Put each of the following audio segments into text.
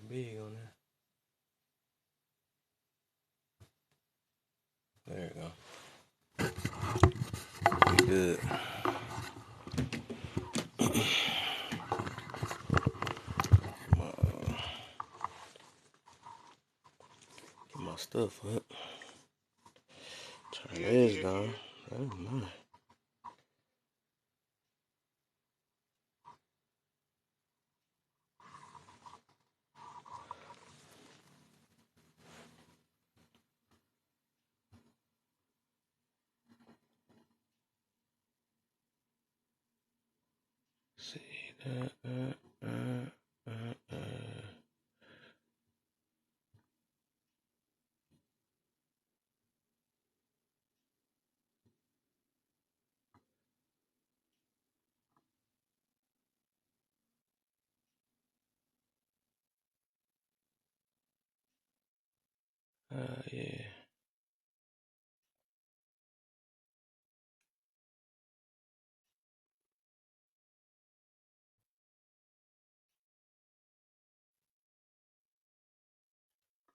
big on there. There you go. Pretty good. Get my stuff up. Turn this down. Oh my. See that. Yeah.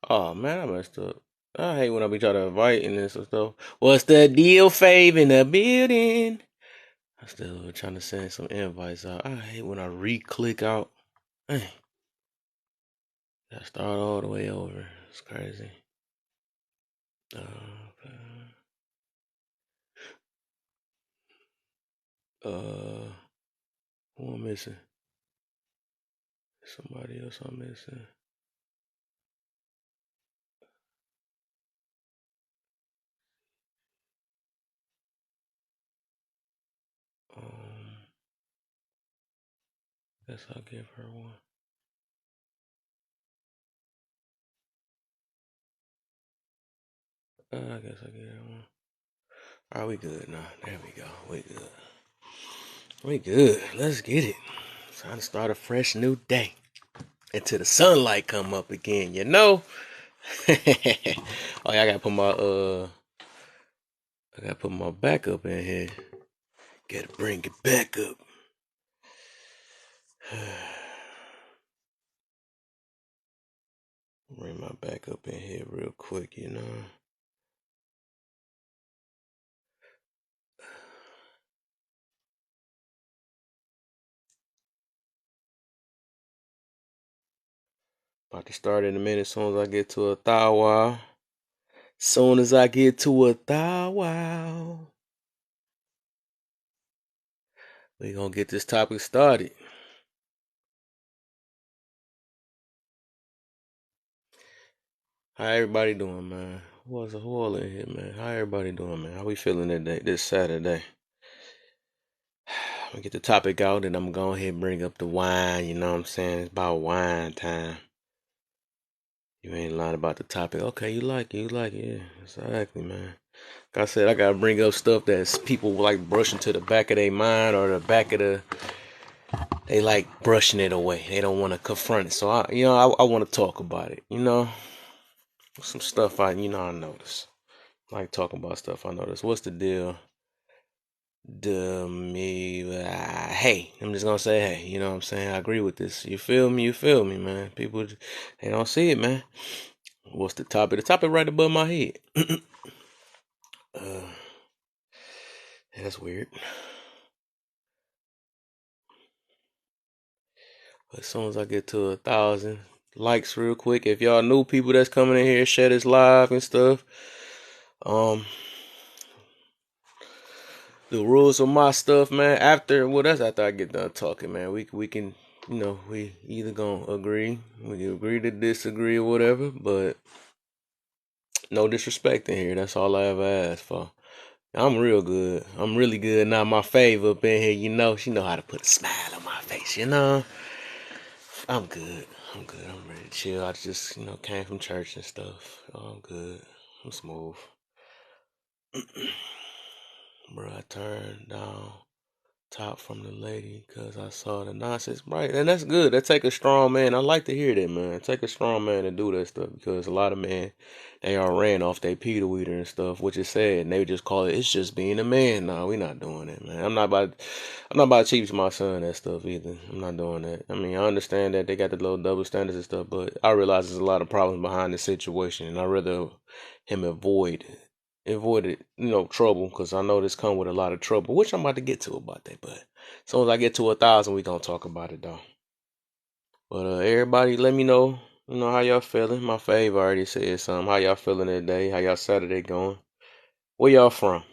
Oh man, I messed up. I hate when I be trying to invite and this and stuff. What's the deal, Fave, in the building? I still trying to send some invites out. I hate when I re-click out. Dang. Gotta start all the way over. It's crazy. Okay. Who I'm missing? Somebody else I'm missing. Guess I'll give her one. I guess I'll give her one. Alright, we good now. There we go. We good. We good. Let's get it. Time to start a fresh new day. Until the sunlight come up again, you know? Oh yeah, I gotta put my backup in here. Gotta bring it back up. Bring my backup in here real quick, you know. About to start in a minute. Soon as I get to a thou wow. Soon as I get to a thou wow. We gonna get this topic started. How everybody doing, man? Who all in here, man? How everybody doing, man? How we feeling today? This Saturday. I'm gonna get the topic out and I'm gonna go ahead and bring up the wine, you know what I'm saying? It's about wine time. You ain't lying about the topic. Okay, you like it, yeah. Exactly, man. Like I said, I gotta bring up stuff that people like brushing to the back of their mind or the back of they like brushing it away. They don't want to confront it. So I want to talk about it. Some stuff I notice. I like talking about stuff I notice. What's the deal? Hey, I'm just gonna say hey. You know what I'm saying? I agree with this. You feel me? You feel me, man? People, they don't see it, man. What's the topic? The topic right above my head. That's weird. As soon as I get to 1,000 likes real quick, if y'all new people that's coming in here, share this live and stuff. The rules of my stuff, man. That's after I get done talking, man. We can, we either gonna agree, we can agree to disagree or whatever, but no disrespect in here. That's all I ever asked for. I'm real good. I'm really good. Now my fave up in here, she know how to put a smile on my face, I'm good. I'm good. I'm ready to chill. I just, came from church and stuff. I'm good. I'm smooth. Bro, I turned down top from the lady because I saw the nonsense. Right, and that's good. That take a strong man. I like to hear that, man. It take a strong man to do that stuff because a lot of men, they are ran off their Peter Weeder and stuff, which is sad. And they just call it, it's just being a man. No, we not doing that, man. I'm not about to teach my son that stuff either. I'm not doing that. I mean, I understand that they got the little double standards and stuff, but I realize there's a lot of problems behind the situation, and I'd rather him avoided, trouble, because I know this come with a lot of trouble, which I'm about to get to about that. But as soon as I get to 1,000, we gonna talk about it though. But everybody, let me know, how y'all feeling. My fave already said something. How y'all feeling today? How y'all Saturday going? Where y'all from?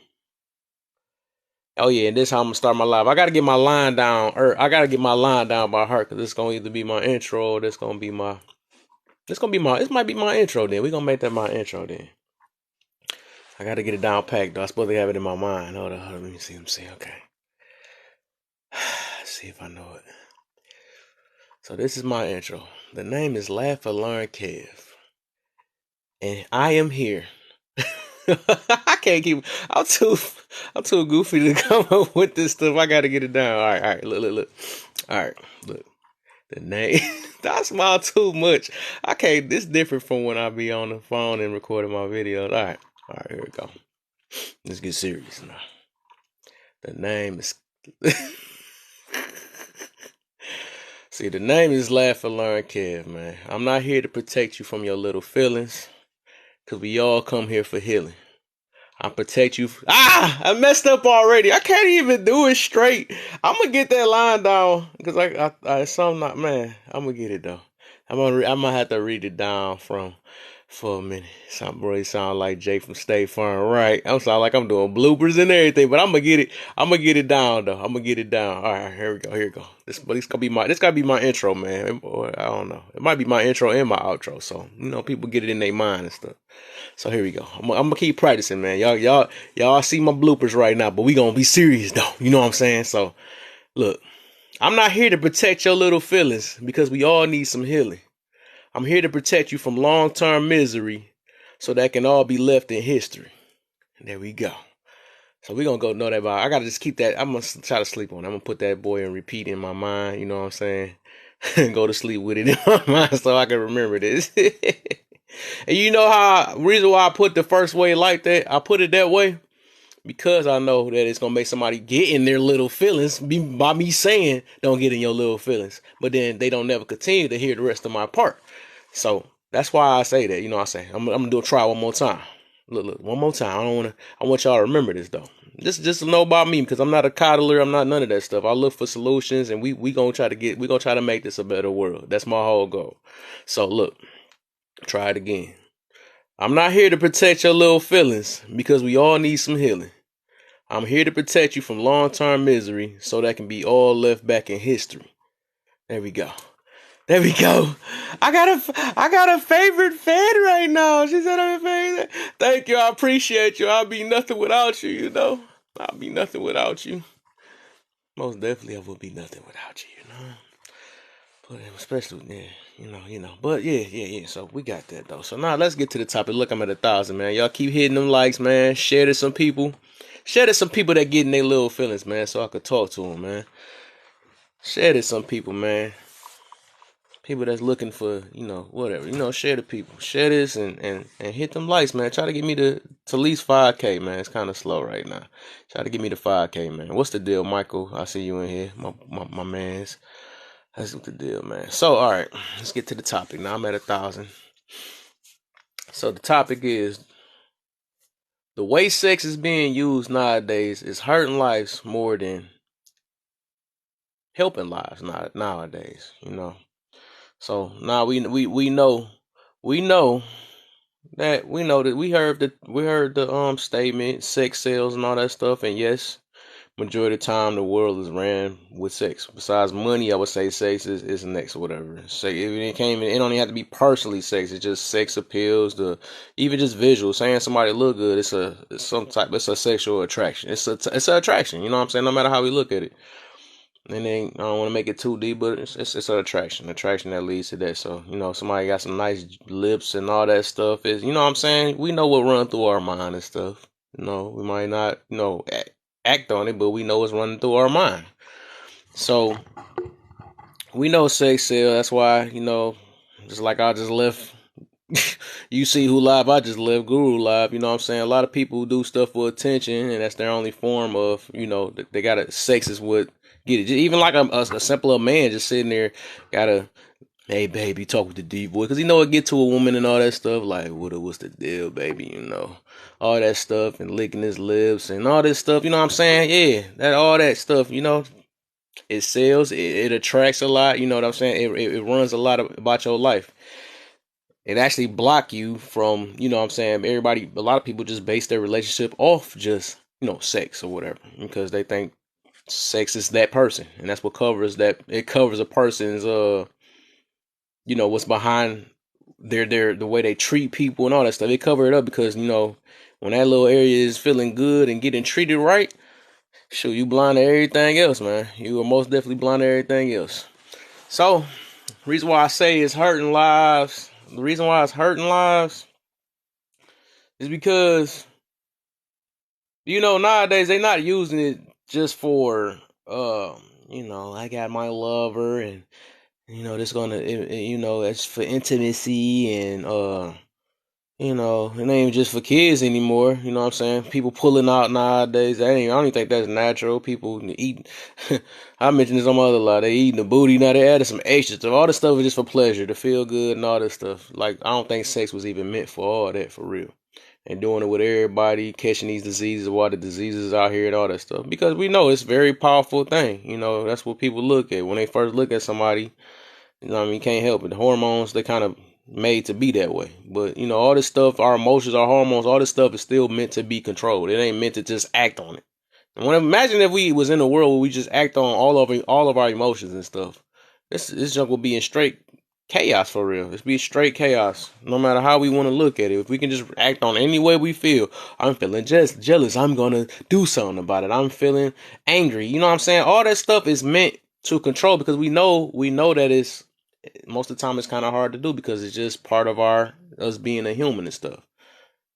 Oh yeah, and this how I'm gonna start my live. I gotta get my line down, or I gotta get my line down by heart, because it's gonna either be my intro, or this might be my intro. Then we gonna make that my intro then. I gotta get it down packed though. I'm supposed to have it in my mind. Hold on, let me see. Okay. See if I know it. So this is my intro. The name is Laugh or Learn Kev. And I am here. I can't keep I'm too goofy to come up with this stuff. I gotta get it down. Alright, look. Alright, look. The name I smile too much. I can't this different from when I be on the phone and recording my videos. Alright, here we go. Let's get serious now. The name is See, the name is Laugh and Learn Kev, man. I'm not here to protect you from your little feelings, because we all come here for healing. I protect you. I messed up already. I can't even do it straight. I'm going to get that line down, because I'm going to get it, though. I'm gonna have to read it down for a minute. Something really sound like Jay from State Farm, right? I'm sound like I'm doing bloopers and everything, but I'm gonna get it down though. I'm gonna get it down. All right, here we go. This gotta be my intro, man. Or, I don't know. It might be my intro and my outro, so people get it in their mind and stuff. So here we go. I'm gonna keep practicing, man. Y'all see my bloopers right now, but we gonna be serious though. You know what I'm saying? So look, I'm not here to protect your little feelings, because we all need some healing. I'm here to protect you from long-term misery, so that can all be left in history. There we go. So we're going to go know that about. I got to just keep that. I'm going to try to sleep on it. I'm going to put that boy and repeat in my mind. You know what I'm saying? Go to sleep with it in my mind so I can remember this. And you know reason why I put the first way like that? I put it that way because I know that it's going to make somebody get in their little feelings by me saying, don't get in your little feelings. But then they don't never continue to hear the rest of my part. So that's why I say that. I'm gonna do a try one more time. Look, one more time. I want y'all to remember this though. Just to know about me, because I'm not a coddler. I'm not none of that stuff. I look for solutions, and we gonna try to make this a better world. That's my whole goal. So look, try it again. I'm not here to protect your little feelings, because we all need some healing. I'm here to protect you from long-term misery, so that can be all left back in history. There we go. I got a favorite fan right now. She said I'm a favorite. Thank you. I appreciate you. I'll be nothing without you, I'll be nothing without you. Most definitely I will be nothing without you, But especially, But yeah. So we got that though. So now let's get to the topic. Look, I'm at 1,000, man. Y'all keep hitting them likes, man. Share to some people. Share to some people that get in their little feelings, man, so I could talk to them, man. Share to some people, man. People that's looking for, whatever, share the people. Share this and hit them likes, man. Try to get me to at least 5K, man. It's kind of slow right now. Try to get me to 5K, man. What's the deal, Michael? I see you in here, my mans. That's what the deal, man. So, all right, let's get to the topic. Now I'm at 1,000. So the topic is, the way sex is being used nowadays is hurting lives more than helping lives nowadays, So now we know that we heard the statement, sex sells and all that stuff, and yes, majority of the time the world is ran with sex. Besides money, I would say sex is next or whatever. Say it don't even have to be personally sex. It's just sex appeals, even just visual. Saying somebody look good, it's a sexual attraction. It's an attraction. You know what I'm saying? No matter how we look at it. And then I don't want to make it too deep, but it's an attraction that leads to that. So, somebody got some nice lips and all that stuff is, you know what I'm saying? We know what run through our mind and stuff. We might not, act on it, but we know it's running through our mind. So we know sex sells. That's why, just like I just left you see who live, I just left Guru live. You know what I'm saying? A lot of people who do stuff for attention, and that's their only form of, they gotta sex is what get it. Even like a simpler man just sitting there, gotta, hey baby, talk with the deep voice, because it get to a woman and all that stuff. Like, what's the deal, baby? All that stuff, and licking his lips and all this stuff. You know what I'm saying? Yeah, all that stuff. It sells. It attracts a lot. You know what I'm saying? It runs a lot about your life. It actually block you from, what I'm saying, a lot of people just base their relationship off just, sex or whatever, because they think sex is that person, and that's what covers that. It covers a person's, what's behind the way they treat people and all that stuff. They cover it up because, when that little area is feeling good and getting treated right, shoot, you blind to everything else, man. You are most definitely blind to everything else. So, reason why I say it's hurting lives. The reason why it's hurting lives is because, nowadays they not using it just for, I got my lover and, this gonna, it's for intimacy and, it ain't even just for kids anymore. You know what I'm saying? People pulling out nowadays. I don't even think that's natural. People eat. I mentioned this on my other lot. They eating the booty now. They added some extra stuff. All this stuff is just for pleasure, to feel good, and all this stuff. Like, I don't think sex was even meant for all that, for real. And doing it with everybody, catching these diseases, what the diseases out here, and all that stuff. Because we know it's a very powerful thing. That's what people look at when they first look at somebody. You can't help it. The hormones, they kind of made to be that way. But, all this stuff, our emotions, our hormones, all this stuff is still meant to be controlled. It ain't meant to just act on it. And imagine if we was in a world where we just act on all of our emotions and stuff. This junk will be in straight chaos, for real. It's be straight chaos, no matter how we want to look at it. If we can just act on any way we feel. I'm feeling just jealous, I'm gonna do something about it. I'm feeling angry. You know what I'm saying? All that stuff is meant to control, because we know that it's, most of the time, it's kind of hard to do, because it's just part of us being a human and stuff.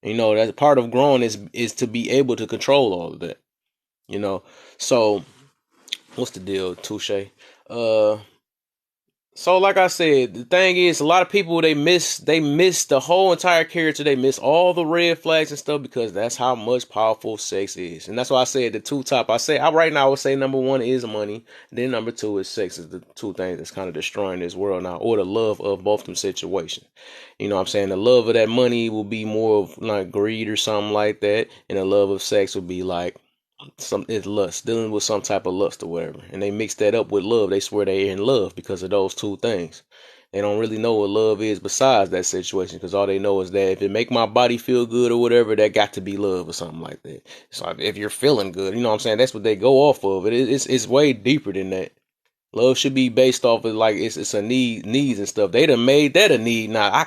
That's part of growing, is to be able to control all of that. So what's the deal, Touche? So like I said, the thing is, a lot of people, they miss the whole entire character. They miss all the red flags and stuff, because that's how much powerful sex is. And that's why I said the two top. Right now I would say number one is money. Then number two is sex, is the two things that's kind of destroying this world now, or the love of both them situations. You know what I'm saying? The love of that money will be more of like greed or something like that. And the love of sex will be like, it's lust, dealing with some type of lust or whatever, and they mix that up with love. They swear they're in love because of those two things. They don't really know what love is besides that situation, because all they know is that if it make my body feel good or whatever, that got to be love or something like that. So if you're feeling good, you know what I'm saying, that's what they go off of. It's way deeper than that. Love should be based off of, like, it's a needs and stuff. They done made that a need now.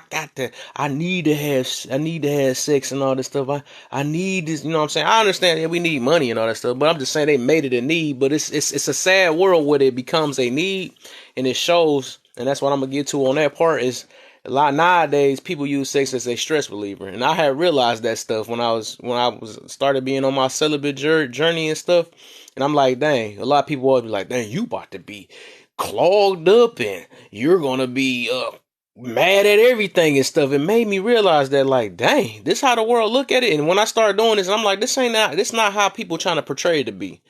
I need to have sex and all this stuff. I need this, you know what I'm saying? I understand that we need money and all that stuff, but I'm just saying they made it a need. But it's a sad world where it becomes a need, and it shows. And that's what I'm gonna get to on that part, is a lot nowadays people use sex as a stress reliever. And I had realized that stuff when I was started being on my celibate journey and stuff. And I'm like, dang, a lot of people always be like, dang, you about to be clogged up and you're gonna be mad at everything and stuff. It made me realize that, like, dang, this how the world look at it. And when I started doing this, I'm like, this not how people trying to portray it to be.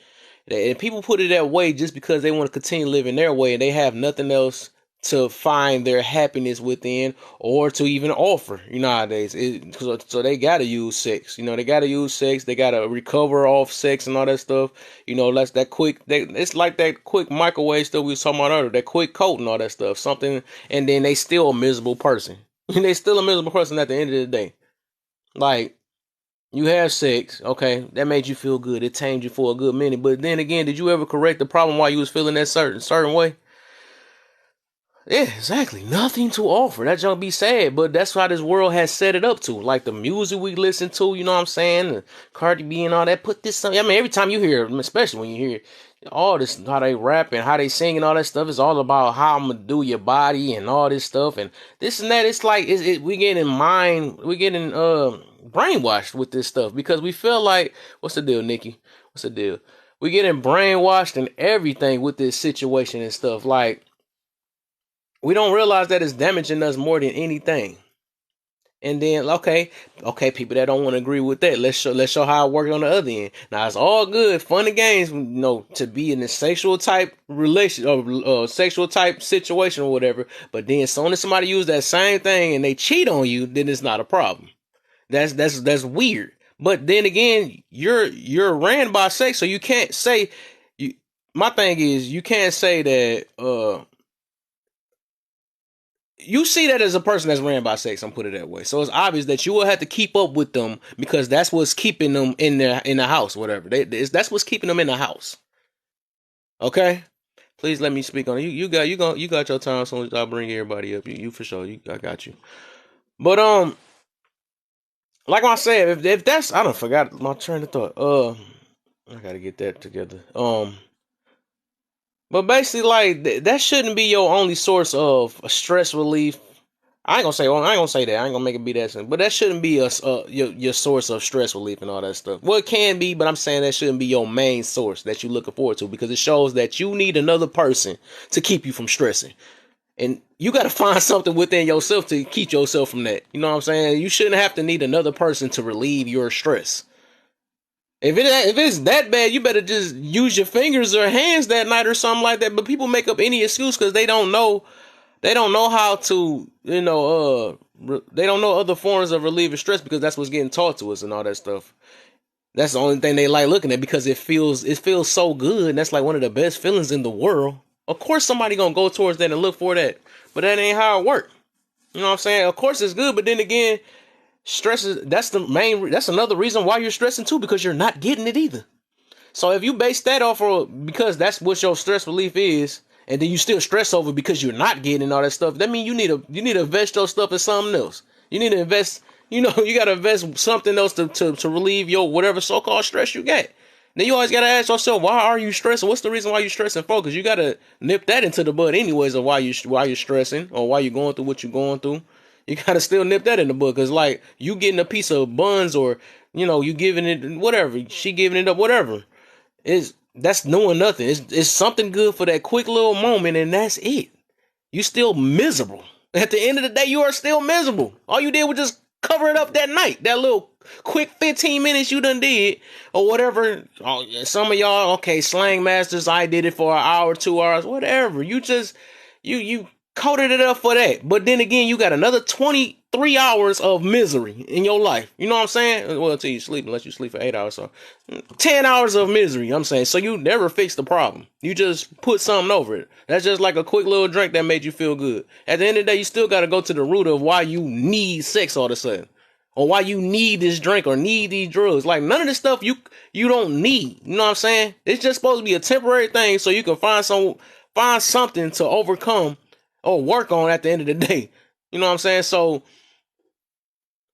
And people put it that way just because they want to continue living their way, and they have nothing else to find their happiness within, or to even offer, nowadays. So they gotta use sex. They gotta use sex. They gotta recover off sex and all that stuff. That's that quick. It's like that quick microwave stuff we was talking about earlier. That quick coat and all that stuff. Something, and then they still a miserable person. They still a miserable person at the end of the day. Like, you have sex, okay, that made you feel good. It tamed you for a good minute. But then again, did you ever correct the problem while you was feeling that certain way? Yeah, exactly. Nothing to offer. That junk be sad, but that's how this world has set it up to. Like the music we listen to, you know what I'm saying? The Cardi B and all that. Put this on. I mean, every time you hear, especially when you hear all this, how they rap and how they sing and all that stuff, is all about how I'm gonna do your body and all this stuff and this and that. It's like we getting brainwashed with this stuff, because we feel like, what's the deal, Nikki? What's the deal? We getting brainwashed and everything with this situation and stuff. Like, we don't realize that it's damaging us more than anything. And then people that don't want to agree with that, let's show how it worked on the other end. Now it's all good, fun and games, to be in a sexual type relation or sexual type situation or whatever. But then, as soon as somebody use that same thing and they cheat on you, then it's not a problem. That's weird. But then again, you're ran by sex, so you can't say you. My thing is, you can't say that. You see that as a person that's ran by sex. I'm put it that way. So it's obvious that you will have to keep up with them because that's what's keeping them in the house, whatever. That's what's keeping them in the house. Okay. Please let me speak on it. You got your time. So I'll bring everybody up. You for sure. I got you. But like I said, if that's I don't forgot my train of thought. I gotta get that together. But basically, like that shouldn't be your only source of stress relief. I ain't gonna say that. I ain't gonna make it be that simple. But that shouldn't be your source of stress relief and all that stuff. Well, it can be, but I'm saying that shouldn't be your main source that you're looking forward to because it shows that you need another person to keep you from stressing. And you got to find something within yourself to keep yourself from that. You know what I'm saying? You shouldn't have to need another person to relieve your stress. If it's that bad, you better just use your fingers or hands that night or something like that. But people make up any excuse because they don't know how to, they don't know other forms of relieving stress because that's what's getting taught to us and all that stuff. That's the only thing they like looking at because it feels so good. And that's like one of the best feelings in the world. Of course, somebody gonna go towards that and look for that, but that ain't how it works. You know what I'm saying? Of course, it's good, but then again, that's another reason why you're stressing too because you're not getting it either. So if you base that off of because that's what your stress relief is, and then you still stress over because you're not getting all that stuff, that means you need to invest your stuff in something else. You need to invest, you gotta invest something else to relieve your whatever so-called stress you get. Then you always gotta ask yourself, why are you stressing? What's the reason why you're stressing for? Because you gotta nip that into the bud anyways of why you're stressing or why you're going through what you're going through. You gotta still nip that in the bud because like you getting a piece of buns or you giving it whatever, she giving it up whatever. That's doing nothing. It's something good for that quick little moment, and that's it. You still miserable. At the end of the day, you are still miserable. All you did was just cover it up that night. That little quick 15 minutes you done did, or whatever. Oh, some of y'all, okay, slang masters, I did it for an hour, 2 hours, whatever. You just, you coated it up for that. But then again, you got another 23 hours of misery in your life. You know what I'm saying? Well, until you sleep, unless you sleep for 8 hours. So 10 hours of misery, I'm saying. So you never fix the problem. You just put something over it. That's just like a quick little drink that made you feel good. At the end of the day, you still got to go to the root of why you need sex all of a sudden. Or why you need this drink or need these drugs. Like none of this stuff you don't need. You know what I'm saying? It's just supposed to be a temporary thing so you can find something to overcome or work on at the end of the day. You know what I'm saying? So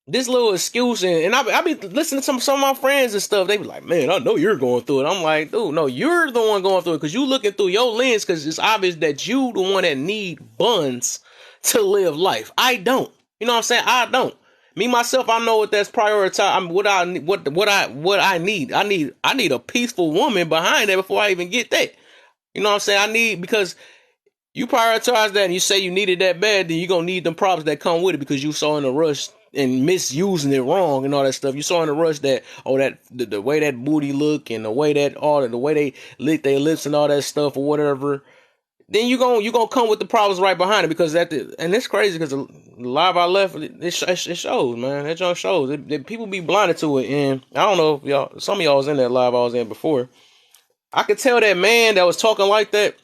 this little excuse and I be listening to some of my friends and stuff. They be like, man, I know you're going through it. I'm like, dude, no, you're the one going through it because you looking through your lens because it's obvious that you the one that need buns to live life. I don't. You know what I'm saying? I don't. Me myself, I know what that's prioritized. What I need. I need a peaceful woman behind that before I even get that. You know what I'm saying? Because you prioritize that and you say you needed that bad, then you're going to need them problems that come with it because you saw in a rush and misusing it wrong and all that stuff. You saw in a rush that, the way that booty look and the way they lick their lips and all that stuff or whatever. Then you gonna come with the problems right behind it because and it's crazy because the live I left, it shows, man. That just shows. People be blinded to it. And I don't know if some of y'all was in that live I was in before. I could tell that man that was talking like that,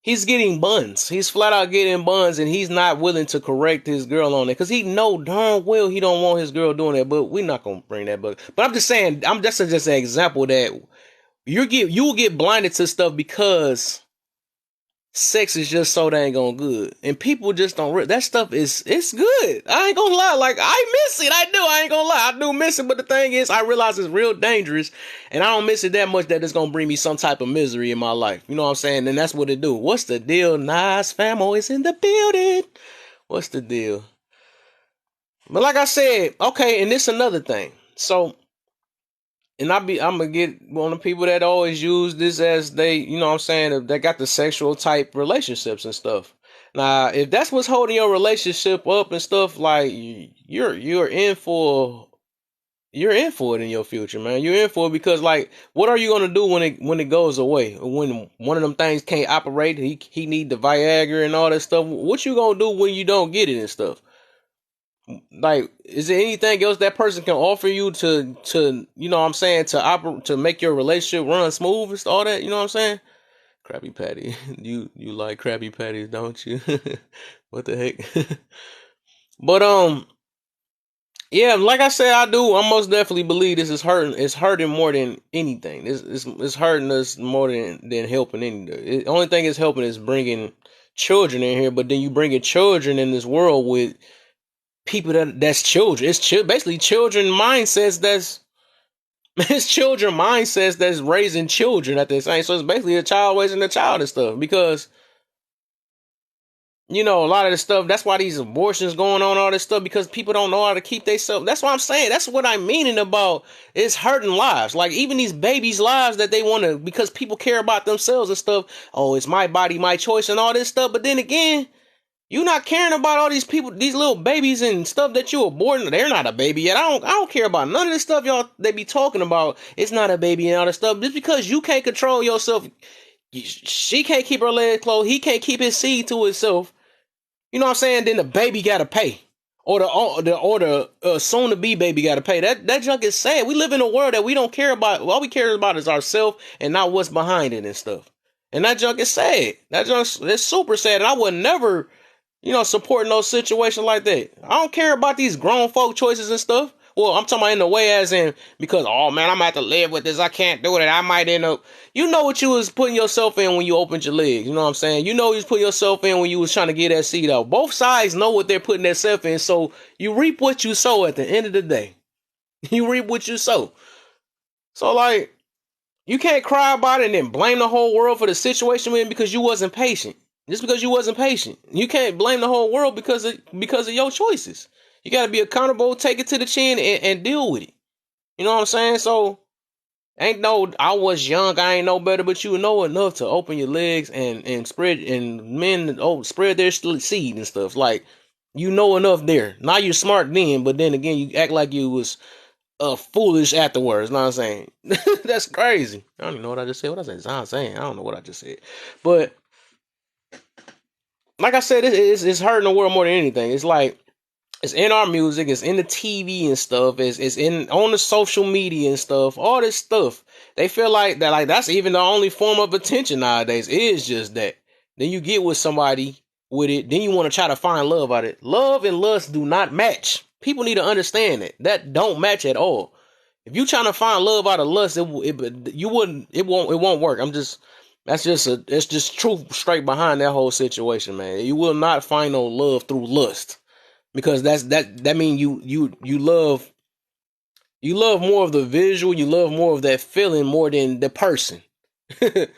he's getting buns. He's flat out getting buns, and he's not willing to correct his girl on it because he know darn well he don't want his girl doing that. But we're not gonna bring that. But I'm just saying, I'm just an example that you will get blinded to stuff because sex is just so dang on good, and people just don't. That stuff it's good. I ain't gonna lie. Like I miss it. I do. I ain't gonna lie. I do miss it. But the thing is, I realize it's real dangerous, and I don't miss it that much that it's gonna bring me some type of misery in my life. You know what I'm saying? And that's what it do. What's the deal? Nice famo is in the building. What's the deal? But like I said, okay, and this another thing. So and I'm gonna get one of the people that always use this as they, you know what I'm saying, they got the sexual type relationships and stuff. Now, if that's what's holding your relationship up and stuff, like you're in for it in your future, man. You're in for it because, like, what are you gonna do when it goes away? When one of them things can't operate, he need the Viagra and all that stuff. What you gonna do when you don't get it and stuff? Like, is there anything else that person can offer you to you know what I'm saying, to make your relationship run smooth and all that? You know what I'm saying? Krabby Patty, you like Krabby Patties, don't you? What the heck? But yeah, like I said, I do. I most definitely believe this is hurting. It's hurting more than anything. It's hurting us more than helping anything. The only thing it's helping is bringing children in here. But then you bringing children in this world with people that's children. It's basically children mindsets. It's children mindsets that's raising children at the same. So it's basically a child raising a child and stuff because you know, a lot of the stuff, that's why these abortions going on, all this stuff, because people don't know how to keep themselves. That's what I'm saying. That's what I'm meaning about it's hurting lives. Like, even these babies' lives that they want to, because people care about themselves and stuff. Oh, it's my body, my choice, and all this stuff. But then again, you not caring about all these people, these little babies and stuff that you aborting. They're not a baby yet. I don't care about none of this stuff y'all they be talking about. It's not a baby and all this stuff. Just because you can't control yourself, she can't keep her legs closed. He can't keep his seed to himself. You know what I'm saying? Then the baby gotta pay, or the soon to be baby gotta pay. That junk is sad. We live in a world that we don't care about. All we care about is ourselves and not what's behind it and stuff. And that junk is sad. That junk is super sad. And I would never, you know, support no situation like that. I don't care about these grown folk choices and stuff. Well, I'm talking about in the way as in because, oh man, I'm gonna have to live with this. I can't do it. I might end up. You know what you was putting yourself in when you opened your legs. You know what I'm saying? You know you was putting yourself in when you was trying to get that seed out. Both sides know what they're putting themselves in. So you reap what you sow at the end of the day. You reap what you sow. So like, you can't cry about it and then blame the whole world for the situation we're in because you wasn't patient. Just because you wasn't patient. You can't blame the whole world because of your choices. You got to be accountable, take it to the chin, and deal with it. You know what I'm saying? So, ain't no, I was young, I ain't know better, but you know enough to open your legs and spread, and men spread their seed and stuff. Like, you know enough there. Now you're smart then, but then again, you act like you was foolish afterwards. Know what I'm saying? That's crazy. I don't even know what I just said. What I said? I'm saying I don't know what I just said, but like I said, it's hurting the world more than anything. It's like it's in our music, it's in the TV and stuff, it's in on the social media and stuff, all this stuff. They feel like that, like that's even the only form of attention nowadays. It is just that. Then you get with somebody with it, then you want to try to find love out of it. Love and lust do not match. People need to understand that. That don't match at all. If you trying to find love out of lust, it won't work. It's just truth straight behind that whole situation, man. You will not find no love through lust because that means you love more of the visual, you love more of that feeling more than the person. That's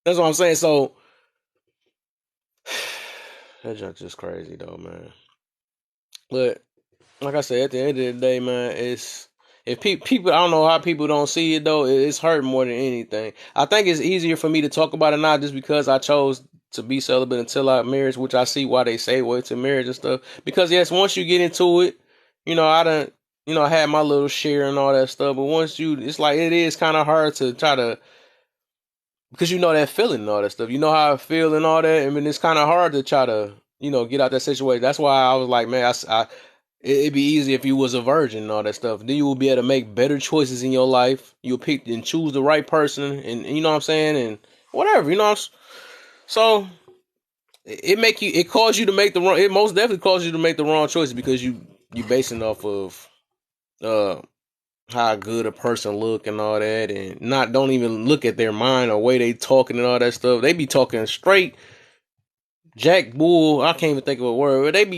what I'm saying. So that junk's just crazy though, man. But like I said, at the end of the day, man, it's if people, I don't know how people don't see it though. It's hurt more than anything. I think it's easier for me to talk about it now just because I chose to be celibate until our marriage, which I see why they say wait to marriage and stuff. Because yes, once you get into it, you know, I had my little share and all that stuff. But once it's like it is kind of hard to try to because you know that feeling and all that stuff. You know how I feel and all that. I mean, it's kind of hard to try to get out that situation. That's why I was like, man, it'd be easy if you was a virgin and all that stuff. Then you will be able to make better choices in your life. You'll pick and choose the right person, and you know what I'm saying, and whatever, So it causes you to make the wrong. It most definitely causes you to make the wrong choices because you basing off of uh how good a person look and all that, and don't even look at their mind or way they talking and all that stuff. They be talking straight Jack Bull, I can't even think of a word. But they be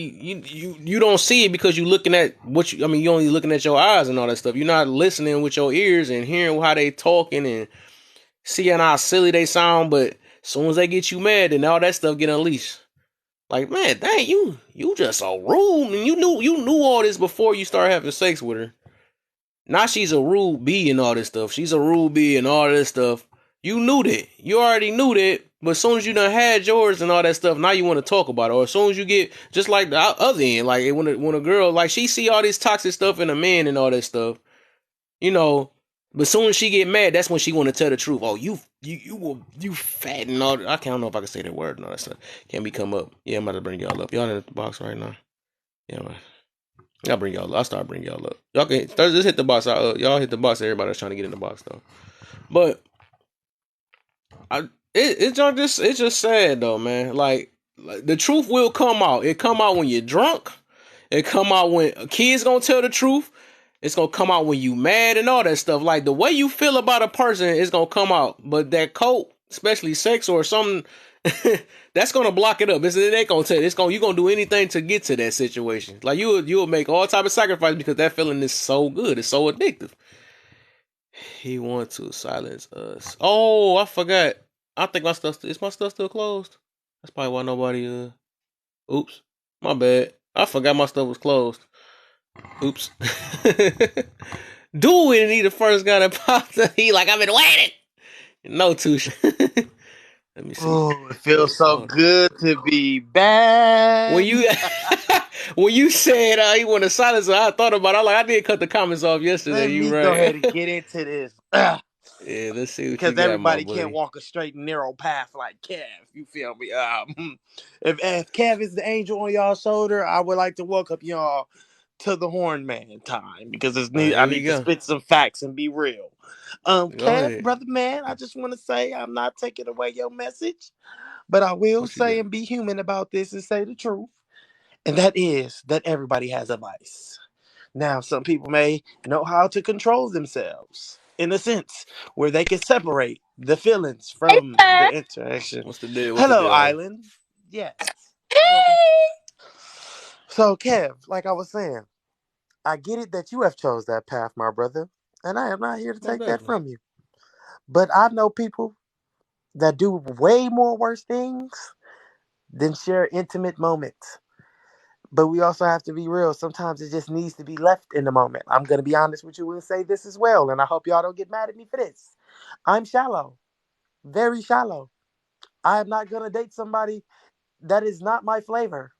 you don't see it because you looking at you only looking at your eyes and all that stuff. You're not listening with your ears and hearing how they talking and seeing how silly they sound. But as soon as they get you mad, then all that stuff get unleashed. Like, man, dang, you just so rude, and you knew all this before you started having sex with her. Now she's a rude bee and all this stuff. She's a rude bee and all this stuff. You knew that. You already knew that. But as soon as you done had yours and all that stuff, now you want to talk about it. Or as soon as you get, just like the other end, like when a girl, like she see all this toxic stuff in a man and all that stuff, you know, but as soon as she get mad, that's when she want to tell the truth. Oh, you fat and all. I can't know if I can say that word and all that stuff. Can't be come up. Yeah, I'm about to bring y'all up. Y'all in the box right now. Yeah, man. I'll bring y'all up. I'll start bringing y'all up. Y'all can just hit the box. Y'all hit the box. Everybody that's trying to get in the box though. But it's just sad though, man. Like the truth will come out. It come out when you're drunk. It come out when a kid's gonna tell the truth. It's gonna come out when you mad and all that stuff. Like the way you feel about a person is gonna come out. But that coat, especially sex or something, that's gonna block it up. It ain't gonna tell. It's gonna you gonna do anything to get to that situation. Like you'll make all type of sacrifice because that feeling is so good. It's so addictive. He wants to silence us. Oh, I forgot. I think my stuff is my stuff still closed. That's probably why nobody. Oops, my bad. I forgot my stuff was closed. Oops. Do it, and he the first guy that popped up. He like I've been waiting. No touche. Let me see. Oh, it Let me feels see. so Hold on. good to be When back. you when you said he want to silence, I thought about it. I like I did cut the comments off yesterday. Let You me go ahead right. and get into this. Yeah, let's see what you Because got, my everybody can't buddy. walk a straight and narrow path like Kev. You feel me? If Kev is the angel on y'all's shoulder, I would like to welcome y'all to the Horn Man time because All right, I here we need to go. spit some facts and be real. Go Kev, ahead. brother man, I just want to say I'm not taking away your message, but I will What you say got? and be human about this and say the truth. And that is that everybody has a vice. Now, some people may know how to control themselves in a sense where they can separate the feelings from the interaction. What's the deal? What's the Hello, deal, Island? Island. Yes. Welcome. So, Kev, like I was saying, I get it that you have chose that path, my brother, and I am not here to Most take that definitely. from you. But I know people that do way more worse things than share intimate moments. But we also have to be real. Sometimes it just needs to be left in the moment. I'm going to be honest with you and say this as well. And I hope y'all don't get mad at me for this. I'm shallow, very shallow. I am not going to date somebody that is not my flavor.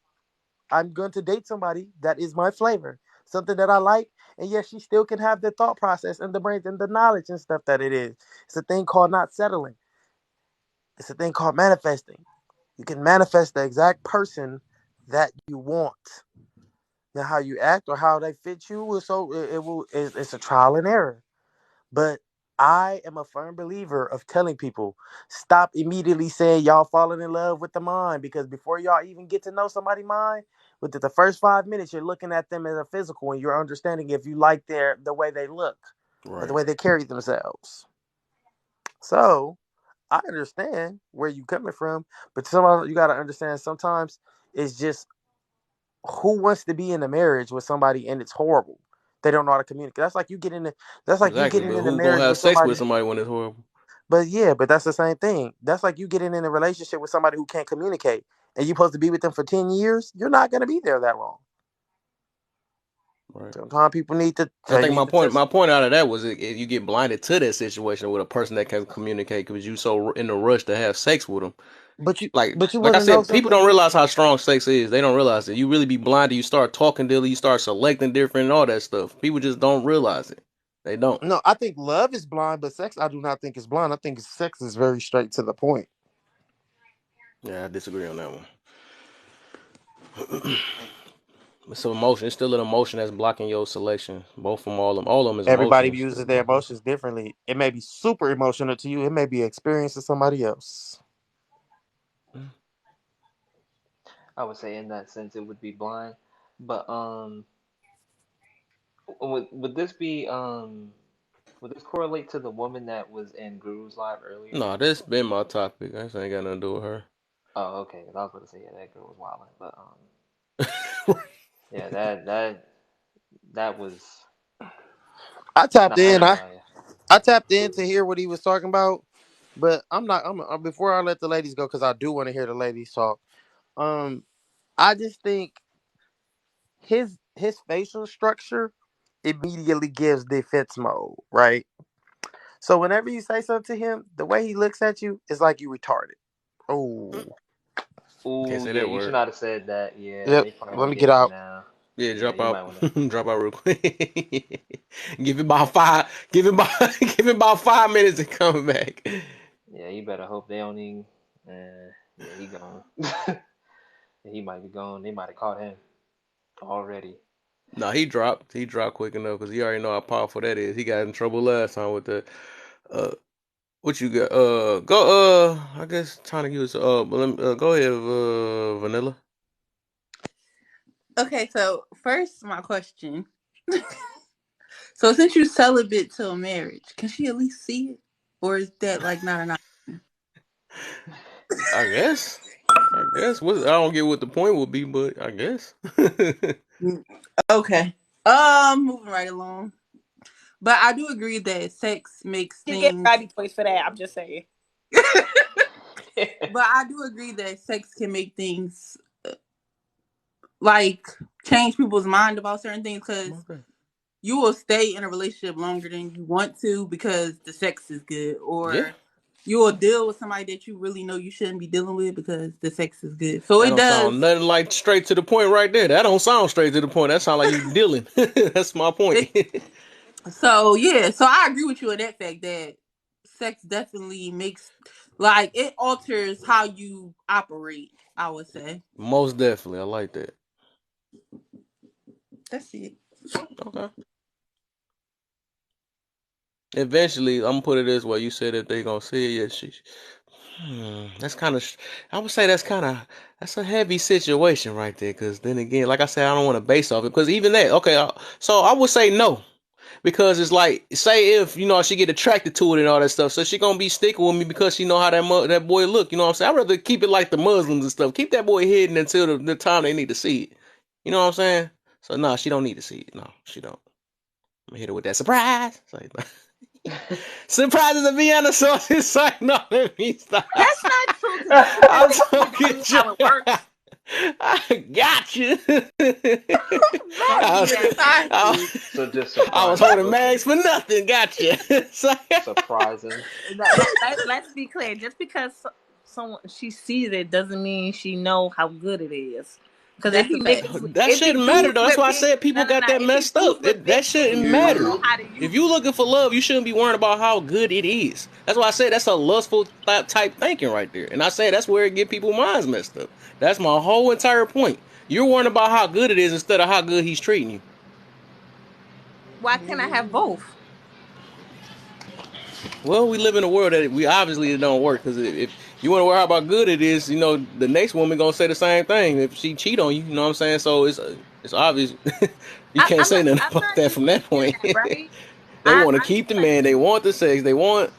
I'm going to date somebody that is my flavor, something that I like. And yes, she still can have the thought process and the brains and the knowledge and stuff that it is. It's a thing called not settling, it's a thing called manifesting. You can manifest the exact person that you want. Now, how you act or how they fit you is it's a trial and error. But I am a firm believer of telling people stop immediately saying y'all falling in love with the mind because before y'all even get to know somebody's mind, within the first 5 minutes, you're looking at them as a physical and you're understanding if you like the way they look or the Right. way they carry themselves. So I understand where you coming from, but some you gotta understand sometimes it's just who wants to be in a marriage with somebody and it's horrible. They don't know how to communicate. That's like you Exactly. getting But in a who gonna marriage have with sex somebody. with somebody when it's horrible? But yeah, but that's the same thing. That's like you getting in a relationship with somebody who can't communicate and you're supposed to be with them for 10 years. You're not gonna be there that long. Right. Sometimes people need to I they think need to my just point out of that was you get blinded to that situation with a person that can communicate because you so in a rush to have sex with them. but you Like I wanna know said, people something? don't realize how strong sex is. They don't realize it. You really be blinded. You start talking to, you start selecting different and all that stuff. People just don't realize it. They don't. No, I think love is blind, but sex I do not think is blind. I think sex is very straight to the point. Yeah, I disagree on that one. It's an emotion. It's still an emotion that's blocking your selection. Both from all of them is Everybody emotions. That's uses their blocking. emotions differently. It may be super emotional to you. It may be an experience to somebody else. I would say in that sense it would be blind. But would this be would this correlate to the woman that was in Guru's live earlier? No, this been my topic. This ain't got nothing to do with her. Oh, okay. 'Cause I was about to say yeah, that girl was wilding, but yeah, that was I tapped nah, I in. ain't gonna I lie. Yeah. I tapped in to hear what he was talking about, but I'm not. Before I let the ladies go because I do want to hear the ladies talk. Um, I just think his facial structure immediately gives defense mode, right? So whenever you say something to him, the way he looks at you is like you retarded. Oh, Can't Ooh, say yeah, that you should word. not have said that. Yeah, yep. they probably Let want me to get get you out. now. Yeah, Yeah, drop you out. might want to. Drop out real quick. Give him about five. Give him about give him about 5 minutes and come back. Yeah, you better hope they don't even. Yeah, he gone. He might be gone. They might have caught him already. No, he dropped. He dropped quick enough because he already know how powerful that is. He got in trouble last time with the uh what you got? Go I guess trying to give us but let me, go ahead, Vanilla. Okay, so first, my question. So since you celibate till marriage, can she at least see it, or is that like not an option? I guess. I guess. What I don't get what the point would be, but I guess. Mm, okay. Moving right along. But I do agree that sex makes You get things. brownie points for that. I'm just saying. But I do agree that sex can make things like change people's mind about certain things because Okay. you will stay in a relationship longer than you want to because the sex is good, Yeah. or you will deal with somebody that you really know you shouldn't be dealing with because the sex is good. So That it don't sound does. nothing like straight to the point right there. That don't sound straight to the point. That sound like you dealing. That's my point. It, so yeah, so I agree with you on that fact that sex definitely makes like it alters how you operate. I would say Most definitely. I like that. that's it. Okay. Eventually, I'm gonna put it this way. You said that they gonna see it. Yeah, that's kind of. I would say that's a heavy situation right there. Because then again, like I said, I don't want to base off it. Because even that, okay. So I would say no. Because it's like, say if she get attracted to it and all that stuff, so she gonna be sticking with me because she know how that boy look. You know what I'm saying? I'd rather keep it like the Muslims and stuff. Keep that boy hidden until the time they need to see it. You know what I'm saying? So no, she don't need to see it. No, she don't. I'm gonna hit her with that surprise. It's like, surprises to be on the source. It's like, no, let me stop. That's not true because that's not I'm typically talking. how it works. I got you. I was, Maggie, I, Toxic. So just I was surprise the holding hooker, mags for nothing. Gotcha. So, surprising. let's be clear. Just because someone she sees it doesn't mean she know how good it is. Because That's a fact. that shouldn't matter though. That's why I said people got that if it's messed up. used with That big shouldn't titties, you don't matter. know You how to If use you it. looking for love, you shouldn't be worrying about how good it is. That's why I said that's a lustful type thinking right there. And I say that's where it get people's minds messed up. That's my whole entire point. You're worrying about how good it is instead of how good he's treating you. Why can't I have both? Well, we live in a world that we obviously it don't work because if you want to worry about how good it is, the next woman gonna say the same thing if she cheat on you. You know what I'm saying? So it's obvious. You can't say nothing I'm about not that from that disputing point. that, right? They want to I'm keep just the man. They saying, want the sex. They want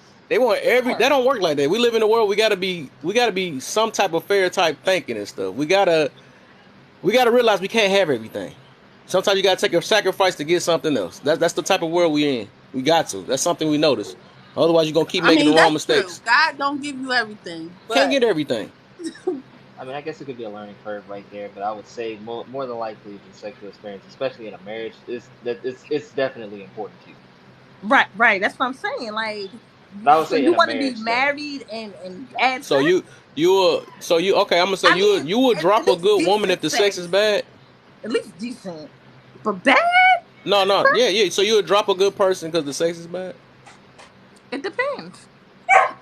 every. yeah. That don't work like that. We live in a world. We gotta be some type of fair type thinking and stuff. We gotta realize we can't have everything. Sometimes you gotta take a sacrifice to get something else. That's the type of world we in. We got to. That's something we notice. Otherwise, you're gonna keep I making the mean, wrong that's true. mistakes. God don't give you everything, Can't but get everything. I mean, I guess it could be a learning curve right there, but I would say more than likely the sexual experience, especially in a marriage, is that it's definitely important to you. Right. That's what I'm saying. Like, But I would so say you in a want to be marriage though. married and bad So sex? you okay? I'm gonna say I you mean, you would at drop a least good woman if decent the sex is sex. bad. At least decent. But bad? No, no, yeah, yeah. So you would drop a good person because the sex is bad. It depends.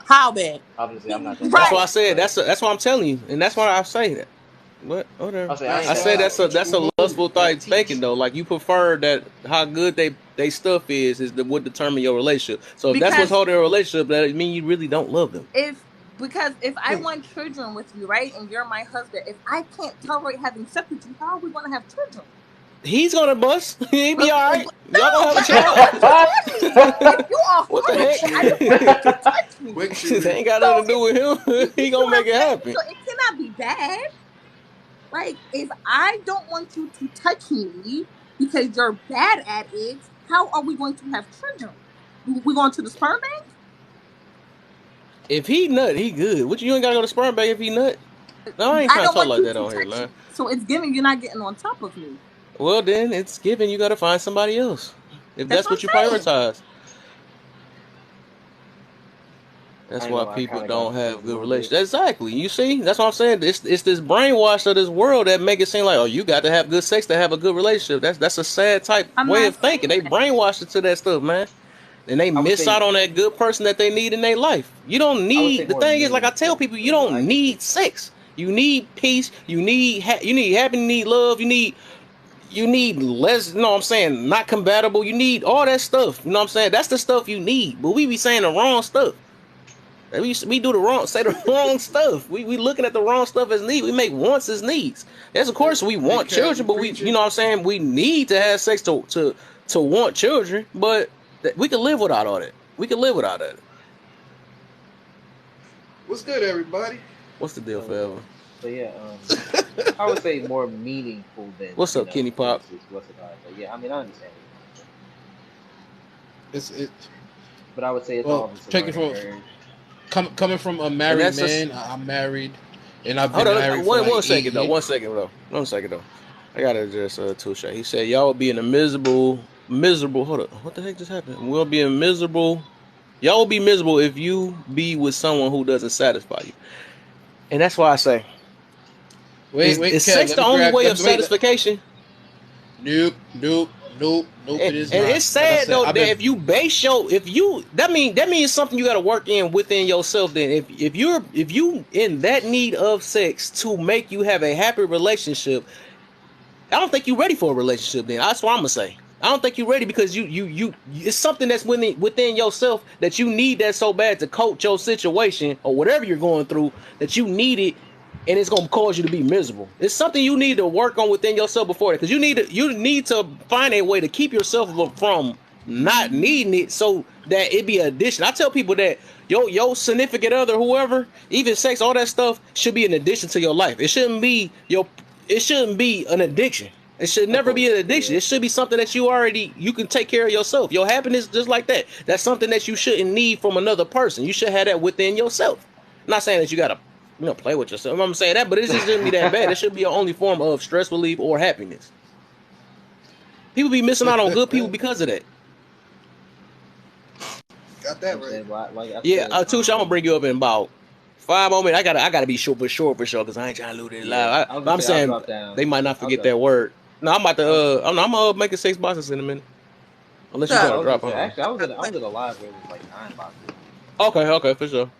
how bad? Obviously, I'm not that That's Right. why I bad, said but that's what I'm telling you, and that's why I say that. But whatever. I'll say I ain't I Right. that say bad. that's a lustful type thinking though. Like you prefer that how good they stuff is what determine your relationship. So if that's what's Because holding a relationship, that mean you really don't love them. if if I want children with you, right, and you're my husband, if I can't tolerate having sex with you, how are we going to have children? He's gonna bust. He be But, all right. Y'all gonna no, have a but I don't child. want you touching me. If you are What the Quick horny, I shooting. don't heck? want you to touch me. Quick It shooting. ain't got So nothing to do if with him. you He see gonna what make I'm it saying, happen. so it cannot be bad. Like if I don't want you to touch me because you're bad at it, how are we going to have children? We going to the sperm bank? If he nut, he good. What you ain't gotta go to sperm bank if he nut. No, I ain't I trying to don't talk want like you that to on here, touch man. me. So it's giving you're not getting on top of me. Well, then it's given. You gotta find somebody else. if That's that's what what you I'm saying. prioritize. I That's ain't why gonna lie, I people kind of got don't have confused a good little bit. relationships. Exactly. You see, that's what I'm saying. It's this brainwash of this world that make it seem like, oh, you got to have good sex to have a good relationship. That's a sad type I'm way not of thinking. saying They that. brainwash it to that stuff, man. And they I would miss say out on that good person that they need in their life. You don't I would say need. The more thing is, like I tell meaningful people, you is what I don't think it. need sex. You need peace. You need happiness. You need love. You need less. You know what I'm saying? Not compatible. You need all that stuff. You know what I'm saying? That's the stuff you need. But we be saying the wrong stuff. We do the wrong, say the wrong stuff. We looking at the wrong stuff as need. We make wants as needs. Yes, of Hey, course we hey, want Kev, you children, but we, you preaching? know what I'm saying, we need to have sex to want children. But we can live without all that. We can live without that. What's good, everybody? What's the deal, So yeah, forever? so yeah, I would say more meaningful than What's up, Kenny Pop? just what's it called. But yeah, I mean I understand what you're saying, It's it. but I would say it's Well, all just a taking learning from curve. coming from a And married that's just man. I'm married, and I've hold been on. married for like One 8 second though. years. 1 second though. 1 second though. I gotta address Touche. He said y'all will be in a miserable. Hold up. What the heck just happened? We'll be in miserable. Y'all will be miserable if you be with someone who doesn't satisfy you. And that's why I say, Wait, is Kev. sex Let the me only grab. way Let of me wait. satisfaction? Nope, nope, nope, nope. It is And not. it's Like I sad said, though I've that been. if you that means something you got to work in within yourself. Then if you in that need of sex to make you have a happy relationship, I don't think you're ready for a relationship. Then that's what I'm gonna say. I don't think you're ready because you it's something that's within yourself that you need that so bad to coach your situation or whatever you're going through that you need it, and it's gonna cause you to be miserable. It's something you need to work on within yourself before that because you need to find a way to keep yourself from not needing it so that it be an addition. I tell people that your significant other, whoever, even sex, all that stuff should be an addition to your life. It shouldn't be an addiction. It should Of never be an course, addiction. yeah. It should be something that you can take care of yourself. Your happiness, just like that. That's something that you shouldn't need from another person. You should have that within yourself. I'm not saying that you gotta, play with yourself. I'm saying that, but it just shouldn't be that bad. It should be your only form of stress relief or happiness. People be missing out on good people because of that. Got You know what that I'm right. saying, but like I Yeah, said, Tusha, I'm gonna bring you up in about 5 more minutes. I gotta be sure for sure because I ain't trying to lose this yeah, live. I was But gonna I'm say I'll saying drop down. they might not I'll forget drop. that word. No, I'm about to I was I'm gonna make it 6 boxes in a minute. Unless you're So, I trying to was gonna drop say on. actually I was at a live where it was like 9 boxes. Okay, for sure.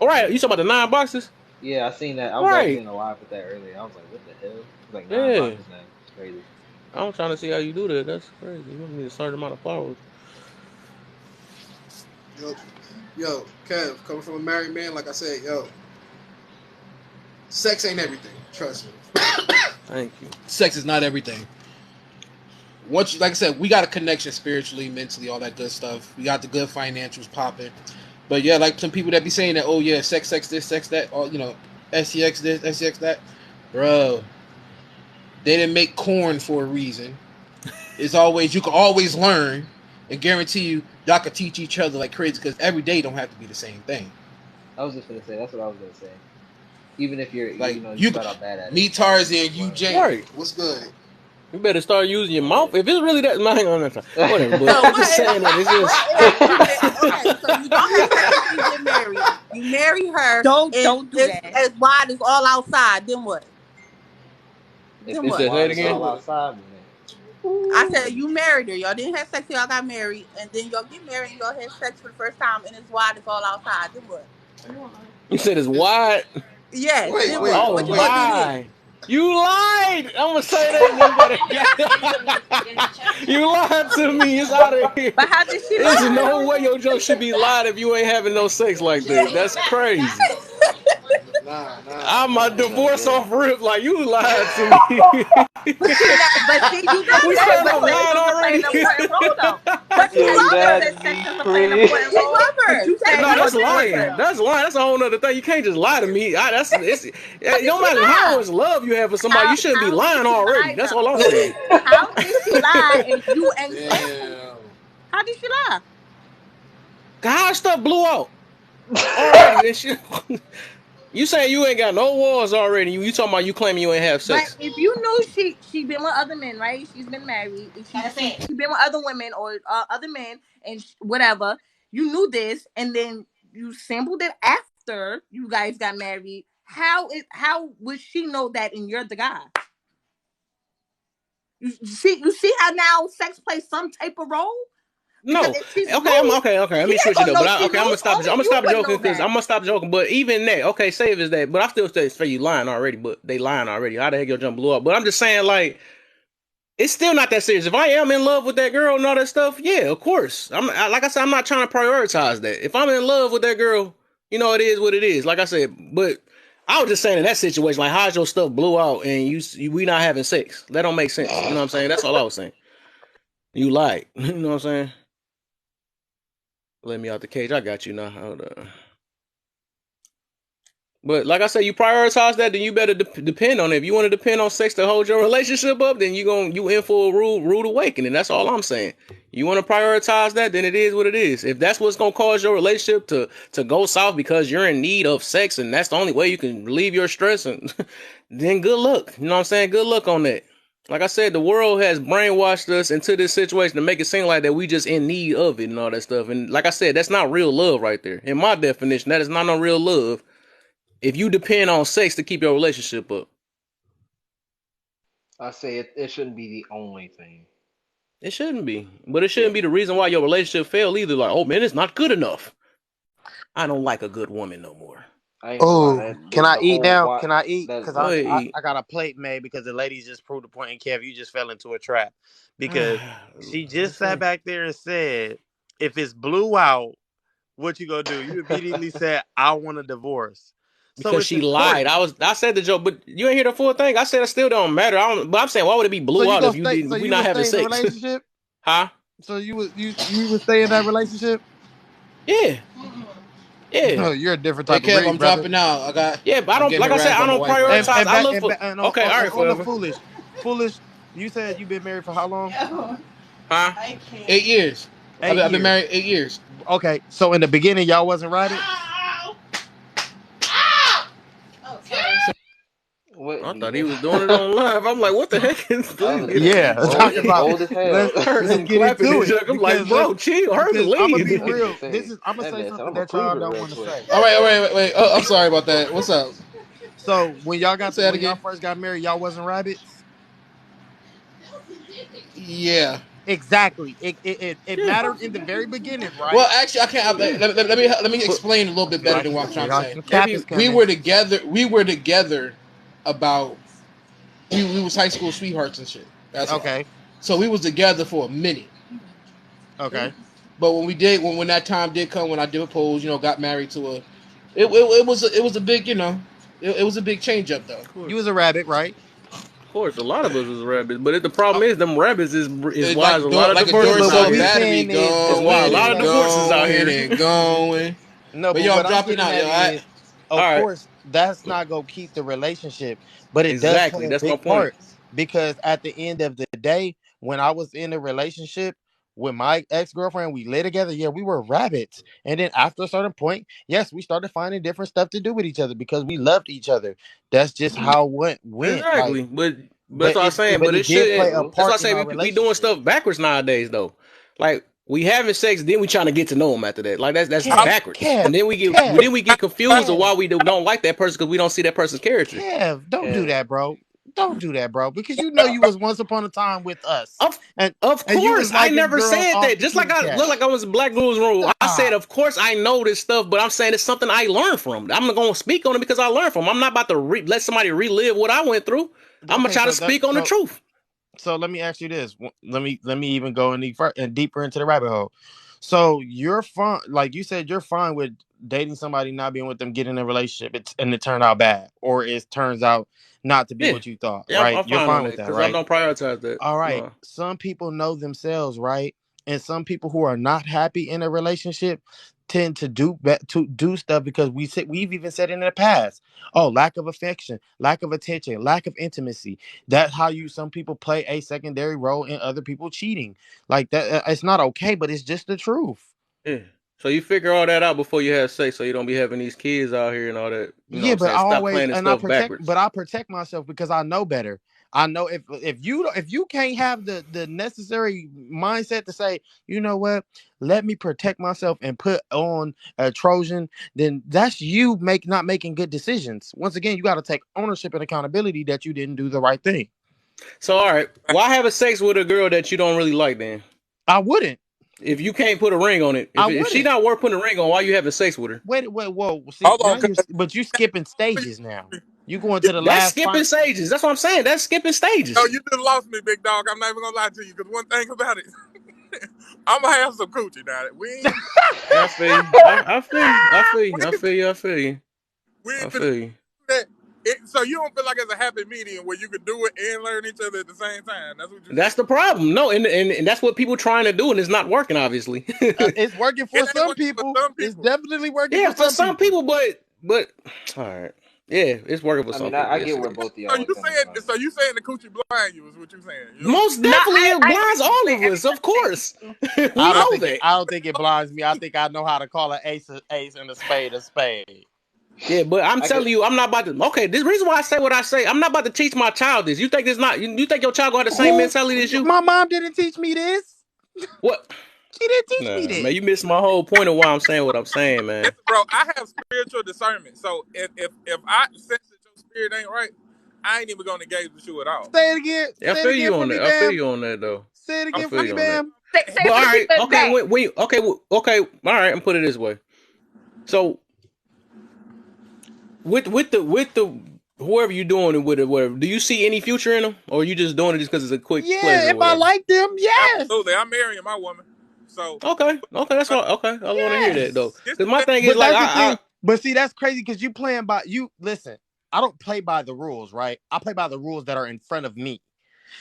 All right, you Yeah, talking about the 9 boxes? yeah, I seen that. I was actually Right. in a live with that earlier. I was like, what the hell? It's like nine Yeah. boxes now. It's crazy. I'm trying to see how you do that. That's crazy. You need a certain amount of followers. Yo, yo, Kev, coming from a married man, like I said, yo, sex ain't everything. Trust me. Thank you. Sex is not everything. Once, like I said, we got a connection spiritually, mentally, all that good stuff. We got the good financials popping. But yeah, like some people that be saying that, oh yeah, sex this, sex that, or SEX this, SEX that, bro. They didn't make corn for a reason. It's always you can always learn, and guarantee y'all can teach each other like crazy because every day don't have to be the same thing. I was just gonna say that's what I was gonna say. Even if you're Like you you, start out bad at it, me you can Tarzan, just you learn. Jane. Right. What's good? You better start using your Yeah. mouth. If it's really that, hang on, whatever. But so I'm what just if saying that it's just. okay, so you don't have sex until you get married. You marry her and Don't do it's that. as wide as all outside. Then what? If Then You it's what? said say it wide, it's again. all So outside. Man. I Ooh. said you married her. Y'all didn't have sex till y'all got married, and then y'all get married and y'all have sex for the first time, and it's wide as all outside. Then what? You said it's it's wide. Yes. wait, Then wait, what? Oh What you wait. gonna do then? my! You lied. I'm gonna say that, and then you gotta. You lied to me. It's out of here. But how did she There's lie? no way your joke should be lied if you ain't having no sex like that. That's crazy. I'm a Nah, it's all divorce good. off rip. Like you lied to me. But see, you just We said, started but off sex lying doesn't play an already. important role, though. But you Yo, love her. that's Said sex doesn't play an important crazy. role. You love But her. you Sex said No, you don't that's agree important with to lying. her. you. That's lying. That's a whole nother thing. You can't just lie to me. How did No she matter how lie? much love you have for somebody, How you shouldn't be how did lying she already. lie That's all I'm though? saying. How did she lie and you ain't sex with her? Damn. How did she lie? How stuff blew out already. This shit. You saying you ain't got no walls already? You talking about you claiming you ain't have But sex? if you know she been with other men, right? She's been married. She been with other women or other men and whatever. You knew this, and then you sampled it after you guys got married. How would she know that and you're the guy? You see how now sex plays some type of role because No. if she's Okay, I'm loose, okay. Okay, let she me ain't switch it gonna up. know But she okay, I'm gonna loose. stop. I'm Only gonna you stop would joking know because that. I'm gonna stop joking. But even that, okay, say if it's that. But I still say you lying already. But they lying already. How the heck your jump blew up? But I'm just saying like it's still not that serious. If I am in love with that girl and all that stuff, yeah, of course. Like I said, I'm not trying to prioritize that. If I'm in love with that girl, you know, it is what it is. Like I said, but I was just saying in that situation, like how's your stuff blew out and we not having sex? That don't make sense. You know what I'm saying? That's all I was saying. You lied. You know what I'm saying? Let me out the cage. I got you now. Hold on. But like I said, you prioritize that, then you better depend on it. If you want to depend on sex to hold your relationship up, then you in for a rude awakening. That's all I'm saying. You want to prioritize that, then it is what it is. If that's what's gonna cause your relationship to go south because you're in need of sex and that's the only way you can relieve your stress, and then good luck. You know what I'm saying? Good luck on that. Like I said, the world has brainwashed us into this situation to make it seem like that we just in need of it and all that stuff. And like I said, that's not real love right there. In my definition, that is not no real love if you depend on sex to keep your relationship up. I say it shouldn't be the only thing. It shouldn't be. But it Yeah, shouldn't be the reason why your relationship failed either. Like, oh man, it's not good enough. I don't like a good woman no more. I ain't gonna lie. Oh, That can I the eat whole now? what Can I eat? that Because Go I, ahead, I eat. I got a plate made because the ladies just proved a point. And Kev, you just fell into a trap because she just What's sat that? back there and said, "If it's blew out, what you gonna do?" You immediately said, "I want a divorce." So Because it's she lied. important. I said the joke, but you ain't hear the full thing. I said it still don't matter. I don't, but I'm saying why would it be So blew you out gonna if you stay? didn't So if we you not would having stay in the sex? relationship? Huh? So you would stay in that relationship? Yeah. Yeah. Oh, you're a different Hey type of Kev, breed, I'm brother. dropping out. Yeah, but I I'm don't getting like I said, harassed by I my don't wife right now. prioritize. And I back look and for back and okay, all right, on the forever. foolish. You said you've been married for how long? Huh? 8 years. I've 8 been, I've been years. married 8 years. Okay, so in the beginning, y'all wasn't rabbits. I what thought he was doing it on live. I'm like, what the heck is I this? was looking at Yeah, you talking bold, about bold as hell. let's I heard let's him get clapping into his it junk. I'm like, because bro, chill, hurt the I'm gonna lead. be I was gonna real. say I'm gonna that say man said I'm something gonna that y'all prove it don't real want to quick. say. All right, wait. Oh, I'm sorry about that. What's up? So Say that when y'all again. first got married, y'all wasn't rabbits. Yeah. Exactly. It Yeah, mattered in the very beginning, Well, right? actually, I can't. yeah. Let me But explain a little I bit feel better like than what I'm trying to say. some if cap is he We coming. were together. We were together about we was high school sweethearts and shit. That's why. Okay. So we was together for a minute. Okay. But when that time did come, when I did propose, got married to a, it was a big, it was a big change up though. of course, You was a rabbit, right? of course, a lot of us was rabbits. But the problem is, them rabbits is It's why there's like a lot of like a Yeah, divorces Duracell but what cell we nowadays. battery saying is It's why a going we lot and of saying divorces out going here. and going. no, But but yo, I'm what I'm dropping getting out, at yo. is, of All right, course, that's not gonna keep the relationship, but it does play exactly. a That's my big point. part because at the end of the day, when I was in a relationship with my ex girlfriend, we lived together. Yeah, we were rabbits, and then after a certain point, yes, we started finding different stuff to do with each other because we loved each other. That's just how it went. Like, Exactly. But that's what I'm saying. but But it it did play a shouldn't. That's why I part in say our we doing relationship. stuff backwards nowadays though. Like we having sex, then we trying to get to know them after that. Like that's Kev, backwards. And Kev, then Kev, we get confused of Kev. why we don't like that person because we don't see that person's character. Kev, don't do Kev, that, bro. Don't do that, bro. Because you know you was once upon a time with us, Of and of you was course, I liking never girls said off that. the Just like kitty I cat. look like I was Black Rules Rule. I said, Stop. of course, I know this stuff, but I'm saying it's something I learned from. I'm not gonna speak on it because I learned from. I'm not about to let somebody relive what I went through. I'm gonna Okay, try to speak on the truth. so let me ask you this. Let me even go any and deeper into the rabbit hole. So you're fine, like you said, you're fine with dating somebody, not being with them, getting in a relationship, and it turned out bad, or it turns out not to be Yeah, what you thought, yeah, right? I'm You're fine on fine that with that, because I right? don't prioritize that. All right. No. Some people know themselves, right? And some people who are not happy in a relationship tend to to do stuff because we've even said in the past. Oh, lack of affection, lack of attention, lack of intimacy. That's how some people play a secondary role in other people cheating. Like that, it's not okay, but it's just the truth. Yeah. So you figure all that out before you have sex, so you don't be having these kids out here and all that. You know what Yeah, I'm but saying? I Stop always playing this and I stuff protect, backwards. but I protect myself because I know better. I know if you can't have the necessary mindset to say, you know what, let me protect myself and put on a Trojan, then that's you not making good decisions. Once again, you got to take ownership and accountability that you didn't do the right thing. So all right, why have a sex with a girl that you don't really like then? I wouldn't. If you can't put a ring on it, I if she wouldn't. not worth putting a ring on, why you having sex with her? Wait, whoa. See, Hold now on, you cause but you skipping stages now. You going to the That's last skipping final. stages. That's what I'm saying. That's skipping no, stages. you just lost me, big dog. I'm not even gonna lie to you. Cause one thing about it, I'm gonna have some coochie now. I feel you. I feel you. I feel you. I We, feel you. I feel you. we I ain't finna feel you. do that. So you don't feel like it's a happy medium where you can do it and learn each other at the same time. That's what you're saying. That's the problem. No, and that's what people trying to do, and it's not working, obviously. It's working It for ain't some working for people. some It's people. definitely working Yeah, for for some some people. people, but all right. Yeah, it's working for I some mean, people. I Yes, get it where is. both of So y'all are you coming saying from. so you saying the coochie blind you is what you saying. You know what I'm Most No, definitely, it I blinds agree all with of us. Of everything that course, you we know that. I don't think it blinds me. I think I know how to call an ace a ace and a spade a spade. Yeah, but I'm I get. telling you, I'm not about to. Okay, this reason why I say what I say, I'm not about to teach my child this. You think it's not? You think your child gonna have the same Who? mentality as you? My mom didn't teach me this. What? She didn't teach me Nah, this. man, you missed my whole point of why I'm saying what I'm saying, man. Listen, bro, I have spiritual discernment. So if I sense that your spirit ain't right, I ain't even gonna engage with you at all. Say it again. I Say it feel again you for on me, that. I feel Bam. you on that, though. Say it I again feel for I, me, you on that. Bam. say But it all for the right, people in the okay, back. okay, okay. All right, I'm put it this way. So with the whoever you doing it with or whatever, do you see any future in them, or are you just doing it just because it's a quick Yeah, pleasure or if I whatever? like them, yes. absolutely, I'm marrying my woman. So Okay, okay, that's uh, what. Okay, I want to hear that though, Yes. this because the my thing. thing is But like that's the I thing. But see, that's crazy because you playing by you listen, I don't play by the rules, right? I play by the rules that are in front of me.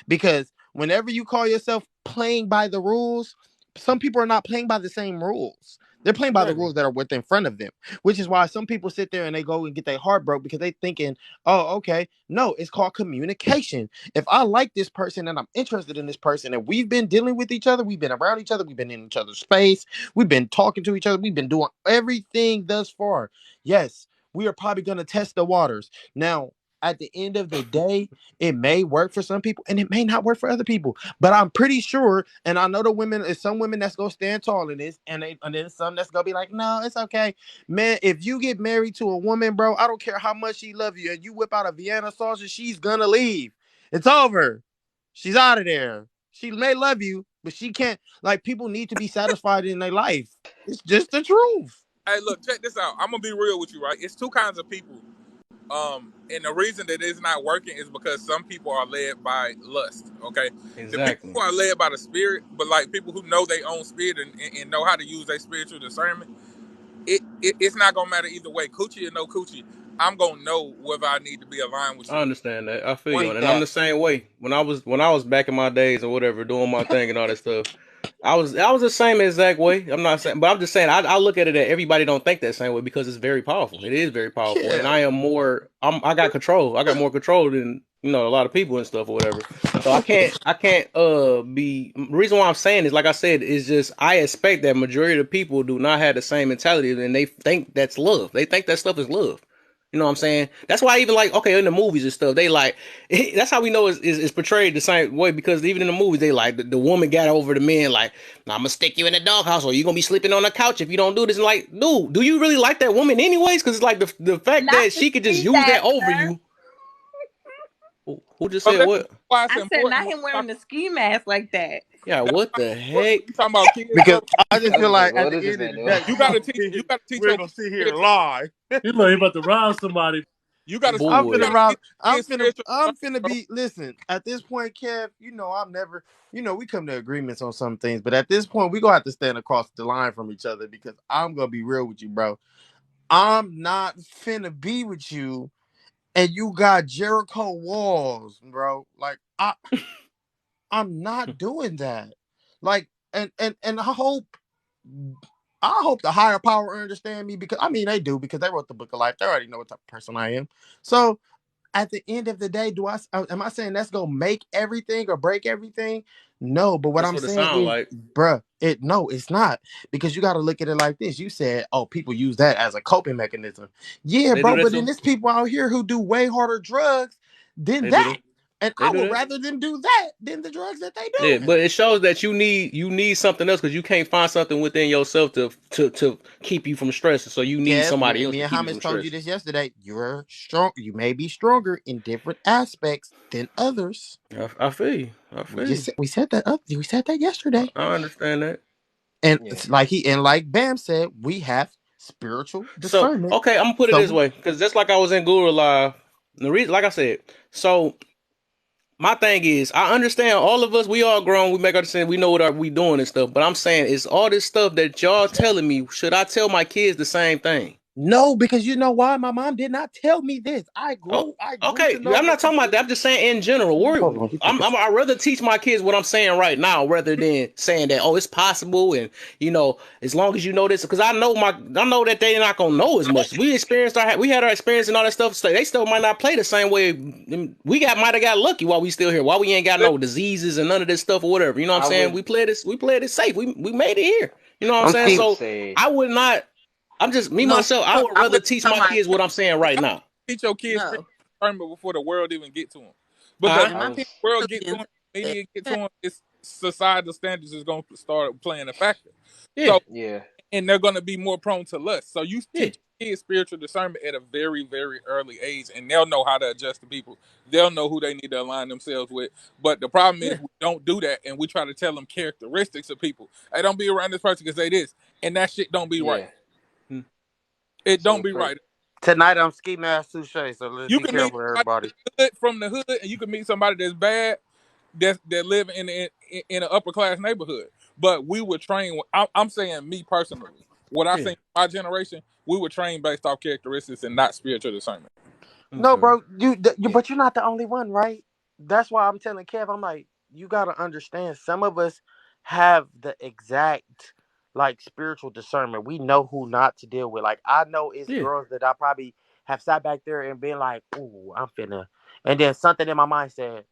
Because whenever you call yourself playing by the rules, some people are not playing by the same rules. They're playing by the exactly. rules that are within front of them, which is why some people sit there and they go and get their heart broke because they thinking, oh, okay. No, it's called communication. If I like this person and I'm interested in this person and we've been dealing with each other, we've been around each other, we've been in each other's space, we've been talking to each other, we've been doing everything thus far. Yes, we are probably going to test the waters. Now, at the end of the day, it may work for some people and it may not work for other people. But I'm pretty sure, and I know the women, is some women that's gonna stand tall in this, and then some that's gonna be like, no, it's okay. Man, if you get married to a woman, bro, I don't care how much she love you, and you whip out a Vienna sausage, she's gonna leave. It's over. She's out of there. She may love you, but she can't. Like, people need to be satisfied in their life. It's just the truth. Hey, look, check this out. I'm gonna be real with you, right? It's two kinds of people. And the reason that it's not working is because some people are led by lust. Okay, the people Exactly. who are led by the spirit, but like people who know their own spirit and know how to use their spiritual discernment, it's not gonna matter either way, coochie or no coochie. I'm gonna know whether I need to be aligned with I you. understand that. I feel you One, on it. Hate And I'm that. the same way. When I was back in my days or whatever, doing my thing and all that stuff, I was the same exact way. I'm not saying, but I'm just saying I look at it that everybody don't think that same way because it's very powerful. It is very powerful, and Yeah. I am more. I got control. I got more control than a lot of people and stuff or whatever. So I can't be. The reason why I'm saying is like I said is just I expect that majority of the people do not have the same mentality and they think that's love. They think that stuff is love. You know what I'm saying? That's why even like okay in the movies and stuff they like that's how we know it's portrayed the same way because even in the movies they like the woman got over the men like nah, I'm gonna stick you in the doghouse or you're gonna be sleeping on the couch if you don't do this and like dude do you really like that woman anyways because it's like the fact Not that the she could just ski use that over master. you. Who just but said listen, what? that's why it's I said important not when him we talk. wearing the ski mask like that. Yeah, That's what why it's the important when heck? we talk about kids, Because bro. I I just was feel gonna say, like at what the is this end of man the doing? day, You gotta teach. You gotta teach we ain't your gonna sit here kids. and lie. You know, he about to rob somebody. You gotta. I'm You finna Boy. gotta rob. teach your kids spiritual I'm finna discernment, be. Listen, at this point, Kev, I'm never. We come to agreements on some things, but at this point, we gonna have to stand across the line from each other because I'm gonna be real with you, bro. I'm not finna be with you, and you got Jericho walls, bro. Like I'm not doing that. Like, and I hope the higher power understand me because I mean they do because they wrote the book of life. They already know what type of person I am. So at the end of the day, am I saying that's gonna make everything or break everything? No, but what That's I'm what it saying sounds is, like. bruh, it's not because you got to look at it like this. You said, "Oh, people use that as a coping mechanism." Yeah, They do bro, that but then too. there's people out here who do way harder drugs than They do that, that. and They I do would that. rather them do that than the drugs that they Yeah, doing. but it shows that you need something else because you can't find something within yourself to keep you from stressing. So you need Kev, somebody else me to and keep you Hamas from told you stressing. this yesterday. You're strong. You may be stronger in different aspects than others. I feel you. I feel you. We said that yesterday. I understand that. And Yeah. it's like Bam said, we have spiritual So discernment. okay, I'm gonna put it this So way because just like I was in Guru Live, the reason, like I said, so my thing is, I understand all of us. We all grown. We make our decisions. We know what we doing and stuff. But I'm saying, it's all this stuff that y'all telling me. Should I tell my kids the same thing? no, because you know why? My mom did not tell me this. Oh, I grew okay. to know I'm what not talking about that. I'm just saying in general. hold on, you take I'd rather teach my kids what I'm saying right now rather than saying that, oh, it's possible. And, as long as you know this, because I know that they're not going to know as much. We had our experience and all that stuff. So they still might not play the same way. Might have got lucky while we still here, while we ain't got no diseases and none of this stuff or whatever. You know what I'm I saying? would We played it safe. We made it here. You know what I'm I'm saying? I team. would So say I would not, I'm just, me, No, myself, I would I rather wouldn't teach tell my my kids what I'm saying right now. Teach your kids spiritual no. discernment before the world even get to them. Because Huh? And I my was when the world get to millions. them, media get to them, it's societal standards is going to start playing a factor. Yeah. So, yeah. and they're going to be more prone to lust. So you Yeah. teach kids spiritual discernment at a very, very early age, and they'll know how to adjust to people. They'll know who they need to align themselves with. But the problem Yeah. is we don't do that, and we try to tell them characteristics of people. Hey, don't be around this person because they this, and that shit don't be right. Yeah. Hmm. It don't So be for right. Tonight I'm ski mask Suche, so let's You be can meet careful, somebody everybody. that's good from the hood, and you can meet somebody that's bad that live in an upper class neighborhood. But we were trained. I'm saying me personally, what I Yeah. think my generation, we were trained based off characteristics and not spiritual discernment. No, Okay. bro, yeah. but you're not the only one, right? That's why I'm telling Kev, I'm like, you gotta understand. Some of us have the exact like spiritual discernment. We know who not to deal with. Like I know it's Yeah. girls that I probably have sat back there and been like, "Ooh, I'm finna," and then something in my mind said,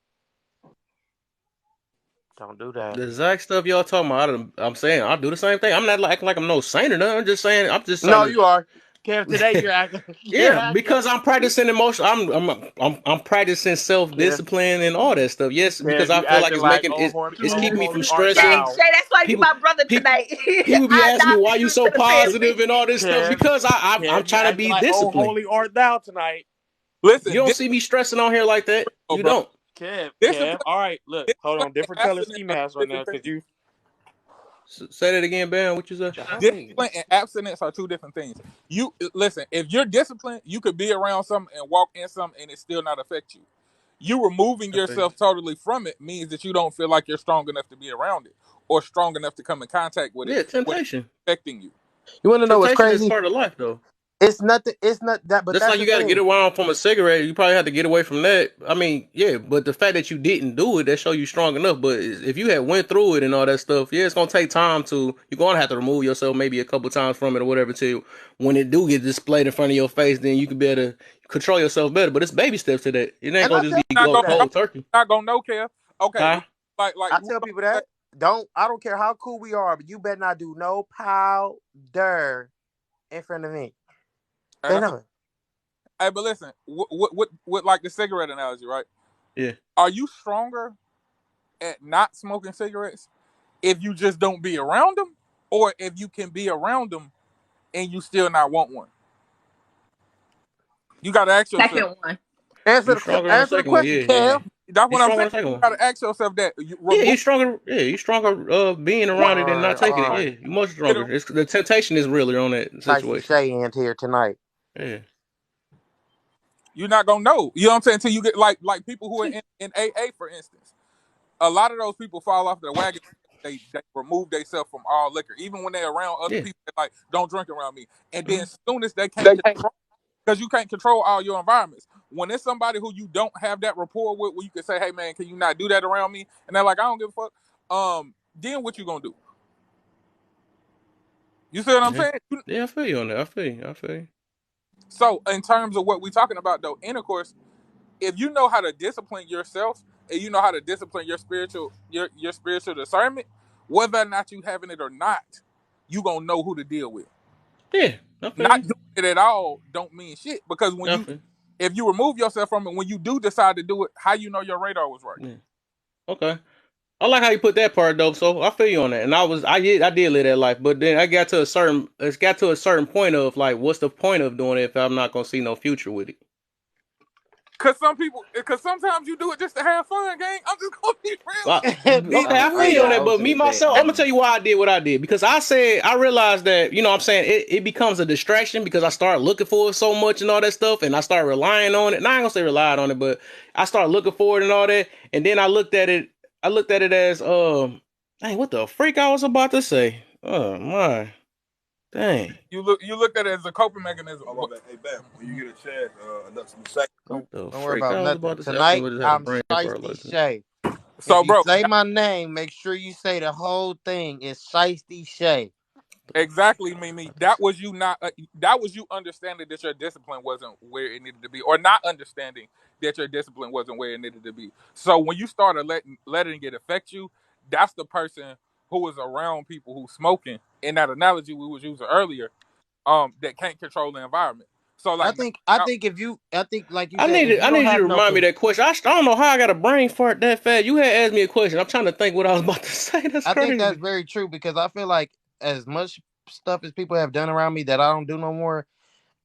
"Don't do that." The exact stuff y'all talking about, I'm saying I do the same thing. I'm not acting like I'm no saint or nothing. I'm just saying I'm just No, trying you are, Kev. Today to. you're acting. You're Yeah, acting. because I'm practicing emotion. I'm practicing self Kev, discipline and all that stuff. Yes, because Kev, I you feel like acting it's like making it. It's oh keeping me from holy art Shay, stressing. thou. Shay, that's why you People, my brother people, tonight. people be I asking me why adopted you you so to the family. positive and all this stuff Kev, because I'm Kev, you trying to acting be like oh disciplined. holy art thou tonight. You Listen, don't see me stressing on here like that. oh, You bro, don't. Kev. discipline, All right, look, hold discipline on. and Different color abstinence ski are mask two right now, different cause things. you. Say that again, Ben. What you say? That's what I'm saying. Discipline and abstinence are two different things. You listen, if you're disciplined, you could be around something and walk in something and it still not affect you. You removing I feel you. yourself totally from it means that you don't feel like you're strong enough to be around it or strong enough to come in contact with it Yeah, without temptation. affecting you. You want to know what's Temptation is crazy? part of life, though. It's nothing. It's not that, but Just that's like the you got to get thing. away from a cigarette, you probably have to get away from that. I mean, yeah, but the fact that you didn't do it, that show you strong enough. But if you had went through it and all that stuff, yeah, it's gonna take time to. You're gonna have to remove yourself maybe a couple times from it or whatever. Till when it do get displayed in front of your face, then you can be able to control yourself better. But it's baby steps to that. It ain't And I gonna just tell be Not people go gonna know. that. cold turkey, Not gonna know, care. Okay, huh? like I who tell gonna people say, that. Don't. I don't care how cool we are, but you better not do no powder in front of me. and They I feel, know. hey, but listen, what like the cigarette analogy, right? Yeah, Are you stronger at not smoking cigarettes if you just don't be around them, or if you can be around them and you still not want one? You got to ask yourself. Second one. you stronger on the Answer the second one. question, Yeah, yeah, yeah. Kev. That's You what I'm stronger on saying. the second You one. got to ask yourself that. You Yeah, remove you stronger. Yeah, you stronger. Being around it and not All taking it. right. Yeah, you much it. stronger. It's the temptation is realer on that Tyson situation. Shay in here tonight. Yeah. You're not gonna know. You know what I'm saying? Until you get like people who are in AA, for instance. A lot of those people fall off the wagon. They remove themselves from all liquor, even when they're around other Yeah. people. They're like, don't drink around me. And then Mhm. as soon as they can't control, because you can't control all your environments. When it's somebody who you don't have that rapport with, where you can say, "Hey man, can you not do that around me?" And they're like, "I don't give a fuck." Then what you gonna do? You see what I'm Yeah. saying? Yeah, I feel you on that. I feel you. I feel you. So in terms of what we're talking about though, intercourse, if you know how to discipline yourself, and you know how to discipline your spiritual discernment, whether or not you having it or not, you gonna know who to deal with. Yeah, I feel Not you. doing it at all don't mean shit, because when I you, feel if you remove yourself from it, when you do decide to do it, how you know your radar was you. working? Yeah. Okay. I like how you put that part though, so I feel you on that. And I did live that life, but then it's got to a certain point of like, what's the point of doing it if I'm not gonna see no future with it? Because sometimes you do it just to have fun, gang. I'm just gonna be real with Well, Be okay, for I feel you on real. I that, was but me gonna say myself, I'm you. gonna tell you why I did what I did because I realized that I'm saying it becomes a distraction because I start looking for it so much and all that stuff, and I start relying on it. And I ain't gonna say relied on it, but I start looking for it and all that, and then I looked at it as dang, what the freak I was about to say? Oh my, dang, You looked at it as a coping mechanism. Oh, my bad. Hey, Bam, when you get a chance, another some say. Don't what the don't worry freak about I was nothing. about to say? I think Tonight we just had a I'm brain fart Shiesty like that. Shay. If So, you bro, say my name, make sure you say the whole thing. It's Shiesty Shay. exactly, Mimi. That was you not. That was you understanding that your discipline wasn't where it needed to be, or not understanding that your discipline wasn't where it needed to be. So when you started letting it affect you, that's the person who was around people who smoking. In that analogy we was using earlier, that can't control the environment. So I like, think I think if you I think like you I said, if need you I don't need you to have no remind me that question. I don't know how I got a brain fart that fast. You had asked me a question. I'm trying to think what I was about to say. That's I think that's crazy. very true because I feel like as much stuff as people have done around me that I don't do no more,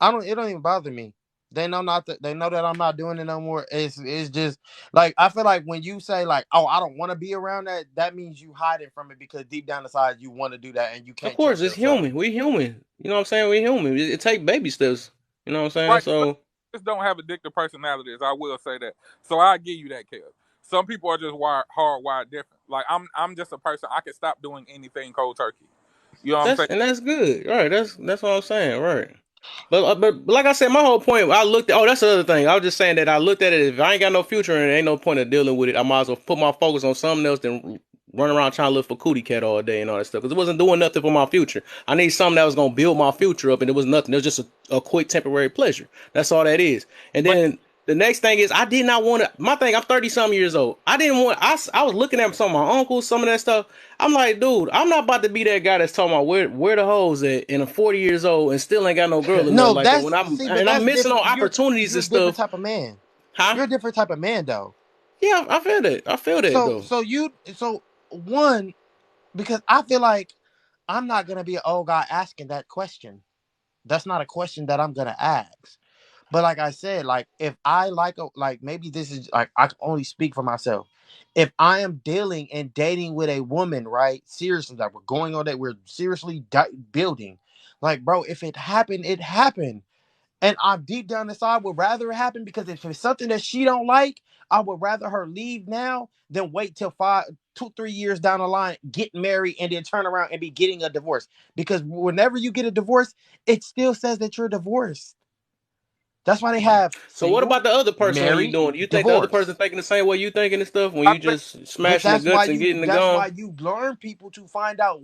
it don't even bother me. They know not that they know that I'm not doing it no more. It's just like I feel like when you say like, oh, I don't want to be around that, that means you hiding from it because deep down inside you want to do that and you Of can't course, trust it's yourself. human. We human. You know what I'm saying? We human. It take baby steps. You know what I'm saying? right? So Just don't have addictive personalities. I will say that. So I give you that, Kev. Some people are just hardwired different. Like I'm just a person. I can stop doing anything cold turkey. You know what I'm saying? that's good. Right. That's what I'm saying. Right. But like I said, my whole point, I looked at, oh, that's the other thing. I was just saying that I looked at it. If I ain't got no future and there ain't no point of dealing with it, I might as well put my focus on something else than run around trying to look for cootie cat all day and all that stuff. Because it wasn't doing nothing for my future. I need something that was going to build my future up, and it was nothing. It was just a quick temporary pleasure. That's all that is. And But then the next thing is, I did not want to. My thing, I'm 30 something years old. I didn't want. I was looking at some of my uncles, some of that stuff. I'm like, dude, I'm not about to be that guy that's talking about where the hoes at, and I'm 40 years old and still ain't got no girl or nothing No, like that. that's but I'm that's missing on different. opportunities You're and a different stuff, type of man. huh? You're a different type of man though. Yeah, I feel that. I feel that So though. so you so one because I feel like I'm not gonna be an old guy asking that question. That's not a question that I'm gonna ask. But like I said, like if I like maybe this is like I can only speak for myself. If I am dealing and dating with a woman, right? Seriously, like we're going on that, we're seriously building. Like, bro, if it happened, it happened. And I'm deep down inside would rather it happen because if it's something that she don't like, I would rather her leave now than wait till 2, 3 years down the line, get married, and then turn around and be getting a divorce. Because whenever you get a divorce, it still says that you're divorced. That's why they have So what single, about the other person when you married, doing? Do you think the other person divorce. thinking the same way you thinking and stuff when I you think just But smashing the guts and getting the that's why gone? you learn people to find out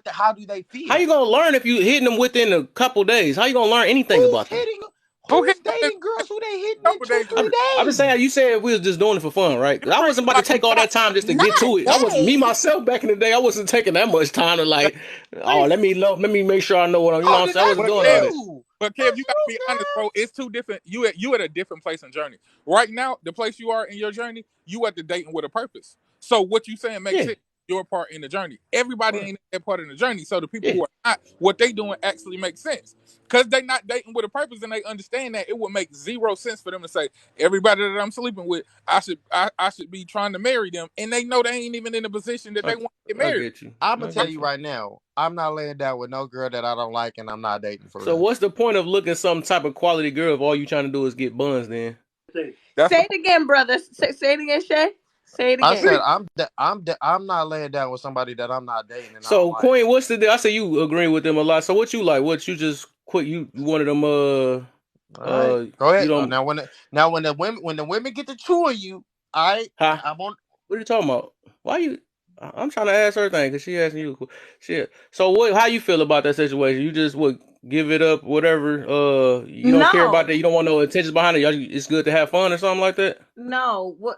how do they How you feel. gonna learn if you hitting them within a couple days? How you gonna learn anything Who's about them? hitting who who's hit them in dating girls who they hitting a in couple two, days? three I'm just saying, days? you said we was just doing it for fun, right? You 'Cause I bring wasn't up about to like take all that time just to get Not to it. I was me days. myself back in the day. I wasn't taking that much time to that's like, oh, crazy. let me make sure I know what I'm. You know Oh, what I'm then saying? I that's wasn't But doing all Kev, that. you. but Kev, you That's gotta you, be honest, Kev. bro. It's two different. You at a different place in journey. Right now, the place you are in your journey, you at the dating with a purpose. So what you saying makes Yeah, sense. Your part in the journey. Everybody right. ain't that part in the journey. So the people Yeah. who are not, what they doing actually makes sense. Cause they not dating with a purpose and they understand that it would make zero sense for them to say, everybody that I'm sleeping with, I should be trying to marry them. And they know they ain't even in a position that they I, want to get I married. get you. I'm gonna I tell Right? get you you. right now, I'm not laying down with no girl that I don't like, and I'm not dating for So real. what's the point of looking some type of quality girl if all you trying to do is get buns? Then That's Say the it again, brother. Say it again, Shay. Say it I again. said point. I'm not laying down with somebody that I'm not dating and I don't so like. Queen, what's the deal? I say you agreeing with them a lot. So what you like? What you just quit? You one of them? All right, go You ahead. don't? Now when the women get to chewing you, I Huh? I'm on. What are you talking about? Why you? I'm trying to ask her thing because she asking you. Shit. So what? How you feel about that situation? You just would give it up, whatever. You don't care about No, that. You don't want no intentions behind it. It's good to have fun or something like that. no. What?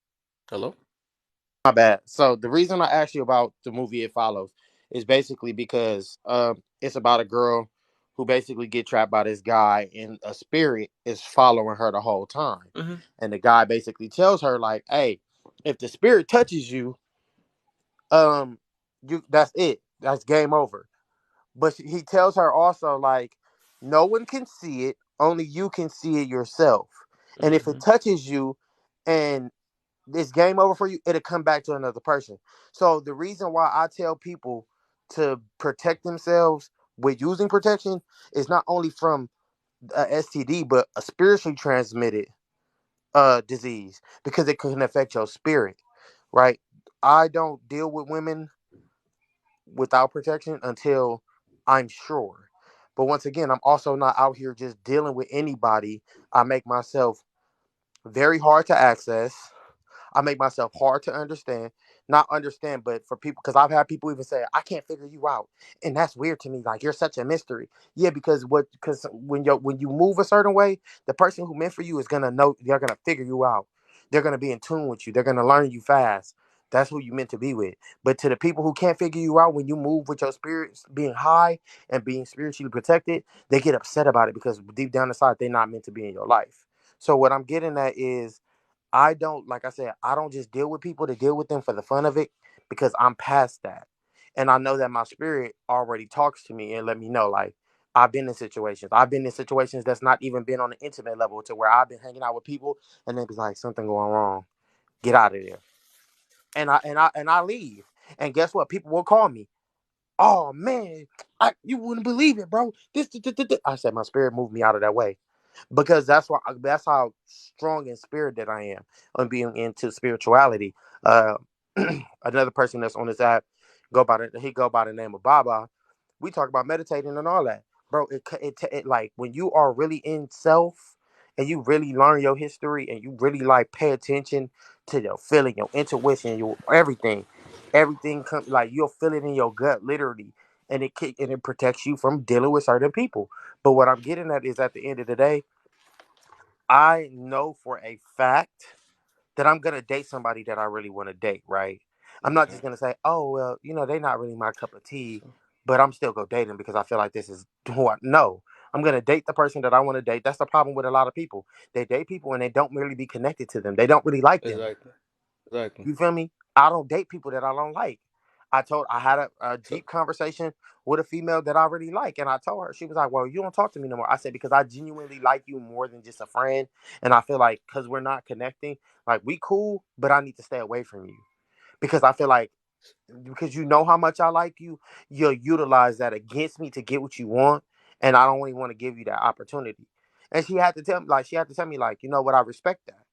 Hello? My bad. So the reason I asked you about the movie It Follows is basically because it's about a girl who basically get trapped by this guy, and a spirit is following her the whole time. Mm-hmm. And the guy basically tells her like, "Hey, if the spirit touches you, um, you that's it. That's game over." But he tells her also like, no one can see it, only you can see it yourself. And if it Mm-hmm. touches you, and this game over for you, it'll come back to another person. So the reason why I tell people to protect themselves with using protection is not only from a STD, but a spiritually transmitted disease, because it can affect your spirit, right? I don't deal with women without protection until I'm sure. But once again, I'm also not out here just dealing with anybody. I make myself very hard to access. I make myself hard to understand, not understand, but for people, because I've had people even say, "I can't figure you out," and that's weird to me. Like, you're such a mystery. Yeah, because when you move a certain way, the person who meant for you is gonna know. They're gonna figure you out. They're gonna be in tune with you. They're gonna learn you fast. That's who you meant to be with. But to the people who can't figure you out, when you move with your spirits being high and being spiritually protected, they get upset about it because deep down inside, they're not meant to be in your life. So what I'm getting at is, I don't, like I said, I don't just deal with people to deal with them for the fun of it, because I'm past that. And I know that my spirit already talks to me and let me know, like, I've been in situations. I've been in situations that's not even been on the intimate level, to where I've been hanging out with people and they be like, something going wrong. Get out of there. And I leave. And guess what? People will call me. Oh man, you wouldn't believe it, bro. This. I said my spirit moved me out of that way, because that's how strong in spirit that I am on being into spirituality. Uh, Another person that's on this app go by the name of Baba. We talk about meditating and all that, bro. It like, when you are really in self and you really learn your history and you really like pay attention to your feeling, your intuition, your everything come like, you'll feel it in your gut literally, and it protects you from dealing with certain people. But what I'm getting at is, at the end of the day, I know for a fact that I'm gonna date somebody that I really want to date, right? I'm not just Okay. gonna say, oh well, they're not really my cup of tea, So, but I'm still gonna date them because I feel like this is who I know. I'm gonna date the person that I want to date. That's the problem with a lot of people. They date people and they don't really be connected to them. They don't really like them. exactly. Exactly. You feel me? I don't date people that I don't like. I had a So, deep conversation with a female that I really like, and I told her. She was like, "Well, you don't talk to me no more." I said, "Because I genuinely like you more than just a friend, and I feel like, because we're not connecting, like, we cool, but I need to stay away from you, because I feel like, because you know how much I like you, you'll utilize that against me to get what you want, and I don't really want to give you that opportunity." And she had to tell me, like, you know what, I respect that,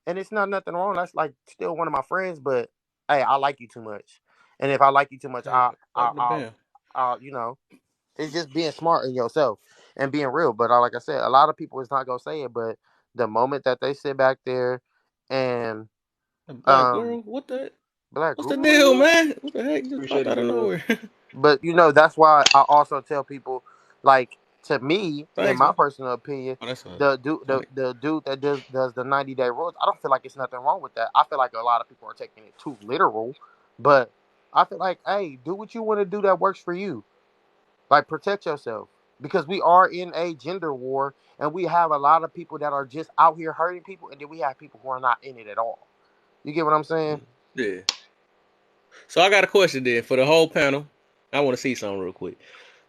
and it's not nothing wrong. That's like still one of my friends, but hey, I like you too much, and if I like you too much, okay. Back to I'll, bam. it's just being smart in yourself and being real. But like I said, a lot of people is not gonna say it, but the moment that they sit back there and A black um guru? What the? black What's the guru. deal, man? What the heck just Appreciate popped it, out of Guru. nowhere? But that's why I also tell people, like, to me, in Thanks, my man. personal opinion, Oh, that's a the tonic. the dude that does the 90-day rules, I don't feel like it's nothing wrong with that. I feel like a lot of people are taking it too literal, but I feel like, hey, do what you want to do that works for you. Like, protect yourself, because we are in a gender war, and we have a lot of people that are just out here hurting people, and then we have people who are not in it at all. You get what I'm saying? Mm. Yeah. So I got a question then for the whole panel. I want to see something real quick.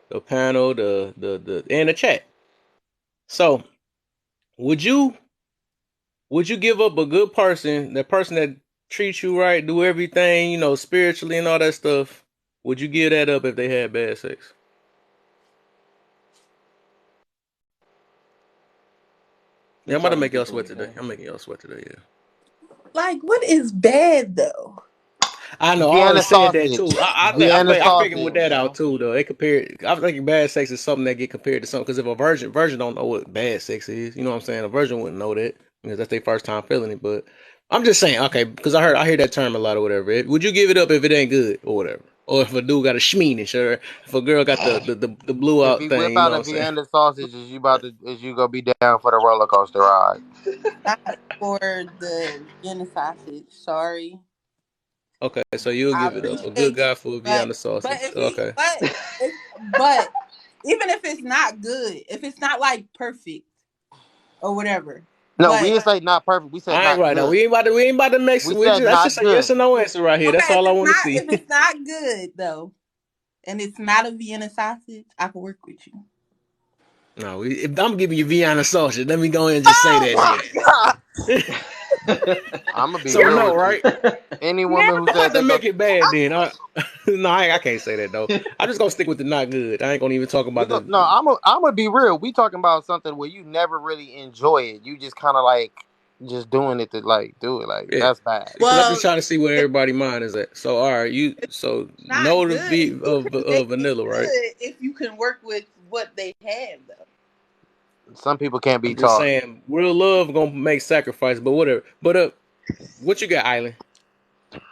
The panel, the and the chat. So would you would you give up a good person, that person that treats you right, do everything, spiritually and all that stuff? Would you give that up if they had bad sex? Yeah, You I'm about to talking make y'all people sweat in today. I'm general. making y'all sweat today, yeah. Like, what is bad though? I know. I Vienna always said that sausage. too. Vienna I figured with sausage. that out Well, too, though. They compare. I think bad sex is something that get compared to something. Because if a virgin don't know what bad sex is, you know what I'm saying? A virgin wouldn't know that because that's their first time feeling it. But I'm just saying, okay, because I hear that term a lot or whatever. Would you give it up if it ain't good or whatever? Or if a dude got a shmeenish, or if a girl got the blue If out he whip thing, you know out what a I'm saying? Vienna sausage, is you gonna be down for the roller coaster ride? Not for the Vienna sausage. Sorry. Okay, so you'll I give it up. A good appreciate you, guy for a Vienna but sausage. if he Okay. but even if it's not good, if it's not like perfect or whatever, No, we but didn't say not perfect. We said I ain't not right now. good. We ain't about to mix We it. We said just That's not just a yes good. or no answer right here. okay, That's all I want to see. if it's not good though, and it's not a Vienna sausage, I can work with you. No, if I'm giving you Vienna sausage, let me go ahead and just say Oh that my shit. god! I'm gonna be So real no, with you. right? Any Yeah, woman who I'm says about to they go, make it bad then. No, I can't say that though. I'm just gonna stick with the not good. I ain't gonna even talk we about go, the. no, I'm gonna be real. We talking about something where you never really enjoy it. You just kind of like just doing it to like do it. Like Yeah, that's bad. because I'm just Well, trying to see where if everybody mind is at. So all right, it's no not to good, be you can make of it vanilla, right? good if you can work with what they have though. Some people can't be I'm just taught. saying, real love gonna make sacrifice, but whatever. But what you got, Island?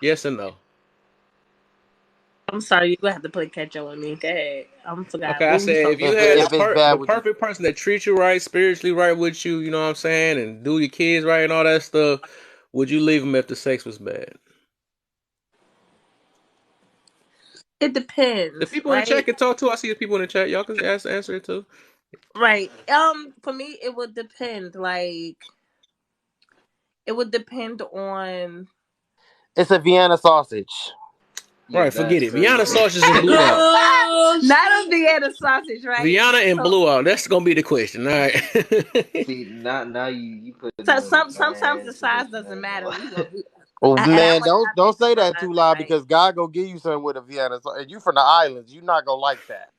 Yes or no? I'm sorry, you gonna have to play catch up with me. Go ahead. I forgot. Okay, I What were we said if talking you If about? had if it's bad, the would you? perfect person that treats you right, spiritually right with you, you know what I'm saying, and do your kids right and all that stuff, would you leave them if the sex was bad? It The depends, people in the chat right? can talk too. I see the people in the chat. Y'all can answer it too. Right. For me, it would depend. Like, it would depend on. It's a Vienna sausage. Yo, Right, forget that's it. Vienna crazy. sausages and blue out. Not Shit. a Vienna sausage, right? Vienna and So, blue out. That's gonna be the question. All right. See, now you putting so them in a sometimes bad the size position doesn't there, matter. bro. We gonna Oh and I man, might not don't think say so that too nothing, loud right? because God go give you something with a Vienna sausage. You from the islands, you not gonna like that.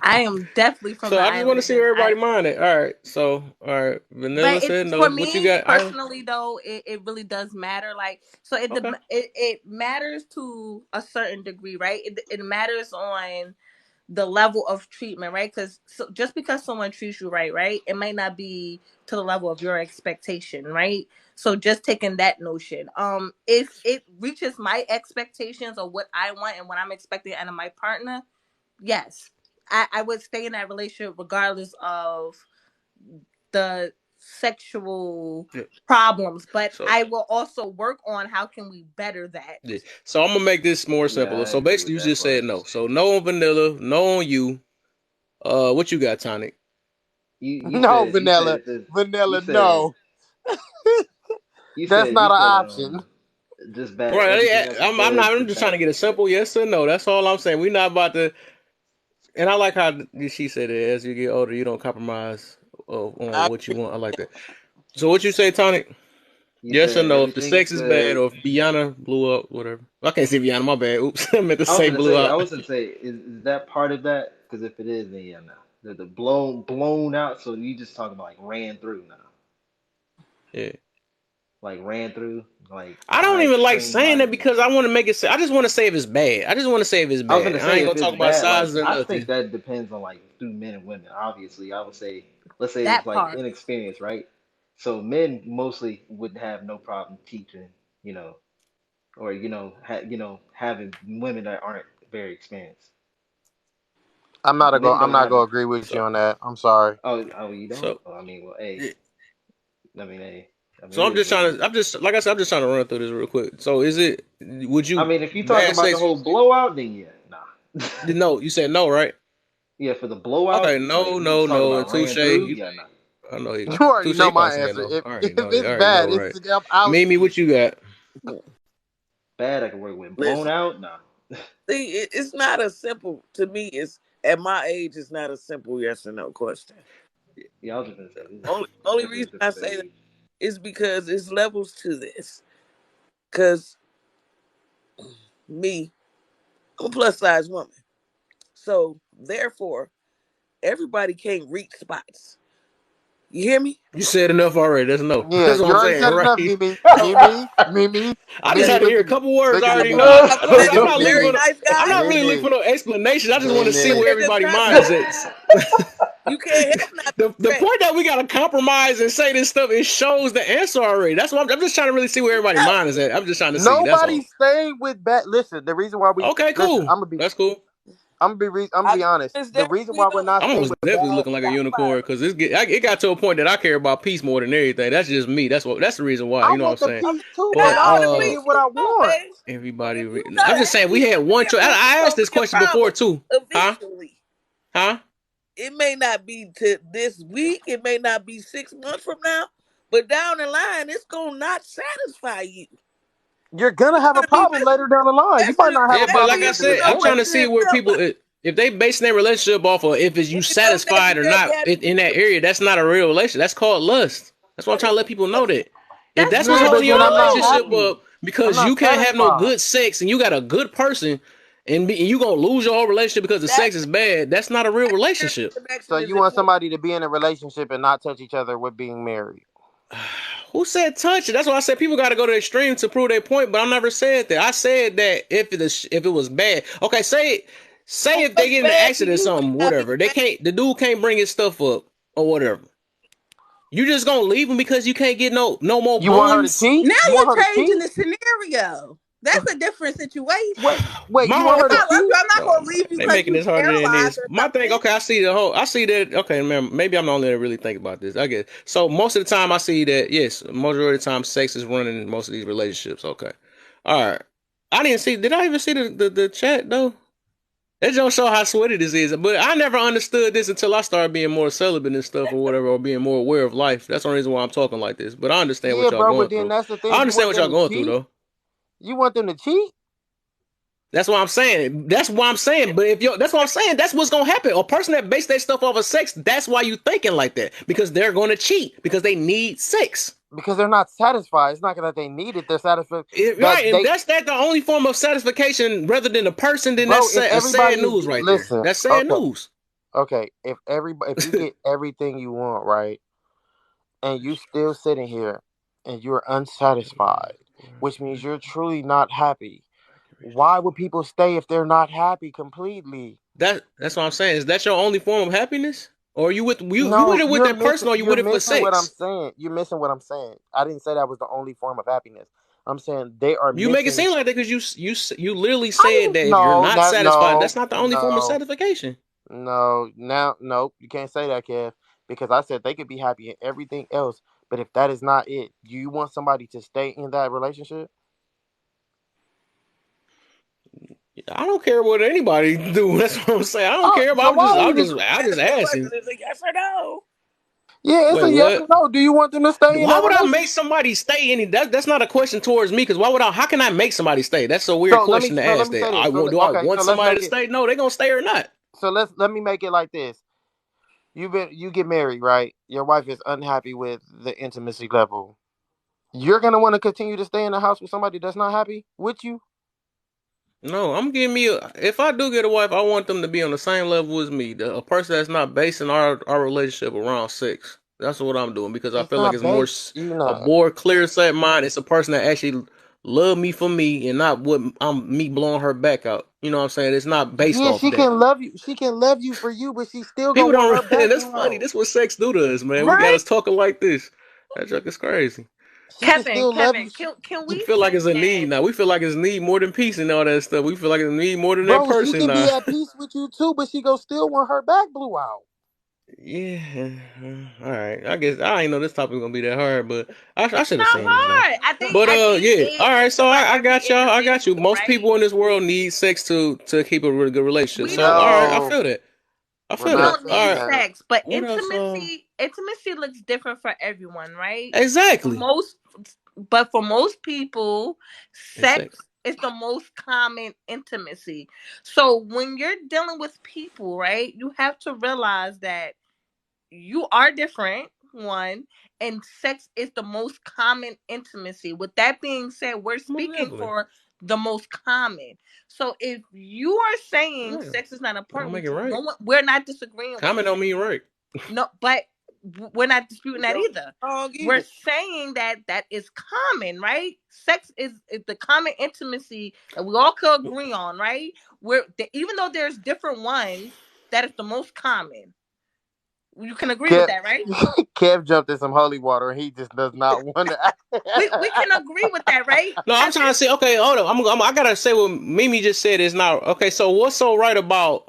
I am definitely from So the I just want to islands, see where and everybody mind it. All right. So all right. Vanilla but it said no. for What you me got, Island? personally though, it really does matter. Like, so Okay. it matters to a certain degree, right? It matters on the level of treatment, right? Because just because someone treats you right, it might not be to the level of your expectation, right? So just taking that notion, if it reaches my expectations of what I want and what I'm expecting out of my partner, yes, I would stay in that relationship regardless of the sexual Yeah. problems, but So I will also work on how can we better that. yeah. So I'm gonna make this more Yeah, simple. I So agree basically, with you that just said part. no. So no on vanilla, no on you. What you got, Tonic? You No, said vanilla, you vanilla, said no, you that's said not you an said option. just bad. Right. Everything Yeah, else is I'm not. good. I'm Just just trying to bad. get a simple yes or no. That's all I'm saying. We're not about to. And I like how she said it. As you get older, you don't compromise on I what you agree. want. I like that. So what you say, Tonic? You Yes or said no? If the everything is sex is bad, good. or if Biana blew up, whatever. I can't say Biana. My bad. Oops. I meant to I was say gonna blew say, I out. was gonna say, is that part of that? Because if it is, then yeah, no. The blown out. So you just talking about like ran through now, Yeah. like ran through, like I don't high even like extreme saying that body. because I want to make it. I just want to say if it's bad. I just want to say if it's I was bad. gonna I say ain't if gonna it's talk about bad, like sizes or I think nothing. that depends on like through men and women. Obviously, I would say, let's say it's That like part. inexperienced, right? So men mostly would have no problem teaching, you know, or having women that aren't very experienced. Men I'm don't not have gonna a. agree with you So on that. I'm sorry. Oh, you don't? so Oh, I mean, well, hey, yeah. hey, I mean, So it I'm is just what it trying is. to. I'm just like I said. I'm just trying to run through this real quick. So is it? Would I you mean, if you talk bad about the sex? whole blowout, then yeah, nah. No, you said no, right? Yeah, for the Okay, blowout, like no, we just no, talking no, and about touche. ran through, You, yeah, nah. I know you. You already Touche, know you probably my saying answer. no. I If already know. I it's already bad, know, it's right? I'm out. Mimi, what you got? Bad I can work with. Blown Listen, out, nah. see, it's not a simple to me. It's at my age, it's not a simple yes or no question. Yeah, I was just gonna say this is Only definitely a reason I difference of say that age. is because it's levels to this. Cause me, I'm a plus size woman, so therefore everybody can't reach spots. You hear me? You said enough already. That's no. Yeah, That's what you I'm already saying, said enough, right? Mimi. Mimi, I just Mimi. had to Okay. hear Look a at me. couple words. Look I at me, already Mimi. know. I'm a I'm very, not looking very for Mimi. no. nice I'm guy. not really looking Mimi. for no explanation. I just want to see But Mimi. where there's a everybody drop. mind is Listen, at. You can't help not to The sex. point that we gotta compromise and say this stuff, it shows the answer already. That's what I'm just trying to really see where everybody's mind is at. I'm just trying to see. That's all. Nobody's staying with bad. Listen, the reason why we Okay, listen, cool. That's cool. I'm gonna I be honest. guess The that reason we why we're don't not I'm staying most with definitely bad. looking like a fire. unicorn because it got to a point that I care about peace more than everything. That's just me. That's the reason why. I You know what I'm want the saying? Okay, peace too, that's but But I all the still uh, peace get what you I want, want. babe. But everybody, if you not I'm just saying we happy, had one then choice. it's I gonna asked this be a question before problem too. Huh? eventually. Huh? It may not be to this week, it may not be 6 months from now, but down the line, it's gonna not satisfy you. You're gonna It's have a gonna be problem later down the line. You might not have Yeah, a but that's problem like in I the if you said, know I'm trying what beginning. to you see where feel people like. if they basing their relationship off of if it's you If it don't make satisfied you or happy, not happy in with that yourself. area. That's not a real relationship. That's called lust. That's why I'm That trying to is let people know lust. that. If That's that's what's Yeah, not holding but then your I'm not relationship true. happy. up, I'm because not you can't have no satisfied. good sex and you got a good person, and you gonna lose your whole relationship because the That sex is bad. That's not a real spiritual relationship. connection So is you want important. somebody to be in a relationship and not touch each other with being married? Who said touch it? That's why I said people got to go to the extreme to prove their point. But I never said that. I said that if it was bad, okay. Say So if they what's get in an bad to accident or you may something, not be whatever. They bad. can't. The dude can't bring his stuff up or whatever. You just gonna leave him because you can't get no more You want her to buns? cheat? Now You want her you're to changing cheat? the scenario. That's a different Wait, situation. wait. You My want whole her If to point. I love you, cheat? I'm not Oh gonna man, leave you they because making you this harder than paralyzed this. or My thing, something. okay, I see the whole. I see that. Okay, man, maybe I'm the only one that really think about this. I guess so. Most of the time, I see that yes, majority of the time, sex is running most of these relationships. Okay, all right. I didn't see. Did I even see the chat though? It don't show how sweaty this is. But I never understood this until I started being more celibate and stuff or whatever, or being more aware of life. That's the only reason why I'm talking like this. But I understand Yeah, what y'all bro. But going then through. that's the I thing. You understand want what them y'all to going through cheat? though. You want them to cheat? That's what I'm saying. That's what I'm saying. But if you that's what I'm saying. That's what's gonna happen. A person that base their stuff off of sex, that's why you thinking like that. Because they're gonna cheat because they need sex. Because they're not satisfied. It's not that they need it. They're satisfied. Right, That and they, that's the only form of satisfaction rather than a person. Then bro. that's If a sad everybody is news right there. listen, That's sad okay, news. okay. If you get everything you want, right, and you still sitting here and you're unsatisfied, which means you're truly not happy. Why would people stay if they're not happy completely? That's what I'm saying. Is that your only form of happiness, or are you with No, it with that person, or are you you're with it for missing what I'm sex? saying. You're missing what I'm saying. I didn't say that was the only form of happiness. I'm saying they are You make it missing. seem like that because you literally I said didn't. that if you're No, not not satisfied, no, that's not the only form of no, satisfaction. no. Now, nope. You can't say that, Kev, because I said they could be happy in everything else, but if that is not it, do you want somebody to stay in that relationship? I don't care what anybody do. That's what I'm saying. I don't Oh, care so about. why I'm even? just I just Answer the question asking. is a yes or no. Yeah, it's Wait, a yes or what? no. Do you want them to stay in Why that would I make relationship? somebody stay in it? That's not a question towards me. Because why would I? How can I make somebody stay? That's a weird So let me question to so let ask. me say That this. Do I Okay, want so let's somebody make to it. stay? No, they gonna stay or not. So let me make it like this. You get married, right? Your wife is unhappy with the intimacy level. You're gonna want to continue to stay in the house with somebody that's not happy with you. No, I'm giving me a. If I do get a wife, I want them to be on the same level as me. A person that's not basing our relationship around sex. That's what I'm doing because I It's feel like not it's more based, you a know. more clear set mind. It's a person that actually love me for me and not what I'm me blowing her back out. You know what I'm saying? It's not based Yeah, off she that. can love you. She can love you for you, but she still gonna People want don't. her back That's blue funny. out. This is what sex do to us, man. We got Right? us talking like this. That joke is crazy. She can still love you. Kevin, can We we feel like say it's a that? need now. We feel like it's need more than peace and all that stuff. We feel like it's a need more than that Bro, she person can now. be at peace with you too, but she gonna still want her back blue out. Yeah, all right. I guess I didn't know this topic was gonna be that hard, but I It's should have not seen this though. hard. But I think yeah. it All right. So for I every got y'all. I got you. individual, Most right? people in this world need sex to keep a really good relationship. We So don't all right, I No, feel that. I we're feel we not that. don't saying need All right. that. sex, but What else? intimacy looks different for everyone, right? For Exactly. most, but for most people, It's sex sex. is the most common intimacy. So when you're dealing with people, right, you have to realize that you are different, one, and sex is the most common intimacy. With that being said, we're Most speaking definitely. for the most common. So if you are saying Yeah. sex is not I don't important make with it you, right. we're not disagreeing with Comment you. don't mean right. No, but we're not disputing It that don't either. wrong We're either. saying that that is common, right? Sex is the common intimacy that we all could agree on, right? Even though there's different ones, that is the most common. You can agree with Kev, that, right? Kev jumped in some holy water and he just does not want We can to. agree with that, right? No, I'm At trying to this, say. Okay, hold on. I gotta say what Mimi just said is not okay. So what's so right about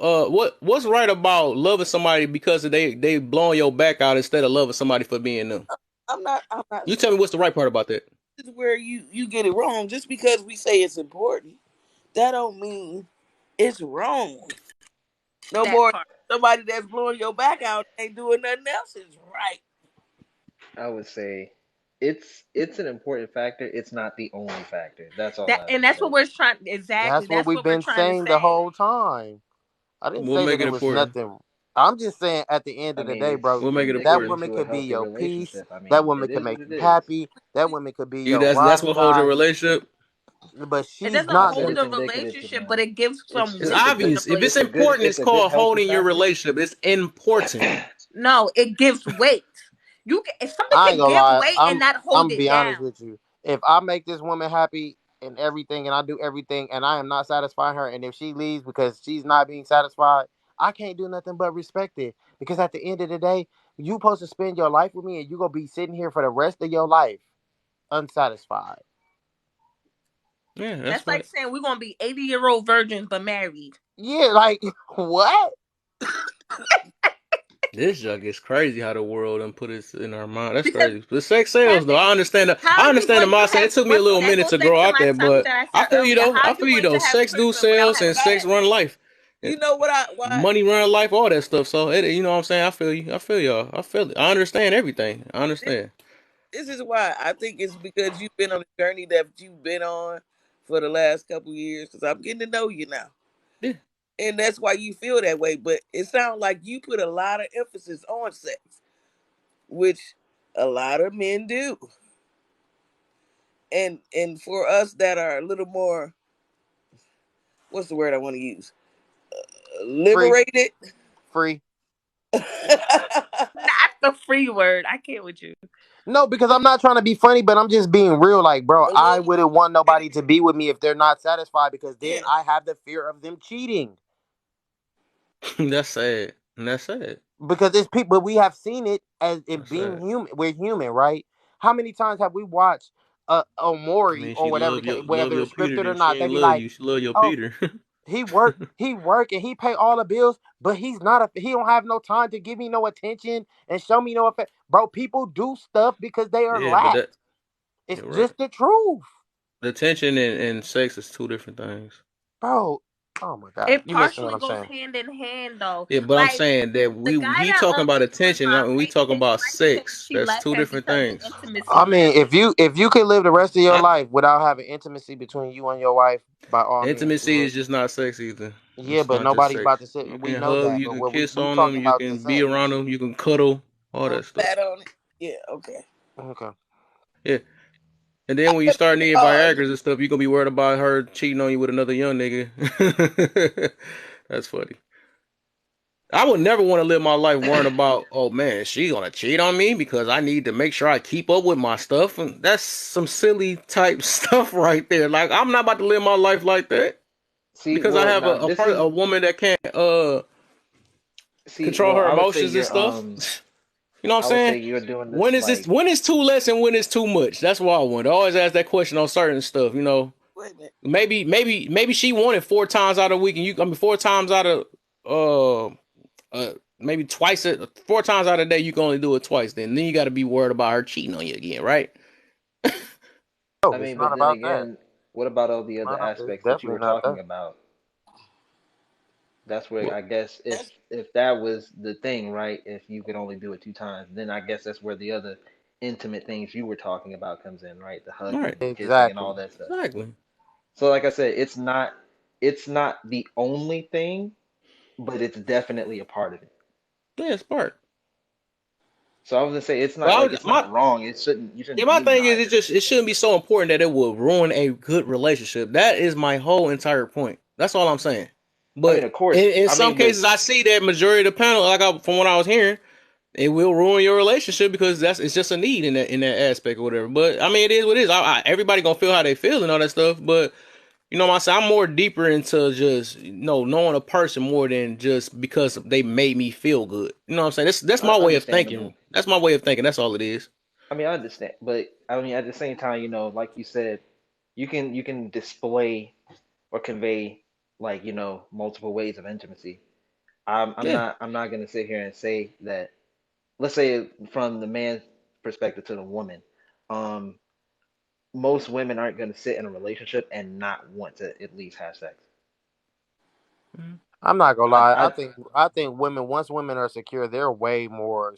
what's right about loving somebody because they blowing your back out instead of loving somebody for being them? I'm not You saying tell me what's the right part about that. this is where you get it wrong. Just because we say it's important, that don't mean it's wrong. No that more part. somebody that's blowing your back out ain't doing nothing else is right. I would say it's an important factor. It's not the only factor. That's all That I and would that's what say. we're trying. Exactly. That's what That's we've what we're been trying to saying the say. whole time. I didn't What say make that it it was important? nothing. I'm just saying at the end I of the mean, day, it's bro, What make it in that important? addition woman to a could be healthy your peace. relationship. I That mean, woman it could is make what it you is. happy. That woman could be You your that's ride or what holds your die. relationship. But It she's doesn't I not said hold gonna. it's a indicative to relationship, but it gives it's some It's it's weight a to good the obvious. If it's relationship. important, it's it's a good called healthy holding your factor. relationship. It's important. No, it gives weight. Something I ain't can gonna give lie. weight and not I'm hold gonna it be honest down. with you. If I make this woman happy and everything, and I do everything, and I am not satisfying her, and if she leaves because she's not being satisfied, I can't do nothing but respect it. Because at the end of the day, you supposed to spend your life with me, and you gonna be sitting here for the rest of your life unsatisfied. Yeah, that's That's like right. saying we're gonna be 80-year-old virgins but married. Yeah, like what? This junk is crazy how the world and put it in our mind. That's Because crazy. But sex sales though. Kevin, I understand the how I are you understand the going to mindset. have It took me a what little that minute goes to back grow to out my there, topic but that I I said feel you earlier. though. How are I you feel you going though. to have Sex do children without sales having and sex sex? run life. You know what why Money run life, all that stuff. So you know what I'm saying? I feel you. I feel y'all. I feel it. I understand everything. I this, understand. this is why I think it's because you've been on the journey that you've been on for the last couple years. Because I'm getting to know you now, Yeah. and that's why you feel that way. But it sounds like you put a lot of emphasis on sex, which a lot of men do. And for us that are a little more, what's the word I want to use, Free, liberated. free. Not the free word. I can't with you. No, because I'm not trying to be funny, but I'm just being real. Like, bro, A I little wouldn't want more nobody to be with me if they're not satisfied, because then yeah. I have the fear of them cheating. That's sad. And that's sad. Because it's people, we have seen it as it That's being sad. human. We're human, right? How many times have we watched I Omori mean, or she whatever, love whether your it's Peter. scripted or Then she not? They ain't be love like, you. She love your "Oh, Peter. he work, and he pay all the bills, but he don't have no time to give me no attention and show me no affect." Bro, people do stuff because they are Yeah, but lack. that It's you're right. just the truth, The tension and sex is two different things. bro. Oh my god, It you missing what partially I'm goes saying? hand in hand though. Yeah, but I'm Like saying that the guy he that talking about was attention and we talking his about wife said sex. she That's left two her different because the things. I intimacy mean, level. if you can live the rest of your I, life without having intimacy between you and your wife, by all means, intimacy do it. is just not sex either. Yeah, It's but not just nobody's sex. about to sit. You We can know hug, that, you but can what kiss we on them, talking you about the can be sex? around them, you can cuddle, all that stuff. Pat on it. Yeah, okay. Okay. Yeah. And then when you start needing Hard. Viagra's and stuff, you gonna be worried about her cheating on you with another young nigga. That's funny. I would never want to live my life worrying about, oh man, she gonna cheat on me because I need to make sure I keep up with my stuff. And that's some silly type stuff right there. Like I'm not about to live my life like that See, because I well, have now this is a woman that can't see, control well, her I would say emotions and you're stuff. You know what I'm I would saying? say you're doing this like When is too less and when is too much? That's why I wonder. I always ask that question on certain stuff. You know, Wait a minute. maybe she wanted four times out of the week, and four times out of maybe four times out of the day you can only do it twice. Then you got to be worried about her cheating on you again, right? No, I it's mean, not but then about that. again, what about all the other It's aspects that you definitely were not that. talking about? That's where Well, I guess That's if that was the thing, right? If you could only do it two times, then I guess that's where the other intimate things you were talking about comes in, right? The all hugging right, and the kissing and Exactly. all that stuff. exactly. So like I said, it's not the only thing, but it's definitely a part of it. Yeah, smart. So I was gonna say it's not Well, like it's not wrong. You yeah, shouldn't my thing is demonize it or it anything. shouldn't be so important that it will ruin a good relationship. That is my whole entire point. That's all I'm saying. I mean, But of course, in I some mean, but cases, I see that majority of the panel, from what I was hearing, it will ruin your relationship because it's just a need in that aspect or whatever. But I mean, it is what it is. Everybody gonna feel how they feel and all that stuff. But You know what I'm saying? I'm more deeper into just knowing a person more than just because they made me feel good. You know what I'm saying? That's my way of thinking. Understandable. That's my way of thinking. That's all it is. I mean, I understand, but I mean, at the same time, like you said, you can display or convey like multiple ways of intimacy. Yeah. I'm not gonna sit here and say that. Let's say from the man's perspective to the woman, um, most women aren't gonna sit in a relationship and not want to at least have sex. Mhm. I'm not gonna lie. I I think women, once women are secure, they're way more.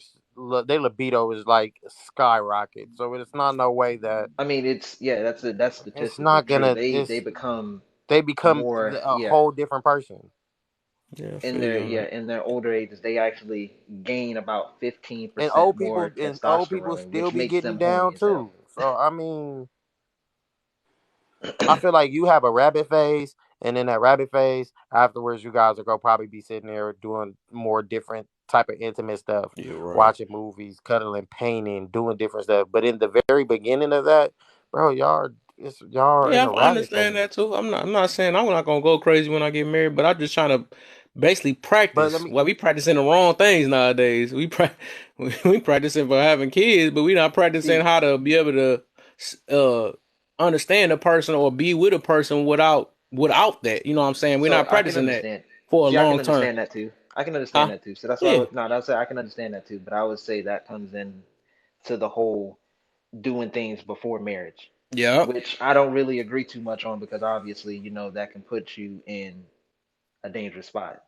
Their libido is like skyrocket. So it's not no way that I mean, it's yeah, that's it's statistically not true. gonna. They It's become they become more a whole different person. Yeah, I feel you on that. in their older ages. They actually gain about fifteen And percent more old people testosterone, still which be makes getting them horny down as hell. too. So I mean, I feel like you have a rabbit phase, and in that rabbit phase, afterwards, you guys are gonna probably be sitting there doing more different type of intimate stuff, You're right. watching movies, cuddling, painting, doing different stuff. But in the very beginning of that, bro, y'all are in Yeah, a I rabbit understand phase. that too. I'm not saying I'm not gonna go crazy when I get married, but I'm just trying to basically But let practice. me, Well, we practicing the wrong things nowadays. We practicing for having kids, but we not practicing See, how to be able to uh understand a person or be with a person without that. You know what I'm saying? We're so not I can practicing that understand. for a See, I can long term. understand that too. I can understand Huh? that too. So that's why Yeah. no, that's I can understand that too. But I would say that comes in to the whole doing things before marriage, Yeah. which I don't really agree too much on because obviously, that can put you in a dangerous spot.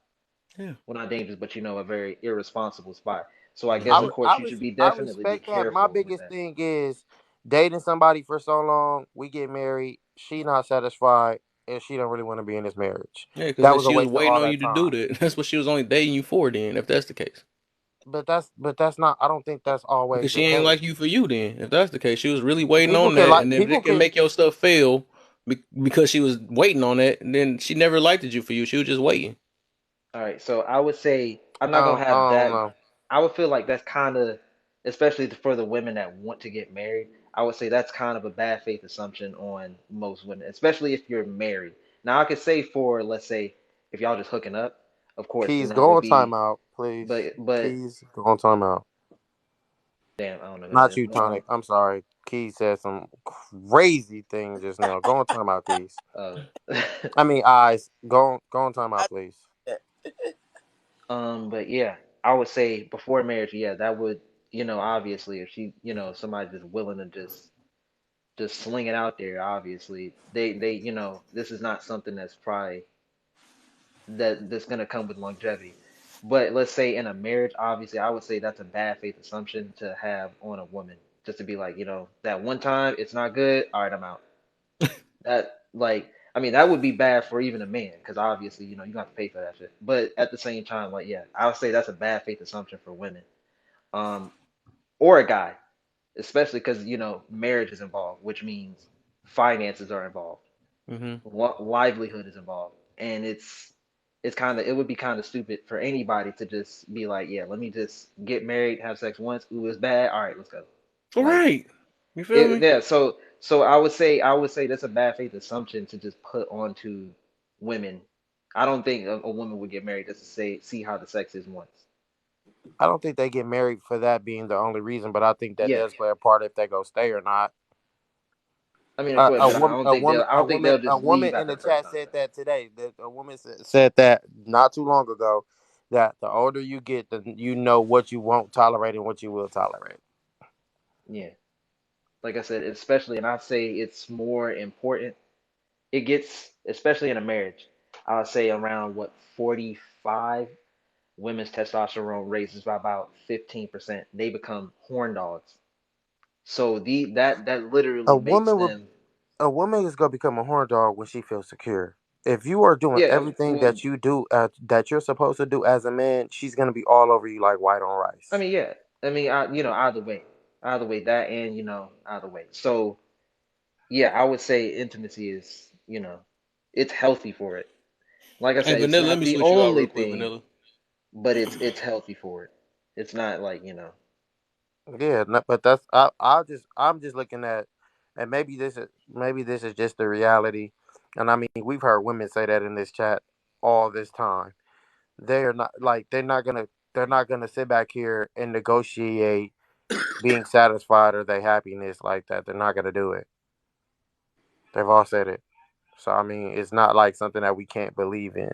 Yeah. Well, not dangerous, but a very irresponsible spot. So I guess Hmm. of course you should be I definitely be respect that. My careful with biggest that. thing is dating somebody for so long. We get married. She not satisfied, and she don't really want to be in this marriage. Yeah, That because was a she was waste of waiting all on you that to do time. that. That's what she was only dating you for. Then, if that's the case. But that's not. I don't think that's always Because the she ain't case. like you for you then. If that's the case, she was really waiting on that. And if People it can can. make your stuff fail because she was waiting on that, then she never liked you for you. She was just waiting. All right, so I would say I'm not gonna I have don't that. know. I would feel like that's kind of, especially for the women that want to get married. I would say that's kind of a bad faith assumption on most women, especially if you're married. Now I could say for let's say if y'all just hooking up, of course, then Keys, that go would on be. timeout, please. But Keys, go on timeout. damn, I don't know who that Not is. you, Tonic. I'm sorry. Keys said some crazy thing just now. Go on timeout, Keys. Uh, Eyes. Go on timeout, please. but yeah, I would say before marriage, yeah, that would obviously if she somebody just willing to just sling it out there. Obviously, they this is not something that's probably that's gonna come with longevity. But let's say in a marriage, obviously, I would say that's a bad faith assumption to have on a woman, just to be like, that one time it's not good. All right, I'm out. That like, I mean, that would be bad for even a man, because obviously, you got to pay for that shit. But at the same time, like, yeah, I would say that's a bad faith assumption for women, um, or a guy, especially because marriage is involved, which means finances are involved, Hmm. livelihood is involved, and it's kind of it would be kind of stupid for anybody to just be like, yeah, let me just get married, have sex once. Ooh, it's bad. All right, let's go. All Like right. You feel me? yeah. So I would say that's a bad faith assumption to just put onto women. I don't think a woman would get married just to say see how the sex is once. I don't think they get married for that being the only reason, but I think that Yeah, does play a part if they go stay or not. I mean, of course, but I don't think they'll A just woman leave in after the the first chat time. said that today. That a woman said that not too long ago. That the older you get, the you know what you won't tolerate and what you will tolerate. Yeah, like I said, especially, and I say it's more important. It gets, especially in a marriage, I would say around what 45, women's testosterone raises by about 15%. They become horn dogs. So that A literally makes woman will them. a woman is gonna become a horn dog when she feels secure. If you are doing Yeah, everything well, that you do that you're supposed to do as a man, she's gonna be all over you like white on I rice. mean, yeah. I mean, either way, that and either way. So yeah, I would say intimacy is it's healthy for it. Like I Hey, said, it's Vanilla, let not me the switch you out only real quick, thing, Vanilla. but it's healthy for it. It's not like Yeah, but I'm just looking at, and maybe this is just the reality. And I mean, we've heard women say that in this chat all this time. They're not like they're not gonna sit back here and negotiate being satisfied or their happiness like that. They're not gonna do it. They've all said it. So I mean, it's not like something that we can't believe in.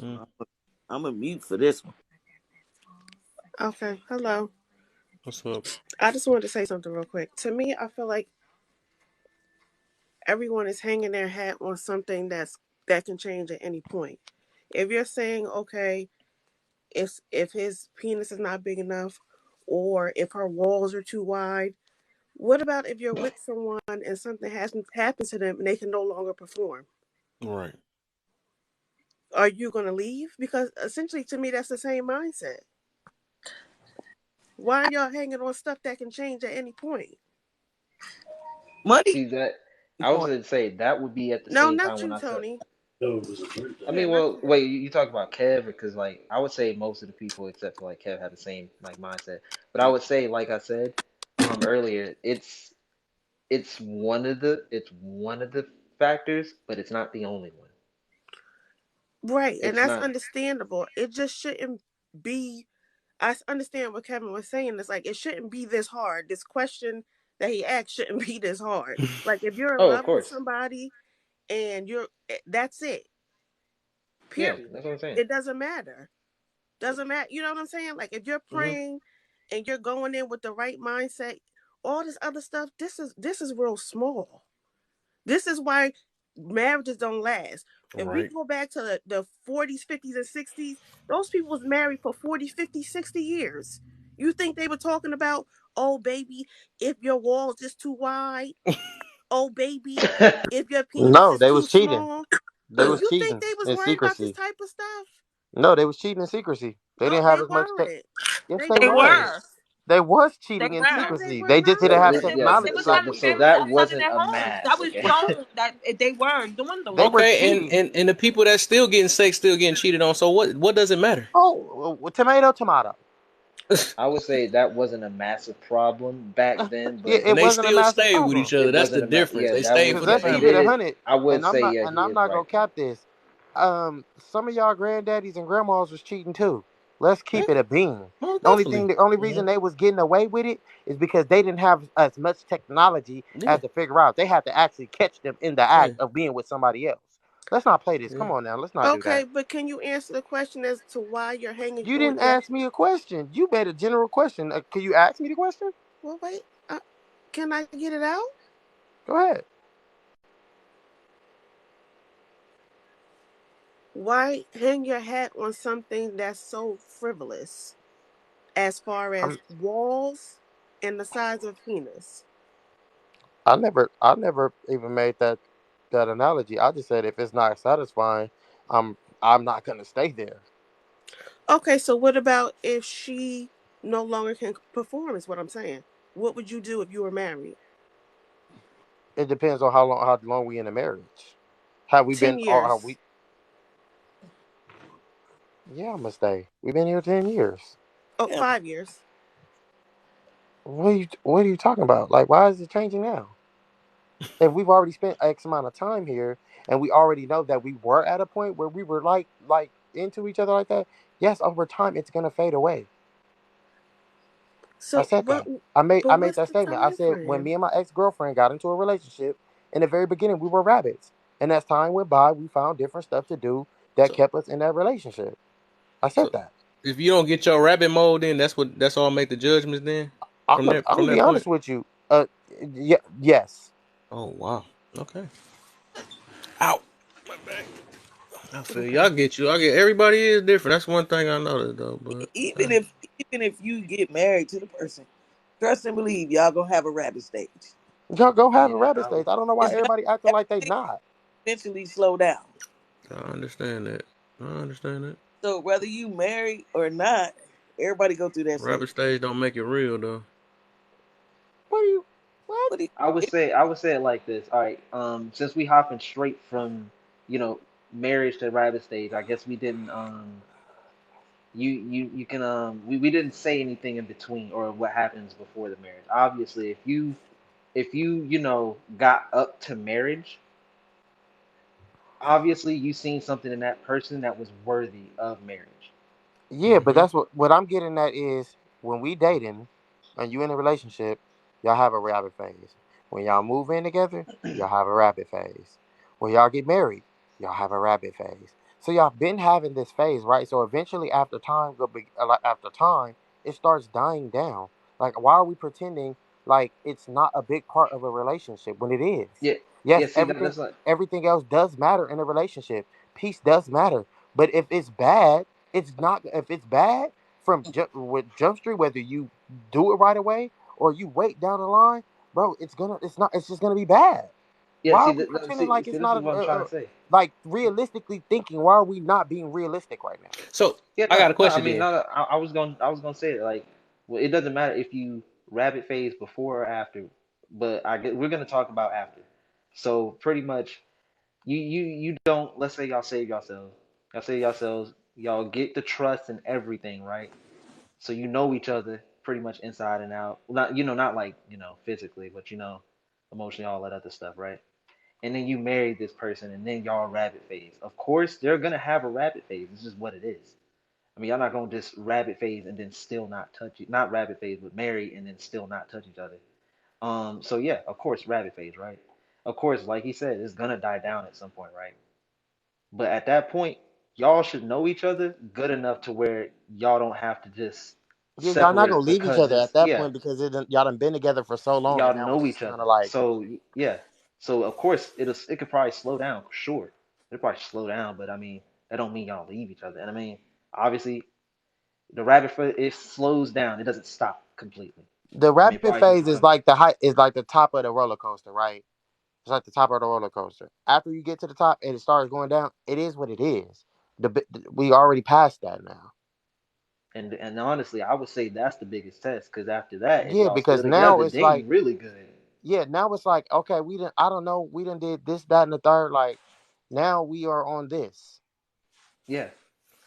Mm. I'm a mute for this one. Okay, hello. What's up? I just wanted to say something real quick. To me, I feel like everyone is hanging their hat on something that can change at any point. If you're saying, okay, if his penis is not big enough, or if her walls are too wide, what about if you're with someone and something hasn't happened to them and they can no longer perform? Right. Are you going to leave? Because essentially, to me, that's the same mindset. Why are y'all hanging on stuff that can change at any point? Money See that? I was point. gonna say that would be at the No, same time not when you, I said. Tony. I Yeah, mean, not well, you. wait, you talk about Kev because like I would say most of the people except for like Kev have the same like mindset. But I would say, like I said earlier, it's one of the factors, but it's not the only one. Right, and It's that's not. understandable. It just shouldn't be. Understand what Kevin was saying. It's like it shouldn't be this hard. This question that he asked shouldn't be this hard. Like if you're in Oh, of love with course. somebody and that's it. Yeah, Period. that's what I'm saying. It doesn't matter. Doesn't matter. You know what I'm saying? Like if you're Hmm. praying and you're going in with the right mindset, all this other stuff. This is real small. This is why marriages don't last. If we Right. go back to the 40s, 50s, and 60s, those people was married for 40, 50, 60 years. You think they were talking about, oh, baby, if your walls is too wide? Oh, baby, if your penis No, is they too was cheating. small? They was You think cheating they was in worrying about this secrecy. type of stuff? No, they was cheating in secrecy. They No, didn't have they as much tech. weren't. Yes, They they They was. were. weren't. They was They cheating in were. No, they secrecy. were They just didn't not. have They Yeah, was. They technology was like having. we so They do was that now. having wasn't it at a home. That mass, was okay? shown that they were doing those They were things. Okay, and, cheating. and and the people that still getting sex still getting cheated on. So what does it matter? Oh, tomato, tomato. I would say that wasn't a massive problem back then, Yeah, but it And they wasn't a still massive stay with problem. each other. it That's the wasn't difference. yeah, They that stay was for Cause the yeah, let's he keep family. it a did. hundred. I would And say yeah, I'm he is not gonna right though. cap this. Some of y'all granddaddies and grandmas was cheating too. Let's Yeah, keep it a bean. most The definitely. only Hmm. reason they was getting away with it is because they didn't have as much technology Yeah, as to figure out. They had to actually catch them in the yeah, act of being with somebody else. Let's not play this. yeah. Come on now, let's not do Okay, that. but can you answer the question as to why you're hanging You on didn't your? ask me a question. You made a general question. Can you ask me the question? Well, wait. Can I get it out? Go ahead. Why hang your hat on something that's so frivolous as far as I'm. walls and the size of a penis? I never even made that analogy. I just said if it's not satisfying, I'm not gonna stay there. Okay, so what about if she no longer can perform? Is what I'm saying. What would you do if you were married? It depends on how long we in a marriage. Have we been? 10 Or have we? years. Yeah, I'm gonna stay. We've been here 10 years. Oh, Yeah. 5 years. What are you talking about? Like, why is it changing now? If we've already spent X amount of time here, and we already know that we were at a point where we were like into each other like that. Yes, over time it's gonna fade away. I So said what? that. But I made what's that the statement. I time said when frame? me and my ex girlfriend got into a relationship, in the very beginning we were rabbits, and as time went by, we found different stuff to do that So kept us in that relationship. I said so that. if you don't get your rabbit mode, then that's all make the judgments then I'm gonna I'm from gonna be that honest point. with you. Yes. Oh wow. Okay. Ow. My back. I feel you. Okay. I get you. I get everybody is different. That's one thing I noticed though. But Even if you get married to the person, trust and believe y'all gonna have a rabbit stage. Y'all go have a Yeah, rabbit I stage. would. I don't know why It's gonna everybody acting like they everything not. eventually slow down. I understand that. I understand that. So whether you married or not, everybody go through that stage. Rabbit stage don't make it real though. What do you what? What do I would say it like this. All right, since we hopping straight from, you know, marriage to rabbit stage, I guess we didn't you can we didn't say anything in between or what happens before the marriage. Obviously, if you got up to marriage, obviously you seen something in that person that was worthy of marriage. Yeah, but Mm-hmm. that's what I'm getting at is when we dating and you in a relationship, y'all have a rabbit phase. When y'all move in together, y'all have a rabbit phase. When y'all get married, y'all have a rabbit phase. So y'all been having this phase, right? So eventually, after time, it starts dying down. Like, why are we pretending like it's not a big part of a relationship when it is? Yeah, yeah. Yes, See, that's like everything else does matter in a relationship. Peace does matter, but if it's bad, it's not. If it's bad from with Jump Street, whether you do it right away or you wait down the line, bro, it's gonna. It's not. It's just gonna be bad. yeah. Why See, are we pretending see, like see, it's this not is what I'm trying to say. like realistically thinking? Why are we not being realistic right now? So Yeah, I got no, a no. I question mean, then. no, no, I was gonna say it like, well, it doesn't matter if you rabbit phase before or after, but we're gonna talk about after. So pretty much, you don't. Let's say y'all save yourselves. Y'all save yourselves. Y'all get the trust and everything, right? So you know each other pretty much inside and out. Well, not not like physically, but emotionally, all that other stuff, right? And then you marry this person, and then y'all rabbit phase. Of course, they're gonna have a rabbit phase. It's just what it is. I mean, y'all not gonna just rabbit phase and then still not touch it. Not rabbit phase, but marry and then still not touch each other. So yeah, of course, rabbit phase, right? Of course, like he said, it's gonna die down at some point, right? But at that point, y'all should know each other good enough to where y'all don't have to just Yeah, y'all not gonna separate leave each because other at it's that yeah, point because y'all done been together for so long, y'all and now it's know just each kind other. of like So yeah, so of course it could probably slow down, sure. It'll probably slow down, but I mean that don't mean y'all leave each other. And I mean, obviously the rabbit foot it slows down. It doesn't stop completely. the I mean, it rapid probably just phase is becomes like the height is like the top of the roller coaster, right? It's like the top of the roller coaster. After you get to the top and it starts going down, it is what it is. We already passed that now. and honestly, I would say that's the biggest test because after that, if Yeah, y'all still because now together, it's like, dating really good. yeah, now it's like, okay, we didn't. I don't know, we didn't did this, that, and the third. Like, now we are on this. Yeah,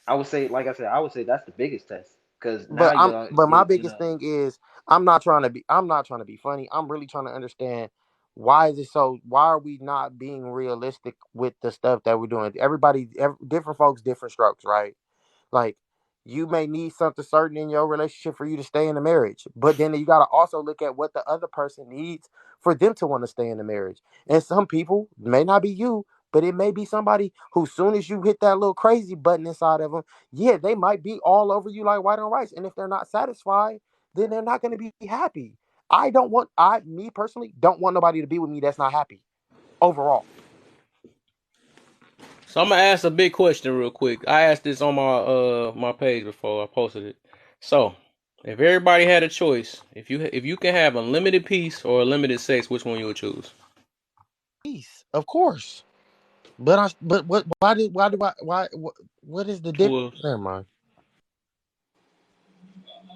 I would say, like I said, I would say that's the biggest test because now you're But my you biggest know thing is I'm not trying to be funny. I'm really trying to understand why are we not being realistic with the stuff that we're doing? Different folks, different strokes, right? Like, you may need something certain in your relationship for you to stay in the marriage, but then you got to also look at what the other person needs for them to want to stay in the marriage. And some people may not be you, but it may be somebody who, soon as you hit that little crazy button inside of them, yeah, they might be all over you like white on rice. And if they're not satisfied, then they're not going to be happy. Me personally, don't want nobody to be with me that's not happy overall. So I'm gonna ask a big question real quick. I asked this on my page before I posted it. So, if everybody had a choice, if you can have unlimited peace or unlimited sex, which one you would choose? Peace, of course. But what? Why do I? What is the difference? Twelve. Never mind.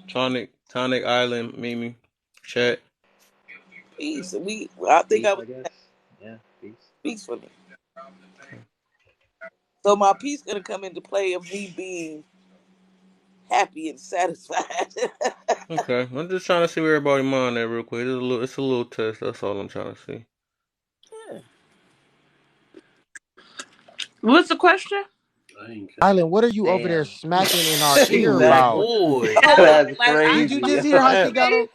Tonic Island, Mimi, chat. Peace. I think peace, I would I guess. Yeah, peace. peacefully. So my peace gonna come into play of me being happy and satisfied. Okay, I'm just trying to see where everybody mind that real quick. It's a little test. That's all I'm trying to see. Yeah. What's the question? Island, what are you over there Damn, smacking in our ear Oh exactly. about? boy, Oh, That's like I Did you crazy. just talk hear to how Yo. she you, got babe?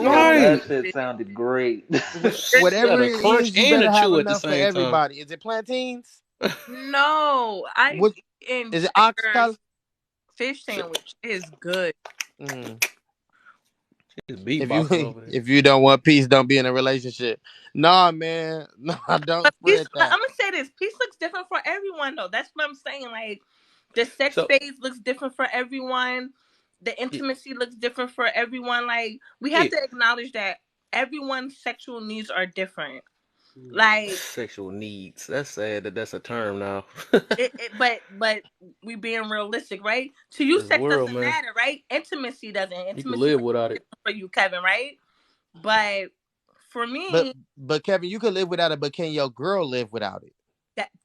on? That right? shit sounded great. She got Whatever a it crunch is, you and a better have chew at the enough for same time. everybody. Is it plantains? No, I What eating is it? Checkers Oxcal? fish sandwich. It's good. Mm. She's If you beatboxing over there. if you don't want peace, don't be in a relationship. Nah, man. Nah, don't But spread I'm that. gonna say this: peace looks different for everyone, though. That's what I'm saying. Like the sex So phase looks different for everyone. The yeah, intimacy looks different for everyone. Like we have yeah. to acknowledge that everyone's sexual needs are different. Like Sexual needs. That's sad that that's a term now. but we being realistic, right? To you, This sex world, doesn't man. matter, right? Intimacy doesn't. You can Intimacy live might without be it. different for you, Kevin, right? But for But me, but Kevin, you can live without it, but can your girl live without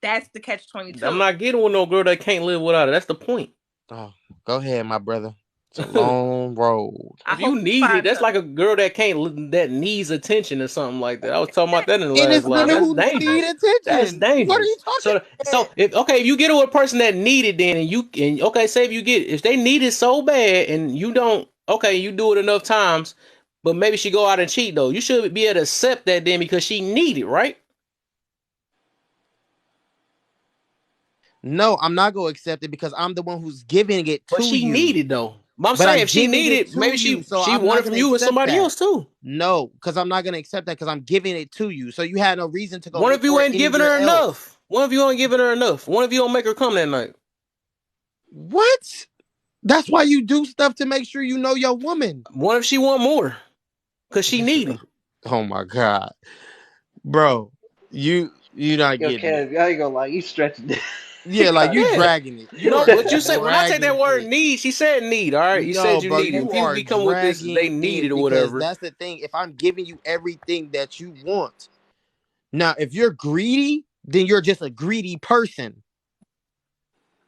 that's the catch I'm 22. not getting with no girl that can't live without it. That's the point. it? Oh. Go ahead, my brother. It's a long road. I If you hope you need it, find that's her. like a girl that needs attention or something like that. I was talking about that in the And it's last live. women That's who need dangerous. That's attention. What are you dangerous. talking So if you get with a person that need it, then and okay, say if they need it so bad and you don't, okay, you do it enough times, but maybe she go out and cheat though. You should be able to accept that then because she need it, right? No, I'm not gonna accept it because I'm the one who's giving it But to she you. need it though. But I'm But saying I'm if she giving need it it, to maybe you, so she I'm want not it from gonna you and accept somebody that. else too. No, because I'm not gonna accept that because I'm giving it to you. So you had no reason to go What look if you for it ain't giving anywhere her else. enough? What if you ain't giving her enough? What if you don't make her come that night? What? That's why you do stuff to make sure you know your woman. What if she want more? Cause she need it. Oh my god, bro, you not Yo, getting it. Kev, I ain't gonna lie, you stretching it. You Yeah, like you kinda. Yeah. dragging it. You No, are but you said when I take that dragging word it. need, she said need. All right, you No, said you bro, need it. When you people are be coming with this, they dragging need it it or because whatever. that's the thing. If I'm giving you everything that you want, now if you're greedy, then you're just a greedy person.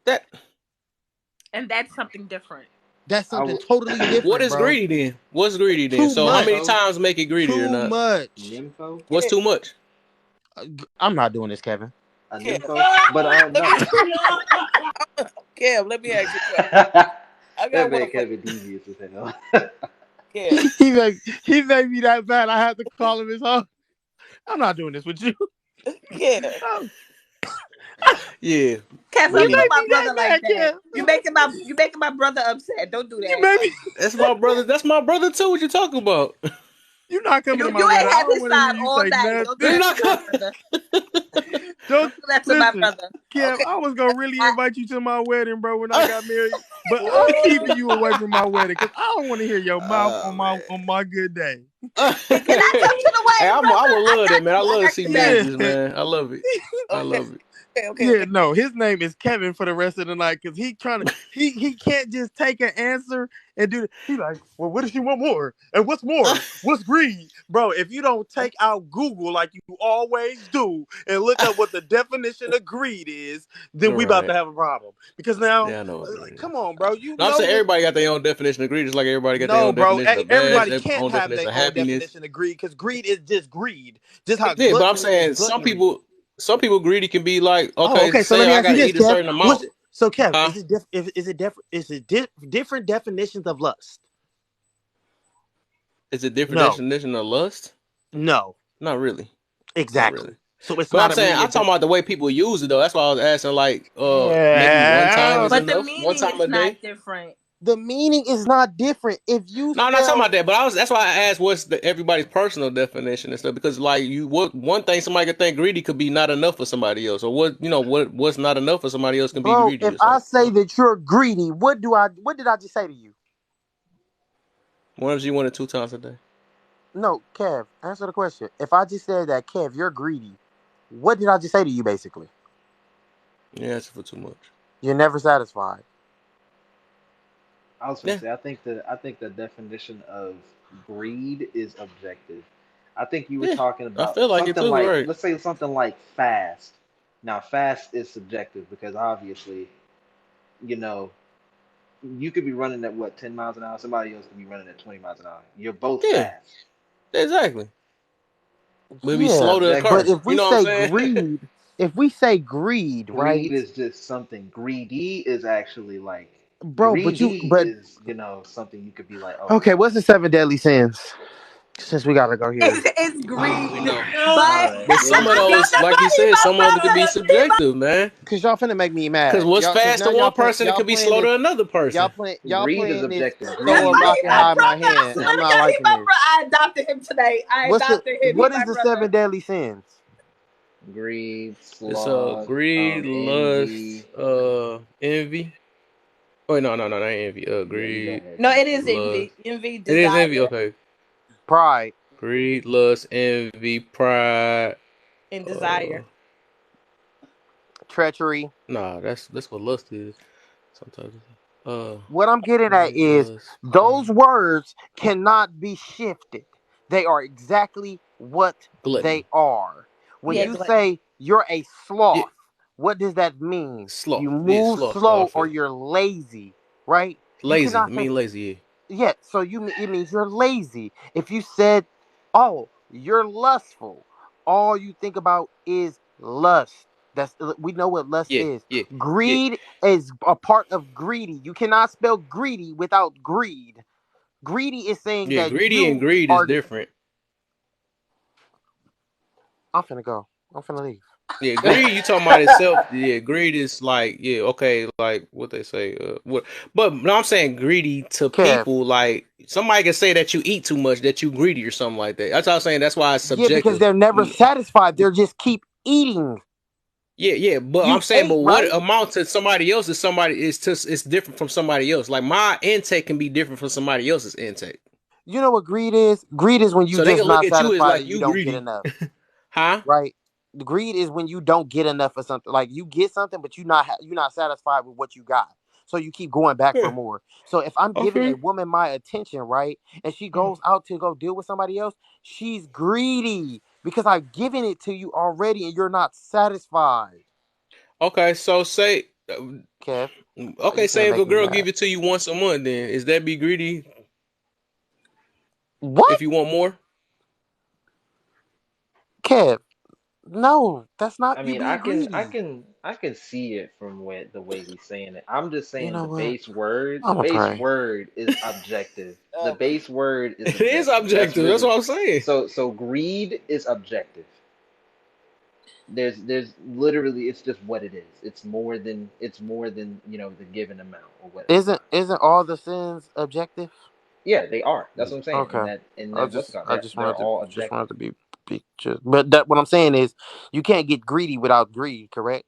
That And that's something different. That's I something would. totally what different, is bro. greedy then? What's greedy then? Too So how many much. Nympho, times make it greedy or Too not? much. nympho, What's Kev, too much? I'm not doing this, Kevin. a Kev, nympho. But let no. me, Kev, let me ask you a question. That I got one man for you, Kevin devious as hell. Kev. He made me that bad. I had to call him his own. I'm not doing this with you. Kev, Oh, Yeah. Kev, But you don't do yeah. made my me that brother like bad, that. Kev. You making my brother upset. Don't do You that. made me. That's my brother. That's my brother too. What you talking about? You're not coming You to my you wedding. ain't I had don't his want to hear side you all say night. Don't do You're nothing. that to not my gonna. brother. Don't Don't do that to my listen, brother. Kev. okay. I was gonna really I, invite you to my wedding, bro, when I got married, but I'm keeping you away from my wedding because I don't want to hear your mouth Oh on my good day. man. can I come to the Hey, wedding, I brother? would I love that, got man. I you. I love to got see your back. Yeah, marriages, man. I love it. I Okay, love it. yeah. No, his name is Kevin for the rest of the night because he can't just take an answer and do. He like, well, what does she want more? And what's more? What's greed, bro? If you don't take out Google like you always do and look up what the definition of greed is, then All we about to right. have a problem. Because now, Yeah, I know what it like, is. come on, bro, you No, I'm know saying this. everybody got their own definition of greed, just like everybody got their No, own bro, definition of bad, everybody their can't own have definition their of own happiness. definition of greed because greed is just greed, just how Yeah, but I'm gluttony is saying gluttony. some people greedy can be like, Oh, okay, okay. So let say me I ask you got to this, eat a Kev. certain amount, Kev? huh? Different definitions of lust? Is it different No, definition of lust? no, Not really, not really. exactly. So it's But I'm not saying I'm immediate. talking about the way people use it though. That's why I was asking, like, maybe one time Yeah, is But the enough, one meaning time is a day. not different. the meaning is not different. If you No, I'm not talking sell, about that. But that's why I asked what's everybody's personal definition and stuff. Because like what one thing somebody could think greedy could be not enough for somebody else, or what's not enough for somebody else can be bro, greedy if or I something. say that you're greedy, what did I just say to you? One if you want it 2 times a day. No, Kev, answer the question. If I just said that, Kev, you're greedy, what did I just say to you? Basically, Yeah, that's for too much. you're never satisfied. I was gonna Yeah, say, I think the definition of greed is objective. I think you were yeah. talking I about feel like it something too. like, Right. let's say something like fast. Now, fast is subjective because obviously, you know, you could be running at what, 10 miles an hour, somebody else could be running at 20 miles an hour. You're both Yeah, fast. exactly. But be Yeah, slow to but occur. Subjective. You know what I'm saying? if we say greed, Greed right, is just something. Greedy is actually like, bro? greedy is, something you could be like, Okay, okay, what's the seven deadly sins? Since we gotta go here, It's We greed, know. all but right. But What some is of greed? those, like you said, some of it could be subjective, man. cause y'all finna make me Because mad, what's y'all. Cause fast now to one person, it y'all could be playing slow this, to another person. y'all Greed is playing this objective. throw a Greed is rock and my hide my brother. I hand. swear I'm to not God, he liking my this. brother. I adopted him today. I adopted him. He What is my the brother. seven deadly sins? greed, It's sloth, greed, lust, envy. envy. Oh no, not envy. Yeah, you go Greed, ahead. No, it is lust. envy. Envy, It is envy. desire, Okay. Pride, Greed, lust, envy, pride. and Uh, desire. treachery. nah, that's what lust is. Sometimes. Uh, What I'm getting at greed, is lust, those words cannot be shifted. They are exactly what they gluttony. are. When Yeah, Yeah. you gluttony. say you're a Yeah. sloth, what does that mean? You Sloth. Yeah, move sloth. No, I slow or feel. you're lazy. right? You Lazy. I cannot say, mean lazy. Yeah. yeah. So it means you're lazy. If you said, "Oh, you're lustful," all you think about is lust. That's we know what lust Yeah. is. Yeah. Yeah. Greed is a part of greedy. You cannot spell greedy without greed. Greedy is saying Yeah. that Greedy and you greed is are. different. I'm finna go. I'm finna leave. Yeah, greed. You talking about itself? Yeah, greed is like, yeah, okay, like what they say. What? But no, I'm saying greedy to Kev. people. Like somebody can say that you eat too much, that you greedy or something like that. That's what I'm saying. That's why it's Yeah, because subjective. they're never satisfied. They're just keep eating. Yeah, yeah. But I'm You saying, but ate, what right? amount to somebody else is somebody is just it's different from somebody else. Like my intake can be different from somebody else's intake. You know what greed is? Greed is when you So they just can look not at you as satisfied like and you you don't get greedy, enough, huh? right? The greed is when you don't get enough of something. Like you get something, but you're not satisfied with what you got. So you keep going back for Yeah. more. So if I'm giving a Okay. woman my attention, right, and she goes out to go deal with somebody else, she's greedy because I've given it to you already and you're not satisfied. Okay. So say, Kev, okay, you say finna if a make me girl mad. give it to you once a month, then is that be greedy What? if you want more? Kev, no, that's not I you mean, being greedy. I can see it from what the way he's saying it. I'm just You saying know what? the I'm gonna base pray. word is objective. The base word is It is objective. That's objective. That's really what I'm saying. so greed is objective. There's literally it's just what it is. It's more than, you know, the given amount or whatnot. Isn't all the sins objective? Yeah, they are. That's what I'm saying. Okay. And that what's it called? I just They're wanted to all just objective. wanted to be just but that what I'm saying is you can't get greedy without greed, correct?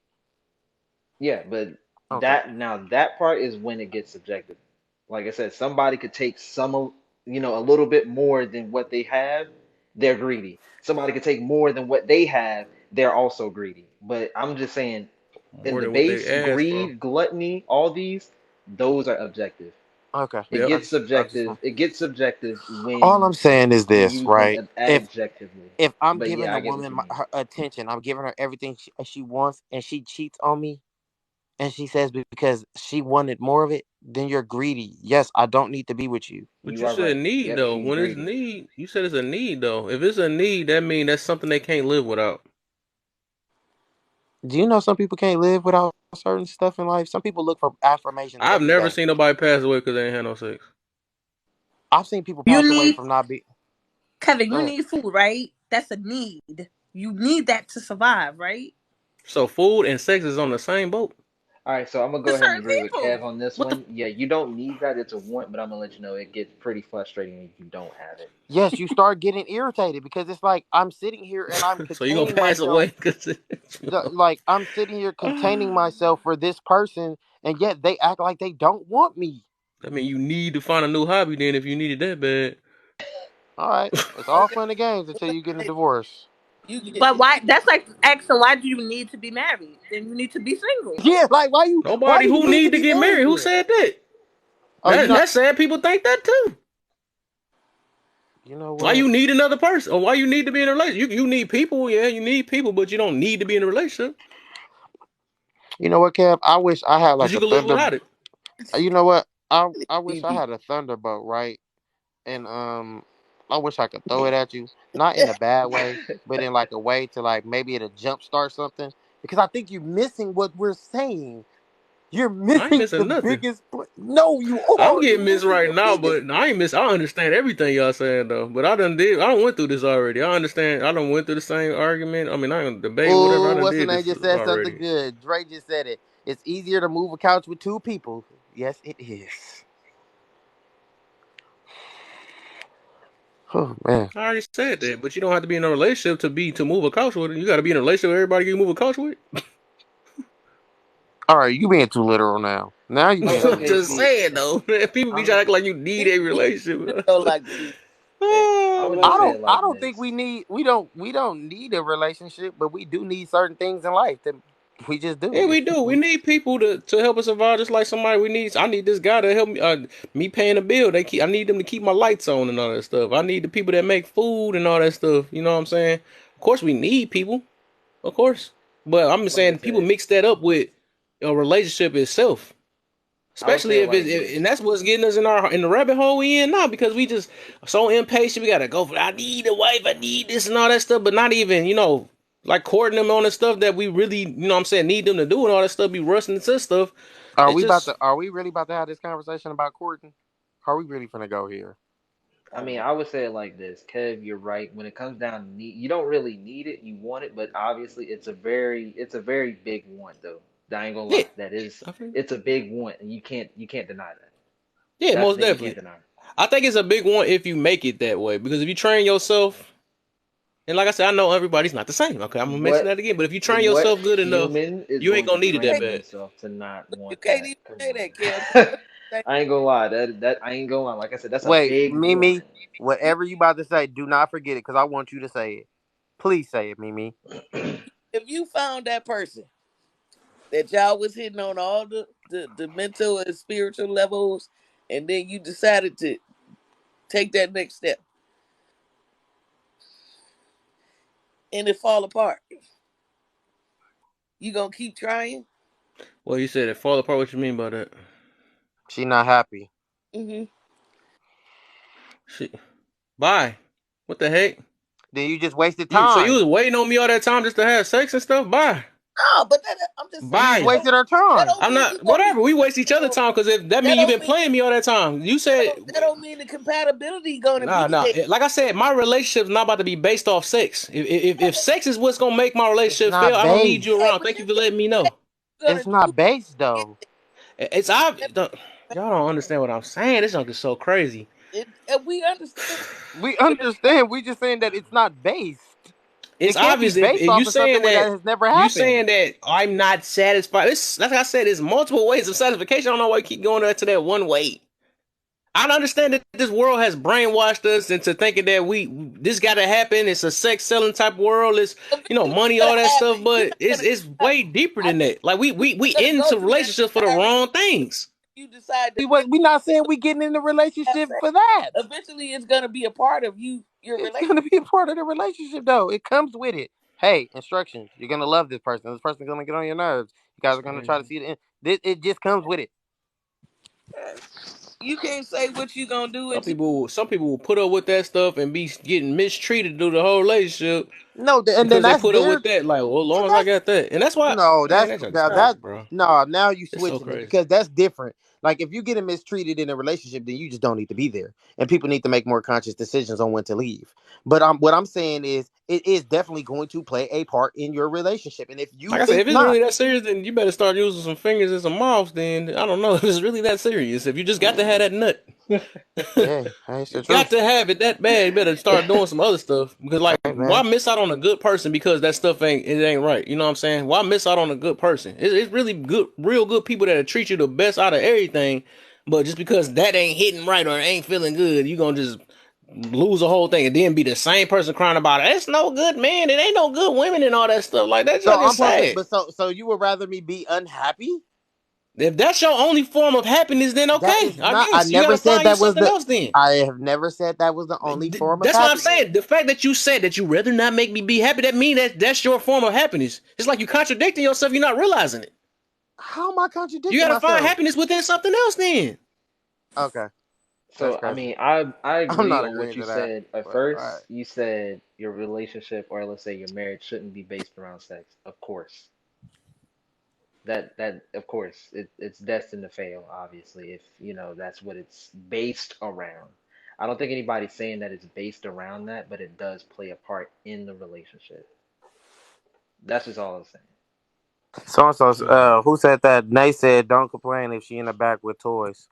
Yeah, but Okay. that part is when it gets subjective. Like I said, somebody could take you know, a little bit more than what they have, they're greedy. Somebody could take more than what they have, they're also greedy. But I'm just saying, in More the than what base, they asked for. greed, gluttony, all these, those are objective. Okay. Yep. I just want It gets subjective all I'm saying is when this, used right? adjectively. If I'm But giving yeah, a I get what woman you mean. her attention, I'm giving her everything she wants and she cheats on me and she says because she wanted more of it, then you're greedy. Yes, I don't need to be with you. But You you are said right. need Yep, though. she's When it's greedy. need, you said it's a need though. If it's a need, that means that's something they can't live without. Do you know some people can't live without certain stuff in life? Some people look for affirmation I've every never day. seen nobody pass away because they ain't had no sex. I've seen people You pass away need from not being. Kevin. Go You ahead. need food, right? That's a need. You need that to survive, right? So food and sex is on the same boat. All right, so I'm gonna To go ahead and certain agree with Kev people. on this What the? one. Yeah, you don't need that. It's a want, but I'm gonna let you know it gets pretty frustrating if you don't have it. Yes, you start getting irritated because it's like I'm sitting here and I'm So you gonna containing pass myself. away because Like I'm sitting here containing myself for this person, and yet they act like they don't want me. I mean, you need to find a new hobby then if you need it that bad. All right, it's all fun and games until you get a divorce. You but why? That's like asking why do you need to be married? Then you need to be single. Yeah, like why Nobody do you who need to need to be get married. married Who then? said that? Oh, you know, That's sad. People think that too. you know Why what? you need another person? Or why you need to be in a relationship? You need people, yeah, you need people, but you don't need to be in a relationship You know what, Kev? I wish I had because like you a can live thunder. without it. You know what? I wish I had a thunderbolt, right? And I wish I could throw it at you, not in a bad way, but in like a way to like maybe it'll jumpstart something. Because I think you're missing what we're saying. You're I ain't missing the missing nothing. biggest. No, you I'm are. getting You're missed missing right the now, biggest. but I ain't miss. I understand everything y'all saying though. But I done went through this already. I understand. I done went through the same argument. I mean, I done debate whatever. I Oh, done what's the did name this just said something already. good? Dre just said it. It's easier to move a couch with two people. Yes, it is. Oh man. I already said that, but you don't have to be in a relationship to move a couch with it. You got to be in a relationship with everybody you move a couch with. All right, you being too literal now. Now you being too I'm Okay, just literal. see, saying though. People be trying I'm to act like you need a He relationship. don't like to be. I'm Oh gonna I just say man. don't it I like don't think this. we don't need a relationship, but we do need certain things in life that we just Yeah, do. we do. We need people to help us survive. Just like somebody we need. I need this guy to help me. Me paying a bill. I need them to keep my lights on and all that stuff. I need the people that make food and all that stuff. You know what I'm saying? Of course, we need people. Of course, but I'm just Like I saying people said, mix that up with a relationship itself. I would Especially say it if like this. and that's what's getting us in the rabbit hole we in now because we just so impatient. We gotta go for I need a wife, I need this and all that stuff, but not even like courting them on the stuff that we really what I'm saying need them to do and all that stuff. Be rushing into stuff. It just Are we really about to have this conversation about courting? Are we really finna go here? I mean, I would say it like this, Kev. You're right. When it comes down to need, you don't really need it. You want it, but obviously, it's a very big want, though. I ain't gonna yeah, lie. That is, I feel- it's a big want, and you can't deny that. yeah, That's the most thing you can't definitely. deny. I think it's a big one if you make it that way because if you train yourself. And like I said, I know everybody's not the same. Okay, I'm gonna mention What that again. But if you train what yourself good enough, human is you ain't going to gonna need it that train bad. themselves to not You want can't that? even Come say on, that, Kev. man. Say I ain't gonna lie. That I ain't gonna lie. Like I said, that's a Wait, big Mimi, want. you, whatever you about to say, do not forget it, because I want you to say it. Please say it, Mimi. if you found that person that y'all was hitting on all the mental and spiritual levels, and then you decided to take that next step, and it fall apart, you gonna keep trying? Well, you said it fall apart. What you mean by that? She not happy. Mm-hmm. Shit. Bye. What the heck? Then you just wasted You time. was waiting on me all that time just to have sex and stuff? Bye. No, but I'm just You saying just Bye. that don't wasted her that time. don't I'm mean you not gonna be whatever. We waste each other time because if that that mean you've don't been mean playing me all that time. You said that don't mean the compatibility gonna nah, be nah. there. Like I said, my relationship's not about to be based off sex. If sex is what's gonna make my It's relationship fail, not I don't need you Yeah, base. around. but Thank you this for ain't letting me sex know. you're gonna It's do not base to get though. It's obvious. Y'all don't understand what I'm saying. This junk is so crazy. it. And we understand, We but understand. We just saying that it's not based. It's It can't be obvious based if you off of something saying where that that has never you happened. saying that I'm not satisfied. It's like I said, there's multiple ways of satisfaction. I don't know why you keep going to that one way. I don't understand that this world has brainwashed us into thinking that this got to happen. It's a sex selling type world. It's eventually money, you're all gonna that have stuff. it. You're But not it's gonna. it's way deeper I than think that. Like we you're gonna go into through that relationships for the environment. wrong things. You decide to We not saying we getting in the have relationship sex. for that. Eventually, it's gonna be a part of your It's relationship. gonna be a part of the relationship though. It comes with it. Hey, instructions. You're gonna love this person. This person's gonna get on your nerves. You guys That's are gonna try to crazy. see the end. It just comes with it. You can't say what you gonna do until Some people will put up with that stuff and be getting mistreated through the whole relationship No, and then because they that's put up their with that. Like, well, as long and as I that's got that, and that's why, no, man, that's that junk is now crazy, that bro. no, now you It's so switching it crazy. because that's different. Like if you getting mistreated in a relationship, then you just don't need to be there, and people need to make more conscious decisions on when to leave. But what I'm saying is, it is definitely going to play a part in your relationship, and if you Like I said, think if it's not, really that serious, then you better start using some fingers and some mouths. Then I don't know if it's really that serious. If you just got to have that nut, yeah, it's you the got truth. to have it that bad. You better start doing some other stuff because, like, Hey why man, miss out on a good person because that stuff ain't right? You know what I'm saying? Why miss out on a good person? It's really good, real good people that treat you the best out of everything. But just because that ain't hitting right or ain't feeling good, you gonna just lose the whole thing and then be the same person crying about it. It's no good man. It ain't no good women and all that stuff. Like that so junk I'm is supposed to, sad. but so you would rather me be unhappy? If that's your only form of happiness, then That okay, is I not. I guess you never gotta said find you that was something the. else then. I have never said that was the only form of That's what I'm happiness. saying. The fact that you said that you rather not make me be happy, that means that's your form of happiness. It's like you contradicting yourself. You're not realizing it. How am I You contradicting gotta find myself? happiness within something else. Then Okay, that's So I crazy. mean, I I'm agree not on what agreeing you to that. said. At But all right. first, you said your relationship, or let's say your marriage, shouldn't be based around sex. Of course, that of course it's destined to fail. Obviously, if that's what it's based around. I don't think anybody's saying that it's based around that, but it does play a part in the relationship. That's just all I'm saying. So and so, man, who said that? Nay said, "Don't complain if she in the back with toys."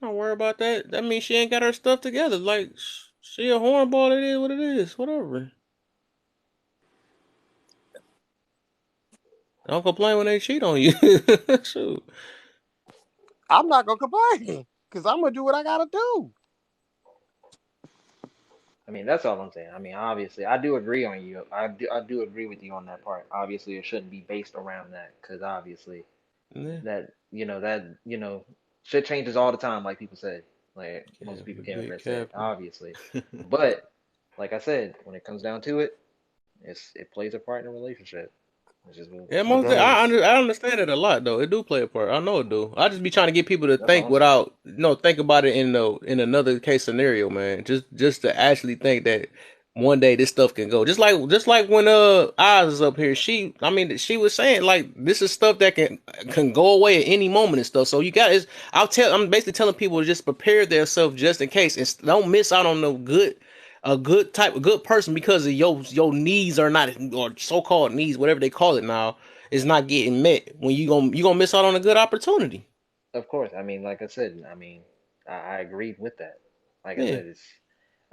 don't worry about that. That means she ain't got her stuff together. Like she a hornball. It is what it is. Whatever. Don't complain when they cheat on you. Shoot. I'm not gonna complain because I'm gonna do what I gotta do. I mean, that's all I'm saying. I mean, obviously, I do agree on you. I do agree with you on that part. Obviously, it shouldn't be based around that because obviously Yeah, that shit changes all the time, like people say. Like yeah, most people can't big ever say it, capper. obviously. But like I said, when it comes down to it, it plays a part in a relationship. It's just Yeah, like most I said. Thanks. I understand it a lot though. It do play a part. I know it do. I just be trying to get people to That's think awesome. without think about it in another case scenario, man. Just to actually think that one day this stuff can go. Just like when Oz is up here. She was saying like this is stuff that can go away at any moment and stuff. So you got is I'm basically telling people to just prepare themselves just in case and don't miss out on no good a good person because of your needs are not or so called needs, whatever they call it now, is not getting met. When you gonna miss out on a good opportunity. Of course, I mean, like I said, I mean, I agreed with that. Like I Yeah, said, it's,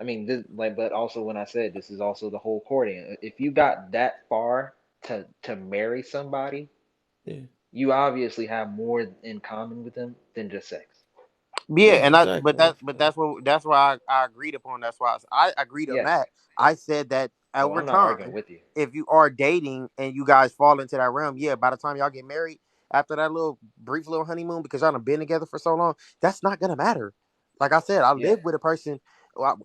I mean, this, like, but also when I said this is also the whole courting. If you got that far to marry somebody, yeah, you obviously have more in common with them than just sex. Yeah, yeah, and exactly. that's why I agreed upon. That's why I agreed on Yes. that. I said that Well, over I'm not arguing time, with you. if you are dating and you guys fall into that realm, yeah, by the time y'all get married, after that little brief little honeymoon, because y'all done been together for so long, that's not gonna matter. Like I said, I Yeah. lived with a person.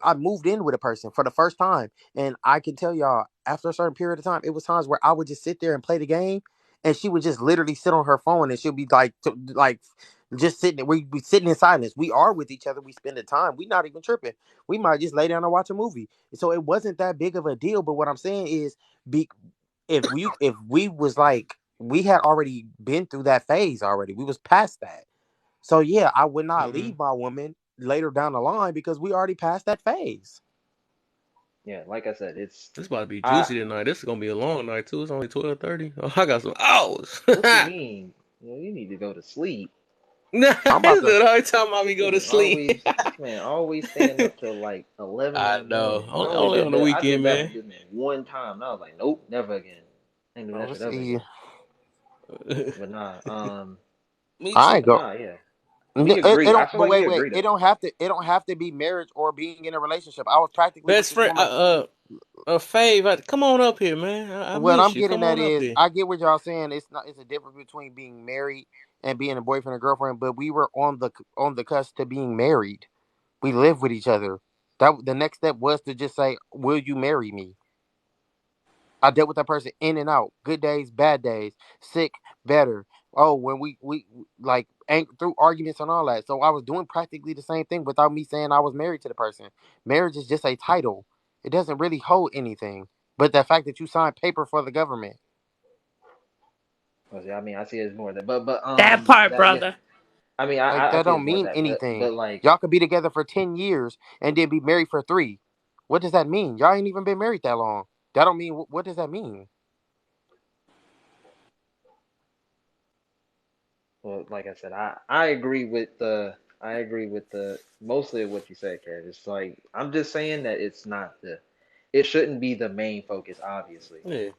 I moved in with a person for the first time, and I can tell y'all after a certain period of time, it was times where I would just sit there and play the game, and she would just literally sit on her phone, and she'll be like just sitting there. We sitting in silence. We are with each other. We spend the time. We not even tripping. We might just lay down and watch a movie. So it wasn't that big of a deal. But what I'm saying is, be if we was like we had already been through that phase already. We was past that. So yeah, I would not Hmm. leave my woman later down the line because we already passed that phase. Yeah. Like I said, it's This about to be I. juicy tonight. This is gonna be a long night too. It's only 12:30. Oh, I got some hours. What you mean? You know, you need to go to sleep. Nah, I'm this about is to. the only time I be This go to man sleep. always, this man always staying up till like 11 in I the know. morning. I only Only did on the that. I weekend, did that with man. this man one time, and I was like, nope, never again. Ain't doing that Let's shit ever see. again. But nah, Me I too. ain't but go. nah, yeah, we It agree. I don't. feel But like we wait. agree It though. don't have to. It don't have to be marriage or being in a relationship. I was practically with Best this friend, woman. Fave, come on up here, man. I What I'm miss you. getting Come at on up is, here. I get what y'all saying. It's not. It's a difference between being married and being a boyfriend and girlfriend. But we were on the cusp to being married. We lived with each other. That the next step was to just say, "Will you marry me?" I dealt with that person in and out. Good days, bad days, sick, better. Oh, when we like through arguments and all that. So I was doing practically the same thing without me saying I was married to the person. Marriage is just a title. It doesn't really hold anything. But the fact that you signed paper for the government. Well, see, I mean, I see it as more than, but That part, that yeah. brother. I mean, Like I that see it as don't more mean that, anything. but like, Y'all could be together for 10 years and then be married for 3. What does that mean? Y'all ain't even been married that long. That don't mean what does that mean? well, like I said, I agree with the, I agree with the mostly of what you said, Kev. It's like I'm just saying that it's not the, it shouldn't be the main focus, obviously. Yeah.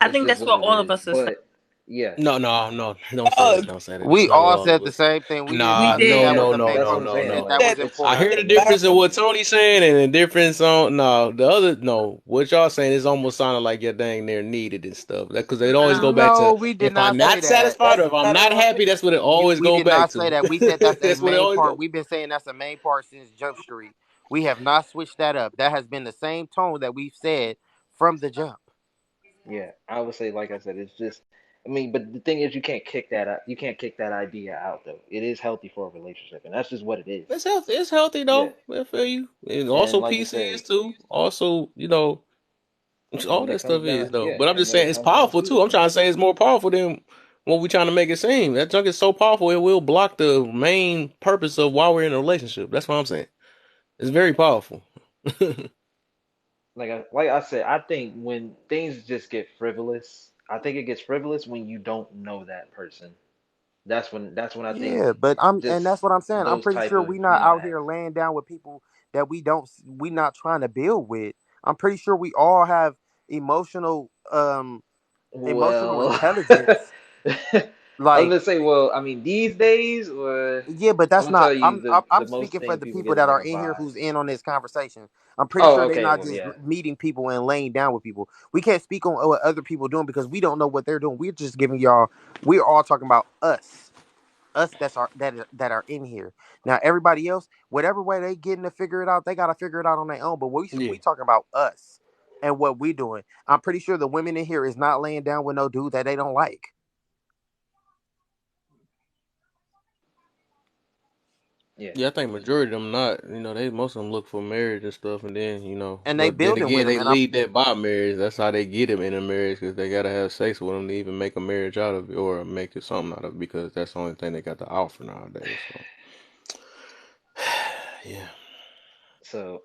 I It's think just that's what what it all of is. us are saying. But yeah, No, no, no. Don't say Oh, that. Don't say that. That's We not what all all of said the us. same thing. We Nah, We said no, that did. was no, yeah, the no, main that's no, what I'm focus. no, We saying. said no. Like that was that it's I important. hear the like difference in environment. what Tony's saying and the difference on no the other no what y'all saying is almost sounding like you're dang near needed and stuff. That because it always go No. back No, to we did if I'm not say not that. satisfied That's or if I'm not not our happy, opinion. that's what it always We go did back not say to. that. We said that's a That's what it main always part. go. We've been saying that's a main part since Jump Street. We have not switched that up. That has been the same tone that we've said from the jump. yeah, I would say like I said, it's just I mean, but the thing is you can't kick that out, you can't kick that idea out though. It is healthy for a relationship, and that's just what it is. It's healthy. It's healthy Yeah. though. I feel you. And And also like you PC said, is too. Also, and all when that it comes stuff down, is though. yeah, But I'm and just when saying it it's comes down powerful to too. it I'm though. trying to say it's more powerful than what we trying to make it seem. That junk is so powerful it will block the main purpose of why we're in a relationship. That's what I'm saying. It's very powerful. Like I said, I think when things just get frivolous, I think it gets frivolous when you don't know that person. That's when I think Yeah, but and just that's what I'm saying. I'm those pretty type sure of, we not out here acts. laying down with people that we not trying to build with. I'm pretty sure we all have emotional emotional Well, intelligence. I was Like gonna say, well, I mean, these days, yeah, but I'm that's gonna not. tell you I'm the most speaking for thing the people people get is that like are a in here vibe. who's in on this conversation. I'm pretty Oh, sure they're okay, not well, just yeah, meeting people and laying down with people. We can't speak on what other people doing because we don't know what they're doing. We're just giving y'all. We're all talking about us that are in here. Now everybody else, whatever way they getting to figure it out, they gotta figure it out on their own. But we Yeah. talking about us. and what we doing. I'm pretty sure the women in here is not laying down with no dude that they don't like. Yeah. Yeah, I think majority of them not. You know, they most of them look for marriage and stuff, and then And they but then building with again, them. they And I'm lead that by marriage. That's how they get them in a marriage because they gotta have sex with them to even make a marriage out of it or make it something out of it because that's the only thing they got to offer nowadays. So, yeah, So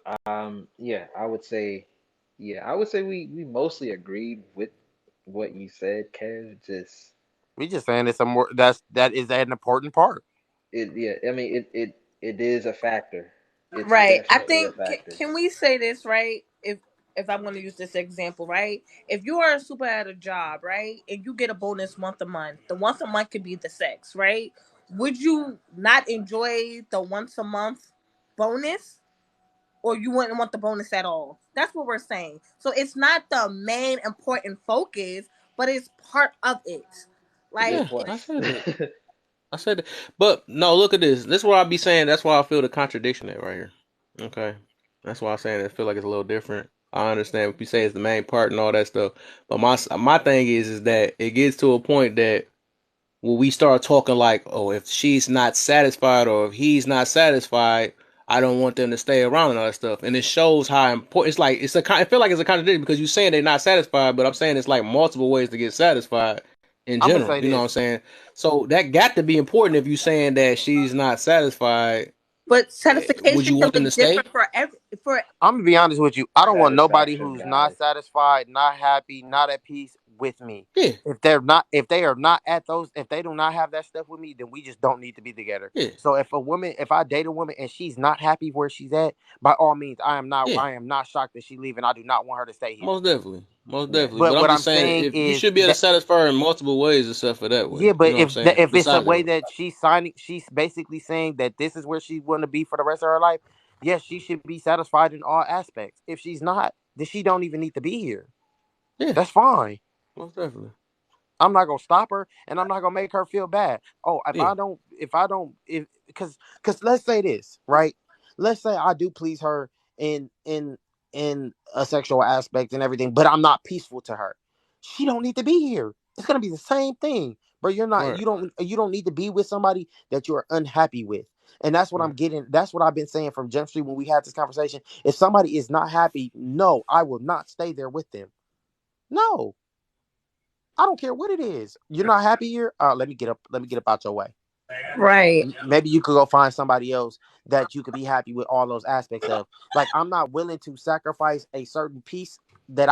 yeah, I would say we mostly agreed with what you said, Kev. Just we just saying it's a more that is an important part. it yeah, I mean it is a factor. It's Right. I definitely a think factor. can we say this right? If I'm going to use this example, right? If you are a super at a job, right, and you get a bonus once a month, the once a month could be the sex, right? Would you not enjoy the once a month bonus, or you wouldn't want the bonus at all? That's what we're saying. So it's not the main important focus, but it's part of it. It's a good Like, yeah, point. I said that. I said that. But no, look at this. This is what I be saying. That's why I feel the contradiction at right here. Okay, that's why I'm saying I feel like it's a little different. I understand if you say it's the main part and all that stuff, but my thing is that it gets to a point that when we start talking like, oh, if she's not satisfied or if he's not satisfied, I don't want them to stay around and all that stuff. And it shows how important it's like. I feel like it's a contradiction because you're saying they're not satisfied, but I'm saying it's like multiple ways to get satisfied in I'm gonna general. say You know what I'm this. saying? So that got to be important if you're saying that she's not satisfied. but Would satisfaction you can want them to look stay? different for every for. I'm gonna be honest with you. I don't want nobody Satisfaction, who's not guys. satisfied, not happy, not at peace with me. Yeah, If they are not at those, if they do not have that stuff with me, then we just don't need to be together. yeah, So if I date a woman and she's not happy where she's at, by all means, yeah. I am not shocked that she leaving. I do not want her to stay here. Most definitely, most Yeah. definitely. But But I'm what just I'm saying, saying if you is should be able to that satisfy her in multiple ways, except for that way. yeah, You but know what I'm saying? if it's a Besides that way way. that she's signing, she's basically saying that this is where she's going to be for the rest of her life. Yes, she should be satisfied in all aspects. If she's not, then she don't even need to be here. Yeah, That's fine. most definitely. I'm not gonna stop her, and I'm not gonna make her feel bad. Oh, Yeah, because let's say this, right? Let's say I do please her in in a sexual aspect and everything, but I'm not peaceful to her. She don't need to be here. It's gonna be the same thing, but right, you don't need to be with somebody that you're unhappy with. And that's what I'm right. getting. That's what I've been saying from Jump Street when we had this conversation. If somebody is not happy, no, I will not stay there with them. No, I don't care what it is. You're not happy here. Let me get up. Let me get up out your way. Right. Maybe you could go find somebody else that you could be happy with all those aspects of. Like I'm not willing to sacrifice a certain piece that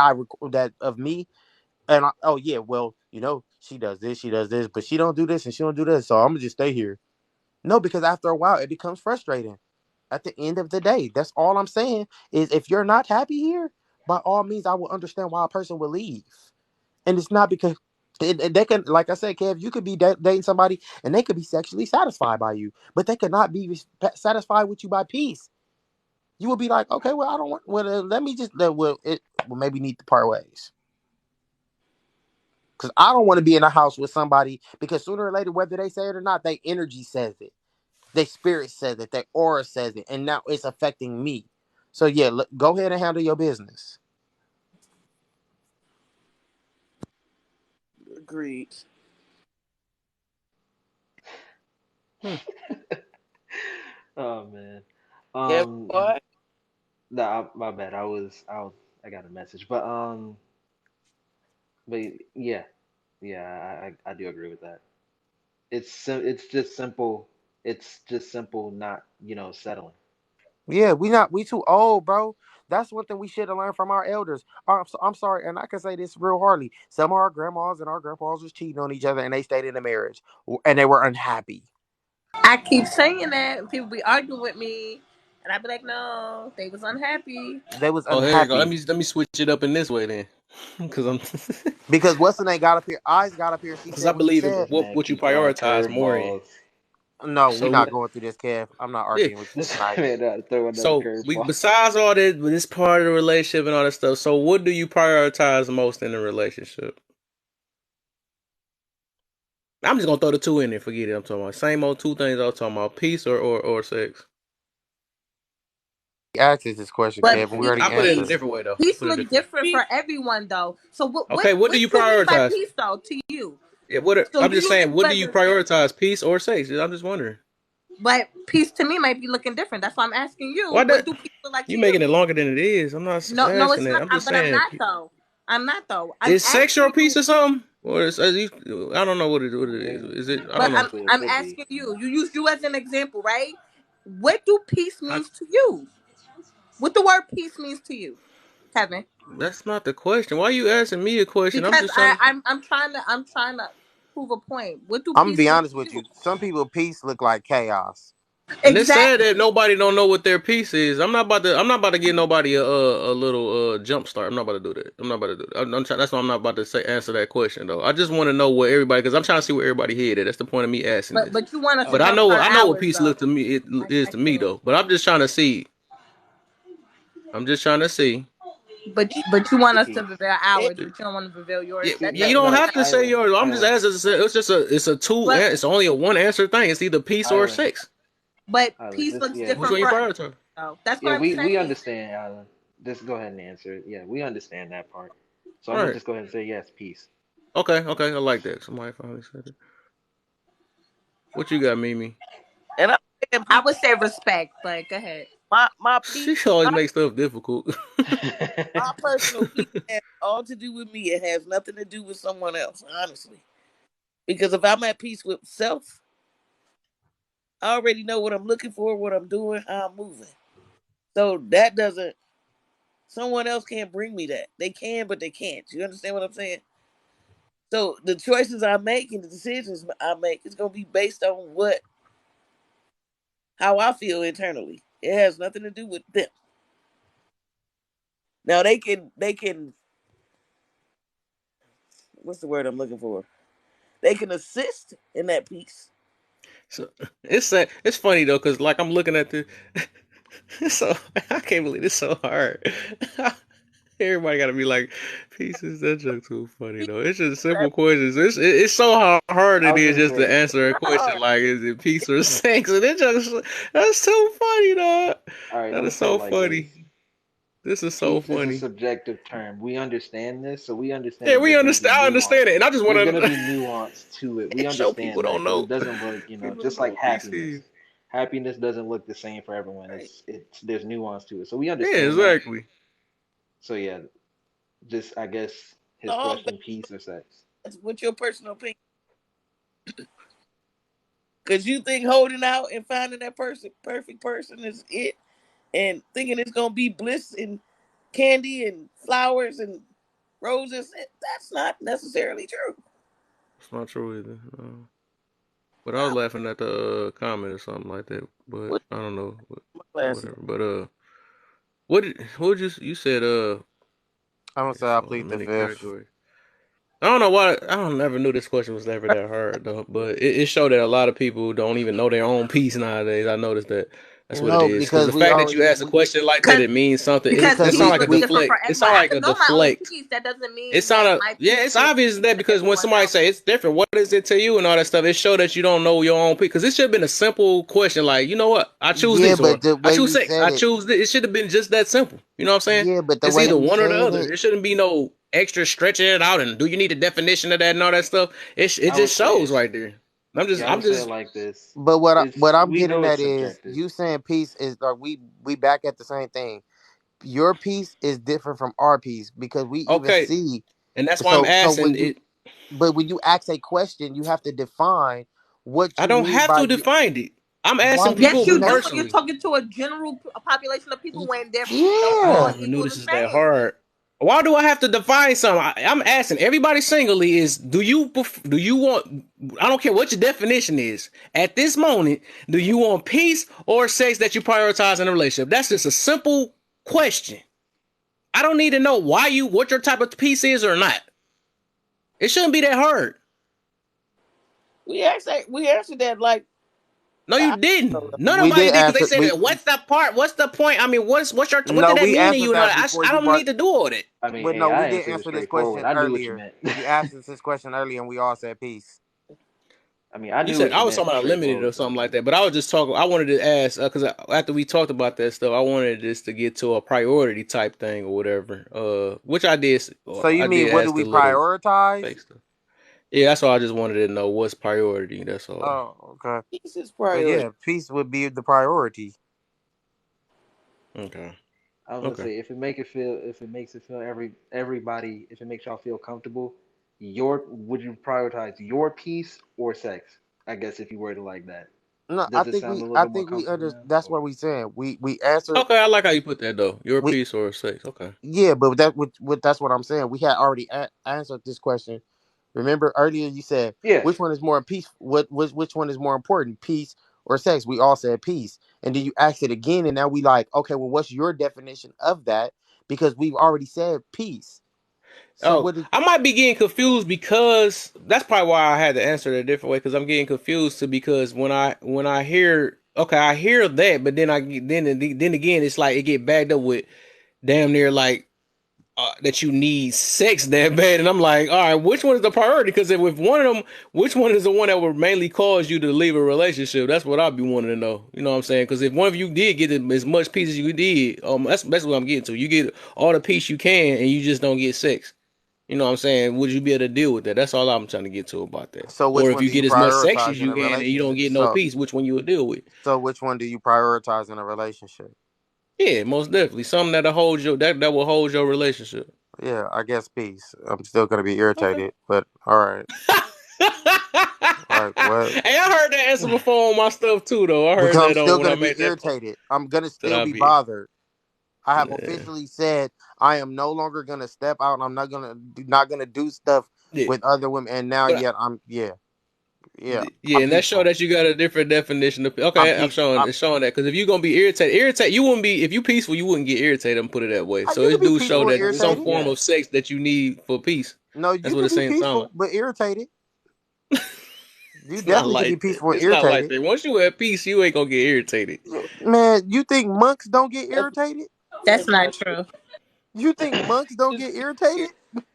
that of me. And oh yeah, well she does this, but she don't do this and she don't do this. So I'm gonna just stay here. No, because after a while it becomes frustrating. At the end of the day, that's all I'm saying is if you're not happy here, by all means, I will understand why a person will leave. And it's not because they can, like I said, Kev, you could be dating somebody and they could be sexually satisfied by you, but they could not be satisfied with you by peace. You would be like, okay, well, I don't want, well, let me just, well, maybe need to part ways. Because I don't want to be in a house with somebody because sooner or later, whether they say it or not, their energy says it, their spirit says it, their aura says it, and now it's affecting me. So yeah, go ahead and handle your business. Agreed. Hmm. Oh man. Kevin, Um, what? nah, my bad. I got a message, but yeah, yeah, I do agree with that. It's just simple. It's just simple, not settling. Yeah, we too old, bro. That's one thing we should have learned from our elders. I'm sorry, and I can say this real hardly. Some of our grandmas and our grandpas was cheating on each other, and they stayed in the marriage, and they were unhappy. I keep saying that, and people be arguing with me, and I be like, no, they was unhappy. They was Oh, here you go. unhappy Let me switch it up in this way then, because I'm because what's the name got up here? Eyes got up here. She because said I what she believe in said. This man what you keep throwing prioritize more in. curveballs. No, we So not going through this, Kev. I'm not yeah, arguing with you This tonight. man to throw another so we curveball. besides all this part of the relationship and all that stuff. So what do you prioritize most in a relationship? I'm just gonna throw the two in there. Forget it. I'm talking about same old two things. I was talking about peace or sex. asked us this question, But Kevin. We peace, already I put it in a answered peace, it. different way though. I peace put it a look different way. different for everyone though. So Okay, what do what you you mean by prioritize? peace though to you? Yeah, what So I'm do just you saying, what do you whether prioritize, peace or sex? I'm just wondering. but peace to me might be looking different. That's why I'm asking you. Why What that do peace look like to you making you? it longer than it is? I'm not No, no, asking it's that. not. I'm just But I'm saying, not though. I'm not though. I'm is sex asking your you. peace or something? Or I don't know what it is. Yeah, Is it? I But don't know. technically it I'm could be. asking you. You use you as an example, right? What do peace I, means to you? What the word peace means to you, Kevin? that's not the question. Why are you asking me a question? I'm Because just trying to. I'm trying to prove a point. What do I'm gonna peace be mean honest to with you? you. Some people peace look like chaos. And it's sad that Exactly. nobody don't know what their piece is. I'm not about to give nobody a little jump start. I'm not about to do that. I'm not about to do that. That's why I'm not about to answer that question though. I just want to know what everybody, because I'm trying to see where everybody head at. That's the point of me asking this. But you want us to But jump through I know what hours peace though. look to me it is I to me can't. though. But I'm just trying to see. I'm just trying to see. But you want us to Peace. reveal Eh, ours, but you don't want to reveal yours. Yeah, See, you no, don't no, have to say yours. I'm just Island, asking. It's just a two. But It's only a one answer thing. It's either peace or Island, sex. Island. peace This, looks yeah, Who's different gonna you for everyone prioritize? though. That's what yeah. I'm We saying. understand, Island. Just go ahead and answer it. Yeah, we understand that part. So I'm gonna Right. just go ahead and say yes. Peace. Okay. Okay. I like that. Somebody finally said it. What you got, Mimi? and I'm saying I would say respect, but go ahead. my peace, She always my, makes stuff difficult. my personal peace has all to do with me. It has nothing to do with someone else, honestly. Because if I'm at peace with self, I already know what I'm looking for, what I'm doing, how I'm moving. So that doesn't. Someone else can't bring me that. They can, but they can't. You understand what I'm saying? So the choices I make and the decisions I make is gonna be based on what how I feel internally. It has nothing to do with them. Now they can what's the word I'm looking for? They can assist in that piece. So it's sad. It's funny though, cause like I'm looking at the. So I can't believe it's so hard. Everybody gotta be like, pieces. That joke too funny though. It's just simple questions. It's so hard I it was is gonna just to say, answer a Not question hard. like, is it peace or sex? And it just that's too funny, dog. all right. I'm That gonna is say it so like this. funny. This is so Peace is a funny. subjective term. We understand this, so we understand Yeah, that we there's gonna be understand. I understand nuance. it, and I just There's want gonna to be nuance to it. We show people understand that don't because know. it doesn't look, People don't just know like what peace happiness. is. Happiness doesn't look the same for everyone. Right. It's there's nuance to it. So we Yeah, understand that. exactly. So yeah, just I guess It's his all question, peace or sex. based with your personal opinion. Cause you think holding out and finding that person perfect person is it and thinking it's gonna be bliss and candy and flowers and roses, that's not necessarily true. It's not true either. No. But I was No. laughing at the comment or something like that. But With I don't know. my glasses. Whatever. But what did you said? I'm gonna say It's I so plead the many fifth. categories. I don't know why. I don't never knew this question was ever that hard though. But it showed that a lot of people don't even know their own piece nowadays. I noticed that. That's what it No, is. Because because the we fact that you already ask a question like that, Cause it means something. because It because sounds peace like a looks we different for deflect. It sounds I like a can know my own deflect. peace. That doesn't It mean that sounded my yeah. peace It's looks obvious that for because when everyone somebody else. say it's different, what is it to you and all that stuff, it show that you don't know your own piece. Because it should have been a simple question like, you know what, I choose yeah, this or but the I way choose you sex. said I it, choose this. It should have been just that simple. You know what I'm saying? yeah, but the It's way either you one or the saying other. it, It shouldn't be no extra stretching it out and do you need a definition of that and all that stuff. It I would just shows say, right there. yeah, I I'm would say it just like this. but It's what I'm we getting know at it's is subjective. you saying peace is like we back at the same thing. Your piece is different from our piece because we even okay, see and that's why I'm so asking when it. you ask a question, you have to define what I you don't mean have by to you. define it. I'm Why asking Yes, people when you that's do when you're personally. talking to a general population of people when their peace don't I all yeah. never knew equal the this is that same. hard. Why do I have to define something? I'm asking everybody singly is do you want I don't care what your definition is. At this moment, do you want peace or sex that you prioritize in a relationship? That's just a simple question. I don't need to know what your type of peace is or not. It shouldn't be that hard. We answered that like No, an you hour ago. didn't. We Nobody did did because they answer said, "What's the part? What's the point?" I mean, what no, did that we mean to answered you? And all that that? before I you don't brought need to do all that. I mean, but hey, no, we I did answered it answer this straightforward. question I knew what you earlier. meant. You asked us this question earlier and we all said peace. I mean, I You knew said what I you was talking meant about limited or straightforward though. something like that, but I was just talking. I wanted to ask because after we talked about that stuff, I wanted this to get to a priority type thing or whatever. Which I did. So you I mean did what do ask the we little prioritize? fake stuff. Yeah, that's all. I just wanted to know what's priority. That's all. Oh, okay. Peace is Well, priority. yeah, peace would be the priority. Okay. I was gonna Okay. say if it makes it feel everybody if it makes y'all feel comfortable, would you prioritize your peace or sex? I guess if you were to like that, No, does it sound a little I bit more think we comfortable under. now? That's Or what we saying. We answered. Okay. I like how you put that though. Your We piece or sex. Okay. Yeah, but that's what I'm saying. We had already answered this question. Remember earlier you said yeah, which one is more peace? Which one is more important, peace or sex? We all said peace, and then you asked it again, and now we like, okay, well, what's your definition of that? Because we've already said peace. So Oh, what did? I might be getting confused because that's probably why I had to answer it a different way because I'm getting confused to because when I hear okay, I hear that, but then then again it's like it get backed up with damn near like that you need sex that bad, and I'm like, all right, which one is the priority? Because if one of them, which one is the one that would mainly cause you to leave a relationship? That's what I'd be wanting to know. You know what I'm saying? Because if one of you did get as much peace as you did, that's what I'm getting to. You get all the peace you can, and you just don't get sex. You know what I'm saying? Would you be able to deal with that? That's all I'm trying to get to about that. So Or which if one you do you get as much sex prioritize as in you a can and you don't relationship? get no peace, which one you would deal with? So which one do you prioritize in a relationship? Yeah, most definitely. Something that'll hold your that will hold your relationship. Yeah, I guess peace. I'm still gonna be Okay. irritated, but all right. Hey, Like what? I heard that answer before on my stuff too, though. I heard Because I'm that on still when I gonna be made that point irritated. I'm gonna that still I be be. bothered. I have Yeah, officially said I am no longer gonna step out. And I'm not gonna do stuff yeah, with other women. And now, but yet yeah, yeah, I'm and that show peaceful. that you got a different definition of. I'm Okay, I'm peaceful. showing it's showing that because if you're gonna be irritated, you wouldn't be if you peaceful, you wouldn't get irritated. I'm put it that way. So You it can be do show peaceful and that well, some irritated. form yeah. of sex that you need for peace. No, That's you what can it's be saying. Sound peaceful like. but irritated. You It's not definitely can be like that. peaceful and It's not like irritated. that. Once you at peace, you ain't gonna get irritated. Man, you think monks don't get That's irritated? That's that's not not true. true. You think monks don't get irritated?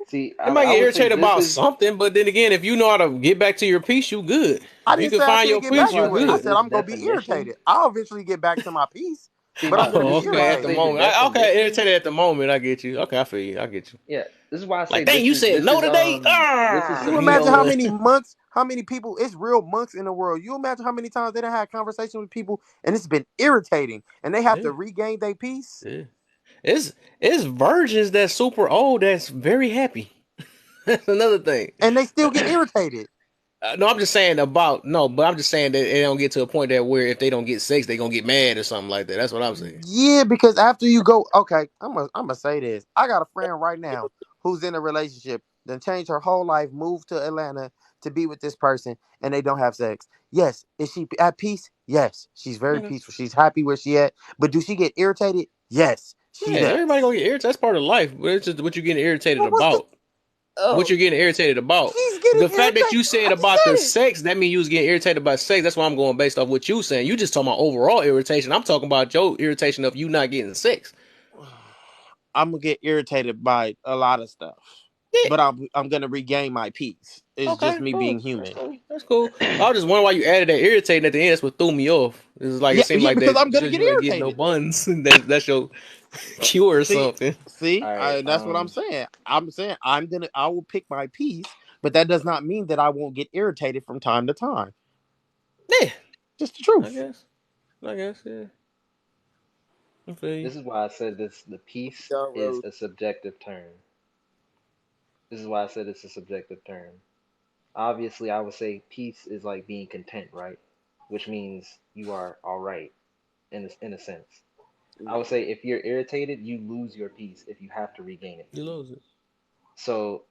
See, It might I get would say irritated this about is something, but then again, if you know how to get back to your peace, you good. I If you didn't can say I find can't your get this is peace, back why you I to it. say I good. said this I'm gonna be definition. irritated. I'll eventually get back to my peace, See, but I'm no, gonna this Oh, be is why okay. I At the irritated. say the moment, okay, definition. irritated at the moment. I get you. Okay, I feel you. I get you. Yeah, this is why I say Like, dang, you said no today. this is You You know imagine subjective. how what? many monks, how many people, it's real monks in the world. You imagine how many times they done had conversations with people and it's been irritating and they have Yeah, to regain their peace yeah. It's virgins that's super old that's very happy. That's another thing. and they still get irritated. No, I'm just saying about no, but I'm just saying that it don't get to a point that where if they don't get sex, they gonna get mad or something like that. That's what I'm saying. Yeah, because after you go, okay, I'm gonna say this. I got a friend right now who's in a relationship, then changed her whole life, moved to Atlanta to be with this person, and they don't have sex. Yes, is she at peace? Yes, she's very Okay. peaceful. She's happy where she at. But do she get irritated? Yes, she Yeah, everybody does. gonna get irritated. That's part of life. But it's just what you're getting irritated Well, what's the? about. What Oh, you're getting irritated about. she's getting The fact that irritated. you said I just about the said it. sex, that means you was getting irritated about sex. That's why I'm going based off what you saying. You just talking about overall irritation. I'm talking about your irritation of you not getting sex. I'm gonna get irritated by a lot of stuff, Yeah. but I'm gonna regain my peace. It's just Okay, me being cool. That's human. cool. That's cool. I was just wondering why you added that irritating at the end. That's what threw me off. It's like it Yeah, seemed yeah, like because that I'm gonna because get you ain't getting no irritated. buns. That's your cure or See, something. see, All right. that's what I'm saying. I'm saying I will pick my peace, but that does not mean that I won't get irritated from time to time. Yeah, Just the I truth. guess. I guess, yeah. I feel you. This is why I said this. The peace Y'all is road. a subjective term. This is why I said it's a subjective term. Obviously, I would say peace is like being content, right? Which means you are all right in a sense. I would say if you're irritated, you lose your peace if you have to regain it. You lose it. So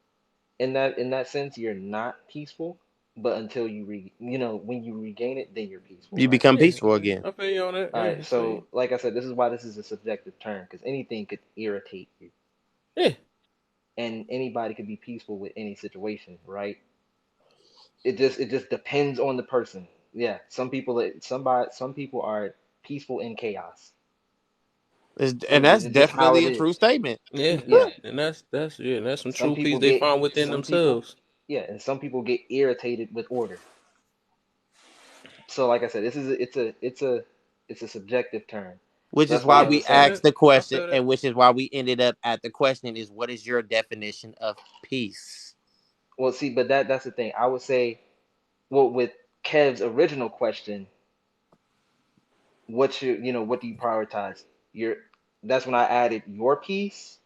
in that sense, you're not peaceful, but until when you regain it, then you're peaceful, You right? become Yeah, peaceful again. I feel you on that. All Yeah, right. I feel you. So like I said, this is why this is a subjective term because anything could irritate you, Yeah, and anybody could be peaceful with any situation, right? It just depends on the person. Yeah, some people are peaceful in chaos. And that's It's just how definitely it a true is. statement. yeah, Yeah, and that's some some true peace people they get find within some people themselves. yeah, and some people get irritated with order. So like I said, it's a subjective term. Which So is that's why why I Yeah, I was we feel saying, asked that. the I question, feel that. and which is why we ended up at the question is, what is your definition of peace? well, see, but that's the thing. I would say, well, with Kev's original question, what do you prioritize? Your That's when I added your piece,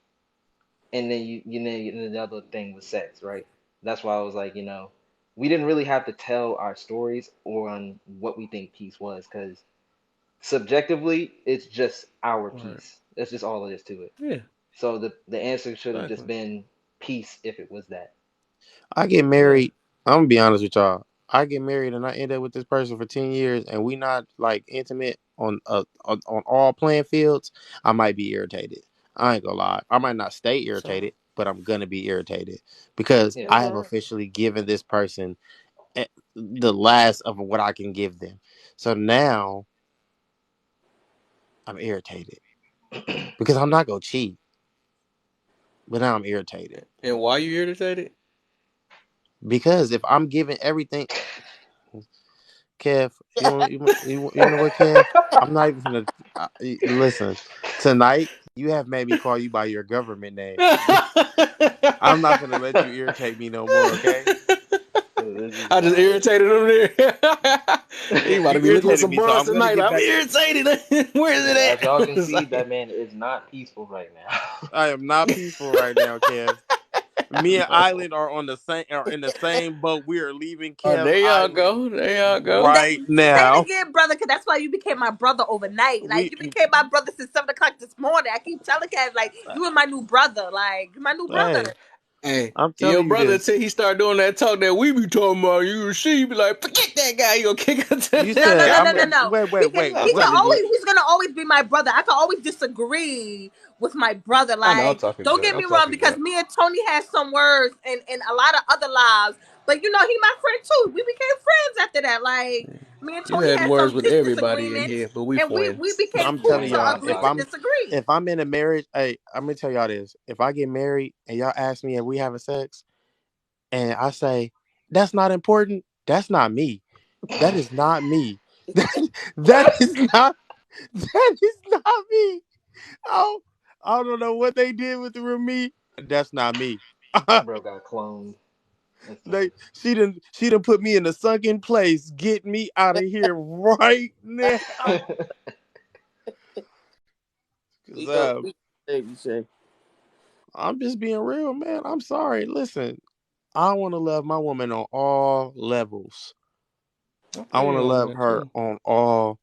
and then the other thing was sex, right? That's why I was like, we didn't really have to tell our stories or on what we think peace was, because subjectively, it's just our Right. piece. That's just all it is to it. Yeah, So the answer should have just exactly. been peace if it was that. I get Yeah. married. I'm gonna be honest with y'all. I get married and I end up with this person for 10 years, and we not like intimate on all playing fields. I might be irritated. I ain't gonna lie. I might not stay So irritated, but I'm gonna be irritated because Yeah. I it's have all right. officially given this person the last of what I can give them. So now I'm irritated because I'm not gonna cheat, but now I'm irritated And why you irritated? because if I'm giving everything, Kev, you know what, Kev? I'm not even gonna listen. Tonight, you have made me call you by your government name. I'm not gonna let you irritate me no more, okay? This is I just wild. irritated him there. He Yeah, about you to be looking at irritated some me, so bras I'm gonna tonight. get I'm back. irritated. Where is it Yeah, as at? y'all can It's see, like, that man is not peaceful right now. I am not peaceful right now, Kev. Me and no. Island are in the same boat. We are leaving Oh, Kev's there y'all Island go. There y'all go. That, right say it now. again, brother, because that's why you became my brother overnight. Like We, you became my brother since 7 o'clock this morning. I keep telling Kev, like you were my new brother, like you my new hey, brother. Hey, I'm your telling you brother this. until he start doing that talk that we be talking about, you and she be like, forget that guy. You gonna kick her to You No, no, said no, the no, I'm no, no. Because wait. he What can did I what? always, he's gonna always be my brother. I can always disagree with my brother. know I'm Like, talking don't junk. get I'm me wrong, talking because junk. me and Tony had some words and a lot of other lives. But you know, he my friend too. We became friends after that. Like, me and You Tony had had words some with everybody in disagreements, here, but we and we friends. became I'm cool I telling ain't to y'all, gonna agree lie. to disagree. if I'm in a marriage, hey, I'm gonna tell y'all this. If I get married and y'all ask me if we having sex, and I say that's not important, that's not me. That is not me. That is not that is not me. Oh, I don't know what they did with the me. That's not me. Bro got cloned. That's funny. They she done put me in a sunken place. Get me out of here right now. Cause We baby say. I'm just being real, man. I'm sorry. Listen, I want to love my woman on all levels. I I feel want to you on love that her too. on all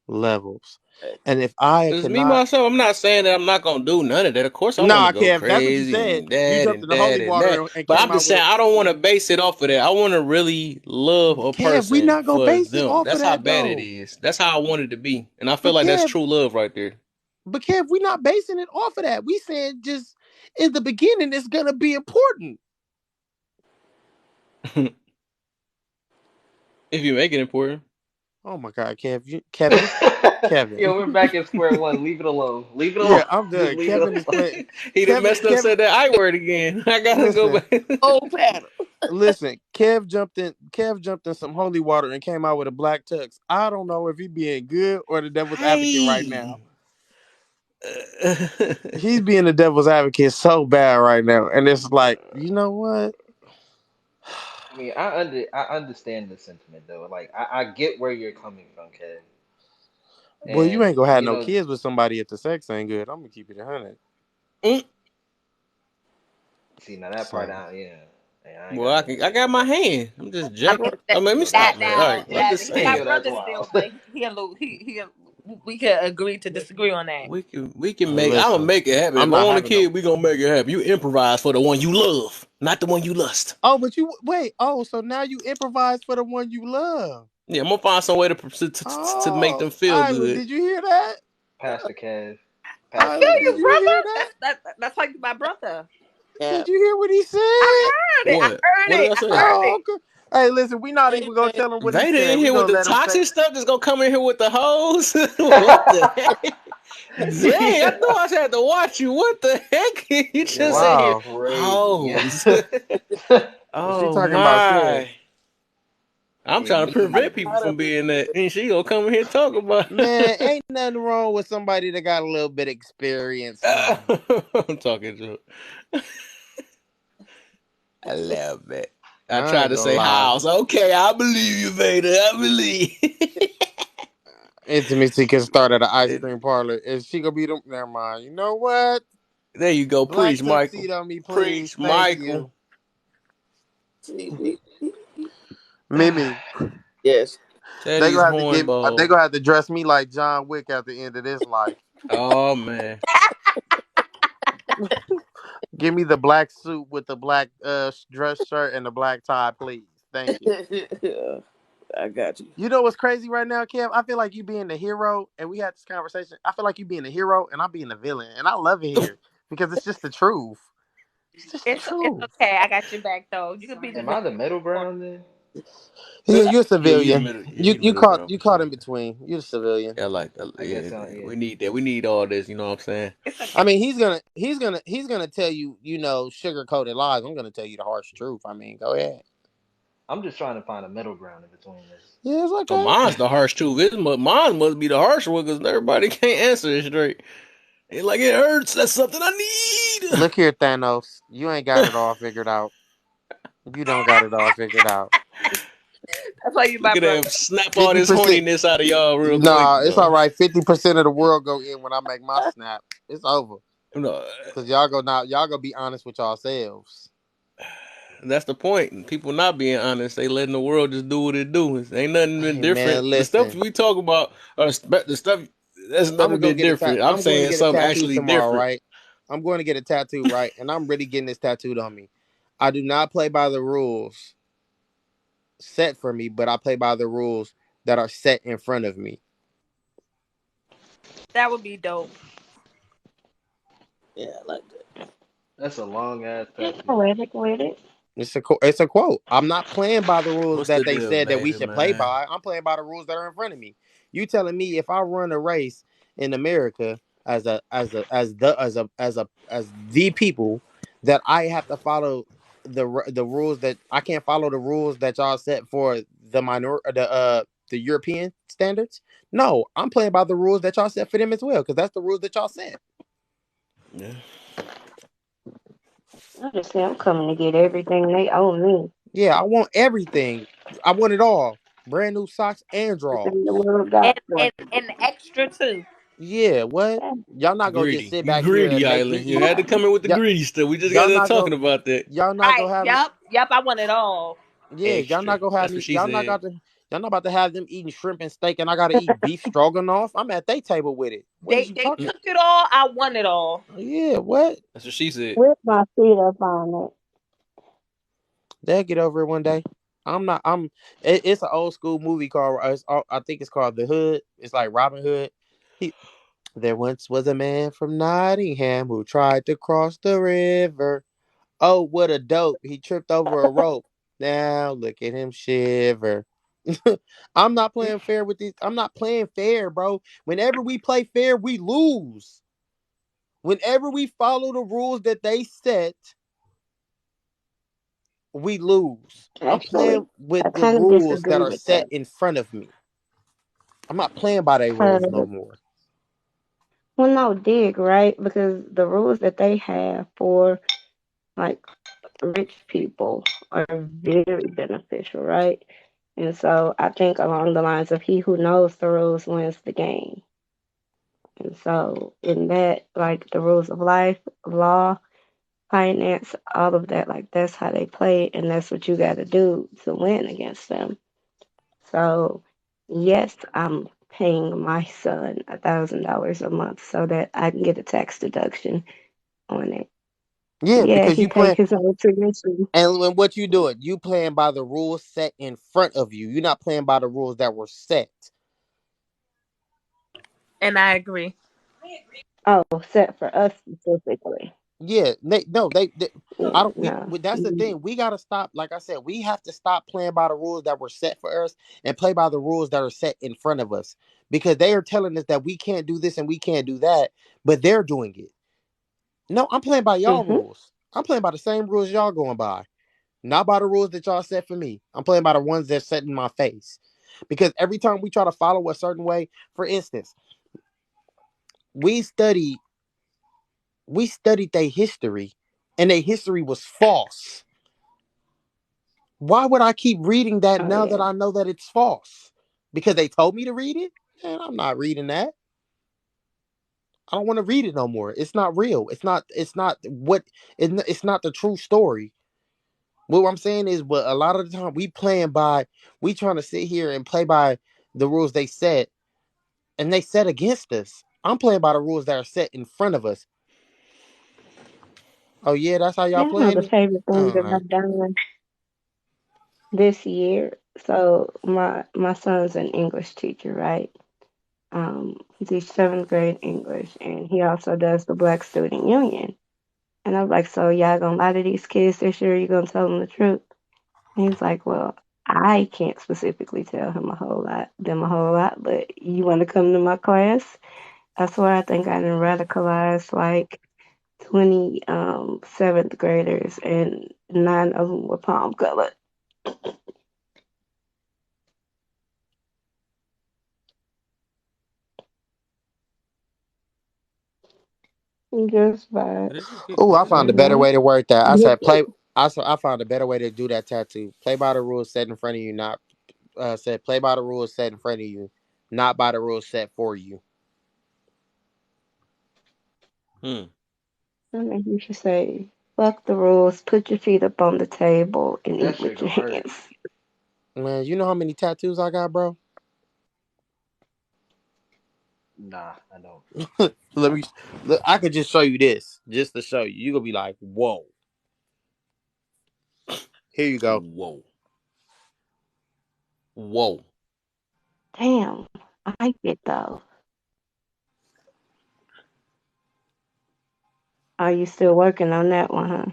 levels. Hey, And if I Cause me cannot, myself, I'm not saying that I'm not gonna do none of that. Of course, I want to nah, go Kev, that's what you crazy said. and You that jumped and in the that holy and water that. and But came I'm out just with saying a. I don't want to base it off of that. I want to really love a Kev, we person not gonna for base it them. off of That's how that bad it though. is. That's how I want it to be, and I feel But like that's Kev, true love right there. but Kev, we not basing it off of that. We said just in the beginning, it's gonna be important. If you make it important. Oh my God, Kevin, Yo, Kevin. we're back at square one. Leave it alone. Leave it alone. Yeah, I'm Just done. leave it Kevin is alone. playing. He done messed up, Kevin, said that I word again. I gotta go listen, back. old pattern. listen. Kev jumped in some holy water and came out with a black tux. I don't know if he being good or the devil's advocate right now. Hey. He's being the devil's advocate so bad right now, and it's like, you know what? I mean, I understand the sentiment though. Like, I get where you're coming from, Kev. Well, you And ain't gonna have no kids with somebody if the sex ain't good. I'm gonna keep it 100. Mm. see now that part So out, yeah. Hey, I ain't Well, got nothing to I say got about my that. hand. I'm just I jack. mean, I mean, let me Yo, stop that that's that. All wild. now, right, I'm that just he my saying. Yo, that's brother wild. still, but he a little he we can agree to disagree on that. We can make. I'm gonna listen, make it happen. I'm If I not want a having no. kid, we gonna make it happen. You improvise for the one you love, not the one you lust. Oh, but you wait. Oh, so now you improvise for the one you love. Yeah, I'm gonna find some way to make Oh, them feel Island, good. did you hear that? Pastor Kev. I Pastor feel Island, did Kev. you, you hear brother. that? That's like my brother. Did Yeah. you hear what he I said? heard it. I What? heard What did it. I I say? heard Oh, it. okay. Hey, listen, we not even gonna Amen. tell him what he Veda said. in We here with gonna the let him say. toxic stuff. Just gonna come in here with the hoes. What the heck? Dang, I knew I had to watch you. What the heck? You Yo, just this in is here. Wow, crazy. Hoes. she Oh talking about Kev. my. I'm And trying to me, prevent people out from of being that, it. and she gonna come in here and talk about Man, it. ain't nothing wrong with somebody that got a little bit of experience, man. I'm talking to a little bit. I I tried ain't to gonna say lie. house. Okay, I believe you, Vader. I believe. Intimacy can start at an ice It- cream parlor. Is she gonna be them? Never mind. You know what? there you go. Black Preach, Michael. tuxedo on me, please. Preach, Thank Michael. you. See, Mimi. yes. They Teddy's gonna have to give. They hornball. gonna have to dress me like John Wick at the end of this life. Oh man. Give me the black suit with the black dress shirt and the black tie, please. Thank you. I got you. You know what's crazy right now, Kev? I feel like you being the hero, and we had this conversation. I feel like you being the hero, and I'm being the villain, and I love it here because it's just the truth. It's just the It's truth. okay. I got your back though. You could be the Am I villain. the middle ground then? Yeah, you're a Yeah, you the civilian. middle. Yeah, You you you middle caught ground you for caught sure. in between. You're a civilian. Yeah, I guess I we yeah. need that. We need all this. You know what I'm saying? It's I okay. mean, he's gonna tell you, sugar coated lies. I'm gonna tell you the harsh truth. I mean, go ahead. I'm just trying to find a middle ground in between this. Yeah, it's Oh, okay. mine's the harsh truth. Mine must be the harsh one because everybody can't answer it straight. It's like it hurts. That's something I Look here, Thanos. You ain't got need. it all figured out. You don't got it all figured out. That's why you Look my at brother. that. Snap all this 50%. horniness out of y'all real quick. Nah, it's all No. right. 50% of the world go in when I make my snap. It's over. No. Cause y'all go be honest with yourselves. That's the point. People not being honest. They letting the world just do what it do. Ain't nothing been Hey man, different. The stuff listen. we talk about, the stuff that's I'm gonna nothing go been get a different. I'm I'm going to saying get a something tattoo actually tomorrow, different. right? I'm going to get a tattoo, right? And I'm really getting this tattooed on me. I do not play by the rules set for me, but I play by the rules that are set in front of me. That would be dope. Yeah, I like That's a long ass Get tattoo. poetic with it. It's a quote. I'm not playing by the rules What's the that they deal, said that we Vader, should play man? by. I'm playing by the rules that are in front of me. You telling me if I run a race in America as the people that I have to follow the rules that I can't follow the rules that y'all set for the European standards? No, I'm playing by the rules that y'all set for them as well because that's the rules that y'all set. Yeah. I just say I'm coming to get everything they owe me. Yeah, I want everything. I want it all. Brand new socks and Everything drawers. the world got for And extra too. Yeah, what? me. Y'all not gonna just Greedy. sit You back here greedy, and make me Island. You eat. had to come in with the Y'all, greedy stuff. We just got y'all done not gonna talking about that. y'all not Right. gonna have me. Yep. I want it all. Yeah, y'all Extra. not gonna have That's what me. she said. Y'all not about to have them eating shrimp and steak, and I gotta eat beef stroganoff. I'm at their table with it. What is you They talking? Mm, took it all. I want it all. Yeah, what? that's what she said. With my feet up on it. They'll get over it one day. I'm not. It's an old school movie called. I think it's called The Hood. It's like Robin Hood. He There once was a man from Nottingham who tried to cross the river. Oh, what a dope. He tripped over a rope. Now look at him shiver. I'm not playing fair with these. I'm not playing fair, bro. Whenever we play fair, we lose. Whenever we follow the rules that they set, we lose. I'm Actually, playing with I the kind of rules that disagree are with set that. in front of me. I'm not playing by their rules no Because, more. well, no, dig, right? Because the rules that they have for, like, rich people are very beneficial, right? And so I think along the lines of he who knows the rules wins the game. And so in that, like the rules of life, of law, finance, all of that, like that's how they play, and that's what you got to do to win against them. So yes, I'm paying my son $1,000 a month so that I can get a tax deduction on it. Yeah, Yeah, because he you paid playing. his own tuition. And when what you doing, you playing by the rules set in front of you. You're not playing by the rules that were set. And I agree. Oh, set for us specifically. Yeah, they Yeah, I don't we no. that's the thing. We gotta stop, like I said, we have to stop playing by the rules that were set for us and play by the rules that are set in front of us. Because they are telling us that we can't do this and we can't do that, but they're doing it. No, I'm playing by y'all Mm-hmm. rules. I'm playing by the same rules y'all going by. Not by the rules that y'all set for me. I'm playing by the ones that's set in my face. Because every time we try to follow a certain way, for instance, we studied their history, and their history was false. Why would I keep reading that Oh now yeah. that I know that it's false? Because they told me to read it? Man, I'm not reading that. I don't want to read it no more. It's not real. It's not the true story. What I'm saying is, but a lot of the time we trying to sit here and play by the rules they set, and they set against us. I'm playing by the rules that are set in front of us. Oh yeah, that's how y'all Yeah, I know playing the it? favorite thing All that right. I've done this year. So my son's an English teacher, right? He teaches seventh grade English, and he also does the Black Student Union. And I was like, so y'all gonna lie to these kids this year? You gonna tell them the truth? And he was like, well, I can't specifically tell them a whole lot, but you want to come to my class? I swear, I think I didn't radicalize like 20 seventh graders, and 9 of them were palm colored. Just Did it vibes. just get Oh, I quiet? found You a better know? way to word that. I Get said play. I found a better way to do that tattoo. Play by the rules set in front of you, not said play by the rules set in front of you, not by the rules set for you. Hmm. I think you should say, fuck the rules, put your feet up on the table, and That eat shit with your go hurt. hands. Man, you know how many tattoos I got, bro? Nah, I don't. Let me. Look, I could just show you this, just to show you. You gonna be like, whoa. Here you go. Whoa. Whoa. Damn, I like it though. Are you still working on that one, huh?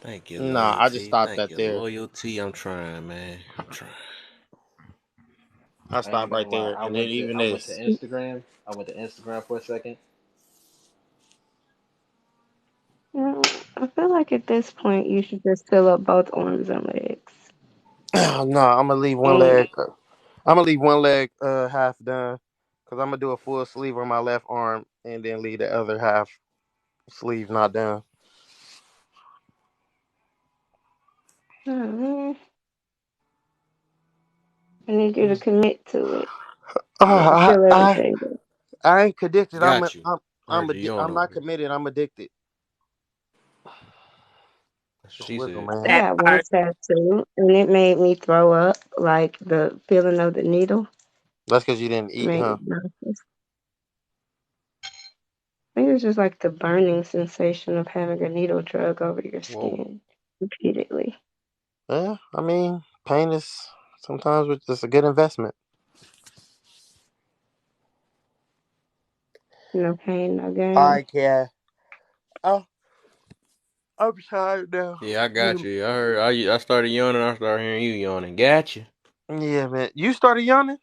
Thank you, Nah, I just loyalty. stopped Thank that you, there. loyalty. I'm trying, man. I'm trying. I I ain't stopped gonna right lie. there, and then even I went to this. Instagram. I went to Instagram for a second. No, I feel like at this point you should just fill up both arms and legs. No, I'm gonna leave one And leg. I'm gonna leave one leg half done, cause I'm gonna do a full sleeve on my left arm, and then leave the other half sleeve not done. uh, I need you to Mm. commit to it. Oh, You gotta fill I everything up. I ain't addicted. Got you. I I'm heard you yawn I'm over not here. committed. I'm addicted. That's what The she wiggle, said. I man. That got one part. tattoo, and it made me throw up. Like the feeling of the needle That's because you didn't eat, made me huh? nauseous. I think it's just like the burning sensation of having a needle drug over your Whoa. skin repeatedly. Yeah, I mean, pain is sometimes it's a good investment. No pain, no All gain. right, Kat. Oh, I'm tired now. Yeah, I got you. I heard. I started yawning. I started hearing you yawning. Got you. Yeah, man. You started yawning?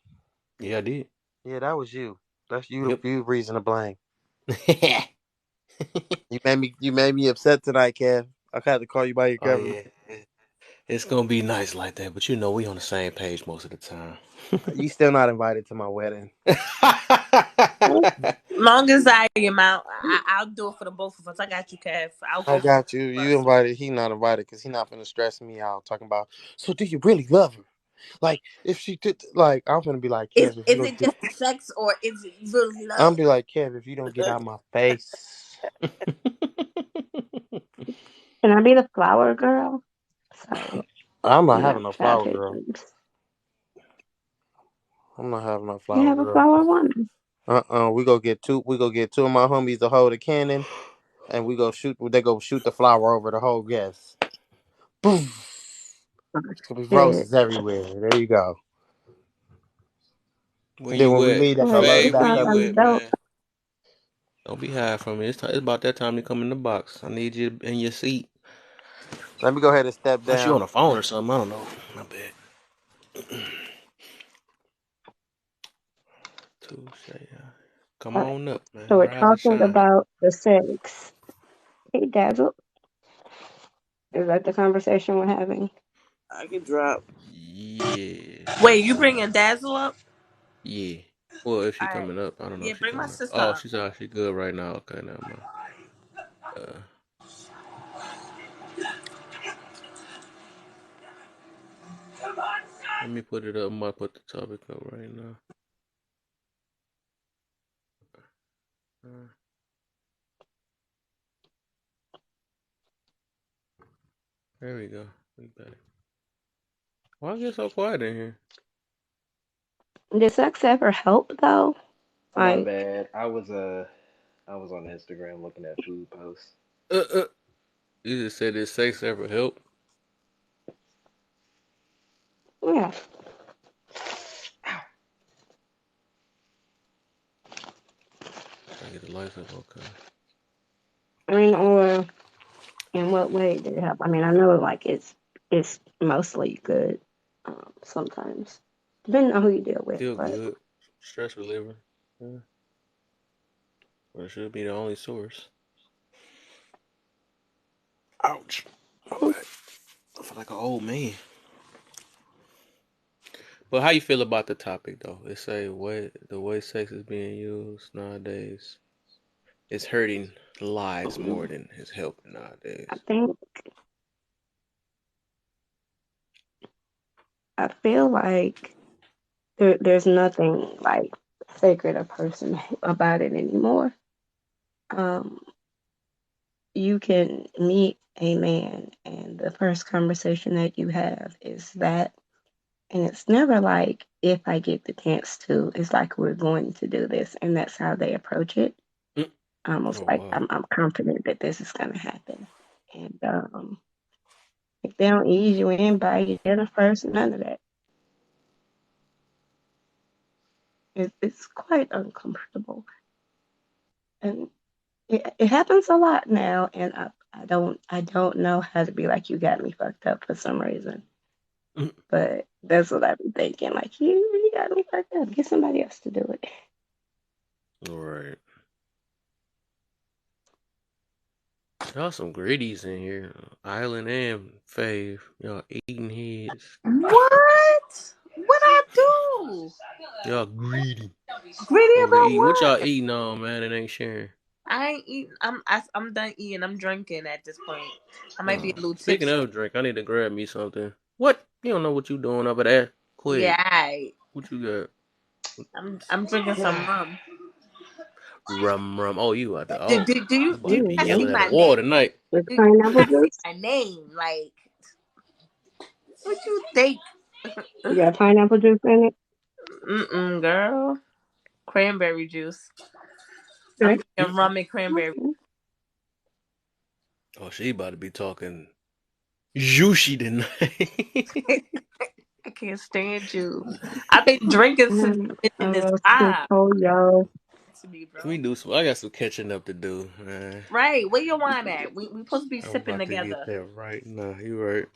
Yeah, I did. Yeah, that was you. That's you. Yep. You reason to blame. You made me upset tonight, Kev. I had to call you by your Oh government. yeah. It's gonna be nice like that, but you know we on the same page most of the time. You still not invited to my wedding. Long as I am out, I'll do it for the both of us. I got you, Kev. I'll I go for got both you. of You us. invited. He not invited because he not gonna stress me out talking about. So do you really love her? Like if she did, like I'm gonna be like Kev. If you Is don't it get, just sex or is it really I'm love? be like Kev. If you don't get out my face, Can I be the flower girl? Sorry, I'm not you know, having no flower childhood girl. dreams. I'm not having no You flower have a girl. flower woman. We go get two. We go get two of my homies to hold a cannon, and we go shoot. They go shoot the flower over the whole guest. Boom. Oh, It's gonna be shit. roses everywhere. There you go. Where And then when you we at? meet, they gonna Wait, load Fade, it that where back sounds up. you kind at, of dope. man? Don't be high from me. It's about that time to come in the box. I need you in your seat. Let me go ahead and step Unless you on down. the phone or something. I don't know. My bad. Touche. Come All right. on up, So man. we're Rise and talking shine. about the sex. Hey, Dazzle. Is that the conversation we're having? I can drop. Yeah. Wait, you bringing Dazzle up? Yeah. Well, if she All right. coming up, I don't know Yeah, if she bring my coming up. sister Oh, up. she's actually good right now. Okay, never mind. Let me put it up. I'm gonna put the topic up right now. Uh, there we go. We back. Why I get so quiet in here? Did sex ever help though? Oh, my Like, bad. I was on Instagram looking at food posts. Uh, uh. You just said this sex ever help? yeah. I get the lights up. Okay. I mean, or in what way did it help? I mean, I know like it's mostly good. Sometimes depending on who you deal with, Feel but good. Stress reliever. Yeah. Well, it should be the only source. Ouch. My back. I feel like an old man. But how you feel about the topic though? It say the way sex is being used nowadays is hurting lives more than it's helping I nowadays. think I feel like there's nothing like sacred or personal about it anymore. Um, you can meet a man, and the first conversation that you have is that, and it's never like if I get the chance to. It's like we're going to do this, and that's how they approach it. Mm. Almost Oh like wow. I'm confident that this is going to happen, and if they don't ease you in, buy you dinner first, none of that. It's quite uncomfortable, and it happens a lot now. And I don't know how to be like you got me fucked up for some reason, Mm. but that's what I be thinking. Like you got me fucked up. Get somebody else to do it. All right. Y'all some greedies in here. Island and Fave. Y'all eating heads. What? What I do? Y'all greedy. Greedy Over there about eating. What what? y'all eating on, man? It ain't sharing. I ain't eating. I'm done eating. I'm drinking at this point. I might be a little Speaking tipsy. of drink, I need to grab me something. What? You don't know what you doing over there? Yeah, Quick. I. What you got? I'm drinking some rum. Rum rum. Oh, you out there. Do, Oh. do, do you That do boy you be Mm, guys see yelling mm. at a my wall name? tonight. With Do you pineapple guys see juice. my name? Like, what you think? You got pineapple juice in it. Girl. Cranberry juice. I'm Okay. Mm. drinking rum and cranberry. Okay. Oh, she about to be talking Juicy tonight. I can't stand you. I've been drinking since I've been A in this roasted vibe. pollo. To me, Let me bro. do some. I got some catching up to do, man. Right. Where your wine at? We supposed to be I'm sipping about to get together. there right now. You right.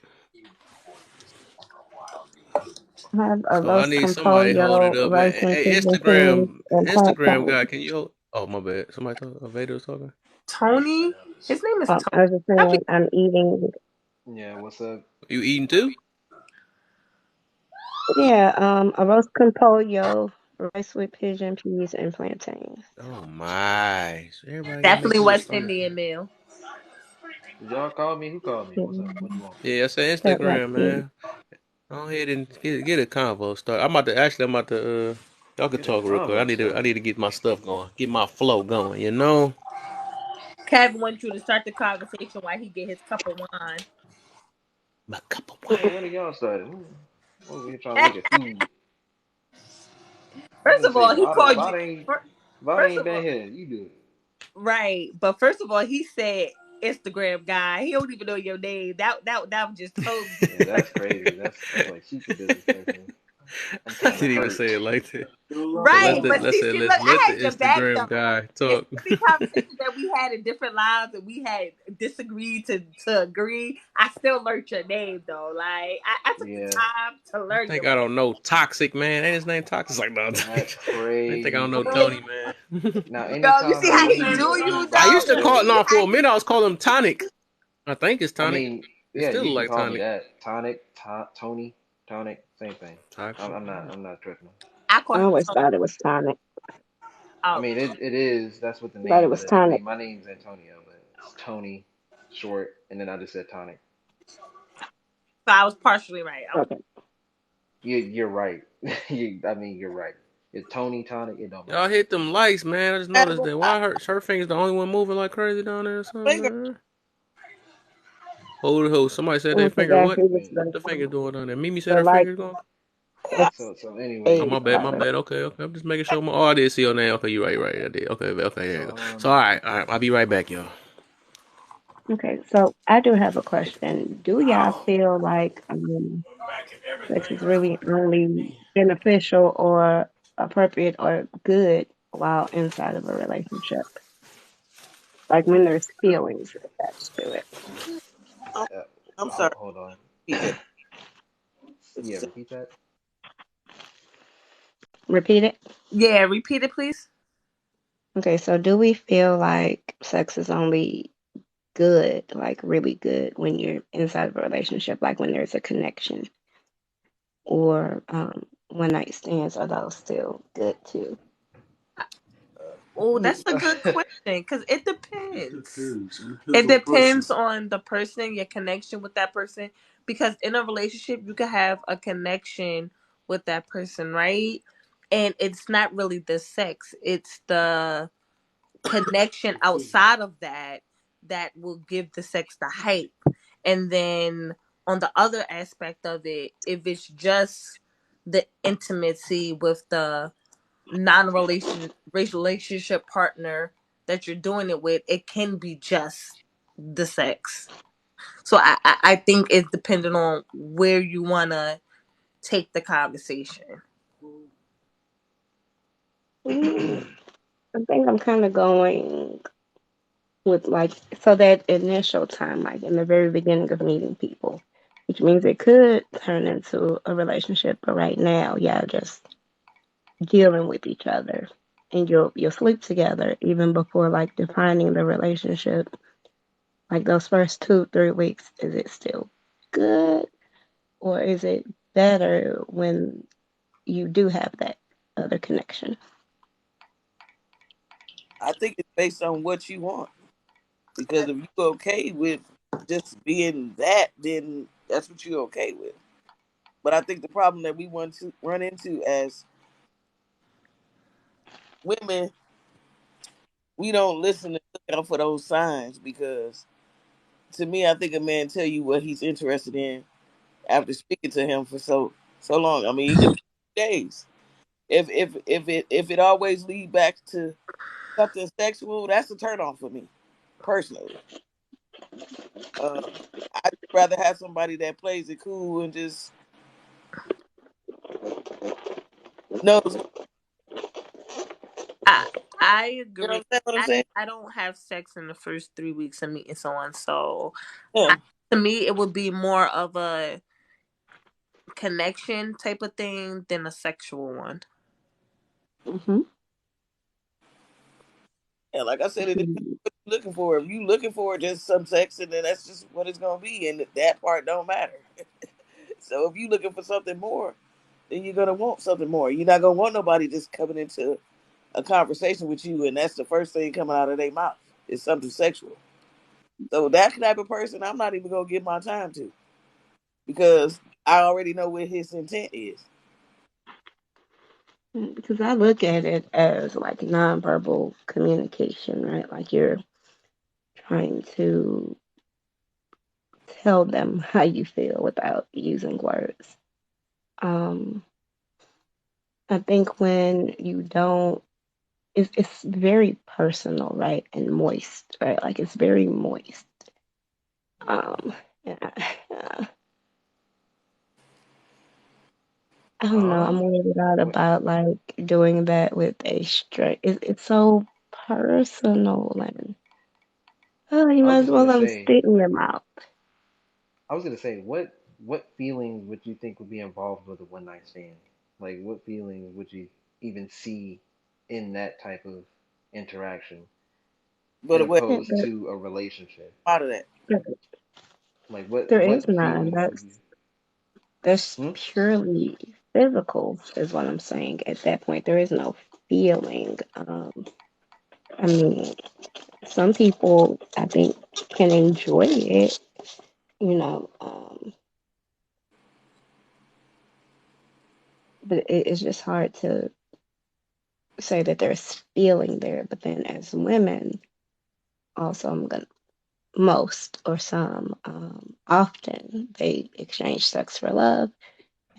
Have a So I roast need con somebody hold it pollo, up, rice man. and Hey, chicken peas, and Instagram plantain. guy, can you hold? Oh, my bad. Somebody talking. Vader was talking. Tony? His name is Tony. I was just That'd saying, be I'm eating. Yeah, what's up? You eating too? Yeah, a roast con pollo, rice with pigeon peas and plantains. Oh my! So everybody got definitely into it West first. Indian meal. Did y'all call me? Who called me? Yeah, What's up? What you want? Yeah, I said felt like Instagram, it. man. Go ahead and get a convo start. I'm about to actually. I'm about to. Y'all can Get a talk real quick. convo I started. need to get my stuff going. Get my flow going. You know, Kevin wants you to start the conversation while he get his cup of wine. my cup of wine. Man, when are y'all started? I'm over here trying to look at food. I'm First gonna of say all, he Vada. called you. Vada ain't. fir- Vada First ain't of been all, here. You do it. right, but first of all, he said Instagram guy. He don't even know your name. That was just told you. Yeah, that's crazy. That's like super disrespectful. I'm I kind of didn't even hurt. say it like that. So Right, but see, see, look, let I the had your back Instagram though. guy It's talk. any conversation that we had in different lives and we had disagreed to agree. I still learned your name though. Like I took the Yeah, time to You learn think your I name. don't know Toxic man? Ain't his name Toxic? It's like no. that's They think I don't know crazy. Tony man. Now, Yo, you anytime see a how he lady do or you I though? used to You anybody, call see no for how a minute. I was calling him Tonic. I think it's I Tonic. mean, It's Yeah, still you can like call me tonic. that. Tonic, Tony, tonic, same thing. Toxic. I'm not tripping. I I call him always Tony. thought it was tonic. I Oh, mean, it is. That's what the Thought it name. was But I tonic. mean, my name's Antonio, but it's Tony, short, and then I just said tonic. so I was partially right. Okay. Okay. You're right. I mean, you're right. It's Tony, tonic. It don't Y'all matter. hit them lights, man. I just noticed Apple, that. Why her finger's the only one moving like crazy down there or something, finger. man? Hold it, hold. Somebody said I their finger. forgot What? he I was mean, What the finger doing on there? Mimi said the her like finger's going. so Oh, anyway, X my bad, my bad. Okay, okay. I'm just making sure. Oh, I did see your name. Okay, you're right, you're right. I did. Okay, okay, there so you go. So, all right. I'll be right back, y'all. Okay, so I do have a question. Do y'all feel like sex is really only beneficial or appropriate or good while inside of a relationship? Like when there's feelings attached to it. I'm, I'm sorry. hold on. Repeat that. What you Yeah, said? repeat that. Repeat it. Yeah, repeat it, please. Okay, so do we feel like sex is only good, like really good when you're inside of a relationship, like when there's a connection? Or one night stands, are those still good too? Oh, Hmm. that's a good question because it depends. It depends on the person, your connection with that person. Because in a relationship, you can have a connection with that person, right? And it's not really the sex; it's the connection outside of that that will give the sex the hype. And then on the other aspect of it, if it's just the intimacy with the non-relationship partner that you're doing it with, it can be just the sex. So I think it's dependent on where you wanna take the conversation. Mm, I think I'm kind of going with like, so that initial time, like in the very beginning of meeting people, which means it could turn into a relationship, but right now, yeah, just dealing with each other. And you'll sleep together even before like defining the relationship. Like those first 2 3 weeks, is it still good, or is it better when you do have that other connection? I think it's based on what you want. Because if you okay with just being that, then that's what you're okay with. But I think the problem that we want to run into as women, we don't listen and look out for those signs because to me, I think a man tell you what he's interested in after speaking to him for so long. I mean, even days. If it always lead back to something sexual, that's a turn off for me personally. Uh, I'd rather have somebody that plays it cool and just knows. I I You agree. understand what I'm saying? I don't have sex in the first 3 weeks of meeting someone, so I, Yeah. to me it would be more of a connection type of thing than a sexual one. Hmm. And like I said, it depends what you're looking for. If you looking for just some sex, and then that's just what it's gonna be, and that part don't matter. So if you looking for something more, then you're gonna want something more. You're not gonna want nobody just coming into a conversation with you, and that's the first thing coming out of their mouth is something sexual. So that type of person, I'm not even gonna give my time to because I already know what his intent is. Because I look at it as like nonverbal communication, right? Like you're trying to tell them how you feel without using words. Um, I think when you don't, it's very personal, right? And moist, right? Like it's very moist. Um, and I don't know. Huh? I'm worried out What? about like doing that with a straight. It's so personal, and oh, you I might was as just well gonna let them say. spit in your mouth. I was gonna say, what feelings would you think would be involved with a one night stand? Like, what feelings would you even see in that type of interaction, But as away opposed to a relationship? out of that. Like There is what none. feelings do you? That's Hmm? purely physical, is what I'm saying. At that point, there is no feeling. I mean, some people, I think, can enjoy it, you know, but it's just hard to say that there's feeling there. But then, as women, also, I'm gonna most or some often they exchange sex for love,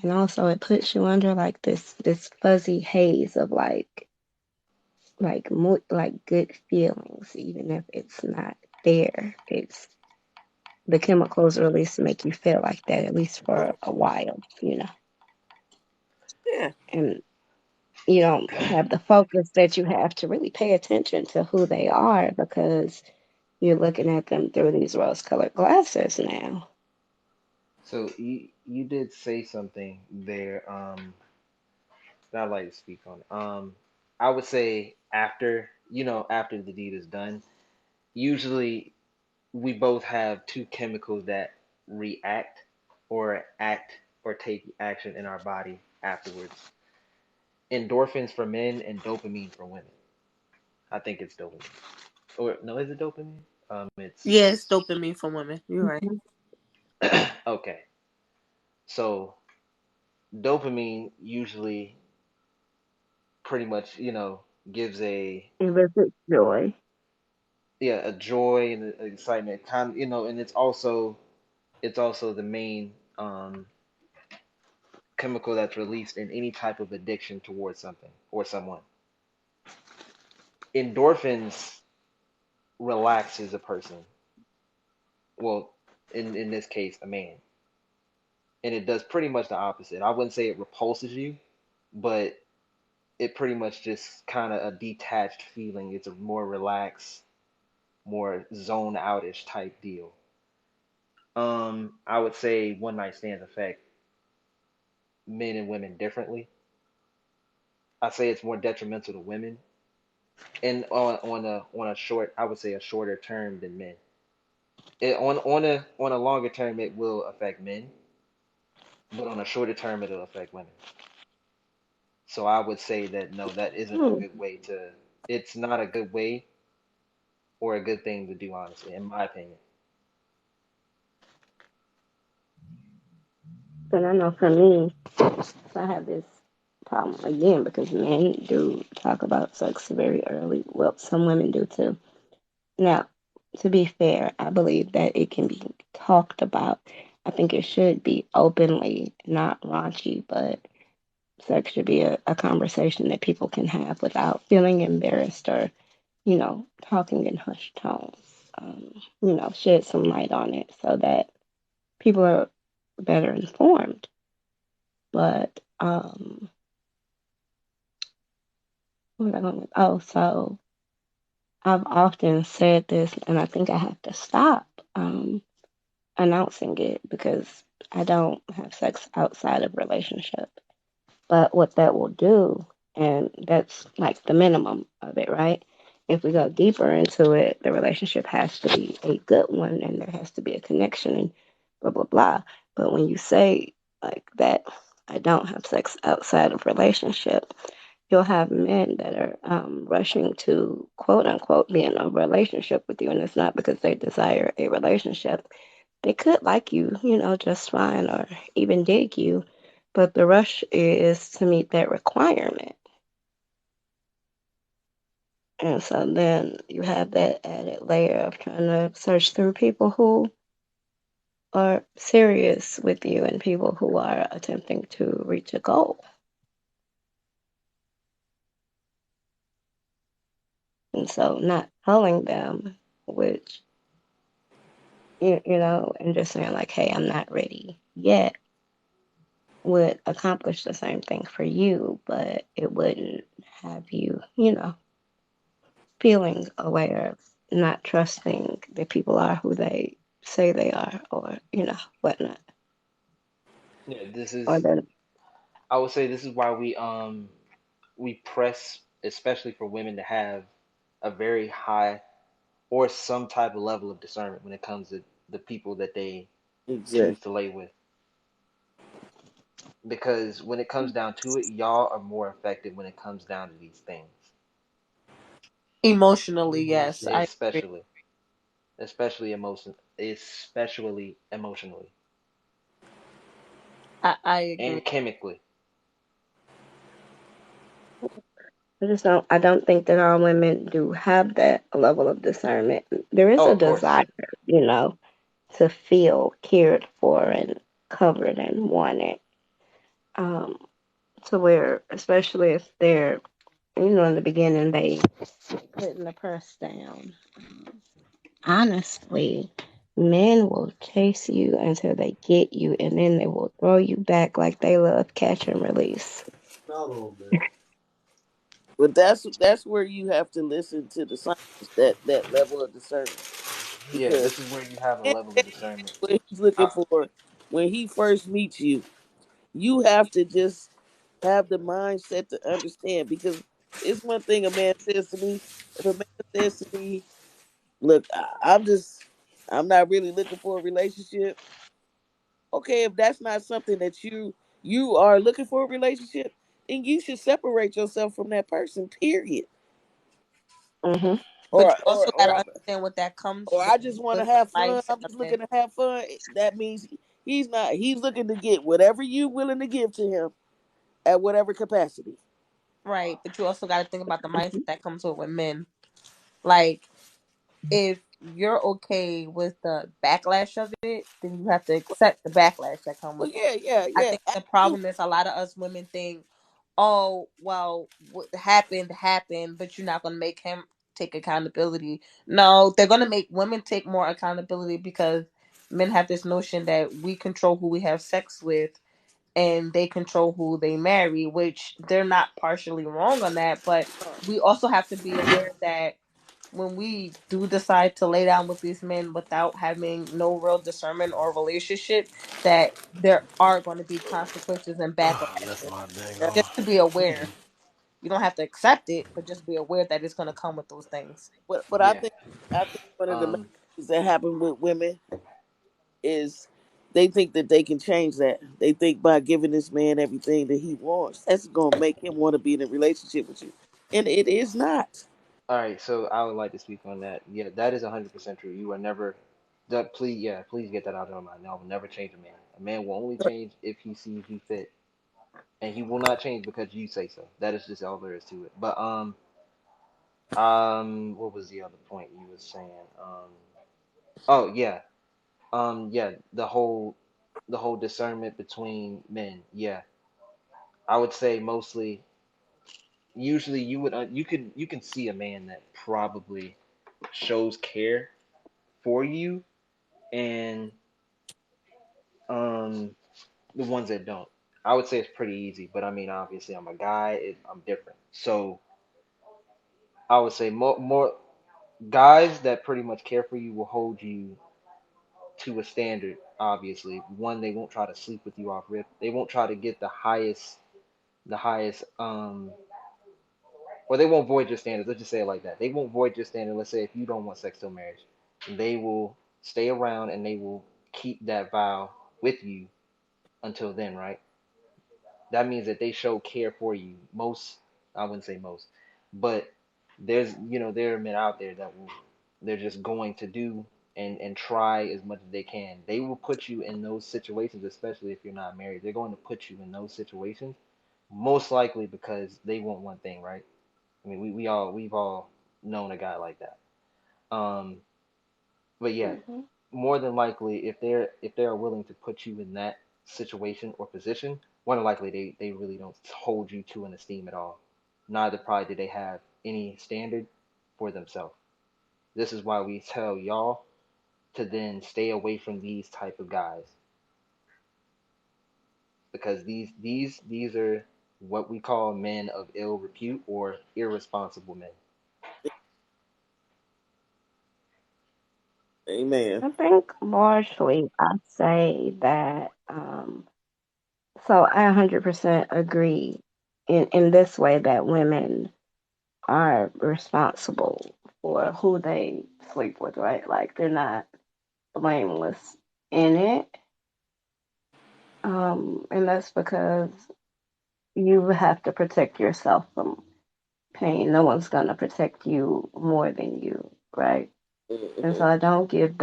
and also it puts you under like this fuzzy haze of like good feelings, even if it's not there. It's the chemicals released to make you feel like that, at least for a while, Yeah. and you don't have the focus that you have to really pay attention to who they are because you're looking at them through these rose-colored glasses now. So you did say something there that I'd like to speak on. I would say after, after the deed is done, usually we both have two chemicals that react or act or take action in our body afterwards. Endorphins for men and dopamine for women. I think it's dopamine. Or no, is it dopamine? Yes, It's dopamine for women. You're right. okay. So dopamine usually pretty much, gives a Elicit joy. yeah, a joy and excitement kind, and it's also the main chemical that's released in any type of addiction towards something or someone. Endorphins relaxes a person. Well, in this case, a man, and it does pretty much the opposite. I wouldn't say it repulses you, but it pretty much just kind of a detached feeling. It's a more relaxed, more zone outish type deal. I would say one night stands affect men and women differently. I say it's more detrimental to women, and on a short, I would say a shorter term than men. On a longer term, it will affect men, but on a shorter term, it'll affect women. So I would say that no, that isn't a Hmm. good way to. It's not a good way or a good thing to do, honestly, in my opinion. But I know for me, I have this problem again because men do talk about sex very early. Well, some women do too. Now, to be fair, I believe that it can be talked about. I think it should be openly, not raunchy, but sex should be a conversation that people can have without feeling embarrassed or, talking in hushed tones. Shed some light on it so that people are better informed. But what was I going with? Oh, so I've often said this, and I think I have to stop announcing it because I don't have sex outside of relationship. But what that will do, and that's like the minimum of it, right? If we go deeper into it, the relationship has to be a good one and there has to be a connection and blah, blah, blah. But when you say like that, I don't have sex outside of relationship, you'll have men that are rushing to quote unquote be in a relationship with you, and it's not because they desire a relationship. They could like you, just fine, or even dig you, but the rush is to meet that requirement. And so then you have that added layer of trying to search through people who are serious with you and people who are attempting to reach a goal. And so not telling them, which, and just saying, like, hey, I'm not ready yet, would accomplish the same thing for you, but it wouldn't have you, feeling aware of not trusting that people are who they say they are or, whatnot. Yeah, Or that I would say this is why we press, especially for women, to have a very high or some type of level of discernment when it comes to the people that they Exactly. choose to lay with. Because when it comes down to it, y'all are more effective when it comes down to these things, Emotionally, yes, I agree. especially, especially emotionally I agree. and chemically. I don't think that all women do have that level of discernment. There is Oh, a of course. desire, you know, to feel cared for and covered and wanted. Um, to where, especially if they're, in the beginning, they putting the press down. Honestly, men will chase you until they get you, and then they will throw you back like they love catch and release. But that's where you have to listen to the signs, that level of discernment, Yeah, because this is where you have a man level of tells discernment. you what he's looking I, for when he first meets you. You have to just have the mindset to understand, because it's one thing a man says to me. If a man says to me, "Look, I'm not really looking for a relationship." Okay, if that's not something that you are looking for a relationship, then you should separate yourself from that person. Period. Hmm. But Or you or also or gotta I, understand what that comes or with I just want to with the have fun. mindset I'm of just men. looking to have fun. That means he's not. He's looking to get whatever you willing to give to him at whatever capacity. Right. But you also gotta think about the mindset that comes with men. Like, if you're okay with the backlash of it, then you have to accept the backlash that comes Well, with it. yeah, yeah, I yeah, think the absolutely. problem is a lot of us women think, oh, well, what happened happened, but you're not gonna make him take accountability. No, they're gonna make women take more accountability because men have this notion that we control who we have sex with and they control who they marry, which they're not partially wrong on that, but we also have to be aware that when we do decide to lay down with these men without having no real discernment or relationship, that there are going to be consequences and That's backlashes. my dang Yeah. Just to be aware. You don't have to accept it, but just be aware that it's going to come with those things. But yeah. I think one of the main Um. things that happen with women is they think that they can change that. They think by giving this man everything that he wants, that's gonna make him want to be in a relationship with you, and it is not. All right. So I would like to speak on that. Yeah, that is 100% true. You are never. That please, yeah, please get that out of your mind. No, I will never change a man. A man will only change if he sees you fit, and he will not change because you say so. That is just all there is to it. But what was the other point you were saying? Oh yeah, yeah, the whole discernment between men. Yeah, I would say mostly. Usually, you can see a man that probably shows care for you, and um the ones that don't. I would say it's pretty easy, but I mean, obviously, I'm a guy. I'm different, so I would say more guys that pretty much care for you will hold you to a standard. Obviously, one, they won't try to sleep with you off rip. They won't try to get the highest or they won't void your standards. Let's just say it like that. They won't void your standard. Let's say if you don't want sex till marriage, they will stay around and they will keep that vow with you until then, right? That means that they show care for you. Most, I wouldn't say most, but there are men out there that will, they're just going to do and try as much as they can. They will put you in those situations, especially if you're not married. They're going to put you in those situations, most likely because they want one thing, right? I mean, we've all known a guy like that. Um, but yeah, Hmm. more than likely, if they're willing to put you in that situation or position, more than likely they really don't hold you to an esteem at all. Neither probably do they have any standard for themselves. This is why we tell y'all to then stay away from these type of guys, because these are what we call men of ill repute or irresponsible men. Amen. I think largely I say that, so I 100% agree in this way that women are responsible for who they sleep with, right? Like they're not blameless. in it. And that's because you have to protect yourself from pain. No one's going to protect you more than you, right? And so Mhm. I don't give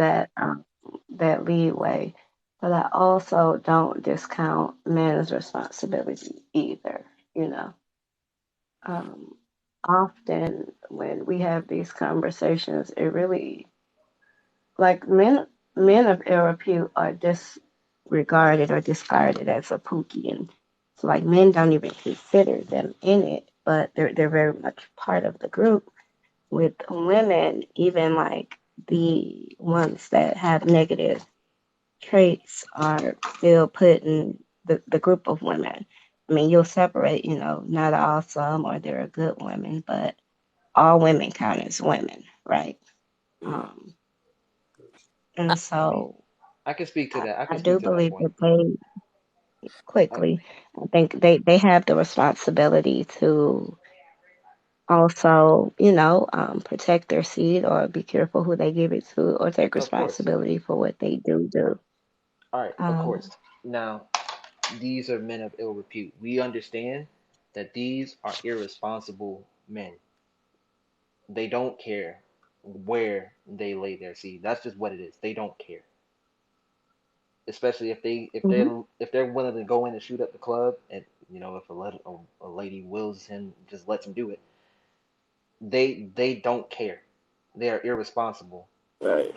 that leeway, but I also don't discount men's responsibility either. You know, um, often when we have these conversations, it really like men of ill repute are disregarded or discarded as a pookie, and so like men don't even consider them in it, but they're very much part of the group. With women, even like the ones that have negative traits are still put in the group of women. I mean, you'll separate, not all some or there are good women, but all women count as women, right? Yeah. Um, and so I can speak to that. I I can do speak to that believe point. that they Uh, quickly, I think they have the responsibility to also, protect their seed or be careful who they give it to or take of course. responsibility for what they do. All right, of Um, course. Now, these are men of ill repute. We understand that these are irresponsible men. They don't care where they lay their seed. That's just what it is. They don't care. Especially mhm, if they're willing to go in and shoot up the club, and if a lady wills him, just lets him do it. They don't care. They are irresponsible. Right.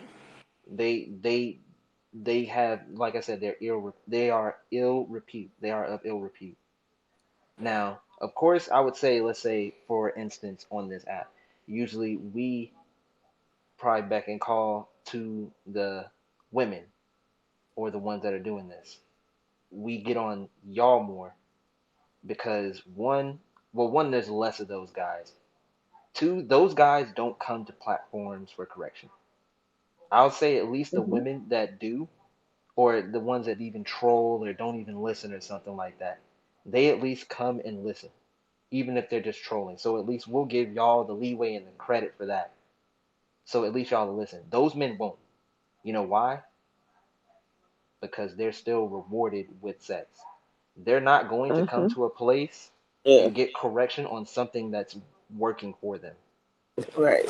They have, like I said, they are ill repute. They are of ill repute. Now, of course, I would say, let's say, for instance, on this app, usually we probably beck and call to the women or the ones that are doing this. We get on y'all more because one, there's less of those guys. Two, those guys don't come to platforms for correction. I'll say at least the mhm, women that do, or the ones that even troll or don't even listen or something like that, they at least come and listen, even if they're just trolling. So at least we'll give y'all the leeway and the credit for that. So at least y'all listen. Those men won't. You know why? Because they're still rewarded with sex. They're not going to come mhm, to a place Yeah. and get correction on something that's working for them. Right.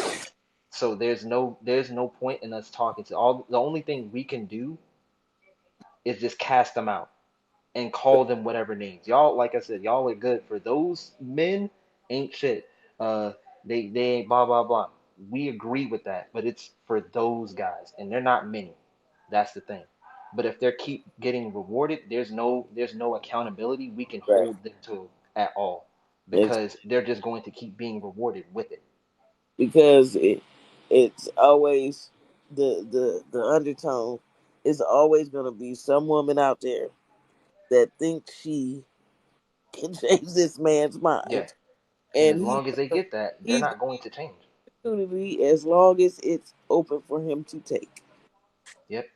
So there's no point in us talking to all. The only thing we can do is just cast them out and call them whatever names. Y'all, like I said, y'all are good for those men. Ain't shit. Uh, they ain't blah blah blah. We agree with that, but it's for those guys, and they're not many. That's the thing. But if they keep getting rewarded, there's no accountability we can Right. hold them to at all It's because they're just going to keep being rewarded with it. because it's always the undertone is always going to be some woman out there that thinks she can change this man's Yeah, mind, and and as long as they get that, they're he's not going to change. opportunity as long as it's open for him to take. Yep.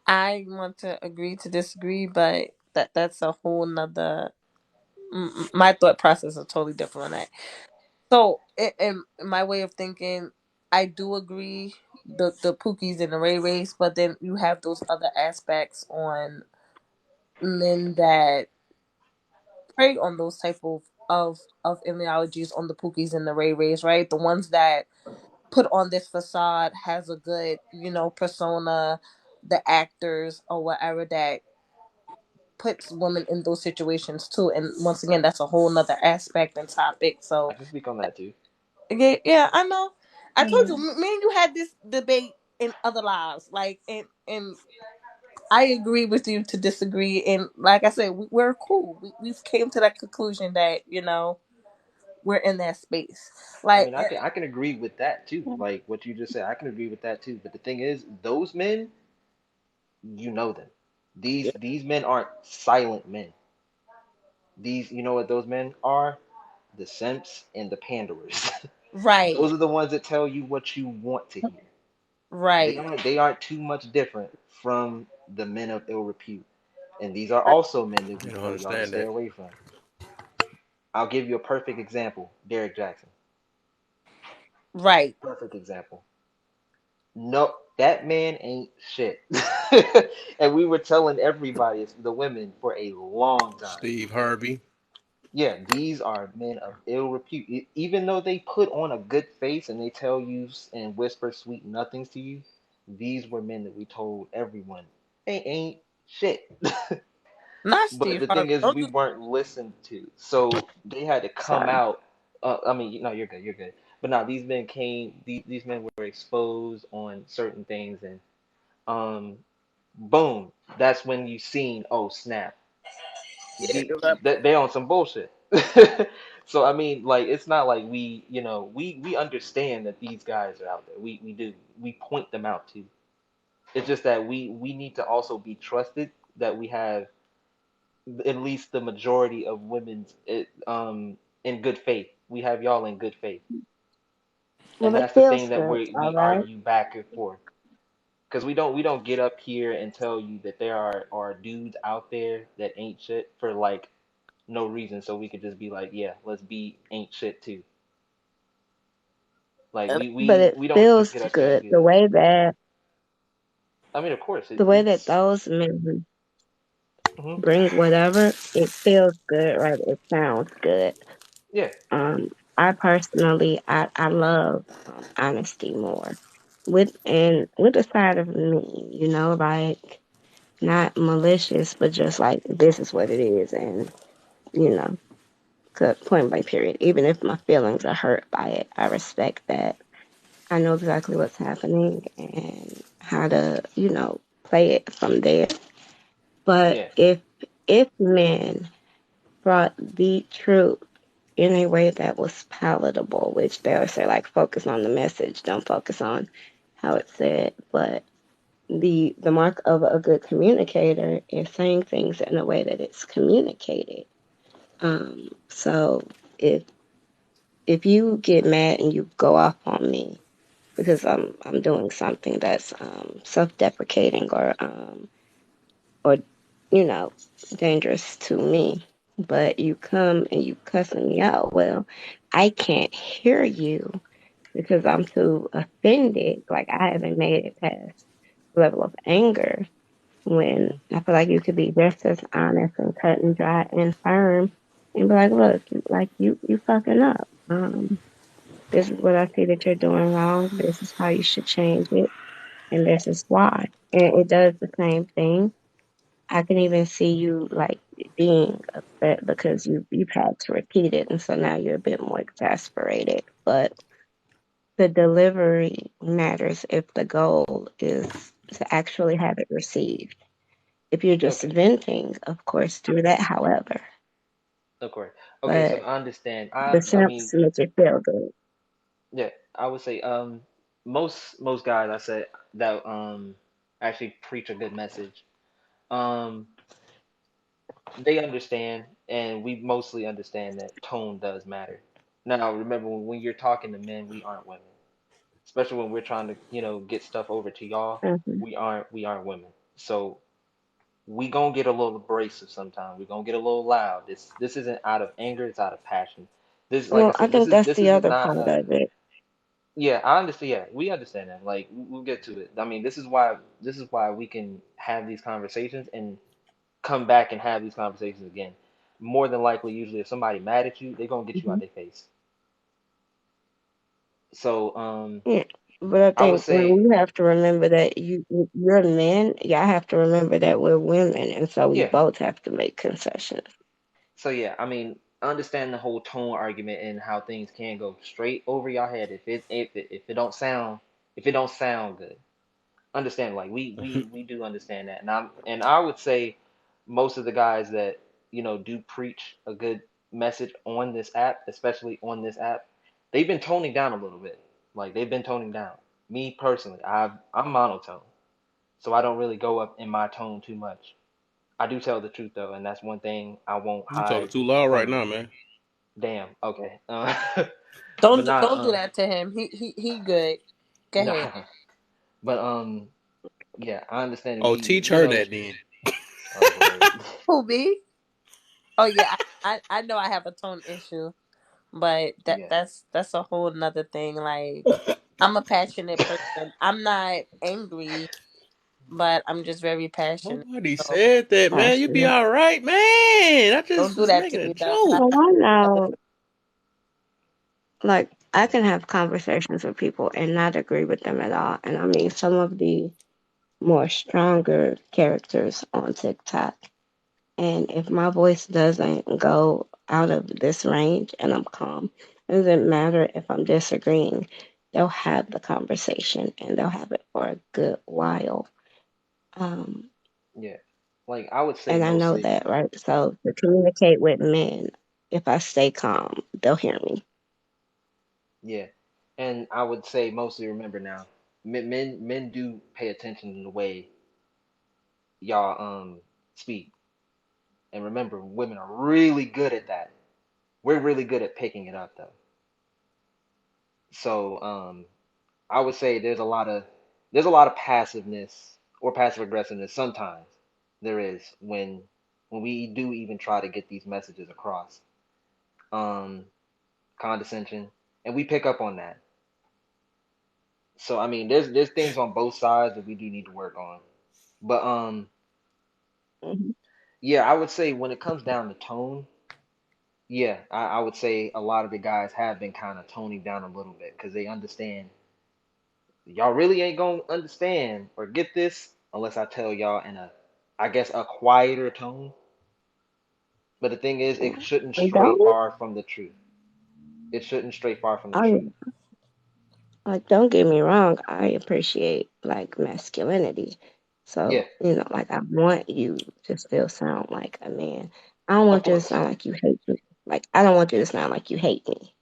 I want to agree to disagree, but that's a whole nother. My thought process is totally different on that. So, in my way of thinking, I do agree the Pookies and the Ray Rays, but then you have those other aspects on men that prey on those type of ideologies on the Pookies and the Ray Rays, right? The ones that put on this facade has a good, persona, the actors or whatever that puts women in those situations too. And once again, that's a whole nother aspect and topic. I So can speak on that too. yeah, yeah, I know. I told you, mhm, me and you had this debate in other lives, like, and I agree with you to disagree. And like I said, we're cool. We've came to that conclusion that we're in that space. I Like, mean, I can agree with that too. Like what you just said, I can agree with that too. But the thing is, those men, you know them. Yeah. These men aren't silent men. These, you know what those men are? The simps and the panderers. right, Those are the ones that tell you what you want to hear. They right, aren't they aren't too much different from the men of ill repute. And these are also men that You we don't tell y'all to understand stay that. away from. I'll give you a perfect example. Derek Jackson. right. Perfect example. No. That man ain't shit. And we were telling everybody, the women, for a long time. Steve Harvey. Yeah, these are men of ill repute. Even though they put on a good face and they tell you and whisper sweet nothings to you, these were men that we told everyone they ain't shit. Not But Steve the thing Harvey. is, Don't we do. weren't listened to, so they had to come Sorry. out. I mean, no, you're good, you're good. But now these men came. These men were exposed on certain things, and um, boom, that's when you seen. Oh snap! Yeah, They on some bullshit. So I mean, like, it's not like we, we understand that these guys are out there. We do. We point them out too. It's just that we need to also be trusted that we have at least the majority of women's in good faith. We have y'all in good faith, Well, and it that's the feels thing that good, all we right. argue back and forth. Because we don't get up here and tell you that there are dudes out there that ain't shit for like no reason, so we could just be like, yeah, let's be ain't shit too. Like that. But it we don't just feels get up here and good do that. I mean, of course, the way that it's those men mhm. bring whatever, it feels good, right? It sounds good. Yeah, I personally, I love honesty more with the side of me, like not malicious, but just like this is what it is, and you know, point blank period. Even if my feelings are hurt by it, I respect that. I know exactly what's happening and how to, play it from there. But yeah, if men brought the truth in a way that was palatable, which they would say like focus on the message, don't focus on how it's said. But the mark of a good communicator is saying things in a way that it's communicated. So if you get mad and you go off on me because I'm doing something that's self-deprecating or you know dangerous to me, but you come and you cussing me out, well, I can't hear you because I'm too offended. Like I haven't made it past the level of anger when hmm I feel like you could be just as honest and cut and dry and firm and be like, look, like you fucking up. This is what I see that you're doing wrong. This is how you should change it, and this is why. And it does the same thing. I can even see you like being upset because you've had to repeat it, and so now you're a bit more exasperated. But the delivery matters if the goal is to actually have it received. If you're just okay, venting, of course, do that, however. of course. Okay, so But I understand. the I simps mean, make you feel good. yeah, I would say most guys I said that actually preach a good message. Um they understand, and we mostly understand that tone does matter. Now, remember, when you're talking to men, we aren't women. Especially when we're trying to, get stuff over to y'all, Hmm. we aren't women. So we gonna get a little abrasive sometimes. We're gonna get a little loud. This isn't out of anger, it's out of passion. This, like I Well, I said, this think is that's this the is other not part a. of it. Yeah, I understand. Yeah, we understand that. Like, we'll get to it. I mean, this is why we can have these conversations and come back and have these conversations again. More than likely, usually, if somebody mad at you, they're gonna get you out Hmm. their face. So, Yeah. But I I would think when say, you have to remember that you're men, y'all have to remember that we're women, and so we yeah. both have to make concessions. So yeah, I mean, understand the whole tone argument and how things can go straight over your head if it don't sound good. Understand, like, we do understand that, and I would say most of the guys that do preach a good message on this app, especially on this app, they've been toning down a little bit. Like, they've been toning down. Me personally, I'm monotone, so I don't really go up in my tone too much. I do tell the truth though, and that's one thing I won't You talking hide too loud right from. now, man. Damn. Okay. But Don't not do that to him. He good. Go ahead. nah. But yeah, I understand. Oh, We teach her that then. Oh Lord. Who me? Oh yeah, I know I have a tone issue, but that Yeah. that's that's a whole nother thing. Like I'm a passionate person. I'm not angry, but I'm just very passionate. Nobody So said that, man. You be Passionate. all right, man. I just don't do was that making to a me, though. Not joke. Well, I other know, like, I can have conversations with people and not agree with them at all. And I mean, some of the more stronger characters on TikTok. And if my voice doesn't go out of this range and I'm calm, it doesn't matter if I'm disagreeing, they'll have the conversation and they'll have it for a good while. Um, Yeah. Like I would say and I know mostly, that, right? So to communicate with men, if I stay calm, they'll hear me. yeah. And I would say mostly remember now, men do pay attention to the way y'all speak. And remember, women are really good at that. We're really good at picking it up though. So I would say there's a lot of passiveness or passive aggressiveness sometimes there is when we do even try to get these messages across. Um Condescension, and we pick up on that. So I mean there's things on both sides that we do need to work on. But Hmm. yeah, I would say when it comes down to tone, yeah, I would say a lot of the guys have been kind of toning down a little bit because they understand y'all really ain't gonna understand or get this unless I tell y'all in a, I guess, a quieter tone. But the thing is, it shouldn't They stray don't? far from the truth. It shouldn't stray far from the I truth. like, don't get me wrong, I appreciate like masculinity. Yeah, So, like I want you to still sound like a man. I don't of want you to course. sound like you hate me. Like I don't want you to sound like you hate me,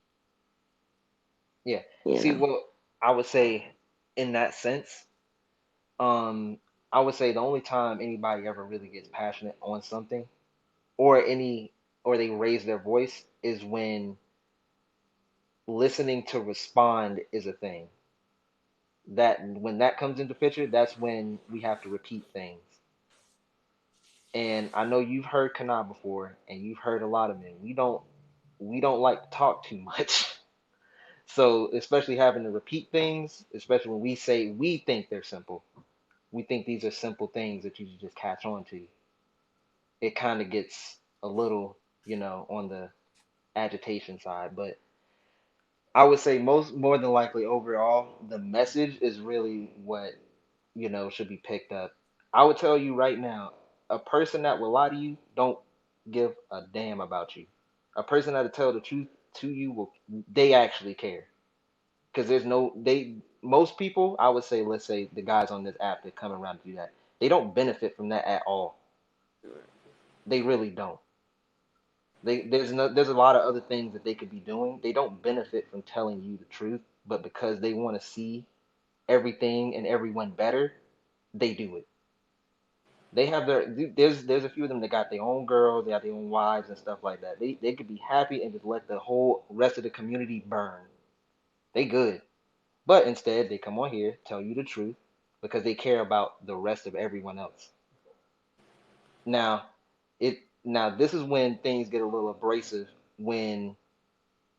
Yeah. you See, know. what I would say in that sense, um, I would say the only time anybody ever really gets passionate on something or any or they raise their voice is when listening to respond is a thing. That when that comes into picture, that's when we have to repeat things. And I know you've heard Kana before, and you've heard a lot of men. We don't like to talk too much. So especially having to repeat things, especially when we say we think they're simple, we think these are simple things that you should just catch on to. It kind of gets a little, on the agitation side. But I would say more than likely overall, the message is really what should be picked up. I would tell you right now, a person that will lie to you don't give a damn about you. A person that'll tell the truth to you they actually care. Because there's no they most people, I would say, let's say the guys on this app that come around to do that, they don't benefit from that at all. They really don't. There's a lot of other things that they could be doing. They don't benefit from telling you the truth, but because they want to see everything and everyone better, they do it. They have there's a few of them that got their own girls, they got their own wives and stuff like that. They could be happy and just let the whole rest of the community burn. They good. But instead they come on here, tell you the truth because they care about the rest of everyone else. Now, now this is when things get a little abrasive when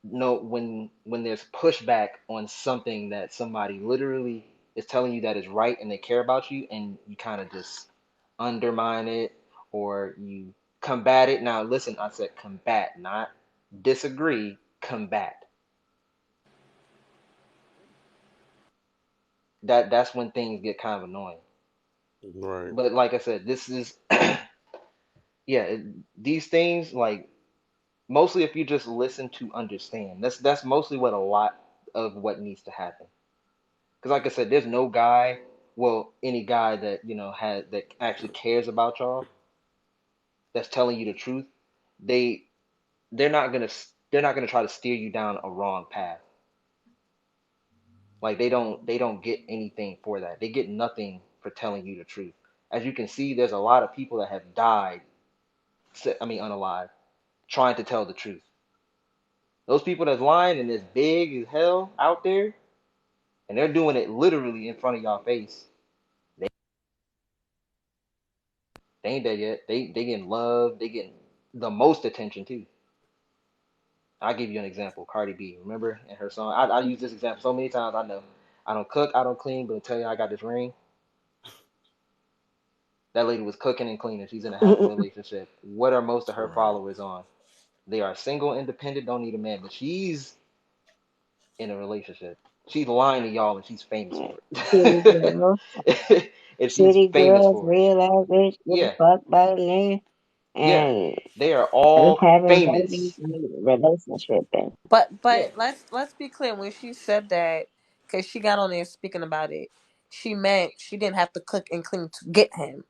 no when there's pushback on something that somebody literally is telling you that is right and they care about you and you kind of just undermine it or you combat it. Now listen, I said combat, not disagree, combat. That's when things get kind of annoying. Right. But like I said, this is yeah, these things, like, mostly if you just listen to understand. That's mostly what a lot of what needs to happen. Because like I said, there's no guy, well, any guy that has that actually cares about y'all, that's telling you the truth. They they're not gonna try to steer you down a wrong path. Like they don't get anything for that. They get nothing for telling you the truth. As you can see, there's a lot of people that have died. I mean, unalive, trying to tell the truth. Those people that's lying and is big as hell out there, and they're doing it literally in front of y'all face. They, they ain't dead yet. They getting love. They getting the most attention too. I'll give you an example. Cardi B, remember in her song? I use this example so many times. I know. I don't cook, I don't clean, but I tell you I got this ring. That lady was cooking and cleaning. She's in a happy relationship. What are most of her Right. followers on? They are single, independent, don't need a man, but she's in a relationship. She's lying to y'all and she's famous for City girls. it. And she's City famous girls, for it. real ass bitch, get Yeah, fucked by a nigga, yeah. and They are they all having babies famous. and relationship. Yeah, Let's be clear. When she said that, because she got on there speaking about it, she meant she didn't have to cook and clean to get him.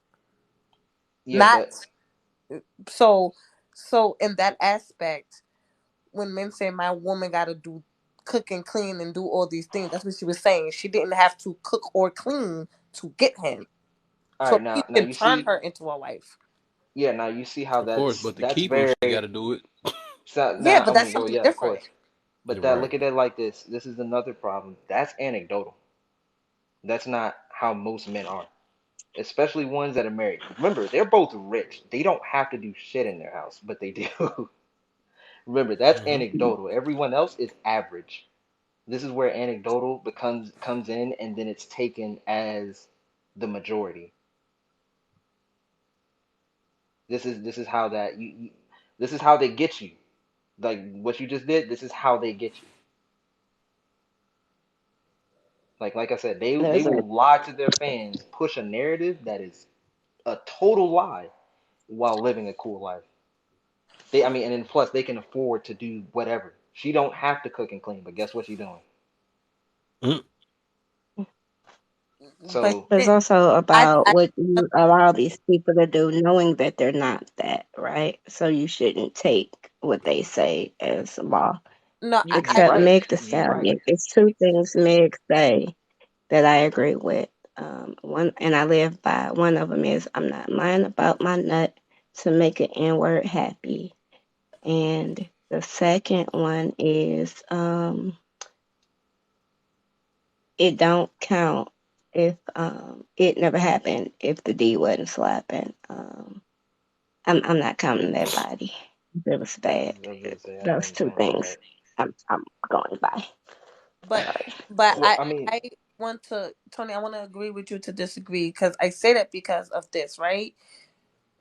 yeah, Not but so. So in that aspect, when men say my woman got to do cook and clean and do all these things, that's what she was saying. She didn't have to cook or clean to get him, all so right, he now can you turn see, her into a wife. yeah, now you see how Of course, but to that's keep him, very she got to do it. so Yeah, now but that's well something yeah, of different. course. But You're that right. look at it like this. This is another problem. That's anecdotal. That's not how most men are, especially ones that are married. Remember, they're both rich. They don't have to do shit in their house, but they do. Remember, that's Hmm. anecdotal. Everyone else is average. This is where anecdotal becomes comes in, and then it's taken as the majority. This is how that this is how they get you. Like what you just did. This is how they get you. Like I said, they There's a will lie to their fans, push a narrative that is a total lie while living a cool life. I mean, and then plus they can afford to do whatever. She don't have to cook and clean, but guess what she's doing? Mm. But So, It's also about I what you allow these people to do, knowing that they're not that, right? So you shouldn't take what they say as law. no, you Except right, Meg the you right. Stallion. It's two things Meg say that I agree with. One, and I live by. One of them is I'm not lying about my nut to make an N word happy, and the second one is it don't count if it never happened if the D wasn't slapping. I'm not counting that body. It was bad. I was gonna say I Those two understand things that. I'm going by. but Sorry. but Well, I mean, I want to Tony. I want to agree with you to disagree because I say that because of this, right?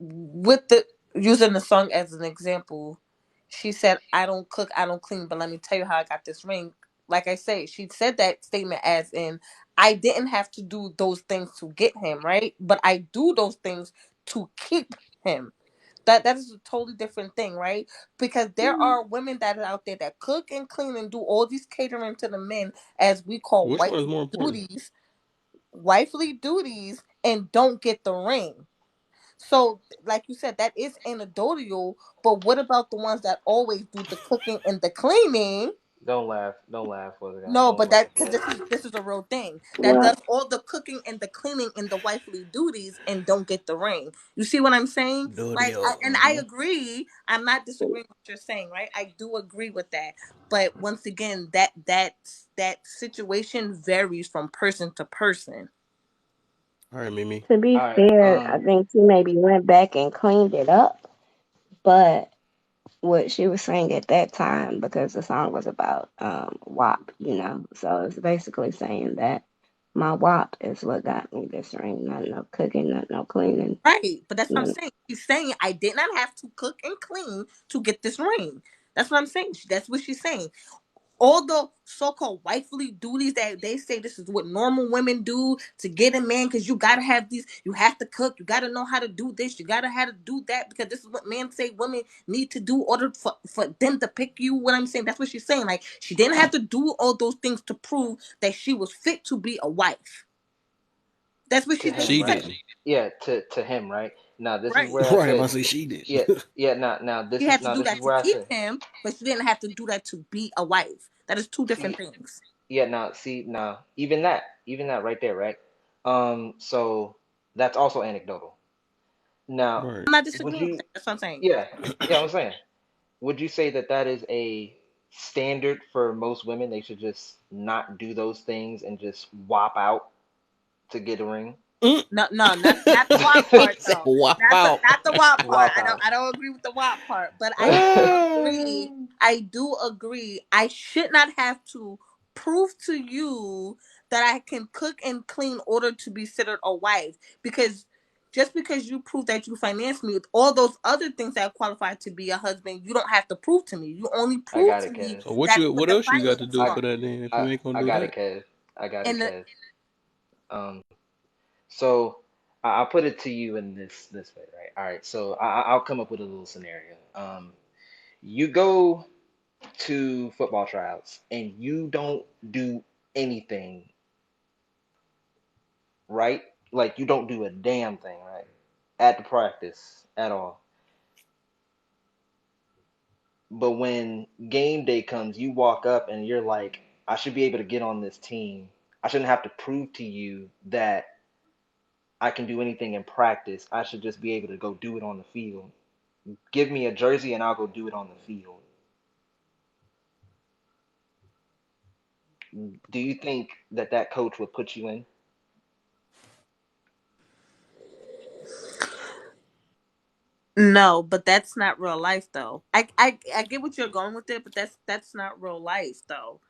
With the using the song as an example, she said, "I don't cook, I don't clean, but let me tell you how I got this ring." Like I say, she said that statement as in, "I didn't have to do those things to get him, right? But I do those things to keep him." That is a totally different thing, right? Because there are women that are out there that cook and clean and do all these catering to the men, as we call Which one is more important? wifely duties, and don't get the ring. So, like you said, that is anecdotal. But what about the ones that always do the cooking and the cleaning? don't laugh for the guy. No, Don't but laugh, that because bro. this is a real thing that Well, does all the cooking and the cleaning and the wifely duties and don't get the ring. You see what I'm saying? Like, and I Hmm. agree. I'm not disagreeing with what you're saying, right? I do agree with that. But once again, that situation varies from person to person. All right, Mimi. to be All right. fair, I think she maybe went back and cleaned it up, but what she was saying at that time, because the song was about WAP, so it's basically saying that my WAP is what got me this ring, not no cooking, not no cleaning. Right, but that's what I'm You saying. She's saying I did not have to cook and clean to get this ring. That's what I'm saying. That's what she's saying. All the so-called wifely duties that they say this is what normal women do to get a man, because you gotta have these, you have to cook, you gotta know how to do this, you gotta how to do that, because this is what men say women need to do in order for them to pick you. What I'm saying, that's what she's saying. Like, she didn't have to do all those things to prove that she was fit to be a wife. That's what To she's him, She basically right? saying. didn't. Yeah, to him, right? Now this is Right. where I Right, I'm about said, to say she didn't. yeah, yeah. Now She this is had to do this is that to where I keep said, him, but she didn't have to do that to be a wife. That is two different see, things. yeah. Now see, now even that right there, right? So that's also anecdotal. Now, Right. I'm not would disagreeing with you? that. That's what I'm saying. Yeah, yeah. I'm saying, would you say that that is a standard for most women? They should just not do those things and just wop out to get a ring. Mm. No, no, not the WAP He part said though. wop Not the out. not the WAP part. Wop out. I don't agree with the WAP part, but I do Ah. agree. I do agree. I should not have to. prove to you that I can cook and clean in order to be considered a wife. Because just because you prove that you finance me with all those other things that qualify to be a husband, you don't have to prove to me. You only I prove got to it, me Kev. So that what the else you got to finance do I for part. that then if you I ain't gonna I do got it, that? Kev. I got it, And Kev. Um, so I'll put it to you in this way, right? All right. So I'll come up with a little scenario. You go to football tryouts and you don't do anything, right? Like you don't do a damn thing, right? At the practice at all. But when game day comes, you walk up and you're like, I should be able to get on this team. I shouldn't have to prove to you that I can do anything in practice. I should just be able to go do it on the field. Give me a jersey and I'll go do it on the field. Do you think that that coach would put you in? no, but that's not real life though. I get what you're going with it, but that's not real life though.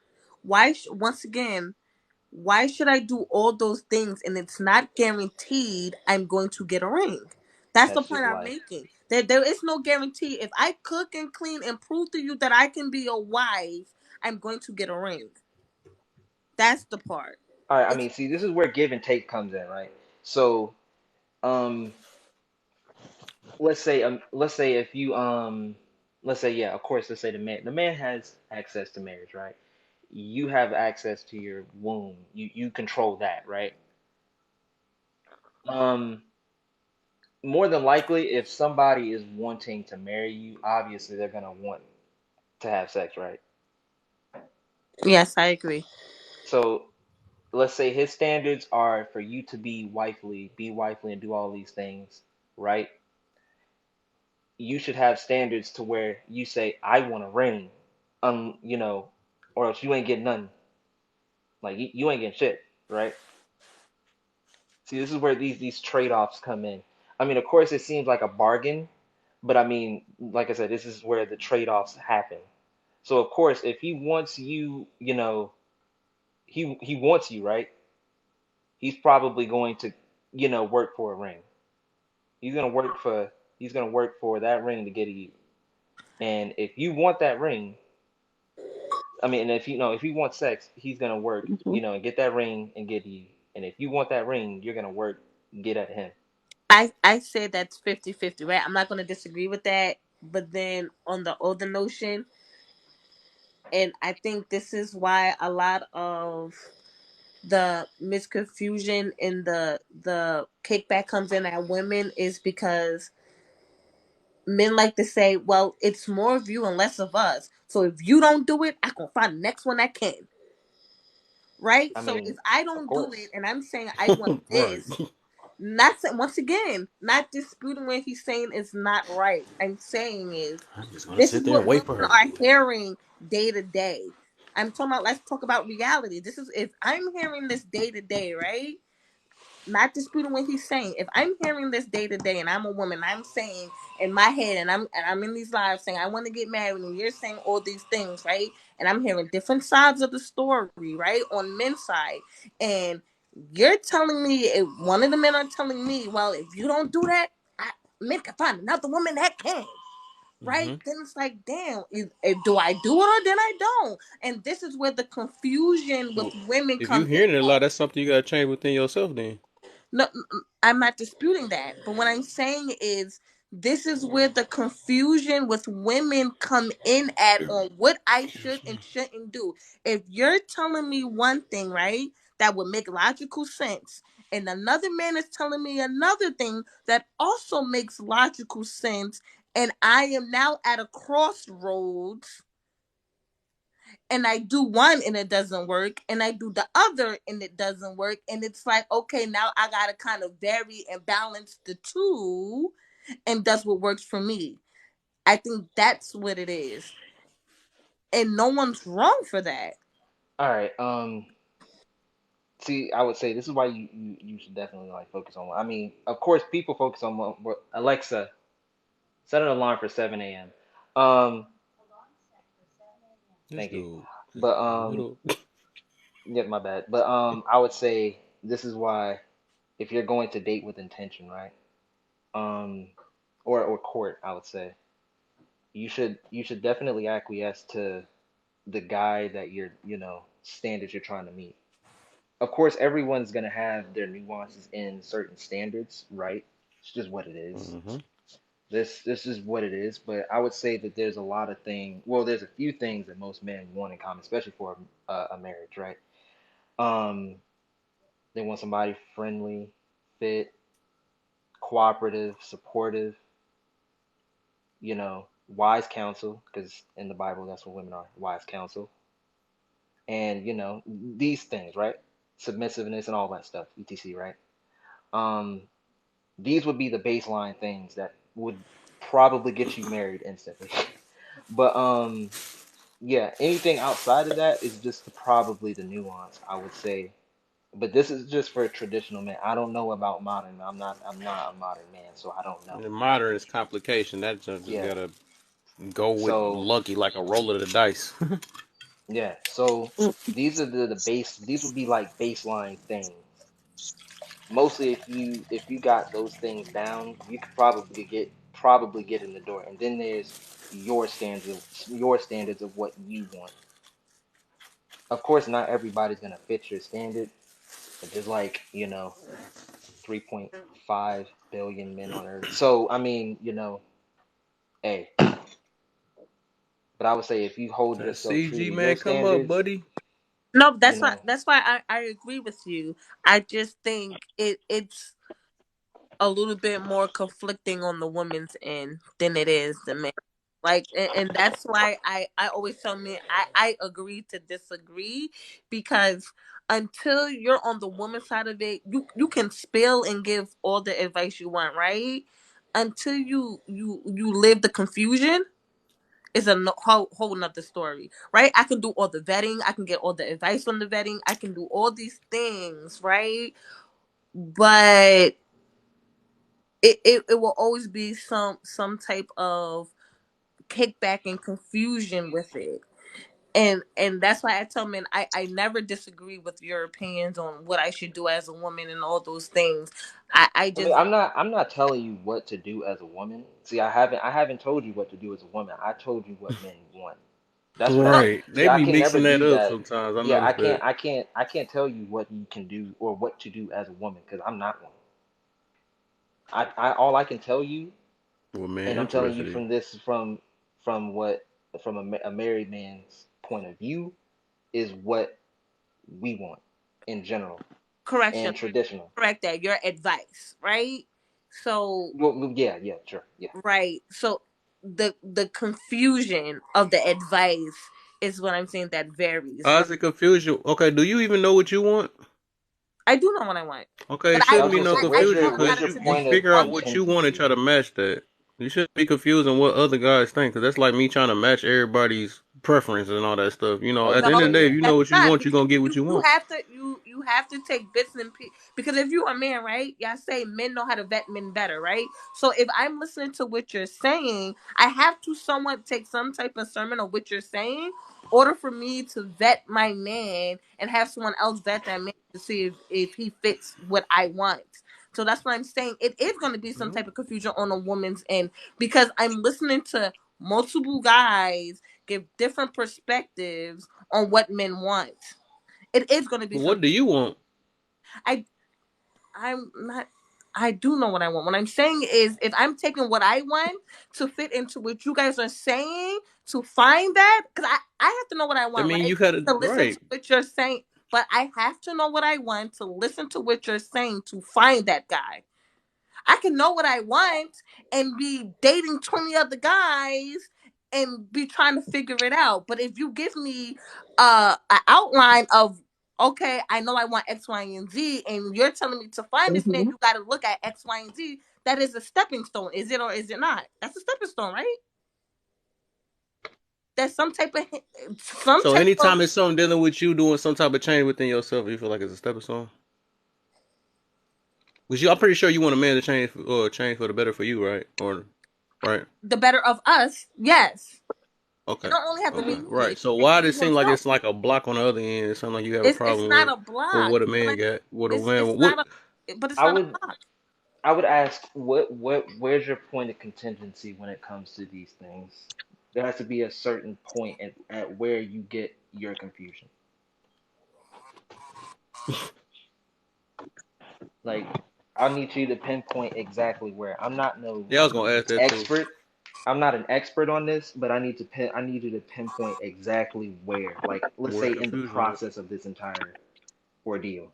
Once again, why should I do all those things and it's not guaranteed I'm going to get a ring? That's the That's point just I'm life. making. There is no guarantee. If I cook and clean and prove to you that I can be a wife, I'm going to get a ring. That's the part. All right, I It's mean, see, this is where give and take comes in, right? So, um, let's say if you let's say yeah, of course, let's say the man has access to marriage, right? You have access to your womb. You control that, right? Um, More than likely, if somebody is wanting to marry you, obviously they're gonna want to have sex, right? yes, I agree. So let's say his standards are for you to be wifely, and do all these things, right? You should have standards to where you say, I want a ring, you know, or else you ain't getting nothing. Like you ain't getting shit, right? See, this is where these trade-offs come in. I mean, of course, it seems like a bargain, but I mean, like I said, this is where the trade-offs happen. So of course, if he wants you, you know, he wants you, right? He's probably going to, work for a ring. He's gonna work for he's gonna work for that ring to get to you. And if you want that ring, I mean, and if you know if he wants sex, he's gonna work, Hmm. and get that ring and get to you. And if you want that ring, you're gonna work, get at him. I say that's 50-50, right? I'm not going to disagree with that. But then on the other notion, and I think this is why a lot of the misconfusion in the kickback comes in at women is because men like to say, well, it's more of you and less of us. So if you don't do it, I can find the next one that can. Right? I So if mean, I of don't do it course. and I'm saying I want Right. this, not once again, not disputing what he's saying is not right. I'm saying is I'm just gonna this is sit there and what wait women for her. are hearing day to day. I'm talking about, let's talk about reality. This is, if I'm hearing this day to day, right? Not disputing what he's saying. If I'm hearing this day to day and I'm a woman, I'm saying in my head and I'm in these lives saying I want to get married and you're saying all these things, right? And I'm hearing different sides of the story, right? On men's side. And you're telling me, if one of the men are telling me, well, if you don't do that, men can find another woman that can. Right? Mm-hmm. Then it's like, damn, do I do it or then I don't? And this is where the confusion with So women if you comes in hearing it a at. lot, that's something you gotta change within yourself then. No, I'm not disputing that. But what I'm saying is this is where the confusion with women come in at on what I should Excuse and me. shouldn't do. If you're telling me one thing, right, that would make logical sense, and another man is telling me another thing that also makes logical sense, and I am now at a crossroads and I do one and it doesn't work, and I do the other and it doesn't work, and it's like, okay, now I gotta kind of vary and balance the two, and that's what works for me. I think that's what it is, and no one's wrong for that. All right. See, I would say this is why you should definitely like focus on one. I mean, of course, people focus on Alexa, set an alarm for 7 a.m. Um, This Thank you. dude. This But little. Yeah, my bad. But I would say this is why if you're going to date with intention, right? Um, or court, I would say you should definitely acquiesce to the guy that standards you're trying to meet. Of course, everyone's gonna have their nuances in certain standards, right? It's just what it is. Mm-hmm. This is what it is. But I would say that there's a lot of things. Well, there's a few things that most men want in common, especially for a marriage, right? Um, they want somebody friendly, fit, cooperative, supportive, wise counsel, because in the Bible that's what women are, wise counsel, and these things, right? Submissiveness and all that stuff, etc. Right? Um, these would be the baseline things that would probably get you married instantly. But yeah, anything outside of that is just probably the nuance, I would say. But this is just for traditional men. I don't know about modern. I'm not a modern man, so I don't know. The modern is complication. That just Yeah. gotta go with So lucky like a roll of the dice. yeah. So these are the base. These would be like baseline things. Mostly, if you got those things down, you could probably get in the door. And then there's your standards of what you want. Of course, not everybody's gonna fit your standard. There's like 3.5 billion men on Earth. So I mean, hey, but I would say if you hold That yourself true CG to your man, come up, standards, buddy. No, you that's why know, I agree with you. I just think it's a little bit more conflicting on the woman's end than it is the man. Like, and that's why I always tell men I agree to disagree, because until you're on the woman's side of it, you can spill and give all the advice you want, right? Until you live the confusion is a whole nother story, right? I can do all the vetting, I can get all the advice on the vetting, I can do all these things, right? But it will always be some type of kickback and confusion with it. And that's why I tell men I never disagree with your opinions on what I should do as a woman and all those things. I I mean, just I'm not telling you what to do as a woman. See, I haven't told you what to do as a woman. I told you what men want. That's what I no, Right. see. They I be can never mixing that do up that. sometimes. I Yeah, I noticed can't. that. I can't. I can't tell you what you can do or what to do as a woman because I'm not one. I all I can tell you, Well, man, and I'm telling you interested in. from this from what from a married man's point of view is what we want in general correction, and traditional. correct that your advice, right? So Well, yeah, yeah, sure, yeah. right, so the confusion of the advice is what I'm saying that varies, right? How's it confuse you? Okay, do you even know what you want? I do know what I want, Okay, it but I shouldn't was be gonna no say, I confusion know how what's because your to you point of figure out distinguish. what you want and try intensity? to match that. You shouldn't be confused on what other guys think because that's like me trying to match everybody's preference and all that stuff. You know, at No, the end of the day, if Yeah. you know that's what you not want, you're because gonna get what you you you want. have to you have to take bits and pieces, because if you're a man, right? Y'all say men know how to vet men better, right? So if I'm listening to what you're saying, I have to somewhat take some type of sermon of what you're saying, in order for me to vet my man and have someone else vet that man to see if he fits what I want. So that's what I'm saying. It is going to be some type of confusion on a woman's end because I'm listening to multiple guys give different perspectives on what men want. It is going to be some. What do you want? I I'm not. I do know what I want. What I'm saying is, if I'm taking what I want to fit into what you guys are saying to find that, because I have to know what I I want, mean, right? you gotta To listen right. to what you're saying, but I have to know what I want to listen to what you're saying to find that guy. I can know what I want and be dating 20 other guys and be trying to figure it out. But if you give me an outline of, okay, I know I want X, Y, and Z, and you're telling me to find this man, Mhm. you got to look at X, Y, and Z. That is a stepping stone. Is it or is it not? That's a stepping stone, right? That's some So type of anytime it's something dealing with you doing some type of change within yourself, you feel like it's a stepping stone. Because I'm pretty sure you want a man to change or change for the better for you, right? Or right? the better of us. Yes. It Okay. don't only have to be Okay. you. Right. It So it why could does be it seem like himself. it's like a block on the other end? It sounds like you have a It's problem not with a block. what a man got, what a It's man. not What? a, but it's I not a would block. I would ask where's your point of contingency when it comes to these things? There has to be a certain point at where you get your confusion. Like I need you to pinpoint exactly where. I'm not no Yeah, I was gonna ask that too. expert. I'm not an expert on this, but I need you to pinpoint exactly where. Like let's Where the say in the confusion at? process of this entire ordeal.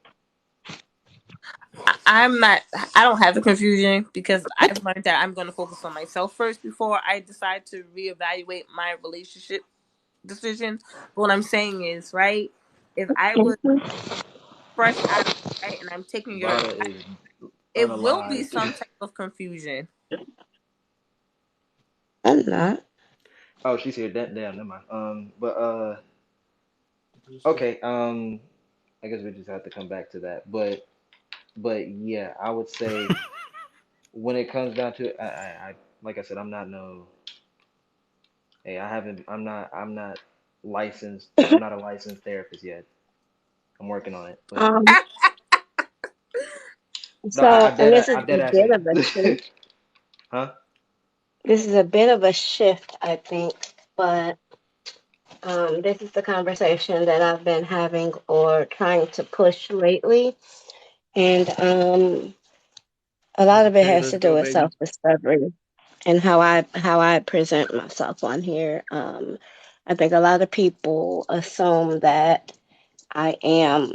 I'm not. I don't have the confusion because I've learned that I'm going to focus on myself first before I decide to reevaluate my relationship decisions. But what I'm saying is, right? If I was Mhm. fresh out of it, right, and I'm taking your Vada advice, is it will be unalived. some type of confusion. I'm not. Oh, she's here. Damn, never mind. But okay. I guess we just have to come back to that. But yeah, I would say when it comes down to it, I like I said, I'm not no. Hey, I haven't. I'm not licensed. I'm not a licensed therapist yet. I'm working on it. But Um, no, I so, and this is I a dead ass bit of a shift. it. Huh? This is a bit of a shift, I think, but this is the conversation that I've been having or trying to push lately, and a lot of it Okay, has let's to do go, with baby. self discovery and how I present myself on here. I think a lot of people assume that I am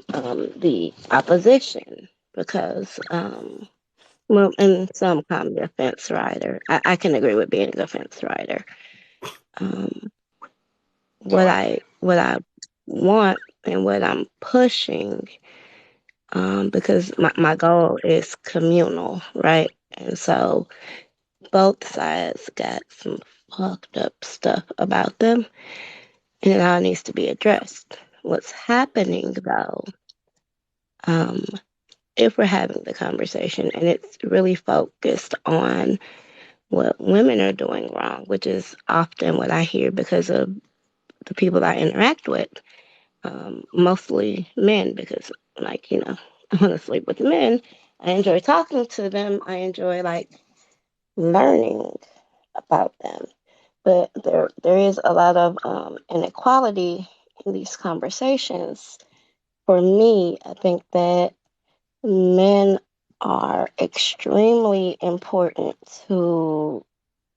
the opposition because, well, and some call me a fence rider. I can agree with being a fence rider. Um, Oh, what I I can't. what I want and what I'm pushing, because my goal is communal, right? And so both sides got some fucked up stuff about them, and it all needs to be addressed. What's happening though, um, if we're having the conversation and it's really focused on what women are doing wrong, which is often what I hear because of the people I interact with, mostly men, because, like, I want to sleep with men. I enjoy talking to them. I enjoy, like, learning about them. But there is a lot of inequality in these conversations. For me, I think that men are extremely important to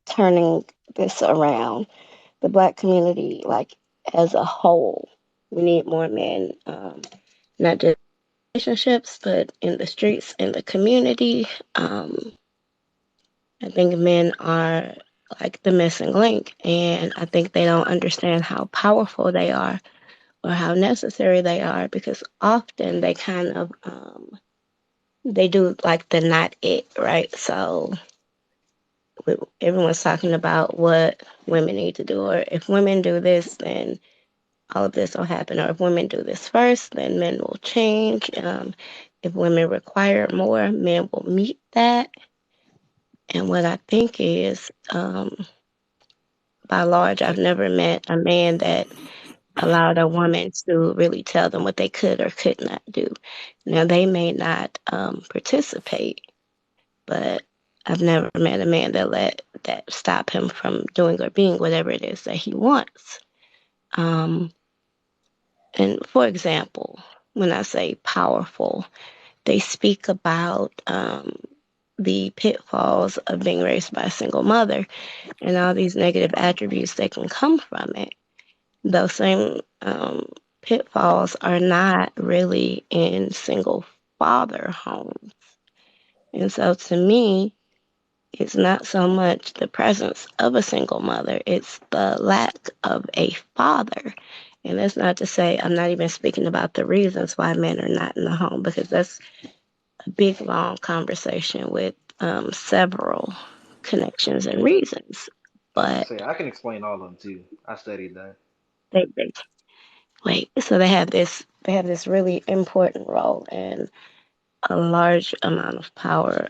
turning this around. The Black community, like as a whole, we need more men, not just relationships, but in the streets, in the community. I think men are like the missing link, and I think they don't understand how powerful they are or how necessary they are because often they kind of they do like the not it, right? So everyone's talking about what women need to do, or if women do this, then all of this will happen, or if women do this first, then men will change. If women require more, men will meet that. And what I think is, by large, I've never met a man that allowed a woman to really tell them what they could or could not do. Now, they may not participate, but I've never met a man that let that stop him from doing or being whatever it is that he wants. Um, and for example, when I say powerful, they speak about the pitfalls of being raised by a single mother and all these negative attributes that can come from it. Those same pitfalls are not really in single father homes. And so to me, it's not so much the presence of a single mother, it's the lack of a father. And that's not to say I'm not even speaking about the reasons why men are not in the home, because that's a big, long conversation with several connections and reasons. I was gonna But say I can explain all of them too. I studied that. they wait, so they have this really important role and a large amount of power,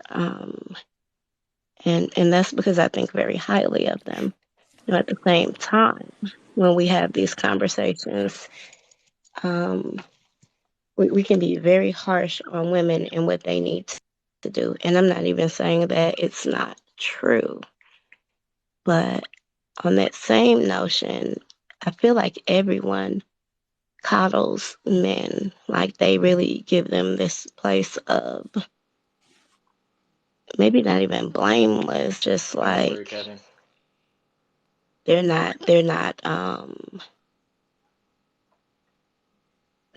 and that's because I think very highly of them. At the same time, when we have these conversations, um, we can be very harsh on women and what they need to do. And I'm not even saying that it's not true, but on that same notion, I feel like everyone coddles men, like they really give them this place of maybe not even blameless, just Key word, like Kevin. they're not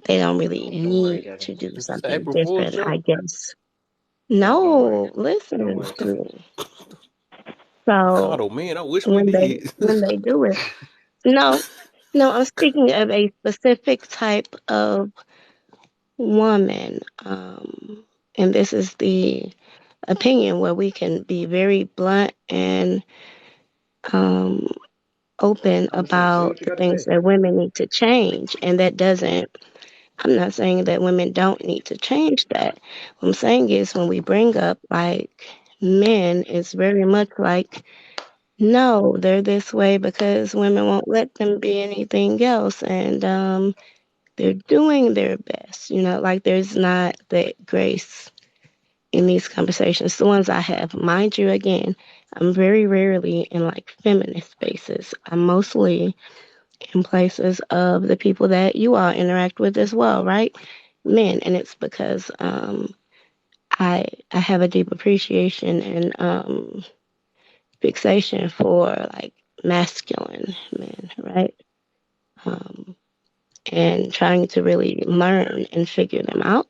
they don't really Don't worry, need Kevin. to do This is something April Fool's different, I joke. guess. Don't worry. No, Don't listen worry. to me. So Coddle man, I wish we when they did. when they do it, no, no, I'm speaking of a specific type of woman, and this is the opinion where we can be very blunt and um, open I'm listening. Say what about you the got to things say. that women need to change, and that doesn't. I'm not saying that women don't need to change that. What I'm saying is when we bring up like men, it's very much like no, they're this way because women won't let them be anything else, and they're doing their best. Like there's not that grace in these conversations. The ones I have, mind you, again, I'm very rarely in like feminist spaces. I'm mostly in places of the people that you all interact with as well, right? Men, and it's because I have a deep appreciation and fixation for like masculine men, right? Um, and trying to really learn and figure them out.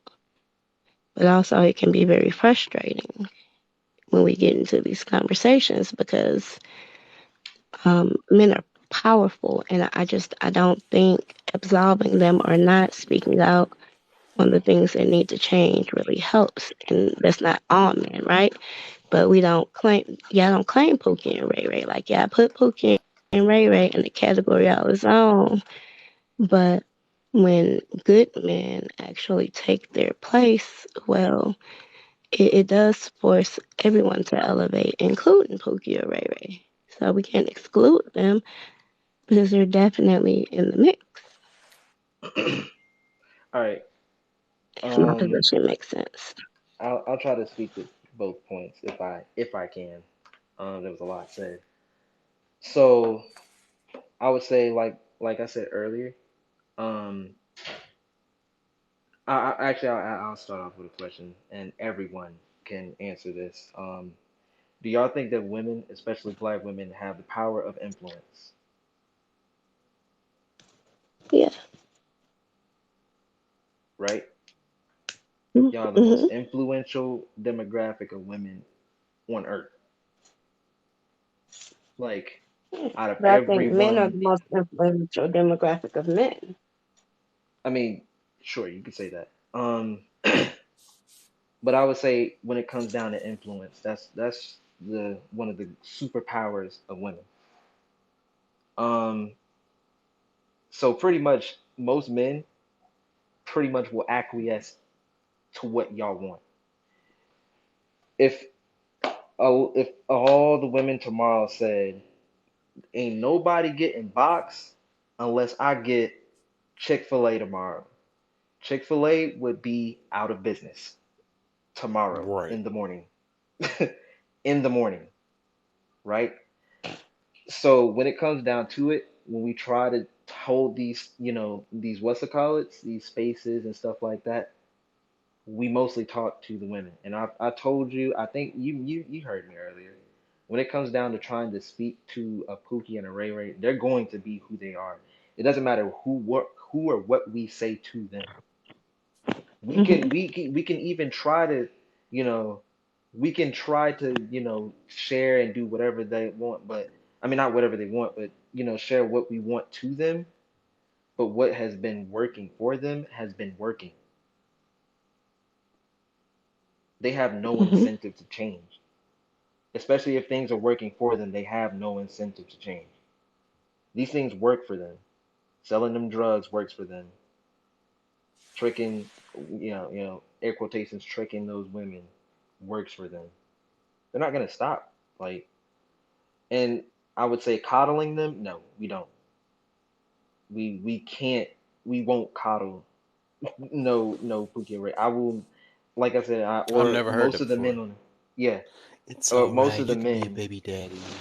But also, it can be very frustrating when we get into these conversations because men are powerful, and I don't think absolving them or not speaking out on the things that need to change really helps. And that's not all men, right? But we don't claim, yeah, I don't claim Pookie and Ray Ray. Like, yeah, I put Pookie and Ray Ray in the category all its own. But when good men actually take their place, well, it does force everyone to elevate, including Pookie or Ray Ray. So we can't exclude them because they're definitely in the mix. All right. If my Um, position makes sense. I'll try to speak to both points if I can. There was a lot said. So I would say like I said earlier. Um, I'll start off with a question, and everyone can answer this. Do y'all think that women, especially black women, have the power of influence? Yeah. Right? Y'all are the most Mm-hmm. influential demographic of women on earth. Like out of But I think men are everyone, the most influential demographic of men. I mean, sure, you could say that. But I would say when it comes down to influence, that's the one of the superpowers of women. Um, so pretty much most men pretty much will acquiesce to what y'all want. If if all the women tomorrow said, "Ain't nobody getting boxed unless I get Chick-fil-A tomorrow," Chick-fil-A would be out of business tomorrow Right. in the morning. In the morning, right? So when it comes down to it, when we try to hold these, these what's it call it, these spaces and stuff like that, we mostly talk to the women. And I told you, I think you heard me earlier. When it comes down to trying to speak to a Pookie and a Ray Ray, they're going to be who they are. It doesn't matter who or what we say to them. We Hmm. can we can we can even try to, you know, we can try to, share and do whatever they want, but I mean not whatever they want, but share what we want to them, but what has been working for them has been working. They have no Hmm. incentive to change. Especially if things are working for them, they have no incentive to change. These things work for them. Selling them drugs works for them. Tricking, air quotations, tricking those women works for them. They're not gonna stop. Like, and I would say coddling them. No, we don't. We can't. We won't coddle. No, no, Pookie and Ray. I will, like I said, I've or never heard most that of the before. men on, yeah, It's or all most right. of You the can be a men, baby daddy.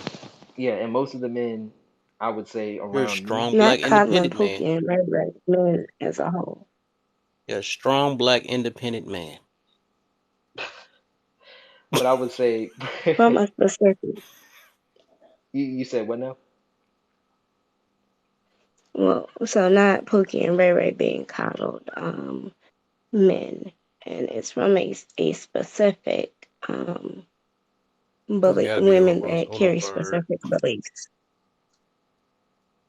yeah, and most of the men, I would say You're a around me. strong Not black coddling independent man. Pookie and Ray Ray, men as a whole. You're a strong black independent man. But I would say, From a specific, you said what now? well, so not Pookie and Ray Ray being coddled, men, and it's from a specific It's belief, gotta be women ofcourse. that Hold on, carry bird. specific beliefs.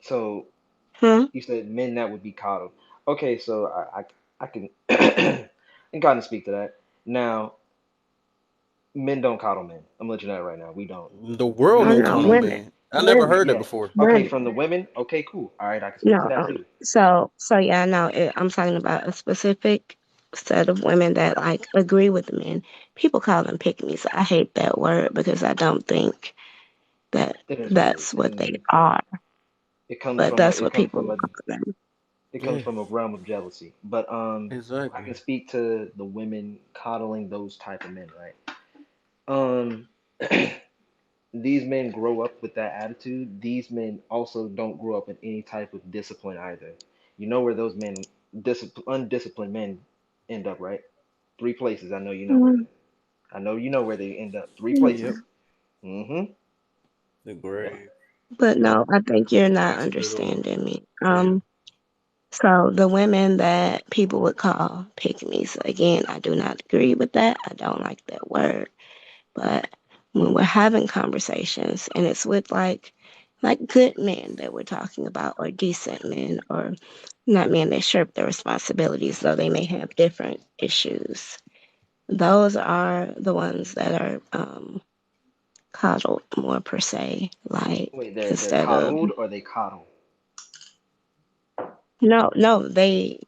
So Hmm? you said men that would be coddled. Okay, so I can I can kind of speak to that. Now, men don't coddle men. I'm letting you know right now. We don't. The world Oh We don't no, come we on, women, man. I never women, heard that yeah. before. Okay, women. from the women. Okay, cool. All right, I can speak to No, that too. so yeah, no, I'm talking about a specific set of women that like agree with men. People call them pick me. I hate that word because I don't think that that's what they are, but that's It what comes people from call a them. it comes Yeah, from a realm of jealousy. But I can exactly. speak to the women coddling those type of men, right? Um, these men grow up with that attitude. These men also don't grow up in any type of discipline either. You know where those men, undisciplined men, end up, right? Three places. I know you know where Mm, they. I know you know where they end up. Three Yep. places. Mm-hmm. The Yep. grave. but no, I think you're not Hospital. understanding me. Jail. So the women that people would call pick me. So again, I do not agree with that. I don't like that word. But when we're having conversations and it's with like good men that we're talking about or decent men or not men that shirk their responsibilities though they may have different issues. Those are the ones that are coddled more per se. Like Wait, they're instead of coddled or they coddle? no, they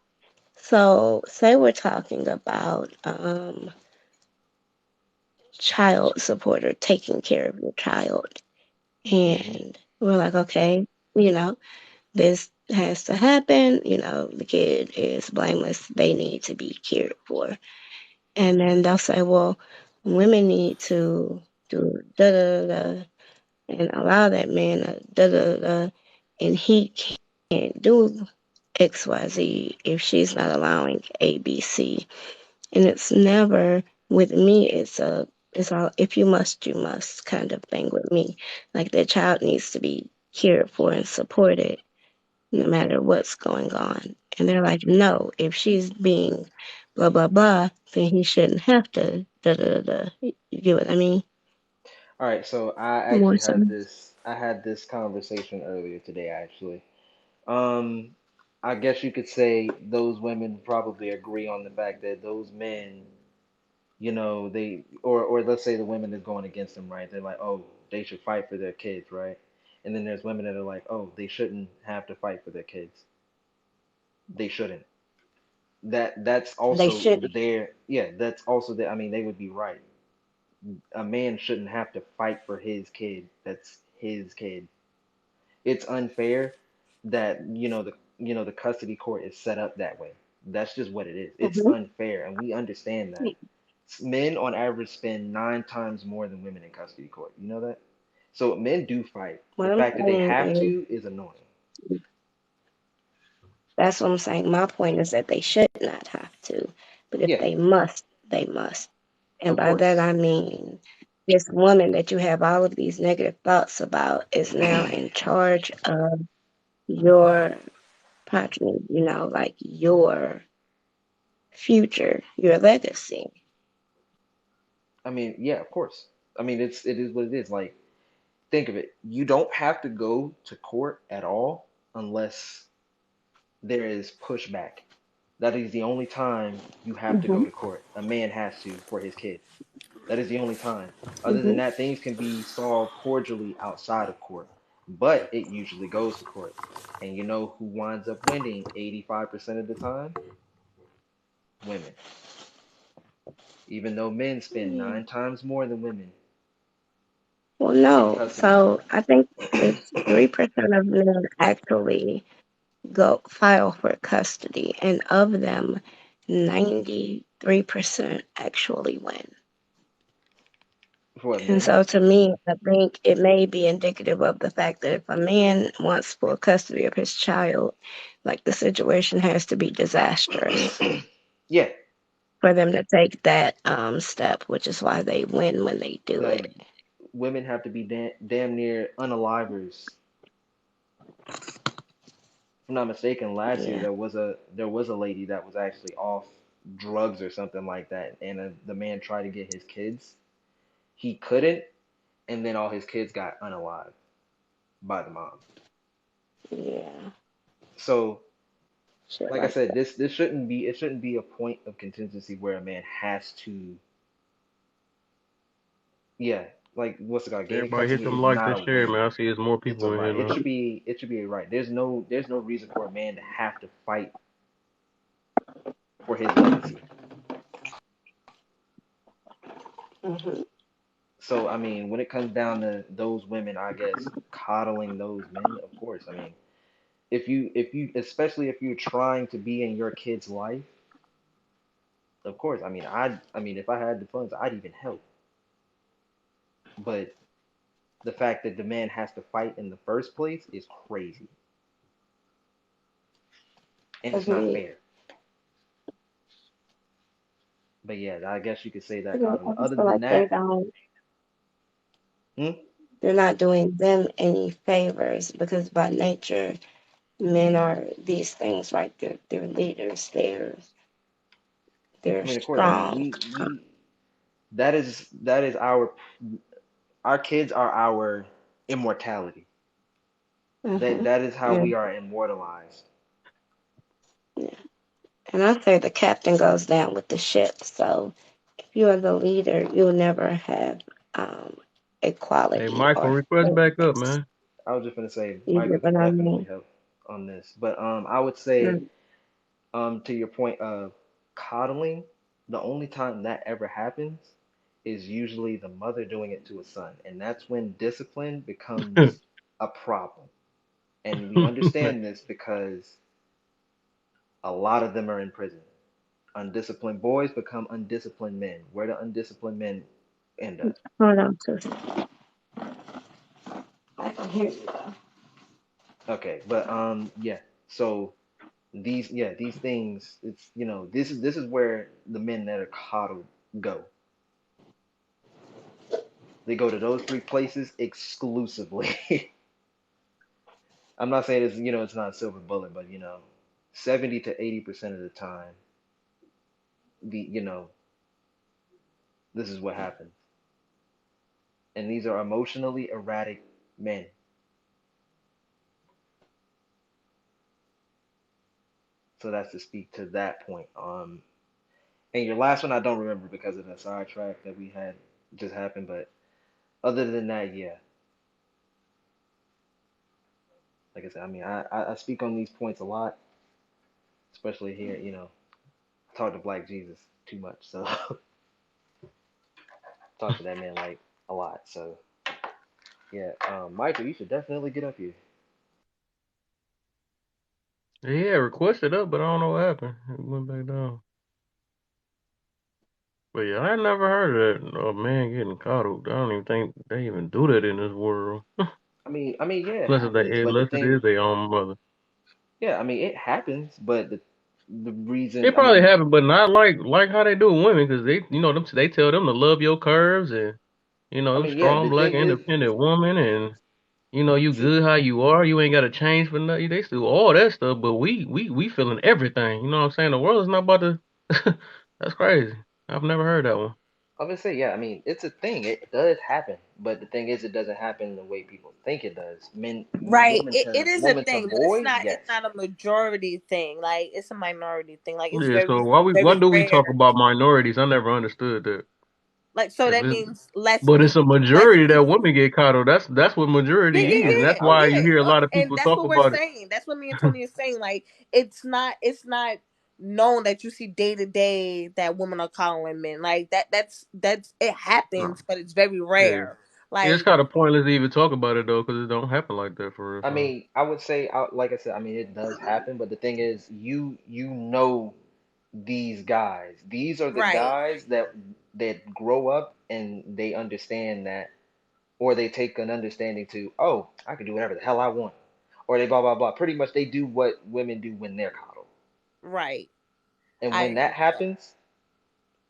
so say we're talking about child support or taking care of your child Mm-hmm. and we're like, okay, you know, this has to happen. You know, the kid is blameless. They need to be cared for. And then they'll say, well, women need to do da da da and allow that man da da da, and he can't do XYZ if she's not allowing ABC. And it's never with me. It's all if you must, you must kind of thing with me. Like that child needs to be cared for and supported no matter what's going on. And they're like, no, if she's being blah, blah, blah, then he shouldn't have to da da da. Da. You get what I mean? All right, so I More actually so. had this I had this conversation earlier today actually. Um, I guess you could say those women probably agree on the fact that those men, they or let's say the women that's going against them, right? They're like, "Oh, they should fight for their kids," right? And then there's women that are like, "Oh, they shouldn't have to fight for their kids. They shouldn't." That's They also shouldn't. yeah, that's also I mean, they would be right. A man shouldn't have to fight for his kid. That's his kid. It's unfair that the custody court is set up that way. That's just what it is. It's Mm-hmm. unfair, and we understand that. Men on average spend 9 times more than women in custody court. You know that? So men do fight. The What I'm fact that they saying have is, to is annoying. that's what I'm saying. My point is that they should not have to, but if Yeah, they must, they must. And of by that course. I mean this woman that you have all of these negative thoughts about is now in charge of your progeny, like your future, your legacy. I mean, yeah, of course. I mean, it is what it is. Like, think of it. You don't have to go to court at all unless there is pushback. That is the only time you have to go Hmm. to court. A man has to for his kid. That is the only time. Other than Hmm. that, things can be solved cordially outside of court, but it usually goes to court. And you know who winds up winning 85% of the time? Women. Even though men spend Yeah. 9 times more than women. Well, in no. custody. So I think it's 3% of men actually go file for custody, and of them, 93% actually win. For what, And men? so to me, I think it may be indicative of the fact that if a man wants full custody of his child, like the situation has to be disastrous Yeah, for them to take that step, which is why they win when they do like it. women have to be damn near unalivers. If I'm not mistaken, last year Yeah. there was a lady that was actually off drugs or something like that, and the man tried to get his kids. He couldn't, and then all his kids got unalived by the mom. Yeah. So, Shit like I like said, that. this shouldn't be a point of contingency where a man has to, yeah, like what's it called? Gaining Everybody hit custody them is likes not and a share, win. man. I see there's more It's a people in here right. It now. should be a right. There's no reason for a man to have to fight for his legacy. Hmm. So I mean, when it comes down to those women, I guess coddling those men, of course. I mean, if you especially if you're trying to be in your kid's life, of course. I mean, if I had the funds, I'd even help. But the fact that the man has to fight in the first place is crazy, and it's not Agreed. fair. But yeah, I guess you could say that Yeah, coddling. I just Other feel than like they that, don't. hmm? They're not doing them any favors because by nature, men are these things, right? They're leaders. They're I mean, of course. I mean, strong. we that is our kids are our immortality. That Hmm. that is how we And, are immortalized. yeah. And I say the captain goes down with the ship. So if you are the leader, you'll never have um, Hey, equality Michael, or request back up, fairness. man. I was just gonna say You Michael get can what I definitely mean? help on this, but I would say Mm. to your point of coddling, the only time that ever happens is usually the mother doing it to a son, and that's when discipline becomes a problem. And we understand this because a lot of them are in prison. Undisciplined boys become undisciplined men. Where do undisciplined men end up? Hold on, sis. I can hear you though. Okay, but yeah. So these things, it's this is where the men that are coddled go. They go to those three places exclusively. I'm not saying it's not a silver bullet, but 70 to 80% of the time, the this is what happens. And these are emotionally erratic men. So that's to speak to that point. And your last one I don't remember because of the sidetrack that we had just happened, but other than that, yeah, like I said, I mean, I speak on these points a lot, especially here, talk to Black Jesus too much, so talk to that man like a lot. So yeah, Michael, you should definitely get up here. Yeah, requested up, but I don't know what happened. It went back down. But yeah, I never heard of that. A man getting coddled. I don't even think they even do that in this world. I mean, yeah, it Unless it's happens, they, but the unless it thing, is their own mother. yeah, I mean, it happens, but the reason, It I probably mean, happened, but not like how they do with women, because they tell them to love your curves and yeah, strong the black thing is, independent woman and you see, good how you are. You ain't got to change for nothing. They do all that stuff, but we feeling everything. You know what I'm saying? The world is not about to. That's crazy. I've never heard that one. I'm gonna say, yeah, I mean, it's a thing. It does happen, but the thing is, it doesn't happen the way people think it does. Men, Right. woman It to is a woman to thing, but it's boy, not yes. it's not a majority thing. Like it's a minority thing. Like it's Yeah. So very, why very do we talk rare. about minorities? I never understood that. Like so If that it's means less But it's a less majority that people. women get coddled. That's what Yeah, majority yeah, is, and yeah. that's Oh why yeah. you hear a lot of And people that's talk what we're about it. saying. That's what me and Tony is saying. Like it's not known that you see day to day that women are calling men. Like that's it No. happens, but it's very Yeah. rare. Yeah, it's Like, kind of pointless to even talk about it though, because it don't happen like that for real. I So mean, I would say, like I said, I mean, it does happen, but the thing is, you know these guys. These are the right, guys that grow up and they understand that, or they take an understanding to, oh, I can do whatever the hell I want, or they blah blah blah. Pretty much, they do what women do when they're coddled, right. and I when agree that with that. happens,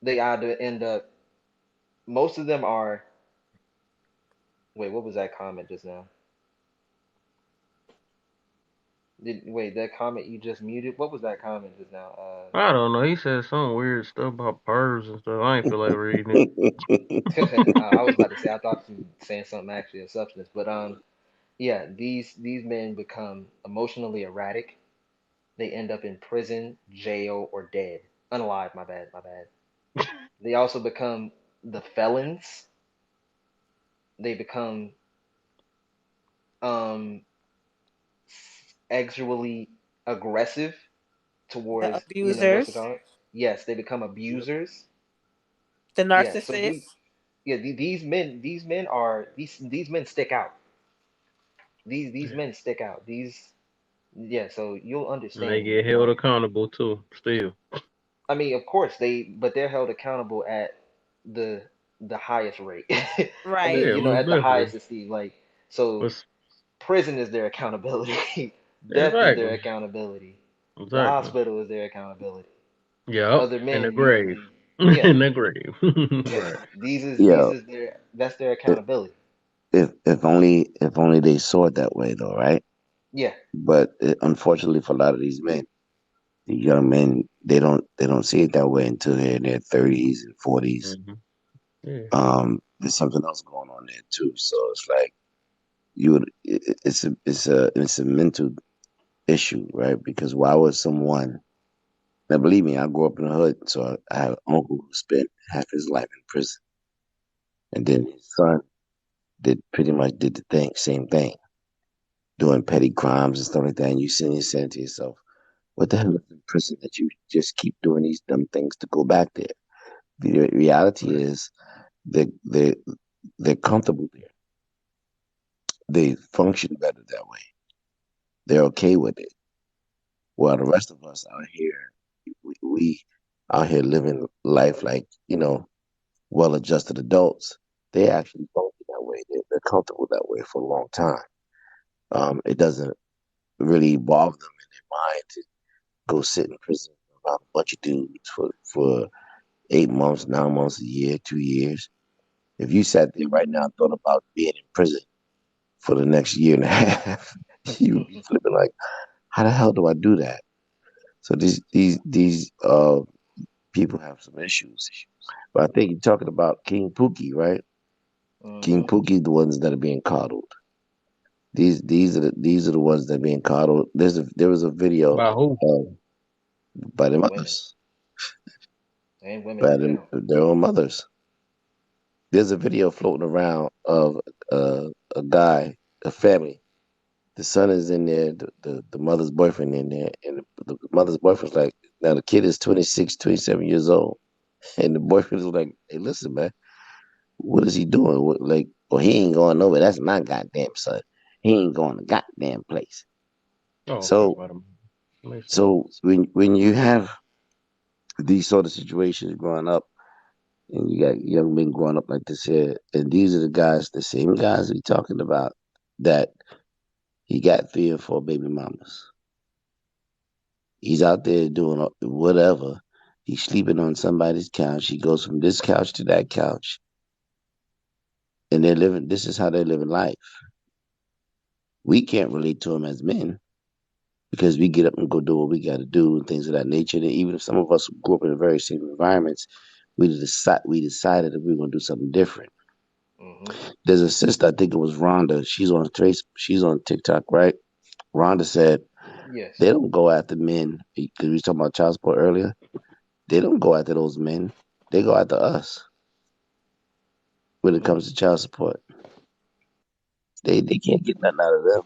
they either end up. Most of them are. Wait, what was that comment just now? Wait, that comment you just muted? What was that comment just now? I don't know. He said some weird stuff about purrs and stuff. I ain't feel like reading it. I was about to say I thought you were saying something actually of substance, but yeah, these men become emotionally erratic. They end up in prison, jail, or dead. Unalive, my bad, my bad. They also become the felons. They become um sexually aggressive The towards, what's it abusers, called? Yes, they become abusers. the Yeah, so these narcissists. yeah these men are these men stick out. These men stick out. These Yeah, so you'll And they understand get held like, accountable too. Still, I mean, of course but they're held accountable at the the highest rate. I mean, Right. yeah, most at the definitely. highest esteem. Like, so But prison is their accountability. Death is their exactly, accountability. The exactly. hospital is their accountability. Yep, Other in the men grave, usually, yeah, in the grave. yeah. Right. These Yo, is that's their if accountability. if only they saw it that way, though, right? Yeah. But unfortunately, for a lot of these men, the young men, they don't see it that way until they're in their 30s and 40s. Hmm. Yeah. There's something else going on there too. So it's like you would, it's a mental issue, right? Because why would someone? Now, believe me, I grew up in the hood, so I have an uncle who spent half his life in prison, and then his son did the same thing, doing petty crimes and stuff like that. And you're saying to yourself, what the hell is in prison that you just keep doing these dumb things to go back there? The reality Right. is they they're comfortable there. They function better that way. They're okay with it. While the rest of us out here, we out here living life like, well-adjusted adults. They actually function that way. They're comfortable that way for a long time. It doesn't really bother them in their mind to go sit in prison around a bunch of dudes for 8 months, 9 months, a year, 2 years. If you sat there right now and thought about being in prison for the next year and a half, you would be flipping like, how the hell do I do that? So these people have some issues. But I think you're talking about King Pookie, right? King Hmm. Pookie, the ones that are being coddled. These are the ones that are being coddled. There was a video By who? by the Women mothers, and women by in general. their own mothers. There's a video floating around of a guy, a family. The son is in there, the mother's boyfriend in there, and the mother's boyfriend's like, now the kid is 26, 27 years old, and the boyfriend is like, hey, listen, man, what is he doing? Well, he ain't going nowhere. That's my goddamn son. He ain't going to goddamn place. Oh, okay. So, By the makes sense. so when you have these sort of situations growing up, and you got young men growing up like this here, and these are the guys, the same guys we talking about that he got 3 or 4 baby mamas. He's out there doing whatever. He's sleeping on somebody's couch. He goes from this couch to that couch, and they're living. This is how they're living life. We can't relate to them as men because we get up and go do what we got to do and things of that nature. And even if some of us grew up in very same environments, we decided that we were going to do something different. Hmm. There's a sister, I think it was Rhonda. She's on TikTok, right? Rhonda said Yes. they don't go after men because we was talking about child support earlier. They don't go after those men. They go after us when it comes to child support. They can't get nothing out of them.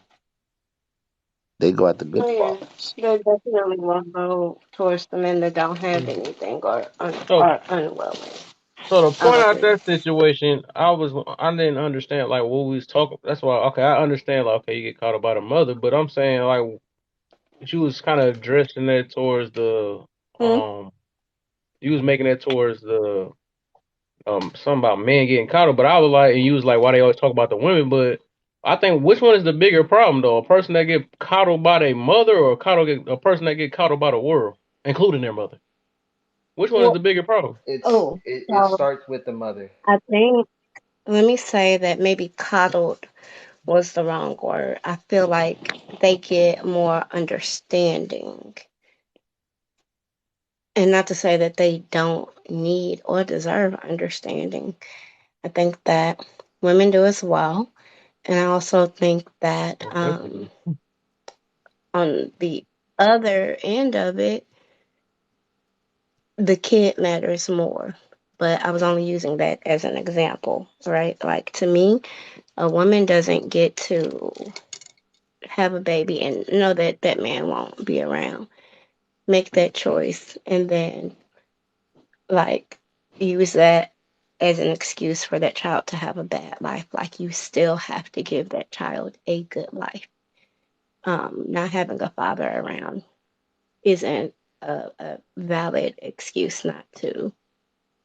They go after good Oh yeah, fathers. they definitely won't go towards the men that don't have Mm. anything or So, are unwilling. So to point out Um, that situation, I didn't understand like what we was talking. That's why okay, I understand like okay, you get caught up by the mother, but I'm saying like she was kind of addressing that towards the hmm, um, you was making that towards the something about men getting caught up, but I was like, and you was like, why they always talk about the women, but I think which one is the bigger problem though? A person that get coddled by their mother or a person that get coddled by the world, including their mother? Which one is well, the bigger problem? oh, It so starts with the mother. I think let me say that maybe coddled was the wrong word. I feel like they get more understanding. And not to say that they don't need or deserve understanding. I think that women do as well. And I also think that Most definitely. on the other end of it, the kid matters more. But I was only using that as an example, right? Like to me, a woman doesn't get to have a baby and know that that man won't be around. Make that choice and then like use that as an excuse for that child to have a bad life. Like you still have to give that child a good life. Not having a father around isn't a valid excuse not to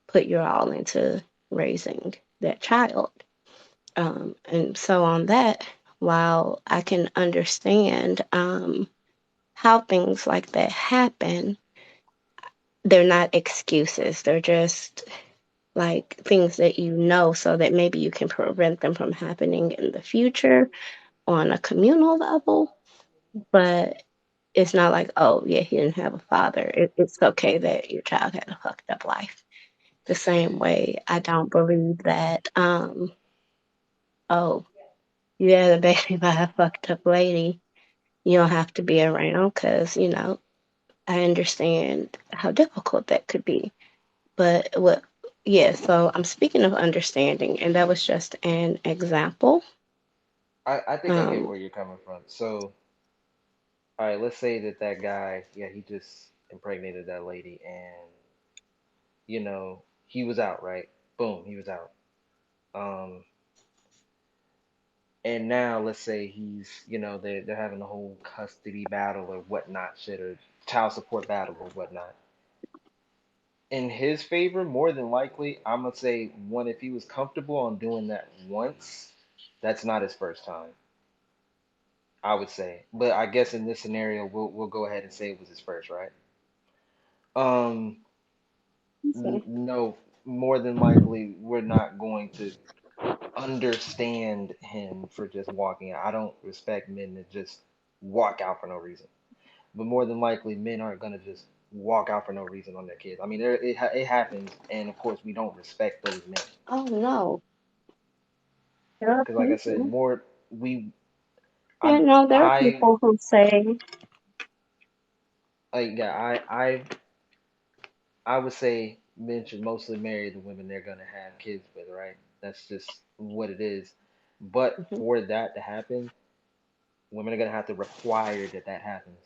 put your all into raising that child. And so on that, while I can understand how things like that happen, they're not excuses. They're just like things that you know so that maybe you can prevent them from happening in the future on a communal level. But it's not like, oh, yeah, he didn't have a father. It's okay that your child had a fucked up life. The same way, I don't believe that, oh, you had a baby by a fucked up lady. You don't have to be around because, I understand how difficult that could be. But yeah, so I'm speaking of understanding, and that was just an example. I think I get Um, where you're coming from. So, all right, let's say that that guy, yeah, he just impregnated that lady, and he was out, right? Boom, he was out. Um, and now let's say he's, they're having a whole custody battle or whatnot, shit, or child support battle or whatnot. In his favor, more than likely, I'm gonna say one, if he was comfortable on doing that once, that's not his first time. I would say, but I guess in this scenario, we'll go ahead and say it was his first, right? Um, so, no, more than likely, we're not going to understand him for just walking out. I don't respect men that just walk out for no reason. But more than likely, men aren't gonna just walk out for no reason on their kids. I mean, it happens, and of course, we don't respect those men oh no, there are because, like I said, people. more we Yeah, no, there are people who say, yeah, I would say men should mostly marry the women they're gonna have kids with, right? That's just what it is. But mhm, for that to happen, women are gonna have to require that that happens.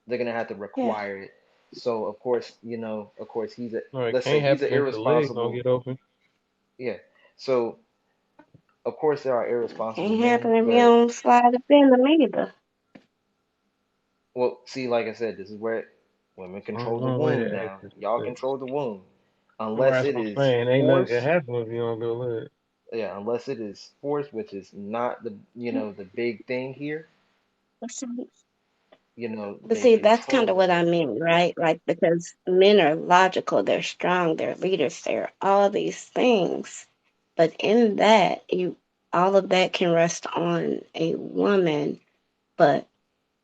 They're gonna have to yeah, require it. So of course No, it let's say can't he's an happen if the legs don't irresponsible, get open. yeah. So of course there are irresponsible can't men, happen if you but don't slide up in them either. well, see, like I said, this is where women Only control the one way to womb act now. is Y'all to. control the womb, All right, unless that's it what I'm is saying. Ain't nothing can force. happen if you don't do it. Yeah, unless it is force, which is not the big thing here. But see, but They see, that's kind of control what it. I mean, right? Like, because men are logical, they're strong, they're leaders, they're all these things. But in that, all of that can rest on a woman, but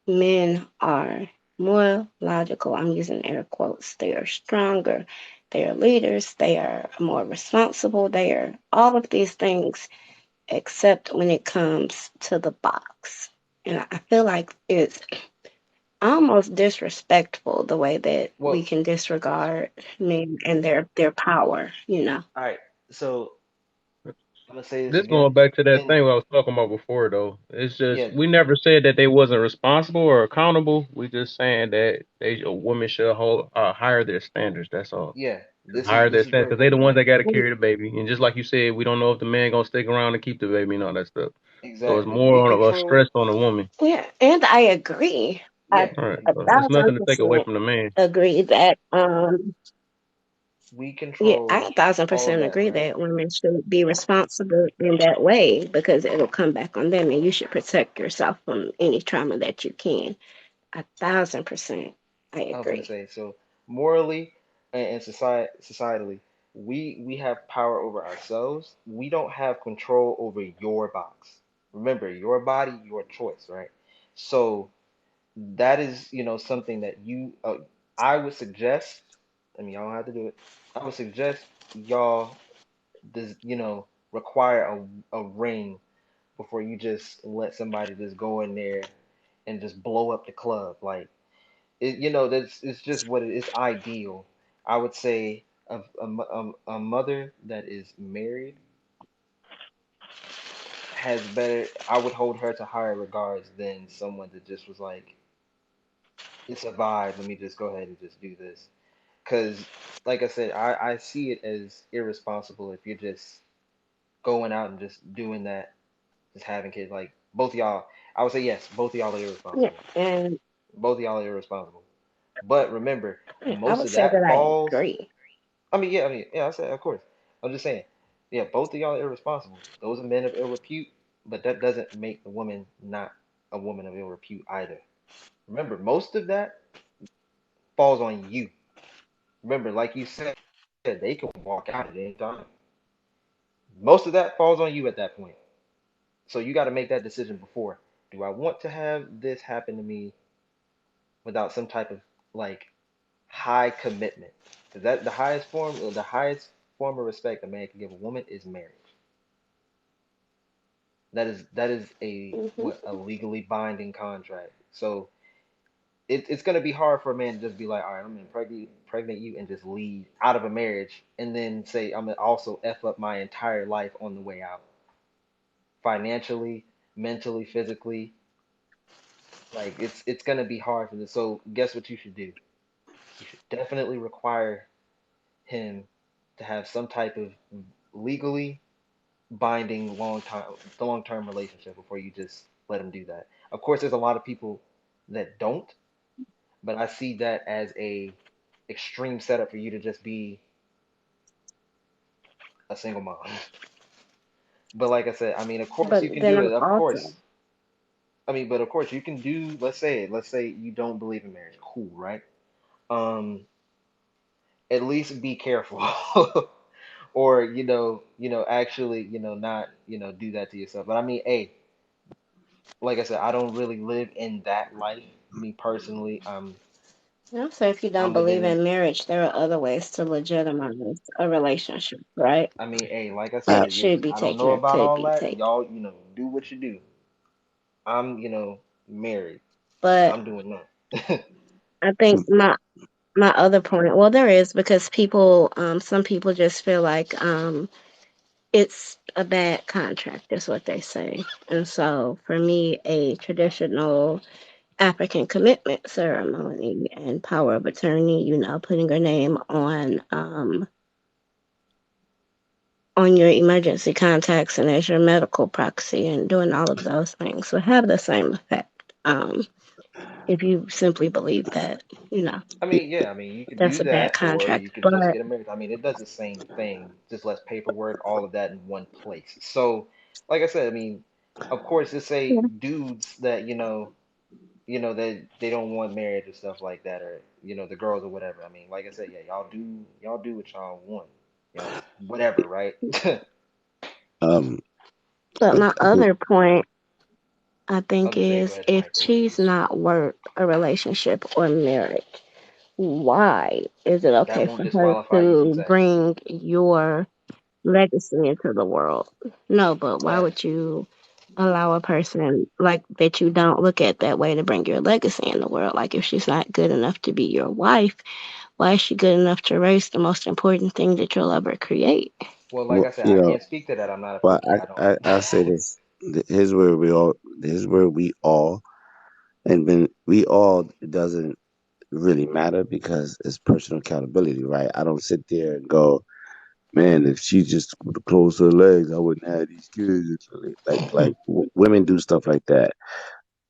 men are more logical. I'm using air quotes. They are stronger. They are leaders. They are more responsible. They are all of these things, except when it comes to the box. And I feel like it's almost disrespectful the way that we Well, can disregard men and their power. all right. So I'm gonna say this This again, going back to that and thing I was talking about before, though. It's just yeah, we never said that they wasn't responsible or accountable. We just saying that a woman should hold higher their standards. That's all. yeah. higher this that is sense very because they the important, ones right? that got to carry the baby, and just like you said, we don't know if the man gonna stick around to keep the baby and all that stuff. So it's Exactly. We more on a stress control. on the woman. Yeah, and I agree. I Yeah, All right, a so it's thousand nothing to take away percent from the man. agree that we yeah, I control a thousand all percent that, agree right? that women should be responsible in that way because it'll come back on them and you should protect yourself from any trauma that you can. 1,000%. I I was gonna agree. say, so morally and societally, we have power over ourselves. We don't have control over your box. Remember, your body, your choice, right? So that is, something that I would suggest. I mean, y'all don't have to do it. I would suggest y'all does, require a ring before you just let somebody just go in there and just blow up the club. Like that's it's just what it is ideal. I would say a mother that is married has better. I would hold her to higher regards than someone that just was like, it's a vibe. Let me just go ahead and just do this. Because, like I said, I see it as irresponsible if you're just going out and just doing that, just having kids. Like both of y'all, I would say yes, both of y'all are Yeah, irresponsible. and Both of y'all are irresponsible. But remember, yeah, I most would of say that that I falls. agree. I mean, yeah, I said, of course. I'm just saying, yeah, both of y'all are irresponsible. Those are men of ill repute, but that doesn't make the woman not a woman of ill repute either. Remember, most of that falls on you. Remember, like you said, they can walk out at any time. Most of that falls on you at that point. So you got to make that decision before. Do I want to have this happen to me without some type of like high commitment? Because that the highest form of respect a man can give a woman is marriage. That is Hmm. a legally binding contract. So it's gonna be hard for a man to just be like, all right, I'm gonna pregnant you and just leave out of a marriage and then say I'm gonna also f up my entire life on the way out, financially, mentally, physically. Like it's gonna be hard for this. So guess what you should do? You should definitely require him to have some type of legally binding long term relationship before you just let him do that. Of course, there's a lot of people that don't, but I see that as a extreme setup for you to just be a single mom. But like I said, I mean, of course But you can then do I'm it. Of also, course, I mean, but of course you can do. Let's say you don't believe in marriage. Cool, right? Um, at least be careful. Or actually not do that to yourself. But I mean, hey, like I said, I don't really live in that life. Me personally, I'll say if you don't I'm believe living in. in marriage, there are other ways to legitimize a relationship, right? I mean, hey, like I That said, should be I don't know taken or about could all be that. taken. Y'all, do what you do. I'm, married, so But I'm doing that. I think my other point, well, there is because people, some people just feel like it's a bad contract, is what they say. And so for me, a traditional African commitment ceremony and power of attorney, putting your name on your emergency contacts and as your medical proxy and doing all of those things will have the same effect. If you simply believe that, you know, I mean, yeah, I mean, you could that's do a bad that, or you contract. could just But get a marriage. I mean, it does the same thing, just less paperwork, all of that in one place. So, like I said, I mean, of course, just say yeah, dudes that that they don't want marriage and stuff like that, or the girls or whatever. I mean, like I said, yeah, y'all do what y'all want, whatever, right? Um, but a my couple. other point I I'll think just say, go is ahead, if Michael. she's not worth a relationship or marriage, why is it That okay won't for her disqualify you from to sex. bring your legacy into the world? No, but why That would you allow a person like that you don't look at that way to bring your legacy in the world? Like if she's not good enough to be your wife, why is she good enough to raise the most important thing that you'll ever create? Well, like Well, I said, I can't speak to that. I'm not a well, freaky. I I say don't. this. Here's where we all. Here's where we all, and when we all doesn't. really matter because it's personal accountability, right? I don't sit there and go, man, if she just would have closed her legs, I wouldn't have these kids. Women do stuff like that.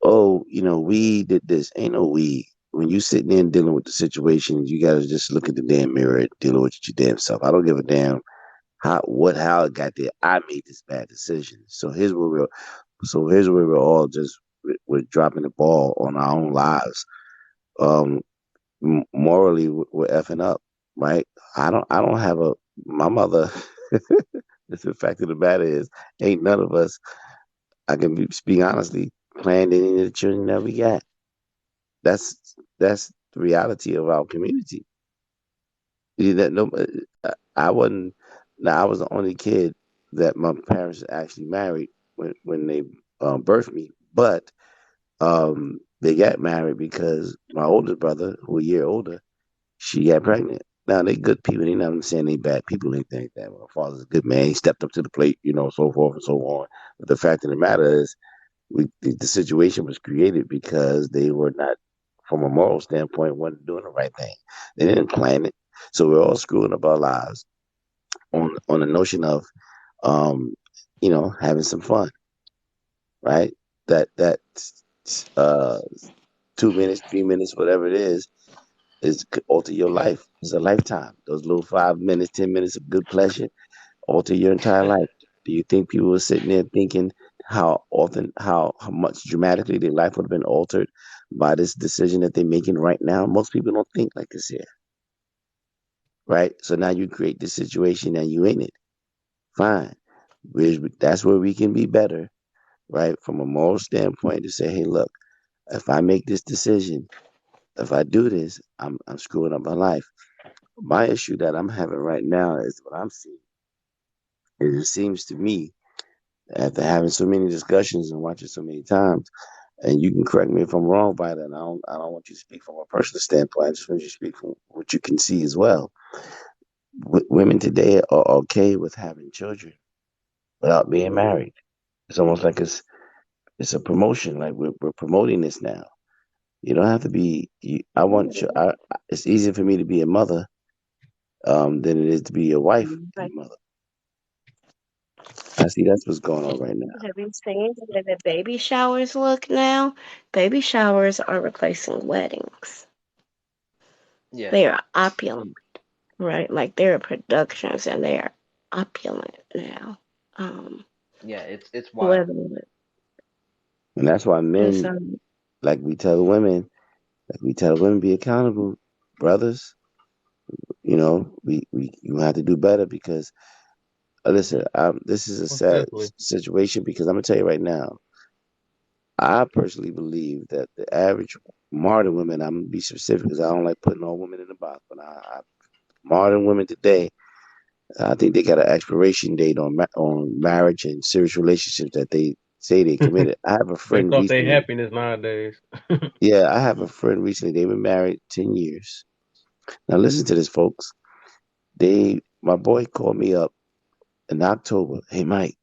Oh, we did this. Ain't no we. When you sitting there and dealing with the situation, you gotta just look at the damn mirror and deal with your damn self. I don't give a damn how it got there. I made this bad decision. Here's where we're all just we're dropping the ball on our own lives. Um, Morally, we're effing up, right? I don't have a my mother. The fact of the matter is, ain't none of us. I can speak honestly. Planned any of the children that we got. That's the reality of our community. That no, I wasn't. Now I was the only kid that my parents actually married when they birthed me, but they got married because my older brother, who a year older, she got pregnant. Now they good people. They not saying they bad people. Anything like that. My father's a good man. He stepped up to the plate, so forth and so on. But the fact of the matter is, the situation was created because they were not, from a moral standpoint, wasn't doing the right thing. They didn't plan it, so we're all screwing up our lives on the notion of, um, having some fun, right? That uh 2 minutes, 3 minutes, whatever it is could alter your life. It's a lifetime. Those little 5 minutes, 10 minutes of good pleasure alter your entire life. Do you think people were sitting there thinking how much dramatically their life would have been altered by this decision that they're making right now? Most people don't think like this here, right? So now you create this situation and you in it. Fine. That's where we can be better, right? From a moral standpoint to say, hey, look, if I make this decision, if I do this, I'm screwing up my life. My issue that I'm having right now is what I'm seeing. It seems to me, after having so many discussions and watching so many times, and you can correct me if I'm wrong by that. I don't want you to speak from a personal standpoint. I just want you to speak from what you can see as well. Women today are okay with having children without being married. It's almost like it's a promotion. Like we're promoting this now. You don't have to be. I want. It's easier for me to be a mother than it is to be a wife and Like, a mother. I see that's what's going on right now. have you seen the way that baby showers look now? Baby showers are replacing weddings. Yeah, They are opulent, right? Like they're productions and they are opulent now. Um, yeah, it's wild. whether And that's why it's men, like we tell women, be accountable, brothers. We you have to do better because listen, this is a Most sad definitely. situation because I'm gonna tell you right now. I personally believe that the average modern women, I'm gonna be specific because I don't like putting all women in the box, but modern women today, I think they got an expiration date on marriage and serious relationships that they say they committed. I have a Based friend off their recently. happiness nowadays. Yeah, I have a friend recently. They've been married 10 years. Now listen to this, folks. My boy called me up in October. Hey, Mike,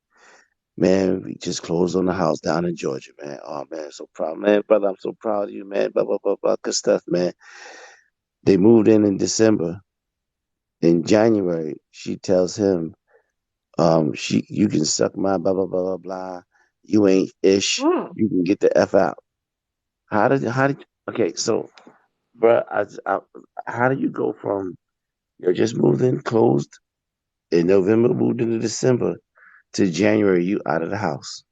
man, we just closed on the house down in Georgia, man. Oh man, so proud, man, brother. I'm so proud of you, man. Blah blah blah blah. Good stuff, man. They moved in December. In January, she tells him, you can suck my blah blah blah blah blah. You ain't ish. mm, You can get the f out. Okay, so, bruh, how do you go from you just moved in, closed in November, moved into December to January, you out of the house?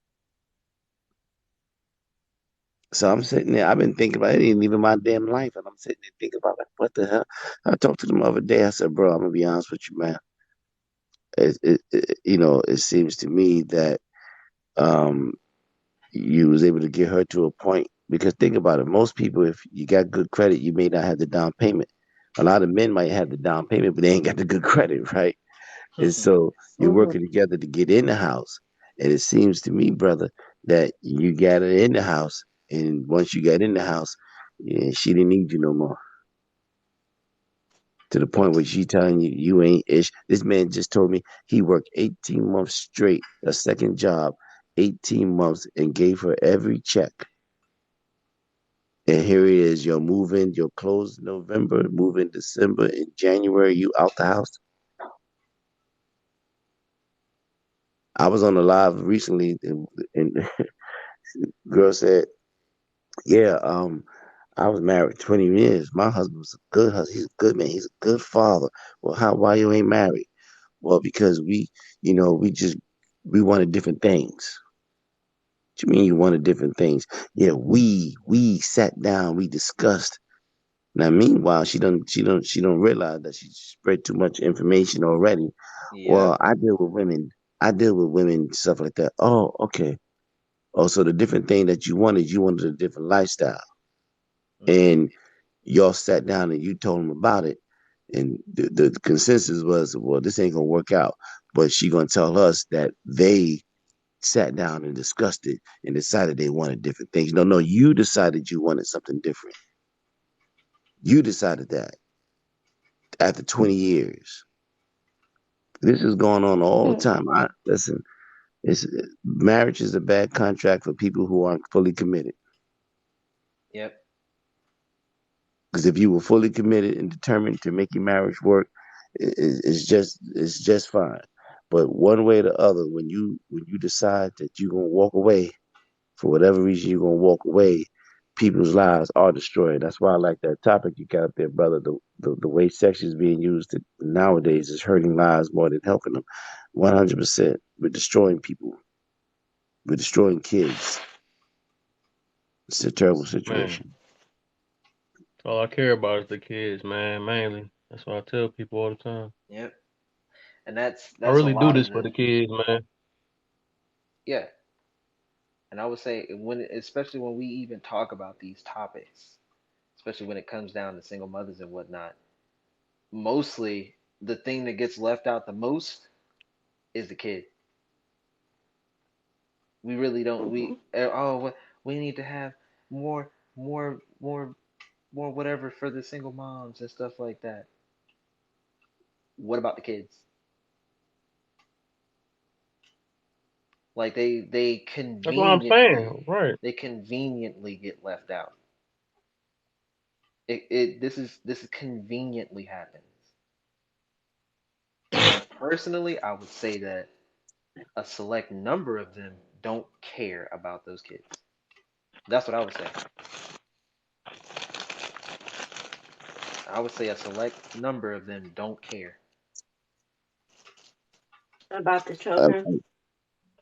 So I'm sitting there. I've been thinking about it. It ain't even my damn life, and I'm sitting there thinking about like, what the hell? I talked to them the other day. I said, bro, I'm gonna be honest with you, man. It seems to me that um you was able to get her to a point because think about it. Most people, if you got good credit, you may not have the down payment. A lot of men might have the down payment, but they ain't got the good credit, right? And so you're mhm. working together to get in the house. And it seems to me, brother, that you got her in the house. And once you got in the house, yeah, she didn't need you no more. To the point where she telling you you ain't ish. This man just told me he worked 18 months straight, a second job, 18 months, and gave her every check. And here it is, you're moving, you're closed in November, moving December, in January, you out the house. I was on a live recently, and girl said, "Yeah, I was married 20 years. My husband was a good husband. He's a good man. He's a good father. Well, why you ain't married? Well, because we wanted different things. What you mean you wanted different things? Yeah, we sat down, we discussed. Now, meanwhile, she don't realize that she spread too much information already. Well, Yep. I deal with women. I deal with women, stuff like that. Oh, okay. Oh, so the different thing that you wanted a different lifestyle. Mm-hmm. And y'all sat down and you told him about it. And the consensus was, well, this ain't gonna work out. But she gonna tell us that they sat down and discussed it and decided they wanted different things. No, no, you decided you wanted something different. You decided that after 20 years. This is going on all the Hmm. time. Listen, it's marriage is a bad contract for people who aren't fully committed. Yep. Because if you were fully committed and determined to make your marriage work, it's just fine. But one way or the other, when you decide that you're gonna walk away for whatever reason, you're gonna walk away. People's lives are destroyed. That's why I like that topic you got up there, brother. The way sex is being used nowadays is hurting lives more than helping them. 100%. We're destroying people. We're destroying kids. It's a terrible Man, situation. all I care about is the kids, man. Mainly, that's what I tell people all the time. Yep. And that's I that's a really do lot this of for the the kids, man. yeah. And I would say when especially when we even talk about these topics, especially when it comes down to single mothers and whatnot, mostly the thing that gets left out the most is the kid. We really don't. Mhm. We need to have more, more, more, more whatever for the single moms and stuff like that. What about the kids? Like they That's what I'm saying, conveniently right? they conveniently get left out. This is conveniently happens. And personally, I would say that a select number of them don't care about those kids. That's what I would say. I would say a select number of them don't care. About the I'm, children.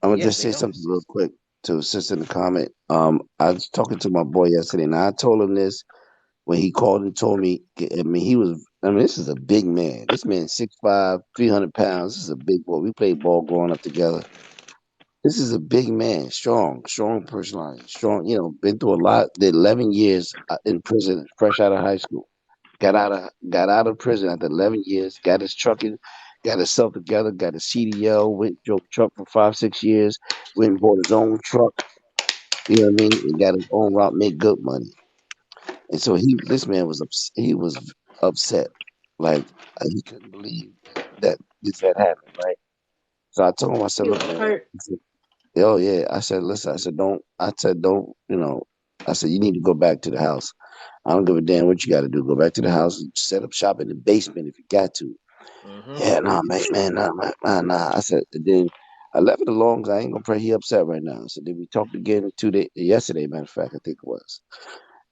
I'm gonna Yeah, just they say don't. something real quick to assist in the comment. I was talking to my boy yesterday, and I told him this when he called and told me. I mean, he was. I mean, this is a big man. This man 6'5", 300 pounds. This is a big boy. We played ball growing up together. This is a big man, strong personality, strong. Been through a lot. Did 11 years in prison, fresh out of high school. Got out of prison after 11 years. Got his trucking, got himself together. Got a CDL. Went drove truck for 5 6 years. Went and bought his own truck. You know what I mean? And got his own route. Made good money. And so this man he was upset, like he couldn't believe that this had happened. Right. So I told him, I said, He look, was man. hurt. Oh yeah. I said, listen, don't, I said, you need to go back to the house. I don't give a damn what you got to do. Go back to the house and set up shop in the basement if you got to. Mm-hmm. Yeah, nah, man, nah, nah. I said, and then I left it alone because I ain't gonna pray he upset right now. So then we talked again yesterday, matter of fact, I think it was.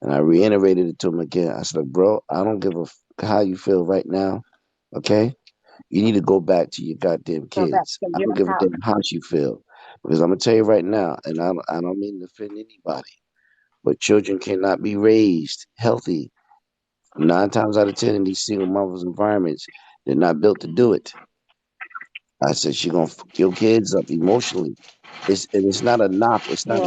And I reiterated it to him again. I said, "Look, bro, I don't give a how you feel right now. Okay? You need to go back to your goddamn Go back kids. to I your don't give a house. damn how you feel. Because I'm gonna tell you right now, and I don't mean to offend anybody, but children cannot be raised healthy. 9 times out of 10 in these single mothers environments, they're not built to do it. I said she gonna fuck your kids up emotionally. It's not a knock. Well, It's I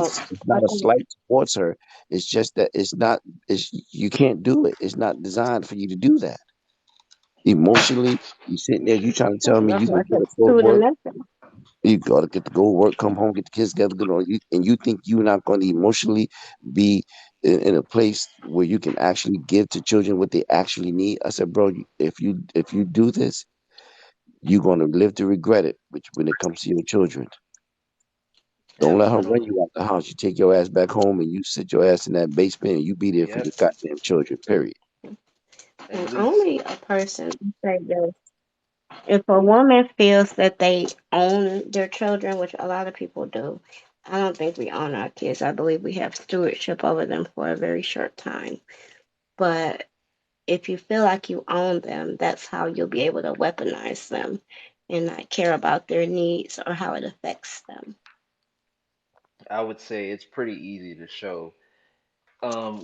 not a think slight towards her. It's just that it's not. It's you can't do it. It's not designed for you to do that emotionally. You sitting there, you trying to tell me that's you why I gonna get said up go to student work. lesson. You gotta get to go to work, come home, get the kids together, and you think you're not going to emotionally be in a place where you can actually give to children what they actually need. I said, bro, if you do this, you're going to live to regret it. Which when it comes to your children. Don't let her run Absolutely. you out the house. You take your ass back home and you sit your ass in that basement and you be there for Yep. your goddamn children. Period. At And least. only a person say this. If a woman feels that they own their children, which a lot of people do, I don't think we own our kids. I believe we have stewardship over them for a very short time. But if you feel like you own them, that's how you'll be able to weaponize them and not care about their needs or how it affects them. I would say it's pretty easy to show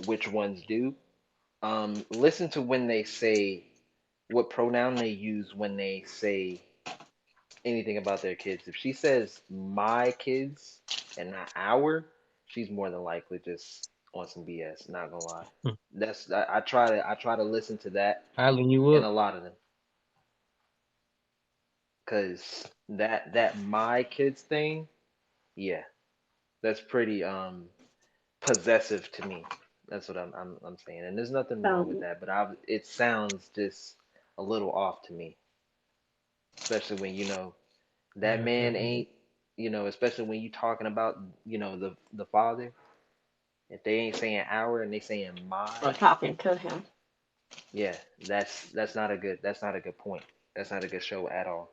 which ones do. Listen to when they say what pronoun they use when they say anything about their kids. If she says my kids and not our, she's more than likely just on some BS. Not gonna lie. I try to listen to that Hiling you in up. a lot of them, cause that my kids thing, yeah, that's pretty possessive to me. That's what I'm saying, and there's nothing wrong with So, that. But it sounds just a little off to me, especially when that man ain't, especially when you talking about the father. If they ain't saying our and they saying or my, talking to him. yeah, that's not a good point. That's not a good show at all.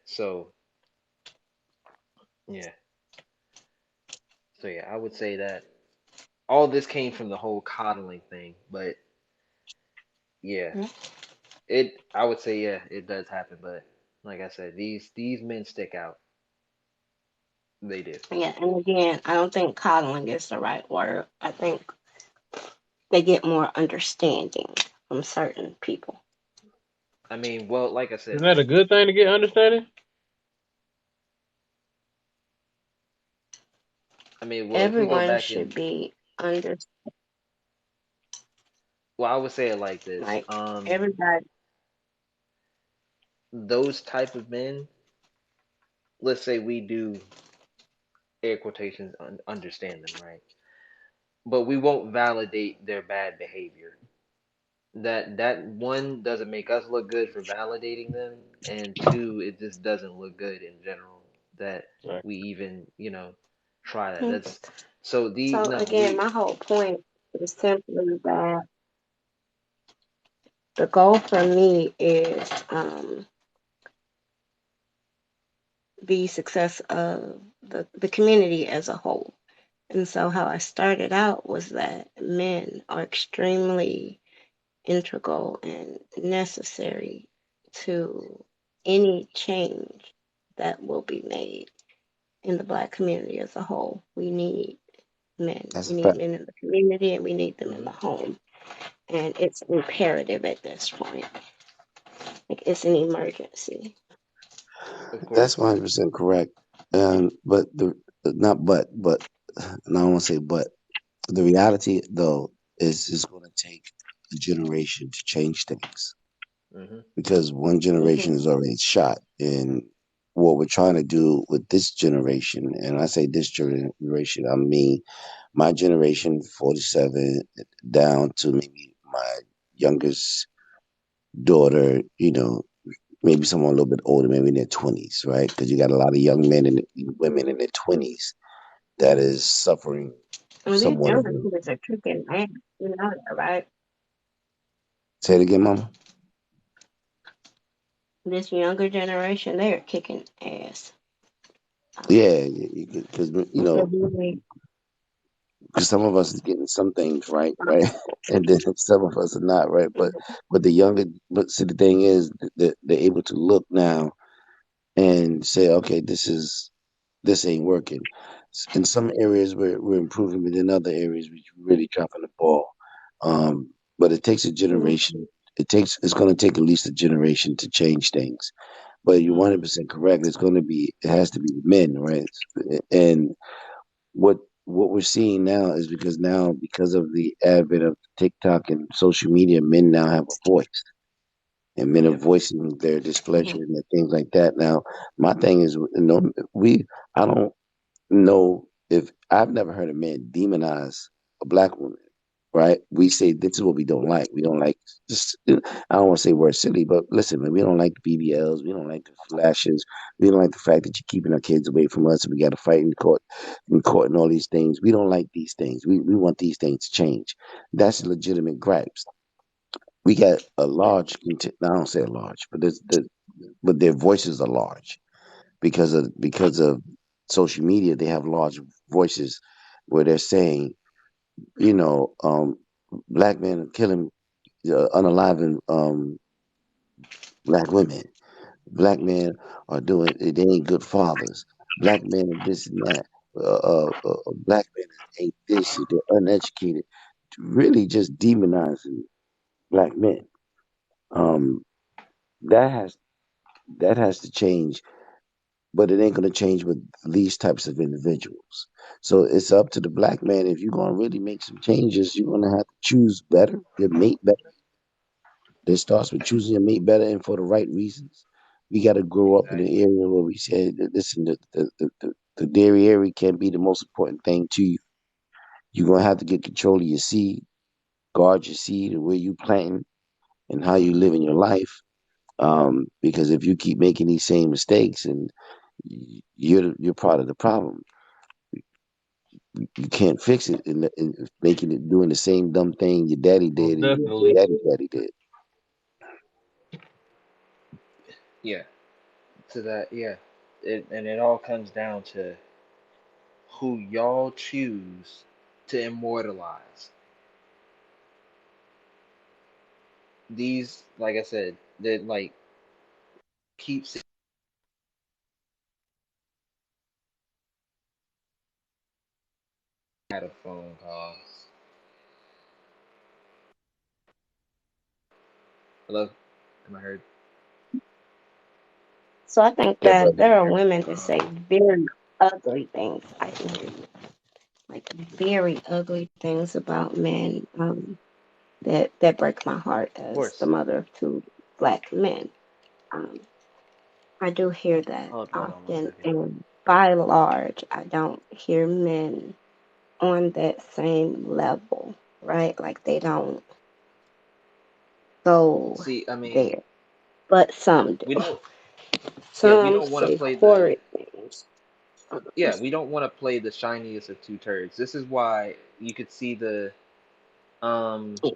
So yeah, so yeah, I would say that all this came from the whole coddling thing, but yeah, I would say yeah, it does happen, but like I said, these men stick out. They do. Yeah, and again, I don't think coddling is the right word. I think they get more understanding from certain people. I mean, well, like I said, Isn't that a good thing to get understanding? if we go Everyone back should in, be under well, I would say it like this. like everybody. Those type of men, let's say we do air quotations understand them, right? But we won't validate their bad behavior. That one doesn't make us look good for validating them, and two, it just doesn't look good in general that Right. we even try that. Hmm. That's so the So no again, we my whole point is simply that the goal for me is the success of the community as a whole. And so how I started out was that men are extremely integral and necessary to any change that will be made in the black community as a whole. We need men. That's We a need fact. men in the community and we need them in the mhm. home. And it's imperative at this point. Like it's an emergency. Of That's course. 100% correct. But not but and I don't want to say but the reality though is it's going to take a generation to change things Hmm. because one Hmm. generation is already shot. And what we're trying to do with this generation, and I say this generation, I mean my generation, 47, down to maybe my youngest daughter, maybe someone a little bit older, maybe in their 20s, right? Because you got a lot of young men and women in their 20s that is suffering Well, these somewhat of younger a. kids are kicking ass. You know that, right? Say it again, Mama. This younger generation, they are kicking ass. Yeah, because Because we because some of us is getting some things right, right, and then some of us are not right. But the younger, but see, the thing is that they're able to look now and say, okay, this ain't working. In some areas we're improving, but in other areas we're really dropping the ball. But it takes a Mhm. generation. It's going to take at least a generation to change things. But you're Hmm. 100% correct. It has to be the men, right? And what what we're seeing now is because of the advent of TikTok and social media, men now have a voice, and men are Yep. voicing their displeasure Mhm. and their things like that. Now, my thing is, we I don't know if I've never heard a man demonize a black woman. right? We say this is what we don't like. We don't like just I don't want to say we're silly, but listen, man, we don't like the BBLs, we don't like the flashes, we don't like the fact that you're keeping our kids away from us and we got to fight in court and all these things. We don't like these things. We want these things to change. That's legitimate gripes. We got a large I don't say a large, but but their voices are large because of social media. They have large voices where they're saying, you know, black men are killing, unaliving black women. Black men are doing, they ain't good fathers. Black men are this and that. Black men ain't this. They're uneducated. Really, just demonizing black men. Um, that has that has to change, but it ain't gonna change with these types of individuals. So it's up to the black man. If you're gonna really make some changes, you're gonna have to choose better, your mate better. This starts with choosing your mate better and for the right reasons. We got to grow up in an Exactly. area where we say, listen, the dairy area can't be the most important thing to you. You're going to have to get control of your seed, guard your seed and where you planting and how you live in your life. Because if you keep making these same mistakes and you're part of the problem, you can't fix it and making it doing the same dumb thing your daddy Most did and your definitely. daddy did. Yeah. To that, yeah. And it all comes down to who y'all choose to immortalize. These, like I said, that like keeps had a phone call. Hello, am I heard? So I think Yeah, that brother. there are women that say very ugly things. I can hear you. Like very ugly things about men, that break my heart Of as the course. mother of two black men. Um, I do hear that Hold on one often, second. and by and large, I don't hear men on that same level, right? Like they don't go See, I mean, there, but some we do. don't. Yeah, we Some don't want to say play the. horrid things. Yeah, we don't want to play the shiniest of two turds. This is why you could see the um Yeah,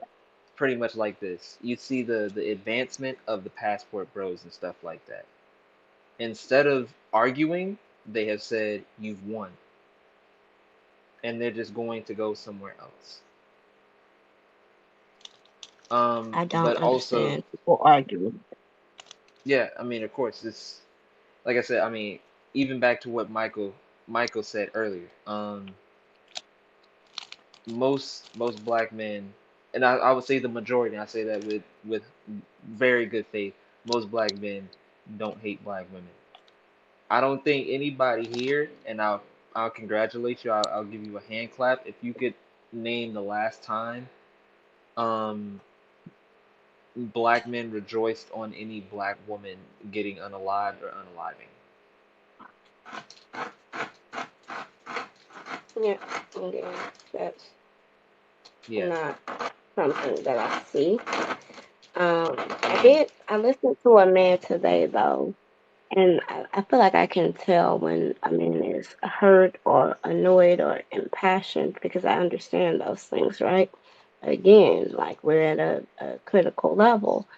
pretty much like this. You see the advancement of the passport bros and stuff like that. Instead of arguing, they have said you've won, and they're just going to go somewhere else. I But don't also, understand people arguing. yeah, I mean, of course, it's like I said. I mean, even back to what Michael said earlier. Most black men, and I would say the majority. And I say that with very good faith. Most black men don't hate black women. I don't think anybody here, and I'll congratulate you. I'll give you a hand clap if you could name the last time um black men rejoiced on any black woman getting unalived or unaliving. Yeah, yeah, that's Yeah, not something that I see. I mean, I listened to a man today though, and I feel like I can tell when a man is hurt or annoyed or impassioned because I understand those things, right? Again, like we're at a critical level,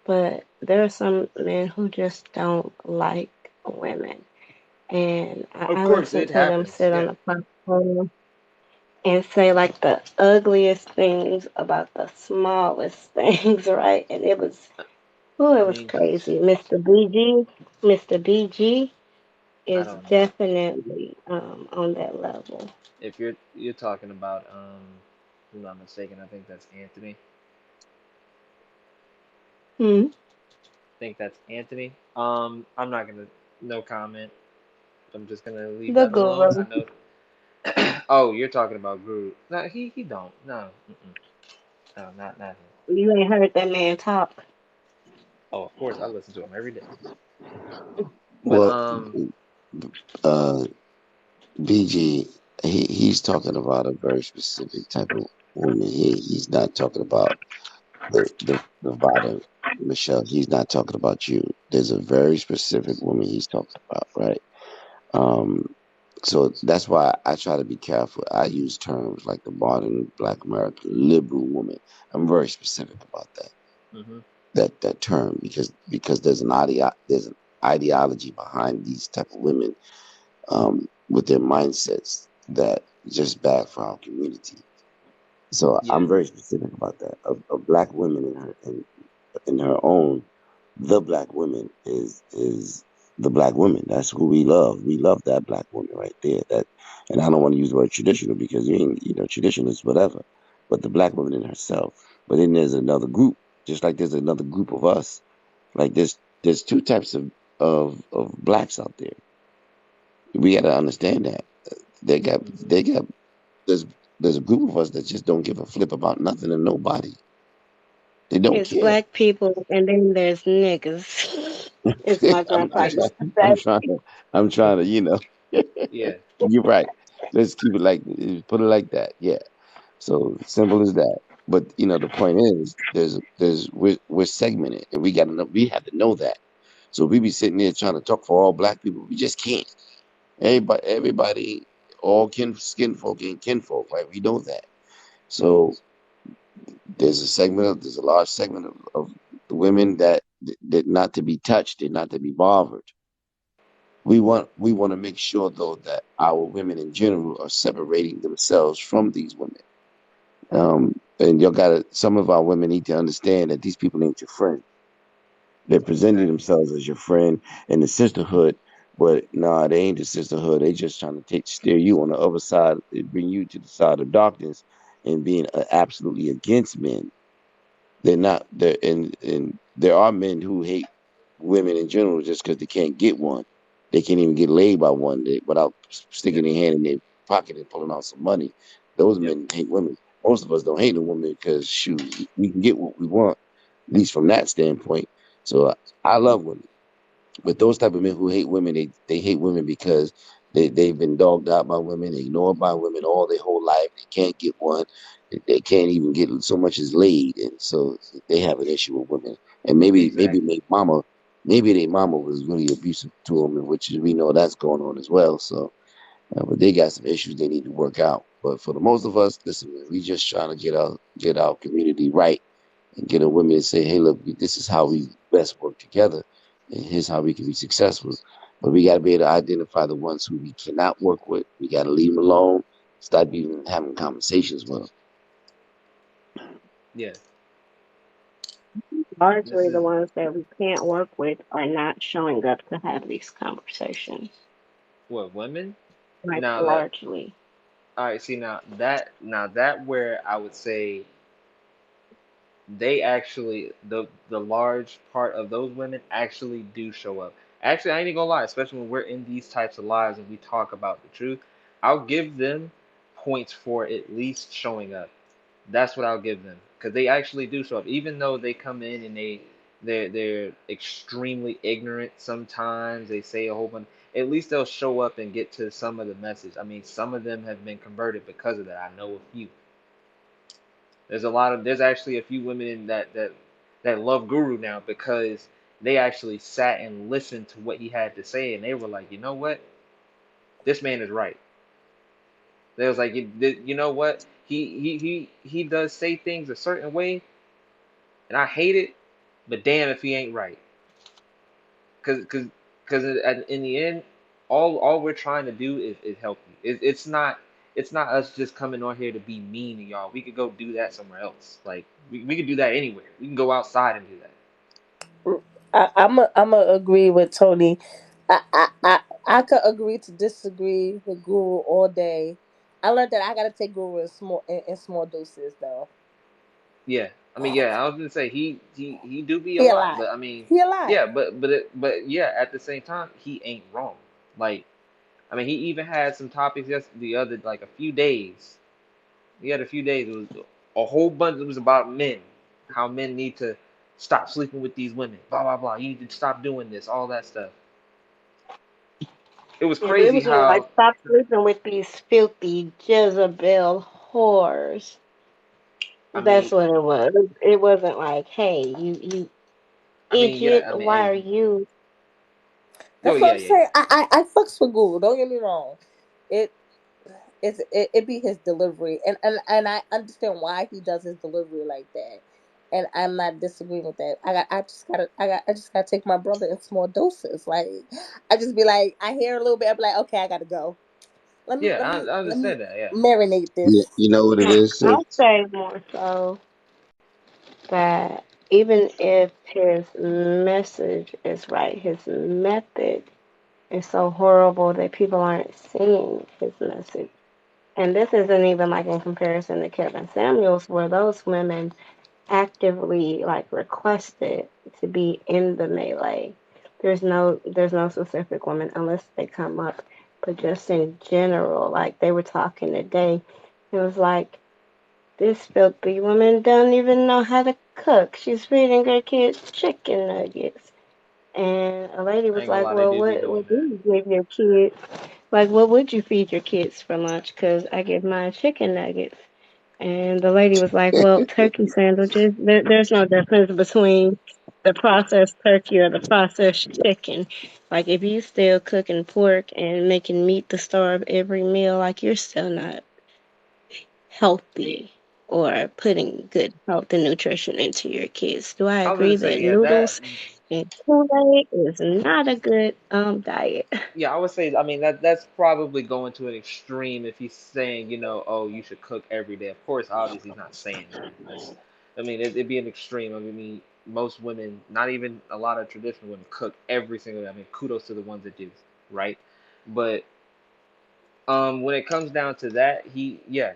but there are some men who just don't like women. And of I course listen it to them happens. sit on Yeah, the platform and say like the ugliest things about the smallest things, right? And it was, oh, I it was mean, crazy. Mr. BG I is don't know definitely on that level. if you're talking about if I'm not mistaken. I think that's Anthony. Hmm. Think that's Anthony. I'm not gonna no comment. I'm just gonna leave The that alone. guru. I know. Oh, you're talking about Guru. No, he don't. No, no, not him. You ain't heard that man talk. Oh, of course I listen to him every day. But Well, uh, BG, he's talking about a very specific type of. women. He's not talking about the bottom, Michelle. He's not talking about you. There's a very specific woman he's talking about, right? Um, so that's why I try to be careful. I use terms like the modern Black American liberal woman. I'm very specific about Hmm. that term because there's an ideology behind these type of women with their mindsets that just bad for our community. So Yeah. I'm very specific about that. Of black women in her own, the black woman is the black woman. That's who we love. We love that black woman right there. That, and I don't want to use the word traditional because you ain't, tradition is whatever. But the black woman in herself. But then there's another group, just like there's another group of us. Like there's two types of blacks out there. We got to understand that Hmm. they got there's there's a group of us that just don't give a flip about nothing and nobody. They don't It's care. black people, and then there's niggas. As my grandpa Right. used to I'm say. trying to, I'm trying to, Yeah. you're right. Let's keep it like, put it like that. Yeah. So simple as that. But the point is, we're segmented, and we have to know that. So we be sitting there trying to talk for all black people. We just can't. Everybody, all skin folk ain't kinfolk, right? We know that. So there's a large segment of the women that not to be touched and not to be bothered. We want to make sure though that our women in general are separating themselves from these women. And y'all gotta some of our women need to understand that these people ain't your friend. They're presenting Exactly. themselves as your friend and the sisterhood, but nah, they ain't the sisterhood. They just trying to steer you on the other side, bring you to the side of darkness and being absolutely against men. They're not there, and there are men who hate women in general just because they can't get one. They can't even get laid by one without sticking Yep. their hand in their pocket and pulling out some money. Those Yep. men hate women. Most of us don't hate a woman because shoot, we can get what we want, at least from that standpoint. So I love women. But those type of men who hate women, they hate women because they've been dogged out by women, ignored by women all their whole life. They can't get one. They can't even get so much as laid, and so they have an issue with women. And maybe Exactly. maybe their mama was really abusive to them, which we know that's going on as well. So, but they got some issues they need to work out. But for the most of us, listen, man, we just trying to get our community right and get a women and say, hey, look, this is how we best work together, and here's how we can be successful. But we got to be able to identify the ones who we cannot work with. We got to leave them alone. Stop even having conversations with them. Yeah. This Largely, the is ones that we can't work with are not showing up to have these conversations. what women. Like, Now that largely. all right. See now that where I would say they actually the large part of those women actually do show up. Actually, I ain't even gonna lie, especially when we're in these types of lives and we talk about the truth, I'll give them points for at least showing up. That's what I'll give them because they actually do show up, even though they come in and they're extremely ignorant. Sometimes they say a whole bunch. At least they'll show up and get to some of the message. I mean, some of them have been converted because of that. I know a few. There's actually a few women that love Guru now because they actually sat and listened to what he had to say and they were like, you know what, this man is right. They was like, you know what, he does say things a certain way and I hate it, but damn if he ain't right, because in the end, all we're trying to do is help you. It's not us just coming on here to be mean to y'all. We could go do that somewhere else. Like we could do that anywhere. We can go outside and do that. I'm a agree with Tony. I could agree to disagree with Guru all day. I learned that I gotta take Guru in small doses though. Yeah, I mean, yeah, I was gonna say he do be a He a lot, lot. but I mean, He a lot. yeah, but yeah, at the same time, he ain't wrong. Like, I mean, he even had some topics just the other like a few days. He had a few days. It was a whole bunch. It was about men, how men need to stop sleeping with these women. Blah blah blah. You need to stop doing this. All that stuff. It was Yeah, it crazy was just like, how stop sleeping with these filthy Jezebel whores. I That's mean, what it was. It wasn't like, hey, you yeah, idiot, I mean, why are and you? oh That's what yeah, I'm yeah, yeah. saying. I fucks with Google. Don't get me wrong. It it be his delivery, and I understand why he does his delivery like that, and I'm not disagreeing with that. I just gotta take my brother in small doses. Like I just be like, I hear a little bit, I be like, okay, I gotta go. Yeah, I Let me understand that. Yeah, marinate Yeah, this. you know what it is, sis? I'll say more so that even if his message is right, his method is so horrible that people aren't seeing his message. And this isn't even like in comparison to Kevin Samuels, where those women actively like requested to be in the melee. There's no specific woman unless they come up, but just in general, like they were talking today, it was like this filthy woman don't even know how to cook. She's feeding her kids chicken nuggets. And a lady I was ain't gonna like, lie, they "Well, do be what doing do that. you give your kids? Like, what would you feed your kids for lunch? Because I give mine chicken nuggets." And the lady was like, "Well, turkey sandwiches. There's no difference between the processed turkey or the processed chicken. Like, if you still cooking pork and making meat the star of every meal, like you're still not healthy or putting good health and nutrition into your kids." Do I I was gonna agree say, that yeah, that. noodles and Kool-Aid is not a good diet? Yeah, I would say, I mean, that's probably going to an extreme if he's saying, oh, you should cook every day. Of course, obviously, he's not saying that. I mean, it'd be an extreme. I mean, most women, not even a lot of traditional women, cook every single day. I mean, kudos to the ones that do, right? But when it comes down to that, yeah,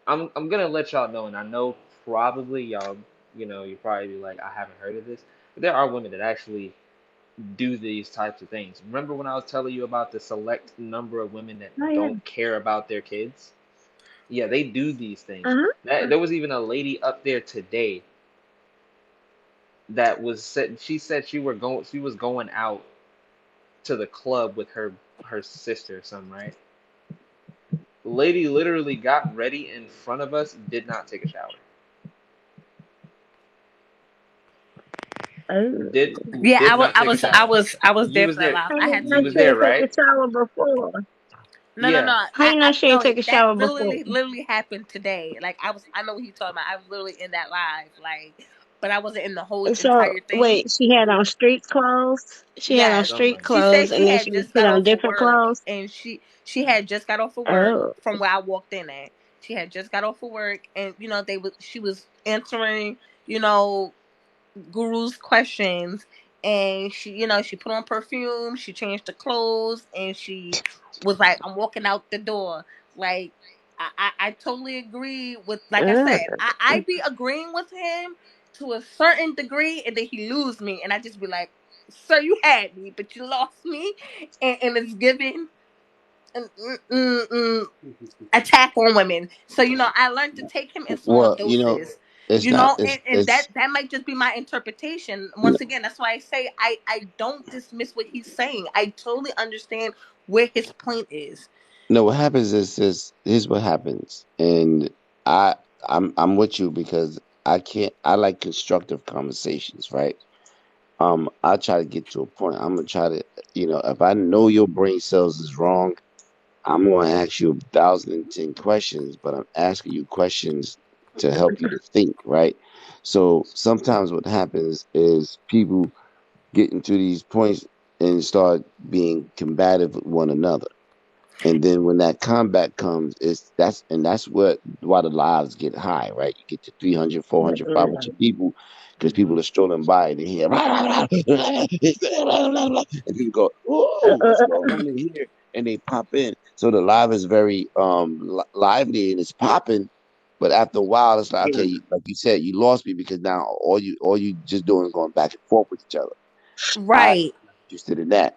I'm gonna let y'all know, and I know probably y'all, you probably be like, I haven't heard of this, but there are women that actually do these types of things. Remember when I was telling you about the select number of women that Oh yeah. don't care about their kids? Yeah, they do these things. Uh-huh. There was even a lady up there today that was said she said she was going out to the club with her sister or something, right? Lady literally got ready in front of us, did not take a shower. Oh. Did Yeah, did not take a shower. I was You there was for that there. live. How I you had You know to. was she there, ain't take a right? shower before? No, no, Yeah. no. How you know she ain't No. take a That shower before? literally happened today. Like I know what he's talking about. I was literally in that live. Like, but I wasn't in the whole So entire thing. wait, she had on street clothes. She had on Yes, Something street like she that. said clothes, she and then had she just put got on off of different work, clothes. and she had just got off of work Oh, from where I walked in at. She had just got off of work, and she was answering, you know, Guru's questions, and she put on perfume, she changed her clothes, and she was like, I'm walking out the door. Like, I totally agree with, like I uh, said, I be agreeing with him to a certain degree, and then he lose me, and I just be like, sir, you had me, but you lost me, and it's given an attack on women. So I learned to take him in small Well, doses. it's not. And that might just be my interpretation. Once again, that's why I say I don't dismiss what he's saying. I totally understand where his point is. no. What happens is here's what happens, and I I'm with you because I can't. I like constructive conversations, right? I try to get to a point. I'm gonna try to, if I know your brain cells is wrong, I'm gonna ask you 1,010 questions, but I'm asking you questions to help you to think, right? So sometimes what happens is people get into these points and start being combative with one another. And then when that combat comes, that's what why the lives get high, right? You get to 300, 400, 500 people because people are strolling by and they hear and people go, "Whoa, what's going on in here?" And they pop in. So the live is very lively and it's popping. But after a while, it's like, okay, like you said, you lost me because now all you just doing is going back and forth with each other. I'm Right. not interested in that.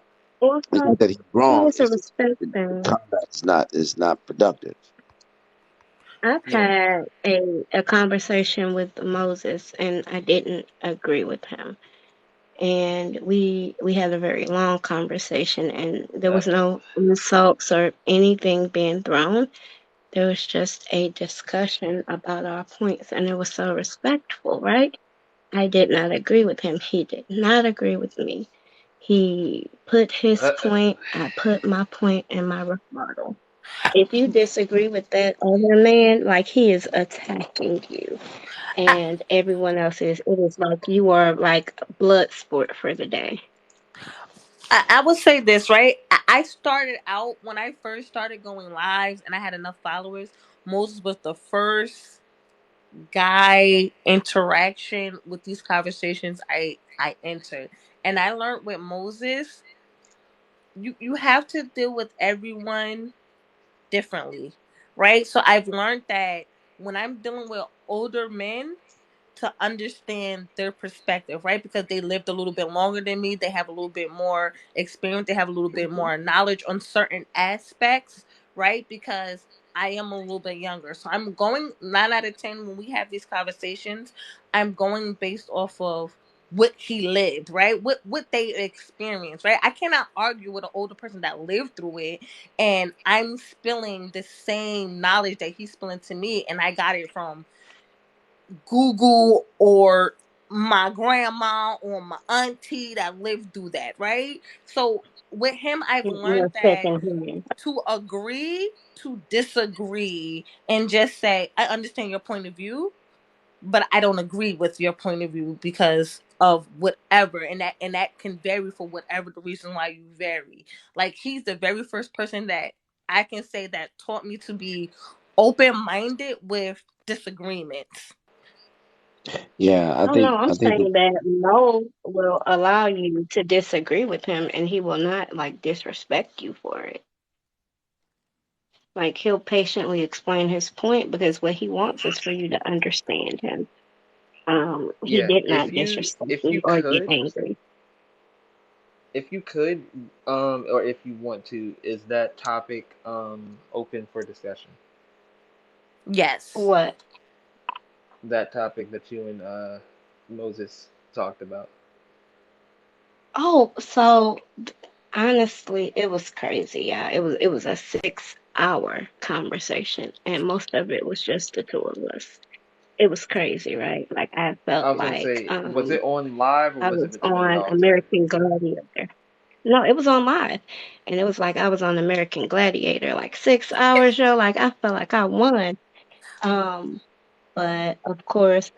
It's also, not that he's wrong. it's a It's just respect the thing. combat is not productive. I've Yeah. had a conversation with Moses, and I didn't agree with him. And we had a very long conversation, and there was That no insults or anything being thrown. There was just a discussion about our points, and it was so respectful, right? I did not agree with him. He did not agree with me. He put his Uh, point, I put my point in my rebuttal. If you disagree with that other man, like he is attacking you I, and everyone else is, it is like you are like blood sport for the day. I would say this, right? I started out when I first started going lives and I had enough followers. Moses was the first guy interaction with these conversations I entered. And I learned with Moses, you have to deal with everyone differently, right? So I've learned that when I'm dealing with older men, to understand their perspective, right? Because they lived a little bit longer than me, they have a little bit more experience, they have a little bit Mhm. more knowledge on certain aspects, right? Because I am a little bit younger. So I'm going 9 out of 10 when we have these conversations, I'm going based off of what he lived, right? What they experienced, right? I cannot argue with an older person that lived through it, and I'm spilling the same knowledge that he's spilling to me, and I got it from Google or my grandma or my auntie that lived through that, right? So with him, I've learned You're that second to agree to disagree and just say, I understand your point of view, but I don't agree with your point of view because of whatever, and that can vary for whatever the reason why you vary. Like he's the very first person that I can say that taught me to be open minded with disagreements. Yeah, Oh no, I'm I think saying that Mo will allow you to disagree with him and he will not like disrespect you for it. Like he'll patiently explain his point because what he wants is for you to understand him. He yeah, did not disrespect if you you or get could, angry. if you could, or if you want to, is that topic open for discussion? Yes. What? That topic that you and Moses talked about. Oh, so honestly, it was crazy. Yeah, it was a 6 hour conversation, and most of it was just the two of us. It was crazy, right? Like I I felt was gonna like say, was it on live or I was it was between on y'all two? American Gladiator. No, it was on live. And it was like I was on American Gladiator, like 6 hours, yo. Like I felt like I won. Um, but of course,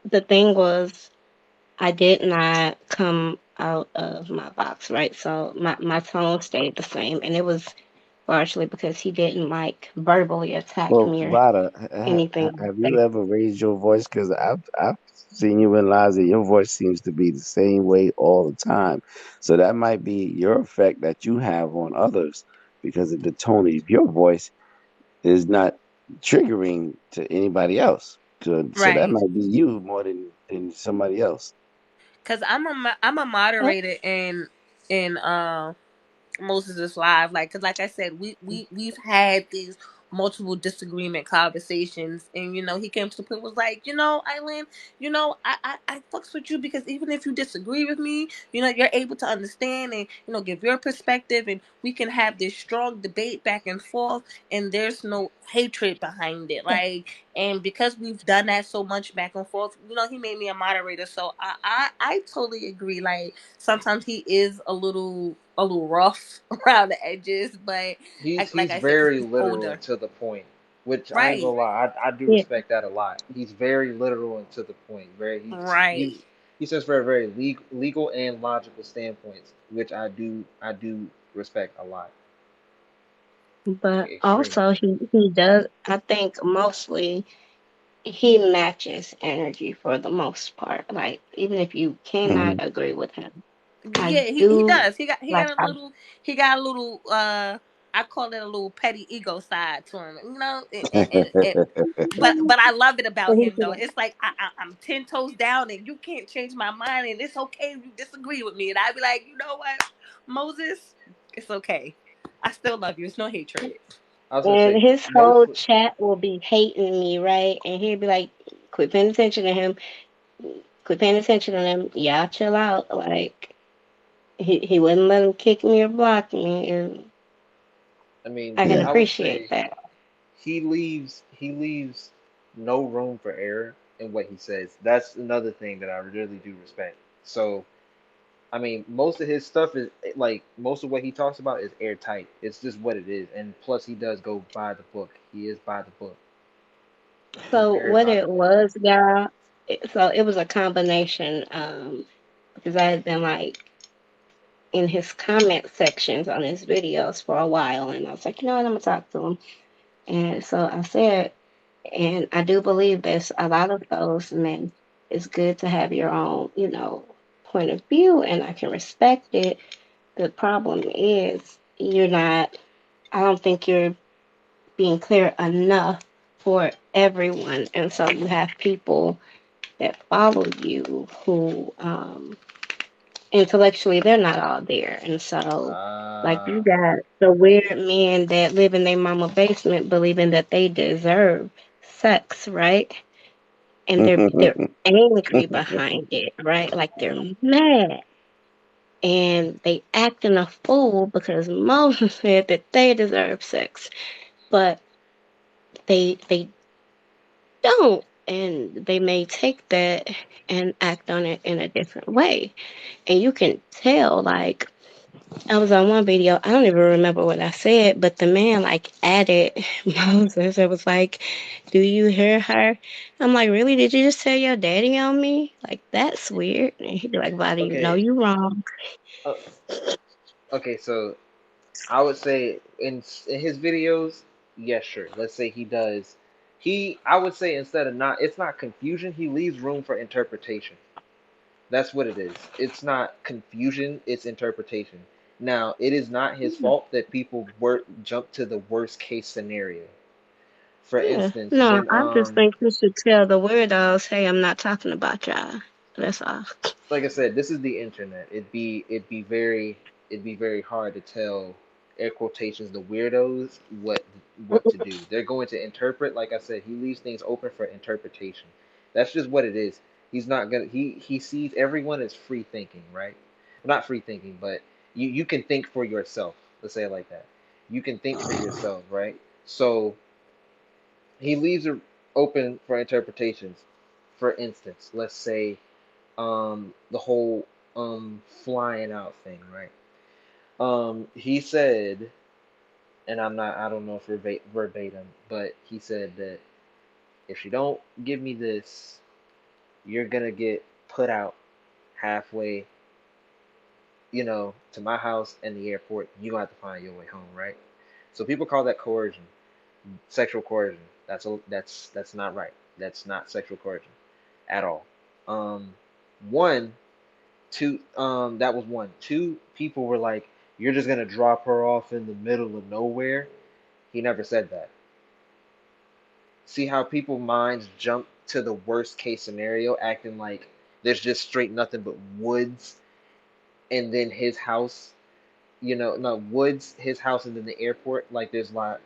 the thing was I did not come out of my box, right? So my tone stayed the same. And it was largely because he didn't like verbally attack well, me or Vada, anything like have you that. ever raised your voice? Because I've seen you in lives and your voice seems to be the same way all the time. So that might be your effect that you have on others because of the tone of your voice is not triggering to anybody else. So that Right. might be you more than somebody else. Cause I'm a moderator in Moses' live. Like, cause like I said, we've had these multiple disagreement conversations, and he came to the point was like, Eileen, I fucks with you because even if you disagree with me, you're able to understand and give your perspective, and we can have this strong debate back and forth, and there's no hatred behind it, like. And because we've done that so much back and forth, he made me a moderator. So I totally agree. Like sometimes he is a little rough around the edges, but like He's I said, because very he's literal older. and to the point, which I ain't Right. gonna lie, I do Yeah, respect that a lot. He's very literal and to the point. Very Right. he says very legal and logical standpoints, which I do respect a lot, like but extremely. also he does. I think mostly he matches energy for the most part. Like even if you cannot Hmm. agree with him, I Yeah, he do does. He like. got a little he got a little I call it a little petty ego side to him. But I love it about him though. It's like I'm 10 toes down and you can't change my mind, and it's okay if you disagree with me. And I'd be like, you know what, Moses, it's okay. I still love you. It's no hatred. I was gonna And say his whole mostly. chat will be hating me, right? And he'd be like, "Quit paying attention to him. Quit paying attention to him. Y'all chill out." Like he wouldn't let him kick me or block me, and I mean, I can I would appreciate say that. he leaves no room for error in what he says. That's another thing that I really do respect. So I mean, most of his stuff is like most of what he talks about is airtight. It's just what it is, and plus he does go by the book. He is by the book. He's So very what by the it book. was, y'all, so it was a combination, because I had been like in his comment sections on his videos for a while, and I was like, you know what, I'm gonna talk to him. And so I said, and I do believe there's a lot of those men. It's good to have your own, point of view, and I can respect it. The problem is you're not. I don't think you're being clear enough for everyone, and so you have people that follow you who intellectually they're not all there, and so like you Ah, got the weird men that live in their mama basement believing that they deserve sex, right? And they're angry behind it, right? Like they're mad and they acting a fool because Moses said that they deserve sex, but they don't, and they may take that and act on it in a different way, and you can tell like I was on one video. I don't even remember what I said, but the man like added Moses. It was like, "Do you hear her?" I'm like, "Really? Did you just tell your daddy on me? Like that's weird." And he'd be like, "Buddy, no, okay. you wrong." Uh, okay, so I would say in his videos, yes, sure. Let's say he does. I would say instead of not, it's not confusion. He leaves room for interpretation. That's what it is. It's not confusion, it's interpretation. Now, it is not his Yeah, fault that people jump to the worst case scenario. For yeah. instance, No, when I just think you should tell the weirdos, "Hey, I'm not talking about y'all." That's all. like I said, this is the internet. It'd be very hard to tell air quotations the weirdos what to do. They're going to interpret. Like I said, he leaves things open for interpretation. That's just what it is. He's not gonna. He sees everyone as free thinking, right? Not free thinking, but you can think for yourself. Let's say it like that. You can think for yourself, right? So he leaves it open for interpretations. For instance, let's say the whole flying out thing, right? He said, and I don't know if verbatim, but he said that if you don't give me this, you're gonna get put out halfway, to my house and the airport. You gonna have to find your way home, right? So people call that coercion, sexual coercion. That's not right. That's not sexual coercion at all. Um, one, two, that was one. Two, people were like, "You're just gonna drop her off in the middle of nowhere." He never said that. See how people minds jump to the worst case scenario, acting like there's just straight nothing but woods, and then his house. No woods, his house, and then the airport. Like there's not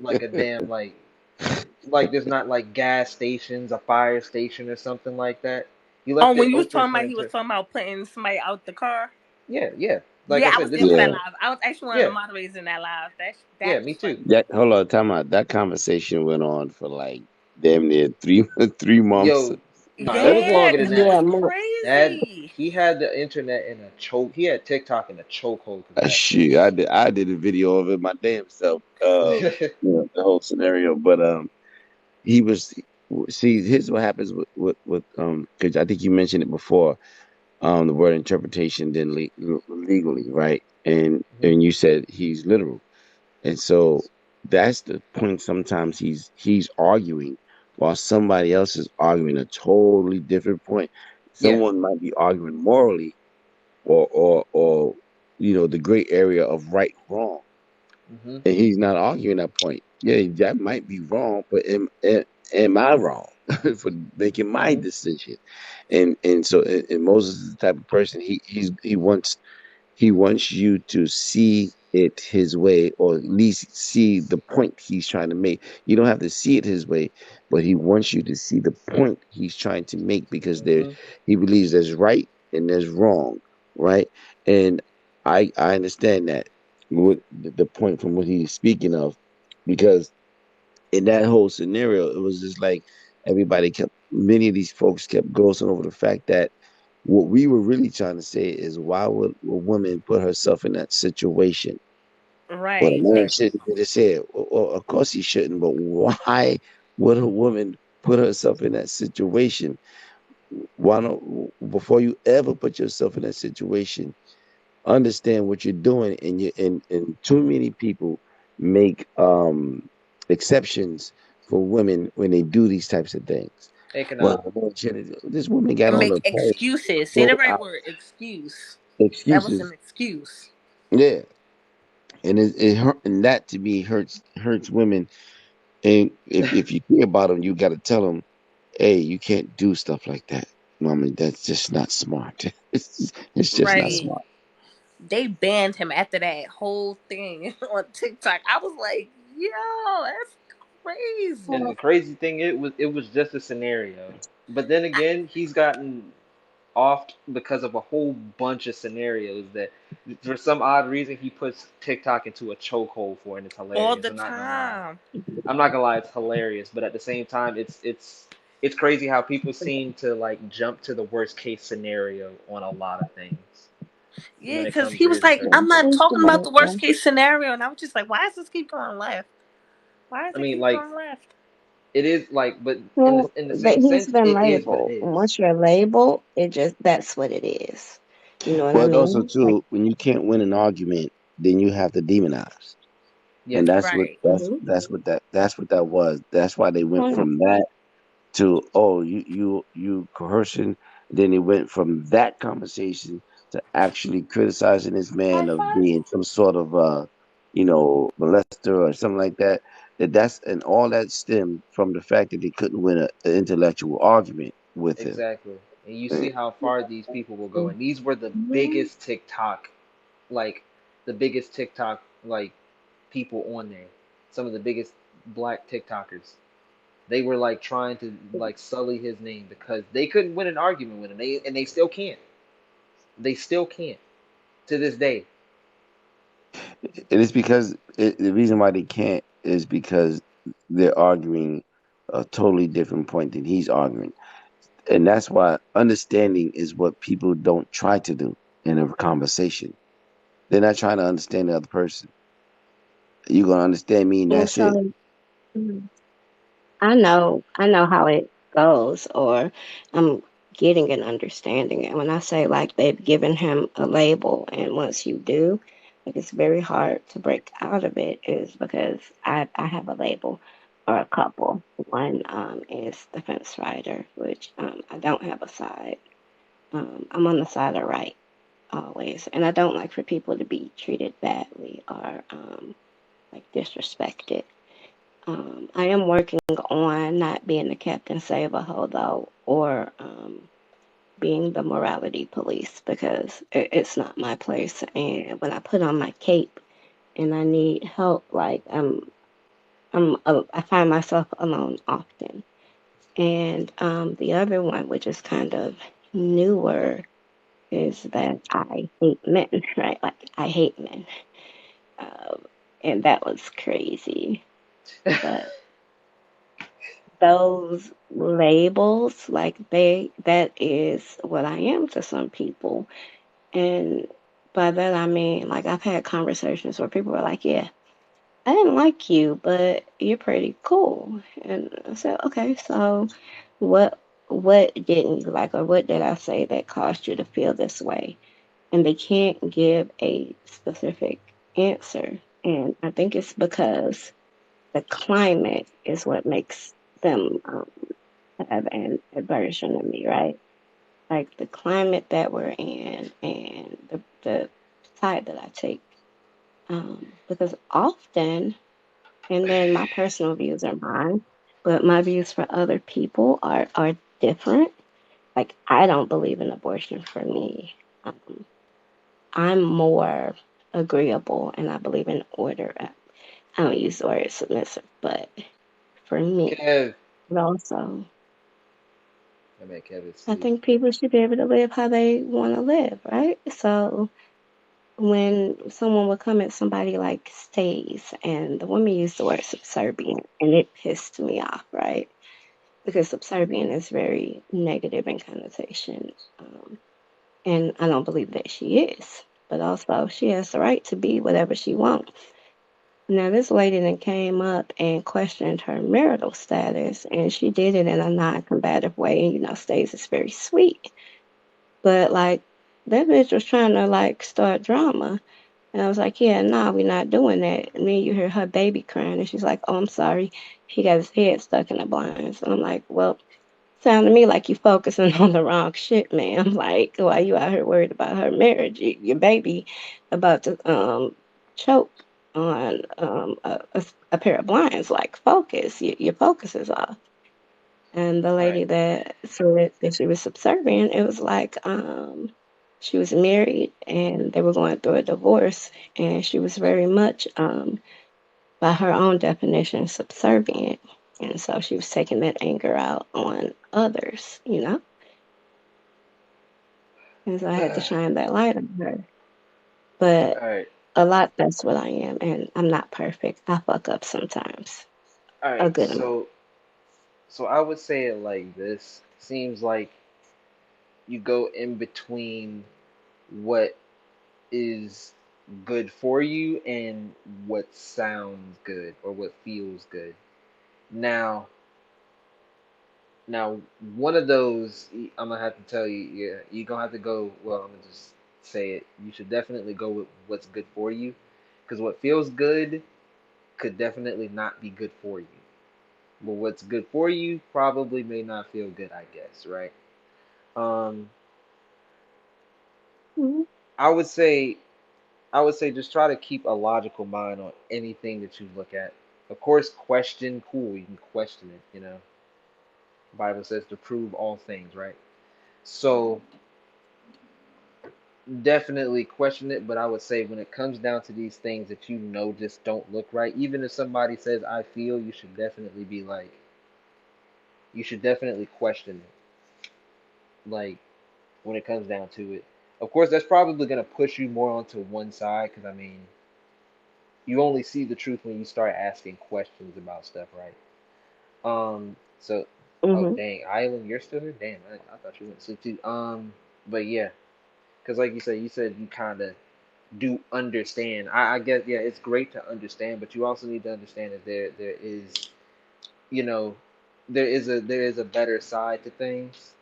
like a damn like there's not like gas stations, a fire station, or something like that. He Oh, left it when you was open talking for about he was inter. talking about putting somebody out the car. Yeah, yeah. Like I Yeah, I said, was this in is that Yeah, live. I was actually one of the yeah, moderators in that live. That yeah. was Me too. funny. that hold on, time out. That conversation went on for like damn near three 3 months. Yo, nah, it was Yeah, longer than because it that. Yeah, was more. That crazy. he had the internet in a choke. He had TikTok in a chokehold because of that Shoot, I did a video of it my damn self. shit. The whole scenario, but he was see. Here's what happens with because I think you mentioned it before. The word interpretation then legally, right? And hmm and you said he's literal, and so that's the point. Sometimes he's arguing while somebody else is arguing a totally different point. Yeah. Someone might be arguing morally or the gray area of right wrong, hmm and he's not arguing that point. Yeah, that might be wrong, but am I wrong for making my hmm decision? And so and Moses is the type of person he wants you to see it his way, or at least see the point he's trying to make. You don't have to see it his way, but he wants you to see the point he's trying to make, because hmm he believes there's right and there's wrong, right? And I understand that, what the point from what he's speaking of, because in that whole scenario, it was just like many of these folks kept glossing over the fact that what we were really trying to say is why would a woman put herself in that situation? Well, a Right. man Exactly. shouldn't have said, well, of course he shouldn't, but why would a woman put herself in that situation? Why don't, before you ever put yourself in that situation, understand what you're doing, and too many people make exceptions for women when they do these types of things. Well, Economic. this woman got And on make a plane, excuses. Say the flew right out, word. Excuse. That was an excuses. excuse. Yeah, and it hurt, and that to me hurts women. And if you care about them, you got to tell them, hey, you can't do stuff like that, mommy. That's just not smart. It's just not Right. smart. They banned him after that whole thing on TikTok. I was like, yo, that's And crazy. the crazy thing, it was just a scenario. But then again, he's gotten off because of a whole bunch of scenarios that, for some odd reason, he puts TikTok into a chokehold for, and it's All hilarious. the I'm not gonna lie. time. I'm not gonna lie, it's hilarious. But at the same time, it's crazy how people seem to like jump to the worst case scenario on a lot of things Yeah, when it because comes he to was his like, certain I'm not posts. talking about the worst case scenario. And I was just like, why does this keep going left? Why does I it mean, keep like going left? it is like, but Well, in the but same he's sense, been it is what it labeled. is. Once you're labeled, it just that's what it is. You know what I But also mean? Like, too, when you can't win an argument, then you have to demonize, Yeah, and Right. mhm. that's what that was. That's why they went Well, no, from that to, oh, you coercion. Then it went from that conversation to actually criticizing this High man of five. being some sort of molester or something like that. And all that stemmed from the fact that they couldn't win an intellectual argument with him. exactly. And you And see how far these people will go. And these were the mhm. biggest TikTok, like the biggest TikTok like people on there. Some of the biggest black TikTokers. They were like trying to like sully his name because they couldn't win an argument with him. And they still can't. They still can't to this day. it is because the reason why they can't is because they're arguing a totally different point than he's arguing. And that's why understanding is what people don't try to do in a conversation. They're not trying to understand the other person. You're gonna understand me, and Well, that's it. so mhm. I know how it goes, or I'm getting an understanding. And when I say like they've given him a label, and once you do, like it's very hard to break out of it, is because I have a label or a couple. One is the fence rider, which I don't have a side. I'm on the side of right always, and I don't like for people to be treated badly or like disrespected. I am working on not being the captain save a hoe though, or being the morality police because it's not my place. And when I put on my cape and I need help, like I find myself alone often. And the other one, which is kind of newer, is that I hate men, right? Like I hate men, um, and that was crazy. But those labels, like that is what I am to some people. And by that I mean like I've had conversations where people were like, yeah, I didn't like you, but you're pretty cool. And I said, okay, so what what didn't you like, or what did I say that caused you to feel this way? And they can't give a specific answer. And I think it's because the climate is what makes them have an aversion to me, right? Like the climate that we're in and the side that I take. Because often, and then my personal views are mine, but my views for other people are different. Like I don't believe in abortion for me. Um, I'm more agreeable and I believe in order. I don't use the word submissive, but for me, Kev. but also I mean, Kev is I sleep. think people should be able to live how they want to live, right? So when someone would come at somebody like stays, and the woman used the word subservient, and it pissed me off, right? Because subservient is very negative in connotation. And I don't believe that she is. But also, she has the right to be whatever she wants. Now, this lady then came up and questioned her marital status, and she did it in a non combative way. And, Stays is very sweet. But, like, that bitch was trying to, like, start drama. And I was like, yeah, nah, we're not doing that. And then you hear her baby crying, and she's like, oh, I'm sorry. He got his head stuck in the blinds. And I'm like, well, sound to me like you focusing on the wrong shit, ma'am. Like, why you out here worried about her marriage? Your baby about to choke on a pair of blinds. Like, focus. Your focus is off. And the All right. lady that said that she was subservient, it was like she was married and they were going through a divorce, and she was very much by her own definition, subservient. And so she was taking that anger out on others. And so I had to All shine that light on her. But right. a lot, that's what I am. And I'm not perfect. I fuck up sometimes, All a right. good amount. So I would say it like this. Seems like you go in between what is good for you and what sounds good or what feels good. Now, now one of those I'm gonna have to tell you, yeah, you're gonna have to go. Well, I'm gonna just say it. You should definitely go with what's good for you, because what feels good could definitely not be good for you. But what's good for you probably may not feel good, I guess, right? Um, Mhm. I would say I would say just try to keep a logical mind on anything that you look at. Of course, question, cool, you can question it. The Bible says to prove all things, right? So definitely question it, but I would say when it comes down to these things that just don't look right, even if somebody says I feel, you should definitely question it. Like when it comes down to it. Of course, that's probably gonna push you more onto one side because I mean, you only see the truth when you start asking questions about stuff, right? So, oh Mhm. dang, Island, you're still here? Damn, I thought you went to sleep too. But yeah, because like you said you kind of do understand. I guess yeah, it's great to understand, but you also need to understand that there is, you know, there is a better side to things,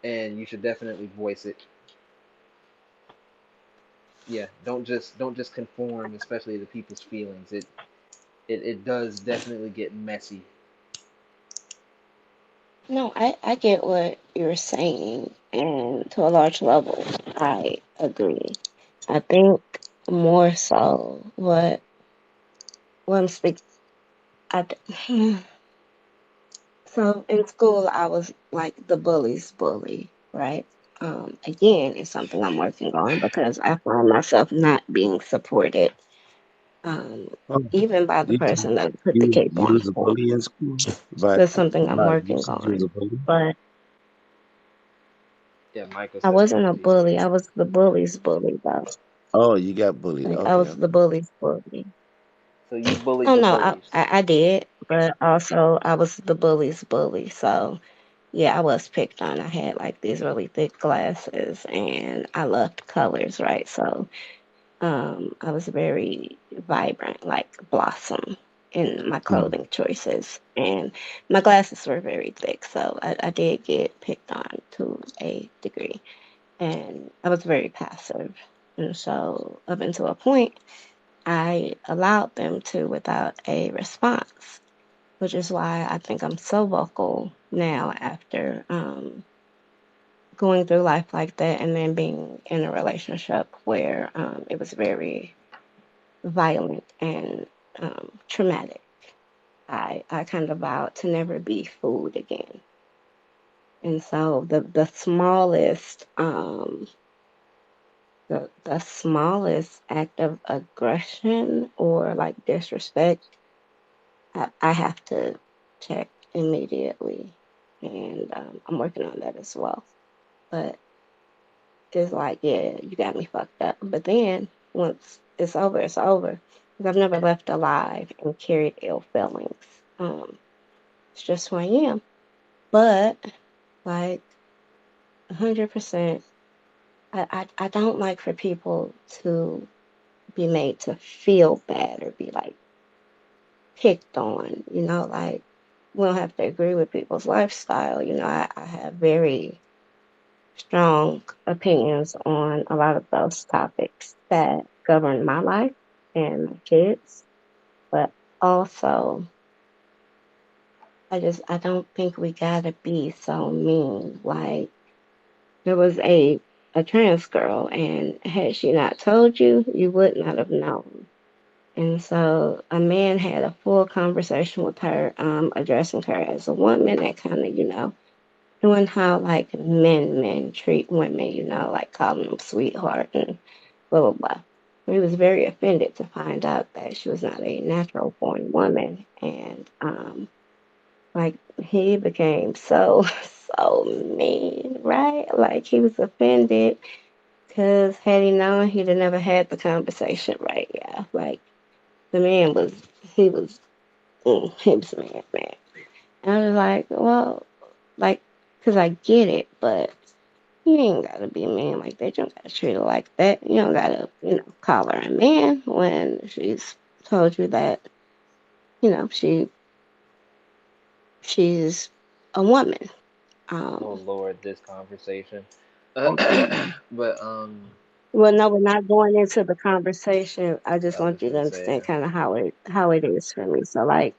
and you should definitely voice it. Yeah, don't just conform, especially to people's feelings. It does definitely get messy. No, I get what you're saying. And to a large level, I agree. I think more so what I'm speaking. I, So in school, I was like the bully's bully, right? Again, it's something I'm working on because I find myself not being supported, um, Oh, even by the you told person that put the cape you on was a for bully me. in school, but That's something I'm you working said you was a on. bully. But Yeah, Michael I said wasn't a something to you. bully. I was the bully's bully, though. Oh, you got bullied. Like I Okay, was the okay. bully's bully. So you bullied Oh the no, bullies. I did, but also I was the bully's bully. So yeah, I was picked on. I had like these really thick glasses and I loved colors, right? So I was very vibrant, like blossom in my Mm. clothing choices. And my glasses were very thick, so I did get picked on to a degree. And I was very passive. And so up until a point I allowed them to without a response, which is why I think I'm so vocal now after going through life like that and then being in a relationship where it was very violent and traumatic. I kind of vowed to never be fooled again. And so the smallest act of aggression or like disrespect, I have to check immediately, and I'm working on that as well. But it's like, yeah, you got me fucked up. But then once it's over, it's over. 'Cause I've never left alive and carried ill feelings. It's just who I am. But like 100%, I don't like for people to be made to feel bad or be like picked on. Like we don't have to agree with people's lifestyle. I have very strong opinions on a lot of those topics that govern my life and my kids, but also I don't think we gotta be so mean. Like there was a trans girl, and had she not told you, you would not have known. And so a man had a full conversation with her, addressing her as a woman and kind of, doing how like men treat women, like calling them sweetheart and blah blah blah. He was very offended to find out that she was not a natural born woman, and like he became so so mean, right? Like he was offended because had he known, he'd have never had the conversation, right? Yeah, like the man was he was mad. And I was like, well, like, because I get it, but you ain't gotta be a man like that. You don't gotta treat her like that. You don't gotta, call her a man when she's told you that, she's a woman. Oh Um, Lord, this conversation. yeah. But Well, no, we're not going into the conversation. I just I was want just you to gonna say, understand kind of how it is for me. So, like,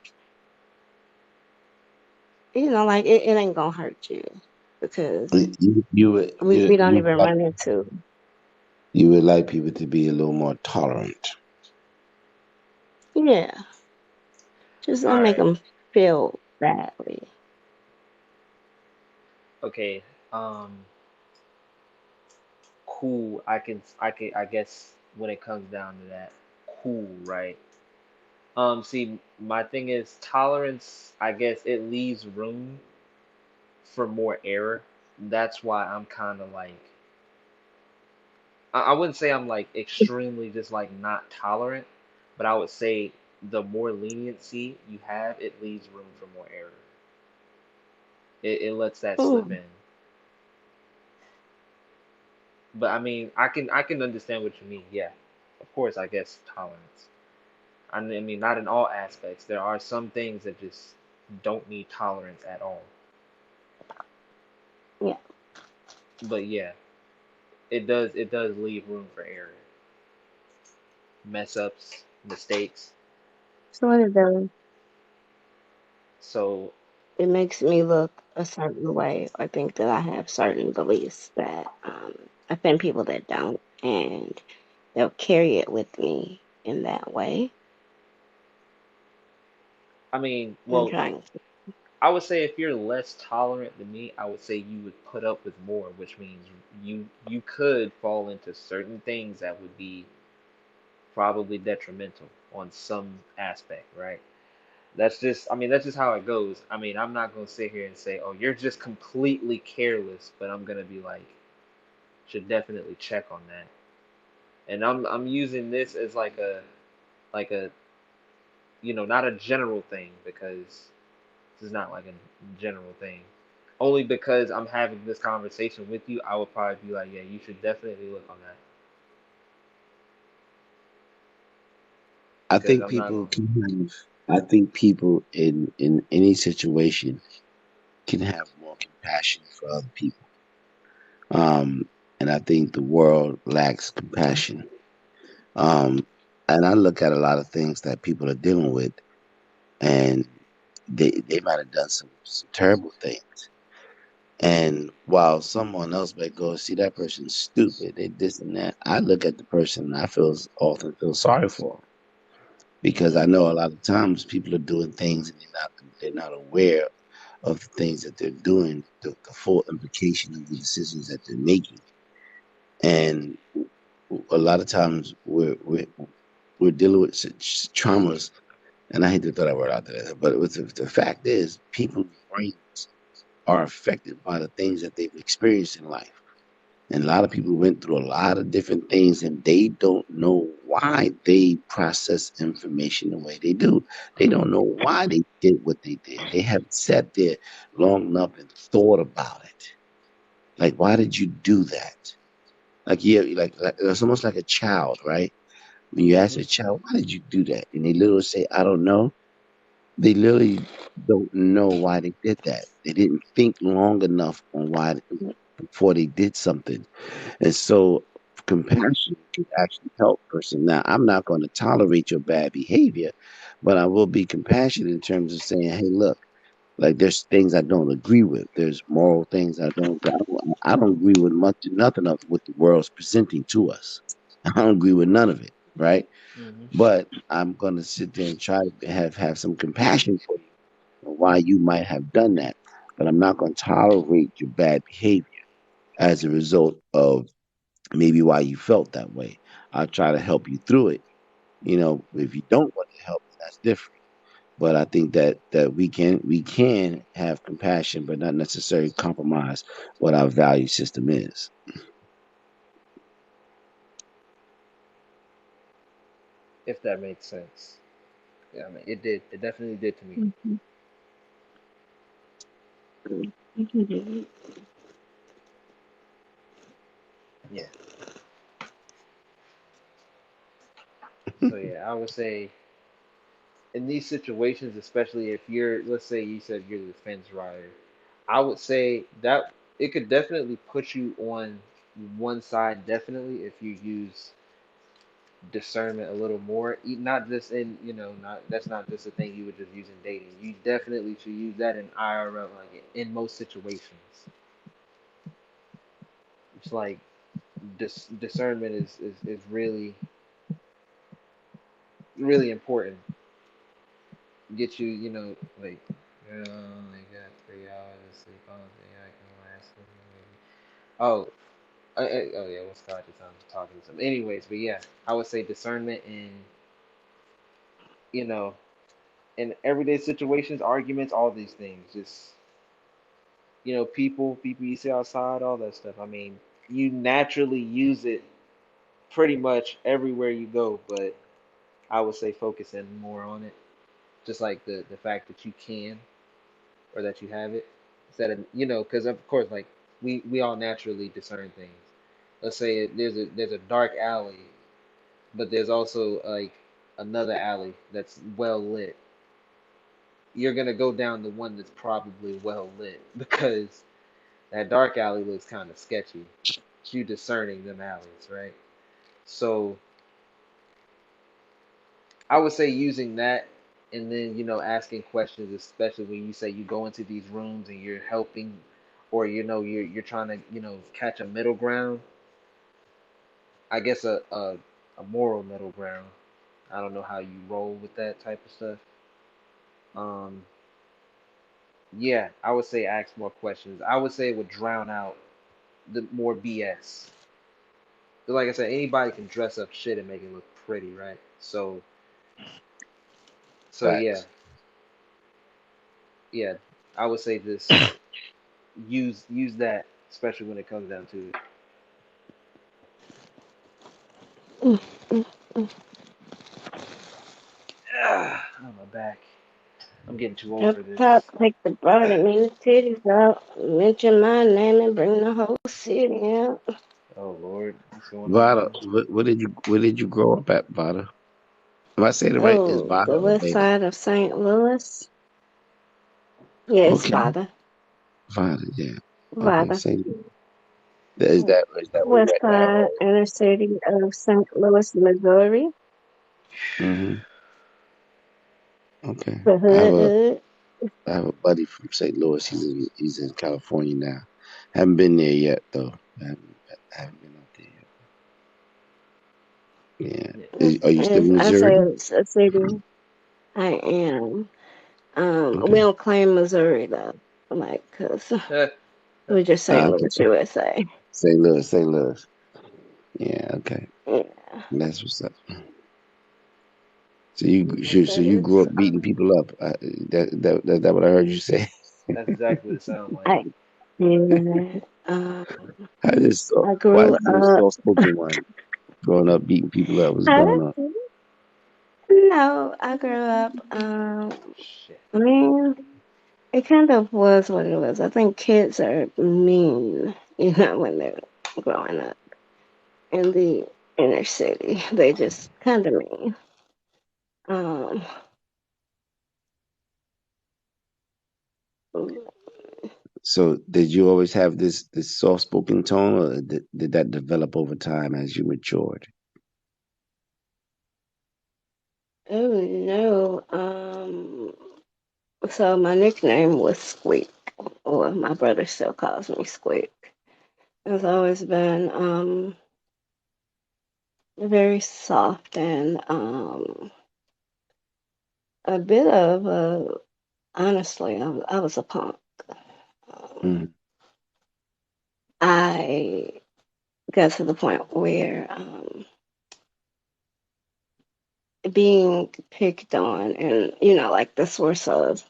like it ain't gonna hurt you because we don't even run into. you would like people to be a little more tolerant. Yeah, just all don't make right, them feel badly. okay, cool. I guess when it comes down to that, cool, right? See, my thing is tolerance. I guess it leaves room for more error. That's why I'm kind of like, I wouldn't say I'm like extremely just like not tolerant, but I would say the more leniency you have, it leaves room for more error. It lets that slip Mm. in. But I mean, I can understand what you mean. Yeah, of course, I guess tolerance. I mean, not in all aspects. There are some things that just don't need tolerance at all. Yeah. But yeah, it does leave room for error, mess ups, mistakes. So what it does, So it makes me look a certain way or think that I have certain beliefs that offend people that don't, and they'll carry it with me in that way I mean, and well, trying to. I would say if you're less tolerant than me, I would say you would put up with more, which means you could fall into certain things that would be probably detrimental on some aspect, right? I mean, that's just how it goes. I mean, I'm not gonna sit here and say, oh, you're just completely careless, but I'm gonna be like, should definitely check on that. And I'm using this as like a not a general thing because this is not like a general thing. Only because I'm having this conversation with you, I would probably be like, yeah, you should definitely look on that I because think I'm not people gonna. can have. I think people in any situation can have more compassion for other people. Um, and I think the world lacks compassion. Um, and I look at a lot of things that people are dealing with, and they might have done some terrible things. And while someone else may go, see that person's stupid, they this and that, I look at the person and I often feel sorry for them because I know a lot of times people are doing things and they're not aware of the things that they're doing, the full implication of the decisions that they're making. And a lot of times we're dealing with such traumas, and I hate to throw that word out there, but the fact is, people's brains are affected by the things that they've experienced in life. And a lot of people went through a lot of different things and they don't know why they process information the way they do. They don't know why they did what they did. They haven't sat there long enough and thought about it. Like, why did you do that? Like, yeah, like it's almost like a child, right? When you ask Hmm. a child, why did you do that? And they literally say, I don't know. They literally don't know why they did that. They didn't think long enough on why before they did something. And so compassion can actually help a person. Now, I'm not going to tolerate your bad behavior, but I will be compassionate in terms of saying, hey, look, like there's things I don't agree with. There's moral things I don't agree with much nothing of what the world's presenting to us. I don't agree with none of it, right? Hmm. But I'm gonna sit there and try to have some compassion for you on why you might have done that. But I'm not gonna tolerate your bad behavior as a result of maybe why you felt that way. I'll try to help you through it. You know, if you don't want to help, that's different. But I think that we can have compassion, but not necessarily compromise what our value system is. If that makes sense. Yeah, I mean, it did. It definitely did to me. Mhm. Mhm. Yeah. So yeah, I would say in these situations, especially if you're, let's say you said you're the fence rider, I would say that it could definitely put you on one side, definitely, if you use discernment a little more. Not just in, not that's not just a thing you would just use in dating. You definitely should use that in IRL, like in most situations. It's like discernment is really really important. Get you, like, only got 3 hours of sleep. I don't think I can last. Oh, oh yeah, what's God just talking to some. Anyways, but yeah, I would say discernment in, you know, in everyday situations, arguments, all these things. Just, people you see outside, all that stuff. I mean, you naturally use it pretty much everywhere you go, but I would say focusing more on it. Just like the fact that you can, or that you have it, instead of, because of course, like, we all naturally discern things. Let's say there's a dark alley, but there's also like another alley that's well lit. You're gonna go down the one that's probably well lit because that dark alley looks kind of sketchy. You discerning them alleys, right? So I would say using that, and then, asking questions, especially when you say you go into these rooms and you're helping, or, you're trying to, catch a middle ground. I guess a moral middle ground. I don't know how you roll with that type of stuff. Um, yeah, I would say ask more questions. I would say it would drown out the more BS. But like I said, anybody can dress up shit and make it look pretty, right? So yeah, Facts. yeah, I would say just use that, especially when it comes down to it. Mm, mm. On my back. I'm getting too old Up for this. top, take the bottom and the titties out. Mention my name and bring the whole city out. Oh Lord, what's going on Vada, now? where did you grow up at, Vada? If I say it right, is Oh, Vada the or west Veda? side of St. Louis. Yes, Okay, Vada. Vada, yeah. Okay, Vada. St. Louis. Is that where you're West at now? side inner city of St. Louis, Missouri. Mm-hmm. Okay. The I have hood, a hood. I have a buddy from St. Louis. He's in California now. Haven't been there yet though. I haven't been out there yet. Yeah. Yeah. Are you still If in I say Missouri? it's a city, I am. We Okay. don't claim Missouri though, like, cause we just St. Okay. Louis, USA. St. Louis, St. Louis. Yeah. Okay. Yeah, That's what's up. So you grew because up beating people up. That what I heard you say. That's exactly what it sounds like. I Yeah. Um, How this? I Why grew is you a up. soft spoken one? Growing up, beating people up. What's Huh? going on? No, I grew up. Shit. Man, it kind of was what it was. I think kids are mean, when they're growing up in the inner city. They just kind of mean. Um, So, did you always have this soft spoken tone, or did that develop over time as you matured? oh no. So my nickname was Squeak, or my brother still calls me Squeak. It's always been very soft and a bit of a. Honestly, I was a punk. Um, Mm, I got to the point where being picked on and like the source of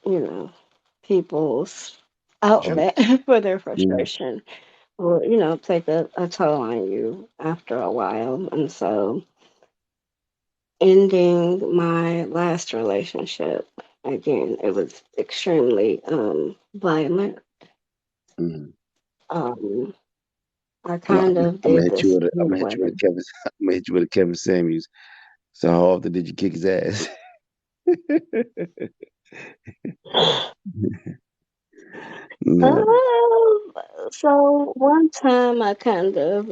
you know people's joke. outlet for their Mm, frustration will take a toll on you after a while. And so ending my last relationship, again, it was extremely violent. mm. um I I'm, I'm, kind of I'm gonna did hit you this with a, I'm thing gonna hit where you with a Kevin. I'm gonna hit you with a Kevin Samuels. So, how often did you kick his ass? No. so one time I kind of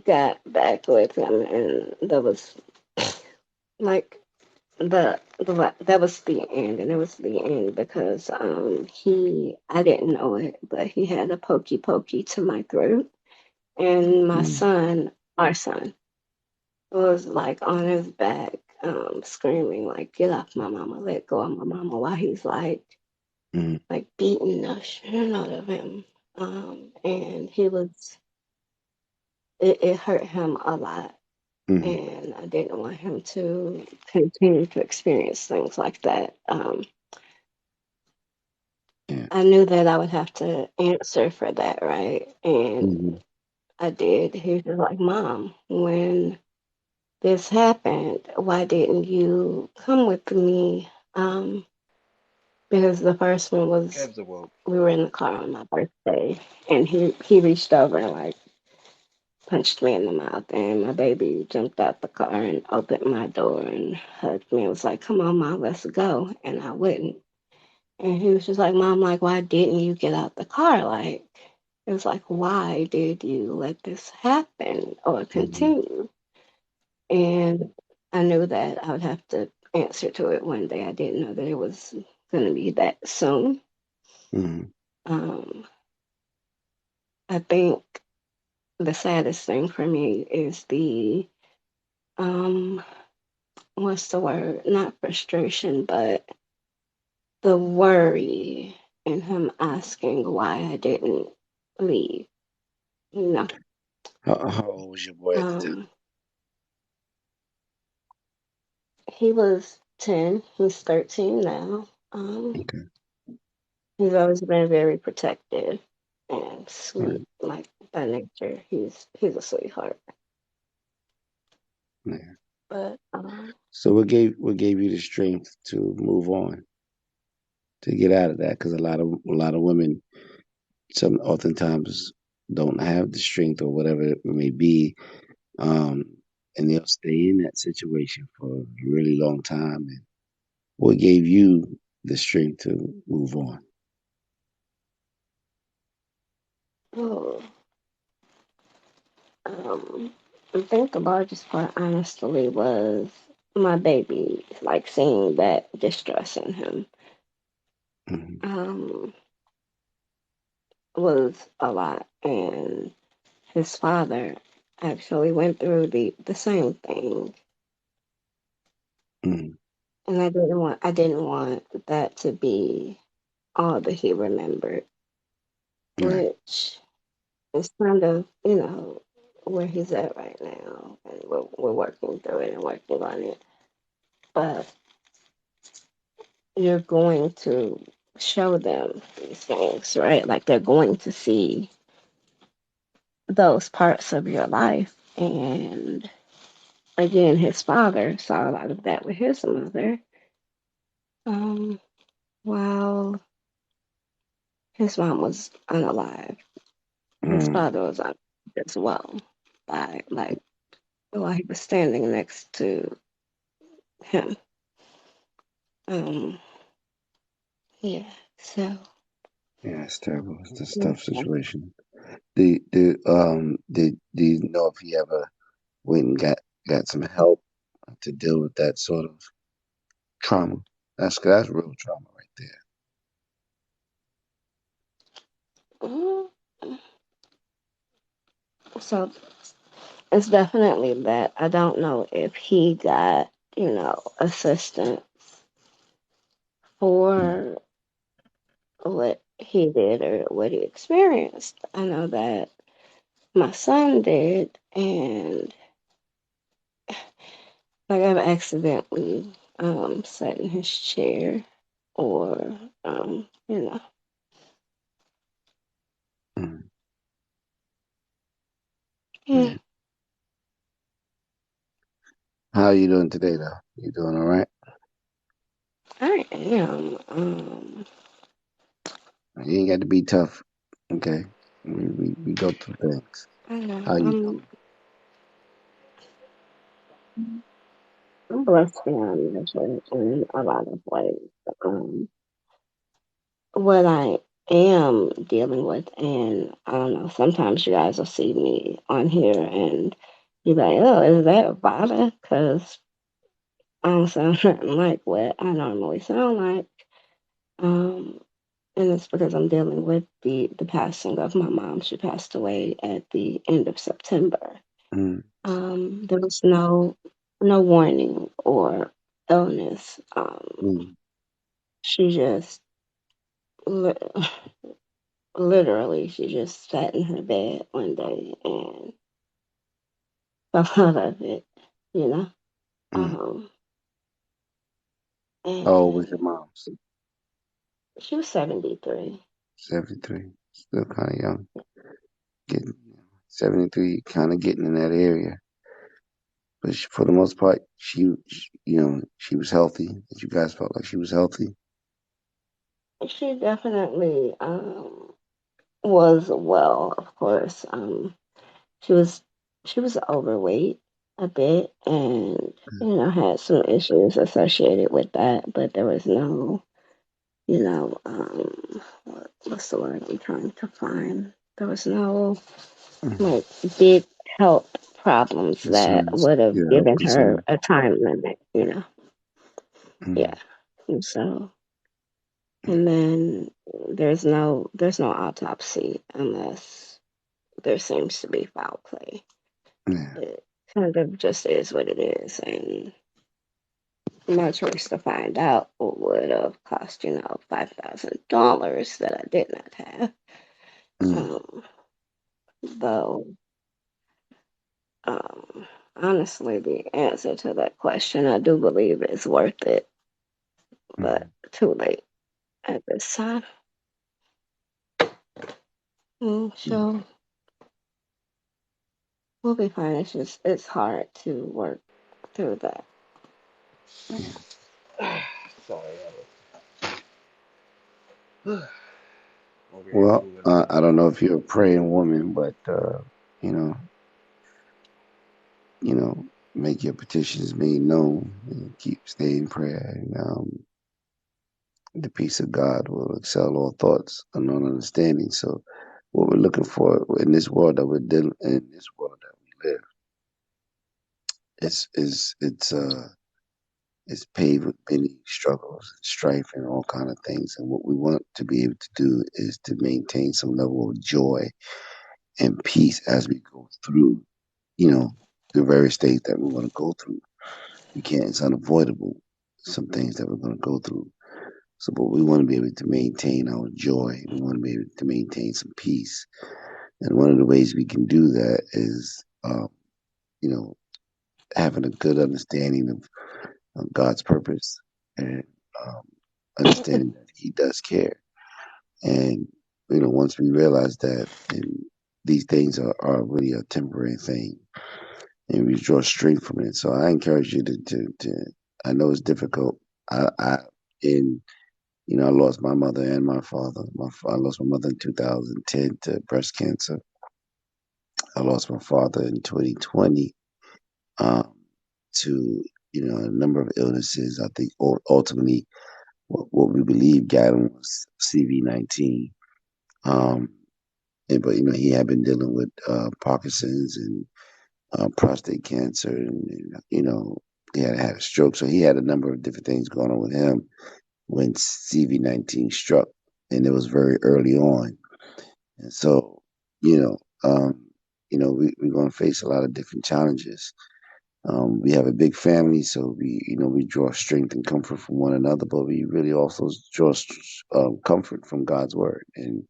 got back with him, and that was like that was the end, and it was the end because he I didn't know it, but he had a pokey to my throat, and Mm, our son, was like on his back, screaming like, "Get off my mama, let go of my mama," while he's mm, like beating the shit out of him. And it hurt him a lot, mm. and I didn't want him to continue to experience things like that. Yeah. I knew that I would have to answer for that, right? And Mm-hmm. I did. He was just like, "Mom, when this happened, why didn't you come with me?" Because the first one was, Kev's awoke. we were in the car on my birthday, and he reached over and like punched me in the mouth, and my baby jumped out the car and opened my door and hugged me and was like, "Come on, Mom, let's go." And I wouldn't. And he was just like, "Mom, like, why didn't you get out the car?" Like, it was like, "Why did you let this happen or Mm-hmm. continue?" And I knew that I would have to answer to it one day. I didn't know that it was going to be that soon. Mm-hmm. Um, I think the saddest thing for me is the, um, what's the word? Not frustration, but the worry and him asking why I didn't leave. You know, How old was your boy at the time? um, he was 10, he's 13 now. Okay. He's always been very protective and Right. sweet, like by nature. He's a sweetheart. Yeah. But So, what gave you the strength to move on, to get out of that? Because a lot of women, some oftentimes don't have the strength or whatever it may be, um, and they'll stay in that situation for a really long time. And what gave you the strength to move on? oh, um, I think the largest part, honestly, was my baby, like seeing that distress in him. Hmm. Um, was a lot, and his father actually went through the same thing, Hmm. and I didn't want that to be all that he remembered, Right. which is kind of where he's at right now, and we're working through it and working on it. But you're going to show them these things, right? Like they're going to see those parts of your life. And again, his father saw a lot of that with his mother. Um, while his mom was unalive, his Mm, father was unalive as well. By like while he was standing next to him. Um, yeah. So yeah, it's terrible. It's a yeah. tough situation. Do you know if he ever went and got some help to deal with that sort of trauma? That's real trauma right there. Mm, so it's definitely that. I don't know if he got, assistance Mm, for what he did or what he experienced. I know that my son did, and like I've accidentally sat in his chair or mm, yeah, yeah. How are you doing today, though? You doing all right? I am. You ain't got to be tough. Okay, we go through things. I know How you doing? I'm blessed beyond measure in a lot of ways. Um, what I am dealing with, and I don't know, sometimes you guys will see me on here and you're like, oh, is that Vada? Because I don't sound nothing like what I normally sound like. Um, and it's because I'm dealing with the passing of my mom. She passed away at the end of September. Mm, There was no warning or illness. mm, She just li- literally she just sat in her bed one day and fell out of it, you know. mm. Um, How old was your and mom? she was 73. 73. Still kind of young. Getting 73, kind of getting in that area. But for the most part, she was healthy. That you guys felt like she was healthy. She definitely was well, of course. She was she was overweight a bit and had some issues associated with that, but there was no, what's the word I'm trying to find? There was no Mm. like big health problems that Concerns. would have Yeah, health given her concerns. a time limit. Yeah. Mm, And so and then there's no autopsy unless there seems to be foul play. yeah. It kind of just is what it is, and my choice to find out would have cost, $5,000 that I did not have. Mm, Um, though, honestly, the answer to that question, I do believe is worth it, but mm, too late at this time. mm, So we'll be fine. It's hard to work through that. yeah. Sorry, I was over here Well, moving around. I don't know if you're a praying woman, but you know, you know, make your petitions made known and stay in prayer, and the peace of God will excel all thoughts and all understanding. So, what we're looking for in this world that we're dealing in this world that we live is it's paved with many struggles and strife and all kind of things. And what we want to be able to do is to maintain some level of joy and peace as we go through, you know, the various things that we're going to go through. We can't, it's unavoidable, some things that we're going to go through. So, but we want to be able to maintain our joy. We want to be able to maintain some peace. And one of the ways we can do that is, you know, having a good understanding of God's purpose and um, understanding that he does care. And once we realize that, and these things are really a temporary thing, and we draw strength from it. So I encourage you to I know it's difficult. I in I lost my mother and my father. I lost my mother in 2010 to breast cancer. I lost my father in 2020 um, to a number of illnesses. I think ultimately what we believe got him was CV-19. Um, but he had been dealing with Parkinson's and prostate cancer, and he had a stroke. So he had a number of different things going on with him when CV-19 struck, and it was very early on. And so, you know, we're going to face a lot of different challenges. We have a big family, so we draw strength and comfort from one another, but we really also draw comfort from God's word and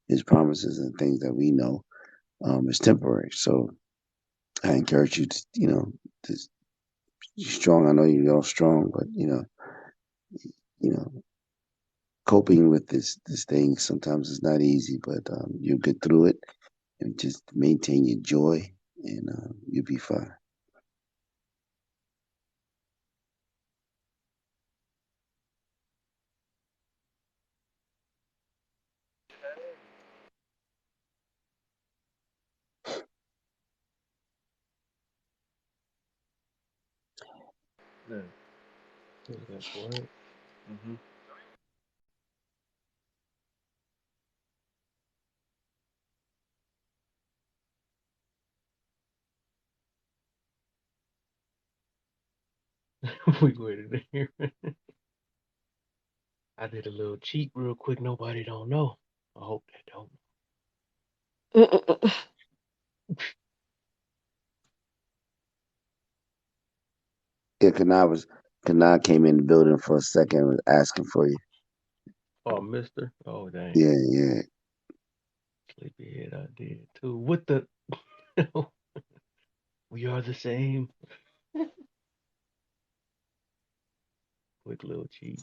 His promises and things that we know is temporary. So I encourage you to be strong. I know you're all strong, but you know, coping with this thing sometimes is not easy, but you'll get through it and just maintain your joy, and you'll be fine. Yeah. Is that quiet? Mm-hmm. We waited to hear. I did a little cheat real quick. Nobody don't know. I hope they don't. Yeah, Kana came in the building for a second and was asking for you. Oh, Mister. Oh, dang. Yeah, yeah. Sleepyhead, I did too. What the? We are the same. Quick little cheat.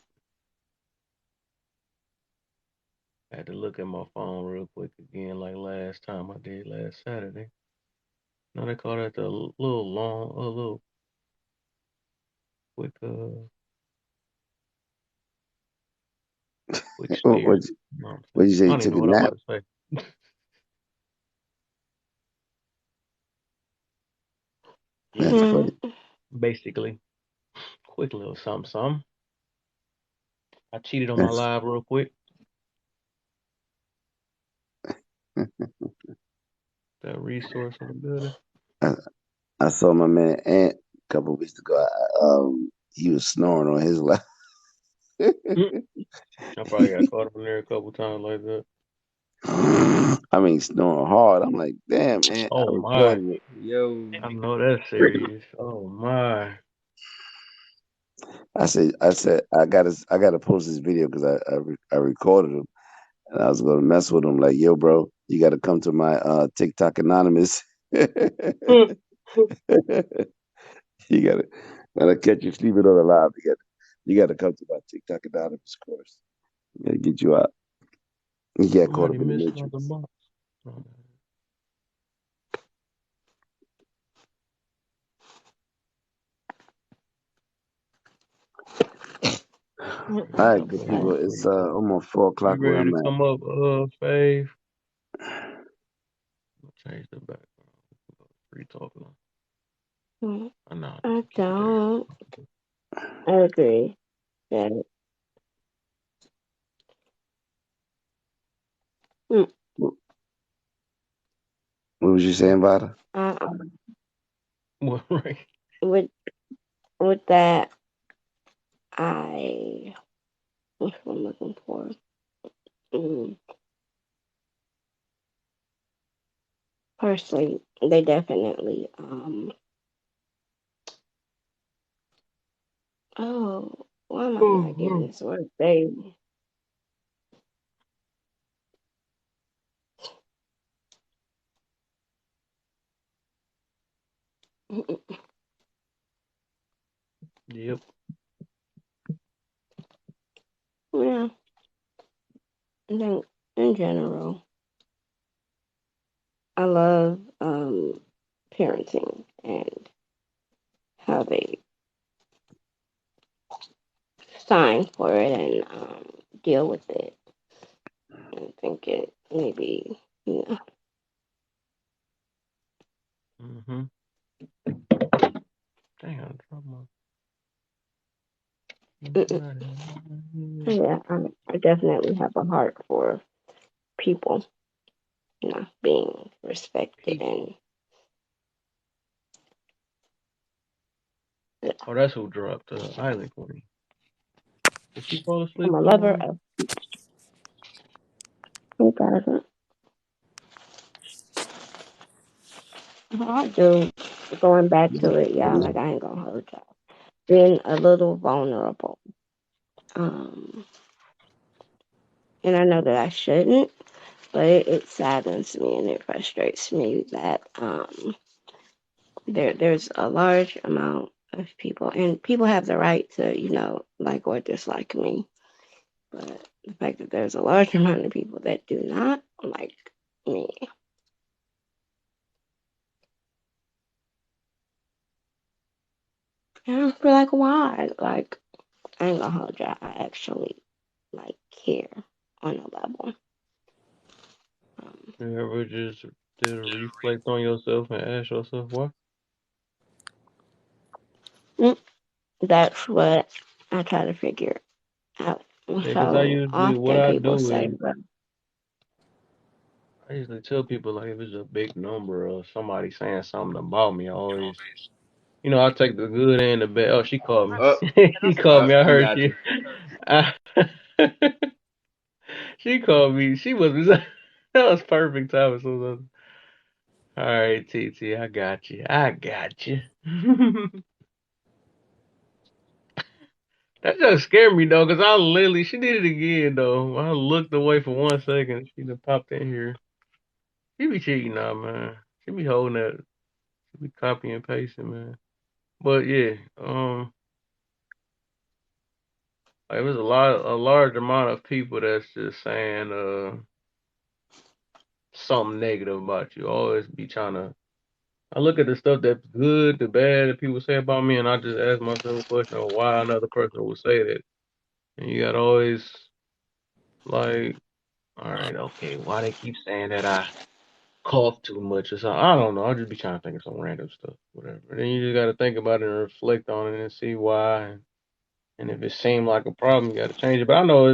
I had to look at my phone real quick again, like last time I did last Saturday. Now they call that the little long, a little quick, quick What stare. what You know what I'm what saying? you say? I You don't even took know a what I'm nap? about to say. That's Yeah, funny. basically, quick little something, something. I cheated on my That's live real quick. That resource in the building. I, I saw my man Ant a couple of weeks ago. He was snoring on his lap. Mm. I probably got caught up in there a couple times like that. I mean, snoring hard. I'm like, damn, Ant. I Oh my, recorded it. Yo. I know that's serious. Oh my. I said, I gotta post this video because I recorded him, and I was gonna mess with him like, yo, bro, you gotta come to my TikTok anonymous. you gotta catch you sleeping on the live. You gotta come to my TikTok anonymous course. Gotta get you out. You get caught Somebody up in the missed another matrix. box. Oh, All yeah, right, stop good playing people. my It's free throw. almost 4 o'clock You where ready I'm to at. come up, Fave? Change the background. Free talk now. I know how to I keep it there. don't agree that. Mm, What was you saying, Vada? uh, Well, right. with with that, I what's what I'm looking for. Mm, personally, they definitely. Oh, why am I not getting this word? They. Yep. I think in general, I love parenting and how they sign for it and deal with it. I think it maybe, you know, Mm-hmm. Dang, I dropped mm-mm. my. Yeah, I definitely have a heart for people, you know, being respected People. and yeah. Oh, that's who dropped Island Queen. Did she fall I'm asleep a too, lover man? of you guys. I do. Going back to it, yeah, like I ain't gonna hold y'all. Being a little vulnerable. Um, and I know that I shouldn't, but it saddens me and it frustrates me that there's a large amount of people, and people have the right to, you know, like or dislike me. But the fact that there's a large amount of people that do not like me, and I feel like why? Like I ain't gonna hold y'all. I actually like care on a level. Um, You ever just did a reflect on yourself and ask yourself why? mm, that's what I try to figure out. Yeah, because I So usually, what often I people do say, is, well, I usually tell people, like, if it's a big number or somebody saying something about me, I always, I take the good and the bad. Oh, she called me. Oh, She called me. I we heard got you. you. I, she called me. She was, that was perfect timing. So, all right, TT, I got you. I got you. That just scared me though, cause I literally she did it again though. I looked away for 1 second. She done popped in here. She be cheating now, man. She be holding that. She be copying and pasting, man. But yeah, like there's a large amount of people that's just saying something negative about you. Always be trying to. I look at the stuff that's good, the bad that people say about me, and I just ask myself a question of why another person would say that. And you gotta always like, all right, okay, why they keep saying that I cough too much or something. I don't know. I'll just be trying to think of some random stuff, whatever. Then you just got to think about it and reflect on it and see why. And if it seemed like a problem, you got to change it. But I know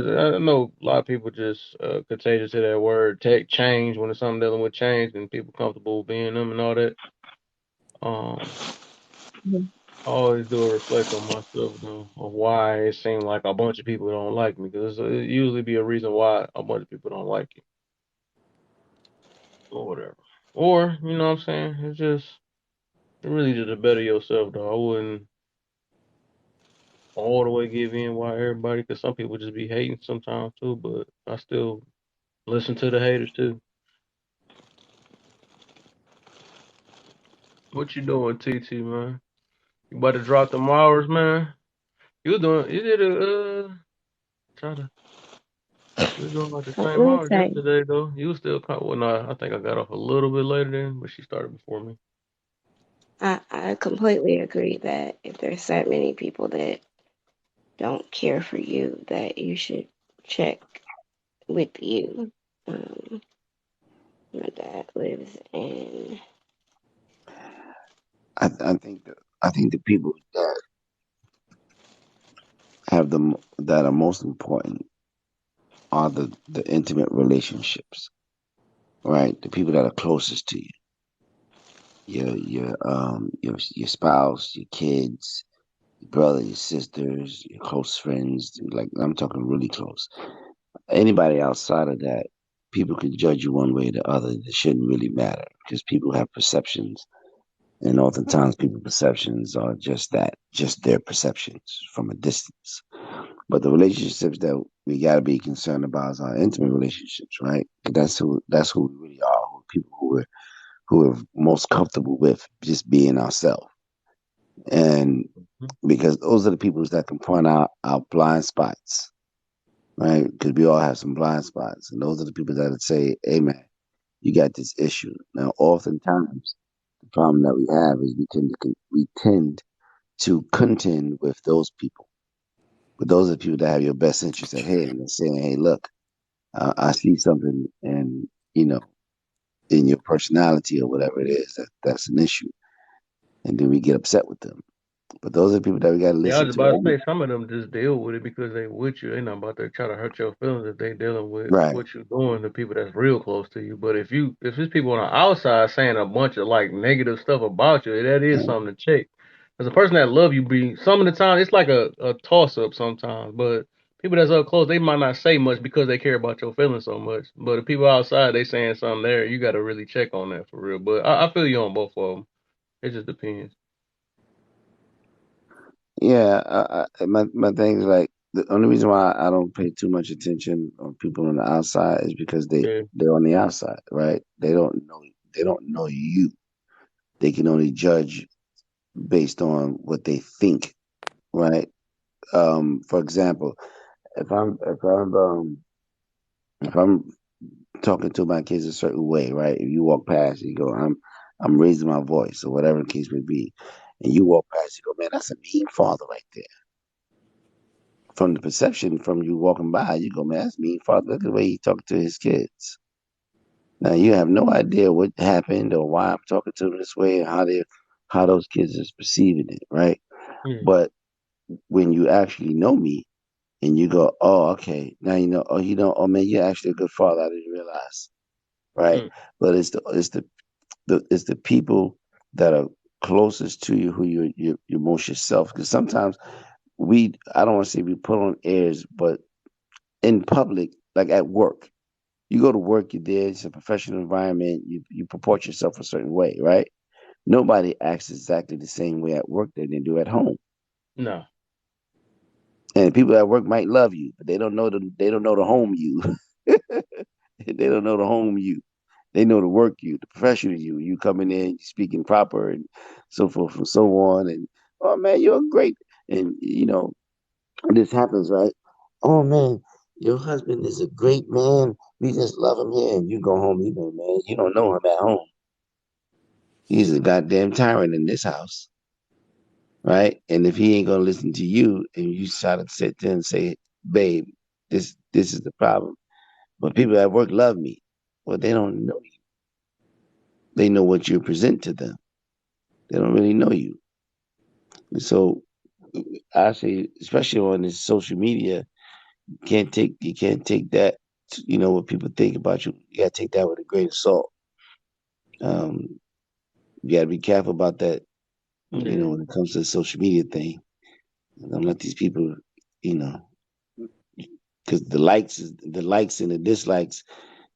a lot of people just contagious to that word, take change when it's something dealing with change and people comfortable being them and all that. Um, I always do a reflect on myself though, of why it seemed like a bunch of people don't like me, because it usually be a reason why a bunch of people don't like you or whatever. Or you know what I'm saying? It's just really just to better yourself, though. I wouldn't all the way give in why everybody, because some people just be hating sometimes too. But I still listen to the haters too. What you doing, TT, man? You about to drop them hours, man? You did try to, you was doing like the let same me hours say, yesterday, though. You was still well, nah, I think I got off a little bit later then, but she started before me. I completely agree that if there's that many people that don't care for you, that you should check with you. Um, my dad lives in. I think the people that that are most important are the intimate relationships, right? The people that are closest to you, your spouse, your kids, your brother, your sisters, your close friends. Like I'm talking really close. Anybody outside of that, people can judge you one way or the other. It shouldn't really matter because people have perceptions, and oftentimes people's perceptions are just that, just their perceptions from a distance. But the relationships that we got to be concerned about is our intimate relationships, right? That's who we really are. People who are most comfortable with just being ourselves, and Mhm. because those are the people that can point out our blind spots right? Because we all have some blind spots, and those are the people that would say, "Hey, man, you got this issue." Now, oftentimes, the problem that we have is we tend to contend with those people, but those are the people that have your best interest at hand, and they're saying, "Hey, look, I see something, and you know, in your personality or whatever it is, that's an issue," and then we get upset with them. But those are the people that we got to Yeah, I listen was to. about to say some of them just deal with it because they with you. They not about to try to hurt your feelings if they dealing with Right. what you doing to people that's real close to you. But if it's people on the outside saying a bunch of like negative stuff about you, that is something to check. As a person that love you, be some of the time it's like a toss up sometimes. But people that's up close, they might not say much because they care about your feelings so much. But the people outside, they saying something there, you got to really check on that for real. But I feel you on both of them. It just depends. Yeah, my thing is like the only reason why I don't pay too much attention on people on the outside is because Yeah, they're on the outside, right? They don't know you. They can only judge based on what they think, right? For example, if I'm if I'm if I'm talking to my kids a certain way, right? If you walk past, you go, I'm raising my voice or whatever the case may be, and you walk past, you go, man, that's a mean father right there. From the perception from you walking by, you go, man, that's mean father. Look at the way he talking to his kids. Now you have no idea what happened or why I'm talking to them this way and how those kids is perceiving it, right? yeah, But when you actually know me and you go, oh, okay, now you know, oh man, you're actually a good father. I didn't realize, right? mm, But it's the people that are closest to you who you're most yourself. Because sometimes I don't want to say we put on airs, but in public, like at work. You go to work, you're there, it's a professional environment, you purport yourself a certain way, right? Nobody acts exactly the same way at work than they do at home. no. And people at work might love you, but they don't know the home you. They don't know the home you. They know the work you, the professional you. You coming in, you speaking proper and so forth and so on. And oh man, you're great. And this happens, right? Oh man, your husband is a great man. We just love him here. And you go home, you go, man, you don't know him at home. He's a goddamn tyrant in this house, right? And if he ain't gonna listen to you, and you try to sit there and say, babe, this is the problem. But people at work love me. Well, they don't know you. They know what you present to them. They don't really know you. And so I say, especially on this social media, you can't take that. What people think about you. You gotta take that with a grain of salt. Um, you gotta be careful about that. Yeah. When it comes to the social media thing, don't let these people, you know, because the likes and the dislikes,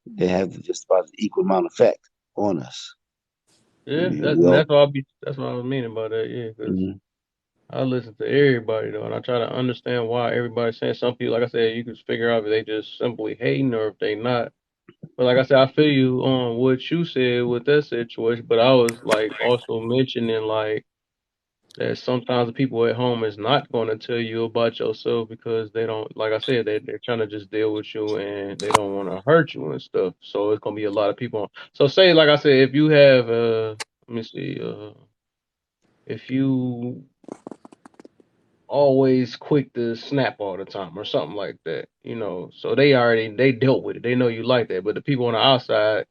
they have just about the equal amount of effect on us. Yeah, that's We and all, that's what I was meaning by that. Yeah, because mhm. I listen to everybody though, and I try to understand why everybody's saying. Some people, like I said, you can figure out if they just simply hating or if they not. But like I said, I feel you on what you said with that situation. But I was like also mentioning like that sometimes the people at home is not going to tell you about yourself because they don't, like I said, they're trying to just deal with you and they don't want to hurt you and stuff. So it's gonna be a lot of people. So say, like I said, if you have let me see, if you always quick to snap all the time or something like that, so they dealt with it. They know you like that. But the people on the outside,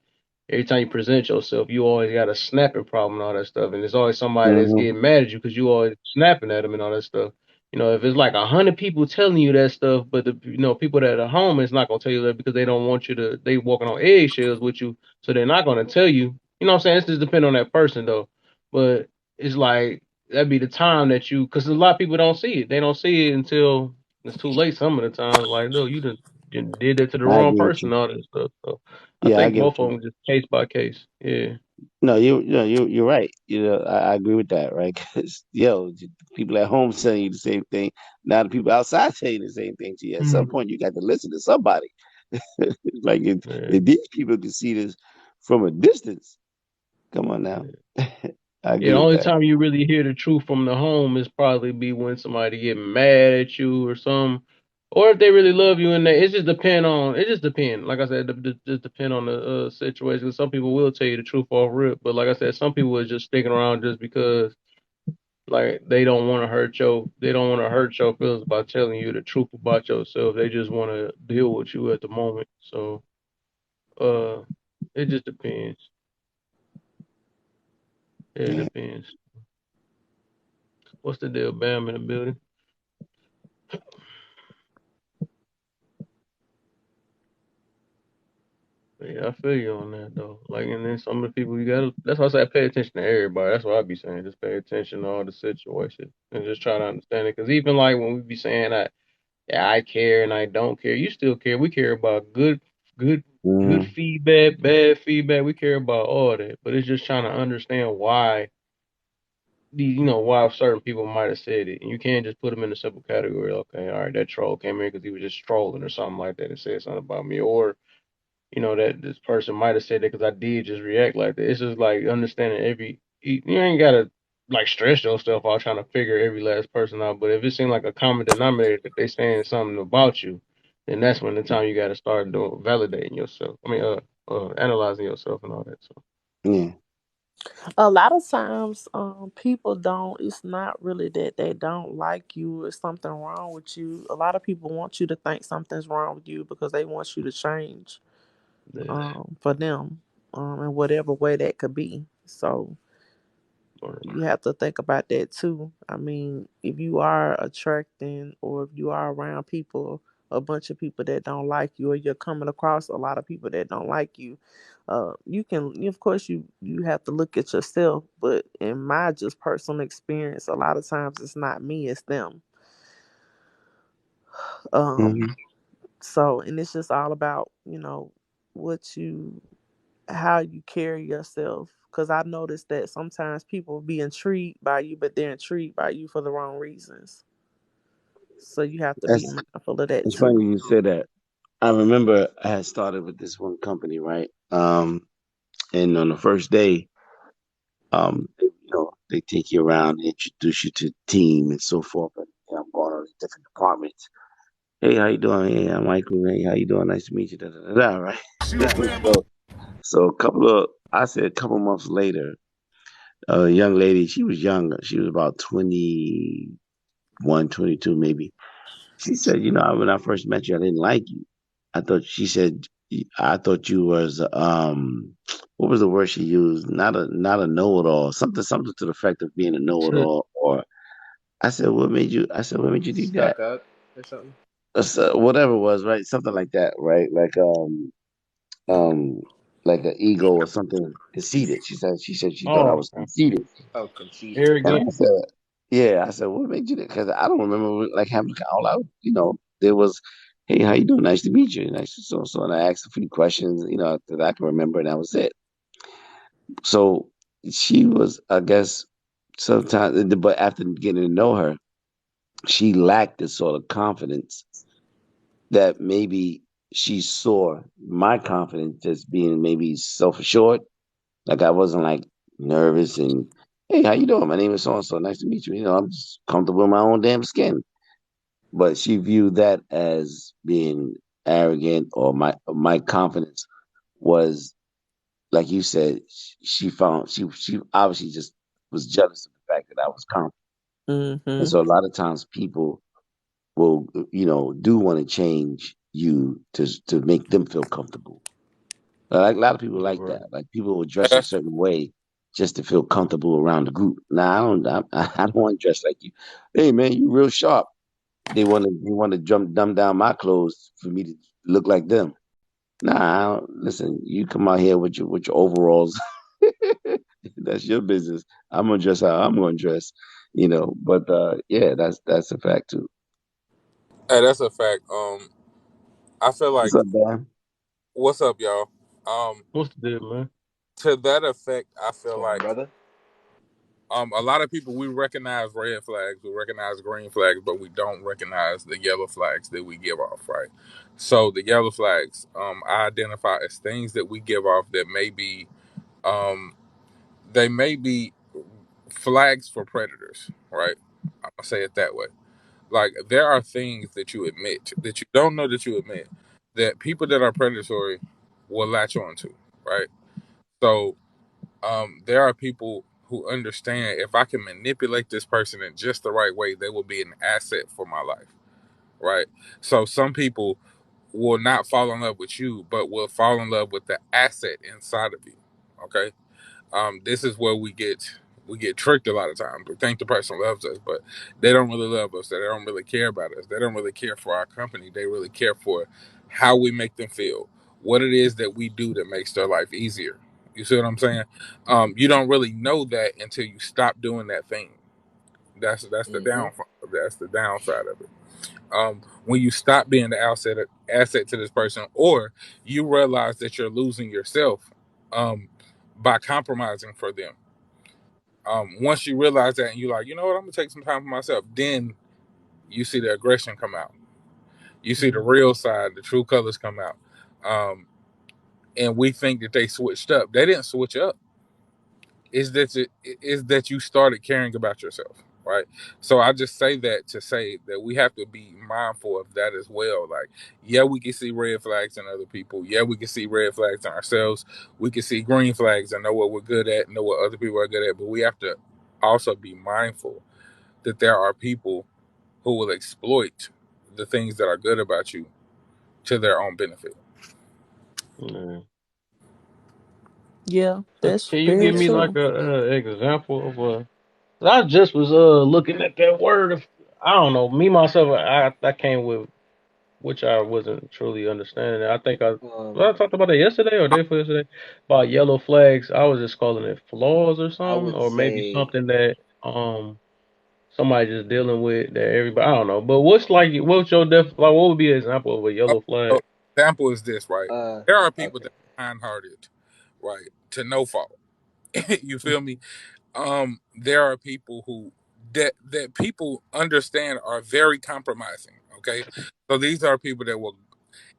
every time you present yourself, you always got a snapping problem and all that stuff. And there's always somebody that's Mhm. getting mad at you because you always snapping at them and all that stuff. If it's like 100 people telling you that stuff, but the people that are home is not gonna tell you that because they don't want you to. They walking on eggshells with you, so they're not gonna tell you. You know what I'm saying? It's just depend on that person though. But it's like that'd be the time that because a lot of people don't see it. They don't see it until it's too late. Some of the times, like, no, you just did that to the I wrong agree with person, you. all that stuff. So I Yeah, I think get both what of you. them just case by case. Yeah. No, you're right. I agree with that, right? Because people at home saying you the same thing. Now the people outside saying the same thing to you. At some Mhm. point, you got to listen to somebody. Like Yeah. if these people can see this from a distance, come on now. Yeah. I Yeah, agree the with only that. time you really hear the truth from the home is probably be when somebody get mad at you or something. Or if they really love you, and it just depend on. It just depend. Like I said, just depend on the situation. Some people will tell you the truth off rip, but like I said, some people are just sticking around just because like they don't want to hurt your feelings by telling you the truth about yourself. They just want to deal with you at the moment. So uh, it just depends. It Yeah. depends. What's the deal, Bam in the building? But yeah, I feel you on that though. Like, and then some of the people you gotta. That's why I say pay attention to everybody. That's what I be saying. Just pay attention to all the situations and just try to understand it. Because even like when we be saying that, yeah, I care and I don't care. You still care. We care about good, good Mm-hmm. feedback, bad feedback. We care about all that. But it's just trying to understand why why certain people might have said it. And you can't just put them in a simple category. Okay, all right, that troll came in because he was just trolling or something like that and said something about me, or that this person might have said that because I did just react like that. It's just like understanding you ain't gotta like stress yourself out trying to figure every last person out. But if it seems like a common denominator that they saying something about you, then that's when the time you gotta start doing validating yourself. I mean, analyzing yourself and all that. So Yeah. A lot of times, people don't. It's not really that they don't like you or something wrong with you. A lot of people want you to think something's wrong with you because they want you to change, yeah, for them, in whatever way that could be. So word. you have to think about that too. I mean, if you are attracting or if you are around people, a bunch of people that don't like you, or you're coming across a lot of people that don't like you, of course, you have to look at yourself. But in my just personal experience, a lot of times it's not me, it's them. Mm-hmm. Um, so, and it's just all about what you how you carry yourself. Because I noticed that sometimes people be intrigued by you, but they're intrigued by you for the wrong reasons. So you have to be That's mindful of that it's funny too. you say that. I remember I had started with this one company, right? And on the first day, they take you around, they introduce you to the team and so forth. And I'm going to different departments. Hey, how you doing? Hey, I'm Michael. Hey, how you doing? Nice to meet you. Da, da, da, da, right? So a couple months later, a young lady, she was younger. She was about 21, 22, maybe. She said, when I first met you, I didn't like you. She said, I thought you was, what was the word she used? Not a know-it-all, something to the effect of being a know-it-all. Or what made you do that? Stuck up or something. So whatever it was, right? Something like that, right? Um, like an ego or something conceited. She said she thought I oh, was conceited. Oh, conceited. And arrogant. I said, yeah, I said, what made you? Because I don't remember like having all out. There was, hey, how you doing? Nice to meet you. Nice to so. And I asked a few questions, that I can remember, and that was it. So she was, I guess, sometimes, but after getting to know her, she lacked this sort of confidence that maybe she saw my confidence as being maybe self assured. Like I wasn't like nervous and hey, how you doing? My name is so and so. Nice to meet you. I'm just comfortable in my own damn skin. But she viewed that as being arrogant, or my confidence was like you said. She found she obviously just was jealous of the fact that I was confident. And Mm-hmm. so a lot of times people will do want to change you to make them feel comfortable. Like a lot of people Yeah, like right. that. Like people will dress a That's certain way just to feel comfortable around the group. Nah, I don't. I don't want to dress like you. Hey man, you real sharp. They want to dumb down my clothes for me to look like them. Nah, I don't, listen. You come out here with your overalls. That's your business. I'm gonna dress how I'm gonna dress. But yeah, that's a fact too. that's a fact. I feel What's like up, man? what's up, y'all? Um, What's the deal, man? to that effect, I What's feel going on, like brother? a lot of people we recognize red flags, we recognize green flags, but we don't recognize the yellow flags that we give off, right? So the yellow flags, I identify as things that we give off that may be, um, flags for predators, right? I'm gonna say it that way. Like there are things that you admit that you don't know that you admit that people that are predatory will latch on to, right? So there are people who understand if I can manipulate this person in just the right way, they will be an asset for my life, right? So some people will not fall in love with you, but will fall in love with the asset inside of you. Okay, this is where we get tricked a lot of times. We think the person loves us, but they don't really love us. They don't really care about us. They don't really care for our company. They really care for how we make them feel, what it is that we do that makes their life easier. You see what I'm saying? You don't really know that until you stop doing that thing. That's the Mm-hmm. downfall. That's the downside of it. When you stop being the asset to this person, or you realize that you're losing yourself by compromising for them. Once you realize that and you're like, you know what, I'm gonna take some time for myself, then you see the aggression come out. You see the real side, the true colors come out. Um, and we think that they switched up. They didn't switch up. Is that you started caring about yourself, right? So I just say that to say that we have to be mindful of that as well. Like, yeah, we can see red flags in other people. Yeah, we can see red flags in ourselves. We can see green flags and know what we're good at, know what other people are good at. But we have to also be mindful that there are people who will exploit the things that are good about you to their own benefit. Yeah. Yeah, So that's can you very give me like true. a example of a? I just was looking at that word. I don't know. Me myself, I came with which I wasn't truly understanding. I think I Um, talked about it yesterday or day before yesterday about yellow flags. I was just calling it flaws or I something, would or maybe say, something that somebody just dealing with that everybody. I don't know. But what's your like? What would be an example of a yellow So, flag? example is this, right? uh, There are people okay, that are kind-hearted, right, to no fault. You feel me? There are people who that people understand are very compromising. Okay, so these are people that will,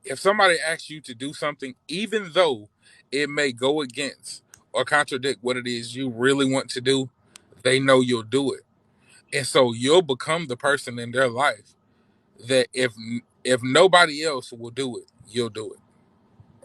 if somebody asks you to do something, even though it may go against or contradict what it is you really want to do, they know you'll do it, and so you'll become the person in their life that if nobody else will do it, you'll do it,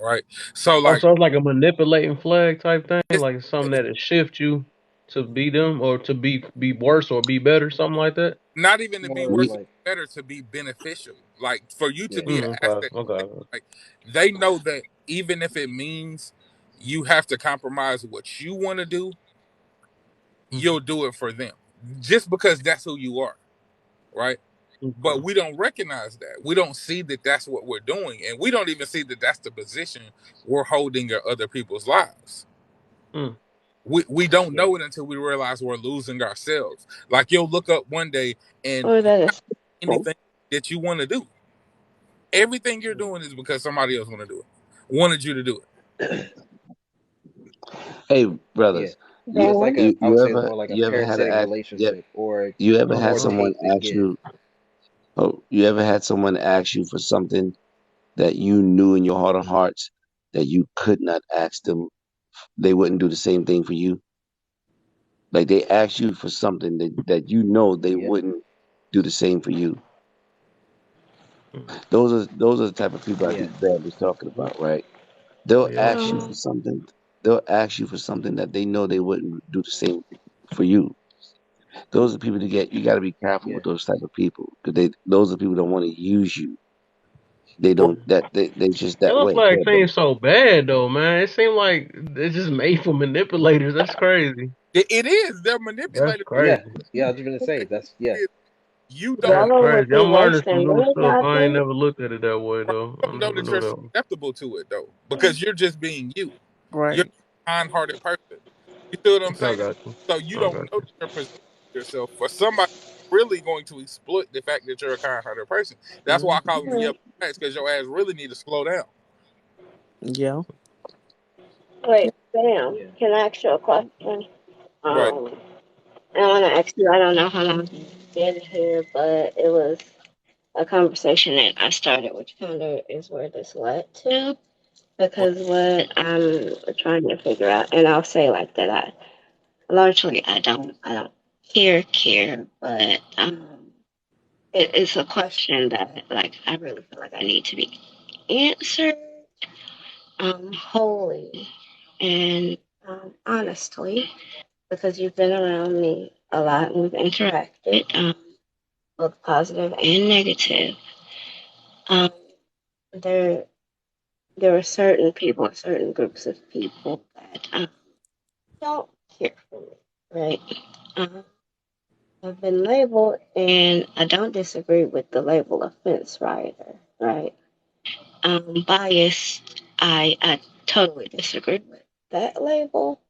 right? So Oh, like so it's like a manipulating flag type thing, it's like something that'll shift you to be them or to be worse or be better, something like that. not even to be more of worse We or like, better, to be beneficial, like for you to yeah, be an Okay, asset. okay. Like they know that even if it means you have to compromise what you want to do, Mhm. you'll do it for them just because that's who you are, right? But Okay. we don't recognize that. We don't see that that's what we're doing, and we don't even see that that's the position we're holding in other people's lives. Mm. We don't yeah, know it until we realize we're losing ourselves. Like you'll look up one day and Or that is anything that you want to do, everything you're doing is because somebody else want to do it, wanted you to do it. Hey, yeah. brothers, you It's like Dan. a, you I would you say it's ever more like a you ever had to parasitic ask relationship, or you ever the had more Okay. someone take they ask give. you you ever had someone ask you for something that you knew in your heart of hearts that you could not ask them, they wouldn't do the same thing for you? Like they asked you for something that you know they Yeah, wouldn't do the same for you. Mm. Those are the type of people I yeah, think Brad was talking about, right? Oh They'll yeah, that's ask you true. for Um, something. They'll ask you for something that they know they wouldn't do the same for you. Those are people to get. You got to be careful yeah, with those type of people because those are people that want to use you. They Right. don't. They just that Yellow way. flag Yeah, brother. seems so bad though, man. It seemed like it's just made for manipulators. That's crazy. It is. They're That's manipulated because yeah, crazy. yeah. I was gonna say that's yeah, you don't That's Yellow would crazy. be I'm worse learning than some new red, stuff. I I ain't think. never looked at it that way though. I don't know never that knew you're that. susceptible to it though, because you're just being you. You're Right. a kind-hearted person. You see what I'm I saying? got you. So you I don't got know that you're positioning yourself for somebody really going to exploit the fact that you're a kind-hearted person. That's why I Mhm. call them yellow flags, because your ass really need to slow down. Yeah. Wait, Sam, yeah. can I ask you a question? Right. Um, I want to ask you, I don't know how long you've been here, but it was a conversation that I started, which kind of is where this led to. Right. Because what I'm trying to figure out, and I'll say like that, I largely I don't care, but it's a question that like I really feel like I need to be answered wholly and honestly because you've been around me a lot and we've interacted both positive and negative. Um, there there are certain people, certain groups of people that don't care for me, right? Um, I've been labeled, and I don't disagree with the label of fence rider, right? Biased, I totally disagree with that label,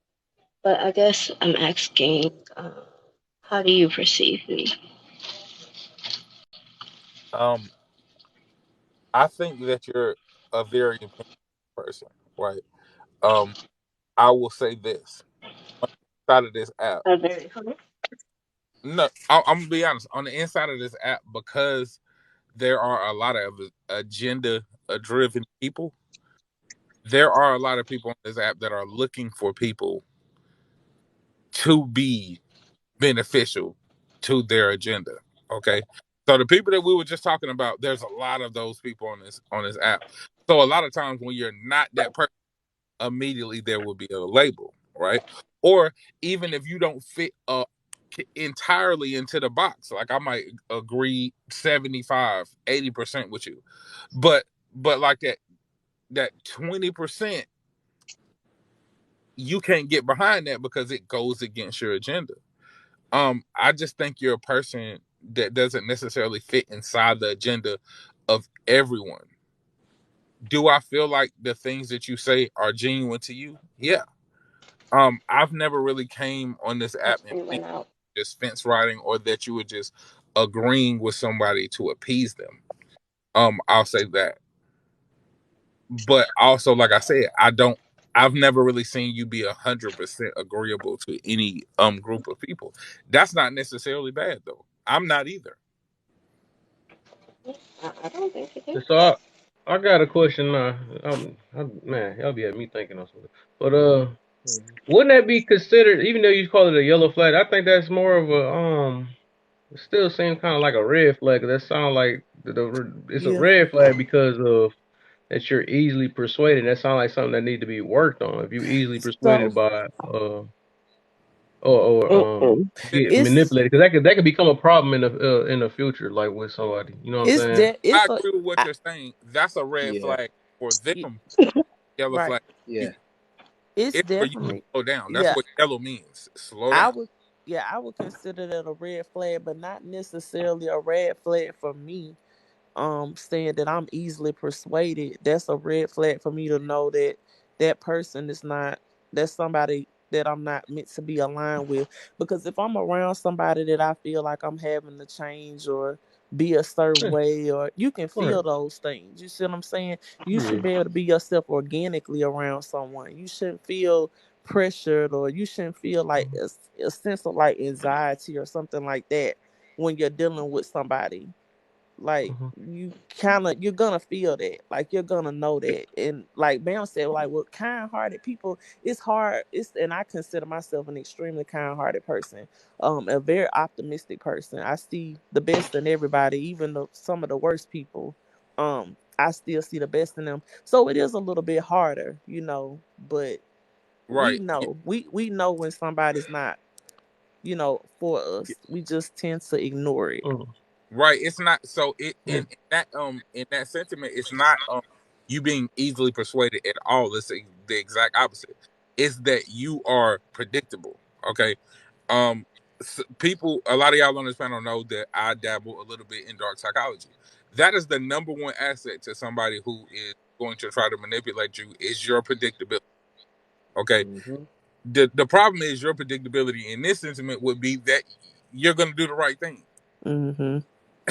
but I guess I'm asking, how do you perceive me? Um, I think that you're a very opinionated person, right? Um, I will say this inside of this app. A very humble. No, I'm gonna be honest. On the inside of this app, because there are a lot of agenda driven people. There are a lot of people on this app that are looking for people to be beneficial to their agenda. Okay. So the people that we were just talking about, there's a lot of those people on this app. So a lot of times when you're not that person, immediately there will be a label, right? Or even if you don't fit entirely into the box, like I might agree 75, 80% with you. But like that 20%, you can't get behind that because it goes against your agenda. I just think you're a person that doesn't necessarily fit inside the agenda of everyone. Do I feel like the things that you say are genuine to you? Yeah. I've never really came on this app and We think went out. just fence riding or that you were just agreeing with somebody to appease them. I'll say that. But also, like I said, I've never really seen you be 100% agreeable to any group of people. That's not necessarily bad though. I'm not either. I don't think it is. So I got a question now. Man, y'all be at me thinking on something. But wouldn't that be considered? Even though you call it a yellow flag, I think that's more of a It still seems kind of like a red flag. That sounds like it's a Yeah. red flag because of that you're easily persuaded. That sounds like something that need to be worked on. If you easily persuaded So by or Mm-mm. get it's manipulated, because that could become a problem in the future, like with somebody. You know what I'm it's saying? de- I it's a agree with what I, you're saying. That's a red Yeah, flag for y- them, yellow right. flag for you. yeah, It's It's for you to definitely slow down. That's yeah. what yellow means. Slow I down. would yeah, I would consider that a red flag, but not necessarily a red flag for me. Saying that I'm easily persuaded, that's a red flag for me to know that that person is not that's somebody that I'm not meant to be aligned with. Because if I'm around somebody that I feel like I'm having to change or be a certain Yeah, way, or you can right. feel those things. You see what I'm saying? You should Yeah. be able to be yourself organically around someone. You shouldn't feel pressured, or you shouldn't feel like a sense of like anxiety or something like that when you're dealing with somebody. Like Mm-hmm. you're gonna feel that, like you're gonna know that. And like Bam said, like with kind-hearted people, it's hard. It's and I consider myself an extremely kind-hearted person, a very optimistic person. I see the best in everybody, even some of the worst people. I still see the best in them. So it is a little bit harder, but we Right. know we know when somebody's not, for us. We just tend to ignore it. Mm-hmm. Right. It's not so Yeah. in that sentiment, it's not you being easily persuaded at all. It's the exact opposite. It's that you are predictable. Okay. Um People, a lot of y'all on this panel know that I dabble a little bit in dark psychology. That is the number one asset to somebody who is going to try to manipulate you is your predictability. Okay. hmm The problem is your predictability in this sentiment would be that you're gonna do the right thing. Mm-hmm.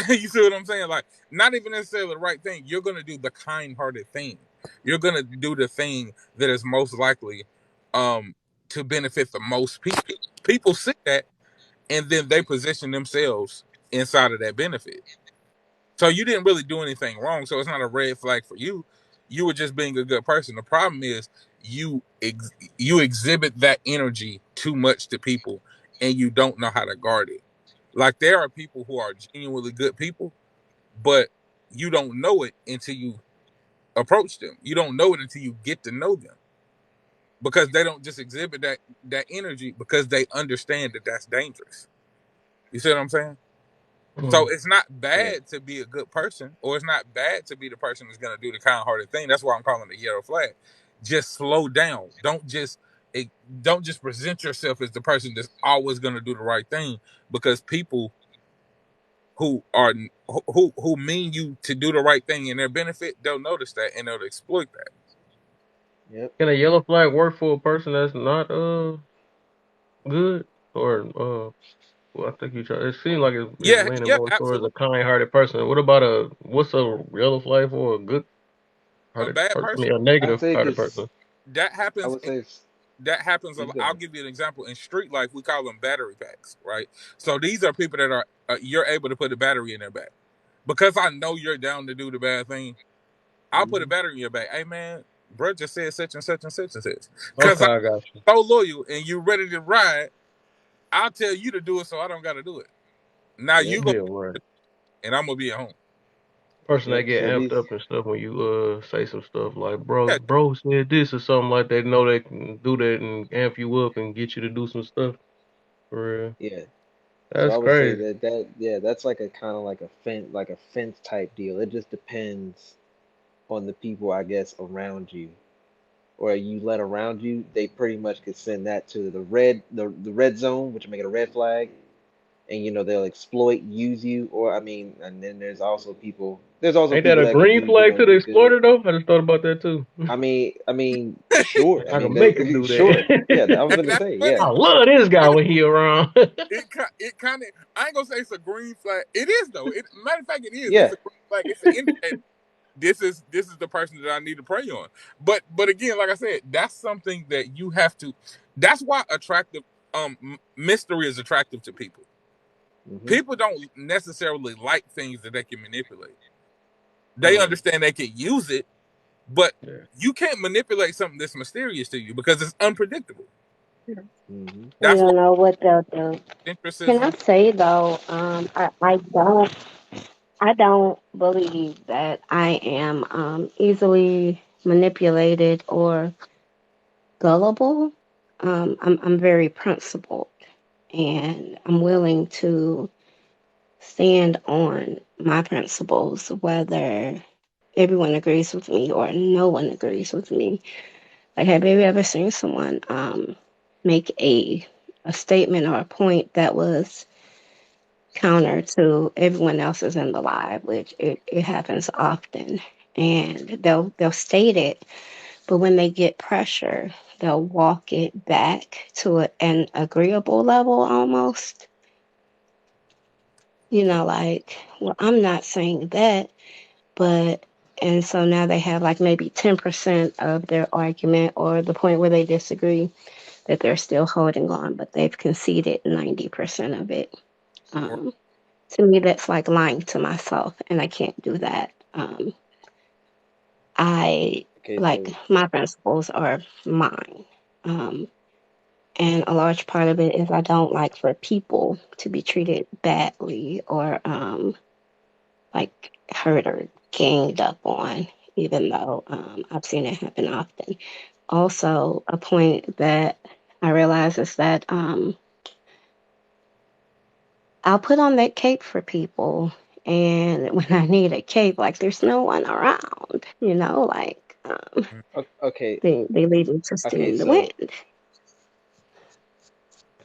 You see what I'm saying? Like, not even necessarily the right thing. You're gonna do the kind-hearted thing. You're gonna do the thing that is most likely um to benefit the most people. People see that and then they position themselves inside of that benefit. So you didn't really do anything wrong. So it's not a red flag for you. You were just being a good person. The problem is you exhibit that energy too much to people and you don't know how to guard it. Like there are people who are genuinely good people, but you don't know it until you approach them. You don't know it until you get to know them because they don't just exhibit that energy because they understand that that's dangerous. You see what I'm saying? So Mm. it's not Yeah. bad to be a good person, or it's not bad to be the person that's going to do the kind-hearted thing. That's why I'm calling it a yellow flag. Just slow down. It, don't just present yourself as the person that's always going to do the right thing because people who are who mean you to do the right thing in their benefit, they'll notice that and they'll exploit that. Yep. Can a yellow flag work for a person that's not good or well, I think you try. It seems like it's Yeah, leaning yeah, more towards a absolutely. kind-hearted person. What about what's a yellow flag for a A good-hearted bad person? I mean, person a I say negative-hearted because person. that I happens. would say That happens. you go I'll ahead. give you an example. In street life, we call them battery packs, right? So these are people that are you're able to put a battery in their back because I know you're down to do the bad thing. I'll put a Hmm. battery in your back. Hey man, bro just said such and such and such and such. Because Okay, I'm I got you. so loyal and you ready to ride, I'll tell you to do it so I don't got to do it. Now Yep. you go Yeah, right. and I'm gonna be at home. Person that Yep. get So amped these. up and stuff when you say some stuff like Yeah, bro said this or something like that. Know they can do that and amp you up and get you to do some stuff for real. Yeah. So I That's would say crazy. that yeah, that's like a kind of like a fence type deal. It just depends on the people, I guess, around you, or you let around you. They pretty much could send that to the red zone, which make it a red flag, and they'll exploit, use you, or I mean, and then there's also Ain't that people a that could green do flag to the do good. exploiter though? I just thought about that too. I mean, sure. I I mean, can make him do sure. Yeah, that. I was and gonna that's say, funny. yeah. I love this guy Funny. when he around. It kind of. I ain't gonna say it's a green flag. It is though. Matter of fact, it is. It's Yeah. a green flag. It's an indicator. This is the person that I need to pray on. But again, like I said, that's something that you have to. That's why attractive mystery is attractive to people. Hmm. People don't necessarily like things that they can manipulate. They Mm, understand they can use it, but yeah. you can't manipulate something that's mysterious to you because it's unpredictable. Hmm. You That's why don't know what they'll do. Can I centricism. say though, I don't believe that I am easily manipulated or gullible. I'm very principled, and I'm willing to stand on my principles, whether everyone agrees with me or no one agrees with me. Like, have you ever seen someone make a statement or a point that was counter to everyone else's in the live, which it happens often. And they'll state it, but when they get pressure, they'll walk it back to an agreeable level almost. Like, well, I'm not saying that, but and so now they have like maybe 10% of their argument or the point where they disagree that they're still holding on, but they've conceded 90% of it. Um, to me, that's like lying to myself, and I can't do that. I Okay, like so my principles are mine. Um, and a large part of it is I don't like for people to be treated badly or like hurt or ganged up on, even though I've seen it happen often. Also, a point that I realize is that I'll put on that cape for people. And when I need a cape, like there's no one around, like okay, they leave me twisting okay, in the so wind.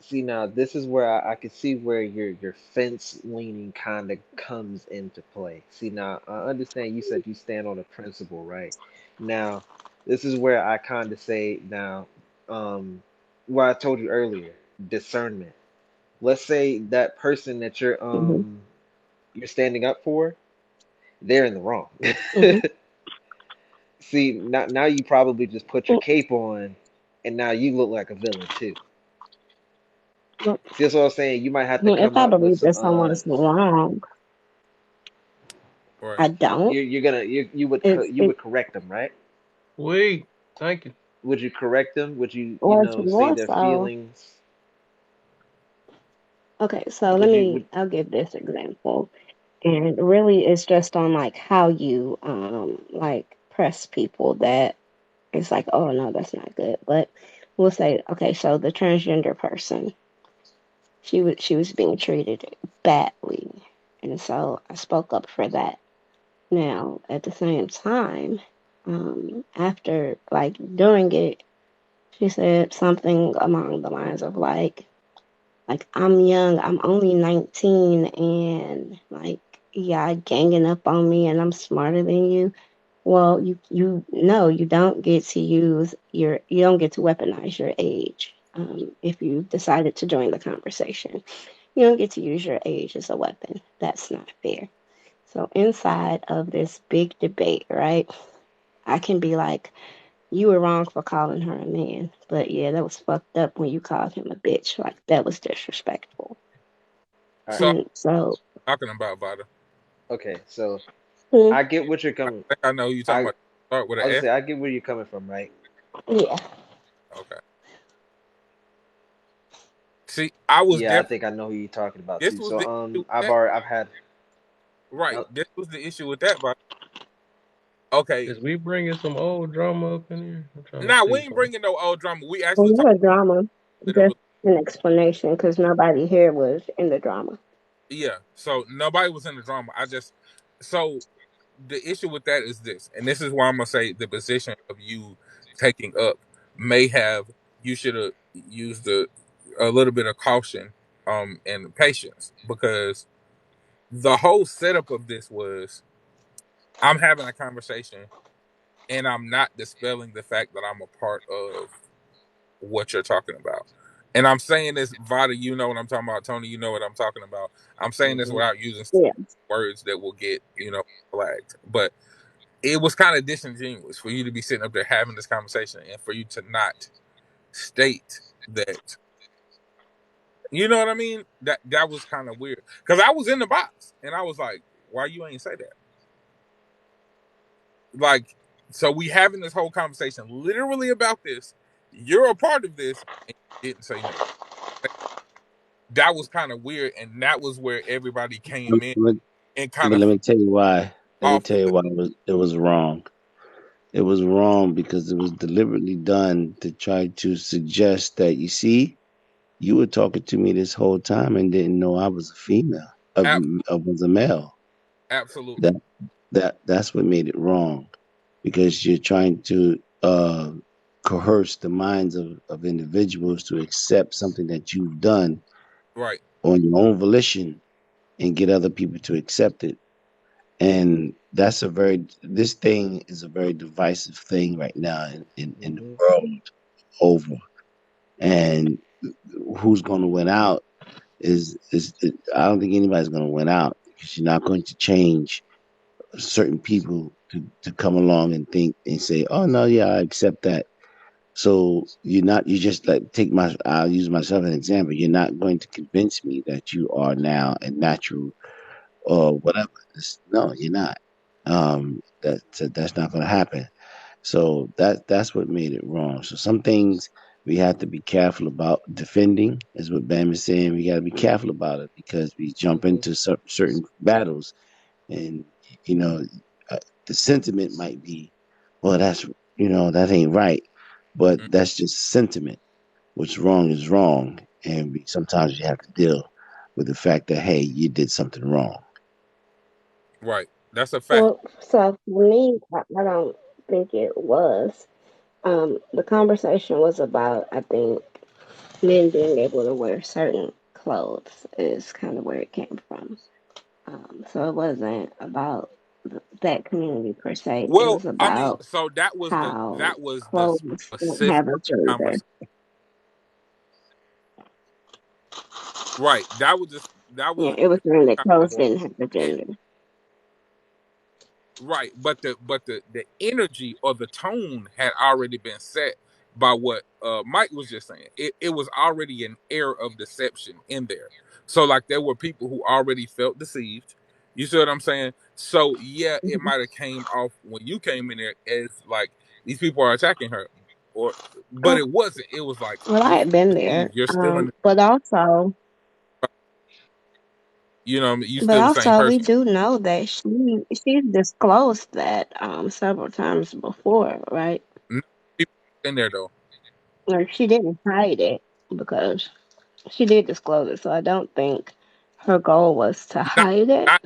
see now this is where I could see where your fence leaning kind of comes into play. See now I understand you said you stand on a principle, right? Now this is where I kind of say now, um, what I told you earlier, discernment. Let's say that person that Hmm. you're standing up for, they're in the wrong. Hmm. See, now you probably just put your cape on, and now you look like a villain too. See, that's what I'm saying. You might have to If come I up with believe some. that someone's wrong, Right. I don't. You're gonna It's you it, would correct them, right? Wait, thank you. Would you correct them? Would you or it's say more their so. feelings? Okay, so Would you would I'll give this example. And really it's just on like how you like press people that it's like, oh no, that's not good. But we'll say, okay, so the transgender person, she was being treated badly. And so I spoke up for that. Now, at the same time, after like during it, she said something along the lines of like I'm young, I'm only 19, and like yeah, ganging up on me, and I'm smarter than you. Well, you no, you don't get to you don't get to weaponize your age. If you decided to join the conversation, you don't get to use your age as a weapon. That's not fair. So inside of this big debate, right? I can be like, you were wrong for calling her a man, but yeah, that was fucked up when you called him a bitch. Like that was disrespectful. all So right? I'm And so, talking about Vada. Okay, so mm, I get what you're I coming. think I know who you're talking I about. Start with I an was S. gonna say I get where you're coming from, right? yeah, Okay. See, I was Yeah, I definitely. think I know who you're talking about This too. was So the issue with I've that. already I've had. Right. Uh, This was the issue with that. But okay. Is we bringing some old drama up in here? I'm trying to Now we see ain't something. bringing no old drama. We well, actually talked not a drama, in a just an explanation because nobody here was in the drama. yeah. So nobody was in the drama. I just so the issue with that is this, and this is why I'm gonna say the position of you taking up may have you should have used a little bit of caution and patience because the whole setup of this was I'm having a conversation and I'm not dispelling the fact that I'm a part of what you're talking about. And I'm saying this, Vada, you know what I'm talking about. Tony, you know what I'm talking about. I'm saying this hmm without using Yeah. words that will get, flagged. But it was kind of disingenuous for you to be sitting up there having this conversation and for you to not state that. You know what I mean? That was kind of weird. Because I was in the box and I was like, why you ain't say that? Like, so we having this whole conversation literally about this. You're a part of this and you didn't say nothing. That was kind of weird, and that was where everybody came in But, and kind but of let me tell you why. Let me off tell the you lip. why it was wrong. It was wrong because it was deliberately done to try to suggest that you see, you were talking to me this whole time and didn't know I was a female, Ab- was a male. absolutely. That that's what made it wrong because you're trying to coerce the minds of individuals to accept something that you've done Right. on your own volition and get other people to accept it. And that's this thing is a very divisive thing right now in the hmm world over. And who's going to win out I don't think anybody's going to win out because you're not going to change certain people to come along and think and say, oh no, yeah, I accept that. So you just like I'll use myself as an example. You're not going to convince me that you are now a natural or whatever. No, you're not. That's not going to happen. So that's what made it wrong. So some things we have to be careful about defending, is what Bam is saying. We got to be careful about it because we jump hmm into certain battles, and you know, uh, the sentiment might be, well, that ain't right, but Mm, that's just sentiment. What's wrong is wrong, and sometimes you have to deal with the fact that hey, you did something wrong. right. That's a fact. Well, so for me, I don't think it was. The conversation was about, I think, men being able to wear certain clothes is kind of where it came from. So it wasn't about that community per se. It Well, was I mean, about so how that was the clothes don't specific have a gender. conversation. Right. That was Yeah, a it was saying that clothes conversation. hmm didn't have a And gender. right, but the energy or the tone had already been set by what Mike was just saying. It was already an air of deception in there. So like there were people who already felt deceived. You see what I'm saying? So yeah, it Mhm. might have came off when you came in there as like these people are attacking her, or but Oh, it wasn't. It was like well, I you're had been there, deceived. You're still in. but also, You know, what I mean? You But still the same also, we person. do know that she's disclosed that several times before, right? No people in there though. Or she didn't hide it because she did disclose it. So I don't think her goal was to Not, hide it. not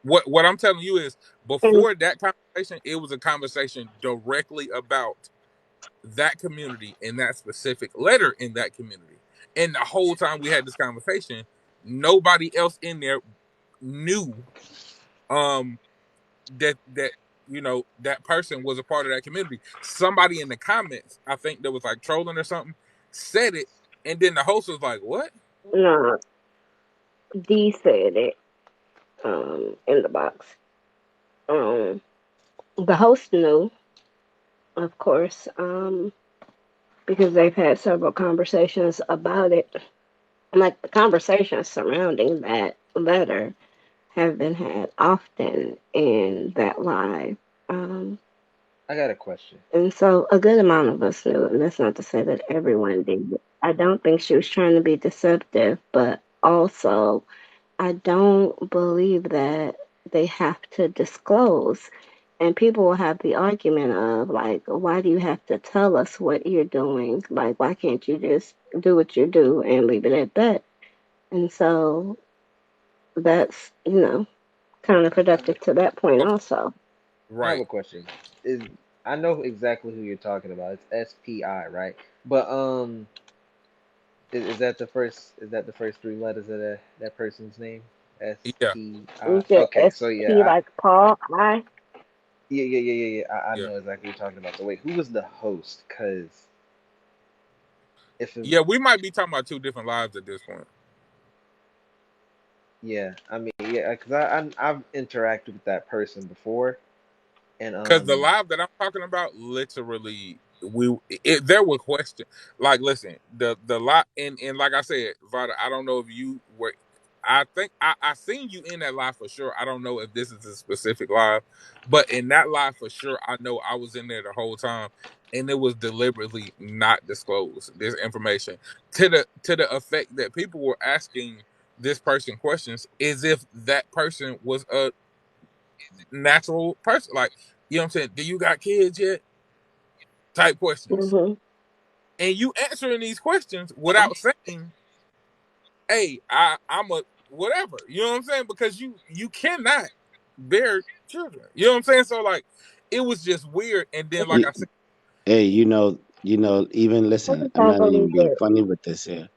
what I'm telling you is And before that conversation, it was a conversation directly about that community and that specific letter in that community. And the whole time we had this conversation, nobody else in there knew um that that person was a part of that community. Somebody in the comments, I think that was like trolling or something, said it, and then the host was like, "What?" no, D said it in the box. Um, the host knew, of course, because they've had several conversations about it. Like the conversations surrounding that letter have been had often in that live. Um, I got a question. and so a good amount of us knew, and that's not to say that everyone did. I don't think she was trying to be deceptive, but also I don't believe that they have to disclose. And people will have the argument of, like, why do you have to tell us what you're doing? Like, why can't you just do what you do and leave it at that? And so that's, counterproductive to that point, Okay, also. I have right. a question. Is I know exactly who you're talking about. It's SPI, right? But is that the first? Is that the first three letters of that person's name? Yeah, SPI. You said Okay, so SP like Paul, I? yeah. I yeah, know exactly what you're talking about. So wait, who was the host? Cause if it, yeah. We might be talking about two different lives at this point. yeah, I mean yeah, cause I've interacted with that person before, and Because the live that I'm talking about, literally, there were questions. Like, listen, the lot, and like I said, Vada, I don't know if you were. I think I seen you in that live for sure. I don't know if this is a specific live, but in that live for sure, I know I was in there the whole time, and it was deliberately not disclosed. This information to the effect that people were asking this person questions as if that person was a natural person. Like, you know what I'm saying? Do you got kids yet? Type questions. Mm-hmm. And you answering these questions without saying, hey, I'm a whatever. You know what I'm saying? Because you cannot bear children. You know what I'm saying? So like it was just weird. And then like You, I said, hey, even What listen. if I'm I not even believe being it? funny with this here.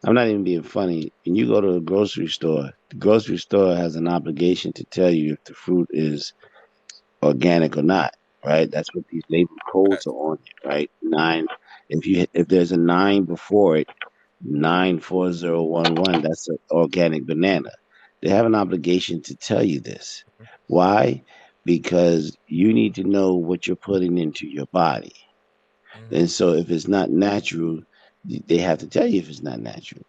I'm not even being funny. When you go to a grocery store, the grocery store has an obligation to tell you if the fruit is organic or not, right? That's what these label codes are on it, right? Nine. If there's a nine before it, 94011, that's an organic banana. They have an obligation to tell you this. Why? Because you need to know what you're putting into your body. mm-hmm, And so if it's not natural, they have to tell you if it's not natural.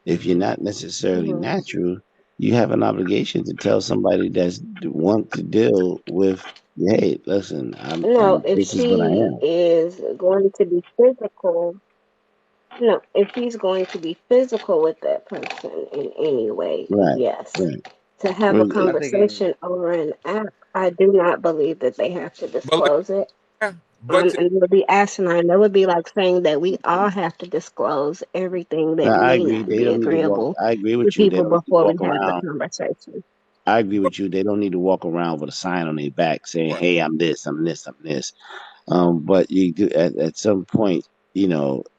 If you're mm-hmm, not necessarily Mm-hmm. natural, you have an obligation to tell somebody that's want to deal with, hey, listen, No, I'm if this is what I she am. is going to be physical, no, if he's going to be physical with that person in any way, Right, yes. right. To have a Well, I think it, conversation over an app, I do not believe that they have to but li- disclose it. yeah, but And it would be asinine. That would be like saying that we all have to disclose everything that now, I may agree. not They be don't need to walk. agreeable I agree to with you. They people don't need to before we walk have the around. conversation. I agree with you. They don't need to walk around with a sign on their back saying, right, "Hey, I'm this, I'm this, I'm this." But you do at some point,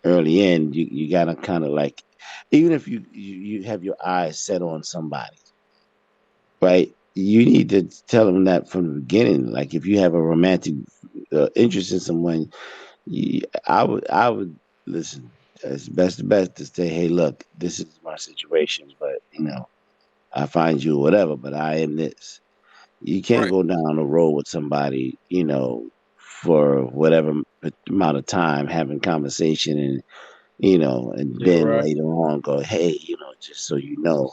early in, you gotta kind of like, even if you have your eyes set on somebody, right? You need to tell them that from the beginning. Like if you have a romantic interest in someone, I would listen. It's best to say, "Hey, look, this is my situation, but I find you whatever, but I am this." You can't right, go down the road with somebody, for whatever amount of time having conversation and Yeah, then right. later on go, hey, just so you know,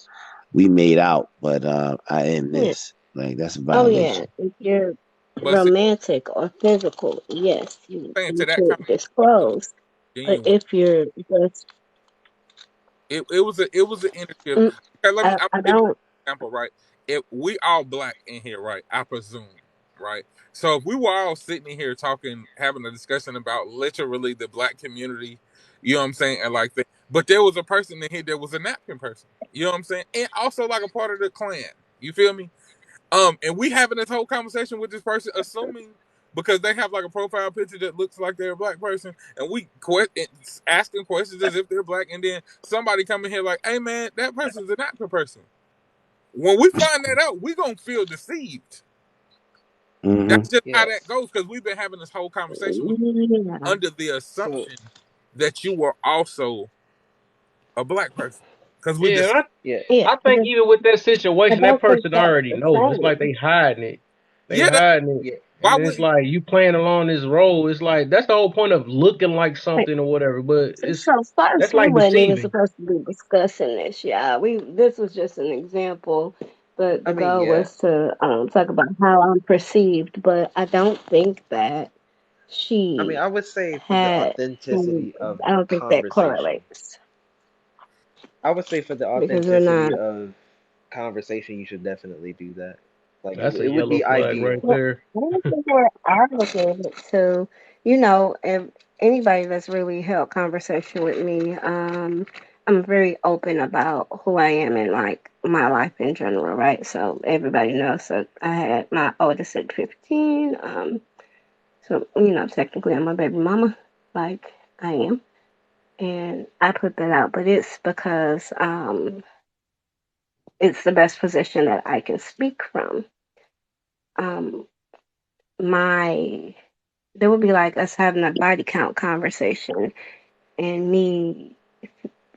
we made out, but I am Yeah. this. Like that's a Oh, yeah. violation. If you're but see, romantic or physical, yes, you, saying to you that should conversation, disclose. But genuine. if you're just, It was an initiative. Mm, Okay, I'm I gonna give you don't. an example, right? If we all black in here, right? I presume, right? So if we were all sitting in here talking, having a discussion about literally the black community, you know what I'm saying, and like that, but there was a person in here that was a napkin person, you know what I'm saying, and also like a part of the clan. You feel me? And we having this whole conversation with this person, assuming because they have like a profile picture that looks like they're a black person, and we asking questions as if they're black, and then somebody come in here like, "Hey man, that person's an African person." When we find that out, we gonna feel deceived. Hmm. That's just how that Yes. goes because we've been having this whole conversation with Yeah, under the So assumption that you were also a black person because we Yeah, just yeah. yeah. I think even with that I situation, that don't think person that's already the knows. It's like same. they hiding it. They yeah. hiding it. Yeah. Why And it's wouldn't like you playing along this role. It's like that's the whole point of looking like Like, something or whatever. But it's so first, that's we like wasn't even deceiving. supposed to be discussing this. Yeah, this was just an example, but I the mean, goal yeah. was to talk about how I'm perceived. But I don't think that I mean, she I would say for the had. authenticity of I don't think that conversation. correlates I would say for the because we're not. authenticity of conversation, you should definitely do that. Like That's a it would yellow be flag right ideal. Well, there. I don't think we're obligated to, if anybody that's really held conversation with me, I'm very open about who I am and like my life in general, right? So everybody knows that I had my oldest at 15. So technically I'm a baby mama, like I am, and I put that out, but it's because it's the best position that I can speak from. Um, my There would be like us having a body count conversation and me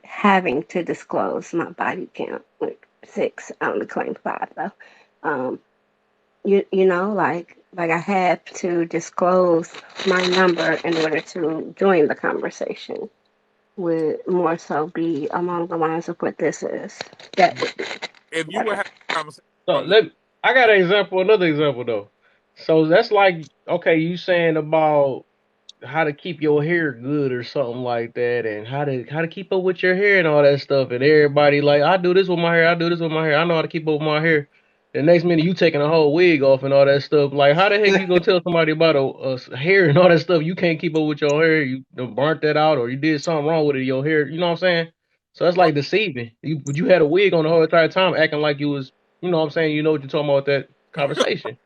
having to disclose my body count, like 6. I only claim 5 though. Um, like I have to disclose my number in order to join the conversation. Would more so be along the lines of what this is. That but would be if you were better. having a conversation So from the I got an example, another example though. So that's like okay, you saying about how to keep your hair good or something like that, and how to keep up with your hair and all that stuff. And everybody like, I do this with my hair, I do this with my hair, I know how to keep up with my hair. The next minute you taking a whole wig off and all that stuff. Like, how the heck you gonna tell somebody about hair and all that stuff? You can't keep up with your hair. You done burnt that out, or you did something wrong with it. Your hair, you know what I'm saying? So that's right, like deceiving. You had a wig on the whole entire time, acting like you was, you know what I'm saying? You know what you're talking about with that conversation.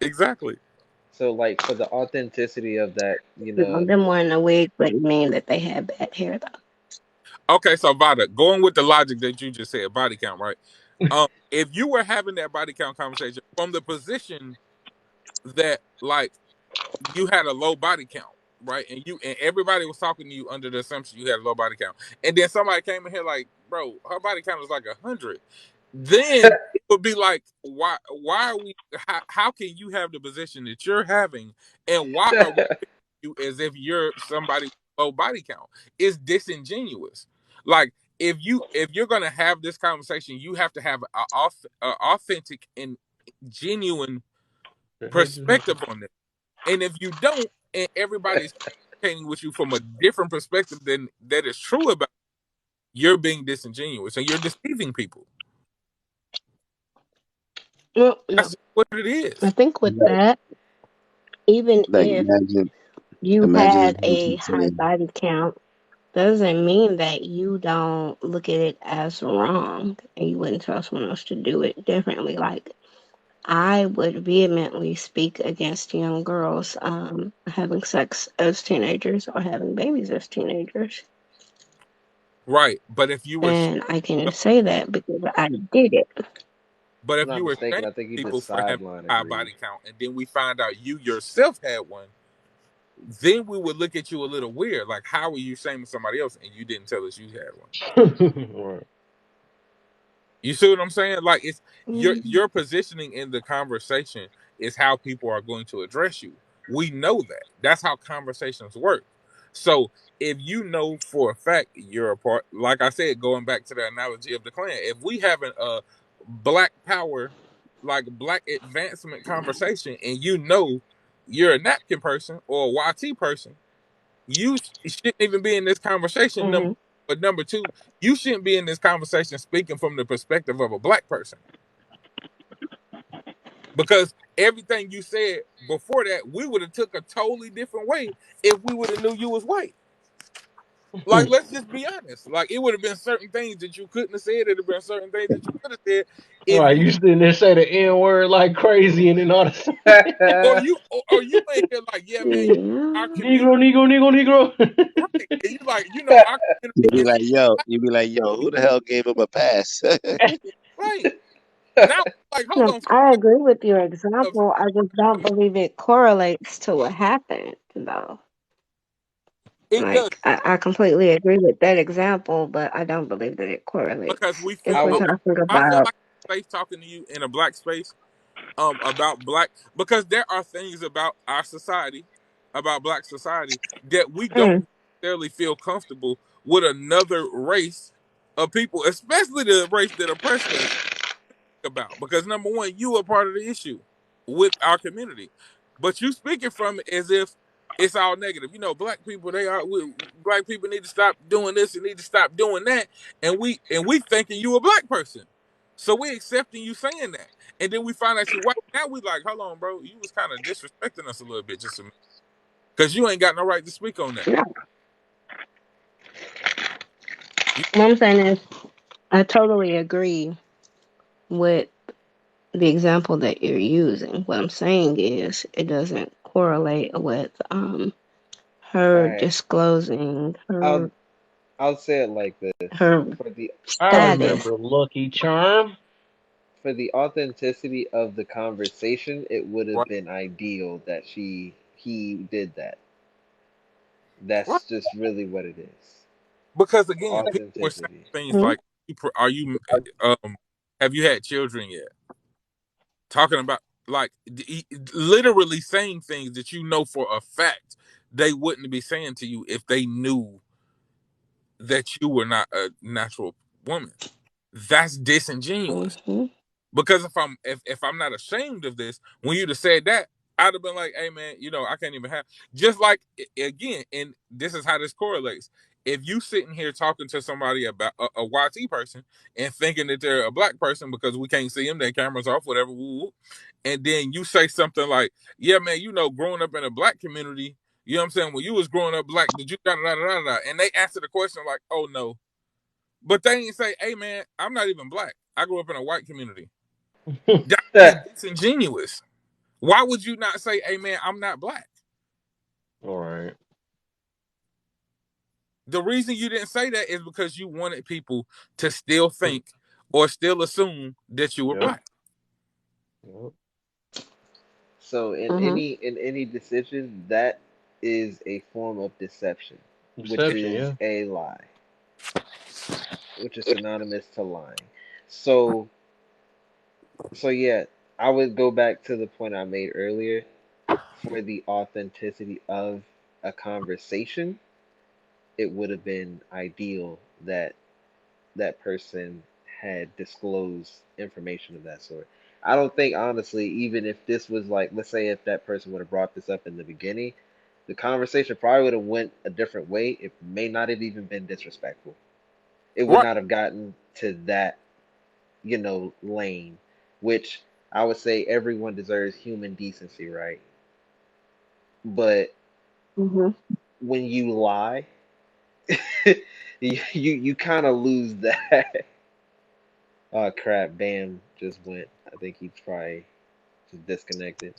exactly. So like for the authenticity of that, Them wearing a wig wouldn't mean that they had bad hair though. Okay, so Vada, going with the logic that you just said, body count, right? If you were having that body count conversation from the position that like you had a low body count, right? And everybody was talking to you under the assumption you had a low body count, and then somebody came in here like, bro, her body count is like 100. Then it would be like, why are we? How can you have the position that you're having, and why are we treating you as if you're somebody with low body count? It's disingenuous. Like if you're gonna have this conversation, you have to have a authentic and genuine The heck just happened? perspective on this. And if you don't, and everybody's communicating with you from a different perspective than that is true about, you're being disingenuous and you're deceiving people. Well, That's no, just what it I is. think with Like, that, even like if you imagine this had a person high saying, body count, doesn't mean that you don't look at it as wrong and you wouldn't tell someone else to do it differently. Like, I would vehemently speak against young girls having sex as teenagers or having babies as teenagers. Right. But if you were And I can say that because I did it. but I'm if you not were mistaken, shaming I think he people just for having sideline a high agreed. body count and then we find out you yourself had one, then we would look at you a little weird. Like, how are you shaming somebody else and you didn't tell us you had one? Right. You see what I'm saying? Like it's Mhm. your positioning in the conversation is how people are going to address you. We know that. That's how conversations work. So if you know for a fact you're a part, like I said, going back to the analogy of the clan, if we having a black power, like black advancement conversation, and you know you're a napkin person or a YT person, you shouldn't even be in this conversation. Number Mhm. But number two, you shouldn't be in this conversation speaking from the perspective of a black person because everything you said before that, we would have took a totally different way if we would have knew you was white. Like, let's just be honest. Like, it would have been certain things that you couldn't have said. It'd have been certain things that you could have said if Right, you you sitting there say the N word like crazy and then all this or you ain't here like, yeah, man, our Yeah. Negro, community, Negro, Negro, right? And you like, our You community be is like, yo, you be like, yo, who the hell gave him a pass? right. Now, like, hold No, on. So I now agree with your we have example. I just don't believe it correlates to what happened, though. it does Like, I completely agree with that example, but I don't believe that it because correlates. we If feel I we're would. talking I feel about, like I'm safe talking to you in a black space about black because there are things about our society, about black society that we don't mm, necessarily feel comfortable with another race of people, especially the race that oppressed us about. Because number one, you are part of the issue with our community, but you speaking from it as if it's all negative. Black people black people need to stop doing this and need to stop doing that, and we thinking you a black person, so we accepting you saying that, and then we find out you white. Now we like, hold on, bro, you was kind of disrespecting us a little bit just a minute because you ain't got no right to speak on that. no, You, what I'm saying is, I totally agree with the example that you're using. What I'm saying is, it doesn't correlate with All her right. disclosing I'll I'll say it like this. her For the I status. remember Lucky Charm. for the authenticity of the conversation, it would have right, been ideal that he did that. right. That's just really what it is. Because again, people were saying Authenticity. things Hmm? like, "Are you? Have you had children yet?" Talking about like literally saying things that you know for a fact they wouldn't be saying to you if they knew that you were not a natural woman. That's disingenuous. Hmm. Because if I'm not ashamed of this, when you'd have said that, I'd have been like, "Hey man, I can't even have." Just like again, and this is how this correlates. If you sitting here talking to somebody about a YT person and thinking that they're a black person because we can't see them, their cameras off, whatever, woo, woo, and then you say something like, "Yeah, man, growing up in a black community, you know what I'm saying? When you was growing up black, did you da da da da da?" And they answer the question like, "Oh no," but they ain't say, "Hey man, I'm not even black. I grew up in a white community." That is disingenuous. Why would you not say, "Hey man, I'm not black"? All right. The reason you didn't say that is because you wanted people to still think or still assume that you were Yep. black. Yep. So Hmm. in any decision, that is a form of deception, which Deception, is yeah. a lie, which is synonymous to lying. So yeah, I would go back to the point I made earlier. For the authenticity of a conversation, it would have been ideal that that person had disclosed information of that sort. I don't think, honestly, even if this was like, let's say if that person would have brought this up in the beginning, the conversation probably would have went a different way. It may not have even been disrespectful. It would Right. not have gotten to that, lane, which I would say everyone deserves human decency, right? But Hmm. when you lie, you kind of lose that. Oh crap! Bam just went. I think he's probably just disconnected.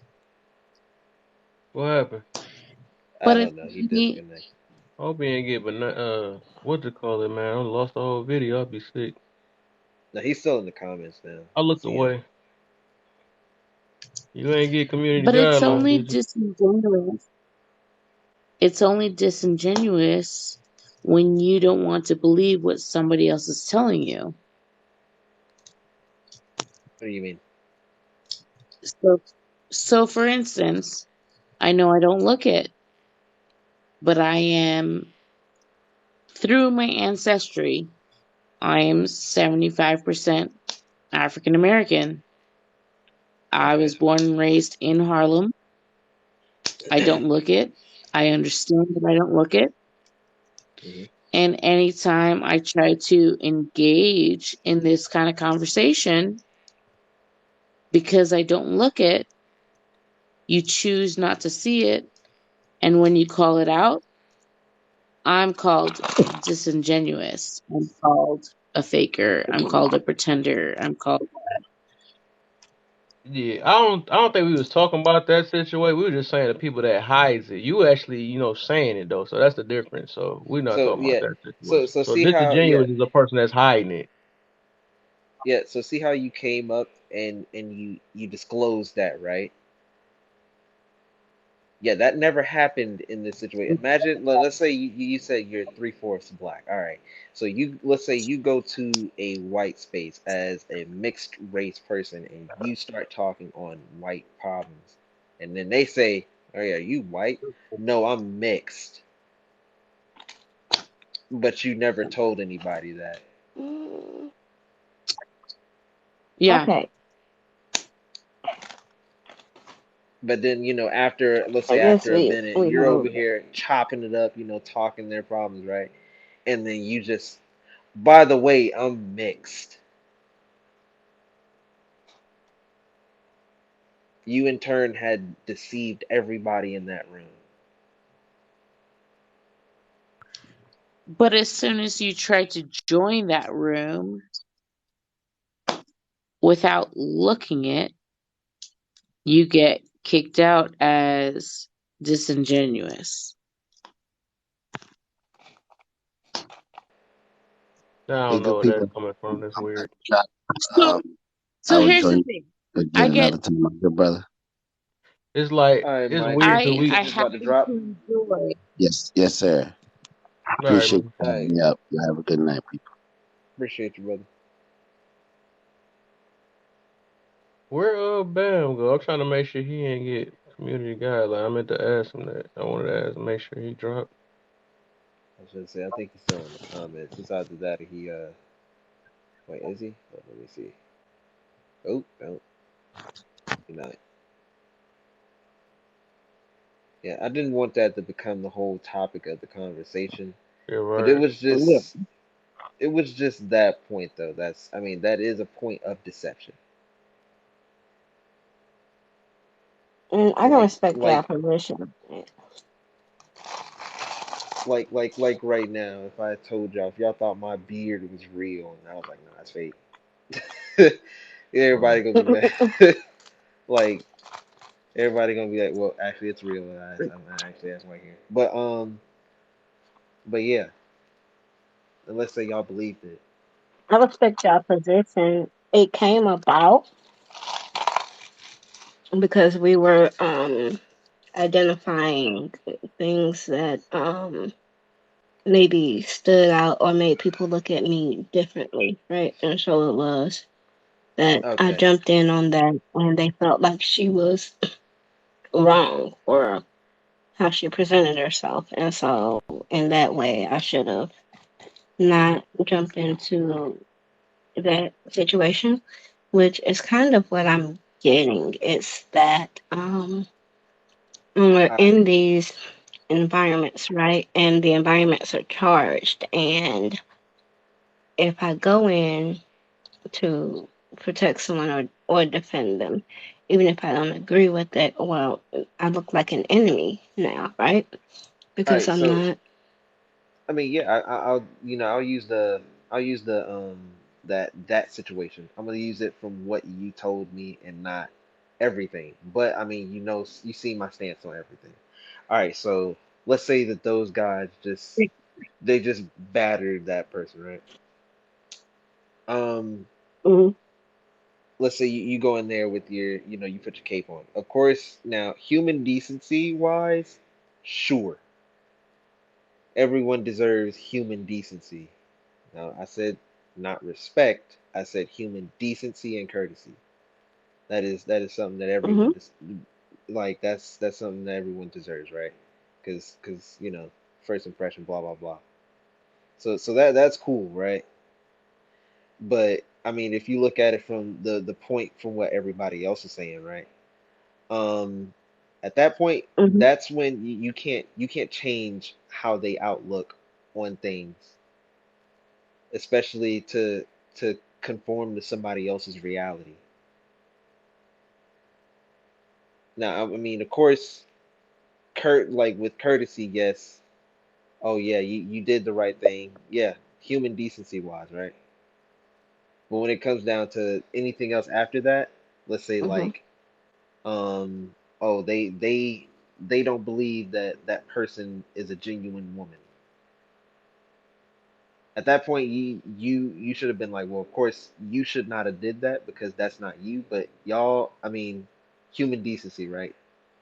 What happened? I But if don't know. He he, disconnected. I hope he ain't get but what to call it, man. I lost the whole video. I'll be sick. No, he's still in the comments now. I I looked see him. away. You ain't get community but it's guidelines, only did you? disingenuous. It's only disingenuous when you don't want to believe what somebody else is telling you. What do you mean? So, so for instance, I know I don't look it, but I am through my ancestry. I am 75% African American. I Okay. was born and raised in Harlem. I don't look it. I understand that I don't look it. hmm And anytime I try to engage in this kind of conversation, because I don't look it, you choose not to see it. And when you call it out, I'm called disingenuous. I'm called a faker. I'm called a pretender. I'm called. Yeah, I don't think we was talking about that situation. We were just saying the people that hides it. You actually, saying it though, so that's the difference. So we're not So talking about yeah, that so situation. so So see how yeah disingenuous is a person that's hiding it. yeah so see how you came up and you disclosed that, right? Yeah, that never happened in this situation. Imagine, let's say you said you're three-fourths black. All right. So let's say you go to a white space as a mixed race person and you start talking on white problems. And then they say, "Oh yeah, you white?" "No, I'm mixed." But you never told anybody that. Mm, Yeah. okay. But then, after, let's I say guess after a we minute, we you're over know. here chopping it up, talking their problems, right? And then you just, by the way, I'm mixed. You in turn had deceived everybody in that room. But as soon as you try to join that room without looking it, you get kicked out as disingenuous. I Hey, don't know good where that's people. coming from. That's weird. So, I so was here's the joining thing. I again get, another time, my good brother. It's like All right, it's Mike. weird because I You we. just about to happen drop? to enjoy. Yes, yes, sir. All right, Appreciate man. you All having right. me up. You have a good night, people. Appreciate you, brother. Where Bam go? I'm trying to make sure he ain't get community guideline. I meant to ask him that. I wanted to ask, make sure he dropped. I should say, I think he's still in the comments. It's either that or he, wait, is he? Let me see. Oh, no, he's not. Yeah, I didn't want that to become the whole topic of the conversation, Yeah, but it right. was Yeah. just, it was just that point though. I mean, that is a point of deception. And I can Like, respect like that position. like right now, if I told y'all, if y'all thought my beard was real, and I was like, nah, it's fake. Everybody gonna be mad. Like, everybody gonna be like, well, actually, it's real, guys. I'm actually that's right here. But yeah, and let's say y'all believed it. I respect your position. It came about because we were identifying things that maybe stood out or made people look at me differently, right? And so it was that I Okay. jumped in on that and they felt like she was wrong for how she presented herself. And so in that way I should have not jumped into that situation, which is kind of what I'm getting. It's that when we're All right. in these environments, right, and the environments are charged, and if I go in to protect someone or defend them, even if I don't agree with it, well, I look like an enemy now, right? All Because right. I'm So not. I mean, yeah, I'll I'll use the that situation. I'm gonna use it from what you told me and not everything. But I mean, you see my stance on everything. All right, so let's say that those guys they just battered that person, right? Um, Mhm, let's say you go in there with you put your cape on. Of course, now human decency wise, sure, everyone deserves human decency. Now, I said not respect. I said human decency and courtesy. That is something that mhm, like that's something that everyone deserves, right? Because first impression, blah blah blah. So that's cool, right? But I mean, if you look at it from the point from what everybody else is saying, right? Um, at that point, mhm, that's when you can't change how they outlook on things, especially to conform to somebody else's reality. Now, I mean, of course, like with courtesy, yes. Oh yeah, you did the right thing. Yeah, human decency wise, right? But when it comes down to anything else after that, let's say Mm-hmm. like oh they don't believe that that person is a genuine woman. At that point, you should have been like, well, of course you should not have did that because that's not you. But y'all, I mean, human decency, right?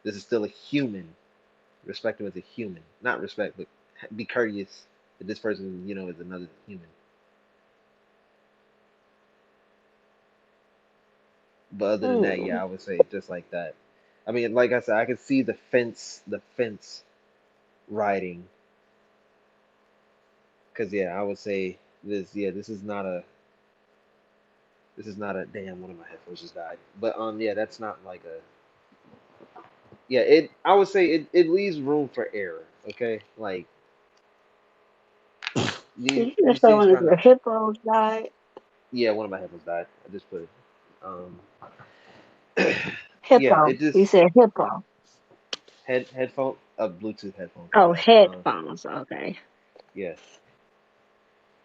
This is still a human. Respect him as a human, not respect, but be courteous that this person, is another human. But other than that, yeah, Mm. I would say just like that. I mean, like I said, I could see the fence riding, because yeah, I would say this. Yeah, this is not a damn. One of my headphones just died. But yeah, that's not like a yeah. I would say it leaves room for error. Okay, like Did you these just say things one of trying to your hippos died? yeah. One of my headphones died. I just put it. Um, yeah, Hippo. it You just said hippo. headphone a Bluetooth headphone cut Oh, out. headphones. Okay. Yeah.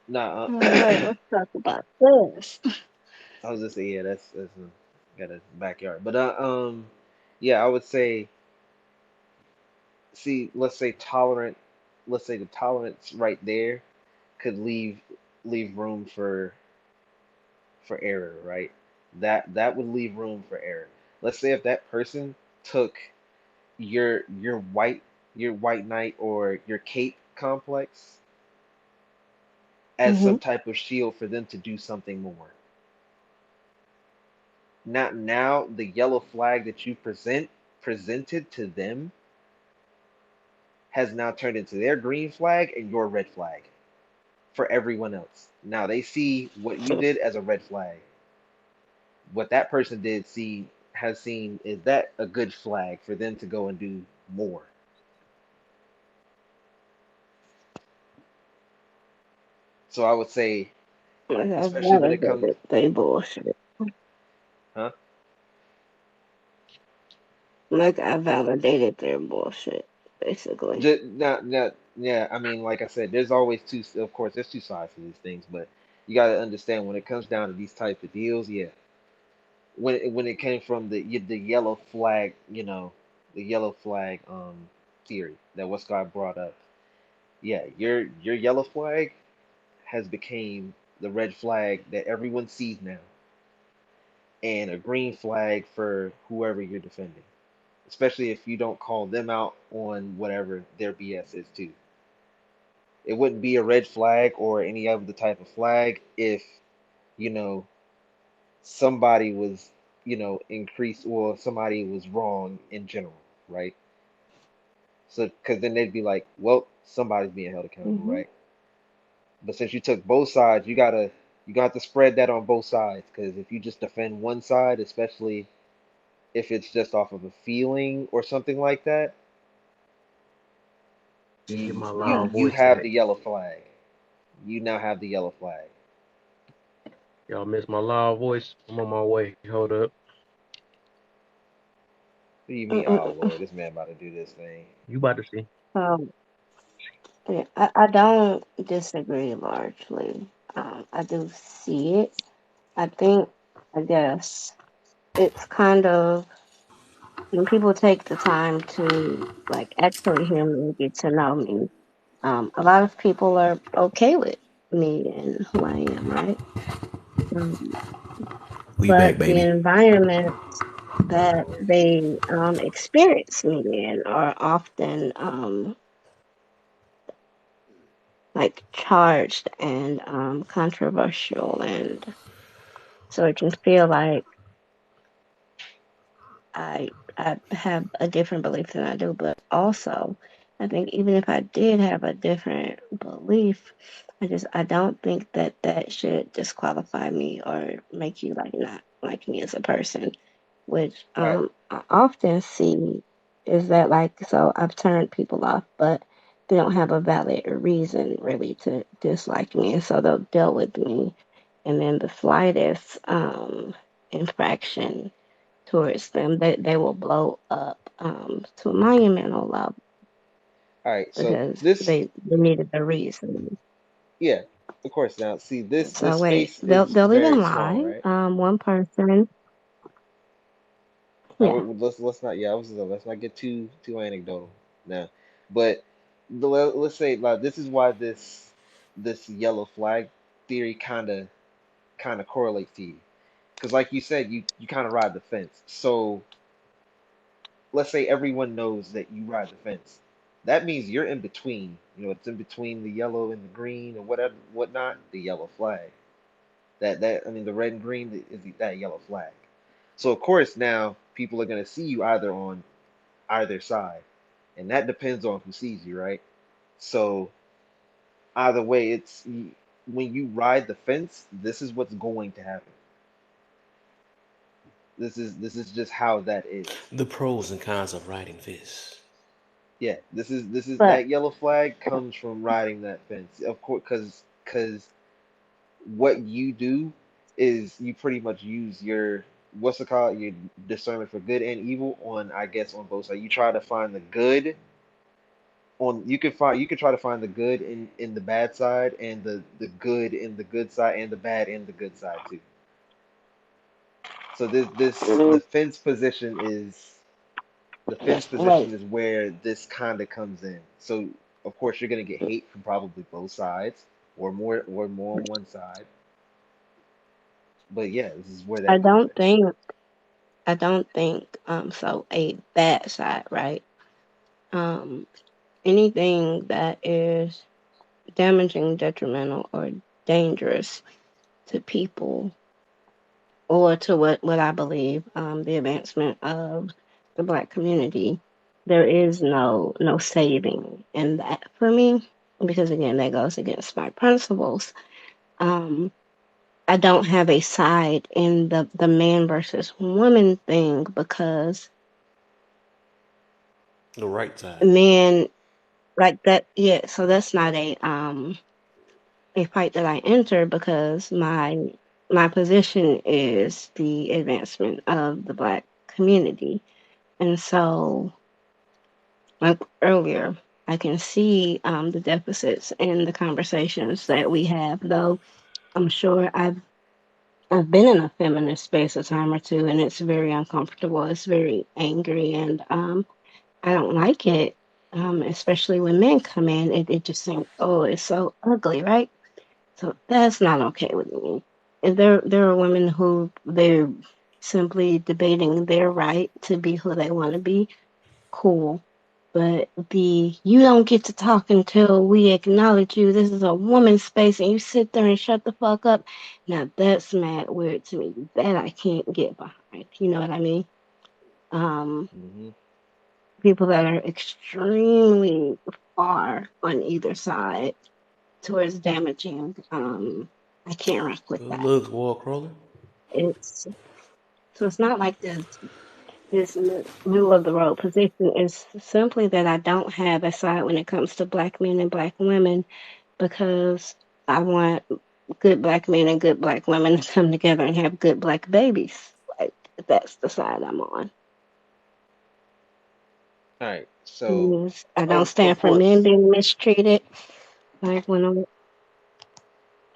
Nah. All right, let's talk about this. I was just saying, yeah, that's got a backyard. But yeah, I would say, see, let's say the tolerance right there could leave room for error, right? That would leave room for error. Let's say if that person took your white knight or your cape complex as Mm-hmm. some type of shield for them to do something more. Not now the yellow flag that you presented to them has now turned into their green flag and your red flag for everyone else. Now they see what you did as a red flag. What that person did see has seen is that a good flag for them to go and do more. So I would say, Like I especially when it comes, validated they bullshit. huh? Like I validated their bullshit, basically. Just not yeah. I mean, like I said, there's always two. Of course, there's two sides to these things, but you got to understand when it comes down to these type of deals. Yeah, when it came from the yellow flag, the yellow flag theory that what Scott brought up. Yeah, your yellow flag has became the red flag that everyone sees now, and a green flag for whoever you're defending. Especially if you don't call them out on whatever their BS is too. It wouldn't be a red flag or any other type of flag if you know somebody was increased or somebody was wrong in general, right? So because then they'd be like, well, somebody's being held accountable, Mm-hmm. right? But since you took both sides, you got to spread that on both sides, because if you just defend one side, especially if it's just off of a feeling or something like that, Didn't get you my you loud you voice have back. the yellow flag. You now have the yellow flag. Y'all missed my loud voice. I'm on my way. Hold up. What do you mean? Oh Mm-mm. Lord, this man about to do this thing. You about to see. Um, yeah, I don't disagree largely. I do see it. I think, I guess, it's kind of when people take the time to like actually hear me and get to know me. A lot of people are okay with me and who I am, right? Um, We back, but the baby. environment that they experience me in are often like charged and controversial, and so it can feel like I I have a different belief than I do. But also, I think even if I did have a different belief, I don't think that that should disqualify me or make you like not like me as a person. Which Right. I often see is that like, so I've turned people off, but they don't have a valid reason really to dislike me, and so they'll deal with me, and then the slightest infraction towards them, they will blow up to a monumental level All right, so because this, they needed the reason. yeah, of course. Now, see, this So wait, space is they'll very even small, lie. right? One person, yeah, Let's not, yeah, let's not get too anecdotal now. But let's say, like, this is why this yellow flag theory kind of correlates to you, because like you said, you kind of ride the fence. So let's say everyone knows that you ride the fence. That means you're in between. You know, it's in between the yellow and the green or whatever, whatnot. The yellow flag. That I mean, the red and green is that yellow flag. So of course now people are gonna see you either on either side, and that depends on who sees you, right? So either way, when you ride the fence, this is what's going to happen. This is just how that is. The pros and cons of riding fish. Yeah, this is but that yellow flag comes from riding that fence, of course, because what you do is you pretty much use your what's it called, your discernment for good and evil on, I guess, on both sides. You try to find the good on you can try to find the good in the bad side and the good in the good side and the bad in the good side too. So this mm, the fence wait, position is where this kind of comes in. So of course you're gonna get hate from probably both sides or more on one side. But yeah, this is where I that comes don't in. think I don't think so a bad side, right? Um, anything that is damaging, detrimental, or dangerous to people or to what I believe the advancement of the black community, there is no saving in that for me because again that goes against my principles. Um, I don't have a side in the man versus woman thing because The right side. men like that, yeah, so that's not a fight that I enter because my position is the advancement of the black community. And so, like earlier, I can see the deficits in the conversations that we have, though I'm sure I've been in a feminist space a time or two, and it's very uncomfortable. It's very angry, and I don't like it. Especially when men come in, it just seems, oh, it's so ugly, right? So that's not okay with me. If there are women who they're simply debating their right to be who they want to be, cool. But the you don't get to talk until we acknowledge you. This is a woman's space, and you sit there and shut the fuck up. Now that's mad weird to me. That I can't get behind. You know what I mean? Um, Hmm. People that are extremely far on either side towards damaging. I can't rock with Good that. looks, wall crawler. It's so it's not like this middle of the road position. Is simply that I don't have a side when it comes to black men and black women because I want good black men and good black women to come together and have good black babies. Like that's the side I'm on. All right, so Yes, I don't of stand for men course, being mistreated. Like when I'm,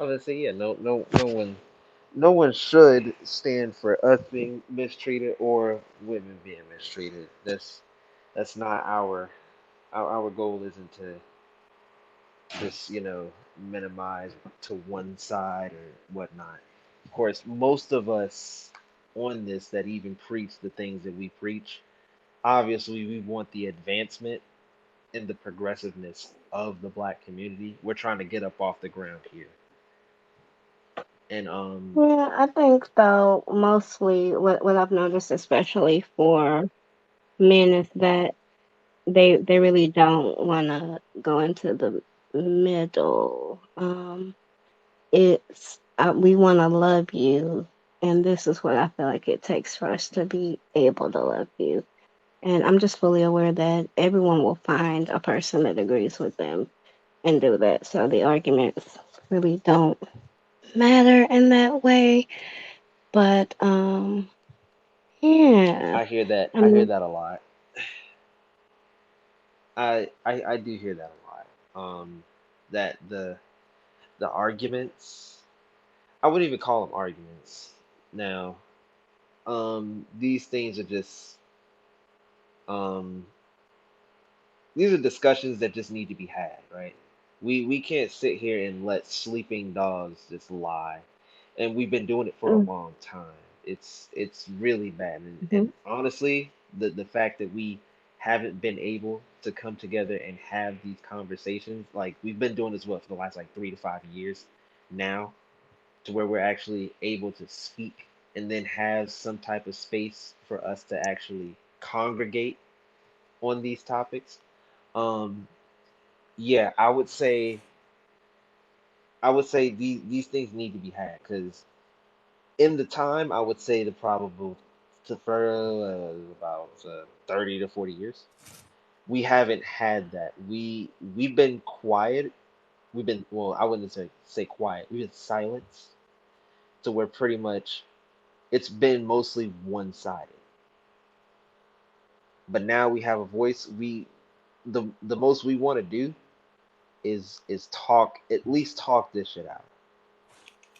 I was gonna say, yeah, no one should stand for us being mistreated or women being mistreated. That's not our goal isn't to just minimize to one side or whatnot. Of course, most of us on this that even preach the things that we preach, obviously we want the advancement and the progressiveness of the black community. We're trying to get up off the ground here. And yeah, I think though mostly what I've noticed, especially for men, is that they really don't want to go into the middle. It's we want to love you, and this is what I feel like it takes for us to be able to love you. And I'm just fully aware that everyone will find a person that agrees with them and do that. So the arguments really don't matter in that way. But yeah. I hear that. I I hear mean, that a lot. I do hear that a lot. That the arguments. I wouldn't even call them arguments now. These things are just um these are discussions that just need to be had, right? We can't sit here and let sleeping dogs just lie, and we've been doing it for a long time. It's really bad, mm-hmm, and honestly, the fact that we haven't been able to come together and have these conversations, like we've been doing this what for the last like 3 to 5 years now, to where we're actually able to speak and then have some type of space for us to actually congregate on these topics. Um, yeah, I would say these things need to be had because in the time I would say the probable to for about 30 to 40 years we haven't had that. We've been quiet. We've been well, I wouldn't say quiet. We've been silenced to where pretty much it's been mostly one-sided. But now we have a voice. The most we want to do is talk, at least talk this shit out.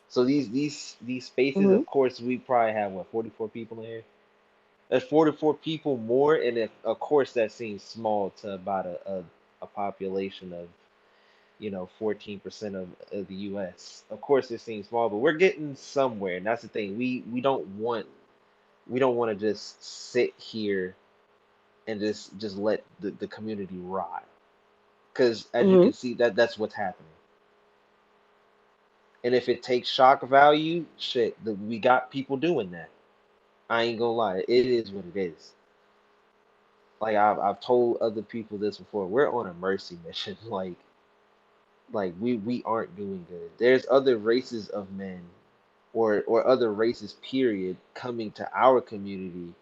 So these spaces, mm-hmm, of course, we probably have what 44 people in here. There's 44 people more, and if, of course that seems small to about a population of 14% of the U.S. Of course it seems small, but we're getting somewhere, and that's the thing. We don't want to just sit here and just let the community rot, because as you mm-hmm. can see that's what's happening. And if it takes shock value, shit, we got people doing that. I ain't gonna lie, it is what it is. Like I've told other people this before. We're on a mercy mission. Like we aren't doing good. There's other races of men or other races period coming to our community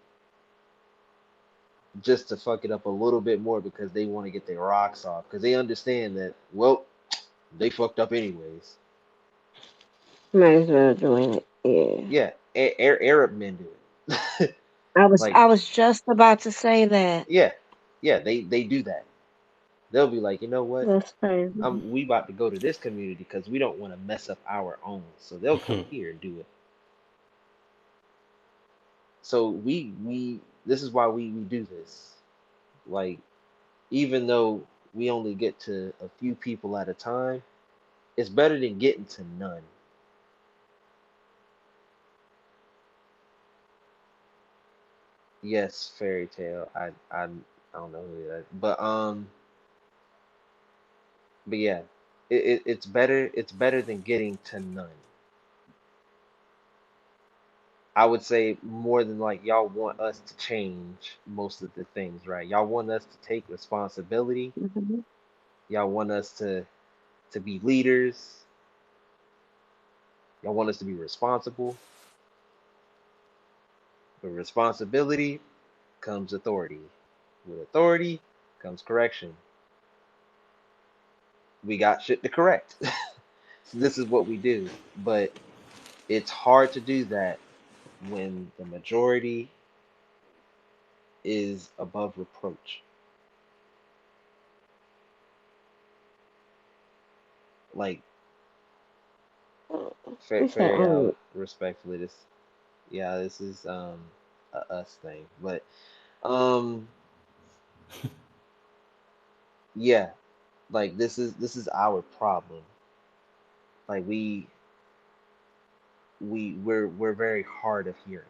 just to fuck it up a little bit more because they want to get their rocks off because they understand that well they fucked up anyways. Might as well join it. Yeah. Yeah, Arab men do it. I was Like I was just about to say that. yeah, yeah, they do that. They'll be like, you know what? That's crazy. We about to go to this community because we don't want to mess up our own. So they'll come here and do it. So we this is why we do this. Like even though we only get to a few people at a time, it's better than getting to none. Yes, fairy tale. I don't know who that, but yeah, it's better. It's better than getting to none. I would say more than like y'all want us to change most of the things, right? Y'all want us to take responsibility. Mm-hmm. Y'all want us to be leaders. Y'all want us to be responsible. With responsibility comes authority. With authority comes correction. We got shit to correct. So this is what we do. But it's hard to do that when the majority is above reproach. Like He said, Fairy out respectfully. This is a us thing. But um yeah, like this is our problem. Like we're very hard of hearing.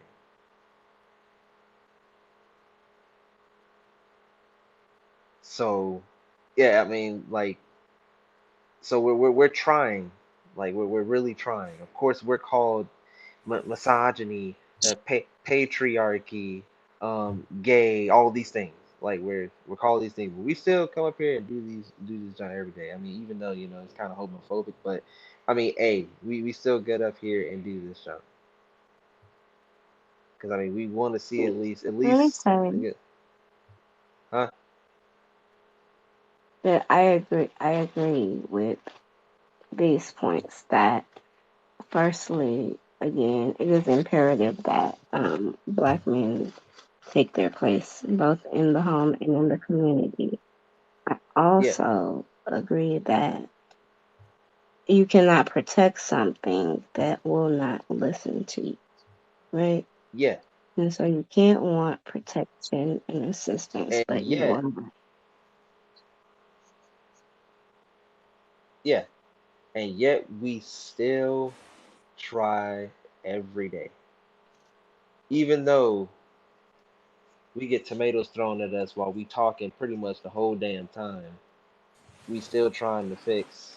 So yeah, I mean like so we're trying. Like we're really trying. Of course we're called misogyny, patriarchy, gay, all these things. Like we're called these things, but we still come up here and do this John every day. I mean, even though it's kind of homophobic, but I mean, hey, we still get up here and do this John because I mean we want to see at least let me say, yeah, Huh? That I agree with these points that firstly, again, it is imperative that black men take their place both in the home and in the community. I Yeah, also agree that you cannot protect something that will not listen to you, right? yeah, And so you can't want protection and assistance, and but you yet, want yeah, and yet we still try every day, even though we get tomatoes thrown at us while we talking pretty much the whole damn time. We still trying to fix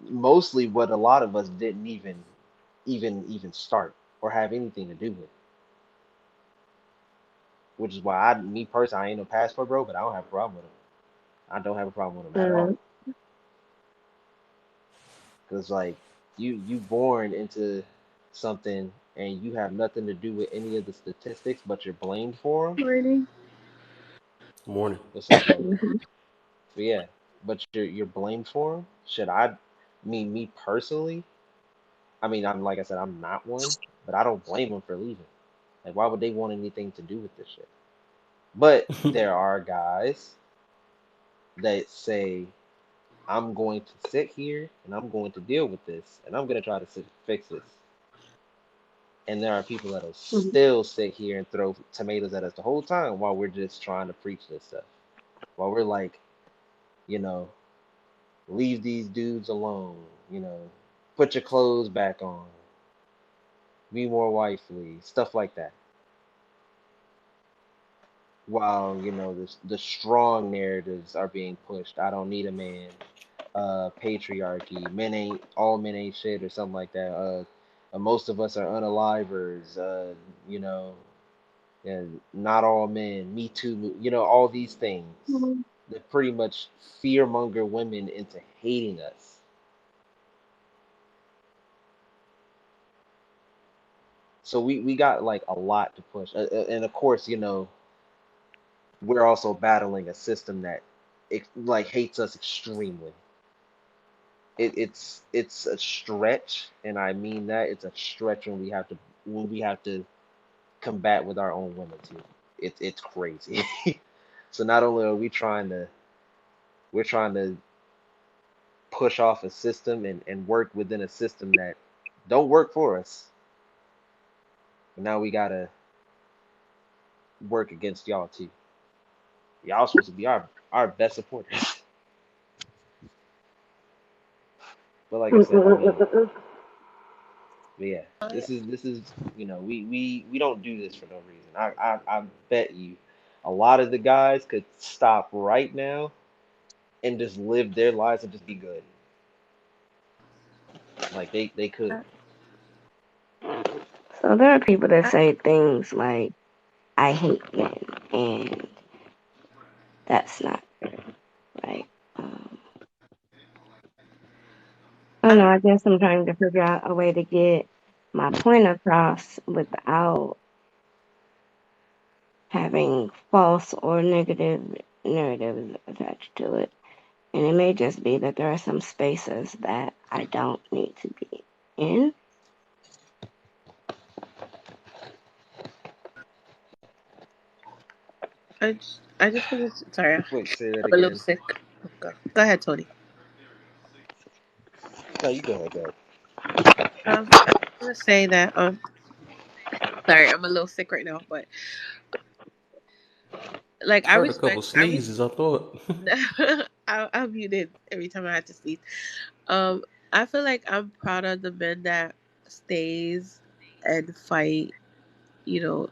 mostly what a lot of us didn't even start or have anything to do with. Which is why me personally, I ain't no passport bro, but I don't have a problem with them. I don't have a problem with them at all. to. Cause like you born into something and you have nothing to do with any of the statistics, but you're blamed for them. Really? Morning. What's up, bro? Mhm. But yeah, but you're blamed for them. Should I? Mean me personally? I mean, I'm like I said, I'm not one, but I don't blame them for leaving. Like, why would they want anything to do with this shit? But there are guys that say, I'm going to sit here and I'm going to deal with this and I'm going to try to fix this. And there are people that'll Mhm. still sit here and throw tomatoes at us the whole time while we're just trying to preach this stuff. While we're like, you know, leave these dudes alone, you know, put your clothes back on, be more wifely, stuff like that. While, you know, the strong narratives are being pushed. I don't need a man, patriarchy, all men ain't shit or something like that. Most of us are unalivers, you know, and not all men, Me Too, you know, all these things that pretty much fearmonger women into hating us. So we got like a lot to push, and of course, you know, we're also battling a system that like hates us extremely. It's a stretch, and I mean that it's a stretch when we have to combat with our own women too. It's crazy. So not only are we're trying to push off a system and work within a system that don't work for us. But now we gotta work against y'all too. Y'all supposed to be our best supporters. But like I said, I mean, but yeah, this is you know we don't do this for no reason. I bet you a lot of the guys could stop right now and just live their lives and just be good. Like they could. So there are people that say things like, I hate men, and that's not right. Um, I don't know, I guess I'm trying to figure out a way to get my point across without having false or negative narratives attached to it. And it may just be that there are some spaces that I don't need to be in. I just want to. Sorry, I'm Wait, say that a little again. sick. Go ahead, Tony. No, you go ahead, go ahead. I want to say that. Sorry, I'm a little sick right now, but like Heard a couple sneezes, I thought. I muted every time I had to sneeze. Um, I feel like I'm proud of the men that stays and fight. You know,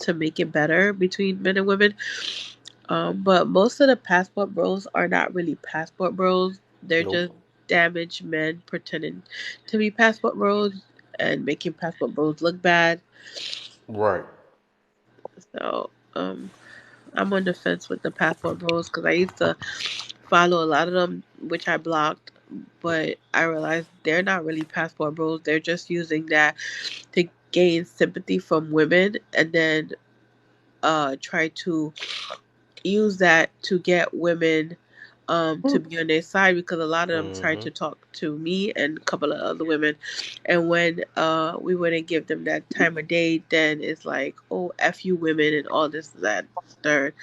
to make it better between men and women. But most of the passport bros are not really passport bros. They're Nope. just damaged men pretending to be passport bros and making passport bros look bad. Right. So, I'm on the fence with the passport bros because I used to follow a lot of them, which I blocked. But I realized they're not really passport bros. They're just using that to gain sympathy from women, and then try to use that to get women to be on their side, because a lot of them tried Mm-hmm. to talk to me and a couple of other women, and when we wouldn't give them that time of day, then it's like, oh, f you women and all this, that, third.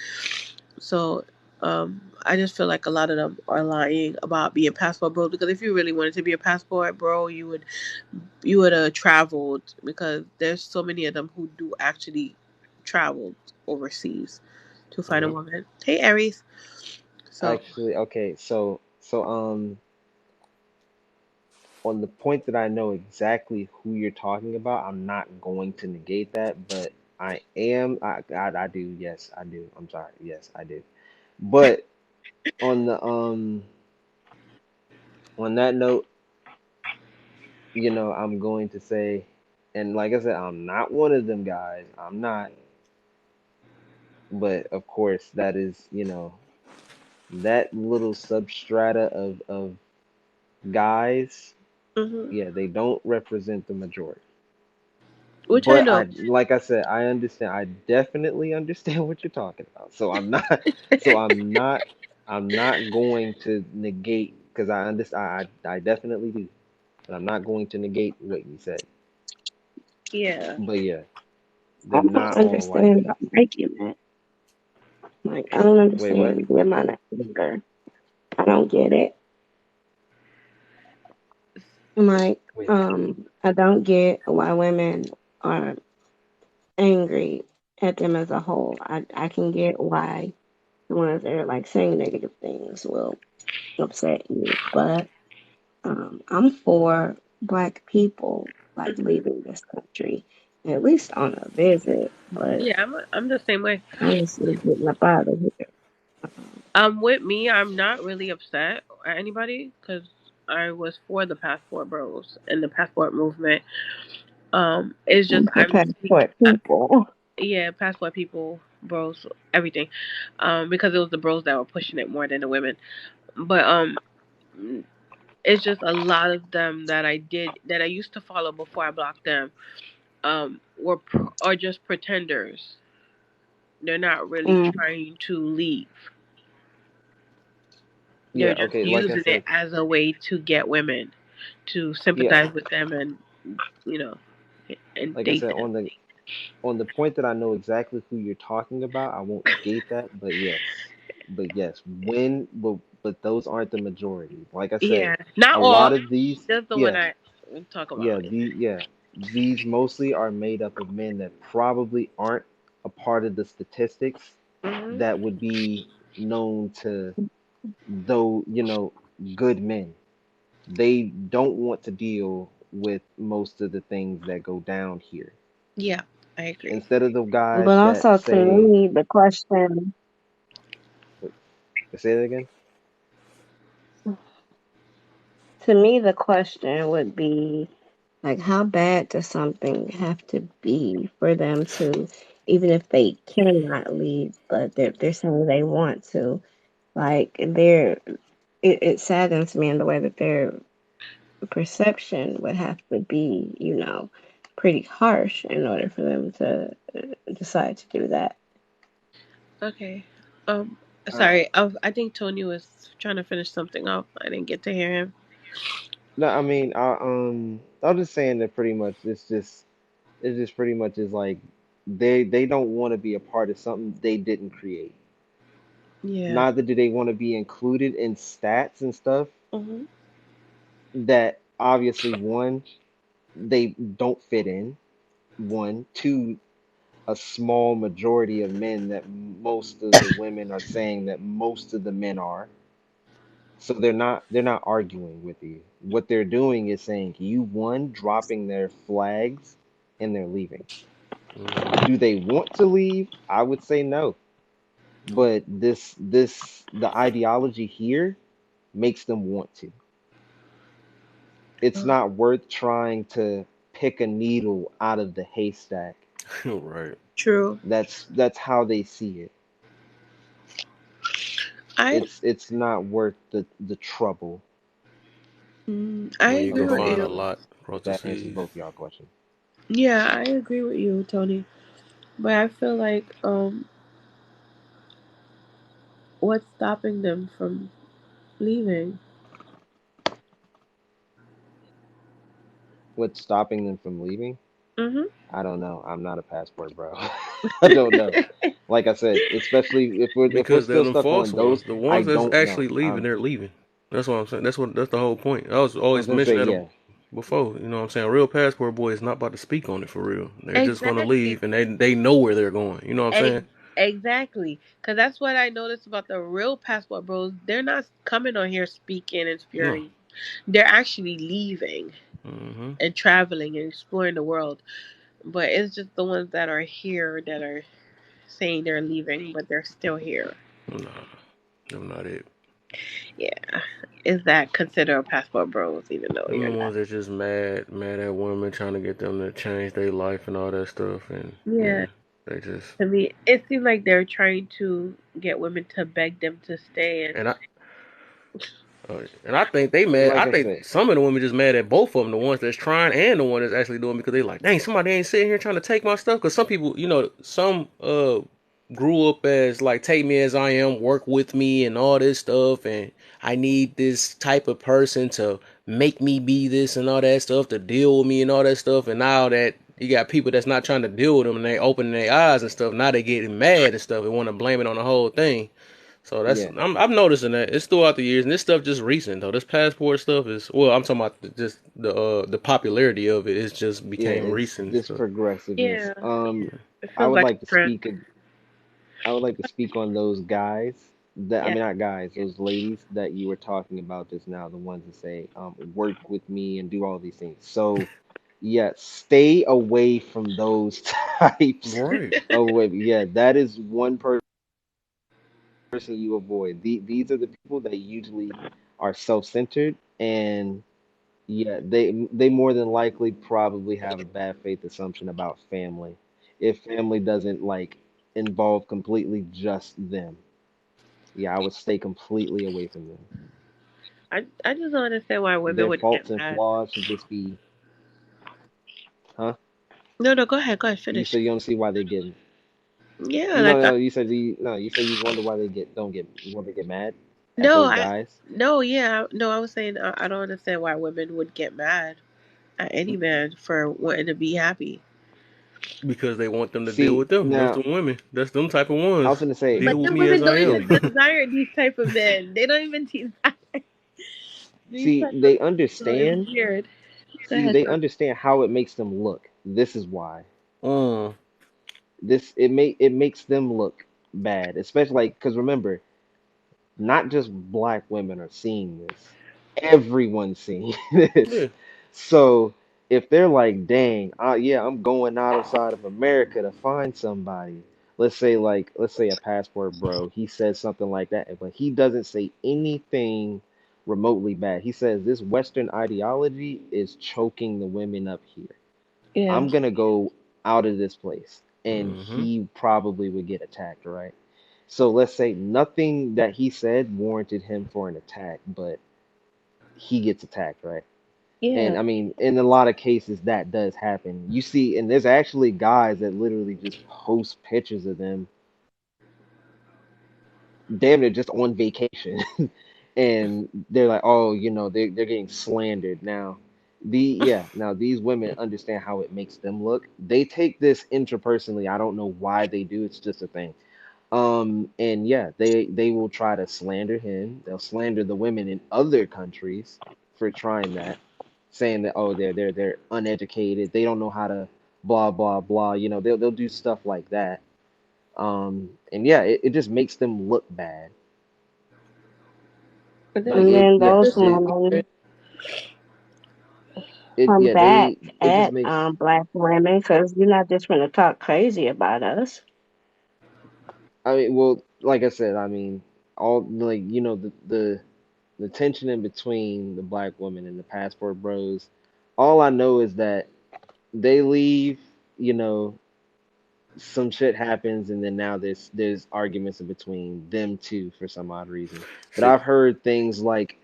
So I just feel like a lot of them are lying about being passport bros, because if you really wanted to be a passport bro, you would have traveled, because there's so many of them who do actually travel overseas to find a Yep. woman. Hey Aries. So Actually, okay, on the point that I know exactly who you're talking about, I'm not going to negate that, but I do, yes, I do. I'm sorry, yes, I do. But on the on that note, I'm going to say, and like I said, I'm not one of them guys. I'm not, but of course, that is, that little substrata of guys, hmm yeah, they don't represent the majority. which I But know. like I said, I understand. I definitely understand what you're talking about. So I'm not going to negate, because I understand. I definitely do, but I'm not going to negate what you said. Yeah. But yeah, they're I don't not all like understand that. the argument. Like, I don't Wait, what? understand the amount of anger. I don't get it. Like, Wait. I don't get why women are angry at them as a whole. I can get why the ones that are like saying negative things will upset you, but I'm for black people like leaving this country, at least on a visit, but Yeah, I'm the same way. honestly getting up out of here. Um, With me, I'm not really upset at anybody, because I was for the passport bros and the passport movement. It's just the I'm speak. passport people. Yeah, passport people, bros, everything. Because it was the bros that were pushing it more than the women. But it's just a lot of them that I used to follow before I blocked them. Are just pretenders. They're not really Mm, trying to leave. They're Yeah. just Okay. Like I using it said. as a way to get women to Yeah. sympathize with them and you know and Like I date said, them. on the point that I know exactly who you're talking about, I won't negate that. But yes, but those aren't the majority. Like I said, Yeah, not a lot all. of these, Just the one yeah, I talk about. these mostly are made up of men that probably aren't a part of the statistics Hmm. that would be known to, though, good men. They don't want to deal with most of the things that go down here. Yeah, I agree. Instead of the guys but that also to say, me, the question, wait, say that again. the question would be like, how bad does something have to be for them to, even if they cannot leave, but they're saying they want to, like it saddens me in the way that their perception would have to be, pretty harsh in order for them to decide to do that. Okay. Uh, Sorry. I think Tony was trying to finish something off. I didn't get to hear him. no, I mean, I'm just saying that pretty much it's just pretty much is like they don't want to be a part of something they didn't create. Yeah. Neither do they want to be included in stats and stuff Hmm. that obviously one, they don't fit in. One, two, a small majority of men that most of the women are saying that most of the men are. So they're not arguing with you. What they're doing is saying you won, dropping their flags, and they're leaving. Mm-hmm. Do they want to leave? I would say no. But the ideology here makes them want to. It's not worth trying to pick a needle out of the haystack. Right. True. That's how they see it. I It's not worth the trouble. I When you can agree with Okay, find a you. so lot if across the that answers seas. both of y'all questions. Yeah, I agree with you, Tony. But I feel like what's stopping them from leaving? What's stopping them from leaving? Mhm. I don't know. I'm not a passport bro. I don't know. Like I said, especially if we're Because they're still them stuck false on ones. those, The I ones that's don't know. actually leaving, they're leaving. That's what I'm saying. That's the whole point. I was I was always gonna say mentioning that yeah, before. You know what I'm saying? A real passport boy is not about to speak on it for real. They're just gonna Exactly. leave and they know where they're going. You know what I'm saying? Ex- exactly. Because that's what I noticed about the real passport bros. They're not coming on here speaking and No. spewing. They're actually leaving Mm-hmm. and traveling and exploring the world. But it's just the ones that are here that are saying they're leaving, but they're still here. Nah, I'm not it. Yeah. Is that considered passport bros, even though Them you're the not? ones that's just mad at women, trying to get them to change their life and all that stuff. And Yeah. yeah, they just To me, it seems like they're trying to get women to beg them to stay. And and and I think they mad. like I I think said, some of the women just mad at both of them, the ones that's trying and the one that's actually doing, because they like, dang, somebody ain't sitting here trying to take my stuff. Because some people, some grew up as like, take me as I am, work with me, and all this stuff, and I need this type of person to make me be this and all that stuff, to deal with me and all that stuff. And now that you got people that's not trying to deal with them and they opening their eyes and stuff, now they getting mad and stuff and want to blame it on the whole thing. So yeah, I'm noticing that it's throughout the years, and this stuff just recent though. This passport stuff is, well, I'm talking about just the popularity of it. It's just yeah, became it's recent and this stuff. progressiveness. yeah, it I feels would like like to a trend. speak. I would like to speak on those guys that I Yeah. mean not guys, those ladies that you were talking about just now, the ones that say, work with me and do all these things. So yeah, stay away from those types Right. of women. Yeah, that is one person you avoid. These are the people that usually are self-centered, and yeah, they more than likely probably have a bad faith assumption about family. If family doesn't like involve completely just them. Yeah, I would stay completely away from them. I just don't understand why women Their would get faults and mad. flaws should just be, huh? No, no, go ahead, go ahead, You finish. said you don't see why they get. Yeah, You know, like no. You said you wonder why they get don't get why they get mad at no, those guys. no, yeah, no. I was saying I don't understand why women would get mad at any man for wanting to be happy. Because they want them to deal See, with them. Those now the women. That's them type of I ones. was gonna say, But Deal with the me as women I don't am. even desire these type of men. They don't even desire these see, type of they men. So it's understand. weird. Go See, ahead, they son. understand how it makes them look. This is why. Mm. It makes them look bad, especially like because remember, not just black women are seeing this. Everyone's seeing this. Yeah. So if they're like, dang, yeah, I'm going outside of America to find somebody. Let's say a passport bro, he says something like that, but he doesn't say anything remotely bad. He says this Western ideology is choking the women up here. Yeah, I'm gonna go out of this place. And Mm-hmm. he probably would get attacked, right? So let's say nothing that he said warranted him for an attack, but he gets attacked, right? yeah, And I mean, in a lot of cases, that does happen. You see, and there's actually guys that literally just post pictures of them, damn, they're just on vacation, and they're like, oh, they're getting slandered now. Now these women understand how it makes them look. They take this interpersonally. I don't know why they do. It's just a thing. And yeah, they will try to slander him. They'll slander the women in other countries for trying that, saying that, oh, they're uneducated, they don't know how to blah blah blah. They'll do stuff like that. And yeah, it just makes them look bad. but But then And then yeah, those women come yeah, back it just at makes. black women because you're not just going to talk crazy about us. I mean, well, like I said, I mean, all like the tension in between the black women and the passport bros. All I know is that they leave, you know, some shit happens, and then now there's arguments in between them two for some odd reason. But See, I've heard things like,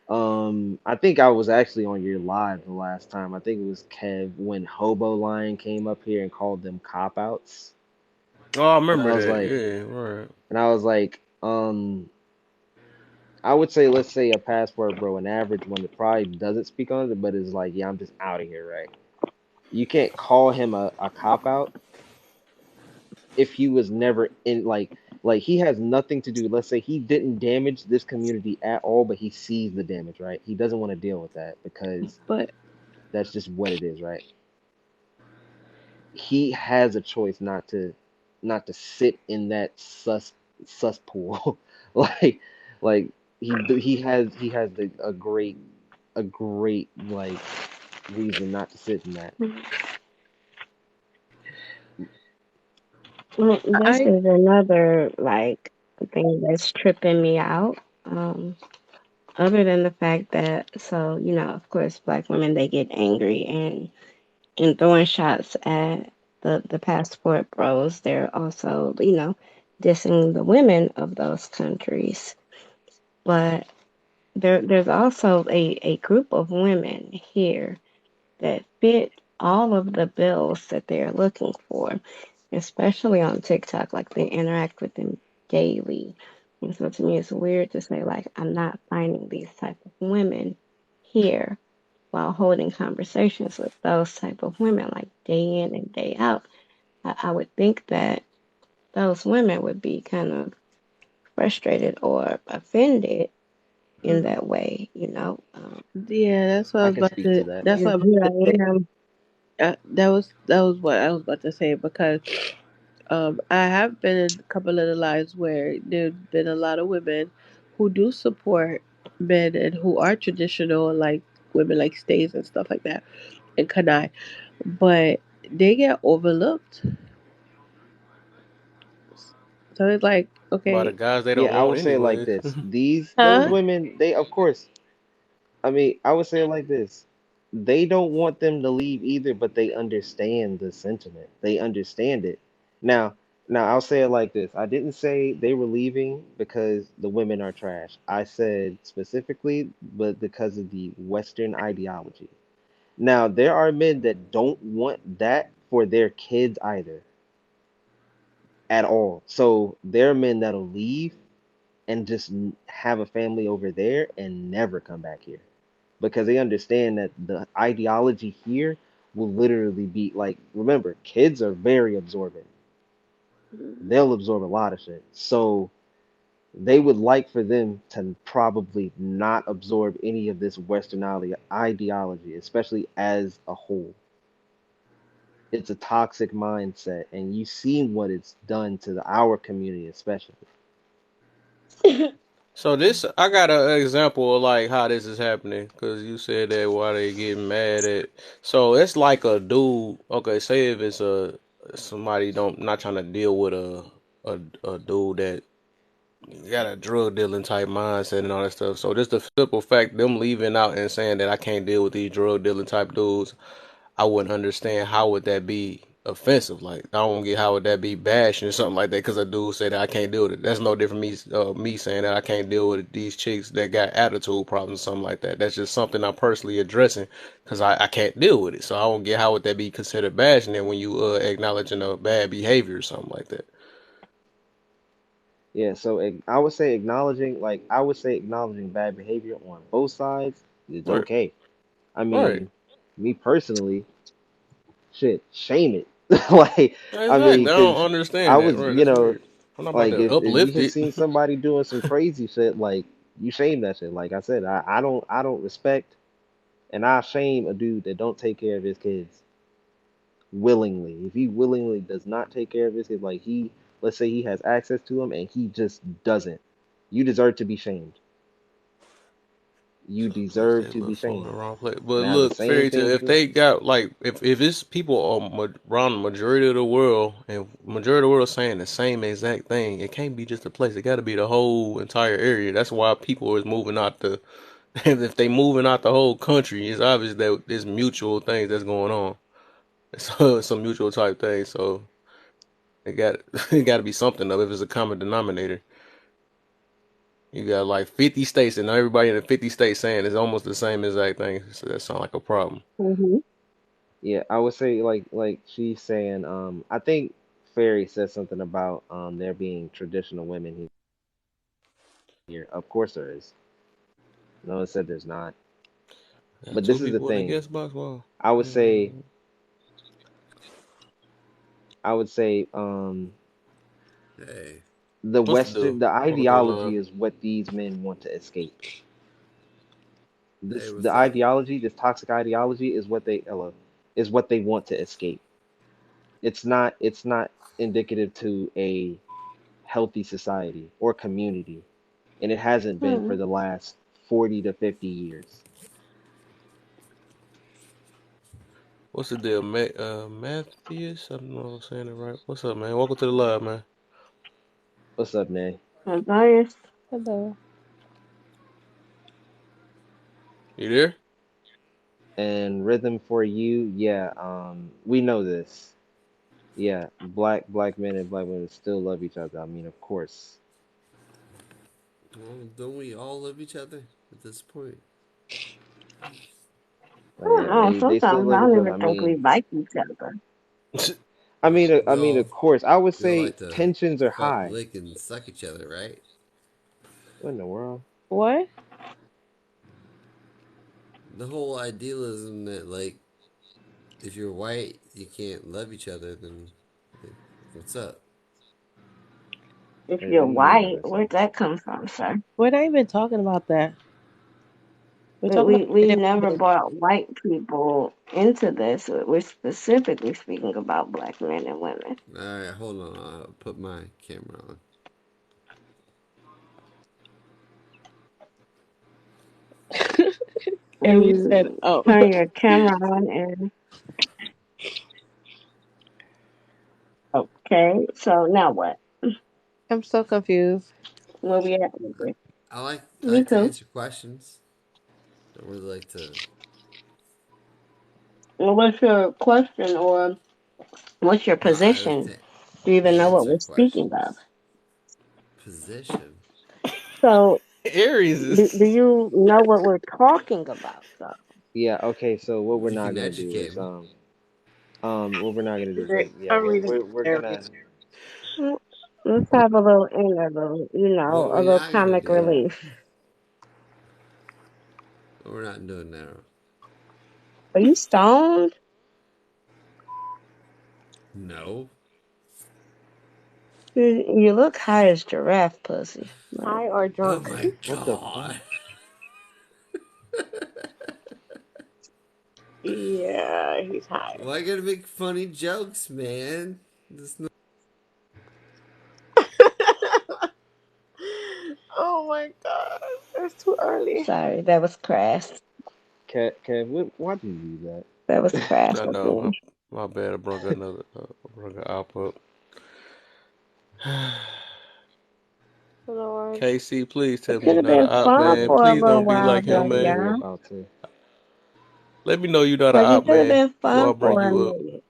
I think I was actually on your live the last time. I think it was Kev when Hobo Lion came up here and called them cop outs. Oh, I And I remember was that. like, Yeah, right. I would say, let's say a passport bro, an average one that probably doesn't speak on it, but is like, yeah, I'm just out of here, right? You can't call him a cop out if he was never in like he has nothing to do. Let's say he didn't damage this community at all, but he sees the damage, right? He doesn't want to deal with that because But that's just what it is, right? He has a choice not to sit in that cesspool. like like he has a great like reason not to sit in that. Well, this I is another like thing that's tripping me out. Other than the fact that, so of course, black women they get angry and throwing shots at the passport bros. They're also dissing the women of those countries. But there's also a group of women here that fit all of the bills that they're looking for, especially on TikTok. Like they interact with them daily. And so to me, it's weird to say, like, I'm not finding these type of women here while holding conversations with those type of women, like day in and day out. I would think that those women would be kind of frustrated or offended in mm, that way, yeah, that's what I I was can about speak to. to that. That's and what I was here about to say. I am. That was what I was about to say because I have been in a couple of the lives where there's been a lot of women who do support men and who are traditional, like women like Stays and stuff like that, and Kanai, but they get overlooked. So it's like, By the okay, guys they Yeah, don't I want would say it like anyways. this. Those huh? women, they of course, I mean, I would say it like this. They don't want them to leave either, but they understand the sentiment. They understand it. Now, now I'll say it like this. I didn't say they were leaving because the women are trash. I said specifically, but because of the Western ideology. Now, there are men that don't want that for their kids either, at all. So there are men that'll leave and just have a family over there and never come back here because they understand that the ideology here will literally be like, remember, kids are very absorbent. They'll absorb a lot of shit. So they would like for them to probably not absorb any of this Western ideology, especially as a whole. It's a toxic mindset, and you've seen what it's done to our community, especially. So this, I got an example of like how this is happening because you said that why they getting mad at. So it's like a dude. Okay, say if it's a somebody don't not trying to deal with a dude that got a drug dealing type mindset and all that stuff. So just the simple fact them leaving out and saying that I can't deal with these drug dealing type dudes, I wouldn't understand how would that be offensive. Like I don't get how would that be bashing or something like that because a dude said that I can't deal with it. That's no different me saying that I can't deal with these chicks that got attitude problems or something like that. That's just something I'm personally addressing because I can't deal with it. So I don't get how would that be considered bashing and when you acknowledging a bad behavior or something like that. Yeah, so I would say acknowledging bad behavior on both sides is Right, okay. I right. mean, me personally, shit, shame it. Like, I Exactly. mean, I don't because I understand that. was, Right. That's weird. I'm not about like to if you uplift have it. seen somebody doing some crazy shit, like you shame that shit. Like I said, I don't respect and I shame a dude that don't take care of his kids willingly. If he willingly does not take care of his kids, like let's say he has access to them and he just doesn't, you deserve to be shamed. You Like I deserve said, to little be foot in shamed. the wrong place. And But I have the look, same fairy tale. thing If for they got like, if it's people around the majority of the world, and majority of the world saying the same exact thing, it can't be just a place. It got to be the whole entire area. That's why people is moving out the. If they moving out the whole country, it's obvious that there's mutual things that's going on. So it's some mutual type thing. So it got it got to be something of if it's a common denominator. You got like 50 states, and everybody in the 50 states saying it's almost the same exact thing. So that sounds like a problem. Hmm. yeah, I would say like she's saying, I think Fairy said something about there being traditional women here. Of course there is. No one said there's not. Got But two this is the people in the thing. guest box. Wow. I would say Mm, I would say Hey, what's the deal? the Welcome to the line. ideology is what these men want to escape. hey, The what's up? ideology, this toxic ideology, is what they want to escape. It's not indicative to a healthy society or community, and it hasn't been Hmm. for the last 40 to 50 years. What's the deal, Matthews? I don't know if I'm saying it right. What's up, man? Welcome to the live, man. What's up, man? Matthias, Hello. You there? And rhythm for you, yeah, we know this. Yeah, black men and black women still love each other. I mean, of course. Well, don't we all love each other at this point? But I don't yeah, know. they still Sometimes I love each don't other. even think we like each other. I We mean, all of course. I would we all say like to tensions are fuck, high. lick, and suck each other, right? What in the world? What? The whole idealism that like if you're white you can't love each other, then like, what's up? If What you're do you mean by white, this, sir? where'd that come from, sir? We're not even talking about that. We're But talking about we different never things. brought white people into this. We're specifically speaking about black men and women. All right, hold on. I'll put my camera on. And you said, And "Oh, turn your camera on and okay. So now what? I'm so confused." Where we at with this? I Me like to too. answer questions. Don't really like to. Well, what's your question or what's your No, I like position? to Do you even know what answer we're speaking of? questions. Position. So, Aries do is. you know what we're talking about? So, Yeah, okay, so what we're You not can gonna do educate is me. what we're not gonna do is like, yeah, I'm reading we're gonna Aries. mm, let's have a little interlude, What a we little not gonna comic do? yeah. relief. We're not doing that. Are you stoned? No. You look high as giraffe pussy. Like, High or Oh drunk? my What the fuck? god. Yeah, he's high. Why gotta make funny jokes, man? This no- Oh my god, it's too early. sorry, that was crass. Kev, why do you do That was that? crass I of know. me. My bad. I brought another. Brought an output. Lord. KC, please tell It me could you're have not an been op, fun man. Yeah, for a Please little don't be while, like him, though, yeah, man. we're y'all. about to. Let me know you're not an Like, it op, could have man, been before fun I bring for a you up. minute.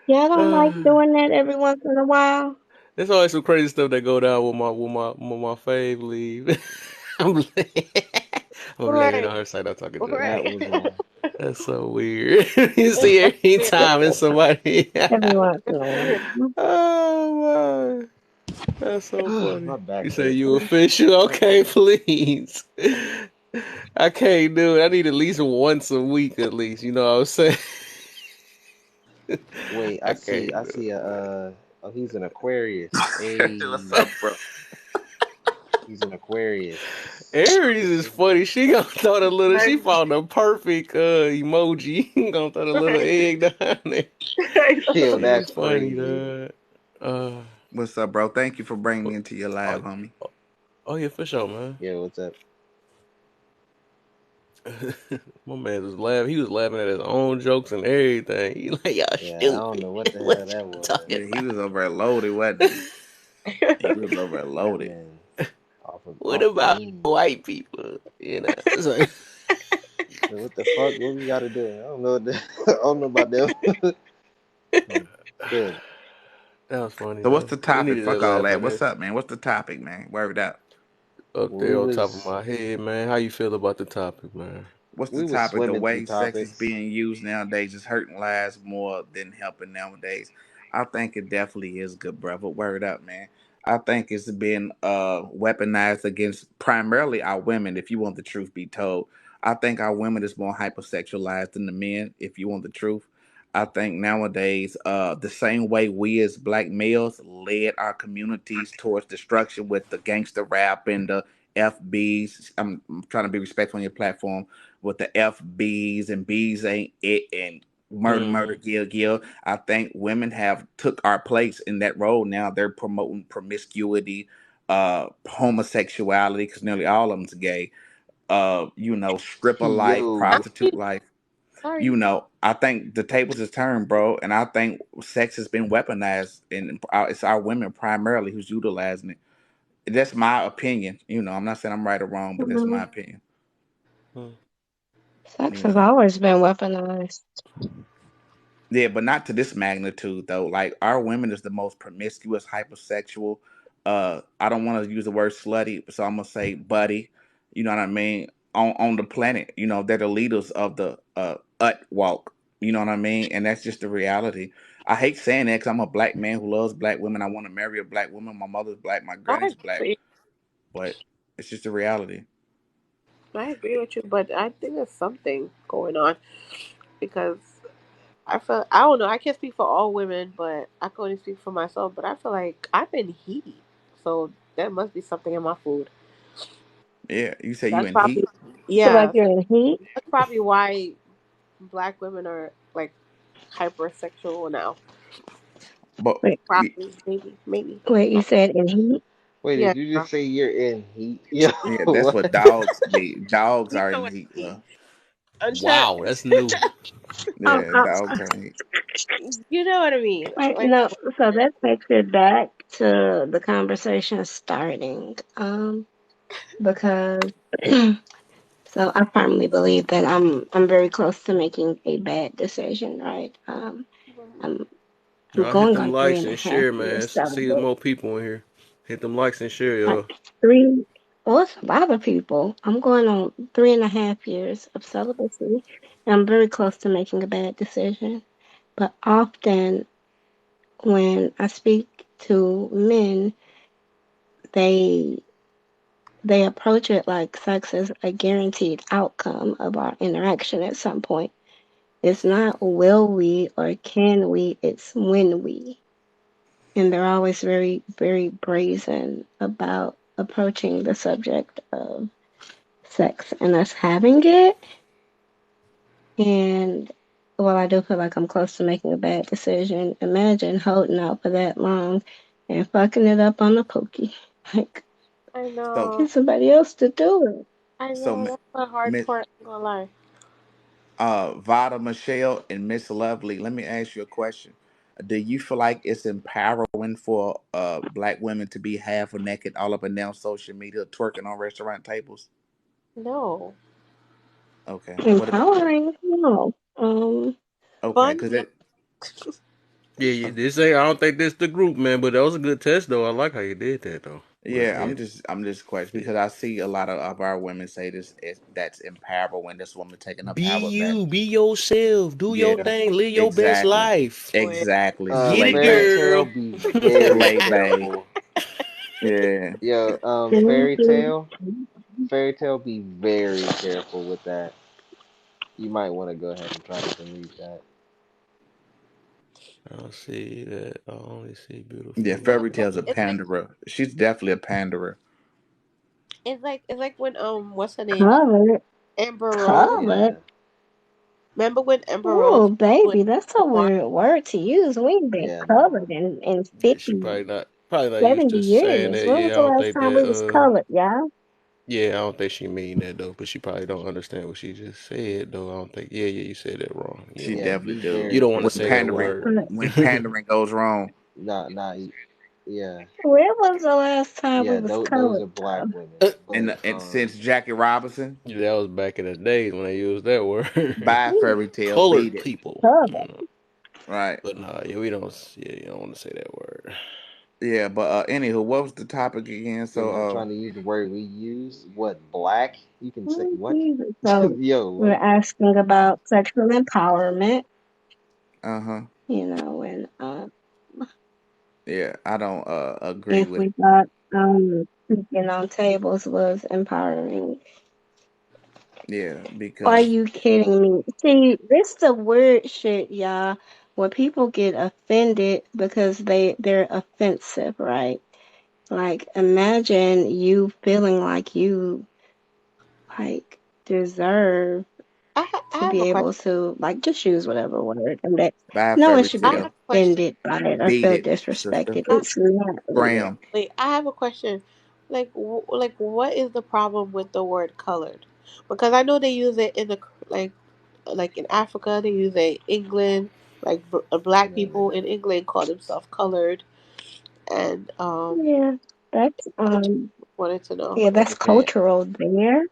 Y'all don't like doing that every once in a while? There's always some crazy stuff that go down with my fave leave. I'm I'm laying Right, on her side. I'm talking to her. That right. was That's so weird. You see, every time it's somebody. Every once in a while. Oh my, that's so funny. my back You say hurt. you official? Okay, please. I can't do it. I need at least once a week, at least. You know what I'm saying? Wait, I can't I do see a it, man. oh, he's an Aquarius. What's A up, bro? he's an Aquarius. Aries is funny. She gonna throw the little. She Crazy. found the perfect emoji. Gonna throw the little egg down there. Yo, She that's funny, crazy. dog. Uh, What's up, bro? Thank you for bringing me oh, into your live, oh, homie. oh yeah, for sure, man. Yo, what's up? My man was laughing. He was laughing at his own jokes and everything. He like, y'all Yeah, I don't stupid. know what the hell What that y'all was. talking Yeah, he about? was overloaded, wasn't he? He was That overloaded. man What off the about beam. white people? You know, it's like, So what the fuck? What we gotta do? I don't know. I don't know about them. Good. that was funny So what's though. the We topic? needed that Fuck all laugh that. in What's there. up, man? What's the topic, man? Word up. Up Well, there on top of my head, man. How you feel about the topic, man? What's the we was topic? The swimming through way sex is topics. being used nowadays is hurting lives more than helping nowadays. I think it definitely is good, brother. Word up, man. I think it's been weaponized against primarily our women, if you want the truth be told. I think our women is more hypersexualized than the men, if you want the truth. I think nowadays, the same way we as black males led our communities towards destruction with the gangster rap and the FBs. I'm trying to be respectful on your platform with the FBs and B's ain't it and murder, Mm-hmm. murder, kill, kill. I think women have took our place in that role. Now they're promoting promiscuity, homosexuality, because nearly all of them's gay. Stripper life, Yo, prostitute life. Sorry. I think the tables has turned, bro, and I think sex has been weaponized, and it's our women primarily who's utilizing it. That's my opinion. I'm not saying I'm right or wrong, but that's my Mhm. opinion. Sex You has know. always been weaponized. Yeah, but not to this magnitude though. Like our women is the most promiscuous, hypersexual. I don't want to use the word slutty, so I'm gonna say buddy. You know what I mean? On the planet, they're the leaders of the ut walk. You know what I mean? And that's just the reality. I hate saying that because I'm a black man who loves black women. I want to marry a black woman. My mother's black. My I granny's black. agree. But it's just the reality. I agree with you, but I think there's something going on because I don't know. I can't speak for all women, but I can only speak for myself. But I feel like I've been heat, so there must be something in my food. Yeah, you say you That's in probably heat, Feel like yeah. you're in heat. That's probably why black women are like hypersexual now. but Wait, Probably, maybe. wait, you said in heat? wait, Yeah. did you just say you're in heat? Yo, yeah, that's what what? dogs be. Dogs You are know in what heat, I mean? bro. Unchecked. Wow, that's new. Um, Yeah, um, dogs are in heat. You know what I mean? wait, Like, no. So that takes it back to the conversation starting. Because so I firmly believe that I'm very close to making a bad decision, right? I'm I'm Y'all hit going them on three likes and a and half share, man. years See celibate. more people in here. Hit them likes and share, Like y'all. three, well, it's a lot of people. I'm going on 3.5 years of celibacy, and I'm very close to making a bad decision. But often when I speak to men, they they approach it like sex is a guaranteed outcome of our interaction at some point. It's not will we or can we, it's when we. And they're always very, very brazen about approaching the subject of sex and us having it. And while I do feel like I'm close to making a bad decision, imagine holding out for that long and fucking it up on the pokey. Like, I So, know, get somebody else to do it. I so know. That's the hard Miss part. I'm gonna lie. Vada Michelle and Miss Lovely, let me ask you a question. Do you feel like it's empowering for black women to be half naked all up and down social media, twerking on restaurant tables? No, Okay, what about Empowering? No. okay? fun. Because Yeah. it Yeah, this ain't. I don't think this the group, man. But that was a good test, though. I like how you did that, though. But Yeah, yeah, I'm just questioning yeah. because I see a lot of our women say this is that's empowering this woman taking her Be power back. you, be yourself, do your Yeah, thing, live your best exactly, life. Boy, exactly. Get it, Fairy Slay Tale girl. be very Slay Bay. careful. Yeah. Yo, Fairy Tale be very careful with that. You might want to go ahead and try to delete that. I don't see that. I only see Yeah, beautiful Fairy women. like Tale's a it's like panderer. She's definitely a panderer. it's like when what's her name? covered. Amber Rose. Covered? Yeah, Remember when Amber Oh, Rose was doing baby, that's a porn? weird word to use. We ain't been yeah, nah. covered in Yeah, she 50, probably not used 70 to saying years. that. When was Yeah, I the don't last think time we that. was covered, y'all? Yeah, I don't think she mean that though. But she probably don't understand what she just said though. I don't think. Yeah, yeah, you said that wrong. You She don't Yeah, want. definitely be do. You very don't want to When say careful that with pandering, that. word. When when pandering goes wrong, Not, yeah, was the last time we yeah. was Those covered, are black though? women. But and since Jackie Robinson, Yeah, that was back in the days when they used that word. bye We Fairy Tale, beat Colored it. people. covered. Right. But nah, yeah, we don't. Yeah, you don't want to say that word. Yeah, but anywho, what was the topic again? You know, So trying to use the word we use. What, black? You can say what? So Yo, we're what? asking about sexual empowerment, uh-huh. and Yeah, I don't agree if with we thought speaking on tables was empowering. yeah, Are because you kidding me? See, this the weird shit, y'all. Where people get offended because they're offensive, right? Like, imagine you feeling like you like deserve I to have be a question. able to like just use whatever word, and that bye no one fairy should be I have tale. a question. offended by it or Beat feel it, sister. disrespected. I, It's not weird. Graham. wait, I have a question. Like, what is the problem with the word colored? Because I know they use it in the like in Africa, they use it in England. Like black people in England call themselves colored, and Yeah, that's I just wanted to know. yeah, that's Okay, cultural there.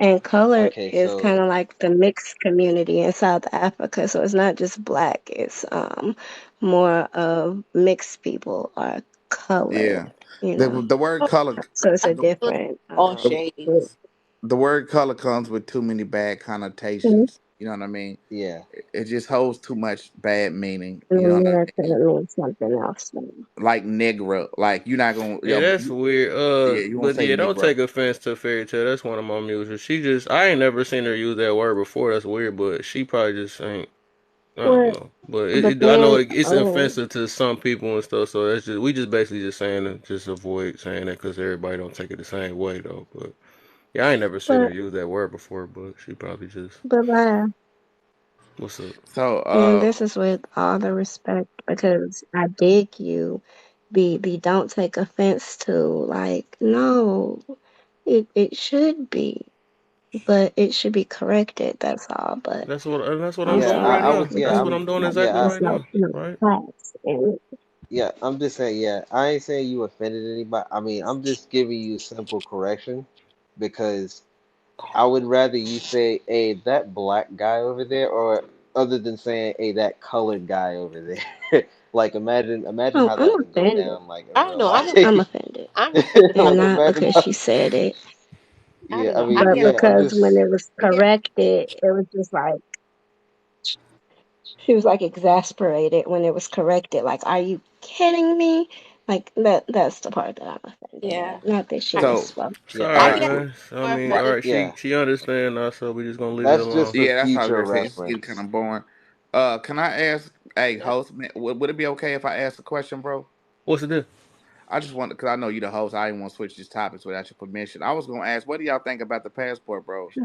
And color okay, is kind so of like the mixed community in South Africa. So it's not just black, it's more of mixed people are colored, Yeah. you The know. the word color So it's I a the, thought different all the, group. shades. the word color comes with too many bad Mhm. connotations. You know what I mean? yeah, It just holds too much bad meaning. You know In what I America, mean? it means something else. So. Like Negro. Like you're not gonna Yeah, that's you, weird. yeah, you won't But say yeah, don't Negro. take offense to fairy tale. That's one of my muses. She just, I ain't never seen her use that word before. That's weird, but she probably just ain't. I don't But know, but but I know then, it's offensive to some people and stuff. So that's just we just basically just saying it, just avoid saying that because everybody don't take it the same way though. But yeah, I ain't never seen her but use that word before, but she probably just but So what's up? and this is with all the respect because I dig you. Be don't take offense to like no, it should be. But it should be corrected. That's all. But That's what I'm yeah. doing also, right I like, now. was, it yeah, That's what don't I'm doing like exactly yeah, right it's now. no Right. class. And yeah. I'm just saying, yeah. I ain't saying you offended anybody. I mean, I'm just giving you simple correction because I would rather you say, "Hey, that black guy over there," or other than saying, "Hey, that colored guy over there." Like, imagine oh, how I'm that can go offended. down, like in I don't real know. I'm life. offended, I'm offended. and Like, not imagine because how. she said it, I Yeah, don't I know. I mean, but get yeah. I'm because when just, it was I get corrected, it was just like she was like exasperated when it was corrected. Like, are you kidding me? Like that. That's the part that I'm offended yeah. at. Not that she I, was so spoke. It's yeah. all I right, get man. I more mean, That, all offended. right. yeah. She understand now, so we just gonna leave it That's alone. just for yeah, that's what I was future gonna say. It's getting kind reference. of boring. Can I ask, hey, Yeah. host, man, would it be okay if I ask a question, bro? What's it do? I just want because I know you the host. I didn't want to switch these topics without your permission. I was gonna ask, what do y'all think about the passport, bros?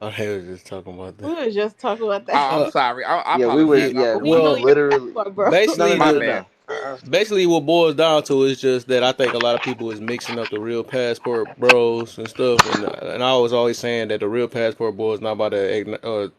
Oh, they was just talking about We that. were just talking about Oh, that. I'm Uh, sorry. I Yeah, we were. yeah. apologize. I Yeah, We we know Well, your literally. passport, bro. No, no, basically no, my no, the bad. no. basically what boils down to is just that I think a lot of people is mixing up the real passport bros and stuff, and I was always saying that the real passport bro is not about to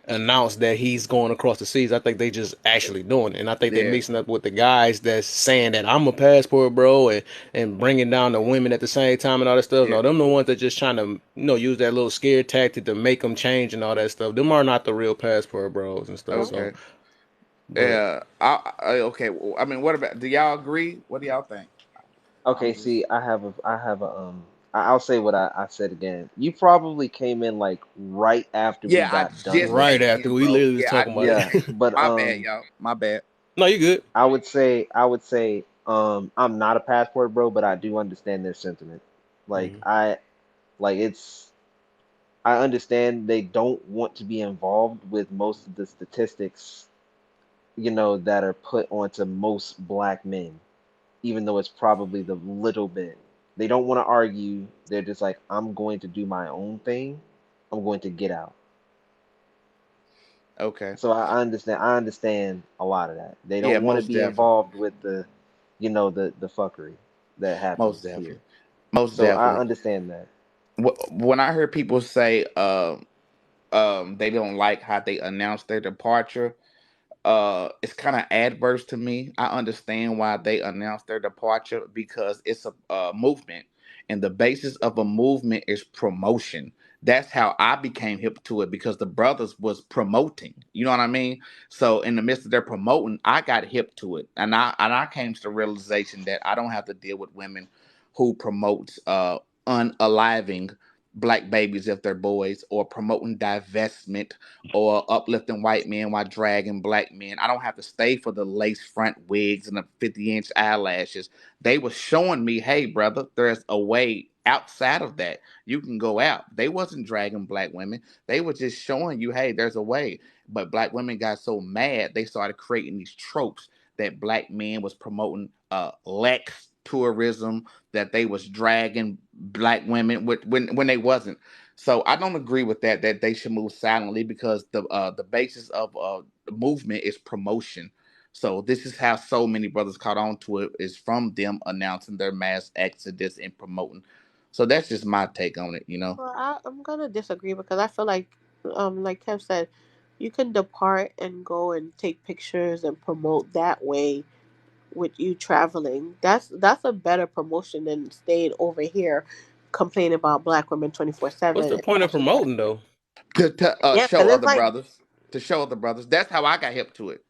announce that he's going across the seas. I think they just actually doing it, and I think they Yeah, mixing up with the guys that's saying that I'm a passport bro and bringing down the women at the same time and all that stuff. yeah. No, them the ones that just trying to use that little scare tactic to make them change and all that stuff. Them are not the real passport bros and stuff. No. So, Okay. but Yeah. Okay. Well, I mean, what about? Do y'all agree? What do y'all think? Okay, I'm just. see, I have a, I'll say what I said again. You probably came in like right after we Yeah, I got done just with right it. came after in, we bro. literally was Yeah, I talking about just Yeah, it. came in. but My bad, y'all. My bad. No, you good. I would say, I'm not a passport bro, but I do understand their sentiment. Like Mm-hmm. like it's, I understand they don't want to be involved with most of the statistics, that are put onto most black men, even though it's probably the little bit. They don't want to argue. They're just like, I'm going to do my own thing. I'm going to get out. Okay. So I understand. I understand a lot of that. They Yeah, don't want to most be definitely. involved with the fuckery that Most happens here. definitely. Most So I definitely. understand that. When I hear people say they don't like how they announce their departure, it's kind of adverse to me. I understand why they announced their departure because it's a movement, and the basis of a movement is promotion. That's how I became hip to it because the brothers was promoting. You know what I mean? So in the midst of their promoting, I got hip to it, and I came to the realization that I don't have to deal with women who promotes unaliving black babies if they're boys, or promoting divestment, or uplifting white men while dragging black men. I don't have to stay for the lace front wigs and the 50-inch eyelashes. They were showing me, hey, brother, there's a way outside of that. You can go out. They wasn't dragging black women. They were just showing you, hey, there's a way. But black women got so mad, they started creating these tropes that black men was promoting Lex tourism, that they was dragging black women when they wasn't. So I don't agree with that. That they should move silently because the basis of the movement is promotion. So this is how so many brothers caught on to it, is from them announcing their mass exodus and promoting. So that's just my take on it. You know. Well, I'm gonna disagree because I feel like Kev said, you can depart and go and take pictures and promote that way with you traveling. That's a better promotion than staying over here complaining about black women What's 24/7. the point of promoting though? To Yeah, show because it's other like, brothers, to show other brothers. That's how I got hip to it.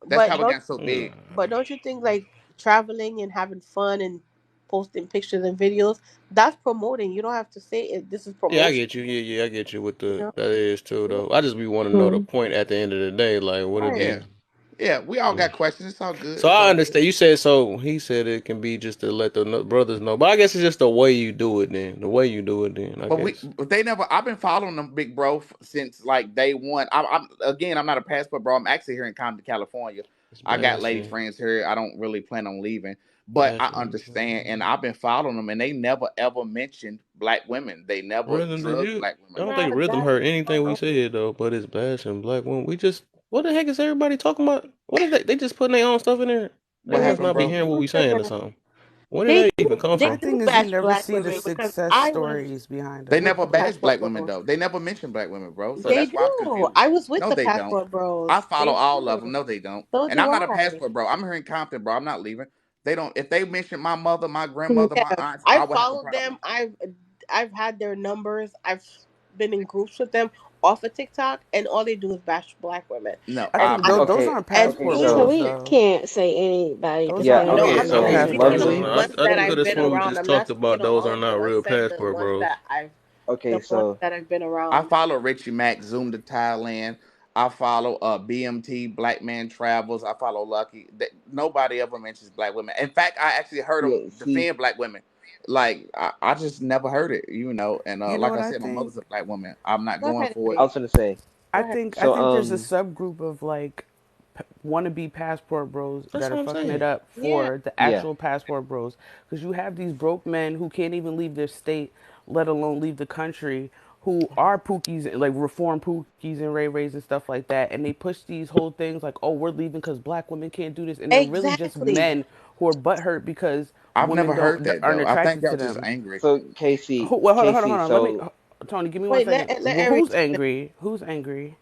That's but how it don't got so Nah. big. but don't you think like traveling and having fun and posting pictures and videos, that's promoting. You don't have to say it. This is Yeah, I promotion. get you. Yeah, yeah, I get you with You the know. that is too Yeah. though. I just be want to know the Mm. point at the end of the day. Like, would it Right. Yeah, be? yeah. We all Yeah. got questions. It's all good. So It's I all good. understand. You said so. He said it can be just to let the brothers know, but I guess it's just the way you do it. Then the way you do it. Then I guess. But they never. I've been following them, big bro, since like day one. I'm again. I'm not a passport bro. I'm actually here in Compton, California. It's I got lady bashing, friends here. I don't really plan on leaving, but I bashing. understand, and I've been following them, and they never ever mentioned black women. They never Rhythm, did drug you? black I women. don't Nah, think Rhythm that heard anything we said though, but it's bashing black women. We just, what the heck is everybody talking about? What is they? They just putting their own stuff in there. They What mm, must happened, not be bro? hearing what we saying or something. Where did they that do even come My they from? do thing is you bash never black see the women because success I was stories behind They them. with never the bash passport black women bros. though. They never mention black women, bro. So They that's why I'm do. confused. I was with No, the they don't. passport I bros. follow They all of do. them. No, they don't. So And do I'm not a I. passport, bro. I'm here in Compton, bro. I'm not leaving. They don't. If they mention my mother, my grandmother, my Yeah, aunts, I I would have a followed problem. them. I've had their numbers. I've been in groups with them off of TikTok, and all they do is bash black women. No, I And think I've I never. those Okay, aren't and okay, Yeah, passport me, so bros we though. can't say anybody Those yeah, aren't can. no, okay, no I'm no not so even speaking passport of lovely. the I, bros. ones I that could I've have been sworn we around. just I'm not talked speaking about of those all are of them. not I real said the passport ones bros. that Okay, the ones so that I've been I around. follow Richie Mack, Zoom to Thailand. I follow BMT, Black Man Travels. I follow Lucky. Nobody ever mentions black women. In fact, I actually heard them yeah, see, defend black women. Like I just never heard it, you know. And You know like what I I said, my think? mother's a black woman. I'm not Go going ahead, for it. I Aries. was gonna say, Go ahead. I so think there's a subgroup of like wannabe passport bros That's that are what I'm fucking it saying. up Yeah, for the yeah, actual passport bros. Because you have these broke men who can't even leave their state, let alone leave the country, who are pookies, like reform pookies and ray rays and stuff like that. And they push these whole things like, oh, we're leaving because black women can't do this. And they're really just exactly. men who are butthurt because I've women never heard don't that aren't though. I think attracted y'all to just them. angry. so Casey, Well, hold Casey, on. Let me, so Tony, give me one Wait, second. let Who's Aries finish. angry? Who's angry?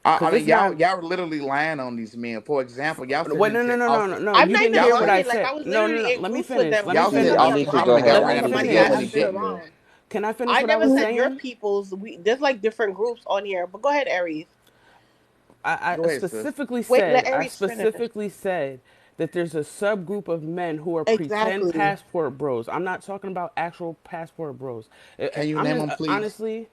I Because mean, it's y'all not. y'all are literally lying on these men. For example, y'all sitting Wait, and no, no, said no, no, no, Offset. no. I'm You not didn't even Y'all hear what said I lying. Like said. I was No, no, literally no. in Let me groups with finish. them, Let me y'all telling said them y'all finish. not need to to Offset go bring probably ahead got Let black me and ran women up let a me because get finish. year let that's me too been get soon. around. Can I finish I what I never was said your saying? peoples. There's like different groups on here. But go ahead, Aries. Go I ahead, sis. specifically Wait, let said, Aries finish. that there's a subgroup of men who are pretend Exactly. passport bros. I'm not talking about actual passport bros. Can you I'm name just them, please? honestly,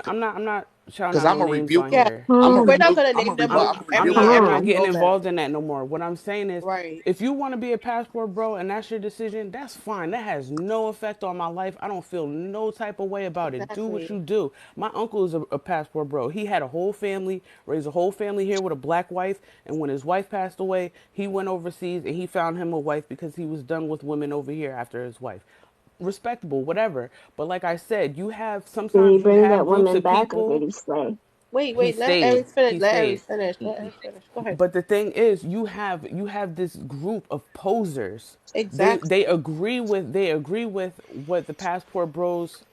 I'm not shouting Because out I'm no gonna names on rebuke them. Yeah, here. I'm Hmm. gonna we're not rebuke. gonna I'm name gonna them, rebuke. but I'm gonna rebuke every them. I'm every not Uh-huh. getting girl that involved in that no more. What I'm saying is, right. if you want to be a passport bro and that's your decision, that's fine. That has no effect on my life. I don't feel no type of way about it. Do what Exactly. you do. My uncle is a passport bro. He had a whole family, raised a whole family here with a black wife, and when his wife passed away, he went overseas and he found him a wife because he was done with women over here after his wife. Respectable, whatever. But like I said, you have Did he sometimes you bring that have groups woman of back or did people. he stay? Wait, He wait. Let stayed. Aries finish. He Let Aries stayed. finish. Let He Aries finish. Go ahead. But the thing is, you have this group of posers. Exactly. They agree with what the passport bros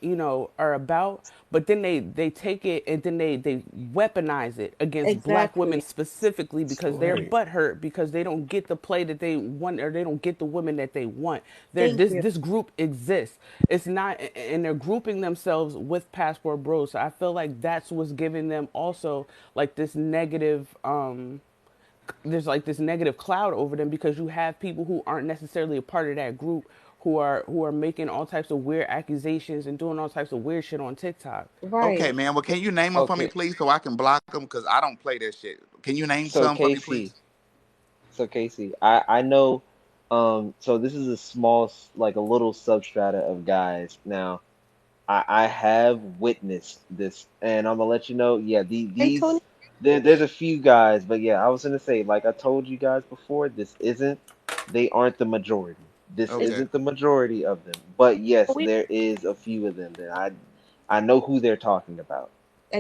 are about, but then they take it and then they weaponize it against black women Exactly. specifically because they're Right. butthurt because they don't get the play that they want or they don't get the women that they want. Thank you. This group exists. It's not, and they're grouping themselves with passport bros. So I feel like that's what's giving them also like this negative. There's like this negative cloud over them because you have people who aren't necessarily a part of that group who are making all types of weird accusations and doing all types of weird shit on TikTok. Okay, Right. man. Well, can you name them for me, okay. please, so I can block them? Because I don't play that shit. Can you name So some for me, Casey, please? I know. So this is a small, like a little substrata of guys. Now, I have witnessed this, and I'm gonna let you know. Yeah, Hey, Tony. there's a few guys, but yeah, I was gonna say, like I told you guys before, they aren't the majority. This It's, Okay. isn't the majority of them, but yes, we there is a few of them that I know who they're talking about.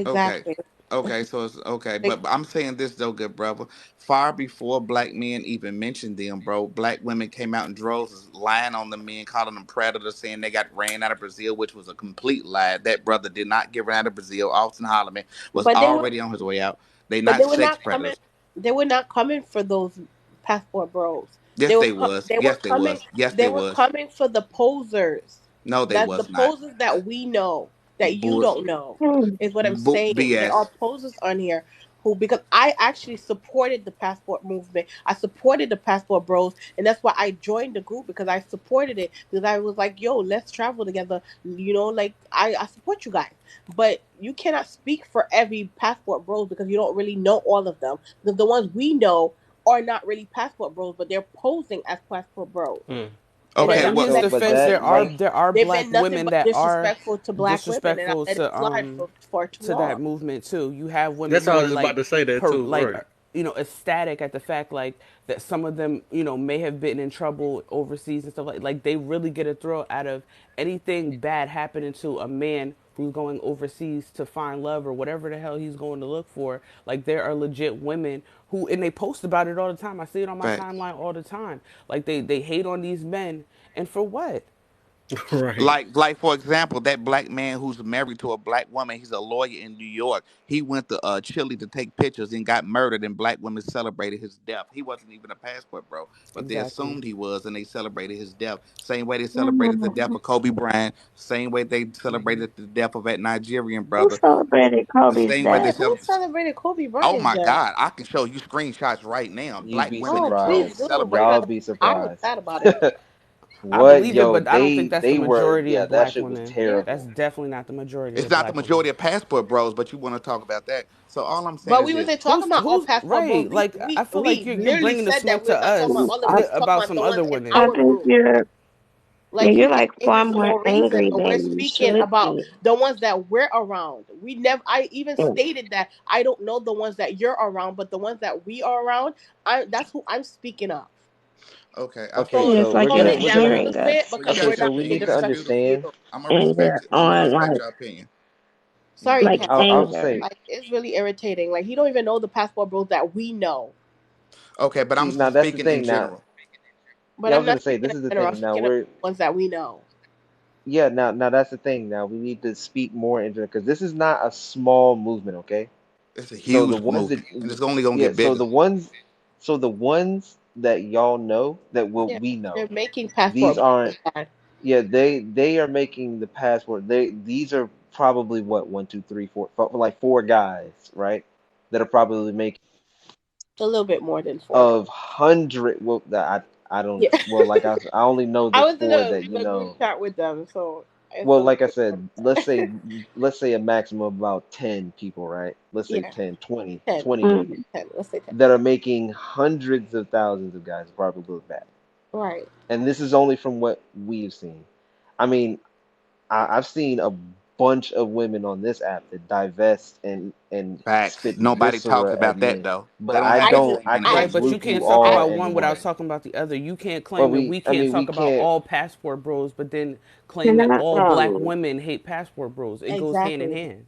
Okay. exactly. Okay, so it's okay, Like, but I'm saying this though, good brother. Far before black men even mentioned them, bro, black women came out in droves, lying on the men, calling them predators, saying they got ran out of Brazil, which was a complete lie. That brother did not get ran out of Brazil. Austin Holloman was but already on his way out. They but not they were sex not coming. predators. They were not coming for those passport bros. Yes, they was. They were Yes, they coming. was. Yes, They they were was. coming for the posers. No, they That's the was not. posers that we know that you Bull, don't know is what I'm saying. There are BS. posers on here who, because I actually supported the passport movement, I supported the passport bros, and that's why I joined the group because I supported it because I was like, yo, let's travel together. Like I support you guys, but you cannot speak for every passport bros because you don't really know all of them. The ones we know are not really passport bros, but they're posing as passport bros. And But they're Okay, in not his So, nothing but but defense, that like there are they've black been nothing women but that are disrespectful to black women, and I disrespectful let it to slide for too to that long. movement too. You have women That's who how I are was about like to say that too. Right. ecstatic at the fact like that some of them may have been in trouble overseas and stuff like they really get a thrill out of anything bad happening to a man who's going overseas to find love or whatever the hell he's going to look for. Like there are legit women who and they post about it all the time. I see it on my facts. timeline all the time. Like they hate on these men and for what? Right. Like for example, that black man who's married to a black woman, he's a lawyer in New York. He went to Chile to take pictures and got murdered, and black women celebrated his death. He wasn't even a passport bro, but they Exactly. assumed he was, and they celebrated his death. Same way they celebrated the death of Kobe Bryant. Same way they celebrated the death of that Nigerian Who brother. celebrated The Kobe's same way they death? Who celebrated. celebrated Kobe Oh Bryant's my death? God, I can show you screenshots right now. you'd Black be women in Oh, please droves surprised, do celebrated. y'all because be I was surprised. sad about it. I What? believe it, Yo, but I don't think that's the they were, majority yeah, of that black shit was women. Yeah, That's terrible. definitely not the majority It's of not the black women. majority of passport bros, but you want to talk about that. So all I'm saying but is we this. wasn't talking about all Who's passport bros. right? Like I feel like We you're literally bringing the said that smoke we was to not talking about us all of them. I, We was talking about about some the ones other in women. I our think group. yeah, Like you you're get like far angry for more no reason, angry but we're than you speaking should about be. the ones that we're around. We never. I even Mm. stated that I don't know the ones that you're around, but the ones that we are around, that's who I'm speaking of. Okay, I Okay, feel So Yeah, you. it's so just like tone you're it we're down a gonna hearing little bit us, Well, because you okay, we're got your so not we being need opinion, to which is disrespectful to beautiful. understand. you. I'm gonna and respect you're it. I'm gonna on respect like your opinion. Sorry, like Ken. I was anger. saying, Like it's really irritating. Like he don't even know the passport bros that we know. Okay, but I'm see, now just that's the speaking in thing. Now, general. But yeah, I I'm was not gonna say speaking this in is the general. I'm thing. Now speaking of we're the ones that we know. yeah, now that's the thing. Now we need to speak more into it because this is not a small movement, okay? It's a So the huge ones that movement, and it's only gonna yeah, get bigger. so the ones that y'all know that will Yeah, we they're know, making these passport bros aren't bad. yeah, they are making the passport. These are probably what one, two, three, four, like four guys, right? That are probably making A little bit more than four guys. of hundred. Well, that I don't. Yeah. Well, like I only know I the was in four that you a group know. chat with them, so it's a Well, little like I bit more said, than that. let's say a maximum of about 10 people, right? Let's say Yeah, 10, 20, 10. 20 Mm. maybe, 10. Let's say 10. that are making hundreds of thousands of guys probably look bad. Right. And this is only from what we've seen. I mean, I've seen a bunch of women on this app that divest and Facts. spit Nobody talks viscera at about that men. though. They But don't have I that do. I same I Right, can't but energy. you group can't you talk all I about in one without one. talking about the other. You can't Well, claim that we I can't mean, we talk about can't. all passport bros, but then claim Can that I all black women hate passport bros. It goes hand in exactly. hand.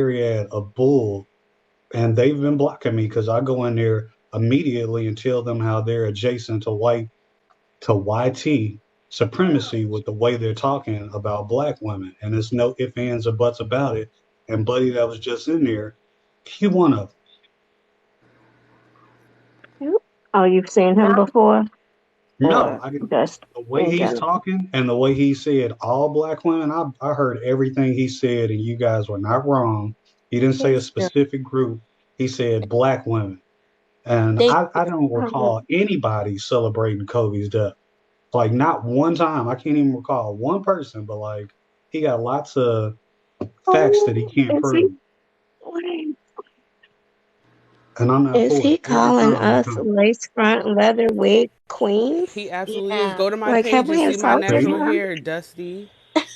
myriad of bull, and they've been blocking me because I go in there immediately and tell them how they're adjacent to YT, supremacy with the way they're talking about black women. And there's no ifs, ands, or buts about it. And Buddy that was just in there, he one of Oh, you've seen him before, them. No, or I didn't. just The way in he's general? talking and the way he said all black women, I heard everything he said, and you guys were not wrong. He didn't say a Thank you. specific group. He said black women. And Thank I you. don't Mhm. recall anybody celebrating Kobe's death. Like not one time. I can't even recall one person, but like he got lots of facts that he Oh, can't is he? prove. Wait, And I'm not is for he it every calling time he us comes. lace front leather wig queens? He absolutely is. Yeah. Go to my Like, have page and we see my insulted See? natural him? hair, Dusty.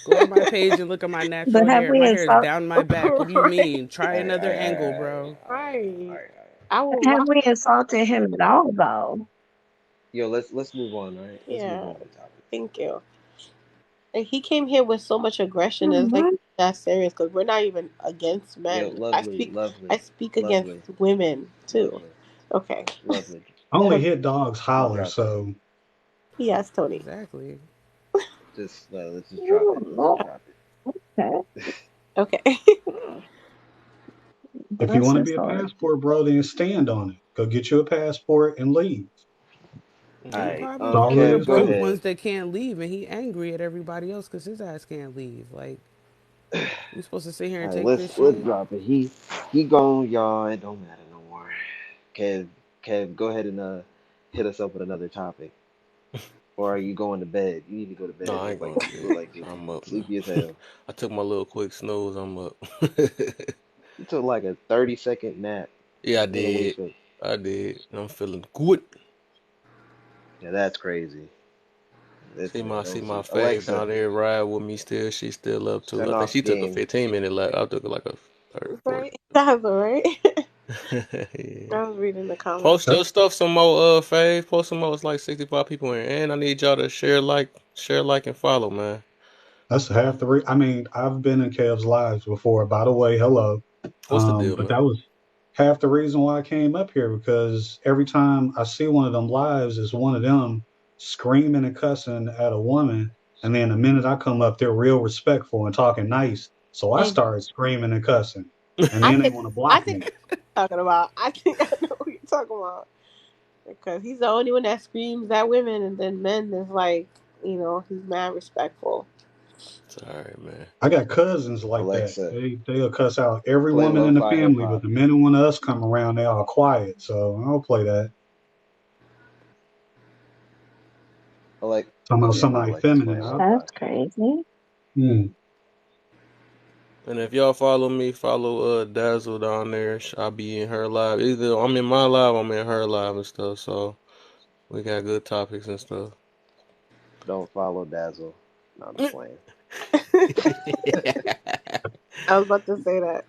Go to my page and look at my But natural have hair. we My hair is insulted? down my back. What do you Right. mean? Try another angle, bro. Right. All right. I will Have rock. we insulted him at all, though? Yo, let's move on. All right, let's move Yeah. on to topics. Thank you. And he came here with so much aggression. It's like Mhm. that's serious because we're not even against Yo, men. lovely, I lovely, speak against lovely, women too. lovely, Okay. lovely. Only Go. hit dogs Just holler, drop it. so Yes, Tony. Exactly. Just let's just drop Oh, it. Let's just Lord. drop it. Okay. Okay. Hmm. if you Bless want to his be a heart. passport, bro, then stand on it. Go get you a passport and leave. All He right. probably That's all one of there the is Kev, go broke to it. ones ahead. that can't leave, and he angry at everybody else because his ass can't leave. Like, All we supposed to sit here and right, take this let's shit? drop it. He gone, y'all. It don't matter no more. Kev, Kev, go ahead and hit us up with another topic. Or are you going to bed? You need to go to No, bed. I ain't going to You look bed. like you're I'm up now. sleepy as hell. I took my little quick snooze. I'm up. You took like a 30-second nap. Yeah, I Then to did. wake up. I did. I'm feeling good. Yeah, that's crazy. See Listen, my don't see my see fave Alexa, down there ride with me still. She's still up too. turn I think off she took a game. 15-minute lap. I took like a 30, 40. Right. That's all right. Yeah. I was reading the comments. Post your stuff some more, fave. Post some more. It's like 65 people in here. And I need y'all to share, like, and follow, man. That's half the I mean, I've been in Kev's lives before. By the way, hello. What's the deal, But man? that was half the reason why I came up here because every time I see one of them lives, it's one of them screaming and cussing at a woman. And then the minute I come up, they're real respectful and talking nice. So I And start screaming and cussing. And I then they think want to I block think me. talking about. I think I know what you're talking about because he's the only one that screams at women, and then men is like, he's mad respectful. It's all right, man. I got cousins like that. Alexa, They'll cuss out every play woman in the lo-fi hip family, but hop. the minute one of us come around, they all quiet. So I don't play that. Like, Talking about yeah, my somebody Alexa's feminine. playing lo-fi. That's crazy. Hmm. And if y'all follow me, follow Dazzle down there. I'll be in her live. Either I'm in my live, I'm in her live and stuff. So we got good topics and stuff. Don't follow Dazzle. No, I'm just playing. I was about to say that.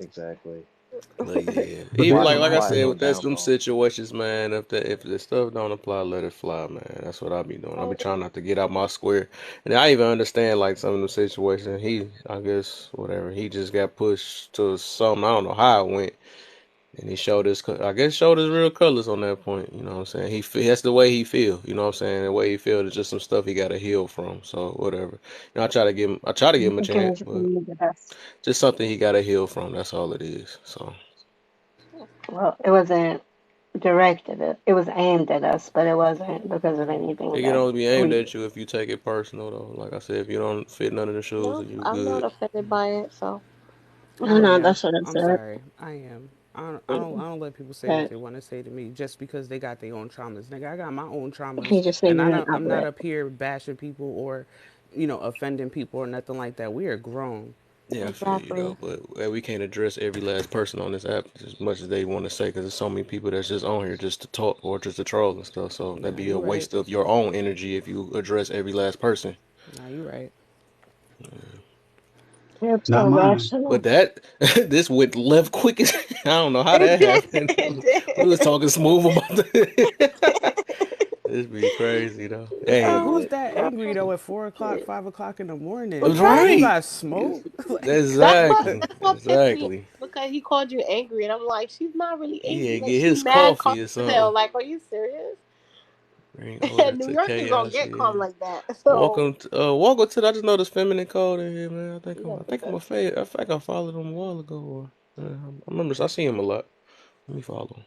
Exactly. But yeah, But even they Quiet, like I don't quiet said, answer. with on that down some low. situations, man. If the stuff don't apply, let it fly, man. That's what I be doing. I be trying not to get out my square. And I even understand like some of the situations. I guess, whatever. He just got pushed to something. I don't know how it went, and he showed his, I guess, showed his real colors on that point. You know what I'm saying? That's the way he feel. You know what I'm saying? The way he feel is just some stuff he got to heal from. So whatever. I try to give him a chance, but Occasionally, that's just something he got to heal from. That's all it is. So. well, it wasn't directed at, it was aimed at us, but it wasn't because of anything It can that only be aimed we at did. you if you take it personal, though. Like I said, if you don't fit none of the shoes, No, then you I'm not good. offended by it. So I I know am. that's what I I'm said. sorry. I am. Mm. I don't let people say what But they want to say to me just because they got their own traumas. Nigga, I got my own traumas, he just and needed an I'm not outlet. up here bashing people or, offending people or nothing like that. We are grown. Yeah, I feel you exactly. though, but we can't address every last person on this app as much as they want to say, because there's so many people that's just on here just to talk or just to troll and stuff. So that'd Nah, be a you right. waste of your own energy if you address every last person. Nah, you right. You're so Not mine. But rational. that this went left quick as I don't know how It that did. happened. It We was did. talking smooth about this be crazy though. Nigga, Hey, who's Um, that angry though at 4 o'clock, 5 o'clock in the morning? Like you exactly. right. got smoke? Like, That's what Exactly. that's what pissed me off Exactly. because he called you angry, and I'm like, she's not really He angry. had Like get she his mad calm coffee or as hell. something. Like, are you serious? Bring order New to York is gonna chaos. get calm Yeah. like that. So Welcome to. I just noticed feminine code in here, man. yeah, I put think I'm that. a fade. I think I followed him a while ago. Or I remember I see him a lot. Let me follow him.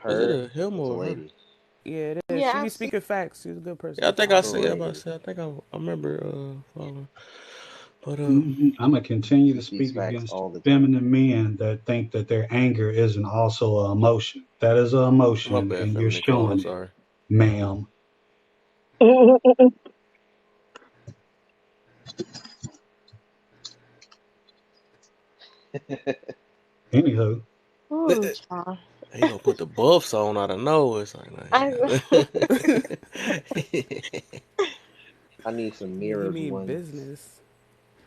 Is it Her, a him it's a or her? lady. Yeah, it is. Yeah, She be I've seen. speaking facts. She's a good person Yeah, I to think I It's follow. a see. I about to lady. say. I remember following. But I'm gonna continue She to speaks speak facts against all the time. feminine men that think that their anger isn't also an emotion. That is an my emotion, bad, and you're feminine code. I'm showing it, sorry. ma'am. Anywho, Oh, child. He gonna put the buffs on out of nowhere. It's like, I I need some He mirrored mean ones. business.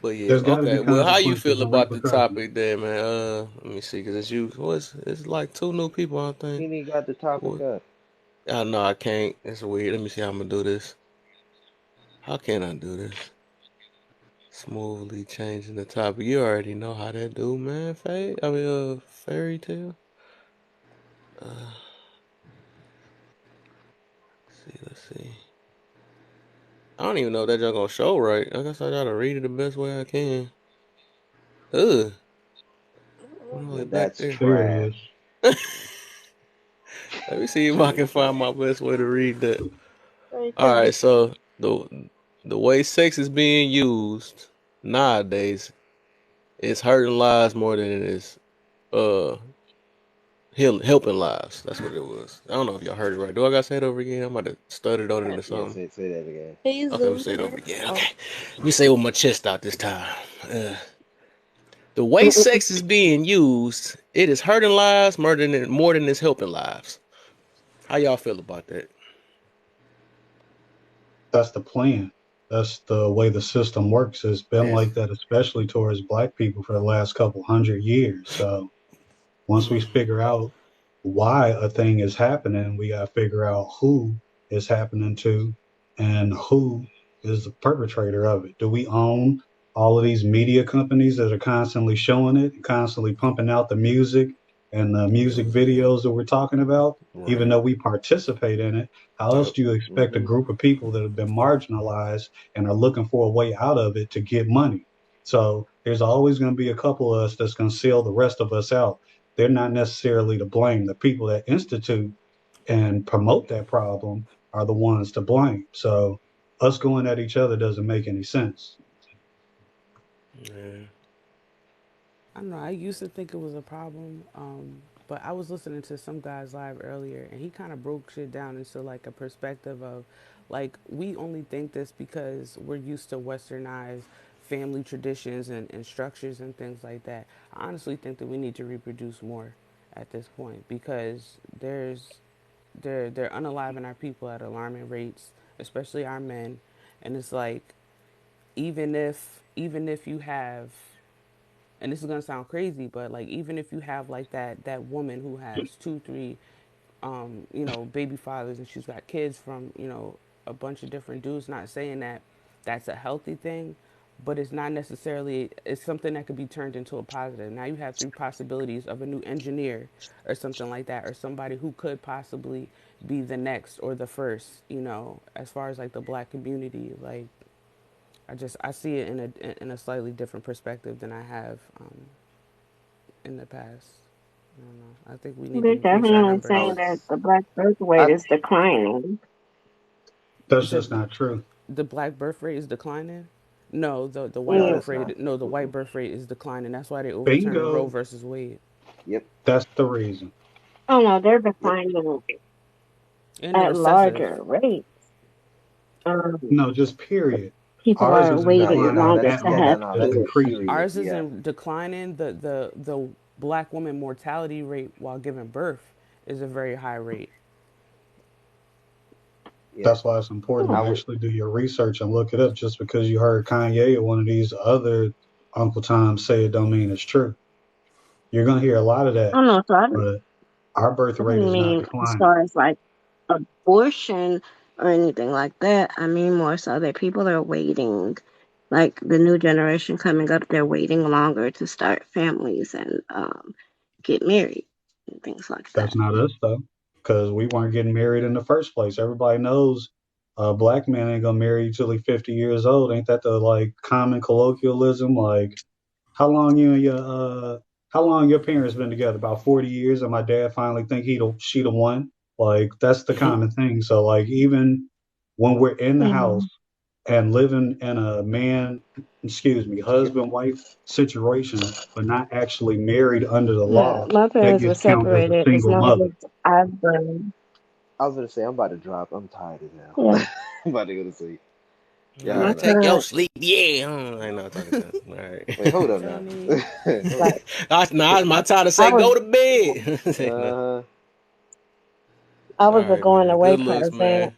but yeah, there's got to okay. be Well, how you consequences feel and about the repercussions. topic there, man? Let me see, cause it's you. It's like two new people, I think. He ain't got the topic What? up. I know I can't. It's weird. Let me see how I'm gonna do this. How can I do this? Smoothly changing the topic. You already know how that do, man. Fairy tale. Uh, let's see. I don't even know if that just gonna show right. I guess I gotta read it the best way I can. Ugh. Went all the way back That's there. There he is. trash. Let me see if I can find my best way to read that. All because right, so the way sex is being used nowadays is hurting lives more than it is uh helping lives. That's what it was. I don't know if y'all heard it right. Do I gotta say it over again? I might have stuttered on it yeah, or Yeah, something. say that again. he's Okay, let me zoom say it over in. again. Oh, Okay, let me say it with my chest out this time. The way sex is being used, it is hurting lives more than it's helping lives. How y'all feel about that? That's the plan. That's the way the system works. It's been That's like that, especially towards black people for the last couple hundred years. So once we mm, figure out why a thing is happening, we got to figure out who is happening to and who is the perpetrator of it. Do we own all of these media companies that are constantly showing it, constantly pumping out the music and the music videos that we're talking about? Even right. though we participate in it, how else Yep. do you expect a Hmm. group of people that have been marginalized and are looking for a way out of it to get money? So there's always going to be a couple of us that's going to sell the rest of us out. They're not necessarily to blame. The people that institute and promote that problem are the ones to blame. So us going at each other doesn't make any sense. Yeah. I don't know. I used to think it was a problem, but I was listening to some guy's live earlier, and he kind of broke shit down into like a perspective of, like, we only think this because we're used to westernized family traditions and structures and things like that. I honestly think that we need to reproduce more at this point because they're unaliving our people at alarming rates, especially our men, and it's like even if you have, and this is gonna sound crazy, but like even if you have like that woman who has two, three, baby fathers, and she's got kids from a bunch of different dudes. Not saying that that's a healthy thing, but it's not necessarily. It's something that could be turned into a positive. Now you have three possibilities of a new engineer or something like that, or somebody who could possibly be the next or the first. As far as like the black community, like I see it in a slightly different perspective than I have in the past. I don't know. I think we need to They're increase our definitely I saying numbers. that was, the black birth rate I is declining. You That's said just not true. the black birth rate is declining. No, the white no, Yeah. birth it's not. rate. No, the white Mm-mm. birth rate is declining. That's why they overturned Roe Bingo. versus Wade. Yep, That's the reason. Oh no, they're yep. declining And the at recessive. larger rates. No, just period. People Ours are isn't No, waiting yeah, declining no, longer that's at to yeah, have that all. no, It's that's kids. increasing. period. Ours Yeah, isn't declining. The black woman mortality rate while giving birth is a very high rate. yeah. That's why it's important I to would. actually do your research and look it up. Just because you heard Kanye or one of these other Uncle Toms say it don't mean it's true. You're going to hear a lot of that, Oh no, so but our birth I rate didn't is not mean as declining. far as like abortion or anything like that. I mean more so that people are waiting, like the new generation coming up, they're waiting longer to start families and get married and things like that. That's not us, though. because we weren't getting married in the first place. Everybody knows black men ain't gonna marry you till they 50 years old. Ain't that the like common colloquialism? Like how long you and your how long your parents been together? About 40 years, and my dad finally think she the one. Like that's the common thing. So like even when we're in the Yeah. house and living in a husband wife situation, but not actually married under the Yeah, law, my that parents were gets counted as a separated. It's single not mother. like I've been. I was gonna say I'm about to drop. I'm tired as Yeah, hell. I'm about to go to sleep. Y'all my Alright, got it. take your parents, sleep. Yeah. I ain't not talking to. Wait, hold Alright. up now. Journey. Hold like, up. Now it's my time to I say was, go to bed. Uh, I was a Alright, going man. away Good looks, person, man.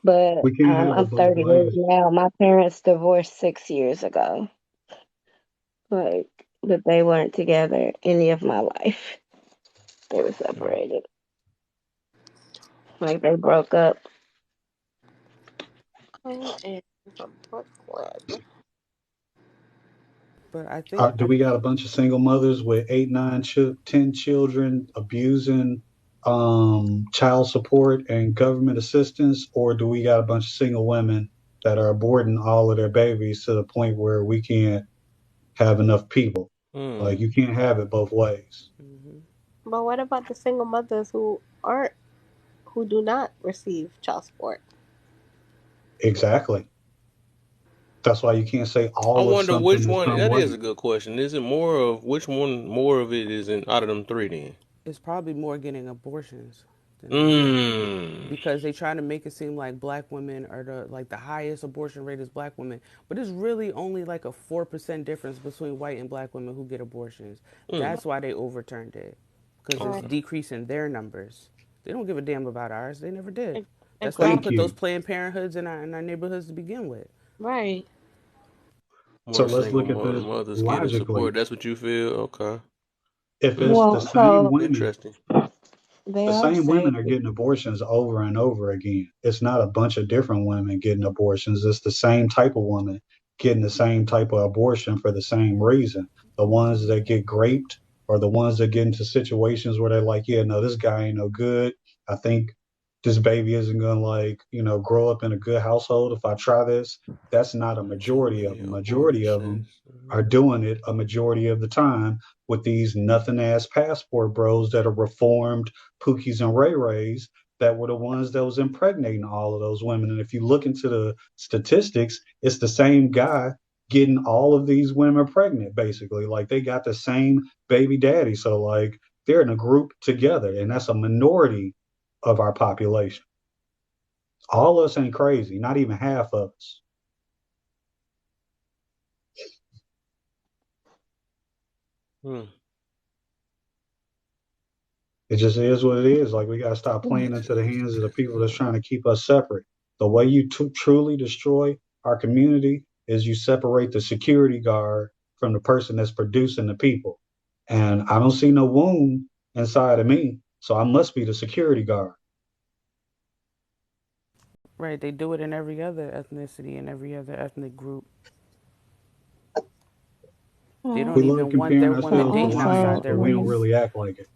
but We can't have it I'm both 38 ways. now. My parents divorced 6 years ago. Like, but they weren't together any of my life. They were Mm. separated. Like, they broke up. I am from Brooklyn. But I think Do we got a bunch of single mothers with 8, 9, 10 children abusing child support and government assistance, or do we got a bunch of single women that are aborting all of their babies to the point where we can't have enough people? Like Mm. you can't have it both ways. hmm But what about the single mothers who do not receive child support? Exactly. That's why you can't say I all of wonder something which in one. some That is a way. good question. Is it more of which one? More of it is in out of them three. Then. it's probably more getting abortions than anything. Mm. Because they try to make it seem like black women are the highest abortion rate is black women, but it's really only like a 4% difference between white and black women who get abortions. Mm. That's why they overturned it, because it's Right. Okay. decreasing their numbers. They don't give a damn about ours. They never did. That's why they Thank put Exactly. those you. Planned Parenthoods in our neighborhoods to begin with. Right. So More let's single look at this mothers getting support. logically. That's what you feel. Okay. If it's the Well, same so women Interesting. they the are same women saying, are getting abortions over and over again. It's not a bunch of different women getting abortions. It's the same type of woman getting the same type of abortion for the same reason. The ones that get raped or the ones that get into situations where they're like, yeah, no, this guy ain't no good. I think this baby isn't going to grow up in a good household if I try this. That's not a Too majority of many them. Majority of abortions. them are doing it a majority of the time with these nothing ass passport bros that are reformed Pookies and Ray Rays that were the ones that was impregnating all of those women. And if you look into the statistics, it's the same guy getting all of these women pregnant, basically. Like they got the same baby daddy. So like they're in a group together, and that's a minority of our population. All of us ain't crazy, not even half of us. Hmm. It just is what it is. Like we gotta stop playing Makes into the sense. hands of the people that's trying to keep us separate. The way you truly destroy our community is you separate the security guard from the person that's producing the people. And I don't see no wound inside of me, so I must be the security guard. Right? They do it in every other ethnicity and every other ethnic group. They well, We don't love even want their comparing but women ourselves to dating outside also, lions, their but we don't race. really act like it.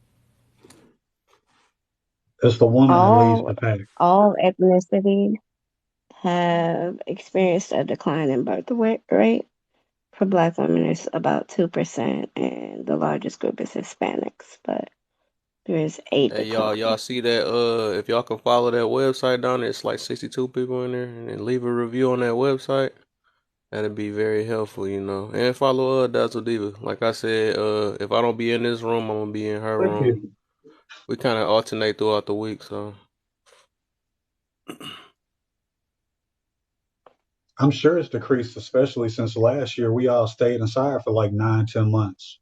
It's the woman that leads all the pack. all ethnicities have experienced a decline in birth rate. For Black women, it's about 2%, and the largest group is Hispanics, but there is a Hey y'all decline. see that? If y'all can follow that website down there, it's like 62 people in there, and then leave a review on that website. That'd be very helpful, And follow Dazzle Diva. Like I said, if I don't be in this room, I'm gonna be in her Thank room. you. We kind of alternate throughout the week, so I'm sure it's decreased, especially since last year we all stayed inside for like 9, 10 months.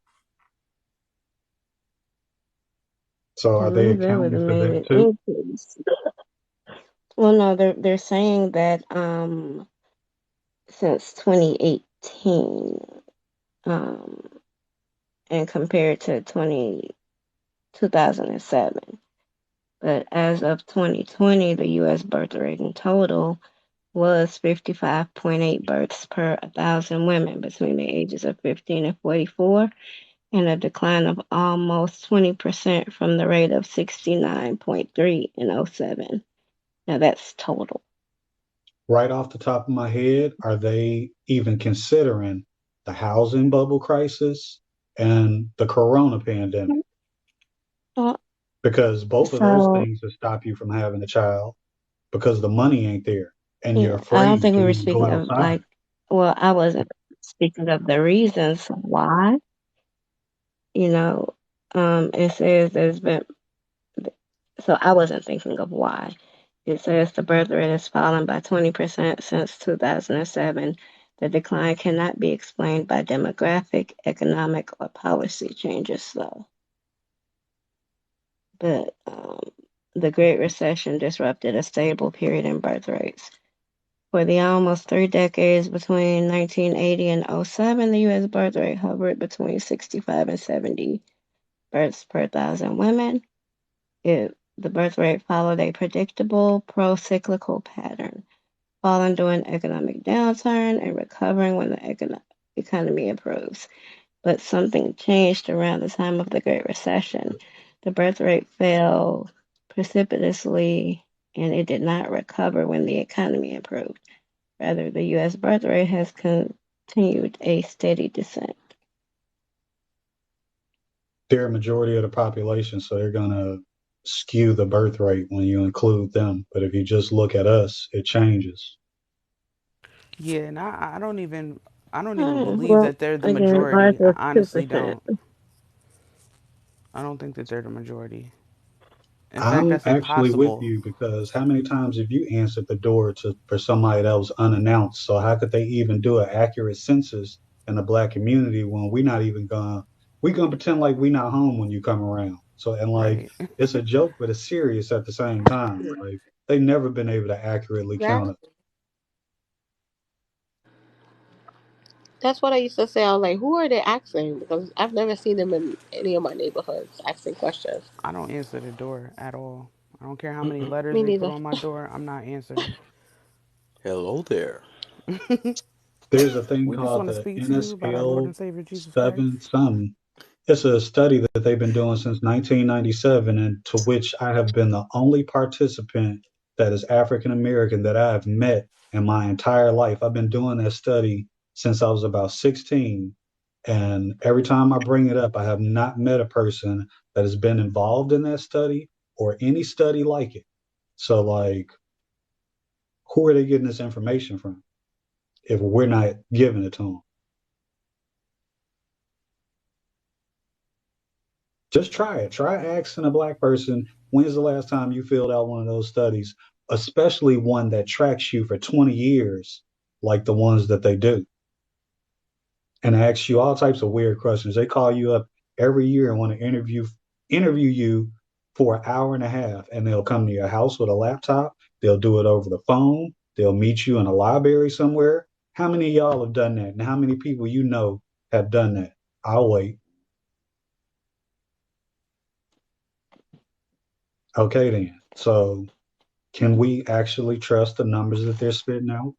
So To are they me, that would accounting have for made that an too? increase. Well, no, they're saying that since 2018, um, and compared to 2007. But as of 2020, the U.S. birth rate in total was 55.8 births per 1,000 women between the ages of 15 and 44. and a decline of almost 20% from the rate of 69.3 in '07. Now that's total. Right off the top of my head, are they even considering the housing bubble crisis and the corona pandemic? Well, Because both of those so things will stop you from having a child because the money ain't there and you're yeah, I don't afraid think to we were even go speaking of outside. like, well, I wasn't speaking of the reasons why, you know, it says there's been, so I wasn't thinking of why. It says the birth rate has fallen by 20% since 2007. The decline cannot be explained by demographic, economic, or policy changes, though. But the Great Recession disrupted a stable period in birth rates. For the almost 3 decades between 1980 and '07, the U.S. birth rate hovered between 65 and 70 births per thousand women. The birth rate followed a predictable pro-cyclical pattern, falling during economic downturn and recovering when the economy improves. But something changed around the time of the Great Recession. The birth rate fell precipitously and it did not recover when the economy improved. Rather, the U.S. birth rate has continued a steady descent. They're a majority of the population, so they're going to skew the birth rate when you include them. But if you just look at us, it changes. Yeah, and I don't even believe Well, that they're the again, ours majority. I was honestly 2%. don't. I don't think that they're the majority. In fact, I'm that's actually with impossible. you because how many times have you answered the door to for somebody that was unannounced? So how could they even do an accurate census in the black community when we gonna pretend like we not home when you come around. So and like Right. it's a joke but it's serious at the same time. Like they never been able to accurately count it. Exactly. That's what I used to say. I was like, who are they asking? Because I've never seen them in any of my neighborhoods asking questions. I don't answer the door at all. I don't care how many Mm-mm. letters Me they put neither. on my door. I'm not answering. Hello there. There's a thing We just called want to the speak to you about our Lord NSL and Savior Jesus Christ. 7 something. It's a study that they've been doing since 1997, and to which I have been the only participant that is African American that I have met in my entire life. I've been doing that study since I was about 16. And every time I bring it up, I have not met a person that has been involved in that study or any study like it. So, like, who are they getting this information from if we're not giving it to them? Just try it. Try asking a black person, when's the last time you filled out one of those studies, especially one that tracks you for 20 years, like the ones that they do, and asks you all types of weird questions. They call you up every year and want to interview you for an hour and a half, and they'll come to your house with a laptop. They'll do it over the phone. They'll meet you in a library somewhere. How many of y'all have done that? And how many people you know have done that? I'll wait. Okay, then. So can we actually trust the numbers that they're spitting out?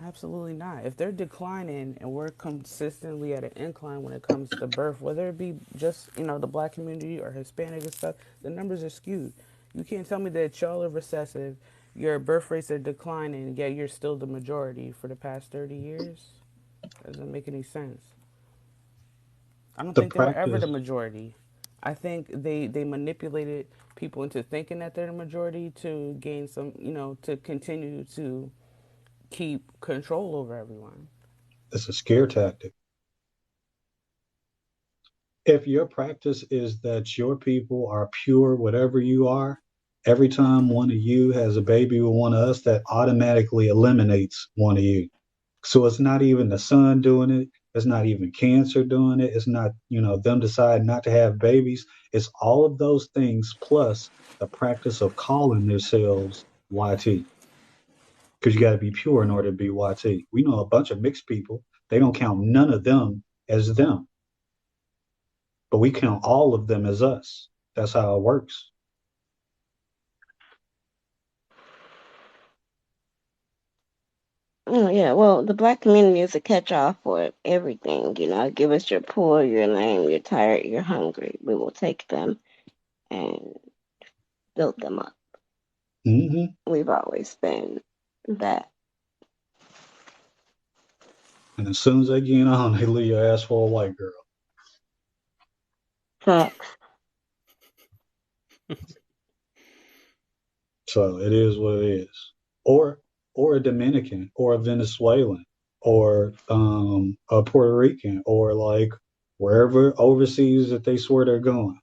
Absolutely not. If they're declining and we're consistently at an incline when it comes to birth, whether it be just, the black community or Hispanic and stuff, the numbers are skewed. You can't tell me that y'all are recessive, your birth rates are declining, yet you're still the majority for the past 30 years. Doesn't make any sense. I don't The think they were ever the practice majority. I think they manipulated people into thinking that they're the majority to gain some, to continue to keep control over everyone. is a scare tactic. If your practice is that your people are pure, whatever you are, every time one of you has a baby with one of us, that automatically eliminates one of you. So it's not even the sun doing it. It's not even cancer doing it. It's not, them deciding not to have babies. It's all of those things plus the practice of calling themselves YT. Because you got to be pure in order to be YT. We know a bunch of mixed people. They don't count none of them as them, but we count all of them as us. That's how it works. Oh yeah, well, the black community is a catch-all for everything. Give us your poor, your lame, you're tired, you're hungry. We will take them and build them up. Hmm. We've always been that. And as soon as they get on, they leave your ass for a white girl. Facts. So it is what it is. Or a Dominican or a Venezuelan or a Puerto Rican or like wherever overseas that they swear they're going.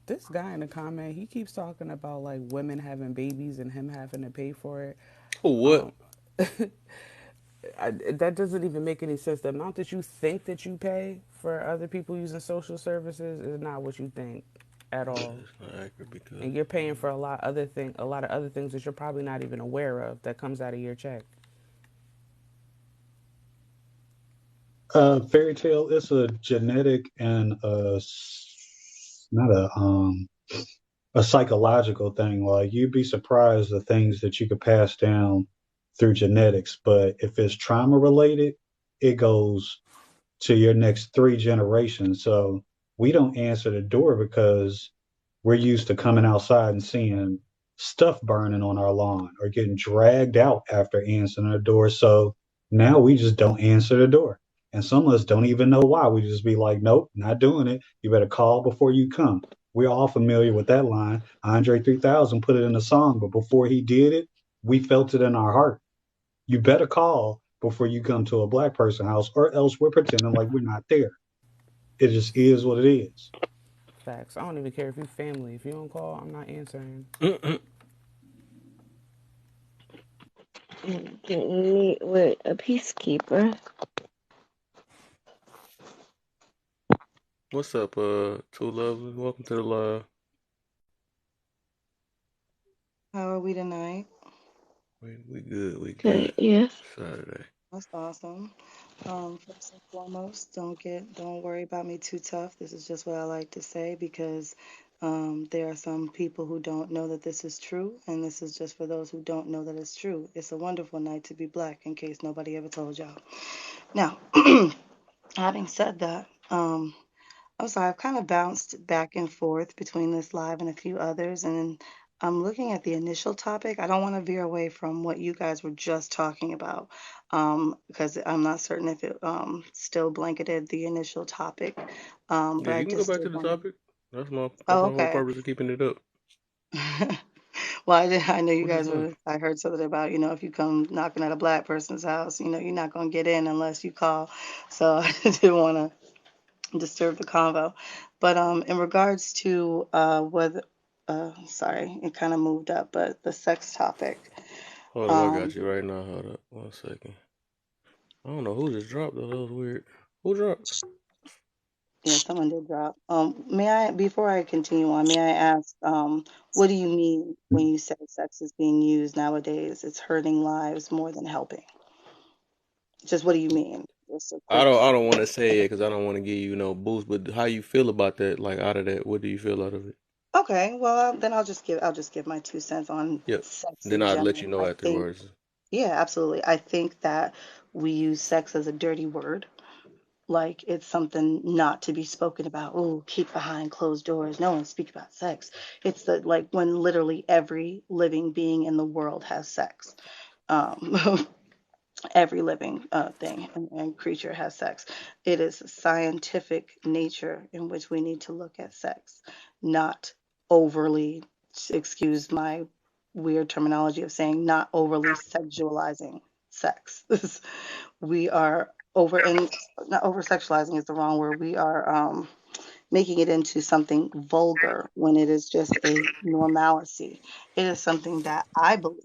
This guy in the comment, he keeps talking about like women having babies and him having to pay for it. Oh, what? Um, that doesn't even make any sense. The amount that you think that you pay for other people using social services is not what you think at all. It's not accurate because And you're paying for a lot of other things that you're probably not even aware of that comes out of your check. Fairy tale is a genetic and not a psychological thing. Like you'd be surprised the things that you could pass down through genetics, but if it's trauma related, it goes to your next three generations. So we don't answer the door because we're used to coming outside and seeing stuff burning on our lawn or getting dragged out after answering the door. So now we just don't answer the door. And some of us don't even know why. We just be like, nope, not doing it. You better call before you come. We're all familiar with that line. Andre 3000 put it in a song, but before he did it, we felt it in our heart. You better call before you come to a black person house, or else we're pretending like we're not there. It just is what it is. Facts. I don't even care if you family. If you don't call, I'm not answering. Didn't meet with a peacekeeper. what's up, two lovely? Welcome to the live. How are we tonight? We good. We Good, good. yes. Saturday. That's awesome. First and foremost, don't worry about me too tough. This is just what I like to say because there are some people who don't know that this is true, and this is just for those who don't know that it's true. It's a wonderful night to be black, in case nobody ever told y'all. Now, having said that, I'm sorry, I've kind of bounced back and forth between this live and a few others, and I'm looking at the initial topic. I don't want to veer away from what you guys were just talking about, because I'm not certain if it still blanketed the initial topic. Yeah, But I you can go just back did to the want to. topic. That's Oh, my whole okay. purpose of keeping it up. Well, I know you What you guys doing? were. I heard something about, if you come knocking at a black person's house, you're not gonna get in unless you call. So I didn't want to disturb the convo. But in regards to whether, sorry, it kind of moved up, but the sex topic. Hold up, I got Um, you right now. Hold up, 1 second. I don't know who just dropped though. That was weird. Who dropped? yeah, someone did drop. May I, before I continue on, may I ask, what do you mean when you say sex is being used nowadays? It's hurting lives more than helping. Just what do you mean? Just a I quick. don't. I don't want to say it because I don't want to give you no boost. But how you feel about that? Like out of that, what do you feel out of it? Okay, well then I'll just give my 2 cents on Yep. sex Then in I'll let you general. know I think, afterwards. yeah, absolutely. I think that we use sex as a dirty word. Like it's something not to be spoken about. Oh, keep behind closed doors. No one speak about sex. It's the like when literally every living being in the world has sex. Um, every living thing and creature has sex. It is a scientific nature in which we need to look at sex, not overly, excuse my weird terminology of saying, not overly sexualizing sex. We are over, and not over sexualizing is the wrong word. We are making it into something vulgar when it is just a normalcy. It is something that I believe,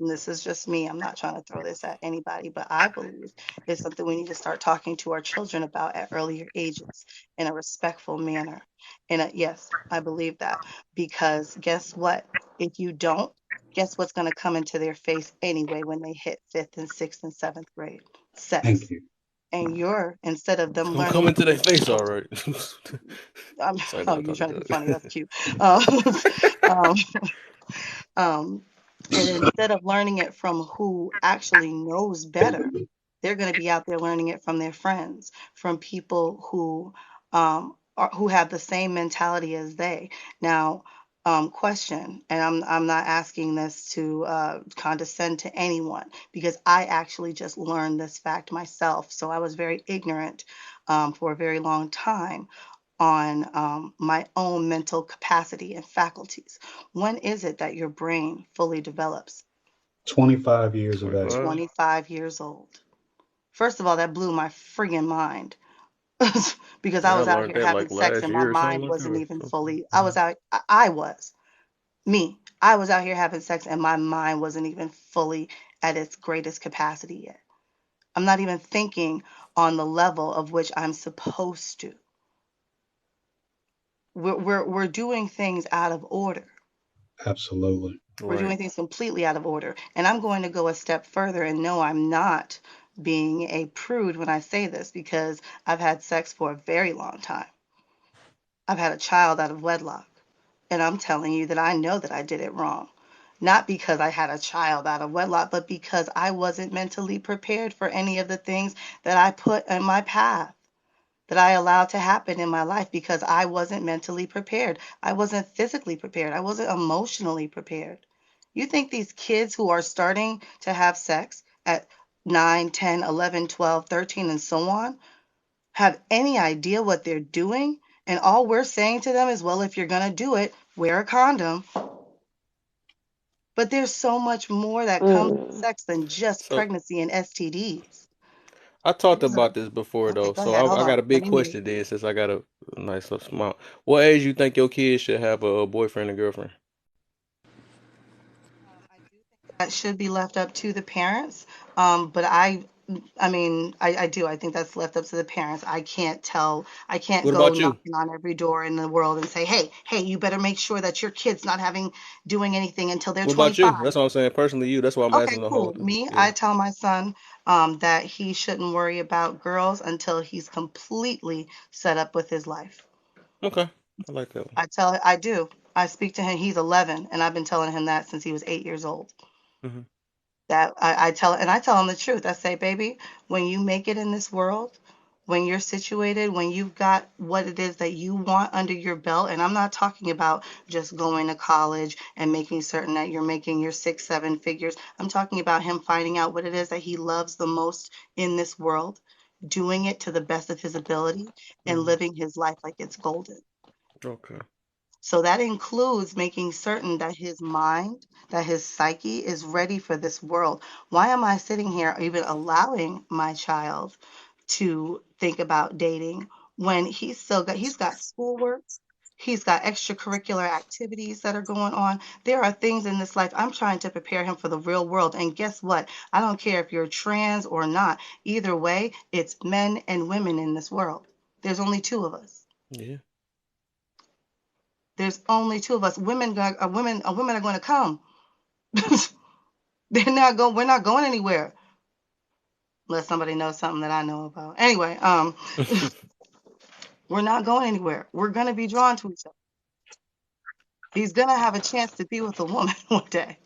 and this is just me, I'm not trying to throw this at anybody, but I believe it's something we need to start talking to our children about at earlier ages in a respectful manner. And yes, I believe that because guess what? If you don't, guess what's going to come into their face anyway when they hit fifth and sixth and seventh grade? Thank Sex. you. And you're, instead of It's them gonna come learning, into their face, all right. I'm, Sorry, oh, not you're Tommy trying to be Doug. funny. That's cute. Um, um, And instead of learning it from who actually knows better, they're going to be out there learning it from their friends, from people who have the same mentality as they. Now, question, and I'm not asking this to condescend to anyone because I actually just learned this fact myself. So I was very ignorant for a very long time on my own mental capacity and faculties. When is it that your brain fully develops? 25 years of age. 25. 25 years old. First of all, that blew my friggin' mind because I Yeah, I was out learned here that having like sex last and my year or something mind like that. wasn't Or even something. fully, I was me. I was out here having sex and my mind wasn't even fully at its greatest capacity yet. I'm not even thinking on the level of which I'm supposed to. We're doing things out of order. Absolutely. We're Right. doing things completely out of order. And I'm going to go a step further and no, I'm not being a prude when I say this because I've had sex for a very long time. I've had a child out of wedlock. And I'm telling you that I know that I did it wrong. Not because I had a child out of wedlock, but because I wasn't mentally prepared for any of the things that I put in my path, that I allowed to happen in my life because I wasn't mentally prepared. I wasn't physically prepared. I wasn't emotionally prepared. You think these kids who are starting to have sex at 9, 10, 11, 12, 13, and so on have any idea what they're doing? And all we're saying to them is, well, if you're going to do it, wear a condom. But there's so much more that comes with Mm. sex than just So pregnancy and STDs. I talked There's a, about this before okay, though. go So ahead. Hold I on. got a Let big me mute. question then since I got a nice little smile. What age you think your kids should have a boyfriend and girlfriend? I do think that should be left up to the parents. But I mean, I do. I think that's left up to the parents. I can't tell. I can't What go about you? knocking on every door in the world and say, hey, you better make sure that your kid's not doing anything until they're What about you? 25. That's what I'm saying. Personally, you. That's why I'm Okay, asking the whole cool. thing. Me, Yeah. I tell my son that he shouldn't worry about girls until he's completely set up with his life. Okay. I like that one. I do. I speak to him. He's 11, and I've been telling him that since he was 8 years old. Hmm. That I tell him the truth. I say, baby, when you make it in this world, when you're situated, when you've got what it is that you want under your belt, and I'm not talking about just going to college and making certain that you're making your 6, 7 figures. I'm talking about him finding out what it is that he loves the most in this world, doing it to the best of his ability, and Hmm. living his life like it's golden. Okay. So that includes making certain that his mind, that his psyche is ready for this world. Why am I sitting here even allowing my child to think about dating when he's got schoolwork, he's got extracurricular activities that are going on. There are things in this life I'm trying to prepare him for the real world. And guess what? I don't care if you're trans or not. Either way, it's men and women in this world. There's only two of us. Yeah. There's only two of us. Women are going to come. They're not going. We're not going anywhere unless somebody knows something that I know about. Anyway, we're not going anywhere. We're going to be drawn to each other. He's going to have a chance to be with a woman one day.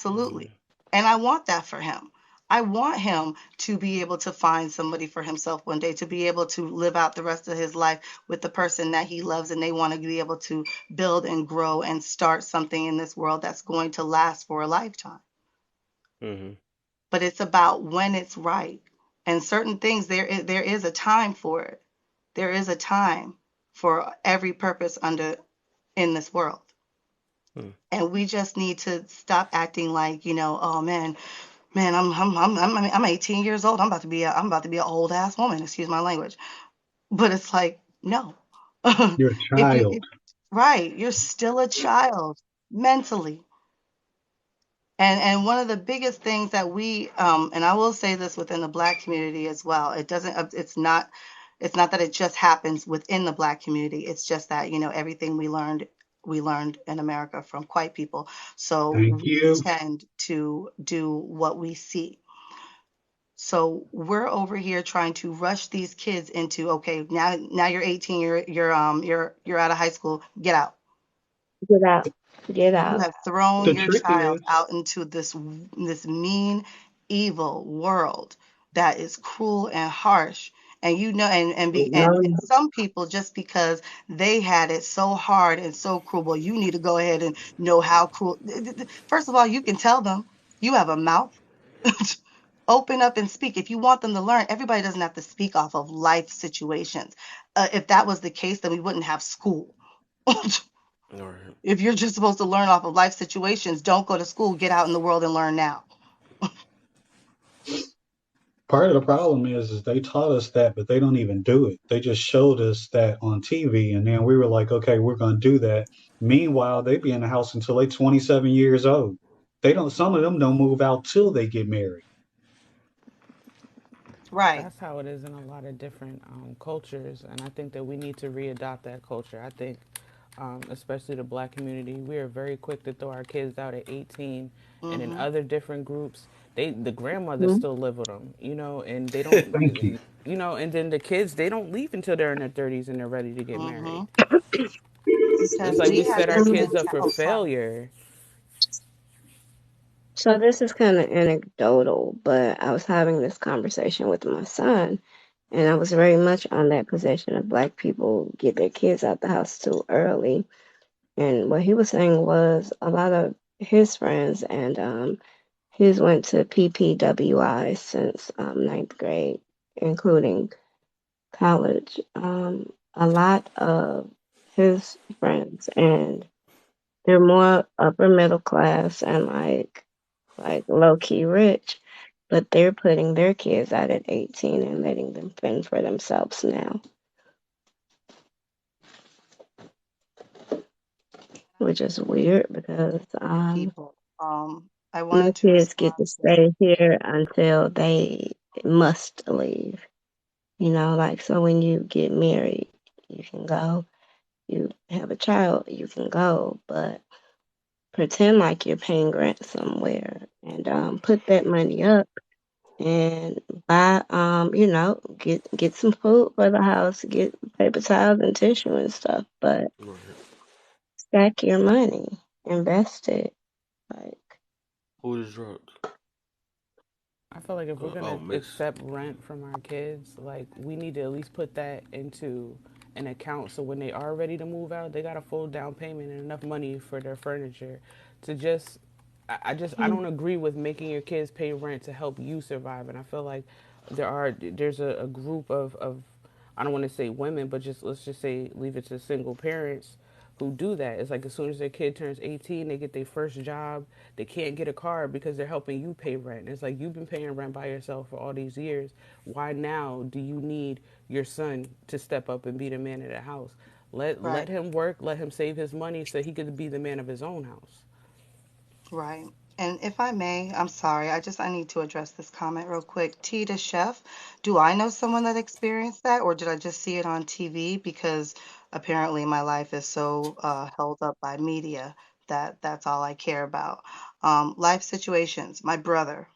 Yeah. Absolutely. And I want that for him. I want him to be able to find somebody for himself one day, to be able to live out the rest of his life with the person that he loves, and they want to be able to build and grow and start something in this world that's going to last for a lifetime. Hmm. But it's about when it's right. And certain things, there is a time for it. There is a time for every purpose under in this world. And we just need to stop acting like, oh man, I'm 18 years old. I'm about to be an old ass woman. Excuse my language. But it's like, no. You're a child. If right, you're still a child mentally. And one of the biggest things that we and I will say this within the Black community as well. It's not that it just happens within the Black community. It's just that, everything we learned in America from white people. So Thank we you. tend to do what we see. So we're over here trying to rush these kids into, okay, now you're 18, you're out of high school, get out. Get out. Get You out. have thrown The your trick child is, out into this mean, evil world that is cruel and harsh. And you know, and No, some people, just because they had it so hard and so cruel, well, you need to go ahead and know how cruel. First of all, you can tell them you have a mouth. Open up and speak. If you want them to learn, everybody doesn't have to speak off of life situations. If that was the case, then we wouldn't have school. All right. If you're just supposed to learn off of life situations, don't go to school, get out in the world and learn now. part of the problem is they taught us that, but they don't even do it. They just showed us that on TV, and then we were like, okay, we're going to do that. Meanwhile, they be in the house until they 27 years old. They don't. Some of them don't move out till they get married. Right. That's how it is in a lot of different cultures, and I think that we need to readopt that culture. I think, especially the black community, we are very quick to throw our kids out at 18, and in Mm-hmm. other different groups, the grandmothers hmm, still live with them, and they don't, Thank you. and then the kids they don't leave until they're in their 30s and they're ready to get Mm-hmm. married. It's Because like we we had set to our do um, kids this. up for Oh, sorry. failure. so this is kind of anecdotal, but I was having this conversation with my son, and I was very much on that position of black people get their kids out the house too early. And what he was saying was a lot of his friends, and he's went to PPWI since ninth grade, including college. A lot of his friends, and they're more upper middle class and like low key rich, but they're putting their kids out at 18 and letting them fend for themselves now, which is weird because People. I my wanted to kids get respond to to. stay here until they must leave. Like so when you get married, you can go. You have a child, you can go, but pretend like you're paying rent somewhere and put that money up and buy get some food for the house, get paper towels and tissue and stuff, but Right. stack your money, invest it. Like Who is drugs? I feel like if we're Oh, gonna Miss. accept rent from our kids, like we need to at least put that into an account so when they are ready to move out, they got a full down payment and enough money for their furniture to just I mm, don't agree with making your kids pay rent to help you survive. And I feel like there's a group of I don't want to say women, but just let's just say leave it to single parents who do that. It's like as soon as their kid turns 18, they get their first job. They can't get a car because they're helping you pay rent. It's like you've been paying rent by yourself for all these years. Why now do you need your son to step up and be the man of the house? Let Right. him work, let him save his money so he could be the man of his own house. Right. And if I may, I'm sorry. I need to address this comment real quick. T to Chef, do I know someone that experienced that, or did I just see it on TV? Because apparently my life is so held up by media that that's all I care about. Life situations. My brother.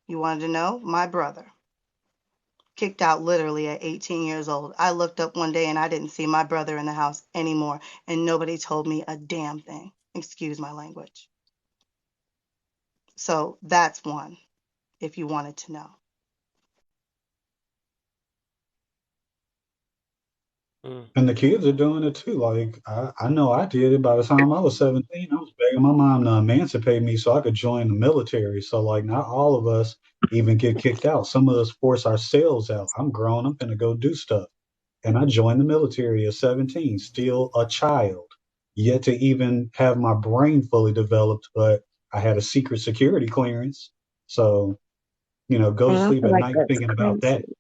You wanted to know? My brother. Kicked out literally at 18 years old. I looked up one day and I didn't see my brother in the house anymore, and nobody told me a damn thing. Excuse my language. So that's one, if you wanted to know. Mm. And the kids are doing it too. Like I know I did it by the time I was 17. I was begging my mom to emancipate me so I could join the military. So like not all of us even get kicked out. Some of us force ourselves out. I'm grown, I'm gonna go do stuff. And I joined the military at 17, still a child, yet to even have my brain fully developed, but I had a secret security clearance. So, go to and I sleep feel at like night that's thinking about that. crazy.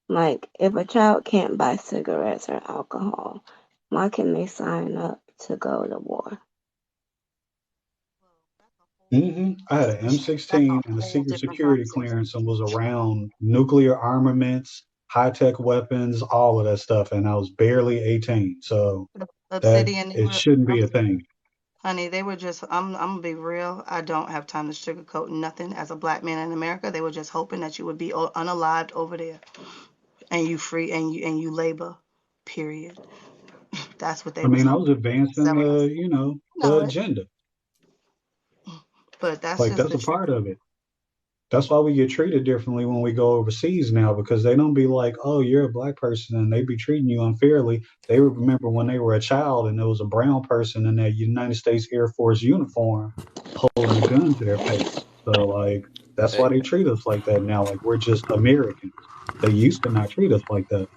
Like if a child can't buy cigarettes or alcohol, why can they sign up to go to war? I had an That's a M16 and a whole secret different security conversation. clearance and was around nuclear armaments, high tech weapons, all of that stuff. And I was barely 18. So that Obsidian, it shouldn't be I'm a thing. honey, they were just, I'm gonna be real. I don't have time to sugarcoat nothing. As a black man in America, they were just hoping that you would be unalived over there and you free and you labor, period. That's what they I was mean, I talking was advancing several years the, ago. the No, it, agenda. but that's Like just that's the a truth. part of it. That's why we get treated differently when we go overseas now, because they don't be like, "Oh, you're a black person," and they be treating you unfairly. They remember when they were a child and there was a brown person in that United States Air Force uniform holding a gun to their face. So like that's Hey, why they treat us like that now. Like we're just Americans. They used to not treat us like that,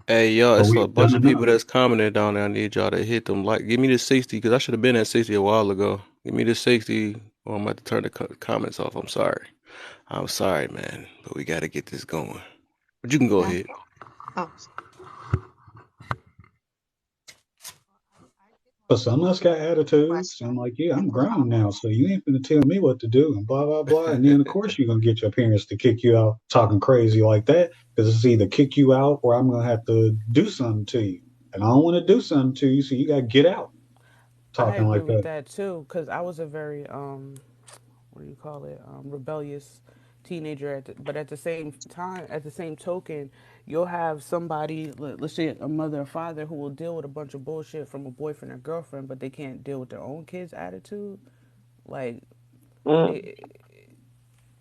hey, y'all, but it's a we've bunch done of people enough. that's commenting down there. I need y'all to hit them. Like, give me the 60, because I should have been at 60 a while ago. Give me the 60, or I'm about to turn the comments off. I'm sorry. I'm sorry, man. But we got to get this going. But you can go That's ahead. oh, I did want But to some of us got attitudes. question I'm like, yeah, in I'm the grown now, so you ain't gonna tell me what to do and blah blah blah. And then of course you're gonna get your parents to kick you out talking crazy like that because it's either kick you out or I'm gonna have to do something to you. And I don't want to do something to you, so you gotta get out I talking agree like with that. that too, because I was a very what do you call it, rebellious teenager. But at the same time, at the same token, you'll have somebody, let's say a mother or father, who will deal with a bunch of bullshit from a boyfriend or girlfriend, but they can't deal with their own kids' attitude. Like, Mm. it,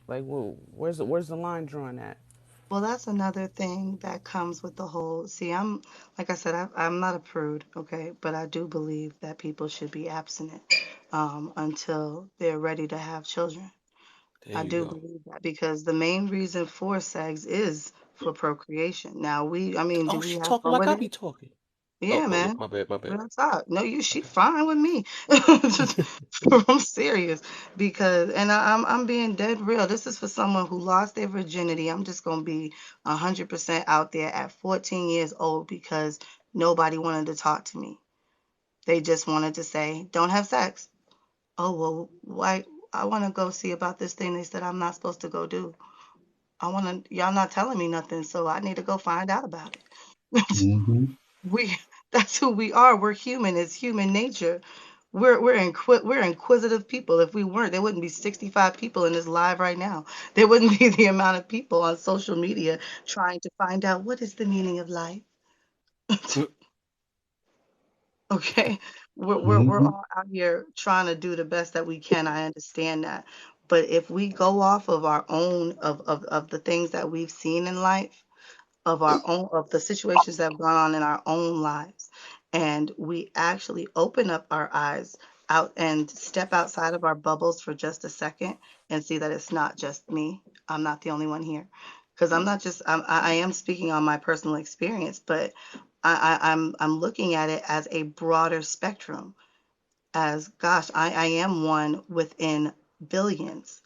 like, well, where's the line drawn at? well, that's another thing that comes with the whole. See, I'm like I said, I'm not a prude, okay, but I do believe that people should be abstinent until they're ready to have children. There I you do go. believe that because the main reason for sex is for procreation. Now, I mean, do Oh, we she have talking fun like with I it? be talking. Oh, Yeah, oh, yeah, man. my bad, my bad. Real talk. No, she fine with me. I'm serious because, and I'm being dead real. This is for someone who lost their virginity. I'm just gonna be 100% out there at 14 years old because nobody wanted to talk to me. They just wanted to say, "Don't have sex." Oh well, why? I want to go see about this thing they said I'm not supposed to go do. Y'all not telling me nothing, so I need to go find out about it. Hmm. we that's who we are. We're human. It's human nature. We're inquisitive people. If we weren't, there wouldn't be 65 people in this live right now. There wouldn't be the amount of people on social media trying to find out what is the meaning of life. Okay, we're Hmm. all out here trying to do the best that we can. I understand that, but if we go off of our own of the things that we've seen in life, of our own of the situations that have gone on in our own lives, and we actually open up our eyes out and step outside of our bubbles for just a second and see that it's not just me. I'm not the only one here, because I'm not just I am speaking on my personal experience, but I'm looking at it as a broader spectrum. As gosh, I am one within billions,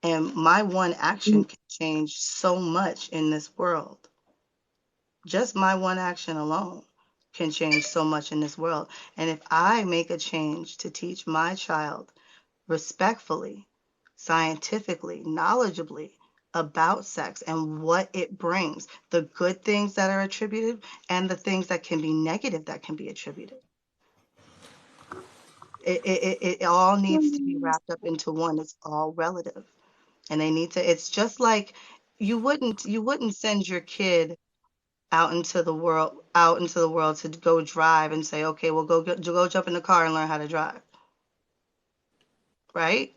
and my one action can change so much in this world. Just my one action alone can change so much in this world. And if I make a change to teach my child respectfully, scientifically, knowledgeably about sex and what it brings, the good things that are attributed and the things that can be negative that can be attributed, it all needs to be wrapped up into one. It's all relative. And they need to, it's just like you wouldn't send your kid out into the world to go drive and say, okay, well go jump in the car and learn how to drive, right?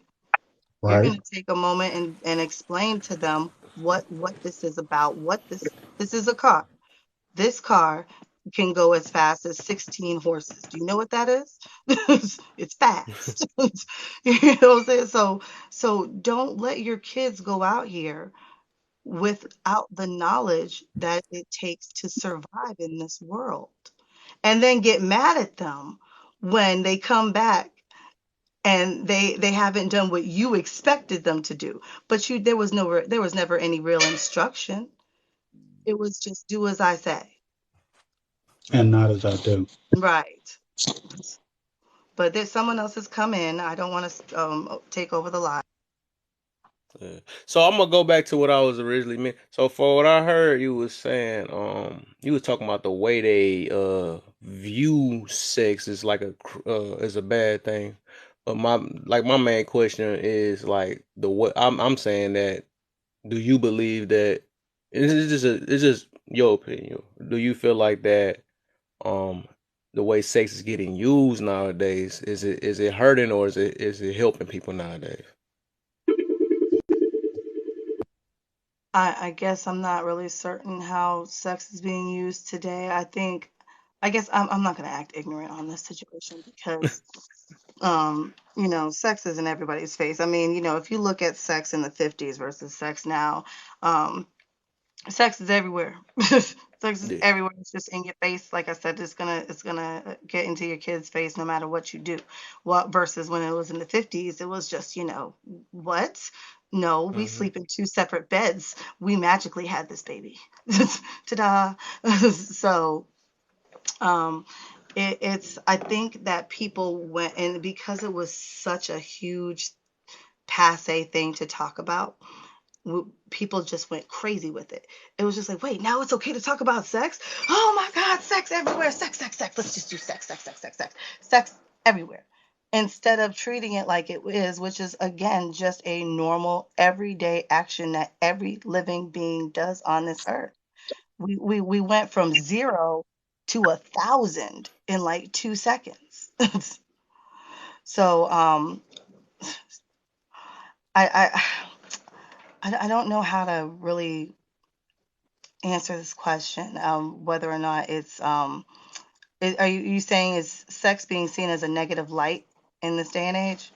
You're Right. going to take a moment and explain to them what this is about. This is a car. This car can go as fast as 16 horses. Do you know what that is? It's fast. You know what I'm saying? So don't let your kids go out here without the knowledge that it takes to survive in this world, and then get mad at them when they come back and they haven't done what you expected them to do. But there was never any real instruction. It was just do as I say. And not as I do. Right. But there's someone else has come in. I don't want to take over the line. Yeah. So I'm gonna go back to what I was originally meant. So for what I heard, you was saying, you was talking about the way they view sex is like is a bad thing. But my main question is like the what I'm saying that do you believe that it's just your opinion? Do you feel like that um the way sex is getting used nowadays? Is it hurting or is it helping people nowadays? I guess I'm not really certain how sex is being used today. I guess I'm not going to act ignorant on this situation because, sex is in everybody's face. I mean, if you look at sex in the 50s versus sex now, um, sex is everywhere. Sex is Yeah. everywhere. It's just in your face. Like I said, it's gonna get into your kid's face no matter what you do. What versus when it was in the 50s, it was just, what? No, we Hmm. sleep in two separate beds. We magically had this baby. Ta-da. So, um, it's I think that people went and because it was such a huge passe thing to talk about, people just went crazy with it. It was just like, wait, now it's okay to talk about sex? Oh my God, sex everywhere. Sex, sex, sex. Let's just do sex, sex, sex, sex, sex. Sex everywhere. Instead of treating it like it is, which is again just a normal everyday action that every living being does on this earth. We went from zero to 1,000 in like 2 seconds. So I, I don't know how to really answer this question. Whether or not it's are you saying is sex being seen as a negative light in this day and age?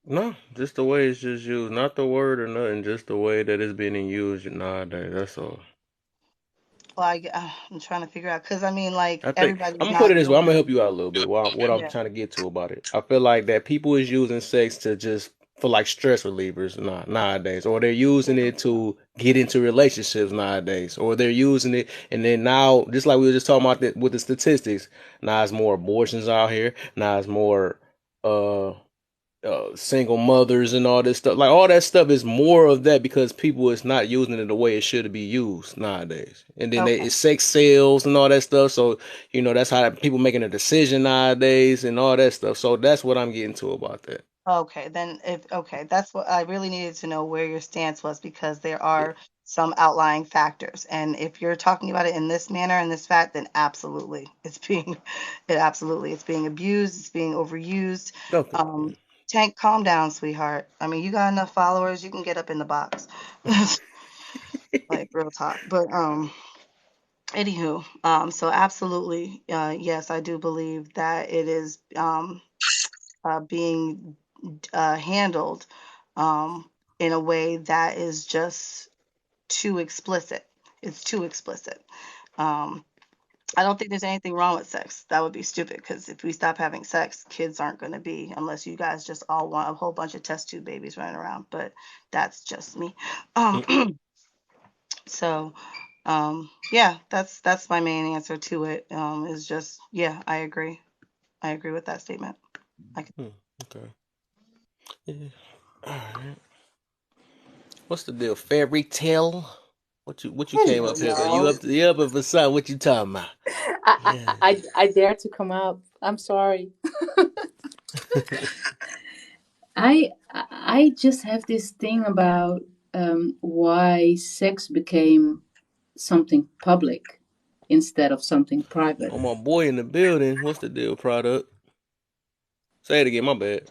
No, just the way it's just used, not the word or nothing, just the way that it's being used nowadays. That's all. Well, I'm trying to figure out because I mean, like I think I'm everybody's gonna put it not this way. I'm doing gonna it. help you out a little bit. What I'm Yeah. trying to get to about it. I feel like that people is using sex to just for like stress relievers nowadays, or they're using it to get into relationships nowadays, or they're using it and then now, just like we were just talking about with the statistics, now it's more abortions out here. Now it's more uh single mothers and all this stuff. Like all that stuff is more of that because people is not using it the way it should be used nowadays. And then Okay. it's sex sales and all that stuff. So that's how people making a decision nowadays and all that stuff. So that's what I'm getting to about that. Okay, then if okay, that's what I really needed to know where your stance was because there Yeah. are some outlying factors. And if you're talking about it in this manner and this fact, then absolutely, it's being abused, it's being overused. Okay. Um, Tank, calm down, sweetheart. I mean, you got enough followers, you can get up in the box. Like real talk. But anywho, so absolutely, yes, I do believe that it is being handled in a way that is just too explicit. It's too explicit. Um, I don't think there's anything wrong with sex. That would be stupid because if we stop having sex, kids aren't going to be, unless you guys just all want a whole bunch of test tube babies running around. But that's just me. Um, so yeah, that's my main answer to it. Is just yeah, I agree. I agree with that statement. I can, Okay. Yeah. All right. What's the deal? Fairy tale? What you came Hello, up here for? You y'all. up for something? What you talking about? Yeah. I dare to come up. I'm sorry. I just have this thing about why sex became something public instead of something private. Oh, my boy in the building. What's the deal, product? Say it again, my bad.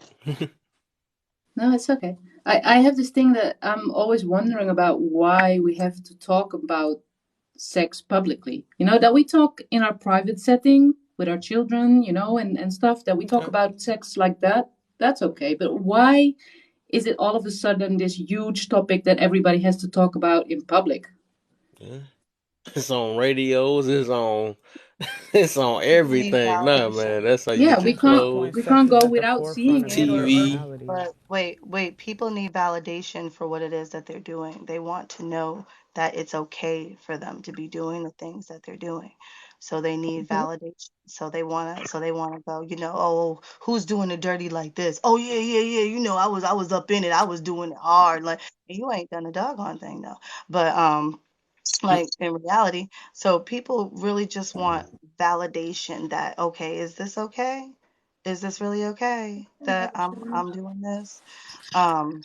No, it's okay. I have this thing that I'm always wondering about why we have to talk about sex publicly. You know, that we talk in our private setting with our children, and stuff, that we talk Okay. about sex like that. That's okay. But why is it all of a sudden this huge topic that everybody has to talk about in public? Yeah. It's on radios. It's on. It's on people need everything. Nah, validation. man. That's how you Yeah, get we your At this can't point, clothes, we sex can't is go at the without forefront seeing of it their or TV. personality. But wait, people need validation for what it is that they're doing. They want to know that it's okay for them to be doing the things that they're doing. So they need Mhm. validation. So they wanna go, oh, who's doing it dirty like this? Oh yeah, yeah, yeah. I was up in it. I was doing it hard. Like you ain't done a doggone thing though. But like in reality, so people really just want validation that okay, is this okay? Is this really okay that I'm doing this? Um,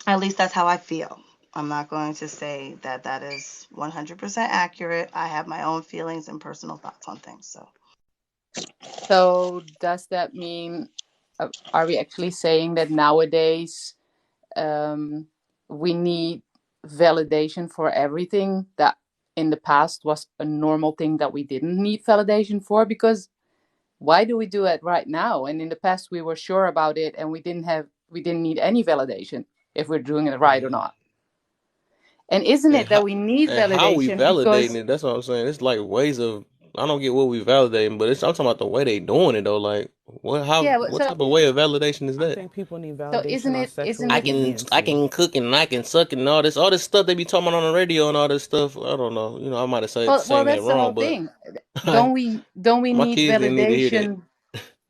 at least that's how I feel. I'm not going to say that that is 100% accurate. I have my own feelings and personal thoughts on things. So, So does that mean, are we actually saying that nowadays um, we need validation for everything that in the past was a normal thing that we didn't need validation for? Because why do we do it right now? And in the past we were sure about it and we didn't need any validation if we're doing it right or not. And isn't And it that how we need and how we validation validating because it? That's what I'm saying. It's like ways of I don't get what we validating, but I'm talking about the way they doing it though. Like yeah, what type of way of validation is I that? think people need so validation on isn't sexual it I deviancy. can cook and I can suck and all this stuff they be talking about on the radio and all this stuff. I don't know. You know, I might have well saying that that's the wrong, whole but thing. I, Don't we my need kids didn't need to hear that. validation?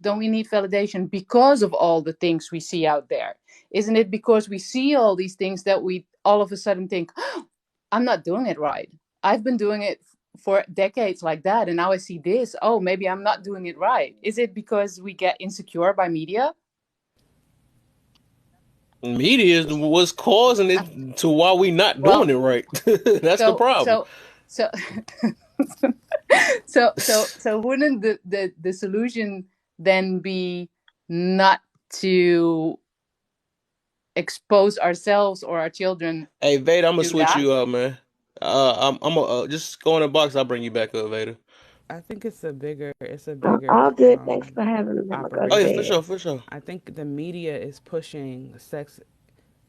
Don't we need validation because of all the things we see out there? Isn't it because we see all these things that we all of a sudden think, oh, I'm not doing it right? I've been doing it for decades like that, and now I see this. Oh, maybe I'm not doing it right. Is it because we get insecure by media? Media is what's causing it to why we not doing Well, it right. That's the so problem. so so so wouldn't the solution then be not to expose ourselves or our children Hey Vader, I'm gonna to switch that? you up, man. I'm gonna just go in the box. I'll bring you back up, Vader. I think it's a bigger All good. Thanks for having me. I'm gonna go to Oh yeah, for operation. bed. sure, for sure. I think the media is pushing sex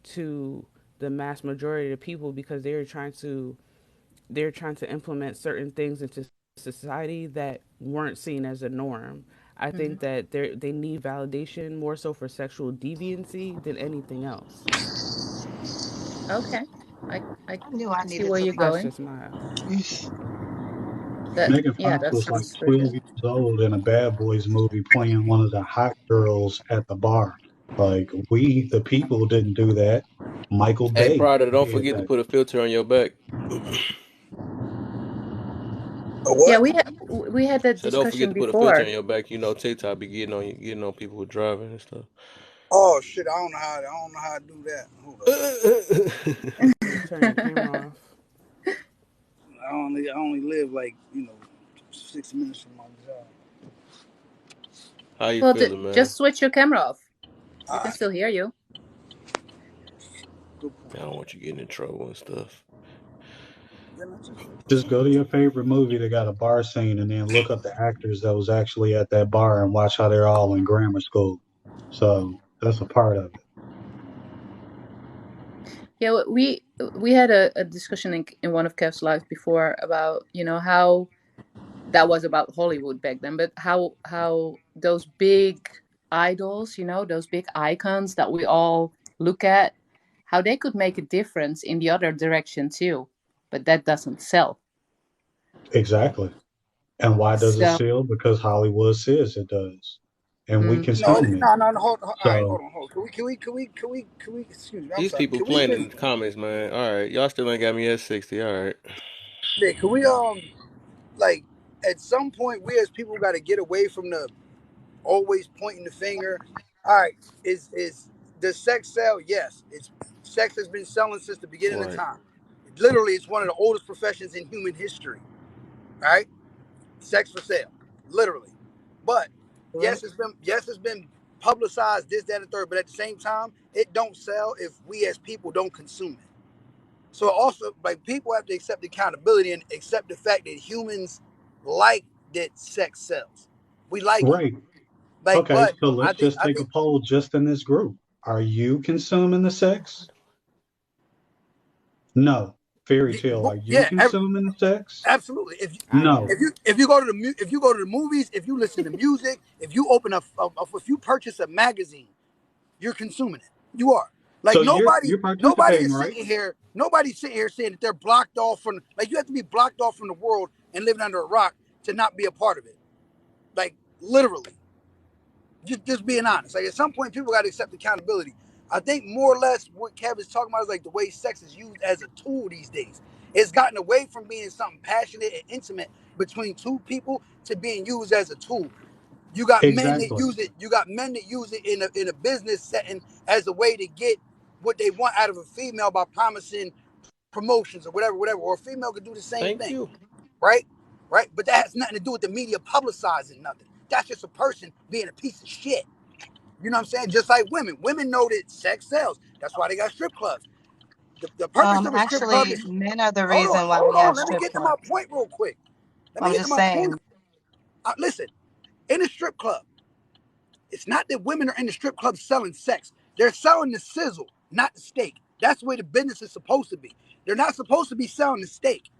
to the mass majority of people because they're trying to implement certain things into society that weren't seen as a norm. I Hmm. think that they need validation more so for sexual deviancy than anything else. Okay, I I knew I see needed where to you're That's going. just my That Megan yeah, Fox that was like sounds very 12 good. years old in a Bad Boys movie playing one of the hot girls at the bar. Like, we, the people, didn't do that. Michael Hey, Bay Prada, don't did forget to that. put a filter on your back. A Yeah, what? we had that So don't forget discussion to put a filter on before. your back. You know, TikTok be getting on people who driving and stuff. Oh shit! I don't know how to do that. Hold up. just turn your camera off. I only live like 6 minutes from my job. How you Well, feeling, man? just switch your camera off. We can Alright, still hear you. good I point. don't want you getting in trouble and stuff. Then I just Just go to your favorite movie that got a bar scene and then look up the actors that was actually at that bar and watch how they're all in grammar school. So that's a part of it. Yeah, we had a discussion in one of Kev's lives before about how that was about Hollywood back then, but how those big idols, those big icons that we all look at, how they could make a difference in the other direction too, but that doesn't sell. Exactly. And why does it So, sell? Because Hollywood says it does. And we mm, no, consume it. no. All right, So hold on, hold. On. Can we? Excuse me. I'm These sorry. people Can we playing just? in the comments, man. All right, y'all still ain't got me at 60. All right. Yeah, can we like at some point we as people got to get away from the always pointing the finger. All right, is does sex sell? Yes, it's sex has been selling since the beginning of Right. time. Literally, it's one of the oldest professions in human history. All right, sex for sale, literally. But right. yes, it's been publicized this, that, and the third. But at the same time, it don't sell if we as people don't consume it. So also, like people have to accept accountability and accept the fact that humans like that sex sells. We like it. right. Like, Okay, but so let's just I take a think poll just in this group. Are you consuming the sex? No. Fairy tale, are you yeah, consuming the sex? absolutely. I No. am. If you go to if you go to the movies, if you listen to music, if you open if you purchase a magazine, you're consuming it. You are. Like So you're nobody participating, is right? sitting here. Nobody's sitting here saying that they're blocked off from. Like you have to be blocked off from the world and living under a rock to not be a part of it. Like literally, just being honest. Like at some point, people got to accept accountability. I think more or less what Kevin's talking about is like the way sex is used as a tool these days. It's gotten away from being something passionate and intimate between two people to being used as a tool. You got men that Exactly. use it. You got men that use it in a business setting as a way to get. what they want out of a female by promising promotions or whatever, whatever. Or a female could do the same Thank thing, you. right? Right? But that has nothing to do with the media publicizing nothing. That's just a person being a piece of shit. You know what I'm saying? Just like women. Women know that sex sells. That's why they got strip clubs. The purpose of a strip club Actually, is men are the hold on, reason why hold we on. have Let me strip get to my clubs. point real quick. Let me I'm get to just my point. saying. Listen, in a strip club, it's not that women are in the strip club selling sex. They're selling the sizzle, not the steak. That's the way the business is supposed to be. They're not supposed to be selling the steak.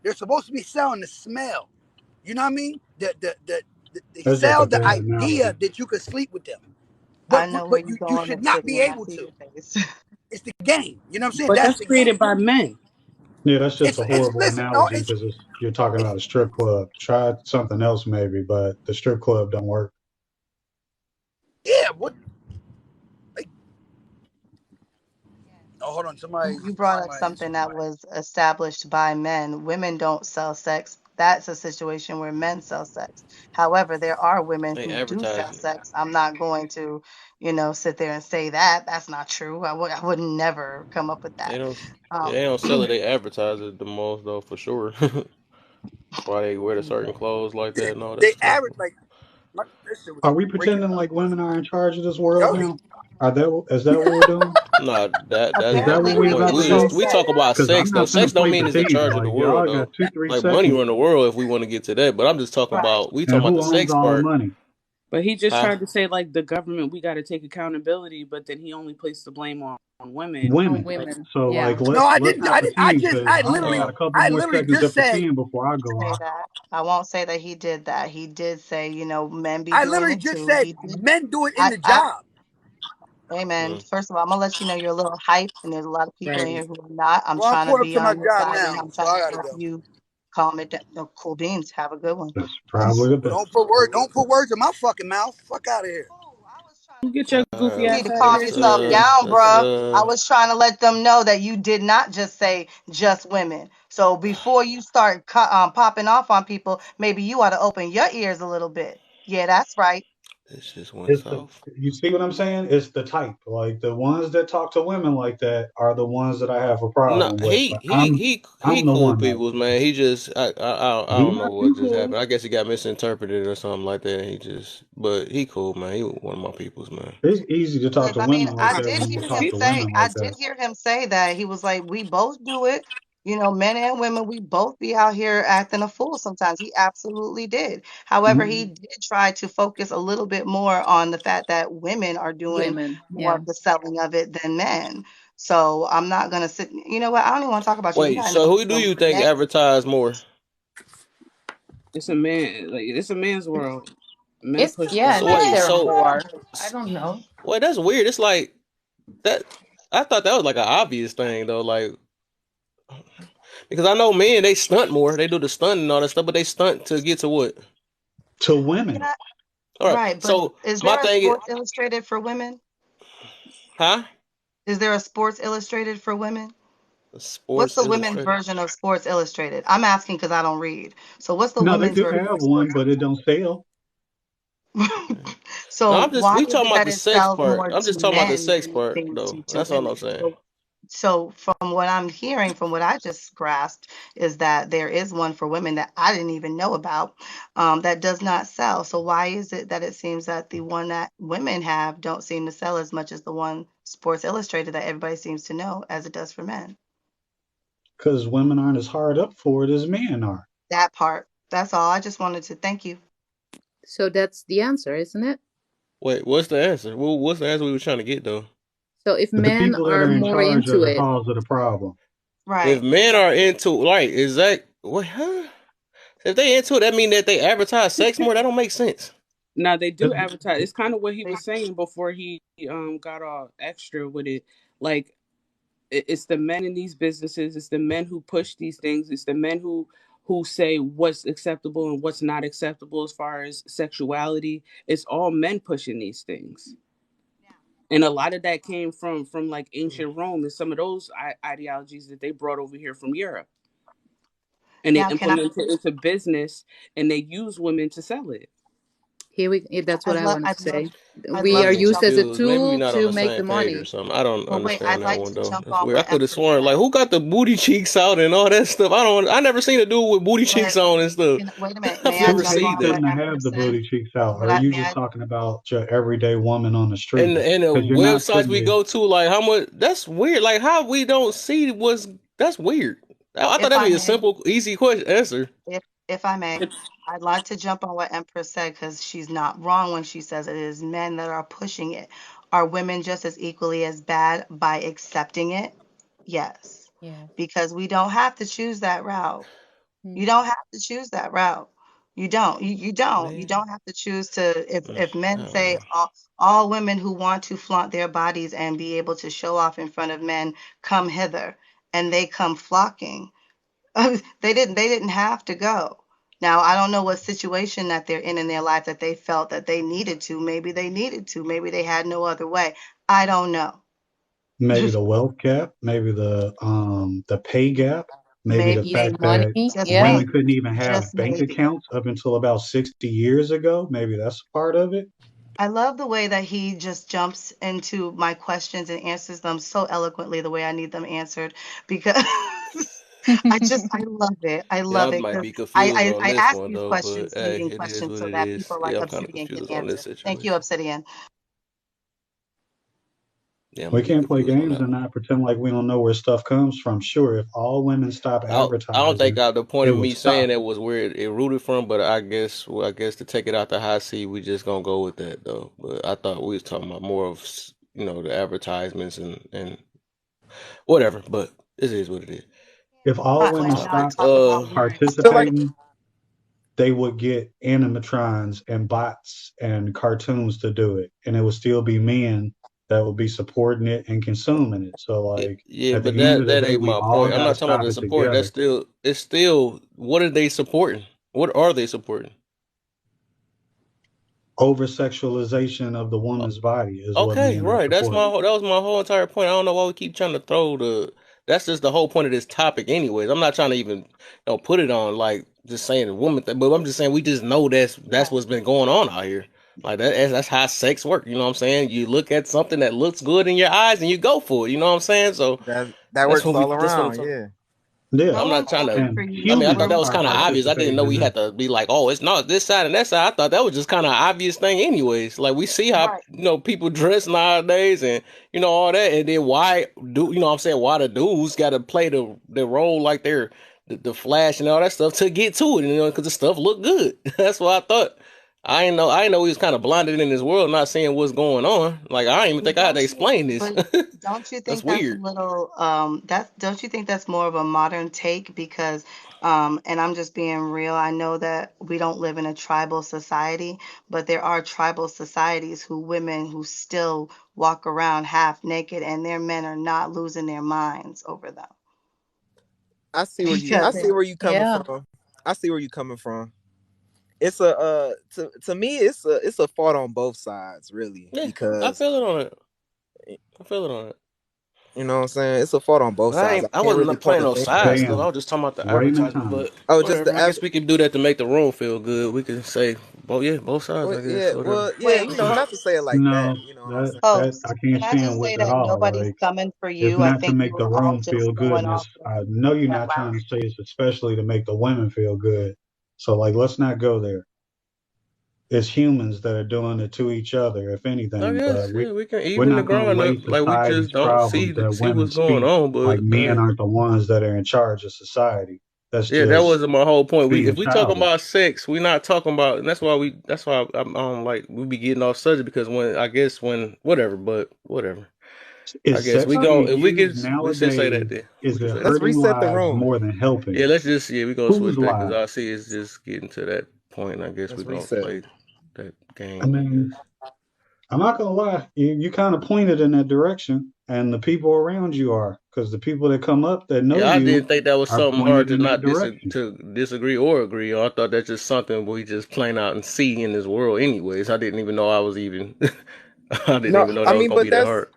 They're supposed to be selling the smell. You know what I mean? They That's just sell a the bad idea analogy. that you could sleep with them. I know where you're You going should with not City, be and I able see to. your face. It's the game. You know what I'm saying? But That's that's the game. created by men. Yeah, that's just a It's horrible listen, no, analogy because you're talking about a strip club. Try something else maybe, but the strip club don't work. yeah, what like oh hold on, somebody's You brought up somebody something answering that somebody. was established by men. Women don't sell sex. That's a situation where men sell sex. However, there are women They who do sell advertising it. sex. I'm not going to, sit there and say that. That's not true. I would never come up with They that. don't. Yeah, Um, they don't sell it. They advertise it the most though, for sure. Why they wear the certain clothes like Yeah, that and all that they stuff. average like this shit was Are we breaking pretending up. like women are in charge of this world Yo, now? Is that what we're doing? Nah, that's Is that not what apparently, the we we point. about did to say do? We sex. talk about Because I'm sex though. not finna Sex don't play mean it's in potato. charge of the Like world y'all got though. two, three Like money seconds, run the world if we want to get to that. But I'm just talking Right. about we and talking about who the owns sex all the part. money? But he just Huh? tried to say like the government, we got to take accountability, but then he only placed the blame on women. On Women. Like, women. So Yeah. like no, let's not I didn't pretend because I I only literally got a couple I more literally seconds just to said pretend before I go Say off. that. I won't say that he did that. He did say, men be I doing literally it just too. said He did. men do it in I, the I, job. Amen. Mm. First of all, I'm gonna let you know you're a little hype, and there's a lot of people in right. here who are not. I'm Well, I'm trying to pulled up be to my on your job side, and now, I'm so trying I to gotta help go. you calm it down. No, cool beans. Have a good one. That's probably the Well, best. don't put words in my fucking mouth. Fuck out of here. Cool. I was trying You to get your goofy You need ass to out of calm here too, yourself then. down, Let's bruh. I was trying to let them know that you did not just say just women. So before you start popping off on people, maybe you ought to open your ears a little bit. Yeah, that's right. This just went It's the south. you see what I'm saying? It's the type. Like the ones that talk to women like that are the ones that I have a No, problem with. But I'm he the cool one that peoples, man. He just I he don't know not what too just cool. happened. I guess he got misinterpreted or something like that. But he cool, man. He one of my peoples, man. It's easy to talk Because to I mean, women like I that did when you hear talk him to say, women I like that. did hear him say that he was like, we both do it. Men and women, we both be out here acting a fool sometimes. He absolutely did. However, he Mhm. did try to focus a little bit more on the fact that women are doing Women. more Yeah. of the selling of it than men. So I'm not gonna sit. You know what? I don't even want to talk about you. You Wait, got in the so who do bathroom you for think next. advertise more? It's a man. Like it's a man's world. Men It's push yeah, stuff. So and is wait, there so more? I don't know. wait, that's weird. It's like that. I thought that was like an obvious thing though, like because I know men they stunt more. They do the stunt and all that stuff, but they stunt to get to what? To Can women. I? All right. Right, but So is my there a thing is, Sports Illustrated for women? huh? Is there a Sports Illustrated for women? What's Sports the women's Illustrated. version of Sports Illustrated? I'm asking because I don't read. So what's the No, they women's do version have of one, Sports but it don't sell. Illustrated? No, So I'm just why we is talking it about that the it sex sells part. more I'm to just talking about the men sex than part anything though. to That's all I'm women? saying. So from what I'm hearing, from what I just grasped, is that there is one for women that I didn't even know about, that does not sell. So why is it that it seems that the one that women have don't seem to sell as much as the one Sports Illustrated that everybody seems to know as it does for men? Because women aren't as hard up for it as men are. That part. That's all. I just wanted to thank you. So that's the answer, isn't it? Wait, what's the answer? Well, what's the answer we were trying to get though? So if The men people that are are in more charge are into the it, cause of the problem. If Right. men are into like, is that what? Huh? If they into it, that mean that they advertise sex more. That don't make sense. Now they do That- advertise. It's kind of what he They was saying before he got all extra with it. Like it's the men in these businesses. It's the men who push these things. It's the men who say what's acceptable and what's not acceptable as far as sexuality. It's all men pushing these things, and a lot of that came from like ancient Rome and some of those ideologies that they brought over here from Europe, and they now can I implemented it into business, and they use women to sell it. Here we. That's what I wanted to I'd love say. I'd We love are Yeah, to I'm used jump as a confused. Maybe we're tool not on to the make same the page or money. something. I don't well wait, I'd understand that like one to though. jump That's on weird. I what could have Empress sworn said. like who got the booty cheeks out and all that stuff. I never seen a dude with booty cheeks But on and stuff. wait a minute, I've may I never jump Who seen on that. what shouldn't have Empress the said? booty cheeks out? Or Would are I you may just I talking about your everyday woman on the And street? and the Because you're not websites putting we it. go to, like how much that's weird. Like how we don't see what's that's weird. I thought if that'd I be a may, simple, easy question answer. if I may, I'd like to jump on what Empress said because she's not wrong when she says it is men that are pushing it. Are women just as equally as bad by accepting it? Yes. Yes. Because we don't have to choose that route. You Mm. don't have to choose that route. You don't. You don't. You Man, don't have to choose to if I men don't say know. all women who want to flaunt their bodies and be able to show off in front of men come hither and they come flocking. They didn't have to go. Now, I don't know what situation that they're in their life that they felt that they needed to. Maybe they needed to. Maybe they had no other way. I don't know. Maybe the wealth gap, maybe the pay gap, maybe the Maybe, Easy fact that money. just Yeah. women maybe, couldn't even have just bank maybe. accounts up until about 60 years ago. Maybe that's a part of it. I love the way that he just jumps into my questions and answers them so eloquently the way I need them answered because I love it. I Yeah, I love it might because be confused on I this ask one these though, but questions hey, leading it is questions what so it that is. people like Yeah, I'm kind of Obsidian can confused on this answer. Thank you, situation. Obsidian. Yeah, I'm We gonna be can't play confused on games that and one. not pretend like we don't know where stuff comes from. Sure, if all women stop I don't think advertising, the point it of would me saying stop. that was where it rooted from, but I guess I guess to take it out the high seat, we just gonna go with that though. But I thought we was talking about more of the advertisements and whatever. But it is what it is. If all Different Like women not topic. stopped talk about women I feel like participating, they would get animatrons and bots and cartoons to do it, and it would still be men that would be supporting it and consuming it. So, like Yeah, at the but end of the that day, ain't we my all point. I'm got to not talking about stop the it support. together. It's still what are they supporting? What are they supporting? Over sexualization of the woman's body is what Okay, men are right. supporting. That was my whole entire point. I don't know why we keep trying to throw the. That's just the whole point of this topic, anyways. I'm not trying to even put it on like just saying the woman thing, but I'm just saying we just know that's right. what's been going on out here. Like that's how sex work. You know what I'm saying? You look at something that looks good in your eyes and you go for it. You know what I'm saying? So that that's works what we. all That's what I'm around. talking. Yeah. Yeah, I'm Go not on, trying to. good for and I you. mean, I thought humans that Go was are kind of on. obvious. I didn't participating know we in had it. to be like, oh, it's not this side and that side. I thought that was just kind of obvious thing, anyways. Like we see how Right. people dress nowadays, and all that, and then why do what I'm saying? Why the dudes got to play the role like they're the Flash and all that stuff to get to it, because the stuff look good. That's what I thought. I ain't know he was kind of blinded in this world, not seeing what's going on. Like I didn't even But think I had to don't you explain this. but don't you That's think that's a weird. little that's don't you think that's more of a modern take because and I'm just being real. I know that we don't live in a tribal society, but there are tribal societies who women who still walk around half naked and their men are not losing their minds over them. I Because see where you coming Yeah. from. I see where you coming from. It's a to me it's a fault on both sides really Yeah, I because feel it on it. I feel it on it. you know what I'm saying it's a fault on both But I sides. I ain't. I can't wasn't really like point playing the no finger at side stuff. I Bam, was just talking about the Raymond advertisement. Thomas. But oh just whatever. the I guess we can do that to make the room feel good. We can say, both sides. well, I guess whatever. well yeah wait, you know not to say it like that No, you know what I'm that saying. oh, that I can't can I stand just with say at that all. nobody's Like, coming for it's you? I not to think you make the were all room just feel good, going and off it's of I know you're that not trying to last. say it's especially to make the women feel good. So, like, let's not go there. It's humans that are doing it to each other, if I anything. guess But yeah, we can we're even the not going to grind up. lay Like we society's just don't problems that see women what's going speak on. like But men aren't the ones that are in charge of society. That's yeah, that just wasn't my whole point. We being if we talking about childish. sex, we not talking about. And that's why I'm like we be getting off subject because when whatever. But whatever. I Is guess we sex go being if we used could we should say that nowadays? then. We Is can it say that. Let's hurting reset the lives room. more than helping Yeah, it? we gonna Whose switch that because I lives? see it's just getting to that point. I guess we Let's gonna reset. play that I game. I guess. mean, I'm not gonna lie, you kind of pointed in that direction, and the people around you are, because the people that come up that know Yeah, I you didn't think that was are something hard pointed to in that not direction. disagree or agree on. I thought that's just something we just plain out and see in this world. Anyways, I didn't even know I was even. I didn't No, even know I that was mean, gonna but be that that's hard.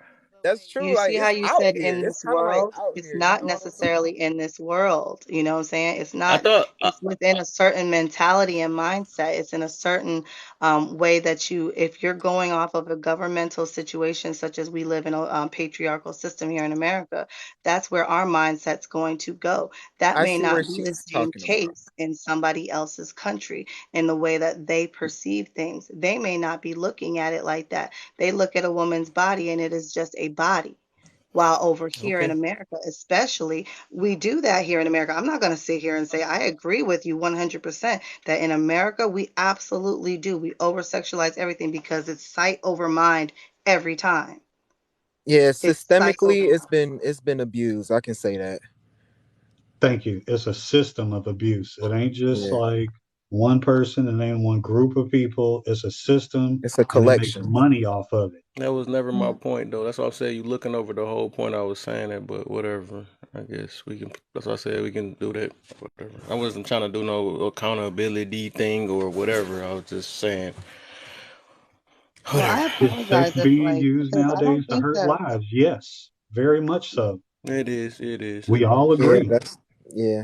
That's You true. Like see how it's you out said here. in It's this kind of like world? out It's here. You not know what I'm saying? necessarily in this world. You know what I'm saying? It's I not, thought. it's within a certain mentality and mindset. It's in a certain way that you, if you're going off of a governmental situation, such as we live in a patriarchal system here in America, that's where our mindset's going to go. That I may see where not be the she's same talking about. case in somebody else's country in the way that they perceive things. They may not be looking at it like that. They look at a woman's body and it is just a body. While over here in Okay. America, especially, we do that here in America. I'm not going to sit here and say I agree with you 100% that in America, we absolutely do. We over sexualize everything because it's sight over mind every time. Yeah, It's sight over systemically, mind. it's been abused. I can say that. Thank you. It's a system of abuse. It ain't just Yeah, like one person, it ain't one group of people. It's a system it's a and it makes collection. money off of it. That was never my Yeah. point, though. That's why I said you looking over the whole point. I was saying that, but whatever. I guess we can. That's why I said we can do that. Whatever. I wasn't trying to do no accountability thing or whatever. I was just saying Well, I whatever. Is sex apologize if being like, used because I don't nowadays to think hurt that, lives? Yes, very much so. It is. It is. We It all is. Yeah, agree. that's yeah.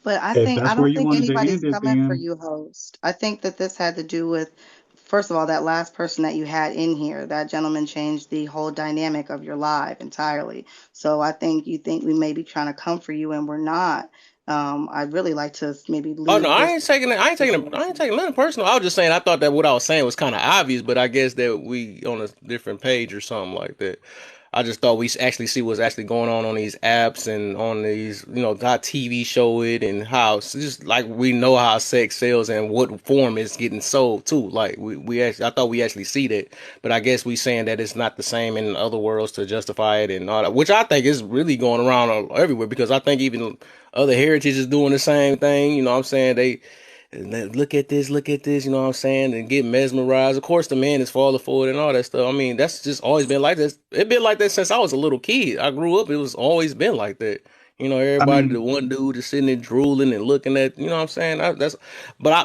but If I that's where don't you think wanted to anybody's end it, coming for then you, host. I think that this had to do with, first of all, that last person that you had in here, that gentleman changed the whole dynamic of your life entirely. So I think you think we may be trying to come for you and we're not. I'd really like to maybe Oh no, leave I this ain't taking it. I ain't taking it. I ain't situation. taking nothing personal. I was just saying. I thought that what I was saying was kind of obvious, but I guess that we on a different page or something like that. I just thought we actually see what's actually going on these apps and on these, how TV show it and how it's just like we know how sex sells and what form it's getting sold too. Like we actually, I thought we actually see that, but I guess we saying that it's not the same in other worlds to justify it and all that, which I think is really going around everywhere because I think even other heritage is doing the same thing. You know what I'm saying? They look at this, you know what I'm saying, and get mesmerized. Of course, the man is falling for it and all that stuff. I mean, that's just always been like this. It's been like that since I was a little kid. I grew up, it was always been like that. I Everybody, the mean, one dude just sitting there drooling and looking at, you know what I'm saying?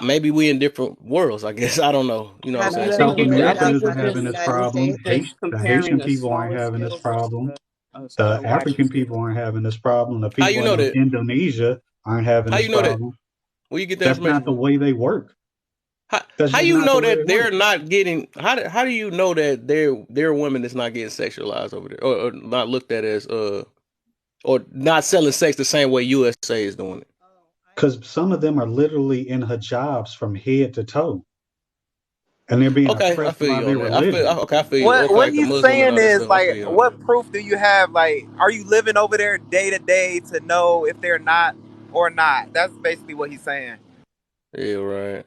Maybe we in different worlds, I guess. I don't know. You know what I'm Have saying? you So South ever whatever. lived America I think isn't we're outside of the having just this United problem. States? just The comparing Haitian the people aren't smaller having this scale versus problem. a The wider African scale. people aren't having this problem. The How you people know in that? Indonesia aren't having How this you know that? problem. Where you get that That's information not the from? way they work. That's How just you not the know way they that work. they're not getting how do you know that they're women that's not getting sexualized over there or not looked at as or not selling sex the same way USA is doing it? Oh, I Because some of them are literally in hijabs from head to toe, and they're being Okay, I oppressed feel by you on their that. I feel religion. okay. I feel you. What Okay, what like the he's Muslim and saying all that is stuff. I like, feel you on that. what proof do you have? Like, are you living over there day to day to know if they're not or not? That's basically what he's saying. Yeah, right.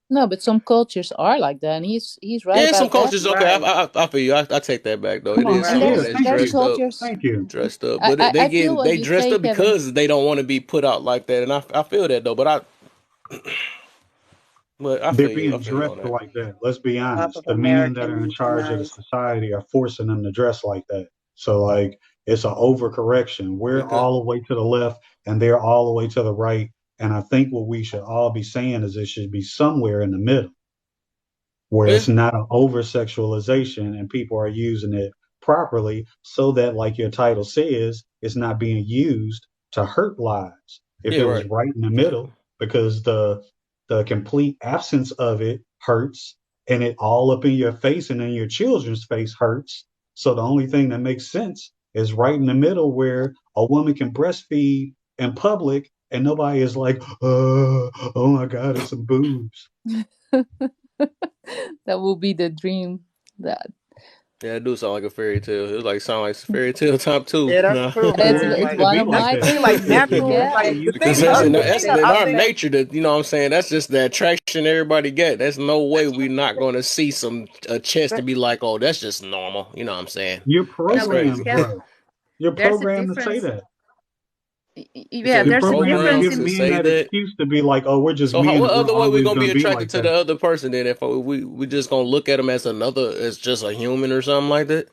No, but some cultures are like that, and he's right Yeah, some about that. cultures. Okay, right. I feel you. I take that back though. Come It is on, And some of them yeah, there's that's thank there's you, dressed up, cultures. thank you. but I feel what they you dressed say, up Kevin. because they don't want to be put out like that, and I feel that though. But I They're feel you. I being feel you dressed on that. like that. Let's be Off honest. of The men that are in American charge of the nice. society are forcing them to dress like that. So like it's an overcorrection. We're Because all the way to the left and they're all the way to the right. And I think what we should all be saying is it should be somewhere in the middle where yeah, it's not an over sexualization and people are using it properly so that, like your title says, it's not being used to hurt lives. If yeah, it was right. right in the Exactly. middle, because the complete absence of it hurts and it all up in your face and in your children's face hurts. So the only thing that makes sense is right in the middle where a woman can breastfeed in public and nobody is like, oh my God, it's some boobs. That will be the dream. That Yeah, it do sound like a fairy tale. It was like sound like fairy tale top two. Yeah, that's Nah. true, man. It it's Like could one be of like that's my the that. thing. Like dreams. natural, Yeah. like the It Because thing, could be like that's thing that. in I our think. nature that you know what I'm saying. That's just the attraction everybody get. There's no way we not going to see some a chest to But be like, oh, that's just normal. You know what I'm saying? You're That's no, but crazy. programmed, Kevin, bro. You're there's a programmed to say difference. that. You Yeah, said we You're there's a programmed to difference programmed give to in. men say that that. excuse to be like, oh, we're just So men what and we're other way we always gonna going be to be like attracted to that. the other person then? If we just gonna look at them as another as just a human or something like that?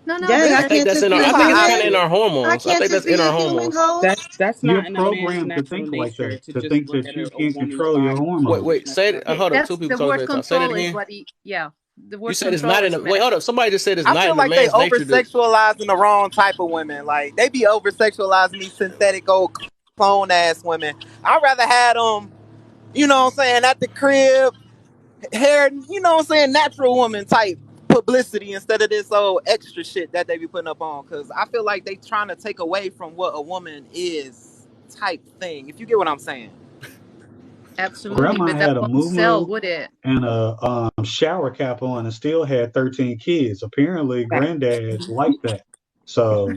No, Dang, there's I I a think can't that's just in our. be That's I a think how it's I kind of human. in see our it. I hormones. I can't think just that's be in a our human hormones. host. That's You're not in a man's programmed to natural think like nature that, to to just think look that at you a can't woman's control your body and Wait, hormones. wait. just Say it. necessarily. Hold up. Two that's people the talking word at a time. Say that control is again. what he. Yeah. The You word said it's control not in is the wait. messed. Hold up. Somebody just said it's I not feel in a like they man's over nature to. sexualizing the wrong type of women. Like they be over sexualizing these synthetic old clone ass women. I'd rather have them, you know what I'm saying, at the crib, hair, you know what I'm saying, natural woman type publicity instead of this old extra shit that they be putting up on. Cause I feel like they trying to take away from what a woman is type thing. If you get what I'm saying. Absolutely, Grandma but that had a won't sell, moo would it? and a shower cap on and still had 13 kids. Apparently, granddad liked that. So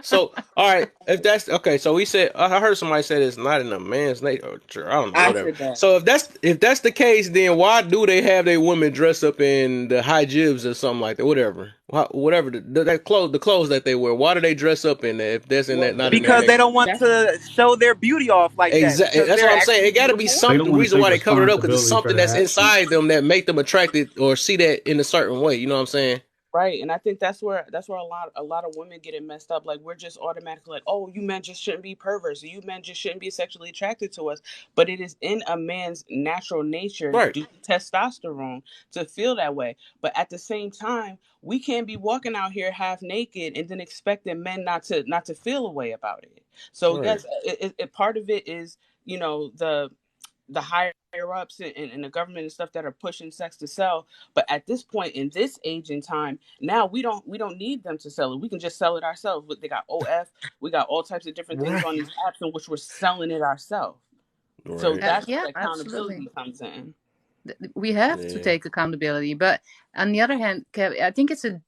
So, all right, if that's okay, so we said I heard somebody say it's not in a man's nature. Or, I don't know, I whatever. said that. So if that's the case, then why do they have their women dress up in the high jibs or something like that? Whatever, whatever the clothes that they wear. Why do they dress up in that if that's in that Well, not in their Because they nature? don't want that's to show their beauty off like that Exactly. because That's what they're I'm saying. actually It got to be beautiful they something. don't The women. want to reason take why they cover it up because it's responsibility for something that's their inside actions. them that make them attracted or see that in a certain way. You know what I'm saying? right, and I think that's where a lot of women get it messed up. Like we're just automatically like, oh, you men just shouldn't be perverts. You men just shouldn't be sexually attracted to us. But it is in a man's natural nature Right. due to testosterone to feel that way. But at the same time, we can't be walking out here half naked and then expecting men not to feel a way about it. So Right. yes, part of it is the higher ups in the government and stuff that are pushing sex to sell. But at this point in this age and time, now we don't need them to sell it. We can just sell it ourselves. Look, they got OF, we got all types of different things Right. on these apps in which we're selling it ourselves. So Right. that's where Yeah, the absolutely. accountability comes in. We have to Yeah. take accountability, but on the other hand, I think it's a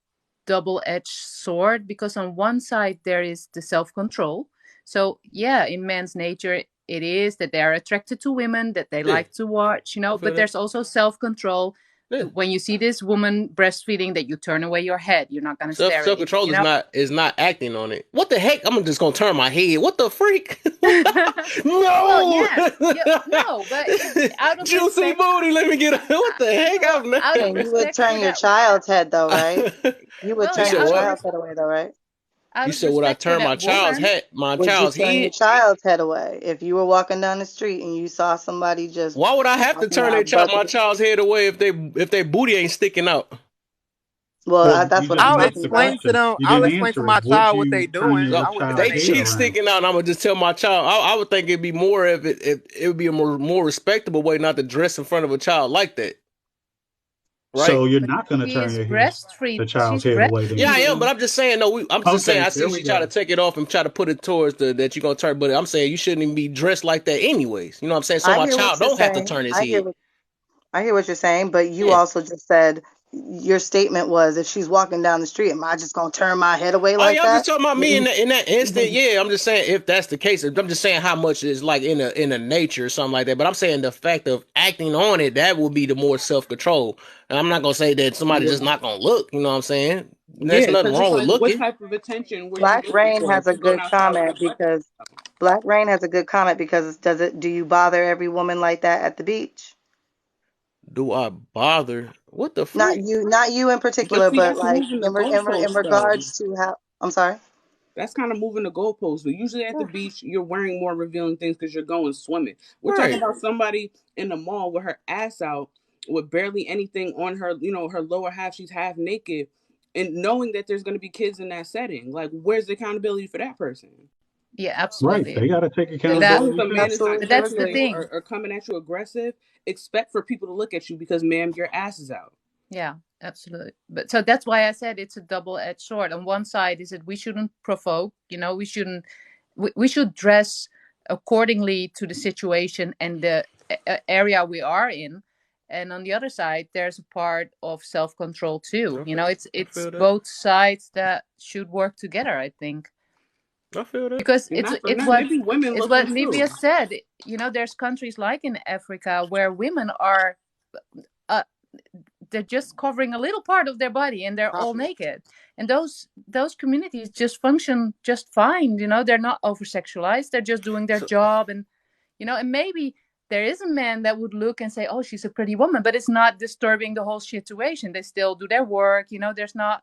double-edged sword because on one side there is the self-control. So yeah, in man's nature it is that they are attracted to women, that they Yeah. like to watch, I feel but that. there's also self-control. Yeah. When you see this woman breastfeeding, that you turn away your head, you're not going to Self stare at self it, control is not acting on it. What the heck? I'm just gonna turn my head. What the freak? well, No. yeah, yeah, no, but it, out of Juicy respect, booty. Let me get. What the heck? well, I'm out of not. And you would respect for turn your that, child's head though, right? You would well, You turn yeah, said your out of what? child's head away though, right? out You of said would I respect for turn that woman. my Would you child's turn your head? child's head away if you were walking down the street and you saw somebody just Why would I have to walking turn around butt to my the? child's head away if they booty ain't sticking out? Well, Well, that's you what just I'm I'll talking missed the about. explain to question. them. You I'll didn't explain to answer it. my Would child what they you turn doing. your So I wouldn't they turn child's their head head. cheeks around? sticking out, and I'm gonna just tell my child. I would think it'd be more if it would be a more respectable way not to dress in front of a child like that, right? So you're But not going to she turn is the breastfeed. child's She's head away Yeah, I then. am, but breastfeeding. I'm just saying. No, I'm just saying. Okay, I see there we she try to go. take it off and try to put it towards the that you gonna turn, but I'm saying you shouldn't even be dressed like that anyways. You know what I'm saying? So I my hear what child you're don't have to saying. turn his head. I hear what you're saying, but you Yeah. also just said your statement was if she's walking down the street, am I just gonna turn my head away Oh like yeah, I'm just that? talking about me in that instant. Yeah, I'm just saying if that's the case, I'm just saying how much is like in a nature or something like that. But I'm saying the fact of acting on it that will be the more self control. And I'm not gonna say that somebody just not gonna look. You know what I'm saying? There's Yeah, nothing because it's wrong with like, what looking. type of attention were you Black looking Rain for has if a you're going good outside with a comment butt? because Black Rain has a good comment because do you bother every woman like that at the beach? Do I bother? What the Not freak? you, not you in But particular, see, but that's like moving the in goalposts, though. regards to how I'm sorry. That's kind of moving the goalposts. But usually at the beach, you're wearing more revealing things because you're going swimming. We're talking Right. about somebody in the mall with her ass out, with barely anything on her, her lower half. She's half naked, and knowing that there's going to be kids in that setting. Like, where's the accountability for that person? Yeah, Right. absolutely. They got to take And as long as accountability the too. man is not Absolutely But that's touching the agree. you thing. or coming at you aggressive, expect for people to look at you because, ma'am, your ass is out. Yeah, absolutely. But so that's why I said it's a double-edged sword. On one side is that we shouldn't provoke, we shouldn't we should dress accordingly to the situation and the area we are in. And on the other side, there's a part of self-control too. Okay. I It's feel that. both sides that should work together, I think. I feel that. Because And it's not for it's nothing, what they be women it's looking what too. Livia said. There's countries like in Africa where women are uh, they're just covering a little part of their body and they're all naked, and those communities just function just fine. They're not over sexualized, they're just doing their So job. And maybe there is a man that would look and say, oh, she's a pretty woman, but it's not disturbing the whole situation. They still do their work. There's not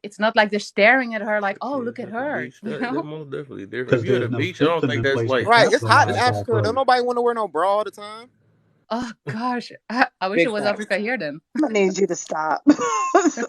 it's not like they're staring at her like, oh, yeah, look at at the her. beach, that most definitely different. If because you're at there's a no beach, I don't system think in that's place to like Right. It's hot in capitalize off Africa. of Don't it. nobody want to wear no bra all the time. Oh gosh, I wish it Big was facts. Africa here then. I'm gonna need you to stop.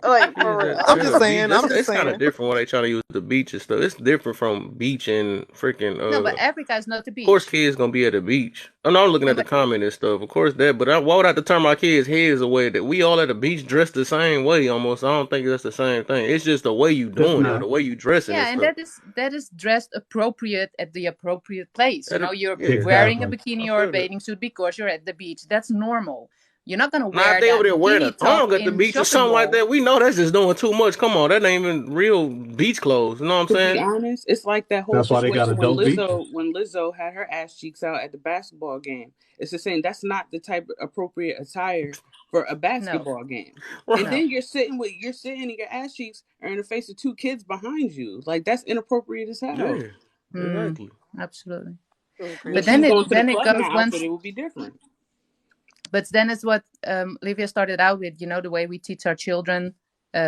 Like Yeah, for that real. I'm that just a beach. saying. I'm just It's kind of saying. different when they try to use the beach and stuff. It's different from beach and freaking. No, but Africa is not the Of course, beach. kids gonna be at the beach. Oh no, I'm looking No, at the but comment and stuff. Of course that, but why would I have to turn my kids' heads away? That we all at the beach dressed the same way almost. I don't think that's the same thing. It's just the way you It's doing it or not. the way you dressing and yeah, and stuff. that is dressed appropriate at the appropriate place. At a, You're yeah, wearing a Exactly. I bikini or a feel that. bathing suit because you're at the beach. That's normal. You're not gonna Now if wear they over that there wearing a bikini top thong at the in beach or shopping something like mall. that, we know that's just doing too much. Come on, that ain't even real beach clothes. You know what I'm To be saying? honest, it's like that whole That's why they got situation adult beaches. When Lizzo had her ass cheeks out at the basketball game. It's the same. That's not the type of appropriate attire for a No, basketball game. And Right. no. then you're sitting and your ass cheeks are in the face of two kids behind you. Like that's inappropriate as hell. Yeah. Hmm. Exactly. Absolutely. I If But she appreciate was then it. it going to the then it club in goes that outfit, once. it would be different. But then it's what Livia started out with. The way we teach our children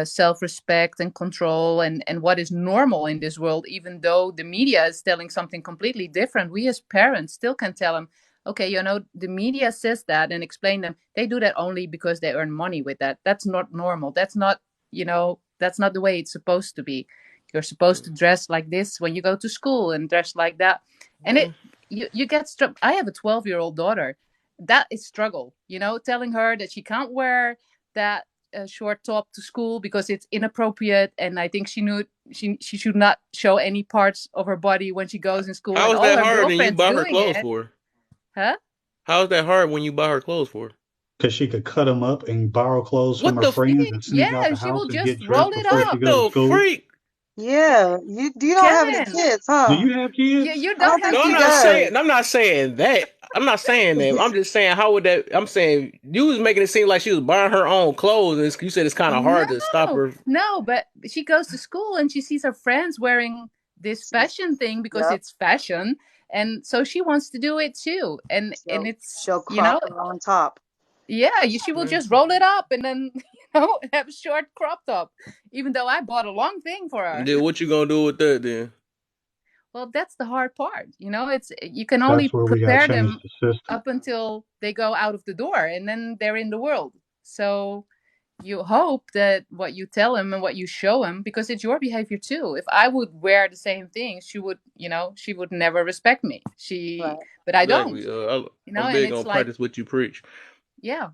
self-respect and control, and what is normal in this world. Even though the media is telling something completely different, we as parents still can tell them, okay, the media says that, and explain them they do that only because they earn money with that. That's not normal. That's not the way it's supposed to be. You're supposed to dress like this when you go to school and dress like that. And Yeah. you get struck. I have a 12-year-old daughter. That is struggle, telling her that she can't wear that short top to school because it's inappropriate, and I think she knew she should not show any parts of her body when she goes in school, How and is all that her hard and you girlfriends buy her doing clothes it. for? Huh? How is that hard when you buy her clothes for? Because she could cut them up and borrow clothes from What her the f- friends and sneak out Yeah, the she house will and just get roll dressed it before what she up. go to the school. freak? Yeah, you don't have any Kevin, kids, Do huh? you have kids? you I don't don't have think No, I'm he not kids. does. saying. I'm not saying that. I'm not saying that. I'm just saying how would that? I'm saying you was making it seem like she was buying her own clothes, and you said it's kind of hard to stop No, her. no, but she goes to school and she sees her friends wearing this fashion thing because Yep. it's fashion, and so she wants to do it too. And it's She'll crop her on top. yeah, she will Man. just roll it up and then have a short crop top, even though I bought a long thing for her. Then what you gonna do with that then? Well, that's the hard part. It's you can only That's where we got to prepare change them the system. up until they go out of the door, and then they're in the world. So you hope that what you tell them and what you show them, because it's your behavior too. If I would wear the same thing, she would never respect me. Right. But I don't. Exactly. I'm And big it's on like, practice what you preach. yeah.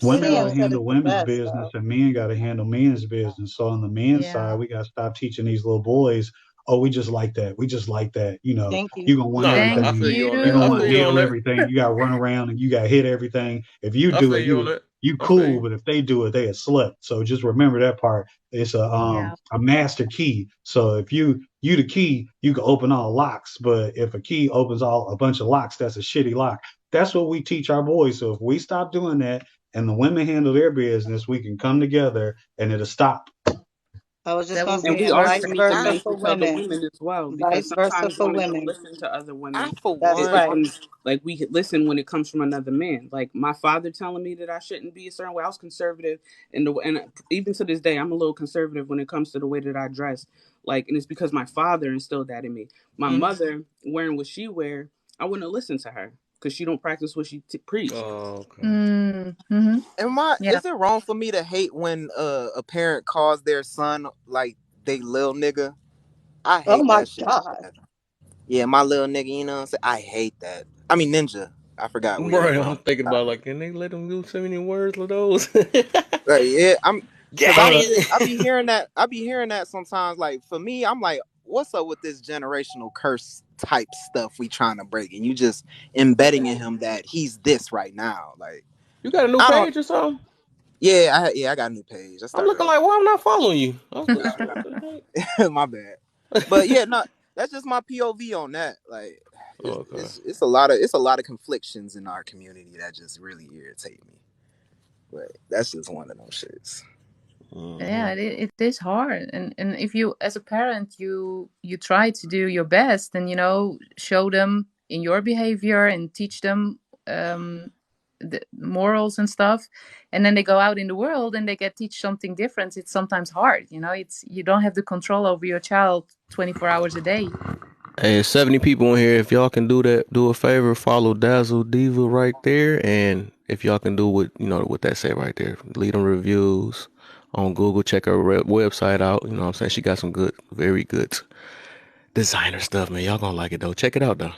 Women got Simeon to So said it handle the women's best, business though. and men got to handle men's business. So on the men's yeah. side, we got to stop teaching these little boys, oh, we just like that. We just like that. Thank you. You going to want No, Thank I everything. feel you on You that. going I to feel want to you. you on handle that. everything. You got to run around and you got to hit everything. If you I do feel it, you on that. you I feel cool. you. But if they do it, they a slut. So just remember that part. It's Yeah. a master key. So if you the key, you can open all locks. But if a key opens all a bunch of locks, that's a shitty lock. That's what we teach our boys. So if we stop doing that and the women handle their business, we can come together and it'll stop. I was just That going would to And be say, we and also vice perfect. need to versa I for mentor the women. women as well, because Vice versa sometimes for women don't women. listen to other I women. for That's one, right. When like we listen when it comes from another man. Like my father telling me that I shouldn't be a certain way. I was conservative, and even to this day, I'm a little conservative when it comes to the way that I dress. Like, and it's because my father instilled that in me. My Hmm. mother wearing what she wear, I wouldn't listen to her because she don't practice what she preach. Oh, okay. Mm-hmm. Yeah. is it wrong for me to hate when a parent calls their son like they little nigga? I Oh hate my that shit so God. bad. Yeah, my little nigga, you know what I'm saying? I hate that. I mean ninja. I forgot Right, we're I'm on thinking the about topic. like, can they let them do so many words with those? Like, yeah, I'm cause Got it. I be hearing that sometimes. Like for me, I'm like, what's up with this generational curse type stuff we trying to break? And you just embedding in him that he's this right now. Like You got a new I don't page or something? yeah, I got a new page. I I'm started looking up. like, why I'm not following you? I was looking like, what the My bad. But yeah, no, that's just my POV on that. Like heck? Okay. it's a lot of conflictions in our community that just really irritate me. But that's just one of them shits. Yeah, Hmm. it is hard, and if you, as a parent, you try to do your best, and show them in your behavior and teach them the morals and stuff, and then they go out in the world and they get teach something different. It's sometimes hard. It's you don't have the control over your child 24 hours a day. Hey, 70 people in here. If y'all can do that, do a favor, follow Dazzle Diva right there. And if y'all can do what that say right there, leave them reviews on Google. Check her website out. You know what I'm saying? She got some good, very good designer stuff, man. Y'all gonna like it though. Check it out though.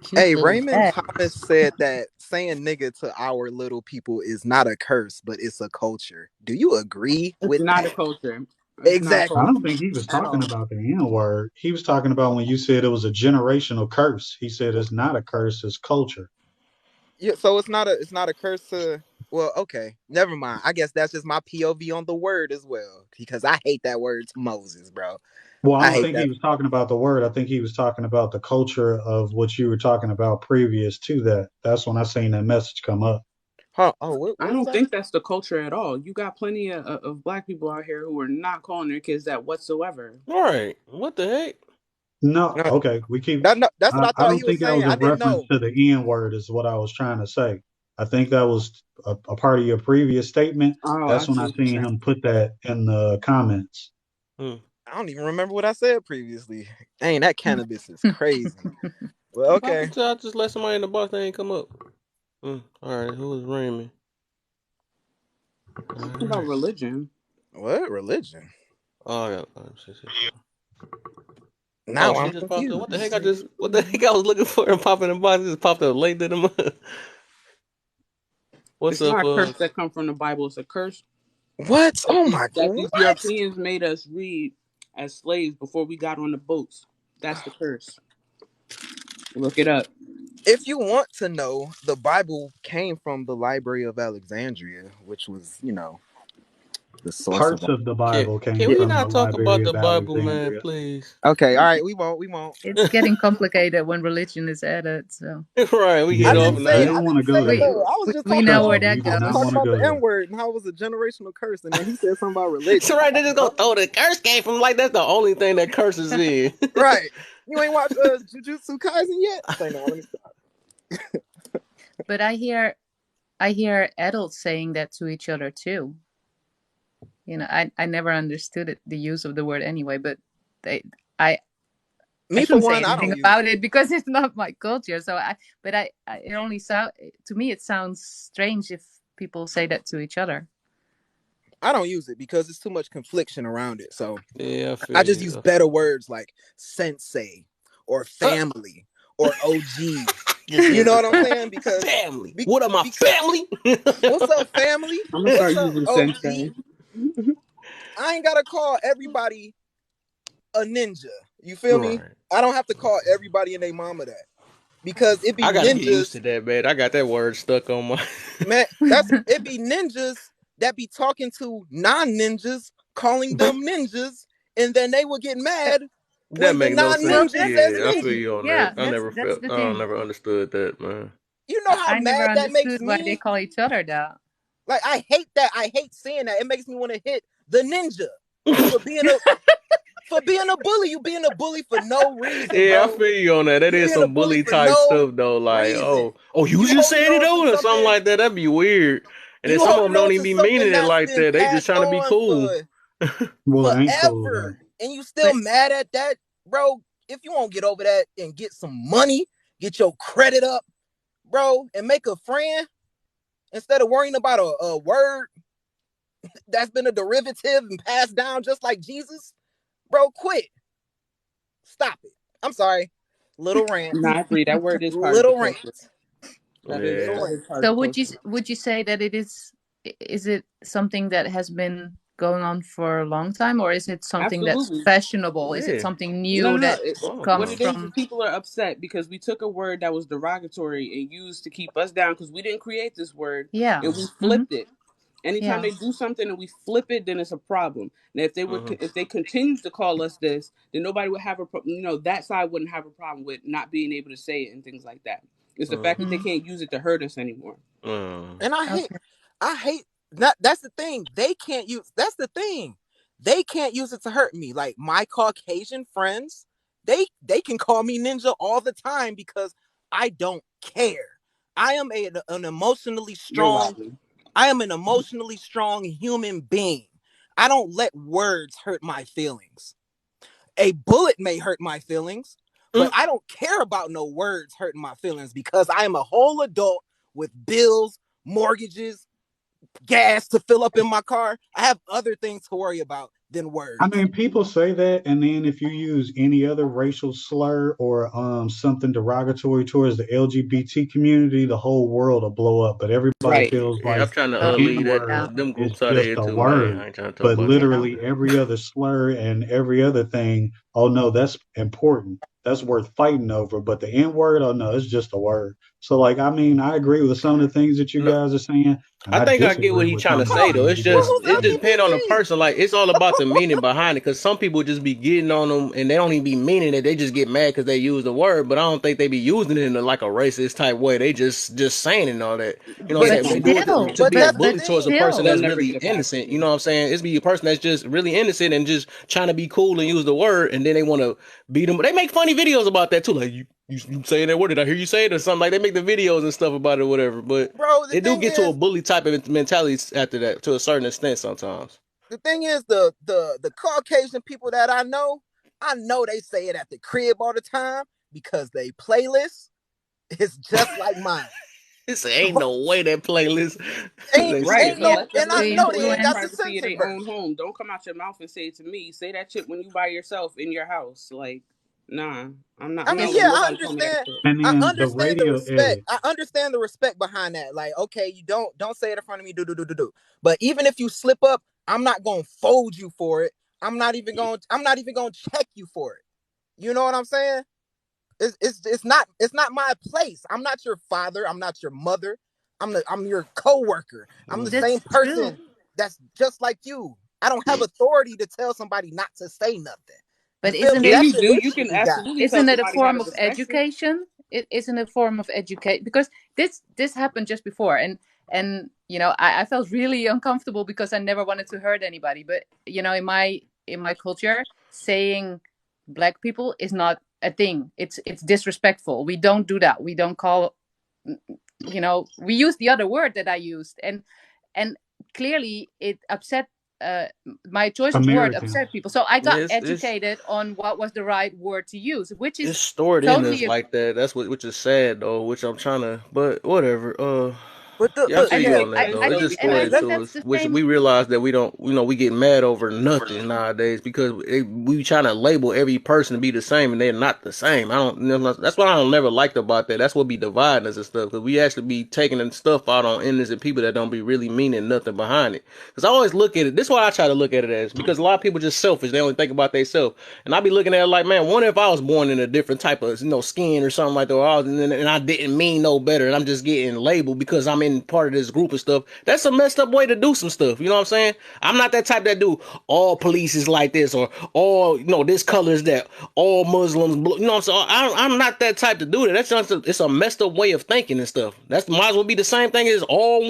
Cute Hey, little Raymond bag. Thomas said that saying nigga to our little people is not a curse, but it's a culture. Do you agree It's with not a that? culture. It's not a I Exactly. don't culture think he was at talking all. about the N word. He was talking about when you said it was a generational curse. He said it's not a curse, it's culture. Yeah, so it's not a curse to, well, okay. Never mind. I guess that's just my POV on the word as well. Because I hate that word to Moses, bro. Well, I I don't hate think he that. was talking about the word. I think he was talking about the culture of what you were talking about previous to that. That's when I seen that message come up. Huh, oh, what, I what was don't that? think that's the culture at all. You got plenty of black people out here who are not calling their kids that whatsoever. All right. What the heck? No, No, okay, we keep. that, no, that's what I I thought he don't was think that saying. was a I didn't reference know. to the N word, is what I was trying to say. I think that was a part of your previous statement. Oh, I That's when see I what you're seen saying. him put that in the comments. Hmm. I don't even remember what I said previously. Dang, that cannabis is crazy. Well, I can okay. tell. I just let somebody in the box. They ain't come up. All right. Who is Raymond? All Talking about right. religion. What religion? Oh yeah. Oh, Now she I'm just popped up. What the heck? confused. What the heck? I was looking for and popping in the box. It just popped up late to the. What's It's up? not a curse that come from the Bible. It's a curse What? Oh my, that these what? Europeans made us read as slaves before we got on the boats. That's the curse. Look it up. If you want to know, the Bible came from the Library of Alexandria, which was, the source of Parts all. of the Can Bible came Can we from the not talk about Library the of Bible, man? Alexandria. Please. Okay, all right, we won't. It's getting complicated when religion is added. So Right. We get I Yeah, off didn't and say we now. don't I want to didn't go say it there. we though. I was just we talking know Trust where me, about we that do I was not goes. talking want to about the go N there. word and how it was a generational curse, and then he said something about It's religion. right. They just Huh? gonna throw the curse came from like that's the only thing that curses in. Right. You ain't watched Jujutsu Kaisen yet? Say no, let me stop. But I hear adults saying that to each other too. I never understood it, the use of the word anyway, but they I I Me for shouldn't say one, I anything don't use about it. it because it's not my culture. But it only sound to me it sounds strange if people say that to each other. I don't use it because it's too much confliction around it. So Yeah, I I feel just you. use I feel better you. words like sensei or Uh, family or OG. this You know nigga what I'm said saying? Because family. be, What are my because family? what's up, family? I'm gonna What's start up, using OG? sensei. I ain't gotta call everybody a ninja. You feel me? Right. I don't have to call everybody and their mama that because it be I gotta get used ninjas, to that, man. I got that word stuck on my. man. It be ninjas that be talking to non-ninjas, calling them ninjas, and then they will get mad That when the make no Well, sense. non-ninja that's the says Yeah, I thing. feel ninja. you on that. Yeah, that's the I thing. never understood that, man. You know how I never mad that makes understood why they me? call each other that. Like I hate that. I hate saying that. It makes me want to hit the ninja for being a bully. You being a bully for no reason, Yeah, I bro. feel you on that. That You is being a some bully bully for type no stuff though. Like, reason. you You just holding said it on to though, or something something. like that. That'd be weird. And then You some of them holding don't on even to be meaning something it that's like been that. They just passed trying to be on cool. for Well, it ain't cool though. forever, and you still But mad at that, bro. If you won't get over that and get some money, get your credit up, bro, and make a friend instead of worrying about a word that's been a derivative and passed down just like Jesus, bro, quit. Stop it. I'm sorry. Little rant. No, I agree. That word is part of the Little rant. culture. Little Yeah. That rant. is part of so the culture. would you say that is it something that has been going on for a long time, or is it something that's Absolutely. fashionable? Is it Yeah. something No, new no, no. that Oh What comes no. it is from? people are upset because we took a word that was derogatory and used to keep us down because we didn't create this word Yeah. and we Mm-hmm. flipped it. Anytime Yeah. they do something and we flip it, then it's a problem. Now, Hmm. if they continue to call us this, then nobody would have that side wouldn't have a problem with not being able to say it and things like that. It's the fact that they Mm-hmm. can't use it to hurt us anymore. And Okay. I hate that. That's the thing. They can't use. That's the thing. They can't use it to hurt me. Like my Caucasian friends, they can call me ninja all the time because I don't care. I am an emotionally You're strong. wilding. I am an emotionally strong human being. I don't let words hurt my feelings. A bullet may hurt my feelings, but I don't care about no words hurting my feelings because I am a whole adult with bills, mortgages, gas to fill up in my car. I have other things to worry about than I words. mean, people say that, and then if you use any other racial slur or something derogatory towards the LGBT community, the whole world will blow up. But everybody Right. feels Yeah, I'm like trying to the N leave that word them is groups out of just here a too, man. word. I ain't trying to talk But about that. literally every other slur and every other thing, oh no, that's important. That's worth fighting over. But the N word, oh no, it's just a word. So, like, I mean, I agree with some of the things that you No, guys are saying, and I I think I get what disagree he's with trying to some of Hold the say on. though. things It's you just guys Well, are it who's saying. depends on the LGBT? person. Like it's all about the meaning behind it. Because some people just be getting on them and they don't even be meaning it. They just get mad because they use the word. But I don't think they be using it in like a racist type way. They just saying it and all that. You know what It, I'm But saying? They do it still, to but be a but that's the but bully towards a thing. person still, They'll that's never really get it past innocent. You me. know what I'm saying? It's be a person that's just really innocent and just trying to be cool and use the word, and then they want to beat them. They make funny videos about that too. Like you saying that word? Did I hear you say it or something? Like they make the videos and stuff about it, or whatever. But Bro, it do get to a bully type of mentality after that to a certain extent sometimes. the thing is the Caucasian people that I know they say it at the crib all the time because they playlist is just like mine. It's ain't no way that playlist. ain't They Right. say, ain't So no, let them and I let we them know play they in ain't the got the influence. privacy of censored their own version. home. Don't come out your mouth and say it to me. Say that shit when you by yourself in your house. Like, nah, I'm I mean, not yeah, letting It's nobody tell me that shit. And I then the understand the radio respect. edit. I understand the respect behind that. Like, okay, you don't say it in front of me, do. But even if you slip up, I'm not gonna fold you for it. I'm not even gonna check you for it. You know what I'm saying? It's not my place. I'm not your father. I'm not your mother. I'm your coworker. I'm the mm, same That's true. person that's just like you. I don't have authority to tell somebody not to say nothing. You But feel me? isn't Yeah, it That's you the do. You issue can we got. absolutely tell isn't it a somebody how to form of respect it. education? It isn't a form of educate because this happened just before, and I felt really uncomfortable because I never wanted to hurt anybody. But in my culture, saying black people is not a thing. It's disrespectful. We don't do that. We don't call. We use the other word that I used, and clearly it upset. My choice of word upset Americans. people, so I got it's educated on what was the right word to use, which it's is stored in us totally like that. That's what which is sad though. Which I'm trying to, but whatever. But Yeah, I look, feel and you yeah, on I, that though. I It's think just and I stored let think me into that's us, the which same. we realize that we don't. We get mad over nothing nowadays because we trying to label every person to be the same and they're not the same. I don't. That's what I don't never liked about that. That's what be dividing us and stuff because we actually be taking the stuff out on innocent people that don't be really meaning nothing behind it. Because I always look at it. This is why I try to look at it as because a lot of people just selfish. They only think about themselves. And I be looking at it like, man, wonder if I was born in a different type of skin or something like that, or and I didn't mean no better, and I'm just getting labeled because I'm in part of this group and stuff. That's a messed up way to do some stuff. You know what I'm saying? I'm not that type that do all police is like this or all this color is that all Muslims. You know what I'm saying? I'm not that type to do that. That's just it's a messed up way of thinking and stuff. That's might as well be the same thing as all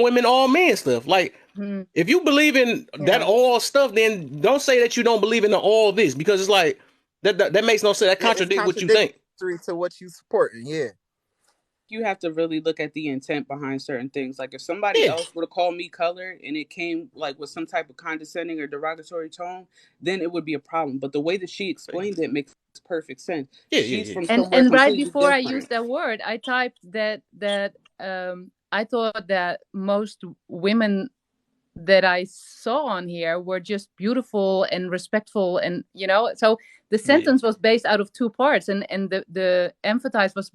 women, all men stuff. Like Hmm, if you believe in that yeah. all stuff, then don't say that you don't believe in the all this because it's like that makes no sense. That it's contradict what you think. contradictory to what you supporting. Yeah, You have to really look at the intent behind certain things. Like if somebody Yeah, else would have called me color and it came like with some type of condescending or derogatory tone, then it would be a problem. But the way that she explained it makes perfect sense. yeah, yeah, She's yeah. from and somewhere and right completely before I different. used that word, I typed that I thought that most women that I saw on here were just beautiful and respectful, and so the Yeah, sentence was based out of two parts, and the emphasis was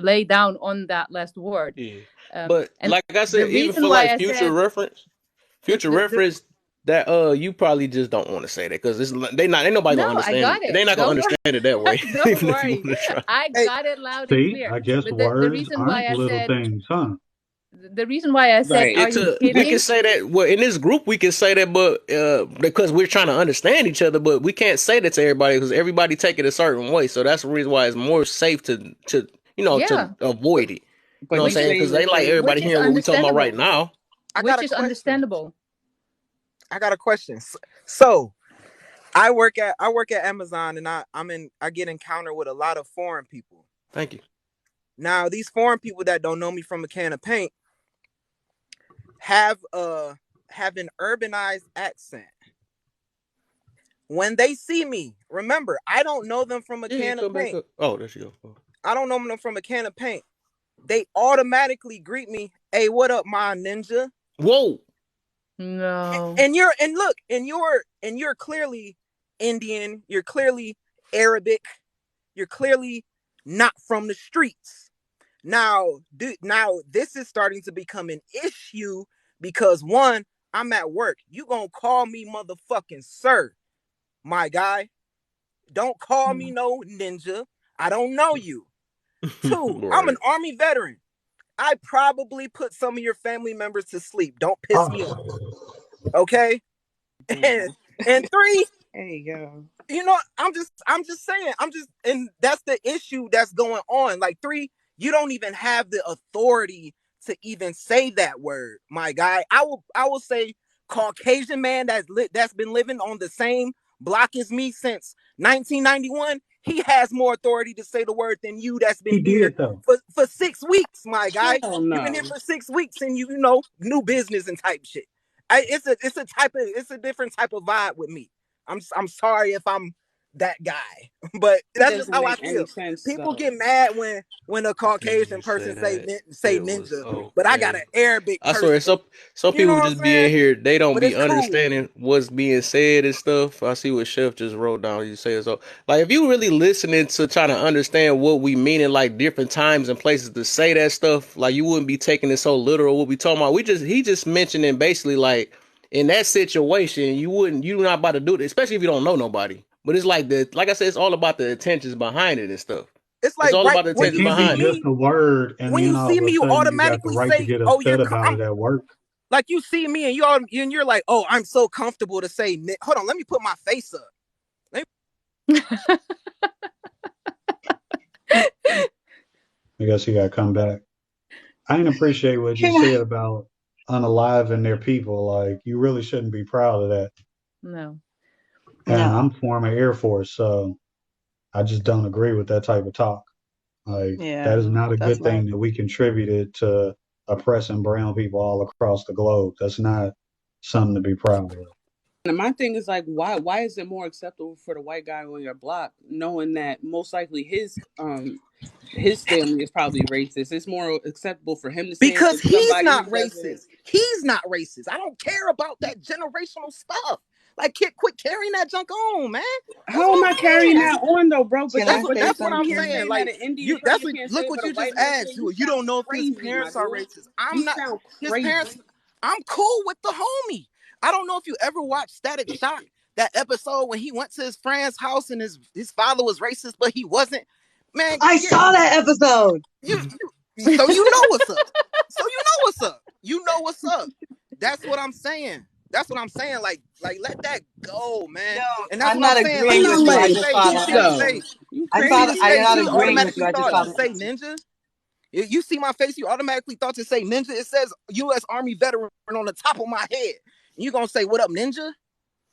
laid down on that last word. yeah. But And like I the said, even reason for why like I said future the reference, that you probably just don't want to say that because it's ain't nobody no, gonna I understand got it. They it. not gonna Don't worry. understand it that way, Don't even if you worry. want to try. I hey, got it loud and See, clear. I guess But the words reason why aren't I little said things, huh? Right. are It's you we can kidding? say that well in this group we can say that but because we're trying to understand each other but we can't say that to everybody because everybody take it a certain way so that's the reason why it's more safe to to Yeah, But avoid it. You know what I'm but you which saying? is say Because they like listen. everybody which is hearing what we talking about right understandable. now. I got Which a is question. understandable. I got a question. So I work at Amazon and I get encountered with a lot of foreign people. Thank you. Now these foreign people that don't know me from a can of paint have have an urbanized accent. When they see me, remember, I don't know them from a Yeah, you can of come back paint. up. Oh, there she go. Oh. I don't know them from a can of paint. They automatically greet me, "Hey, what up, my ninja?" Whoa. No. And you're and look, and you're clearly Indian, you're clearly Arabic, you're clearly not from the streets. Now this is starting to become an issue because one, I'm at work. You gonna call me motherfucking sir, my guy. Don't call me no ninja. I don't know you. Two, I'm an Right. army veteran. I probably put some of your family members to sleep. Don't piss me off. Oh, Okay? And, Mm. and three, Hey yo. I'm just saying, and that's the issue that's going on. Like three, you don't even have the authority to even say that word, my guy. I will say Caucasian man that's been living on the same block as me since 1991. He has more authority to say the word than you that's he been here did though. for 6 weeks, my guy. Hell You've been here no. for 6 weeks and new business and type shit. It's a different type of vibe with me. I'm sorry if I'm that guy, but It that's just doesn't how I make any feel. sense People though. get mad when a Did you Caucasian say person say that say it was ninja, but I got an okay? Arabic I swear, person. some You know people what I'm just be saying? in here. They don't But be it's cool. understanding what's being said and stuff. I see what Chef just wrote down. You say so. Like if you really listening to try to understand what we mean in like different times and places to say that stuff, like you wouldn't be taking it so literal. What we talking about? He just mentioning basically like in that situation, you're not about to do it, especially if you don't know nobody. But it's like I said, it's all about the intentions behind it and stuff. It's It's like all right about the when It intentions you can't see be behind it. just me, a word, and when then you all see of me, a you sudden you got the automatically right to say, get "Oh, upset about it at work. like you see me and you're like, oh, I'm so comfortable to say, hold on, let me put my face up. Let I guess he got to come back. I didn't appreciate what you Can I? said about unaliving their people. Like you really shouldn't be proud of that. No. And No. I'm former Air Force, so I just don't agree with that type of talk. Like that Yeah, is not a that's good not. thing that we contributed to oppressing brown people all across the globe. That's not something to be proud of. And my thing is like, why is it more acceptable for the white guy on your block, knowing that most likely his family is probably racist? It's more acceptable for him to say it Because than he's somebody not who doesn't. racist. He's not racist. I don't care about that generational stuff. Like, kid, quit carrying that junk on, man. That's How what am I I'm carrying saying. that on though, bro? Can I say That's But you what sitting I'm here something? saying. saying that Like, an Indian you person that's what can't say look it, what but a you just white man can. asked. You You sound don't know if his crazy, my parents are dude. racist. I'm You not sound his crazy. parents. I'm cool with the homie. I don't know if you ever watched Static Shock, that episode when he went to his friend's house and his father was racist, but he wasn't. Man, I yeah, saw that episode. so you know what's up. So you know what's up. You know what's up. That's what I'm saying. That's what I'm saying. Like let that go, man. No, And that's I'm what I'm not saying. I'm agreeing Like with not you. I letting see it just saw Faye, that teach see though. episode. Faye, You I see saw. the crazy. I'm face. not You agreeing with you. automatically I just thought saw to the say episode. ninja. You see my face. You automatically thought to say ninja. It says U.S. Army veteran on the top of my head. And you gonna say what up, ninja?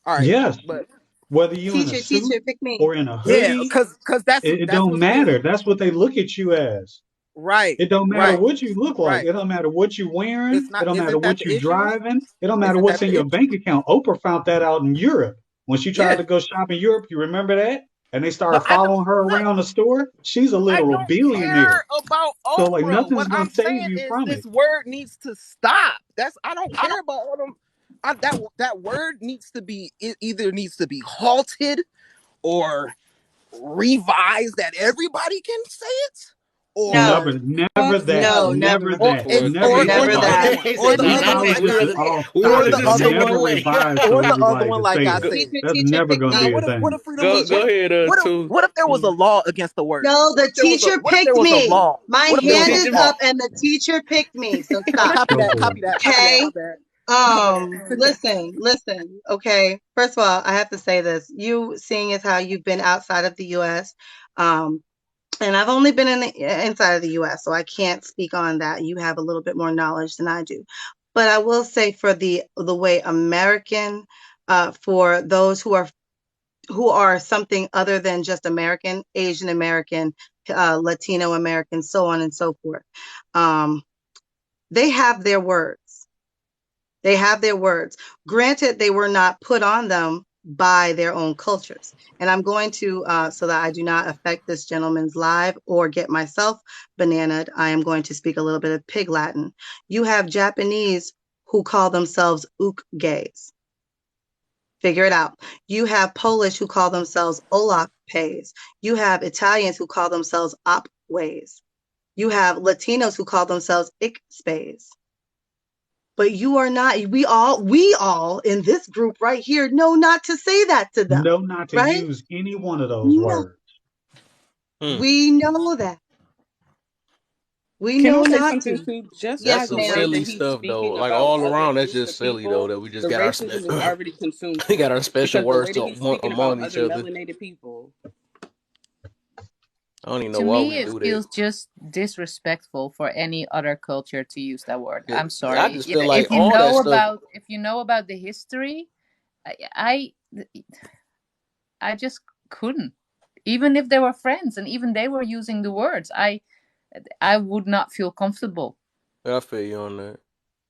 All right, Yes, but whether you in a Teacher, suit teacher, pick me. or in a yeah, hoodie, cause that's it that's don't what's being matter. That's what they look at you as. right, It don't matter right, what you look like. right. It don't matter what you wearing. It's It not. don't matter Isn't that what the you issue? driving. It don't matter Isn't what's that in the your issue? bank account. Oprah found that out in Europe when she tried Yeah, to go shop in Europe. You remember that? And they but started I don't following her look. around the store. She's a I literal don't billionaire. care about So like Oprah. nothing's What gonna I'm save saying you is from it. this word needs to stop. That's I don't care about all them. That word needs to be it either needs to be halted or revised that everybody can say it, or No, Never that. no, Never never, that. Never or never the revise other that. it. one, He or said the not other now. one Revise like We is I the rather said, off we or rather topic. the just You other take it one, never away. revise to or where the you other like one to like say I that. said. Teacher, That's teacher, never pick gonna Now, be me. a thing. what Go if ahead, two. what if there was a law against the word? No, What the if there was a teacher picked me. law? My What if there The was hand a is teacher. law? up, and the teacher picked me. So Okay, stop. Go for it. copy that. My Okay. bad. My bad. Listen. Okay. First of all, I have to say this. You seeing as how you've been outside of the U.S. Um, and I've only been in the inside of the U.S., so I can't speak on that. You have a little bit more knowledge than I do, but I will say for the way American, for those who are something other than just American, Asian American, Latino American, so on and so forth. Um, they have their words. They have their words. Granted, they were not put on them by their own cultures. And I'm going to, so that I do not affect this gentleman's live or get myself bananaed, I am going to speak a little bit of Pig Latin. You have Japanese who call themselves ook gays. Figure it out. You have Polish who call themselves Olaf pays. You have Italians who call themselves op ways. You have Latinos who call themselves ik spays. But you are not, we all in this group right here know not to say that to them, Know not to right? use any one of those No, words. Hmm. we know that. We Can I know say not something to. too? Just Yes, That's by the some way ma'am. that silly he's stuff though. speaking Like about all other around, that's groups of just silly though. people, That we just the got our racism is already consumed we got our special because the words way that to he's speaking about among each other other. melanated people. I don't even know To why me, we it do that. feels just disrespectful for any other culture to use that word. Yeah, I'm yeah, I sorry. just feel like If you all that know stuff. about the history, I I just couldn't. Even if they were friends and even they were using the words, I would not feel comfortable. I feel you on that.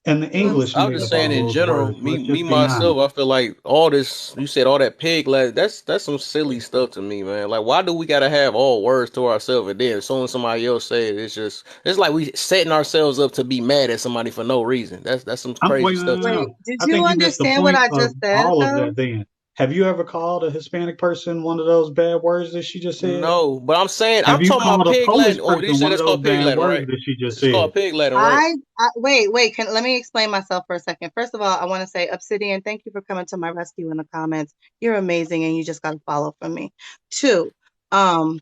And the But English I was made just up saying all in those general, words. me Let's me just be myself, honest. I feel like all this you said, all that pig like that's some silly stuff to me, man. Like why do we gotta have all words to ourselves and then as soon as somebody else say it, it's like we setting ourselves up to be mad at somebody for no reason. That's some crazy Wait, no, stuff no, to Wait, me. no. did I you think you missed the understand what point I of just said all of though? that then. Have you ever called a Hispanic person one of those bad words that she just said? No, but I'm saying I'm Have you talking about called a pig Latin. Polish Oh, you person said one of that's those called pig bad Latin, words right? that she just It's called said? pig Latin, right? Wait, let me explain myself for a second. First of all, I want to say Obsidian, thank you for coming to my rescue in the comments. You're amazing and you just got to follow from me. Two, um,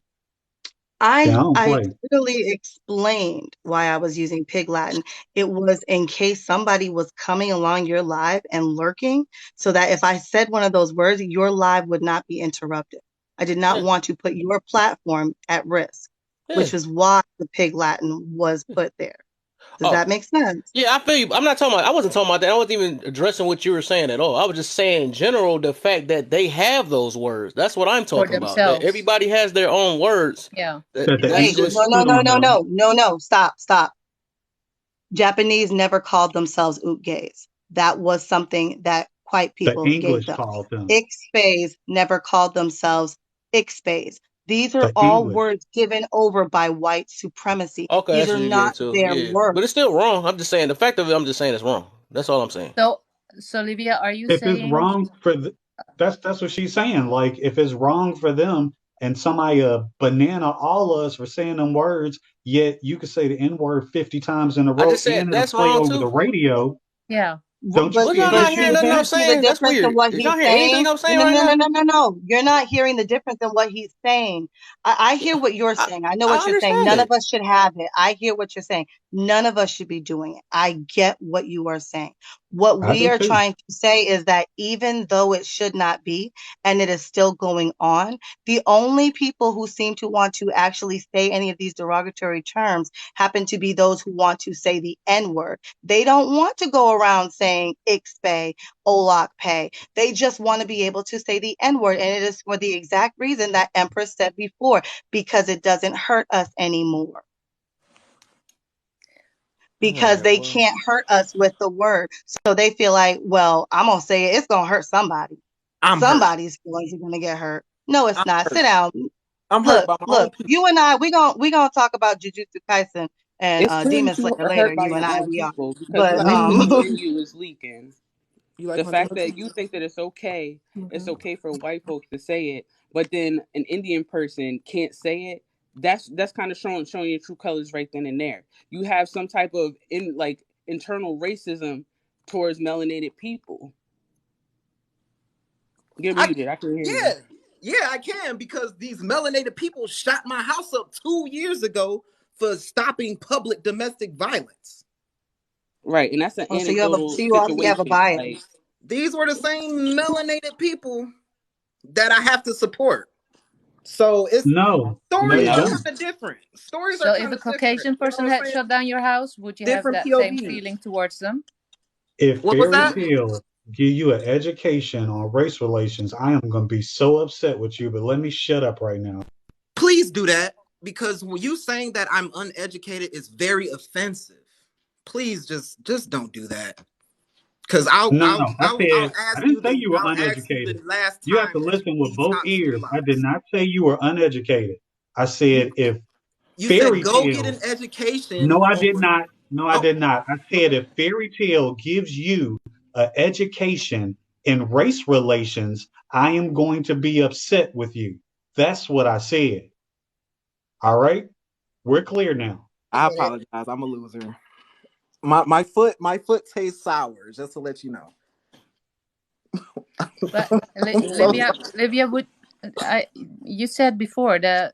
Yeah, I I don't I play. clearly explained why I was using Pig Latin. It was in case somebody was coming along your live and lurking, so that if I said one of those words, your live would not be interrupted. I did not Yeah, want to put your platform at risk, yeah. which is why the Pig Latin was put there. Does Oh, that make sense? yeah, I feel you. I'm not talking about. I wasn't talking about that. I wasn't even addressing what you were saying at all. I was just saying in general the fact that they have those words. That's what I'm For talking about. That themselves. everybody has their own words. Yeah. That the That's Wait, English no, just no, put no, on no, them. no, no, no, stop. Japanese never called themselves gays. That was something that white The people gave English them. called them. Ixpays never called themselves Ixpays. These are The all English. words given over by white supremacy. okay. These That's are what you not get to. their Yeah, words. but it's still wrong. I'm just saying the fact of it. I'm just saying it's wrong. That's all I'm saying. So, so Livia, are you If it's saying wrong for that's what she's saying. Like if it's wrong for them and somebody banana all us for saying them words, yet you could say the N word 50 times in a I row just said and it'll that's play wrong over too. the radio. yeah? Don't you But Was see an y'all but not issue hearing see, with nothing do you I'm that? see the saying? That's difference in weird. what Did he's y'all hear anything saying? I'm No, saying no, right no, no, now? no, no, no, no. You're not hearing the difference in what he's saying. I hear what you're I saying. I know I what you're saying. understand None of that. us should have it. I hear what you're saying. None of us should be doing it. I get what you are saying. What I we do are too. trying to say is that even though it should not be, and it is still going on, the only people who seem to want to actually say any of these derogatory terms happen to be those who want to say the N word. They don't want to go around saying ixpay, olak pay. They just want to be able to say the N word. And it is for the exact reason that Empress said before, because it doesn't hurt us anymore. All Because right, they well, can't hurt us with the word. So they feel like, well, I'm going to say it. It's going to hurt somebody. I'm hurt. Somebody's feelings are going to get hurt. No, it's I'm not. Sit hurt. down. I'm hurt Look, by my own look, people. you and I, we gonna talk about Jujutsu Kaisen and It's cool Demon that you Slayer are later. hurt by You and your I, own we are. people because you But, like something in you is leaking. You like The Hunter fact Hunter? that you think that it's Okay. okay for white folks to say it, but then an Indian person can't say it. That's kind of showing your true colors right then and there. You have some type of internal racism towards melanated people. You're I muted. I can hear you. yeah. Yeah, I can because these melanated people shot my house up 2 years ago for stopping public domestic violence. Right, and that's an oh, so anecdotal you already have a situation. bias. Like, These were the same melanated people that I have to support. So it's No, no, stories you are no. don't. kind of different. Stories are So, if kind a of different. Caucasian You know person what I'm had saying? shut down your house, would you have Different that same POVs. feeling towards them? If What was Fairy that? Tale give you an education on race relations, I am gonna be so upset with you, but let me shut up right now. Please do that because when you saying that I'm uneducated is very offensive. Please just don't do that. Because No, no. I'll I ask didn't you say the you were I'll ask you uneducated. the last You have time to that listen you with both detox your ears. I did lives. not say you were uneducated. I You said if you said fairy go get tale. an education No, I did on. not. No, I Oh, did not. I said if fairy tale gives you an education in race relations, I am going to be upset with you. That's what I said. All right, we're clear now. I I get it. apologize. I'm a loser. My foot tastes sour. Just to let you know. But I'm so Livia, sorry. Livia, would I? You said before that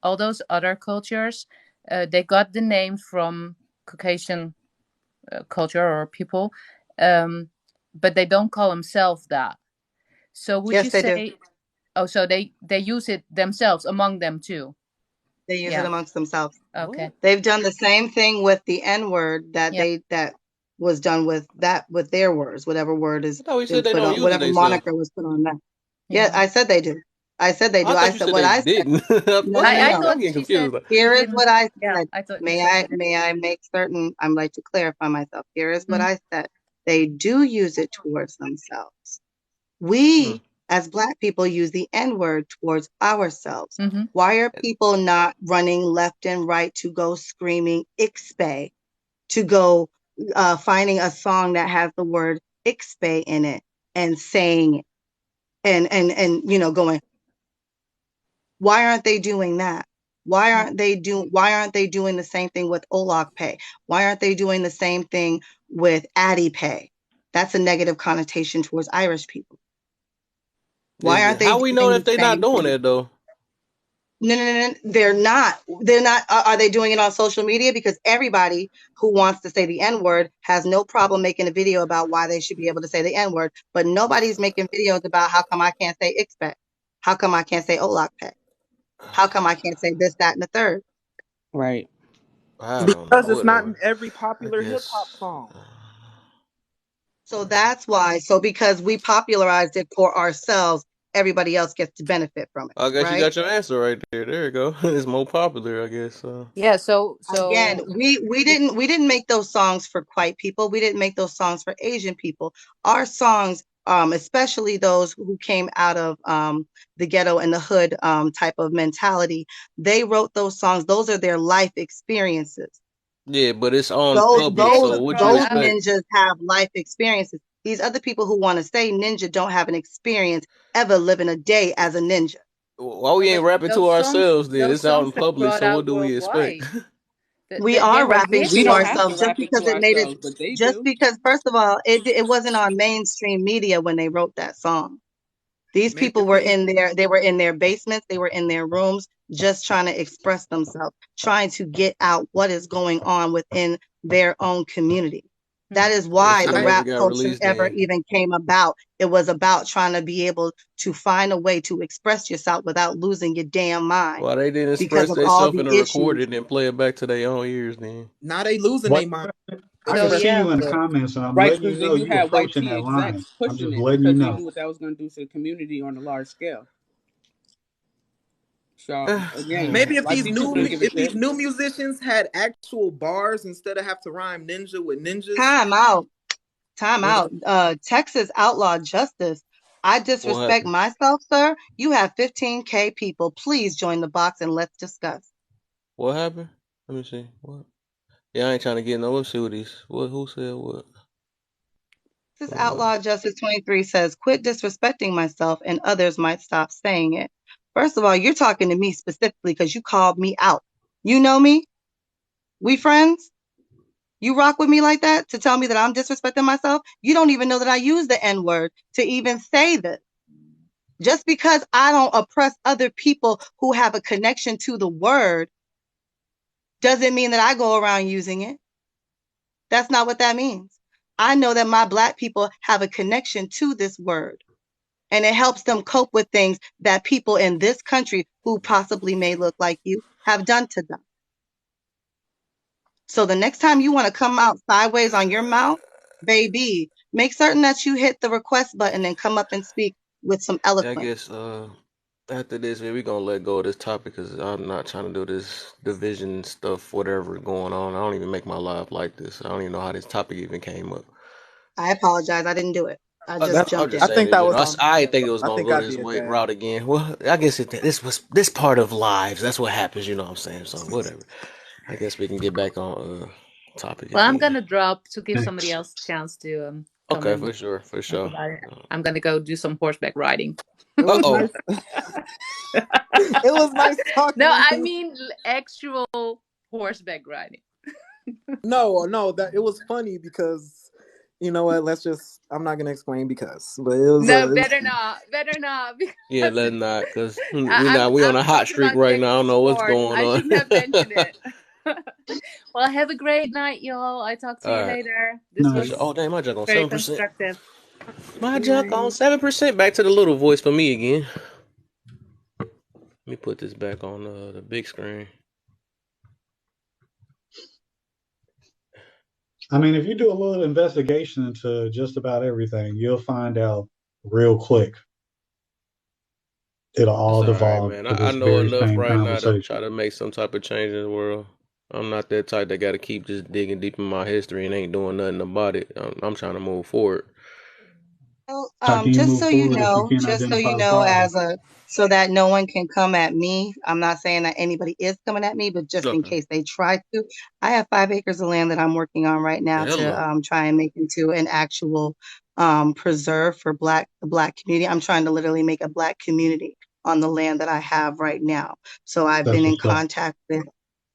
all those other cultures, they got the name from Caucasian culture or people, um, but they don't call themselves that. So would you Yes, they do. say? Oh, so they use it themselves among them too. They use it Yeah. amongst themselves. Okay. What? They've done the same thing with the N word Yeah. that was done with their words, whatever word I is thought we been said they put don't on, use it whatever themselves. moniker was put on that. Yeah, Yeah. I said they do. I said they I do. I thought you said said what they I said. didn't. No, no, What? no, I no. I'm thought getting she said confused. they Here is didn't. what I Yeah. said. I thought you said they May I make certain? I'm like to clarify myself. Here is what didn't. I said. They do use it towards themselves. Hmm. We, as Black people, use the N word towards ourselves. Mm-hmm. Why are people not running left and right to go screaming Ixbay, to go finding a song that has the word Ixbay in it and saying it and going, why aren't they doing that? Why aren't they doing the same thing with Olak Pay? Why aren't they doing the same thing with Addy Pay? That's a negative connotation towards Irish people. Why aren't they How we know doing that the they not same doing thing? that though? No, no, no, no. They're not. They're not. Are they doing it on social media? Because everybody who wants to say the N word has no problem making a video about why they should be able to say the N word, but nobody's making videos about how come I can't say expect, how come I can't say Olak pay, how come I can't say this, that, and the third. Right. I don't know. Because it's not Whatever. in every I popular hip hop guess. song. So that's why. So because we popularized it for ourselves, everybody else gets to benefit from it, I guess you right? got your answer right there. There you go. It's more popular, I guess. Yeah. So Again, so. we didn't make those songs for white people. We didn't make those songs for Asian people. Our songs, especially those who came out of the ghetto and the hood type of mentality, they wrote those songs. Those are their life experiences. Yeah, but it's on Those But public, it those so was what you brought those out. expect? ninjas have life experiences. These other people who want to say ninja don't have an experience ever living a day as a ninja. Why No, we ain't but rapping to ourselves then? those It's out in songs were public, brought so what out do we expect? worldwide. We They are were rapping We hits to don't in have to ourselves just rap it because to it made it, ourselves, but they just do. because, first of all, it wasn't on mainstream media when they wrote that song. These Maybe people if were these in their, they were in their basements, they were in their rooms, just trying to express themselves, trying to get out what is going on within their own community. That Mm. is That why shit the I never rap got culture released ever then. even came about. It was about trying to be able to find a way to express yourself without losing your damn mind Why they didn't because express of all themselves the in the issues. recording and play it back to their own ears then? now they losing What? their mind I can So see yeah. you expressing in the themselves. comments, and I'm Right, letting because you then know you you had white approaching tea that line. execs I'm pushing just it letting you because they know. knew what that was going to do to the community on a large scale. So again, Maybe white people don't give a if these shit. new musicians had actual bars instead of have to rhyme ninja with ninjas. Time out. Time What? out. Texas outlaw justice. I What disrespect happened? myself, sir. You have 15K people. Please join the box and let's discuss. What happened? Let me see. What? Yeah, I ain't trying to get no. Let's see what these. What? Who said what? This Uh, outlaw justice 23 says, quit disrespecting myself and others might stop saying it. First of all, you're talking to me specifically because you called me out. You know me? We friends? You rock with me like that to tell me that I'm disrespecting myself? You don't even know that I use the N word to even say this. Just because I don't oppress other people who have a connection to the word doesn't mean that I go around using it. That's not what that means. I know that my Black people have a connection to this word, and it helps them cope with things that people in this country who possibly may look like you have done to them. So the next time you want to come out sideways on your mouth, baby, make certain that you hit the request button and come up and speak with some yeah, I eloquence. guess. After this, man, we gonna let go of this topic because I'm not trying to do this division stuff, whatever going on. I don't even make my life like this. I don't even know how this topic even came up. I apologize. I didn't do it. I just That I'm jumped just I in. saying think that, that you was know, on I didn't purpose. think it Though. was I gonna think go I this did way that. route again. Well, I guess this was this part of lives. That's what happens, you know what I'm saying? So whatever. I guess we can get back on topic Well, I'm again. gonna drop to give somebody Next. else a chance to come Okay, and for sure, for talk sure. about it. I'm gonna go do some horseback riding. It Uh was oh. nice. It was nice talking No, to I you. mean actual horseback riding. No, no, that it was funny because you know what? Let's just. I'm not gonna explain because, but No, it was better cute. not, better not, Yeah, because let's not, cause I'm we on I'm a hot talking streak about the right now. I actual don't know what's sport. going I on. shouldn't have mentioned it. Well, have a great night, y'all. I talk to you All right, later. This for No. sure. was Oh damn, my junk on very 7%. constructive. My Good junk on night. 7%. Back to the little voice for me again. Let me put this back on the big screen. I mean, if you do a little investigation into just about everything, you'll find out real quick. It'll It's all all right, devolve man. to I this know very enough same right now to try conversation. to make some type of change in the world. I'm not that type that got to keep just digging deep in my history and ain't doing nothing about it. I'm trying to move forward. So, How can you move forward if you can't just so you identify the know, problem? so that no one can come at me. I'm not saying that anybody is coming at me, but just in Okay. case they try to, I have 5 acres of land that I'm working on right now to Hello. try and make into an actual preserve for the black community. I'm trying to literally make a black community on the land that I have right now. So I've been That's in what's up. contact with,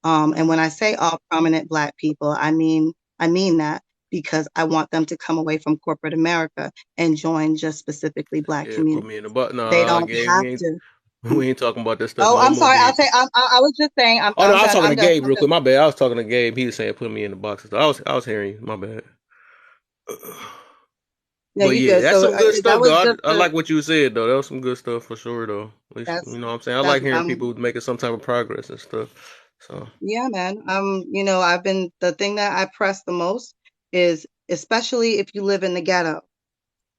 and when I say all prominent black people, I mean that because I want them to come away from corporate America and join just specifically black Yeah, put communities. me in the butt. They Nah, don't Gabe, have to. we ain't talking about this stuff Oh, no I'm more, sorry. I'll Gabe. say. I was just saying. Oh no, I was talking I'm to done. Gabe I'm real done. quick. My bad. I was talking to Gabe. He was saying put me in the boxes. I was hearing you. My bad. No, But you yeah, good. that's So some good that stuff was though. just I like what you said though. That was some good stuff for sure though. At least that's you know what I'm saying. I that's like hearing I'm people making some type of progress and stuff. So yeah, man. I've been the thing that I press the most is especially if you live in the ghetto.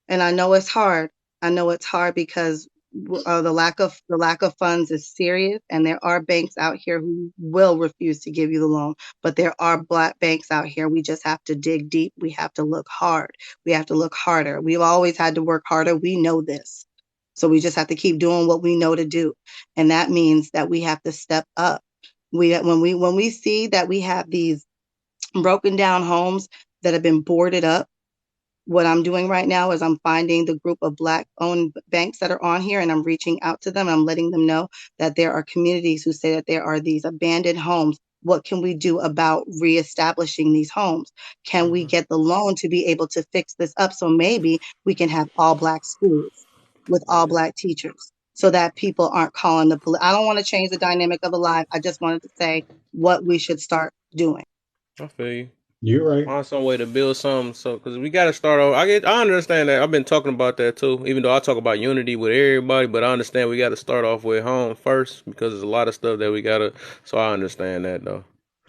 And I know it's hard. I know it's hard because the lack of funds is serious, and there are banks out here who will refuse to give you the loan. But there are black banks out here. We just have to dig deep. We have to look hard. We have to look harder. We've always had to work harder. We know this. So we just have to keep doing what we know to do, and that means that we have to step up. When we see that we have these broken down homes that have been boarded up, what I'm doing right now is I'm finding the group of Black owned banks that are on here, and I'm reaching out to them. I'm letting them know that there are communities who say that there are these abandoned homes. What can we do about reestablishing these homes? Can we mhm. get the loan to be able to fix this up so maybe we can have all Black schools with all Yeah, Black teachers so that people aren't calling the police? I don't want to change the dynamic of a life. I just wanted to say what we should start doing. I feel you. You're right. Find some way to build something. So because we got to start over. I understand that. I've been talking about that too. Even though I talk about unity with everybody, but I understand we got to start off with home first because there's a lot of stuff that we gotta. So I understand that though.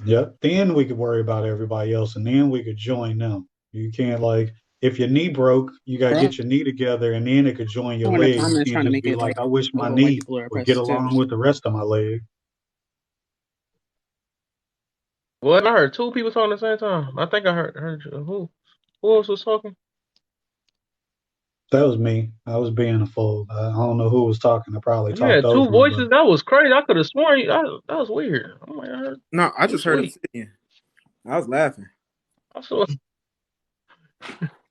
Yep. Then we could worry about everybody else, and then we could join them. You can't like if your knee broke, you gotta Bro, get your knee together, and then it could join your I'm in the leg. You comments can't trying to just make be it like, like I wish my all the white knee people are would get oppressed too. along with the rest of my leg. What? I heard two people talking at the same time. I think I heard you. Who else was talking? That was me. I was being a fool. I don't know who was talking. I probably You had talked two over them, voices. but That was crazy. I could have sworn that was weird. I'm like, No, I too just heard him sweet. singing. I was laughing. I saw.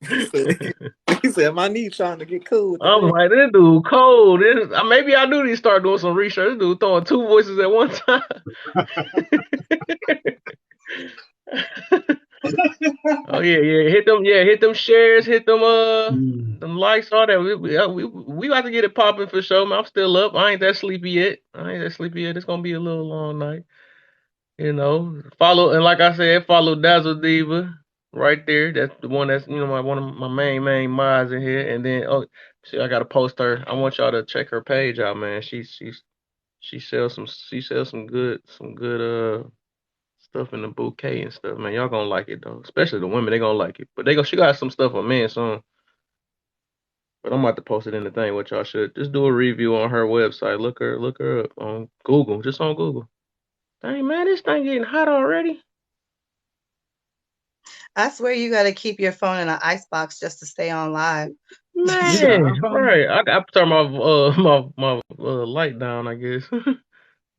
He said, he said, my knee trying to get cool with the I'm bed. like, this dude cold. Maybe I do need to start doing some research. This dude throwing two voices at one time. Oh yeah, yeah. Hit them shares, hit mm, them likes, all that. We got to get it popping for sure, man. I'm still up. I ain't that sleepy yet. It's gonna be a little long night. You know, follow and like I said, follow Dazzle Diva right there. That's the one that's my one of my main mods in here. And then see, I gotta post her. I want y'all to check her page out, man. She sells some good stuff in the bouquet and stuff, man. Y'all gonna like it though, especially the women. They gonna like it. But she got some stuff for men, so. But I'm about to post it in the thing. What y'all should just do a review on her website. Look her up on Google, just on Google. Dang man, this thing getting hot already. I swear you got to keep your phone in an icebox just to stay on live. You got Man, an iPhone? right. I got to turn my my light down, I guess.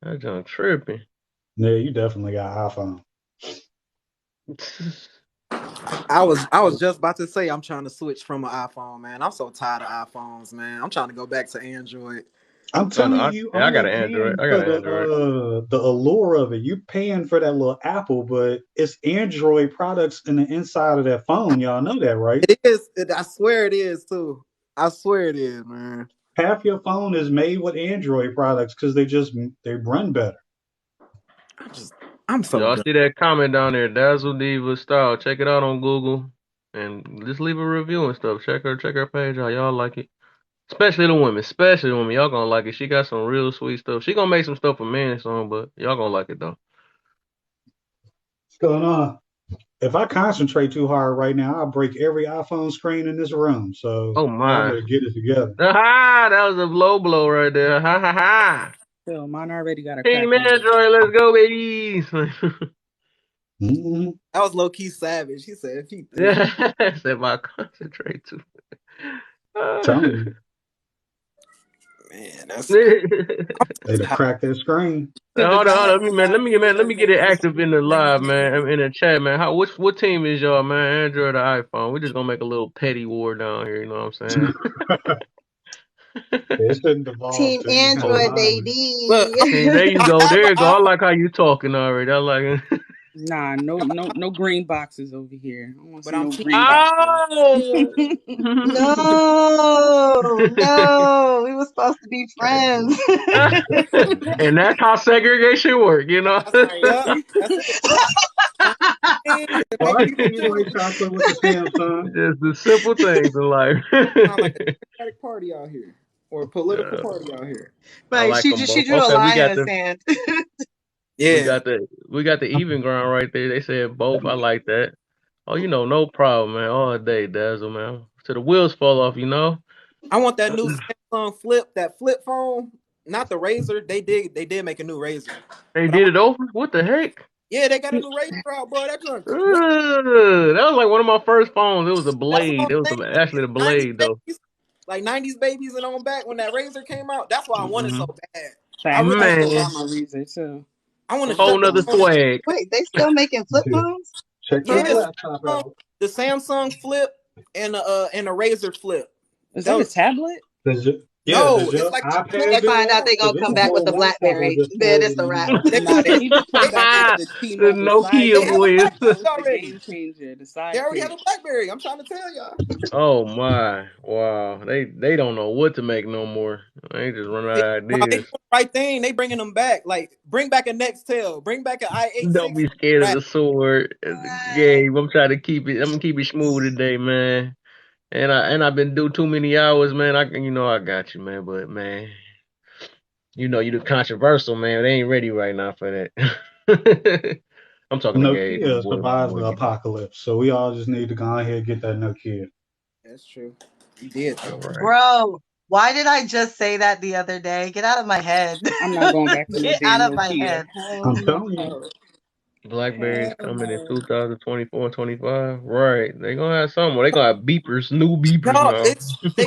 That junk tripping. Yeah, you definitely got an iPhone. I was just about to say I'm trying to switch from an iPhone, man. I'm so tired of iPhones, man. I'm trying to go back to Android. I'm No, no, telling you, you I got only an Android. paying I got for an Android. the allure of it. You paying for that little Apple, but it's Android products in the inside of that phone. Y'all know that, right? It is. I swear it is too. I swear it is, man. Half your phone is made with Android products because they run better. I'm just. I'm so Y'all done. see that comment down there, Dazzle Diva Style. Check it out on Google and just leave a review and stuff. Check her page out. Y'all like it. Especially the women. Especially the women. Y'all gonna like it. She got some real sweet stuff. She gonna make some stuff for men soon, but y'all gonna like it though. What's going on? If I concentrate too hard right now, I'll break every iPhone screen in this room. So Oh y'all my. better get it together. Ha! That was a low blow right there. Ha ha ha. Phil, mine already got a Team crack in it. Android, let's go, baby. Mm-hmm. That was low key savage. He said, if Yeah, said if I concentrate too. Telling you, man, that's they'd have tired. cracked that screen. To the Hold on, guys, let me get it active in the live, man, in the chat, man. What team is y'all, man? Android or iPhone? We're just gonna make a little petty war down here. You know what I'm saying? It shouldn't evolve Team to any type of Android, violence. Look, baby. See, there you I go. have There an you go. I iPhone. like how you talking already. I like it. nah, no green boxes over here. I don't want to But see I'm no team green boxes. Oh. No, no, we were supposed to be friends. And that's how segregation work, you know. Yup, that's it. Find things to Why make you people giving join. away chocolate with the Samsung? Just the simple things in life. Sound like a Democratic party out here or a political Yeah, party out here. I Right, like them she both. drew a Okay, line in the sand. Yeah, we got the even ground right there. They said both. I like that. Oh, no problem, man. All day, Dazzle, man. Till the wheels fall off, you know. I want that new Samsung Flip, that flip phone, not the Razor. They did make a new Razor, They but I did want. it over. What the heck? Yeah, they got a new Razor out, bro. That joint crazy. That was like one of my first phones. It was a That's what blade. I'm It was saying. actually the Nineties blade though. babies, like '90s babies, and on back when that Razor came out. That's why I want it so Hmm. bad. I Facts. really I want. still Man, got my Reezer too. I want to Those are whole shut nother down. dope. swag. Wait, they still making flip phones? Check For your Yeah, real? laptop Samsung, out. the Samsung Flip and a Razor Flip. Is that a Those tablet? no, Does it's your like a They iPad do find out that? they Because gonna it come can back with pull the one stuff and BlackBerry. just Man, forward it's it a in wrap. another. they Nah, got they they need to come they back with the The the Nokia they sidekick. have a boys. BlackBerry That was the already. game changer. The They already have sidekick. a BlackBerry. I'm trying to tell y'all. Oh my, wow. They don't know what to make no more. They just run See, out of no, they ideas. doing the right thing. They bringing them back. Like bring back a Nextel. Bring back an Don't i8 be scared of Right. the sword. The game. I'm trying to keep it. I'm gonna keep it smooth today, man. I've been do too many hours, man. I got you, man. But man, you the controversial man. They ain't ready right now for that. I'm talking to Gage, the Nokia boy, my survived boy. the apocalypse, so we all just need to go ahead and get that Nokia. That's true. You did All though. right. Bro, why did I just say that the other day? Get out of my head. I'm not going back to no Get out damn of my Nokia. head. Hell I'm telling you, no. BlackBerry's Hell coming in no. 2024 and 25. Right. They gonna have something. They gonna have beepers, new beepers No, now. it's they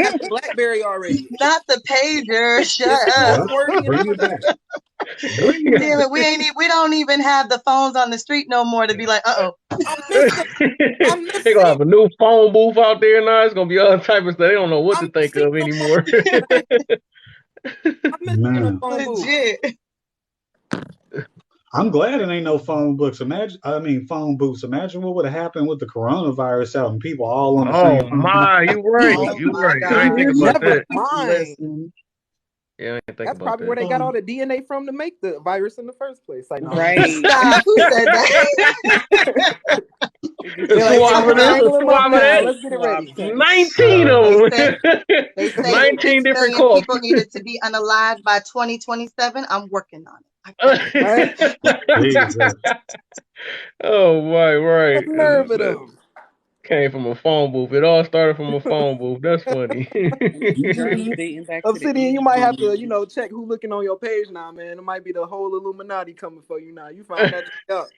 had the BlackBerry already. Not the pager. Shut It's up. yep, QWERTY and bring all it that. back. Damn it, we don't even have the phones on the street no more to be like, uh oh. I miss them. I miss They gonna seeing. have a new phone booth out there now. It's gonna be all type of stuff. They don't know what I to miss think seeing of them anymore. motherfuckers, man. I miss seeing them Man, phone booths. Legit. I'm glad it ain't no phone books. Phone booths. Imagine what would have happened with the coronavirus out and people all on the Oh same phone. my, you right. Oh You my right. I ain't think gosh. about Never that. mind. Listen. Yeah, I ain't think That's about probably where that. they got Mm. all the DNA from to make the virus in the first place. Like, no, Right. Stop. Who said that? They just A they're did like, a yeah, swab of let's this, swab, a strangle him up swab of now. that. a Let's get it swab ready. test. 19 of They Uh, said them. they say 19 six different million corpses. people needed to be unalive by 2027. I'm working on it. I got Right? Jesus. Oh my, The right. nerve of That them. came from a phone booth. It all started from a phone booth. That's funny. Them germs Mhm. dating back to the Obsidian, you might have 80s. to, check who looking on your page now, man. It might be the whole Illuminati coming for you now. You find that out.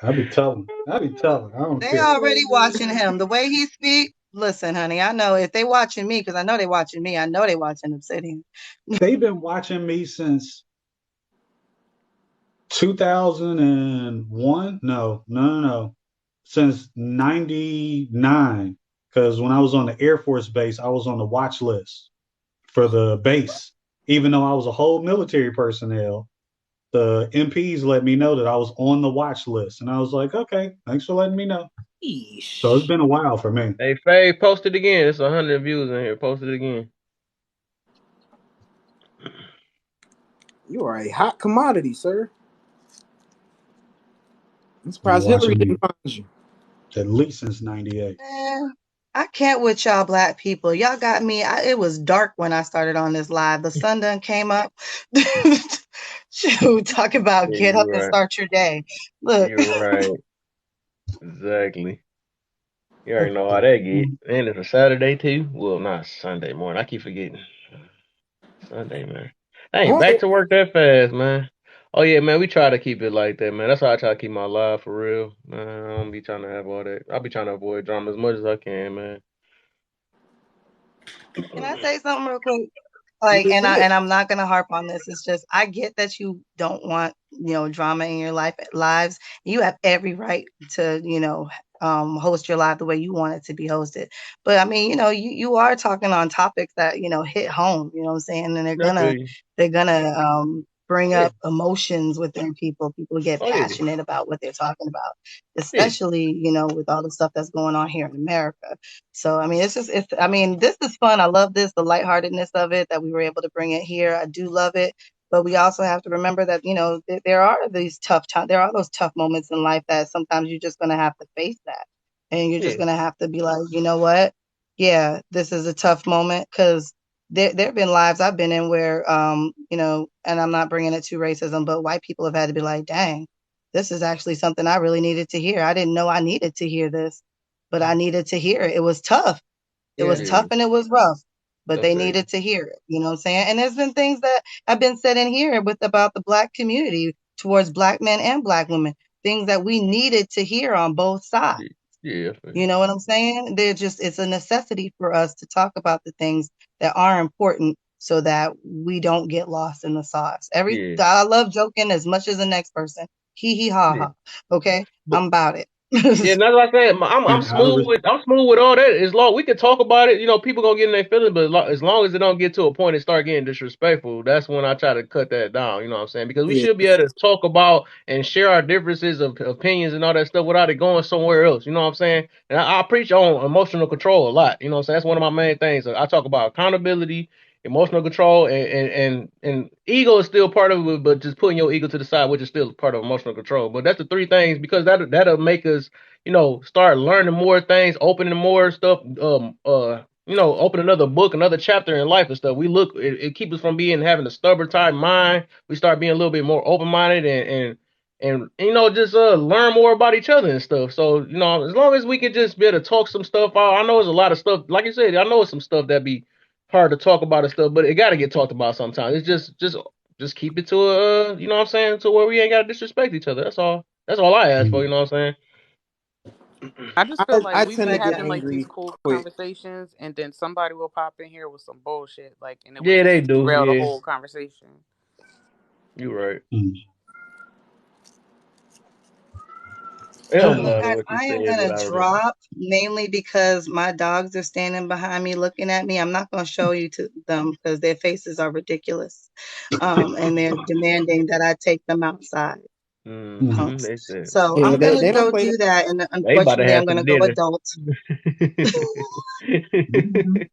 I be telling. I be telling. I don't They care. already watching him. The way he speak. Listen, honey, I know if they watching me, because I know they watching me. I know they watching Obsidian. They've been watching me since 2001. No, no, no, no. Since 99. Because when I was on the Air Force base, I was on the watch list for the base. Even though I was a whole military personnel, the MPs let me know that I was on the watch list. And I was like, okay, thanks for letting me know. So it's Eesh. been a while for me. Hey, Faye, post it again. It's 100 views in here. Post it again. You are a hot commodity, sir. I'm Been surprised Hillary watching didn't me find you. at least since 98. Man, I can't with y'all black people. Y'all got me. It was dark when I started on this live. The sun done came up. Shoot, talk about Yeah, get up you're and right. start your day. Look, You're right. Exactly. You already know how that get. And it's a Saturday too. Well, not Sunday morning. I keep forgetting. Sunday, man. I ain't All back right. to work that fast, man. Oh yeah, man. We try to keep it like that, man. That's how I try to keep my life for real, man. I don't be trying to have all that. I be trying to avoid drama as much as I can, man. can I say something real quick? You Like, just did. and I'm not gonna harp on this. It's just I get that you don't want, drama in your lives. You have every right to, host your life the way you want it to be hosted. But I mean, you are talking on topics that, hit home, you know what I'm saying? And I feel you. they're gonna bring Yeah. up emotions within people. People get Oh yeah. passionate about what they're talking about, Yeah. especially, with all the stuff that's going on here in America. So, I mean, I mean, this is fun. I love this, the lightheartedness of it, that we were able to bring it here. I do love it. But we also have to remember that, there are these tough times. There are those tough moments in life that sometimes you're just going to have to face that. And you're just Yeah. going to have to be like, you know what? Yeah, this is a tough moment, because there have been lives I've been in where, and I'm not bringing it to racism, but white people have had to be like, dang, this is actually something I really needed to hear. I didn't know I needed to hear this, but I needed to hear it. It was tough. It was Yeah. Yeah. tough and it was rough, but I they feel you. needed to hear it. You know what I'm saying? And there's been things that have been said in here about the black community towards black men and black women, things that we needed to hear on both sides. Yeah. Yeah. I feel you. You know what I'm saying? It's a necessity for us to talk about the things that are important so that we don't get lost in the sauce. Yeah. I love joking as much as the next person. Hee hee ha Yeah. ha. Okay? But I'm about it. Yeah, and that's what I said. I'm And out of smooth with all that. As long we can talk about it, people gonna get in their feelings, but as long as it don't get to a point and start getting disrespectful, that's when I try to cut that down. You know what I'm saying? Because we yeah, should be able to talk about and share our differences of opinions and all that stuff without it going somewhere else. You know what I'm saying? And I preach on emotional control a lot. You know what I'm saying? That's one of my main things. I talk about accountability, emotional control, and ego is still part of it, but just putting your ego to the side, which is still part of emotional control. But that's the three things, because that'll make us, start learning more things, opening more stuff, open another book, another chapter in life and stuff. It keeps us from having a stubborn type mind. We start being a little bit more open minded and just learn more about each other and stuff. So, as long as we can just be able to talk some stuff out. I know there's a lot of stuff, like you said, I know it's some stuff that be hard to talk about and stuff, but it got to get talked about sometimes. It's just keep it to you know what I'm saying, to where we ain't got to disrespect each other. That's all I ask for, you know what I'm saying? I just feel I like I we tend be to get having like these angry cool quick. conversations, and then somebody will pop in here with some bullshit, like, and it would Yeah, just they do. derail the Yeah, whole conversation. you right. mm, It don't Well, matter guys, what you I am said gonna without it. drop mainly because my dogs are standing behind me looking at me. I'm not gonna show you to them because their faces are ridiculous, and they're demanding that I take them outside. mm, Mm-hmm. They said So Yeah, I'm gonna they don't go play that. do that, and they about to unfortunately, I'm have gonna some go dinner. adult. mm.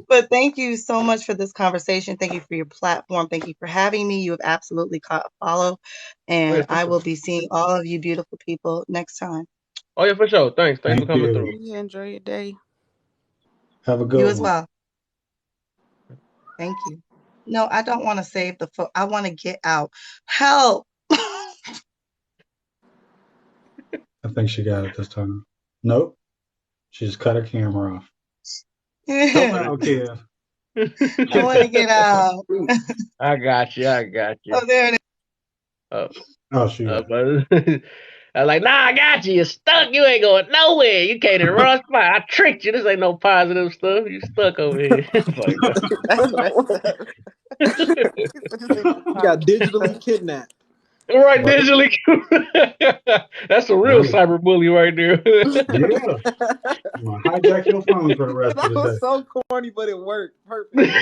But thank you so much for this conversation. Thank you for your platform. Thank you for having me. You have absolutely caught a follow, Oh yeah, and for I sure. will be seeing all of you beautiful people next time. Oh yeah, for sure. Thanks for Thank coming through. you. Yeah, enjoy your day. Have a You good as one. well. Thank you. No, I don't want to save the phone. I want to get out. Help. I think she got it this time. Nope. She just cut her camera off. Help I But out, Kev. want to get out. I got you. I got you. Oh, there it is. Uh, Oh, she got it. but I was like, nah, I got you. You're stuck. You ain't going nowhere. You came to the wrong spot. I tricked you. This ain't no positive stuff. You stuck over here. It's like, no. That's messed up. This ain't no You got positive. digitally kidnapped. Right, But digitally. That's a real right, cyberbully right there. yeah, I'm gonna hijack your phone for the rest of That the was day. so corny, but it worked perfectly.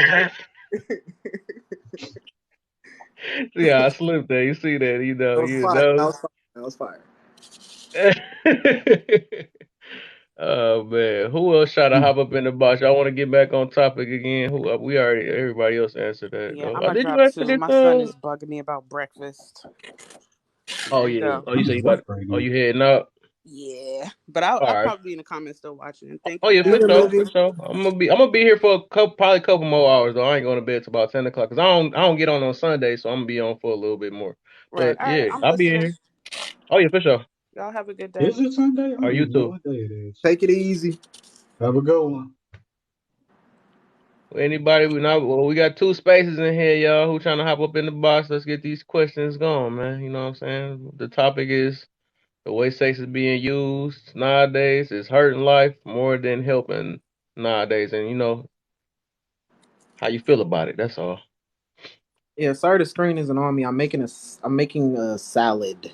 Yeah, I slipped there. You see that? That was You fire. That know. was fire. That was fire. Oh man, who else try to hop up in the box? Y'all want to get back on topic again? Who? We already. Everybody else answered that Yeah, though. I'm Oh, gonna did you drop answer too. this? My son is bugging me about breakfast. Oh There you yeah. go. Oh, you say you What about? right Oh, now? you heading out? Yeah, but All I'll right. probably be in the comments still watching. And thank Oh you yeah, for guys. Even sure, for Livy. sure. I'm gonna be here for a couple, probably a couple more hours though. I ain't going to bed till about 10 o'clock because I don't get on Sunday, so I'm gonna be on for a little bit more. Right. But All right. yeah, I'm I'll be in listening. here. Oh yeah, for sure. Y'all have a good day. Is it Sunday? I Are don't you even know too? what day it is. Take it easy. Have a good one. Anybody? We not. Well, we got two spaces in here, y'all. Who trying to hop up in the box? Let's get these questions going, man. You know what I'm saying? The topic is the way sex is being used nowadays is hurting life more than helping nowadays, and you know how you feel about it. That's all. Yeah, sorry the screen isn't on me. I'm making a salad.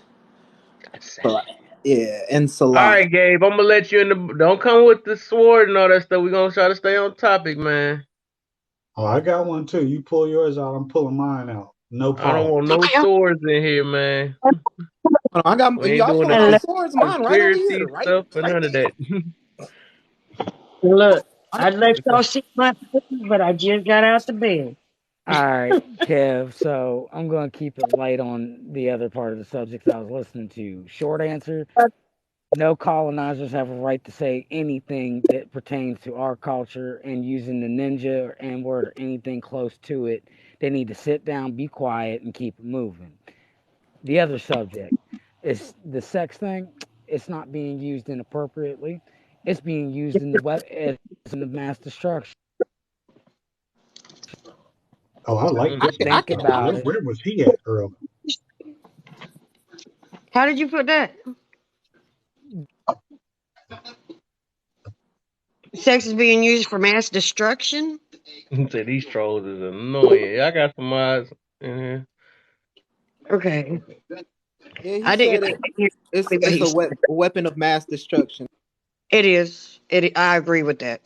That's So it. yeah, All ensalada. right, Gabe. I'm gonna let you in the. Don't come with the sword and all that stuff. We're gonna try to stay on topic, man. Oh, I got one too. You pull yours out, I'm pulling mine out. No I don't pause. want no swords in here, man. Hold on, I got We ain't y'all doing pulling the out And swords. Mine right over here, conspiracy right, stuff or right none of there. that. look, I got I'd let y'all Okay. see my face, but I just got out the bed. All right, Kev. So I'm going to keep it light on the other part of the subjects I was listening to. Short answer: no colonizers have a right to say anything that pertains to our culture, and using the ninja or N word or anything close to it. They need to sit down, be quiet, and keep it moving. The other subject is the sex thing. It's not being used inappropriately. It's being used in the web as in the mass destruction. Oh, I like Mm, this I Think can answer. about it. Where was he at earlier? How did you put that? Sex is being used for mass destruction? say these trolls is annoying. I got some mods in here. Okay. Yeah, he I didn't, said I it. didn't hear what It's he a said. weapon of mass destruction. It is. I agree with that.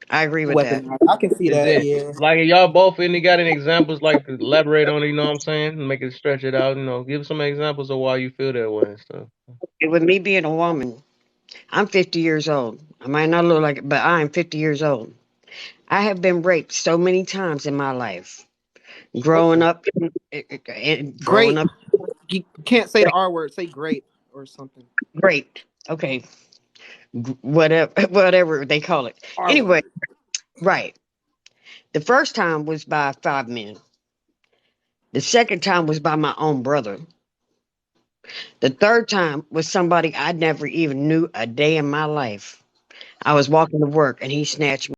I agree with that. Weapon. I can see Is that. it Yeah. like y'all both any got any examples like to elaborate on it, you know what I'm saying? Make it stretch it out, you know. Give some examples of why you feel that way and stuff. With me being a woman, I'm 50 years old. I might not look like it, but I'm 50 years old. I have been raped so many times in my life. What? Growing up, and growing Great. up, You can't say the R word. Say grape or something. raped. Okay, whatever, whatever they call it. R Anyway, word. right. The first time was by 5 men. The second time was by my own brother. The third time was somebody I never even knew a day in my life. I was walking to work and he snatched